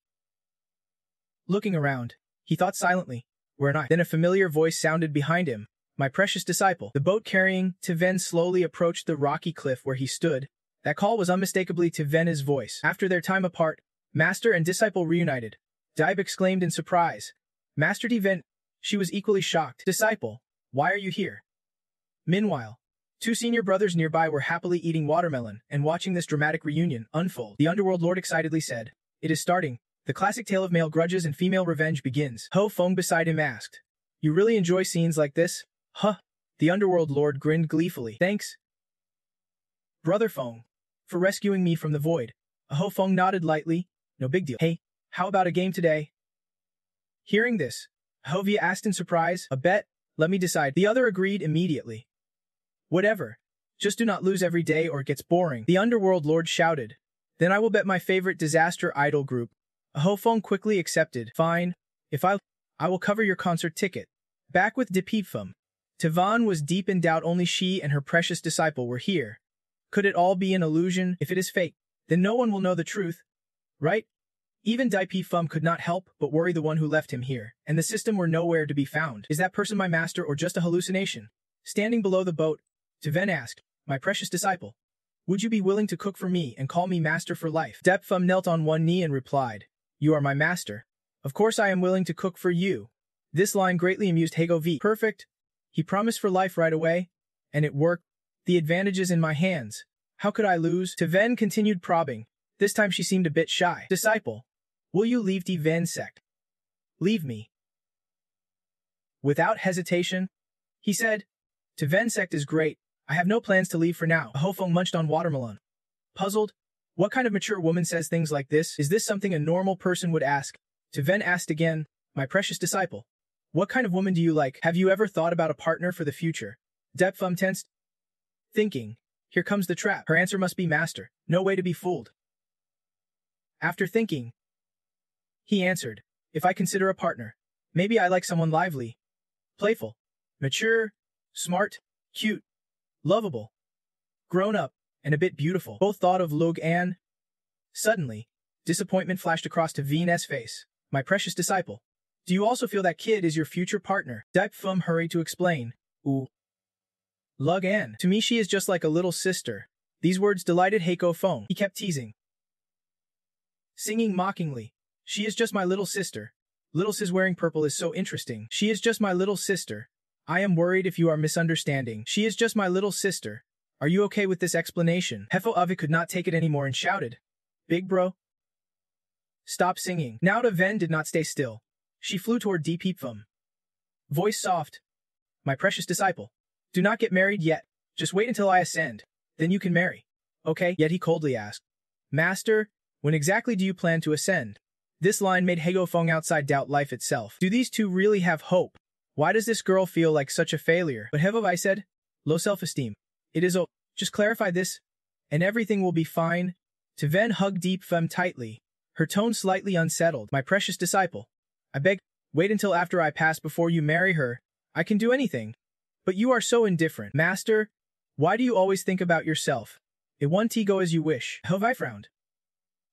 Speaker 1: Looking around, he thought silently, where am I? Then a familiar voice sounded behind him. My precious disciple. The boat carrying Taven slowly approached the rocky cliff where he stood. That call was unmistakably Taven's voice. After their time apart, Master and disciple reunited. Dibe exclaimed in surprise. Master Taven. She was equally shocked. Disciple, why are you here? Meanwhile, 2 senior brothers nearby were happily eating watermelon and watching this dramatic reunion unfold. The Underworld Lord excitedly said, it is starting. The classic tale of male grudges and female revenge begins. Hofeng beside him asked, you really enjoy scenes like this? Huh. The Underworld Lord grinned gleefully. Thanks, Brother Feng, for rescuing me from the void. Hofeng nodded lightly. No big deal. Hey, how about a game today? Hearing this, Hovia asked in surprise. A bet? Let me decide. The other agreed immediately. Whatever. Just do not lose every day or it gets boring. The Underworld Lord shouted. Then I will bet my favorite disaster idol group. Hofeng quickly accepted. Fine. If I will cover your concert ticket. Back with Fum. Taven was deep in doubt. Only she and her precious disciple were here. Could it all be an illusion? If it is fake, then no one will know the truth. Right? Even Fum could not help but worry the one who left him here, and the system were nowhere to be found. Is that person my master or just a hallucination? Standing below the boat, Taven asked, my precious disciple, would you be willing to cook for me and call me master for life? Fum knelt on one knee and replied, you are my master. Of course I am willing to cook for you. This line greatly amused Hago. Perfect. He promised for life right away, and it worked. The advantage is in my hands. How could I lose? Taven continued probing. This time she seemed a bit shy. Disciple, will you leave Taven's sect? Leave me. Without hesitation, he said, Taven's sect is great. I have no plans to leave for now. Hofeng munched on watermelon. Puzzled, what kind of mature woman says things like this? Is this something a normal person would ask? Taven asked again, my precious disciple, what kind of woman do you like? Have you ever thought about a partner for the future? Fum tensed, thinking, here comes the trap. Her answer must be master. No way to be fooled. After thinking, he answered, if I consider a partner, maybe I like someone lively, playful, mature, smart, cute, lovable, grown up, and a bit beautiful. Both thought of Lug An. Suddenly, disappointment flashed across Taven's face. My precious disciple, do you also feel that kid is your future partner? Fum hurried to explain. Ooh. Lug An. To me she is just like a little sister. These words delighted Feng. He kept teasing, singing mockingly. She is just my little sister. Little sis wearing purple is so interesting. She is just my little sister. I am worried if you are misunderstanding. She is just my little sister. Are you okay with this explanation? Hefo Ave could not take it anymore and shouted, Big bro? Stop singing. Now Ven did not stay still. She flew toward Deepfum. Voice soft. My precious disciple. Do not get married yet. Just wait until I ascend. Then you can marry. Okay? Yet he coldly asked, Master, when exactly do you plan to ascend? This line made Hego Feng outside doubt life itself. Do these two really have hope? Why does this girl feel like such a failure? But Hevo I said, low self-esteem. It is just clarify this, and everything will be fine. Ven hugged Deepfum tightly, her tone slightly unsettled. My precious disciple. I beg, wait until after I pass before you marry her. I can do anything. But you are so indifferent. Master, why do you always think about yourself? It won't go as you wish. Hevo frowned.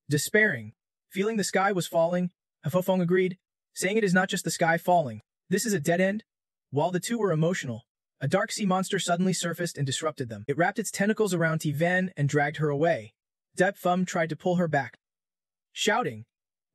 Speaker 1: Despairing, feeling the sky was falling, Hefo Feng agreed, saying it is not just the sky falling. This is a dead end. While the two were emotional, a dark sea monster suddenly surfaced and disrupted them. It wrapped its tentacles around Ven and dragged her away. Deepfum tried to pull her back, shouting,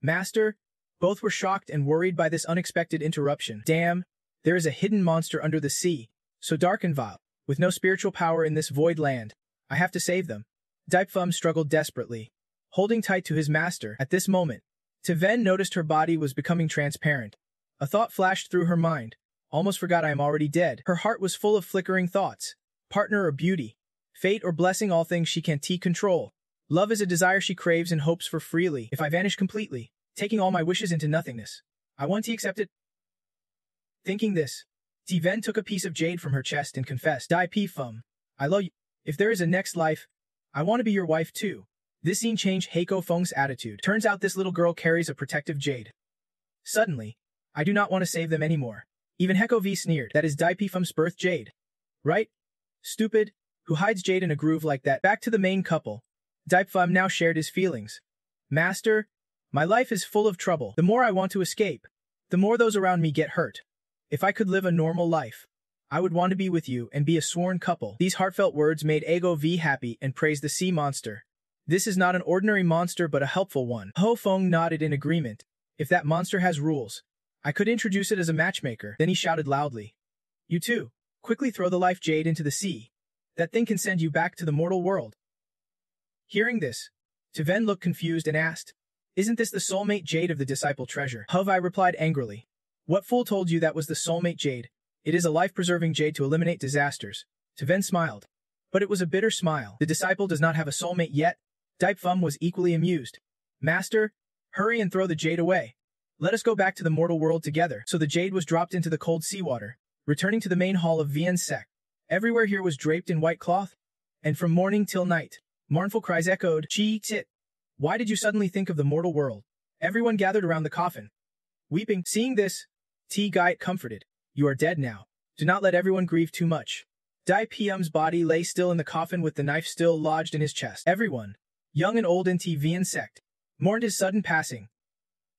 Speaker 1: Master! Both were shocked and worried by this unexpected interruption. Damn, there is a hidden monster under the sea, so dark and vile, with no spiritual power in this void land. I have to save them. Deepfum struggled desperately, holding tight to his master. At this moment, Ven noticed her body was becoming transparent. A thought flashed through her mind. Almost forgot I am already dead. Her heart was full of flickering thoughts. Partner or beauty, fate or blessing, all things she can't control. Love is a desire she craves and hopes for freely. If I vanish completely, taking all my wishes into nothingness, I want to accept it. Thinking this, Ven took a piece of jade from her chest and confessed, Deepfum, I love you. If there is a next life, I want to be your wife too. This scene changed Heiko Feng's attitude. Turns out this little girl carries a protective jade. Suddenly, I do not want to save them anymore. Even Heiko V sneered. That is Deepfum's birth jade. Right? Stupid. Who hides jade in a groove like that? Back to the main couple. Deepfum now shared his feelings. Master, my life is full of trouble. The more I want to escape, the more those around me get hurt. If I could live a normal life, I would want to be with you and be a sworn couple. These heartfelt words made Ego V happy and praised the sea monster. This is not an ordinary monster but a helpful one. Ho Feng nodded in agreement. If that monster has rules, I could introduce it as a matchmaker. Then he shouted loudly, You too, quickly throw the life jade into the sea. That thing can send you back to the mortal world. Hearing this, Ven looked confused and asked, Isn't this the soulmate jade of the disciple treasure? Hovai replied angrily, What fool told you that was the soulmate jade? It is a life-preserving jade to eliminate disasters. Ven smiled. But it was a bitter smile. The disciple does not have a soulmate yet. Deepfum was equally amused. Master, hurry and throw the jade away. Let us go back to the mortal world together. So the jade was dropped into the cold seawater, returning to the main hall of Vien's sect. Everywhere here was draped in white cloth, and from morning till night, mournful cries echoed, Chi tit. Why did you suddenly think of the mortal world? Everyone gathered around the coffin, weeping. Seeing this, T. Gaiet comforted. You are dead now. Do not let everyone grieve too much. Deepfum's body lay still in the coffin with the knife still lodged in his chest. Everyone, young and old in Vien's sect, mourned his sudden passing.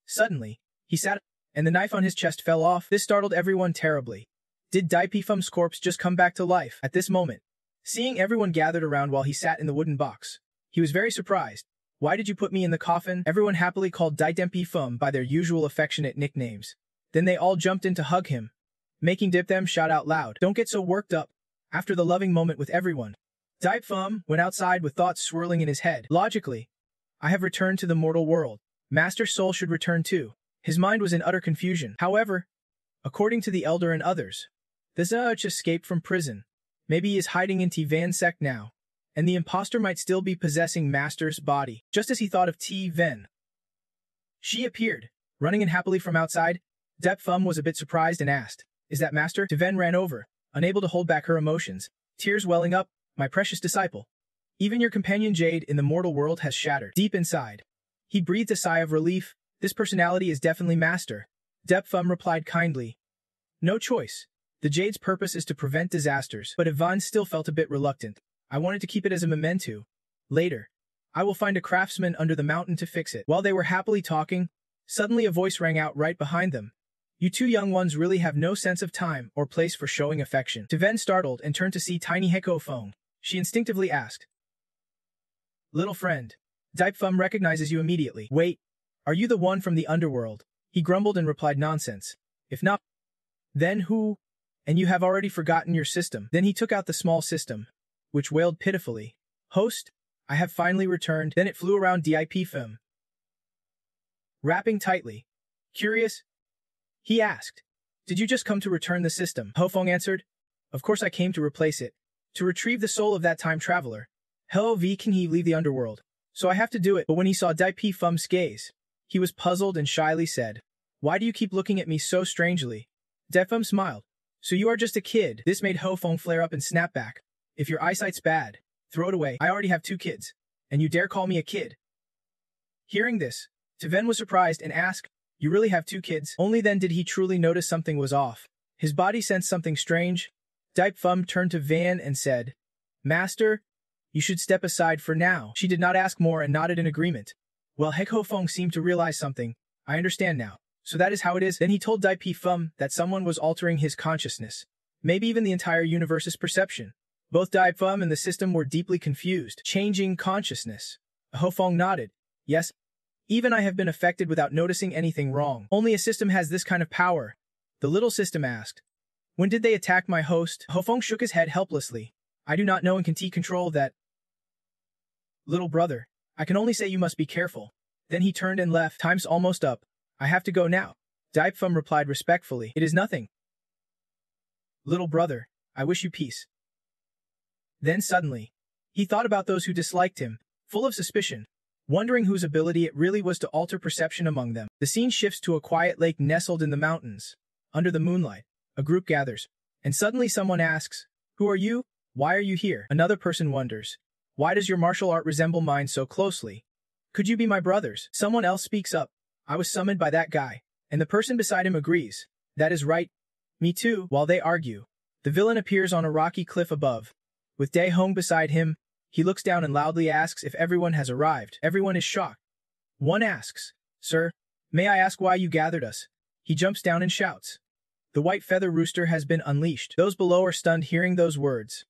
Speaker 1: Suddenly, he sat up, and the knife on his chest fell off. This startled everyone terribly. Did Deepfum's corpse just come back to life? At this moment, seeing everyone gathered around while he sat in the wooden box, he was very surprised. Why did you put me in the coffin? Everyone happily called Deepfum by their usual affectionate nicknames. Then they all jumped in to hug him, making Deepfum shout out loud, Don't get so worked up. After the loving moment with everyone, Deepfum went outside with thoughts swirling in his head. Logically, I have returned to the mortal world. Master Soul should return too. His mind was in utter confusion. However, according to the Elder and others, the Zauch escaped from prison. Maybe he is hiding in Van's sect now, and the imposter might still be possessing Master's body. Just as he thought of Ven, she appeared, running in happily from outside. Deepfum was a bit surprised and asked, Is that Master? Ven ran over, unable to hold back her emotions, tears welling up. My precious disciple, even your companion Jade in the mortal world has shattered. Deep inside, he breathed a sigh of relief. This personality is definitely Master. Deepfum replied kindly. No choice. The Jade's purpose is to prevent disasters. But Ivan still felt a bit reluctant. I wanted to keep it as a memento. Later, I will find a craftsman under the mountain to fix it. While they were happily talking, suddenly a voice rang out right behind them. You two young ones really have no sense of time or place for showing affection. Ven startled and turned to see tiny Heiko Feng. She instinctively asked, Little friend, Deepfum recognizes you immediately. Wait, are you the one from the underworld? He grumbled and replied nonsense. If not, then who? And you have already forgotten your system. Then he took out the small system, which wailed pitifully. Host, I have finally returned. Then it flew around DIP film, wrapping tightly. Curious? He asked. Did you just come to return the system? Hofeng answered. Of course I came to replace it. To retrieve the soul of that time traveler. How can he leave the underworld? So I have to do it. But when he saw DIP Fum's gaze, he was puzzled and shyly said, Why do you keep looking at me so strangely? Defum smiled. So you are just a kid. This made Hofeng flare up and snap back. If your eyesight's bad, throw it away. I already have 2 kids. And you dare call me a kid? Hearing this, Taven was surprised and asked, You really have 2 kids? Only then did he truly notice something was off. His body sensed something strange. Dip Fum turned to Van and said, Master, you should step aside for now. She did not ask more and nodded in agreement. Well, Hek Hofeng seemed to realize something. I understand now. So that is how it is. Then he told Dip Fum that someone was altering his consciousness. Maybe even the entire universe's perception. Both Dip Fum and the system were deeply confused. Changing consciousness. Hofeng nodded. Yes. Even I have been affected without noticing anything wrong. Only a system has this kind of power. The little system asked. When did they attack my host? Hofeng shook his head helplessly. I do not know and can control that. Little brother, I can only say you must be careful. Then he turned and left. Time's almost up. I have to go now. Dip Fum replied respectfully. It is nothing. Little brother, I wish you peace. Then suddenly, he thought about those who disliked him, full of suspicion, wondering whose ability it really was to alter perception among them. The scene shifts to a quiet lake nestled in the mountains. Under the moonlight, a group gathers, and suddenly someone asks, Who are you? Why are you here? Another person wonders, Why does your martial art resemble mine so closely? Could you be my brothers? Someone else speaks up. I was summoned by that guy. And the person beside him agrees. That is right. Me too. While they argue, the villain appears on a rocky cliff above. With Dae Hong beside him, he looks down and loudly asks if everyone has arrived. Everyone is shocked. One asks, Sir, may I ask why you gathered us? He jumps down and shouts. The white feather rooster has been unleashed. Those below are stunned hearing those words.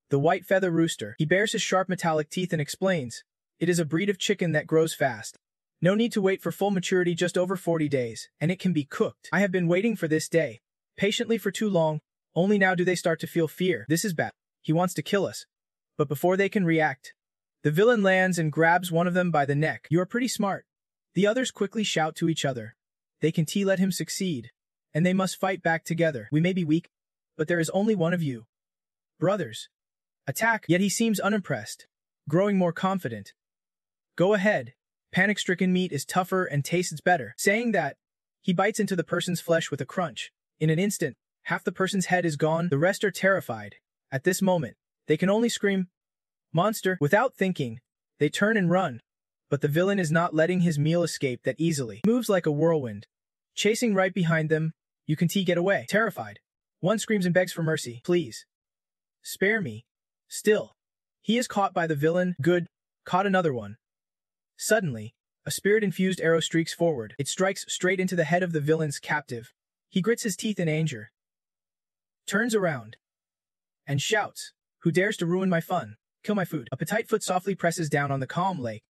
Speaker 1: The white feather rooster. He bares his sharp metallic teeth and explains. It is a breed of chicken that grows fast. No need to wait for full maturity, just over 40 days, and it can be cooked. I have been waiting for this day, patiently for too long. Only now do they start to feel fear. This is bad. He wants to kill us. But before they can react, the villain lands and grabs one of them by the neck. You are pretty smart. The others quickly shout to each other. They can let him succeed, and they must fight back together. We may be weak, but there is only one of you. Brothers. Attack. Yet he seems unimpressed, growing more confident. Go ahead. Panic-stricken meat is tougher and tastes better. Saying that, he bites into the person's flesh with a crunch. In an instant, half the person's head is gone. The rest are terrified. At this moment, they can only scream, Monster! Without thinking, they turn and run. But the villain is not letting his meal escape that easily. He moves like a whirlwind. Chasing right behind them, you can get away. Terrified. One screams and begs for mercy. Please. Spare me. Still. He is caught by the villain. Good. Caught another one. Suddenly, a spirit-infused arrow streaks forward. It strikes straight into the head of the villain's captive. He grits his teeth in anger, turns around, and shouts, Who dares to ruin my fun? Kill my food. A petite foot softly presses down on the calm lake,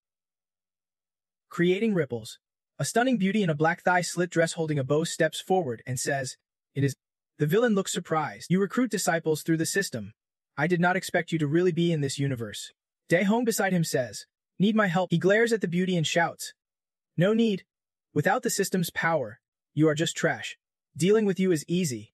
Speaker 1: creating ripples. A stunning beauty in a black thigh-slit dress holding a bow steps forward and says, It is. The villain looks surprised. You recruit disciples through the system. I did not expect you to really be in this universe. Dae Hong beside him says, Need my help? He glares at the beauty and shouts, No need. Without the system's power, you are just trash. Dealing with you is easy.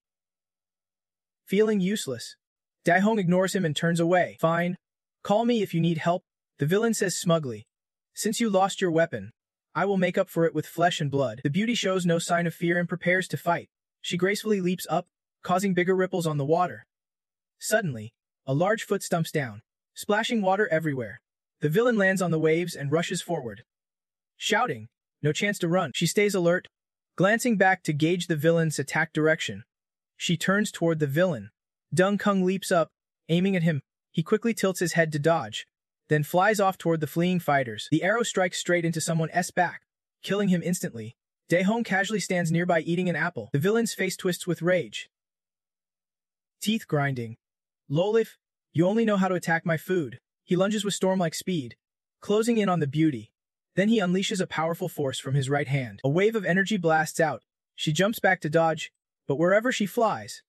Speaker 1: Feeling useless, Dae Hong ignores him and turns away. Fine. Call me if you need help, the villain says smugly. Since you lost your weapon, I will make up for it with flesh and blood. The beauty shows no sign of fear and prepares to fight. She gracefully leaps up, causing bigger ripples on the water. Suddenly, a large foot stumps down, splashing water everywhere. The villain lands on the waves and rushes forward. Shouting, no chance to run. She stays alert, glancing back to gauge the villain's attack direction. She turns toward the villain. Dung Kung leaps up, aiming at him. He quickly tilts his head to dodge, then flies off toward the fleeing fighters. The arrow strikes straight into someone's back, killing him instantly. Dae Hong casually stands nearby eating an apple. The villain's face twists with rage, teeth grinding. Lolif, you only know how to attack my food. He lunges with storm-like speed, closing in on the beauty. Then he unleashes a powerful force from his right hand. A wave of energy blasts out. She jumps back to dodge, but wherever she flies,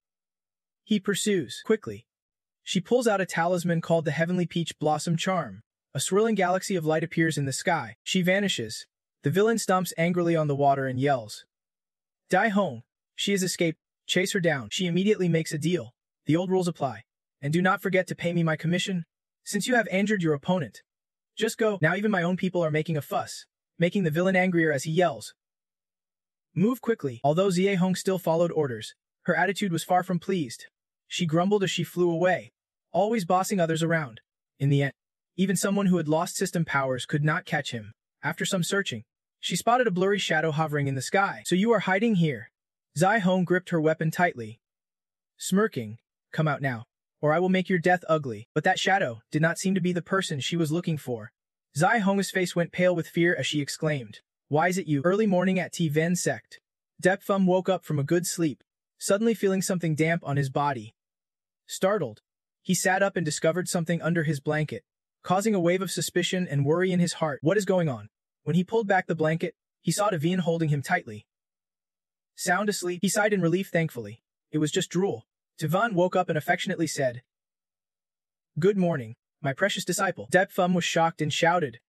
Speaker 1: he pursues. Quickly, She pulls out a talisman called the Heavenly Peach Blossom Charm. A swirling galaxy of light appears in the sky. She vanishes. The villain stomps angrily on the water and yells, "Die Hong! She has escaped. Chase her down." She immediately makes a deal. The old rules apply. And do not forget to pay me my commission, since you have injured your opponent. Just go. Now even my own people are making a fuss, making the villain angrier as he yells, "Move quickly." Although Zie Hong still followed orders, her attitude was far from pleased. She grumbled as she flew away, always bossing others around. In the end, even someone who had lost system powers could not catch him. After some searching, she spotted a blurry shadow hovering in the sky. "So you are hiding here." Zie Hong gripped her weapon tightly, smirking, "Come out now, or I will make your death ugly." But that shadow did not seem to be the person she was looking for. Zie Hong's face went pale with fear as she exclaimed, "Why is it you?" Early morning at Ven sect. Dep Fum woke up from a good sleep, suddenly feeling something damp on his body. Startled, he sat up and discovered something under his blanket, causing a wave of suspicion and worry in his heart. What is going on? When he pulled back the blanket, he saw Devine holding him tightly. Sound asleep, he sighed in relief thankfully. It was just drool. Devine woke up and affectionately said, "Good morning, my precious disciple." Dep Fum was shocked and shouted,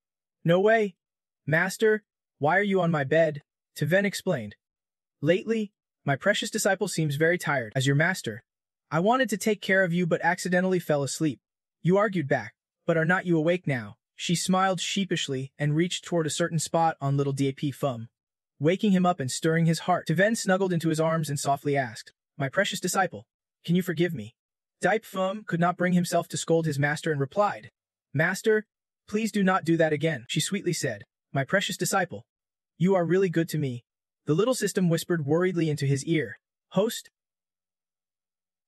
Speaker 1: "No way! Master, why are you on my bed?" Devine explained, "Lately, my precious disciple seems very tired. As your master, I wanted to take care of you but accidentally fell asleep." You argued back, "But are not you awake now?" She smiled sheepishly and reached toward a certain spot on little Dap Fum, waking him up and stirring his heart. Devine snuggled into his arms and softly asked, "My precious disciple, can you forgive me?" Dap Fum could not bring himself to scold his master and replied, "Master, please do not do that again." She sweetly said, "My precious disciple, you are really good to me." The little system whispered worriedly into his ear, "Host?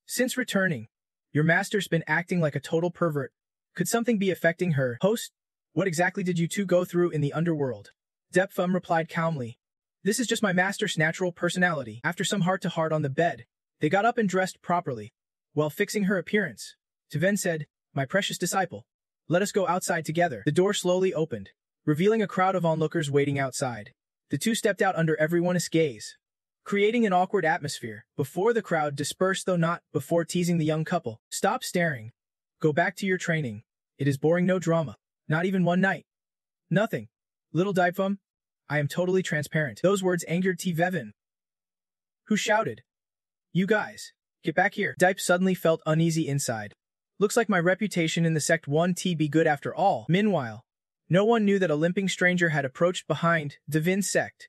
Speaker 1: Since returning, your master's been acting like a total pervert. Could something be affecting her?" "Host? What exactly did you two go through in the underworld?" Dep Fum replied calmly, "This is just my master's natural personality." After some heart-to-heart on the bed, they got up and dressed properly. While fixing her appearance, Devine said, "My precious disciple, let us go outside together." The door slowly opened, revealing a crowd of onlookers waiting outside. The two stepped out under everyone's gaze, creating an awkward atmosphere. Before the crowd dispersed, though not before teasing the young couple. "Stop staring. Go back to your training. It is boring, no drama. Not even one night." "Nothing. Little Dap Fum, I am totally transparent." Those words angered Vevin, who shouted, "You guys, get back here." Dap suddenly felt uneasy inside. Looks like my reputation in the sect won't be good after all. Meanwhile, no one knew that a limping stranger had approached behind Devin's sect.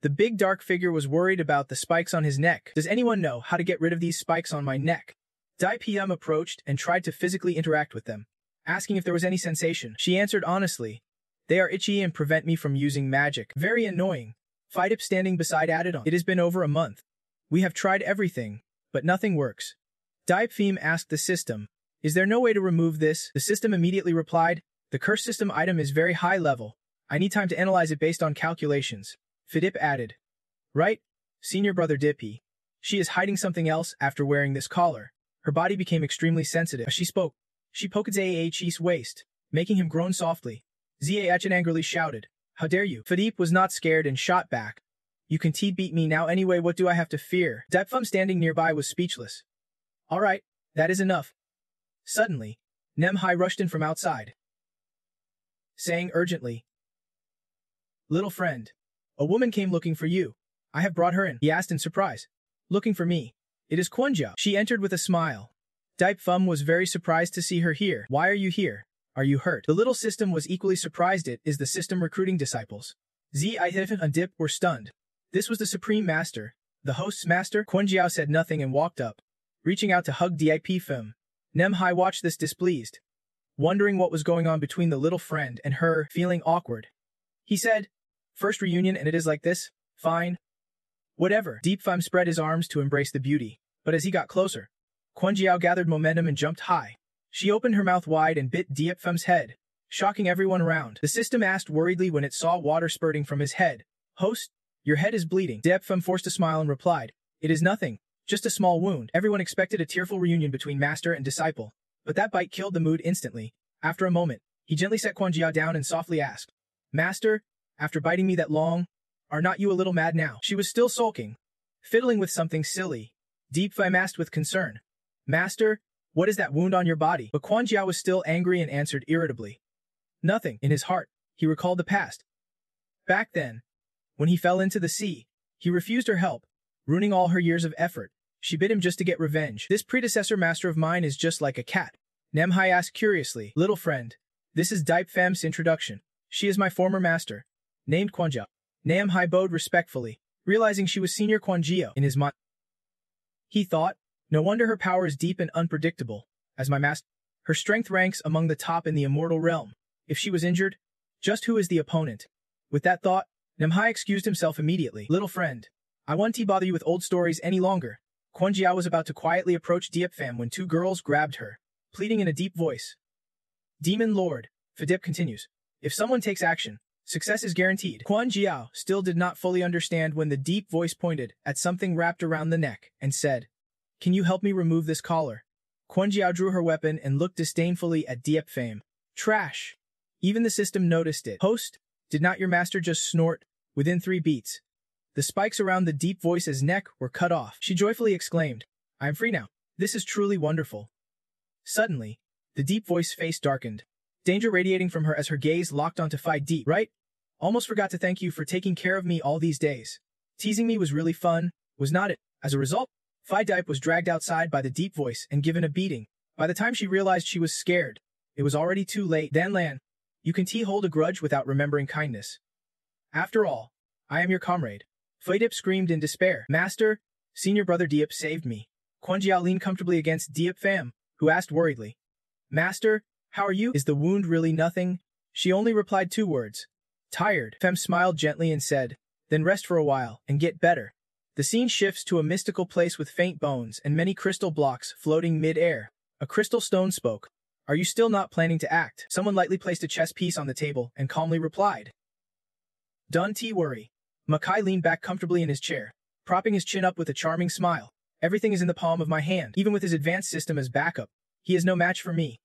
Speaker 1: The big dark figure was worried about the spikes on his neck. "Does anyone know how to get rid of these spikes on my neck?" Dap Fum approached and tried to physically interact with them, asking if there was any sensation. She answered honestly, "They are itchy and prevent me from using magic." "Very annoying." Fidip standing beside added on. "It has been over a month. We have tried everything, but nothing works." Dap Fum asked the system, "Is there no way to remove this?" The system immediately replied, "The curse system item is very high level. I need time to analyze it based on calculations." Fidip added, "Right, senior brother Dippy. She is hiding something else after wearing this collar." Her body became extremely sensitive. As she spoke, she poked Zah's waist, making him groan softly. Zah angrily shouted, "How dare you?" Fidip was not scared and shot back, "You can beat me now anyway, what do I have to fear?" Dap Fum standing nearby was speechless. "All right, that is enough." Suddenly, Hai rushed in from outside, saying urgently, "Little friend, a woman came looking for you. I have brought her in." He asked in surprise, "Looking for me? It is Kwonjiao." She entered with a smile. Dap Fum was very surprised to see her here. "Why are you here? Are you hurt?" The little system was equally surprised. It is the system recruiting disciples. Zi and Dip were stunned. This was the Supreme Master, the host's master. Kwonjiao said nothing and walked up, reaching out to hug Dap Fum. Hai watched this displeased, wondering what was going on between the little friend and her, feeling awkward. He said, "First reunion and it is like this? Fine. Whatever." Dap Fum spread his arms to embrace the beauty, but as he got closer, Kwonjiao gathered momentum and jumped high. She opened her mouth wide and bit Dap Fum's head, shocking everyone around. The system asked worriedly when it saw water spurting from his head, "Host, your head is bleeding." Dap Fum forced a smile and replied, "It is nothing, just a small wound." Everyone expected a tearful reunion between master and disciple, but that bite killed the mood instantly. After a moment, he gently set Kwonjiao down and softly asked, "Master, after biting me that long, are not you a little mad now?" She was still sulking, fiddling with something silly. Dap Fum asked with concern, "Master, What is that wound on your body? But Quan Jiao was still angry and answered irritably. Nothing. In his heart, he recalled the past. Back then, when he fell into the sea, he refused her help, ruining all her years of effort. She bit him just to get revenge. This predecessor master of mine is just like a cat. Namhai asked curiously. Little friend, this is Dipe Fam's introduction. She is my former master, named Quan Jiao. Namhai bowed respectfully, realizing she was senior Quan Jiao in his mind. He thought, no wonder her power is deep and unpredictable. As my master, her strength ranks among the top in the immortal realm. If she was injured, just who is the opponent? With that thought, Namhai excused himself immediately. Little friend, I won't bother you with old stories any longer. Quan Jiao was about to quietly approach Dipe Fam when two girls grabbed her, pleading in a deep voice. Demon Lord, Fadip continues. If someone takes action, success is guaranteed. Quan Jiao still did not fully understand when the deep voice pointed at something wrapped around the neck and said, Can you help me remove this collar? Quan Jiao drew her weapon and looked disdainfully at Dipe Fam. Trash. Even the system noticed it. Host, did not your master just snort? Within 3 beats, the spikes around the deep voice's neck were cut off. She joyfully exclaimed, I am free now. This is truly wonderful. Suddenly, the deep voice face darkened, danger radiating from her as her gaze locked onto Phi Deep. Right? Almost forgot to thank you for taking care of me all these days. Teasing me was really fun, was not it? As a result, Phi Deep was dragged outside by the deep voice and given a beating. By the time she realized she was scared, it was already too late. Dan Lan, you can hold a grudge without remembering kindness. After all, I am your comrade. Phi Deep screamed in despair. Master, senior brother Diep saved me. Quan Jiao leaned comfortably against Diep Fam, who asked worriedly, Master, how are you? Is the wound really nothing? She only replied 2 words. Tired. Fem smiled gently and said, Then rest for a while and get better. The scene shifts to a mystical place with faint bones and many crystal blocks floating mid-air. A crystal stone spoke. Are you still not planning to act? Someone lightly placed a chess piece on the table and calmly replied. Don't worry. Makai leaned back comfortably in his chair, propping his chin up with a charming smile. Everything is in the palm of my hand. Even with his advanced system as backup, he is no match for me.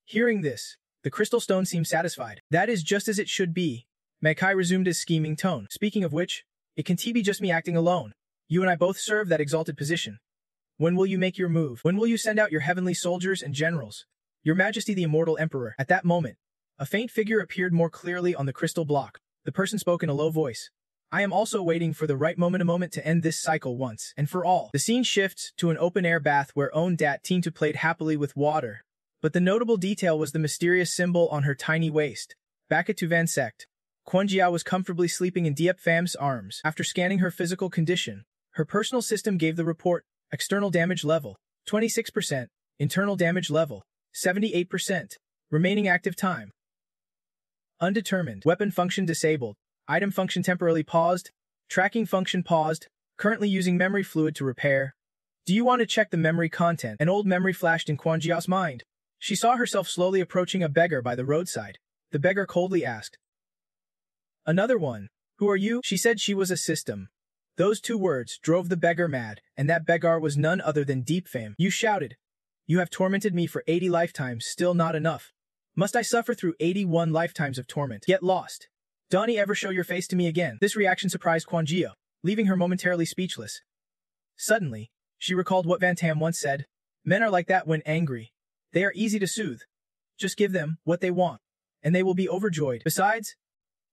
Speaker 1: Hearing this, the crystal stone seemed satisfied. That is just as it should be. Makai resumed his scheming tone. Speaking of which, it can be just me acting alone. You and I both serve that exalted position. When will you make your move? When will you send out your heavenly soldiers and generals? Your Majesty the Immortal Emperor. At that moment, a faint figure appeared more clearly on the crystal block. The person spoke in a low voice. I am also waiting for the right moment to end this cycle once and for all. The scene shifts to an open-air bath where Own Dat Tintu played happily with water. But the notable detail was the mysterious symbol on her tiny waist. Back at Tuvan Sect, Quan Jiao was comfortably sleeping in Diep Fam's arms. After scanning her physical condition, her personal system gave the report, external damage level, 26%, internal damage level, 78%, remaining active time, undetermined, weapon function disabled, item function temporarily paused, tracking function paused, currently using memory fluid to repair. Do you want to check the memory content? An old memory flashed in Quan Jiao's mind. She saw herself slowly approaching a beggar by the roadside. The beggar coldly asked, Another one. Who are you? She said she was a system. Those 2 words drove the beggar mad, and that beggar was none other than Diep Fam. You shouted. You have tormented me for 80 lifetimes, still not enough. Must I suffer through 81 lifetimes of torment? Get lost. Don't ever show your face to me again. This reaction surprised Quan Jiao, leaving her momentarily speechless. Suddenly, she recalled what Van Tam once said. Men are like that when angry. They are easy to soothe. Just give them what they want, and they will be overjoyed. Besides,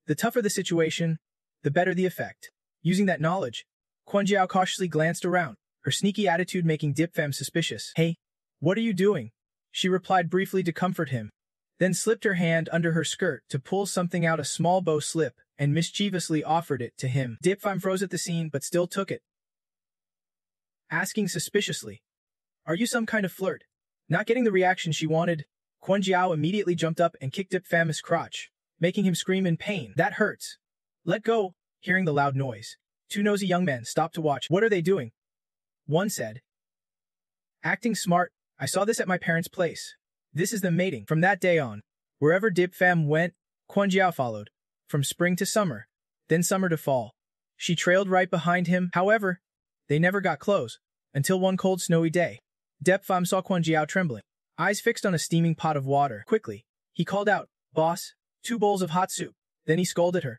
Speaker 1: the tougher the situation, the better the effect. Using that knowledge, Quan Jiao cautiously glanced around, her sneaky attitude making Diep Fam suspicious. Hey, what are you doing? She replied briefly to comfort him, then slipped her hand under her skirt to pull something out, a small bow slip, and mischievously offered it to him. Diep Fam froze at the scene but still took it, asking suspiciously, Are you some kind of flirt? Not getting the reaction she wanted, Quan Jiao immediately jumped up and kicked Diep Fam's crotch, making him scream in pain. That hurts. Let go. Hearing the loud noise, 2 nosy young men stopped to watch. What are they doing? One said, Acting smart. I saw this at my parents' place. This is them mating. From that day on, wherever Diep Fam went, Quan Jiao followed. From spring to summer, then summer to fall. She trailed right behind him. However, they never got close, until one cold snowy day. Diep Fam saw Quan Jiao trembling, eyes fixed on a steaming pot of water. Quickly, he called out, Boss, 2 bowls of hot soup. Then he scolded her.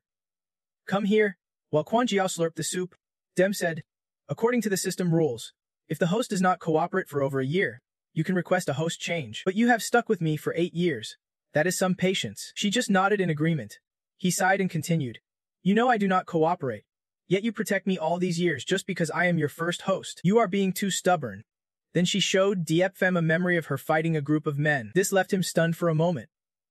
Speaker 1: Come here. While Quan Jiao slurped the soup, Dem said, According to the system rules, if the host does not cooperate for over a year, you can request a host change. But you have stuck with me for 8 years. That is some patience. She just nodded in agreement. He sighed and continued. You know I do not cooperate. Yet you protect me all these years just because I am your first host. You are being too stubborn. Then she showed Fem a memory of her fighting a group of men. This left him stunned for a moment.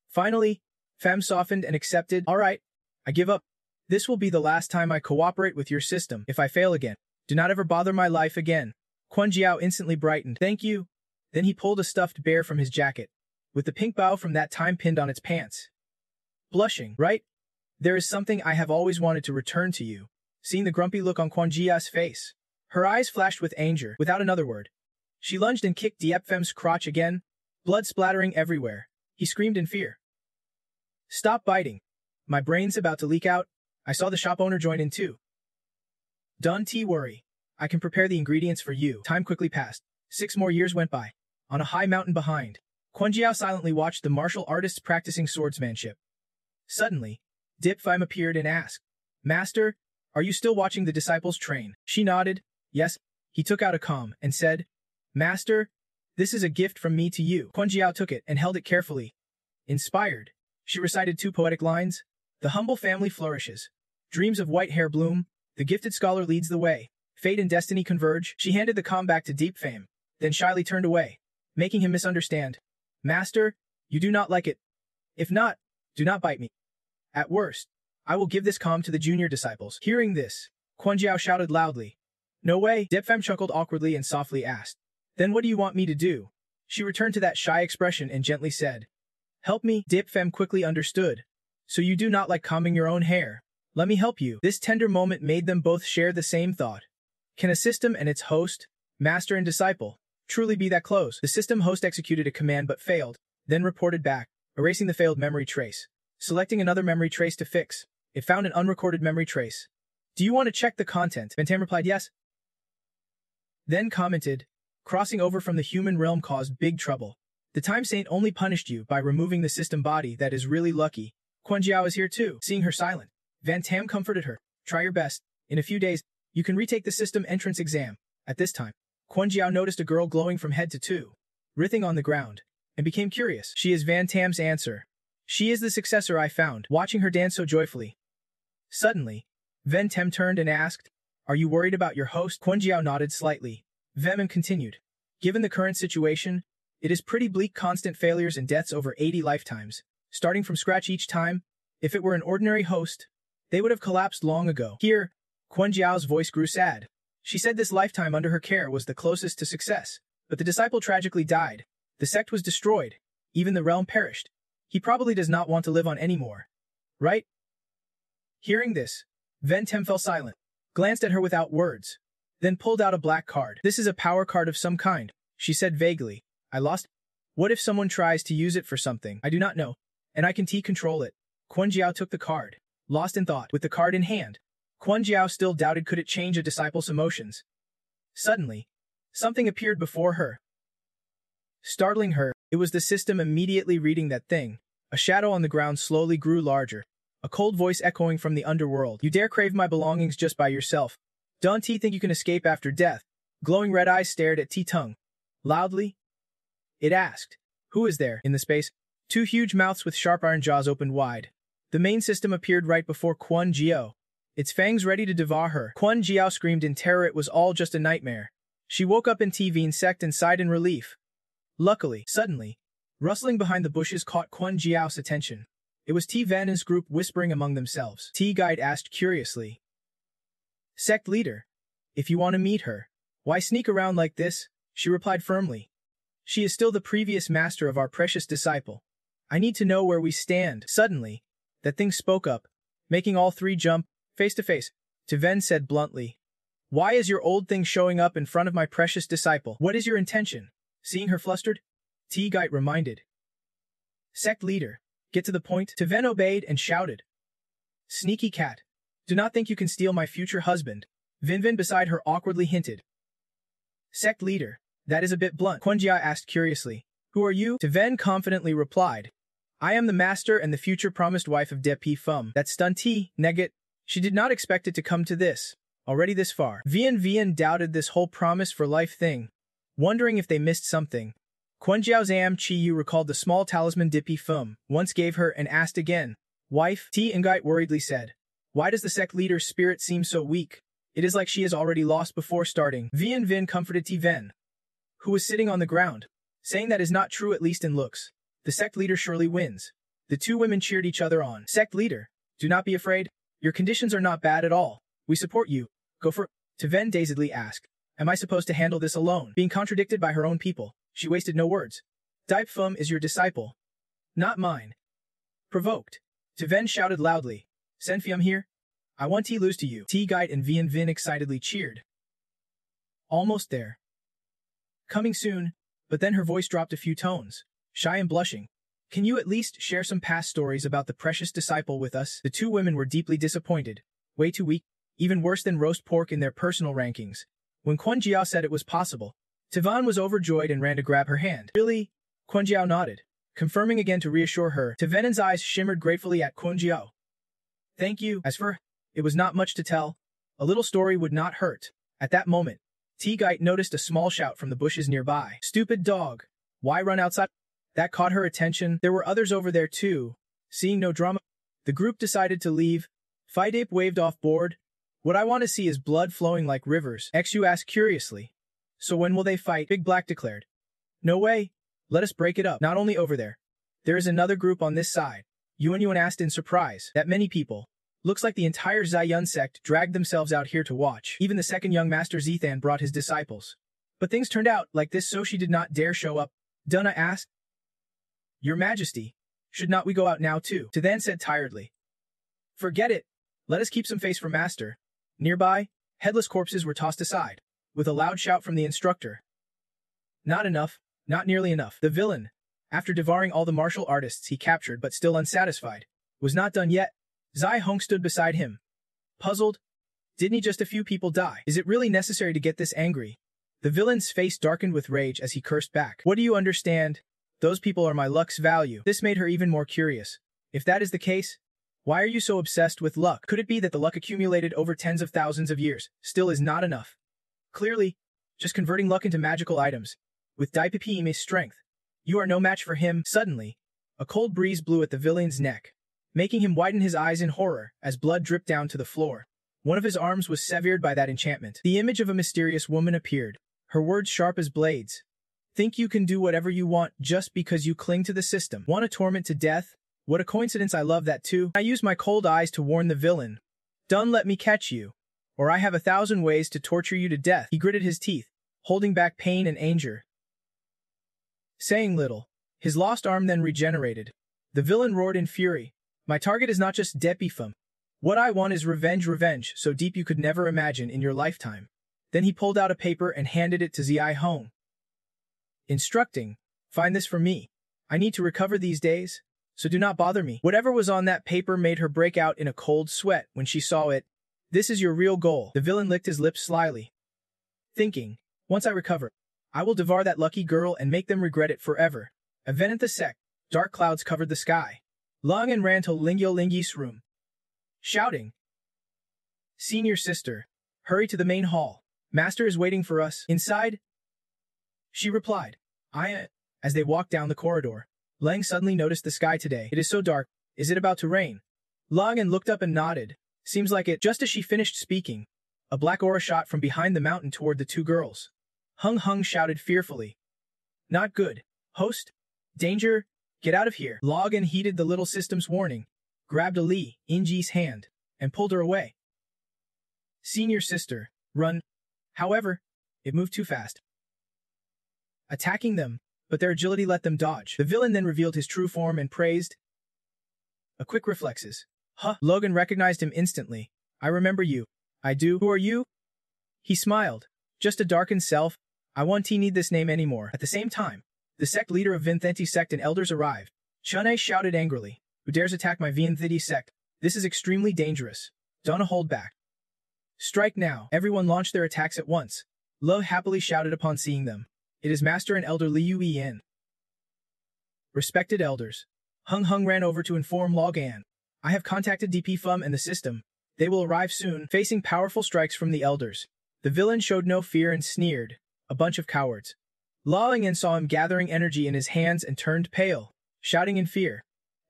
Speaker 1: Finally, Fem softened and accepted. All right, I give up. This will be the last time I cooperate with your system. If I fail again, do not ever bother my life again. Kwon Jiao instantly brightened. Thank you. Then he pulled a stuffed bear from his jacket, with the pink bow from that time pinned on its pants. Blushing, right? There is something I have always wanted to return to you. Seeing the grumpy look on Kwon Jia's face, her eyes flashed with anger. Without another word, she lunged and kicked Fem's crotch again, blood splattering everywhere. He screamed in fear. Stop biting. My brain's about to leak out. I saw the shop owner join in too. Don't worry. I can prepare the ingredients for you. Time quickly passed. 6 more years went by. On a high mountain behind, Kwon Jiao silently watched the martial artists practicing swordsmanship. Suddenly, Fem appeared and asked, Master, are you still watching the disciples train? She nodded. Yes. He took out a comb and said, Master, this is a gift from me to you. Kwon Jiao took it and held it carefully. Inspired, she recited 2 poetic lines. The humble family flourishes. Dreams of white hair bloom. The gifted scholar leads the way. Fate and destiny converge. She handed the comb back to Fem, then shyly turned away, making him misunderstand. Master, you do not like it. If not, do not bite me. At worst, I will give this comb to the junior disciples. Hearing this, Kwon Jiao shouted loudly. No way. Fem chuckled awkwardly and softly asked. Then what do you want me to do? She returned to that shy expression and gently said. Help me. Fem quickly understood. So you do not like combing your own hair. Let me help you. This tender moment made them both share the same thought. Can a system and its host, master and disciple, truly be that close? The system host executed a command but failed, then reported back, erasing the failed memory trace. Selecting another memory trace to fix, it found an unrecorded memory trace. Do you want to check the content? Van Tam replied yes. Then commented, crossing over from the human realm caused big trouble. The Time Saint only punished you by removing the system body. That is really lucky. Kwon Jiao is here too. Seeing her silent, Van Tam comforted her. Try your best. In a few days, you can retake the system entrance exam. At this time, Kwon Jiao noticed a girl glowing from head to toe, writhing on the ground, and became curious. She is Van Tam's answer. She is the successor I found. Watching her dance so joyfully. Suddenly, Van Tam turned and asked, Are you worried about your host? Kwon Jiao nodded slightly. Venom continued. Given the current situation, it is pretty bleak. Constant failures and deaths over 80 lifetimes, starting from scratch each time. If it were an ordinary host, they would have collapsed long ago. Here, Kwon Jiao's voice grew sad. She said this lifetime under her care was the closest to success, but the disciple tragically died. The sect was destroyed. Even the realm perished. He probably does not want to live on anymore. Right? Hearing this, Van Tem fell silent, glanced at her without words, then pulled out a black card. This is a power card of some kind, she said vaguely. I lost. What if someone tries to use it for something? I do not know, and I can control it. Kwon Jiao took the card, lost in thought. With the card in hand, Kwon Jiao still doubted could it change a disciple's emotions. Suddenly, something appeared before her. Startling her, it was the system immediately reading that thing. A shadow on the ground slowly grew larger, a cold voice echoing from the underworld. You dare crave my belongings just by yourself. Don't think you can escape after death? Glowing red eyes stared at Tung. Loudly, it asked, Who is there? In the space, 2 huge mouths with sharp iron jaws opened wide. The main system appeared right before Kwon Jiao, its fangs ready to devour her. Kwon Jiao screamed in terror. It was all just a nightmare. She woke up in Tv's sect and sighed in relief. Luckily, suddenly, rustling behind the bushes caught Kwon Jiao's attention. It was Van's group whispering among themselves. Guide asked curiously. Sect leader, if you want to meet her, why sneak around like this? She replied firmly. She is still the previous master of our precious disciple. I need to know where we stand. Suddenly, that thing spoke up, making all 3 jump, face to face. Ven said bluntly, Why is your old thing showing up in front of my precious disciple? What is your intention? Seeing her flustered, Guide reminded. Sect leader, get to the point. Ven obeyed and shouted. Sneaky cat. Do not think you can steal my future husband. Vin beside her awkwardly hinted. Sect leader, that is a bit blunt. Kwon Jiao asked curiously. Who are you? Ven confidently replied. I am the master and the future promised wife of Fem. That stunned Negat. She did not expect it to come to this. Already this far. Vian doubted this whole promise for life thing, wondering if they missed something. Quanjiao Zam Chi Yu recalled the small talisman Dippy Fum once gave her and asked again. Wife, T. Ngite worriedly said. Why does the sect leader's spirit seem so weak? It is like she has already lost before starting. Vien Vin comforted T. Ven, who was sitting on the ground, saying that is not true, at least in looks. The sect leader surely wins. The two women cheered each other on. Sect leader, do not be afraid. Your conditions are not bad at all. We support you. Go for it. To Ven dazedly asked, am I supposed to handle this alone? Being contradicted by her own people, she wasted no words. Dipe Fum is your disciple, not mine. Provoked, To Ven shouted loudly, Send Fium here. I want to lose to you. T. Guide and Vien Vin excitedly cheered. Almost there. Coming soon, but then her voice dropped a few tones, shy and blushing. Can you at least share some past stories about the precious disciple with us? The two women were deeply disappointed. Way too weak, even worse than roast pork in their personal rankings. When Quanjiao said it was possible, Tivan was overjoyed and ran to grab her hand. Really? Quanjiao nodded, confirming again to reassure her. Tiven's eyes shimmered gratefully at Quanjiao. Thank you. As for, it was not much to tell. A little story would not hurt. At that moment, T-Gite noticed a small shout from the bushes nearby. Stupid dog. Why run outside? That caught her attention. There were others over there too. Seeing no drama, the group decided to leave. Fidape waved off board. What I want to see is blood flowing like rivers. XU asked curiously. So when will they fight? Big Black declared. No way. Let us break it up. Not only over there. There is another group on this side. Yuan asked in surprise. That many people. Looks like the entire Ziyun sect dragged themselves out here to watch. Even the second young master Zethan brought his disciples. But things turned out like this, so she did not dare show up. Dunna asked. Your Majesty, should not we go out now too? Tithan said tiredly. Forget it. Let us keep some face for master. Nearby, headless corpses were tossed aside, with a loud shout from the instructor. Not enough, not nearly enough. The villain, after devouring all the martial artists he captured but still unsatisfied, was not done yet. Zai Hong stood beside him. Puzzled. Didn't just a few people die? Is it really necessary to get this angry? The villain's face darkened with rage as he cursed back. What do you understand? Those people are my luck's value. This made her even more curious. If that is the case, why are you so obsessed with luck? Could it be that the luck accumulated over tens of thousands of years still is not enough? Clearly, just converting luck into magical items, with Daipipime's strength, you are no match for him. Suddenly, a cold breeze blew at the villain's neck, making him widen his eyes in horror as blood dripped down to the floor. One of his arms was severed by that enchantment. The image of a mysterious woman appeared, her words sharp as blades. Think you can do whatever you want just because you cling to the system. Want a torment to death? What a coincidence, I love that too. I used my cold eyes to warn the villain. Don't let me catch you, or I have 1,000 ways to torture you to death. He gritted his teeth, holding back pain and anger. Saying little, his lost arm then regenerated. The villain roared in fury. My target is not just Depifum. What I want is revenge so deep you could never imagine in your lifetime. Then he pulled out a paper and handed it to Zai Hong. Instructing, find this for me. I need to recover these days, so do not bother me. Whatever was on that paper made her break out in a cold sweat when she saw it. This is your real goal. The villain licked his lips slyly, thinking, once I recover, I will devour that lucky girl and make them regret it forever. Event at the sect, dark clouds covered the sky. Long and ran to Lingyo Lingyi's room, shouting, Senior sister, hurry to the main hall. Master is waiting for us. Inside? She replied, As they walked down the corridor, Lang suddenly noticed the sky today. It is so dark. Is it about to rain? Langan looked up and nodded. Seems like it. Just as she finished speaking, a black aura shot from behind the mountain toward the two girls. Hung shouted fearfully. Not good. Host? Danger? Get out of here. Logan heeded the little system's warning, grabbed Li Inji's hand, and pulled her away. Senior sister, run. However, it moved too fast, attacking them, but their agility let them dodge. The villain then revealed his true form and praised. A quick reflexes. Huh. Logan recognized him instantly. I remember you. I do. Who are you? He smiled. Just a darkened self. I won't need this name anymore. At the same time, the sect leader of Vinthenti sect and elders arrived. Chune shouted angrily. Who dares attack my Vinthenti sect? This is extremely dangerous. Don't hold back. Strike now. Everyone launched their attacks at once. Lo happily shouted upon seeing them. It is Master and Elder Liu Yin. Respected elders. Hung ran over to inform Logan. I have contacted DP Fum and the system. They will arrive soon, facing powerful strikes from the elders. The villain showed no fear and sneered. A bunch of cowards. Luoyang saw him gathering energy in his hands and turned pale, shouting in fear.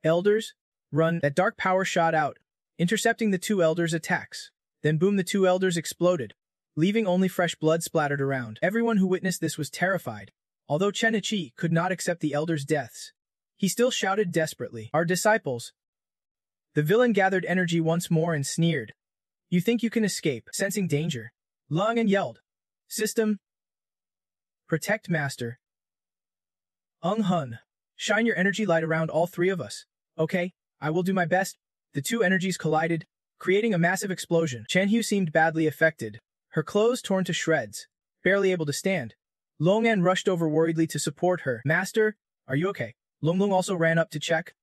Speaker 1: Elders, run! That dark power shot out, intercepting the two elders' attacks. Then boom, the two elders exploded, leaving only fresh blood splattered around. Everyone who witnessed this was terrified. Although Chenichi could not accept the elders' deaths, he still shouted desperately, "Our disciples!" The villain gathered energy once more and sneered. "You think you can escape?" Sensing danger, Luoyang yelled, "System! Protect Master! Hun! Shine your energy light around all three of us." "Okay, I will do my best." The two energies collided, creating a massive explosion. Chanhu seemed badly affected, her clothes torn to shreds, barely able to stand. Luoyang rushed over worriedly to support her. "Master, are you okay?" Luoyang also ran up to check.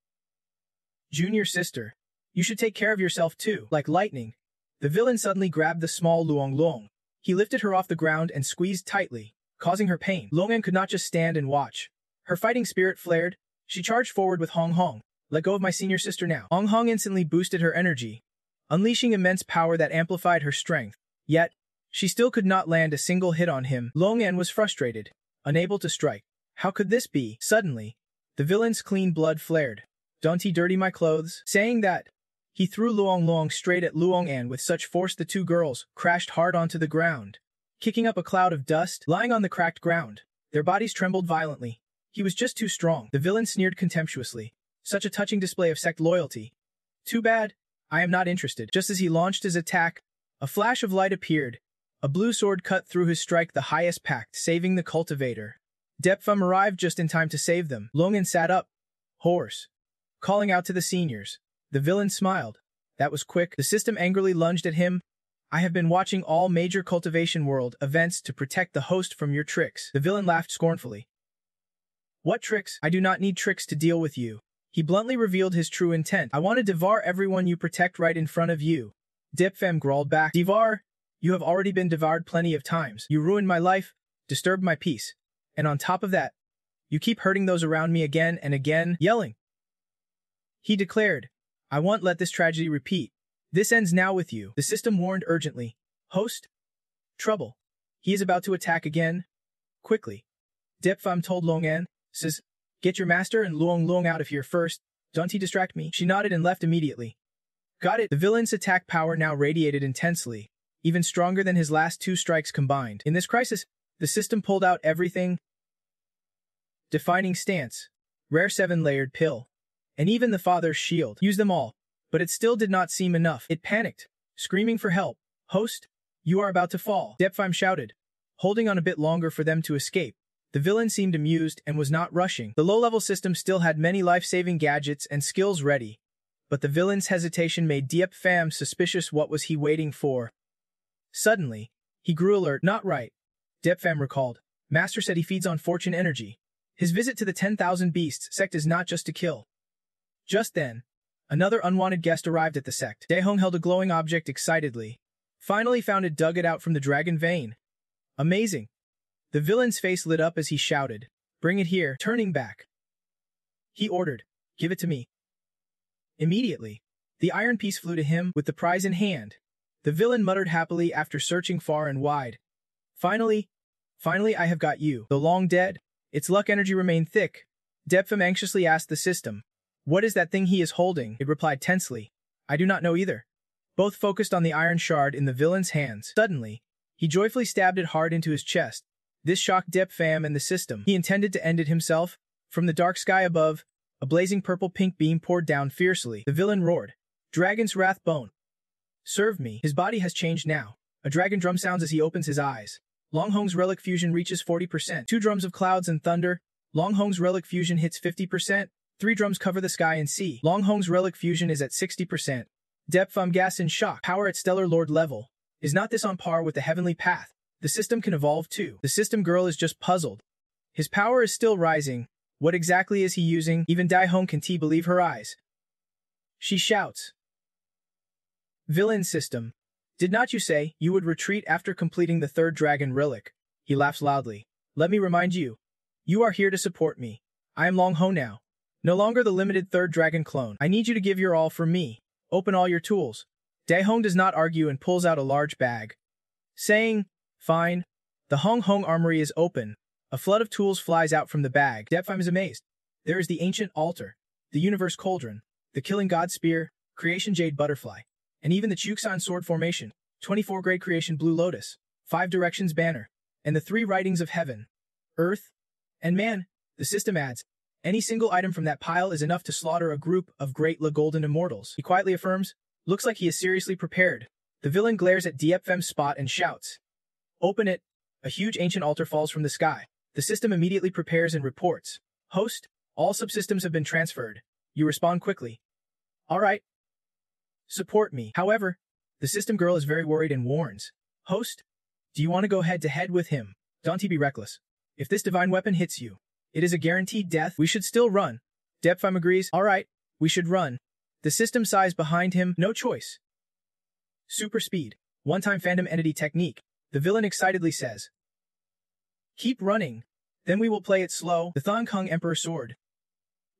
Speaker 1: "Junior sister, you should take care of yourself too." Like lightning, the villain suddenly grabbed the small Luoyang. He lifted her off the ground and squeezed tightly, causing her pain. Luoyang could not just stand and watch. Her fighting spirit flared. She charged forward with Hong. "Let go of my senior sister now." Hong instantly boosted her energy, unleashing immense power that amplified her strength. Yet, she still could not land a single hit on him. Luoyang was frustrated, unable to strike. How could this be? Suddenly, the villain's clean blood flared. "Don't he dirty my clothes?" Saying that, he threw Luoyang straight at Luoyang with such force the two girls crashed hard onto the ground, kicking up a cloud of dust. Lying on the cracked ground, their bodies trembled violently. He was just too strong. The villain sneered contemptuously. Such a touching display of sect loyalty. "Too bad, I am not interested." Just as he launched his attack, a flash of light appeared. A blue sword cut through his strike the highest pact, saving the cultivator. Depfum arrived just in time to save them. Luoyang sat up, hoarse, calling out to the seniors. The villain smiled. That was quick. The system angrily lunged at him. "I have been watching all major cultivation world events to protect the host from your tricks." The villain laughed scornfully. "What tricks? I do not need tricks to deal with you." He bluntly revealed his true intent. "I want to devour everyone you protect right in front of you." Dipfem growled back. "Devour? You have already been devoured plenty of times. You ruined my life, disturbed my peace. And on top of that, you keep hurting those around me again and again." Yelling, he declared, "I won't let this tragedy repeat. This ends now with you." The system warned urgently. "Host? Trouble. He is about to attack again." Quickly, Dipfem told Luoyang, "Says, get your master and Luoyang out of here first. Don't he distract me?" She nodded and left immediately. "Got it." The villain's attack power now radiated intensely, even stronger than his last two strikes combined. In this crisis, the system pulled out everything. Defining stance, rare 7-layered pill, and even the father's shield. Used them all, but it still did not seem enough. It panicked, screaming for help. "Host, you are about to fall," Depfime shouted, holding on a bit longer for them to escape. The villain seemed amused and was not rushing. The low-level system still had many life-saving gadgets and skills ready, but the villain's hesitation made Depfam suspicious. What was he waiting for? Suddenly, he grew alert. "Not right," Depfam recalled. "Master said he feeds on fortune energy. His visit to the 10,000 Beasts sect is not just to kill." Just then, another unwanted guest arrived at the sect. Dehong held a glowing object excitedly. Finally found it, dug it out from the dragon vein. "Amazing." The villain's face lit up as he shouted, "Bring it here." Turning back, he ordered, "Give it to me." Immediately, the iron piece flew to him with the prize in hand. The villain muttered happily after searching far and wide. Finally, I have got you." Though long dead, its luck energy remained thick. Depfam anxiously asked the system, "What is that thing he is holding?" It replied tensely, "I do not know either." Both focused on the iron shard in the villain's hands. Suddenly, he joyfully stabbed it hard into his chest. This shocked Depfam and the system. He intended to end it himself. From the dark sky above, a blazing purple-pink beam poured down fiercely. The villain roared, "Dragon's wrath bone. Serve me." His body has changed now. A dragon drum sounds as he opens his eyes. Longhong's relic fusion reaches 40%. 2 drums of clouds and thunder. Longhong's relic fusion hits 50%. 3 drums cover the sky and sea. Longhong's relic fusion is at 60%. Depfam gasped in shock. Power at stellar lord level. Is not this on par with the heavenly path? The system can evolve too. The system girl is just puzzled. His power is still rising. What exactly is he using? Even Daihong can't believe her eyes. She shouts, "Villain system, did not you say you would retreat after completing the 3rd dragon relic?" He laughs loudly. "Let me remind you, you are here to support me. I am Long Ho now. No longer the limited 3rd dragon clone. I need you to give your all for me. Open all your tools." Daihong does not argue and pulls out a large bag, saying, "Fine." The Hong Hong armory is open. A flood of tools flies out from the bag. Depfam is amazed. There is the ancient altar, the universe cauldron, the killing god spear, creation jade butterfly, and even the Chuksan sword formation, 24 grade creation blue lotus, 5 directions banner, and the 3 writings of heaven, earth, and man. The system adds, any single item from that pile is enough to slaughter a group of great La Golden Immortals. He quietly affirms, looks like he is seriously prepared. The villain glares at Depfam's spot and shouts, open it. A huge ancient altar falls from the sky. The system immediately prepares and reports, host, all subsystems have been transferred. You respond quickly. All right. Support me. However, the system girl is very worried and warns, host, do you want to go head-to-head with him? Don't be reckless. If this divine weapon hits you, it is a guaranteed death. We should still run. Depfam agrees. All right, we should run. The system sighs behind him. No choice. Super speed. One-time phantom entity technique. The villain excitedly says, keep running. Then we will play it slow. The Thong Kong Emperor sword.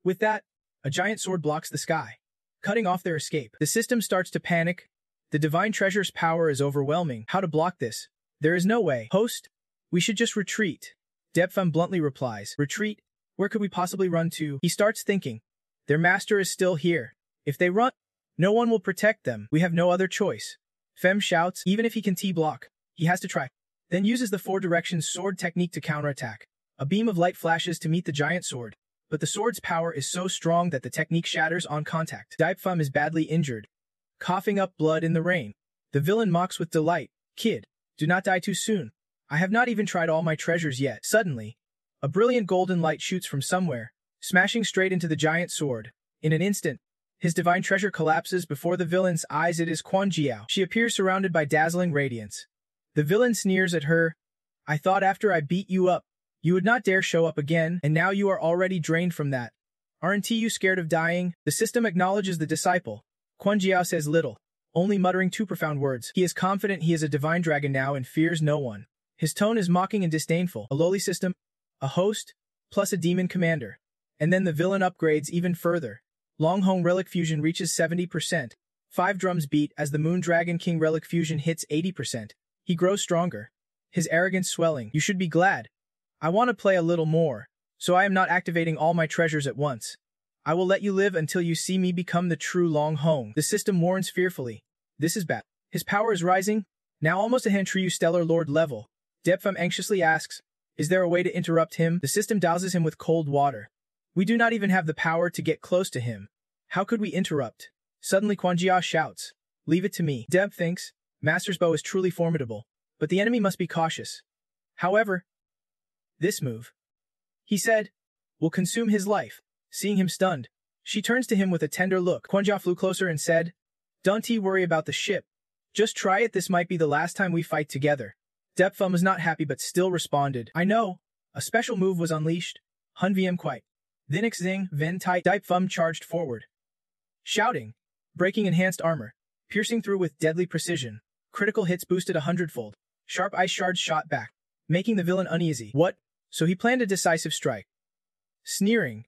Speaker 1: With that, a giant sword blocks the sky, cutting off their escape. The system starts to panic. The divine treasure's power is overwhelming. How to block this? There is no way. Host, we should just retreat. Depfam bluntly replies, retreat? Where could we possibly run to? He starts thinking, their master is still here. If they run, no one will protect them. We have no other choice. Fem shouts, even if he can T-block, he has to try. Then uses the 4 directions sword technique to counterattack. A beam of light flashes to meet the giant sword, but the sword's power is so strong that the technique shatters on contact. Depfam is badly injured, coughing up blood in the rain. The villain mocks with delight, kid, do not die too soon. I have not even tried all my treasures yet. Suddenly, a brilliant golden light shoots from somewhere, smashing straight into the giant sword. In an instant, his divine treasure collapses before the villain's eyes. It is Quan Jiao. She appears surrounded by dazzling radiance. The villain sneers at her. I thought after I beat you up, you would not dare show up again, and now you are already drained from that. Aren't you scared of dying? The system acknowledges the disciple. Quan Jiao says little, only muttering 2 profound words. He is confident he is a divine dragon now and fears no one. His tone is mocking and disdainful. A lowly system, a host, plus a demon commander. And then the villain upgrades even further. Long Hong Relic Fusion reaches 70%. 5 drums beat as the Moon Dragon King Relic Fusion hits 80%. He grows stronger, his arrogance swelling. You should be glad. I want to play a little more, so I am not activating all my treasures at once. I will let you live until you see me become the true Long Hong. The system warns fearfully. This is bad. His power is rising, now almost a Hantriu Stellar Lord level. Depfam anxiously asks, is there a way to interrupt him? The system douses him with cold water. We do not even have the power to get close to him. How could we interrupt? Suddenly Quan Jia shouts, leave it to me. Deb thinks, Master's bow is truly formidable, but the enemy must be cautious. However, this move, he said, will consume his life. Seeing him stunned, she turns to him with a tender look. Quan Jia flew closer and said, don't worry about the ship. Just try it. This might be the last time we fight together. Depfam was not happy but still responded, I know. A special move was unleashed. Hun VM quite. Then Xing, Ven Tai, Depfam charged forward, shouting, breaking enhanced armor, piercing through with deadly precision. Critical hits boosted 100-fold. Sharp ice shards shot back, making the villain uneasy. What? So he planned a decisive strike. Sneering.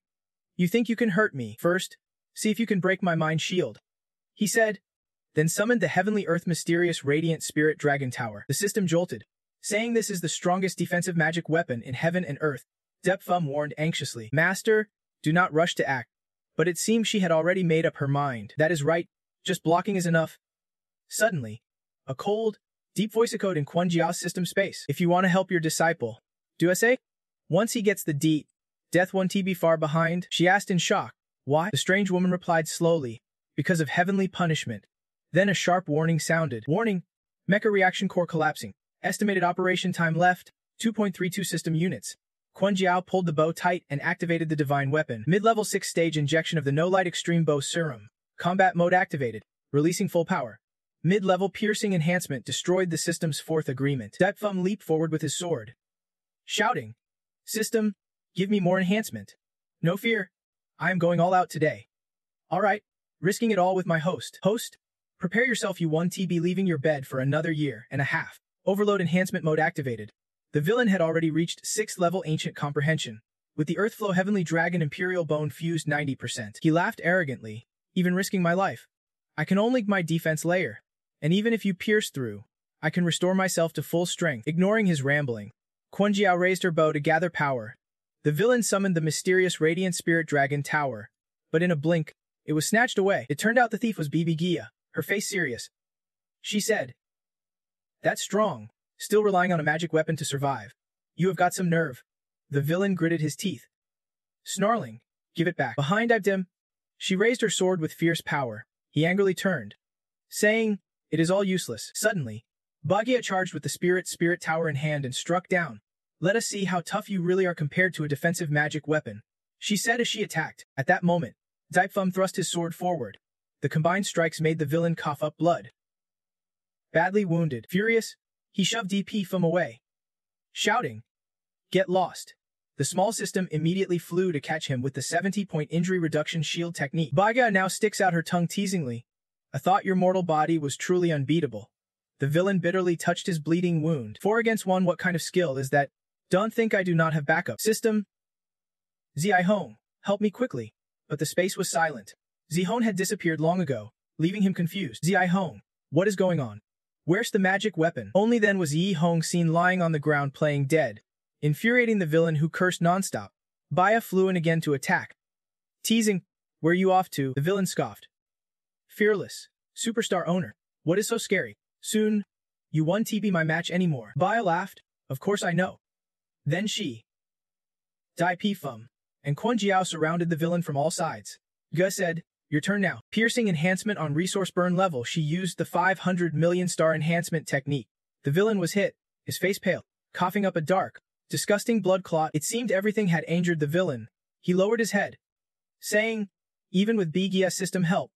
Speaker 1: You think you can hurt me? First, see if you can break my mind shield. He said, then summoned the heavenly earth mysterious radiant spirit dragon tower. The system jolted, saying this is the strongest defensive magic weapon in heaven and earth. Depfam warned anxiously, Master, do not rush to act. But it seemed she had already made up her mind. That is right, just blocking is enough. Suddenly, a cold, deep voice echoed in Quan Jia's system space. If you want to help your disciple, do I say? Once he gets the deed, death won't be far behind? She asked in shock. Why? The strange woman replied slowly, because of heavenly punishment. Then a sharp warning sounded. Warning, Mecha Reaction Core collapsing. Estimated operation time left, 2.32 system units. Quan Jiao pulled the bow tight and activated the divine weapon. Mid-level 6 stage injection of the No-Light Extreme Bow Serum. Combat mode activated, releasing full power. Mid-level piercing enhancement destroyed the system's 4th agreement. Depfam leaped forward with his sword, shouting, System, give me more enhancement. No fear, I am going all out today. Alright, risking it all with my host. Host, prepare yourself. You won't be leaving your bed for another year and a half. Overload enhancement mode activated. The villain had already reached 6th level ancient comprehension. With the Earthflow Heavenly Dragon Imperial Bone fused 90%. He laughed arrogantly, even risking my life. I can only my defense layer. And even if you pierce through, I can restore myself to full strength. Ignoring his rambling, Quan Jiao raised her bow to gather power. The villain summoned the mysterious Radiant Spirit Dragon Tower, but in a blink, it was snatched away. It turned out the thief was Bibi Gia, her face serious. She said, "That's strong, still relying on a magic weapon to survive. You have got some nerve." The villain gritted his teeth. Snarling, "Give it back." Behind Ibdim, she raised her sword with fierce power. He angrily turned, saying, "It is all useless." Suddenly, Bagia charged with the Spirit Tower in hand and struck down. "Let us see how tough you really are compared to a defensive magic weapon," she said as she attacked. At that moment, Daipfum thrust his sword forward. The combined strikes made the villain cough up blood. Badly wounded, furious, he shoved Daipfum away, shouting, "Get lost." The small system immediately flew to catch him with the 70-point injury reduction shield technique. Bagia now sticks out her tongue teasingly. "I thought your mortal body was truly unbeatable." The villain bitterly touched his bleeding wound. 4 against 1, what kind of skill is that? Don't think I do not have backup. System? Zihong, help me quickly. But the space was silent. Zihong had disappeared long ago, leaving him confused. Zihong, what is going on? Where's the magic weapon? Only then was Zihong seen lying on the ground playing dead, infuriating the villain who cursed nonstop. Baya flew in again to attack. Teasing, "Where you off to?" The villain scoffed. "Fearless, superstar owner. What is so scary? Soon, you won't be my match anymore." Baya laughed. "Of course I know." Then she, Daipfum, and Quan Jiao surrounded the villain from all sides. Ge said, "Your turn now." Piercing enhancement on resource burn level, she used the 500 million star enhancement technique. The villain was hit, his face pale, coughing up a dark, disgusting blood clot. It seemed everything had injured the villain. He lowered his head, saying, "Even with Bigia's system help.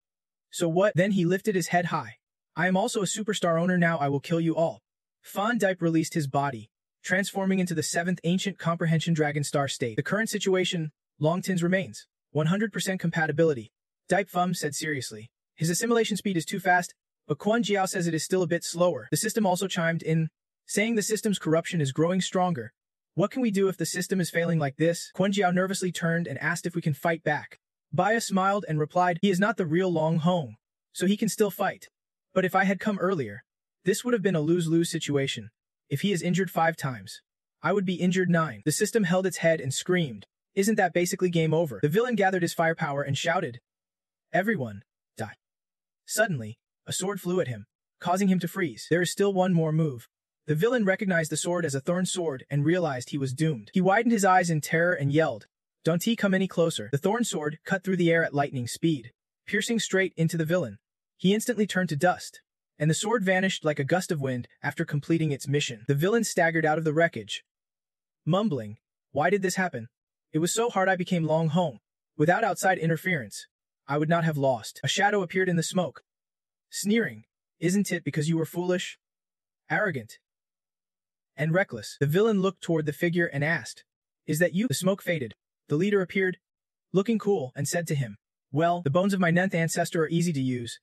Speaker 1: So what?" Then he lifted his head high. "I am also a superstar owner now. I will kill you all." Fan Dipe released his body, transforming into the 7th Ancient Comprehension Dragon Star state. The current situation, Longtin's remains. 100% compatibility. Daipfum said seriously. His assimilation speed is too fast, but Quan Jiao says it is still a bit slower. The system also chimed in, saying the system's corruption is growing stronger. What can we do if the system is failing like this? Quan Jiao nervously turned and asked if we can fight back. Baya smiled and replied, "He is not the real Long Hong, so he can still fight. But if I had come earlier, this would have been a lose-lose situation. If he is injured 5 times, I would be injured 9. The system held its head and screamed, "Isn't that basically game over?" The villain gathered his firepower and shouted, "Everyone, die." Suddenly, a sword flew at him, causing him to freeze. There is still one more move. The villain recognized the sword as a thorn sword and realized he was doomed. He widened his eyes in terror and yelled, "Don't he come any closer." The thorn sword cut through the air at lightning speed, piercing straight into the villain. He instantly turned to dust, and the sword vanished like a gust of wind after completing its mission. The villain staggered out of the wreckage, mumbling, "Why did this happen? It was so hard I became Long Hong. Without outside interference, I would not have lost." A shadow appeared in the smoke, sneering, "Isn't it because you were foolish, arrogant, and reckless?" The villain looked toward the figure and asked, "Is that you?" The smoke faded. The leader appeared, looking cool, and said to him, "Well, the bones of my 9th ancestor are easy to use,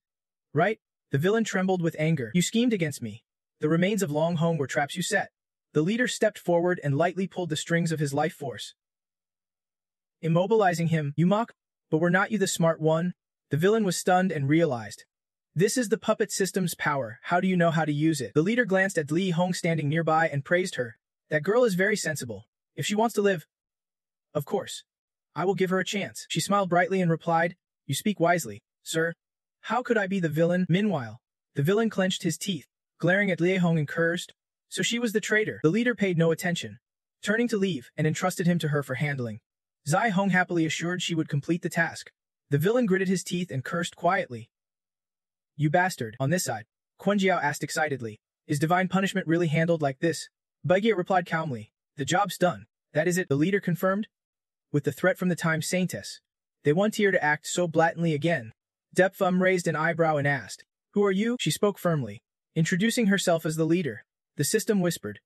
Speaker 1: right?" The villain trembled with anger. "You schemed against me. The remains of Long Hong were traps you set." The leader stepped forward and lightly pulled the strings of his life force, immobilizing him. "You mock? But were not you the smart one?" The villain was stunned and realized, "This is the puppet system's power. How do you know how to use it?" The leader glanced at Li Hong standing nearby and praised her. "That girl is very sensible. If she wants to live, of course, I will give her a chance." She smiled brightly and replied, "You speak wisely, sir. How could I be the villain?" Meanwhile, the villain clenched his teeth, glaring at Li Hong and cursed. So she was the traitor. The leader paid no attention, turning to leave and entrusted him to her for handling. Zai Hong happily assured she would complete the task. The villain gritted his teeth and cursed quietly. "You bastard." On this side, Quan Jiao asked excitedly, "Is divine punishment really handled like this?" Bagia replied calmly, "The job's done. That is it." The leader confirmed, with the threat from the Time Saintess. They want here to act so blatantly again. Daipfum raised an eyebrow and asked, "Who are you?" She spoke firmly, introducing herself as the leader. The system whispered,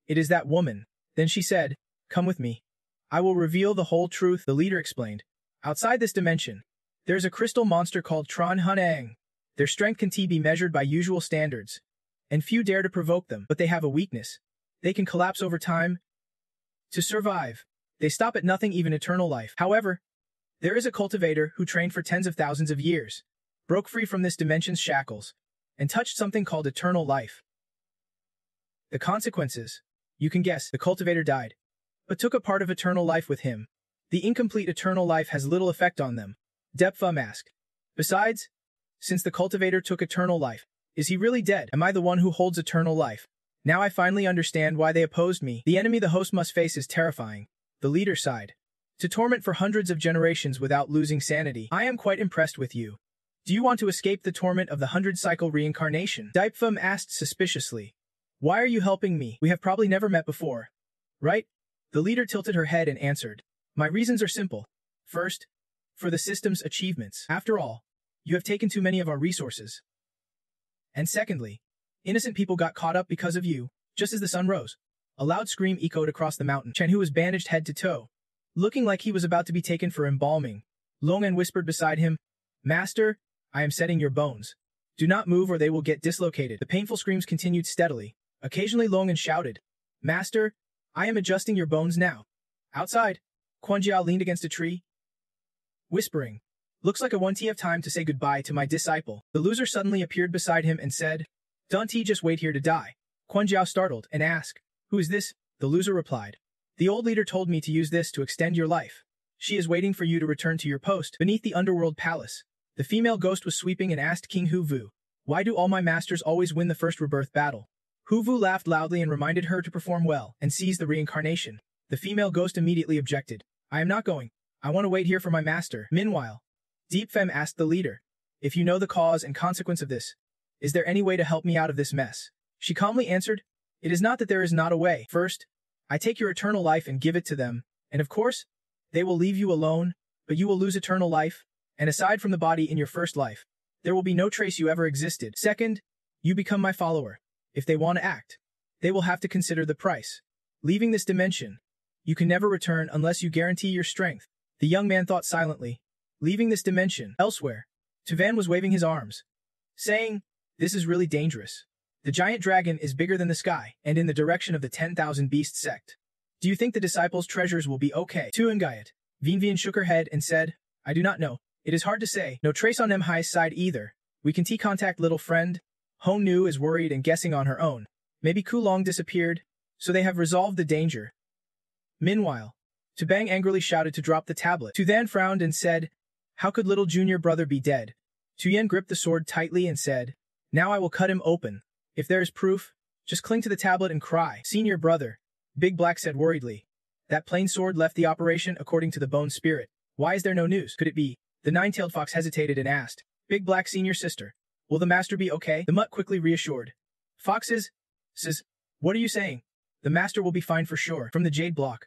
Speaker 1: "It is that woman." Then she said, "Come with me. I will reveal the whole truth." The leader explained, "Outside this dimension, there is a crystal monster called Tron Hunang. Their strength can be measured by usual standards, and few dare to provoke them, but they have a weakness. They can collapse over time. To survive, they stop at nothing, even eternal life. However, there is a cultivator who trained for tens of thousands of years, broke free from this dimension's shackles, and touched something called eternal life. The consequences, You can guess, the cultivator died, but took a part of eternal life with him. The incomplete eternal life has little effect on them. Depfum asked. Besides, since the cultivator took eternal life, is he really dead? Am I the one who holds eternal life? Now I finally understand why they opposed me. The enemy the host must face is terrifying. The leader sighed. To torment for hundreds of generations without losing sanity. I am quite impressed with you. Do you want to escape the torment of the 100-cycle reincarnation? Dipfum asked suspiciously. Why are you helping me? We have probably never met before. Right? The leader tilted her head and answered. My reasons are simple. First, for the system's achievements. After all, you have taken too many of our resources. And secondly, innocent people got caught up because of you, just as the sun rose. A loud scream echoed across the mountain. Chen Hu was bandaged head to toe, looking like he was about to be taken for embalming. Longan whispered beside him, Master, I am setting your bones. Do not move or they will get dislocated. The painful screams continued steadily. Occasionally Longan shouted, Master, I am adjusting your bones now. Outside, Quan Jiao leaned against a tree, whispering, Looks like a 1T of time to say goodbye to my disciple. The loser suddenly appeared beside him and said, Don't he just wait here to die? Quan Jiao startled and asked, Who is this? The loser replied, The old leader told me to use this to extend your life. She is waiting for you to return to your post beneath the underworld palace. The female ghost was sweeping and asked King Hu Vu, Why do all my masters always win the first rebirth battle? Hu Vu laughed loudly and reminded her to perform well and seize the reincarnation. The female ghost immediately objected. I am not going. I want to wait here for my master. Meanwhile, Deep Fem asked the leader, If you know the cause and consequence of this, is there any way to help me out of this mess? She calmly answered, It is not that there is not a way. First, I take your eternal life and give it to them, and of course, they will leave you alone, but you will lose eternal life, and aside from the body in your first life, there will be no trace you ever existed. Second, you become my follower. If they want to act, they will have to consider the price. Leaving this dimension, you can never return unless you guarantee your strength. The young man thought silently. Leaving this dimension, elsewhere, Tuvan was waving his arms, saying, This is really dangerous. The giant dragon is bigger than the sky, and in the direction of the 10,000 Beast sect. Do you think the disciples' treasures will be okay? Tuangayat. Vian shook her head and said, I do not know. It is hard to say. No trace on Mhai's side either. We can contact little friend. Hong Nu is worried and guessing on her own. Maybe Kulong disappeared, so they have resolved the danger. Meanwhile, Tubang angrily shouted to drop the tablet. Tuthan frowned and said, How could little junior brother be dead? Tuyen gripped the sword tightly and said, Now I will cut him open. If there is proof, just cling to the tablet and cry. Senior brother, Big Black said worriedly. That plain sword left the operation according to the bone spirit. Why is there no news? Could it be? The nine-tailed fox hesitated and asked, Big Black senior sister, will the master be okay? The mutt quickly reassured. Foxes, says, What are you saying? The master will be fine for sure. From the jade block,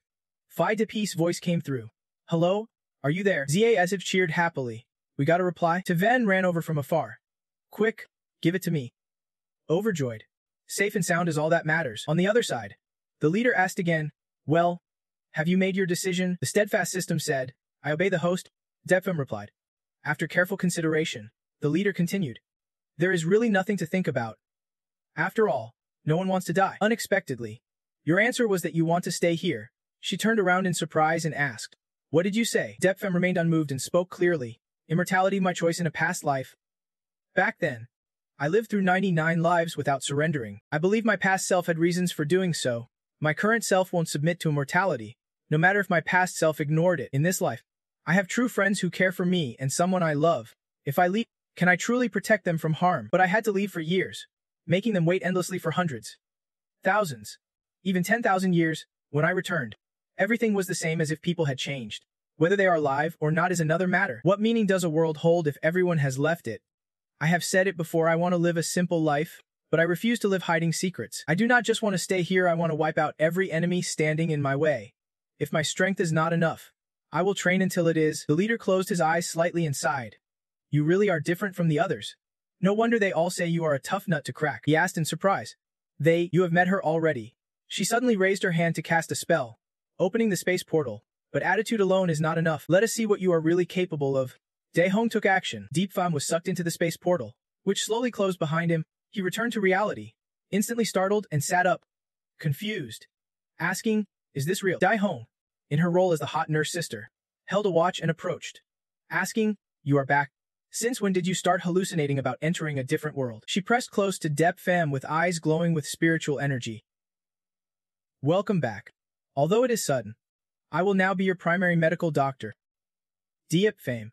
Speaker 1: Phi de Peace voice came through. Hello? Are you there? Zia as if cheered happily. We got a reply? Tavan ran over from afar. Quick, give it to me. Overjoyed. Safe and sound is all that matters. On the other side, the leader asked again, Well, have you made your decision? The steadfast system said, I obey the host. Depfem replied. After careful consideration, the leader continued. There is really nothing to think about. After all, no one wants to die. Unexpectedly, your answer was that you want to stay here. She turned around in surprise and asked, What did you say? Depfem remained unmoved and spoke clearly. Immortality my choice in a past life. Back then, I lived through 99 lives without surrendering. I believe my past self had reasons for doing so. My current self won't submit to immortality, no matter if my past self ignored it. In this life, I have true friends who care for me and someone I love. If I leave, can I truly protect them from harm? But I had to leave for years, making them wait endlessly for hundreds, thousands, even 10,000 years. When I returned, everything was the same as if people had changed. Whether they are alive or not is another matter. What meaning does a world hold if everyone has left it? I have said it before, I want to live a simple life, but I refuse to live hiding secrets. I do not just want to stay here, I want to wipe out every enemy standing in my way. If my strength is not enough, I will train until it is. The leader closed his eyes slightly and sighed. You really are different from the others. No wonder they all say you are a tough nut to crack. He asked in surprise. You have met her already. She suddenly raised her hand to cast a spell, opening the space portal. But attitude alone is not enough. Let us see what you are really capable of. De Hong took action. Deep Pham was sucked into the space portal, which slowly closed behind him. He returned to reality, instantly startled and sat up, confused, asking, Is this real? Dai Hong, in her role as the hot nurse sister, held a watch and approached, asking, You are back. Since when did you start hallucinating about entering a different world? She pressed close to Dep Pham with eyes glowing with spiritual energy. Welcome back. Although it is sudden, I will now be your primary medical doctor. Deep fame.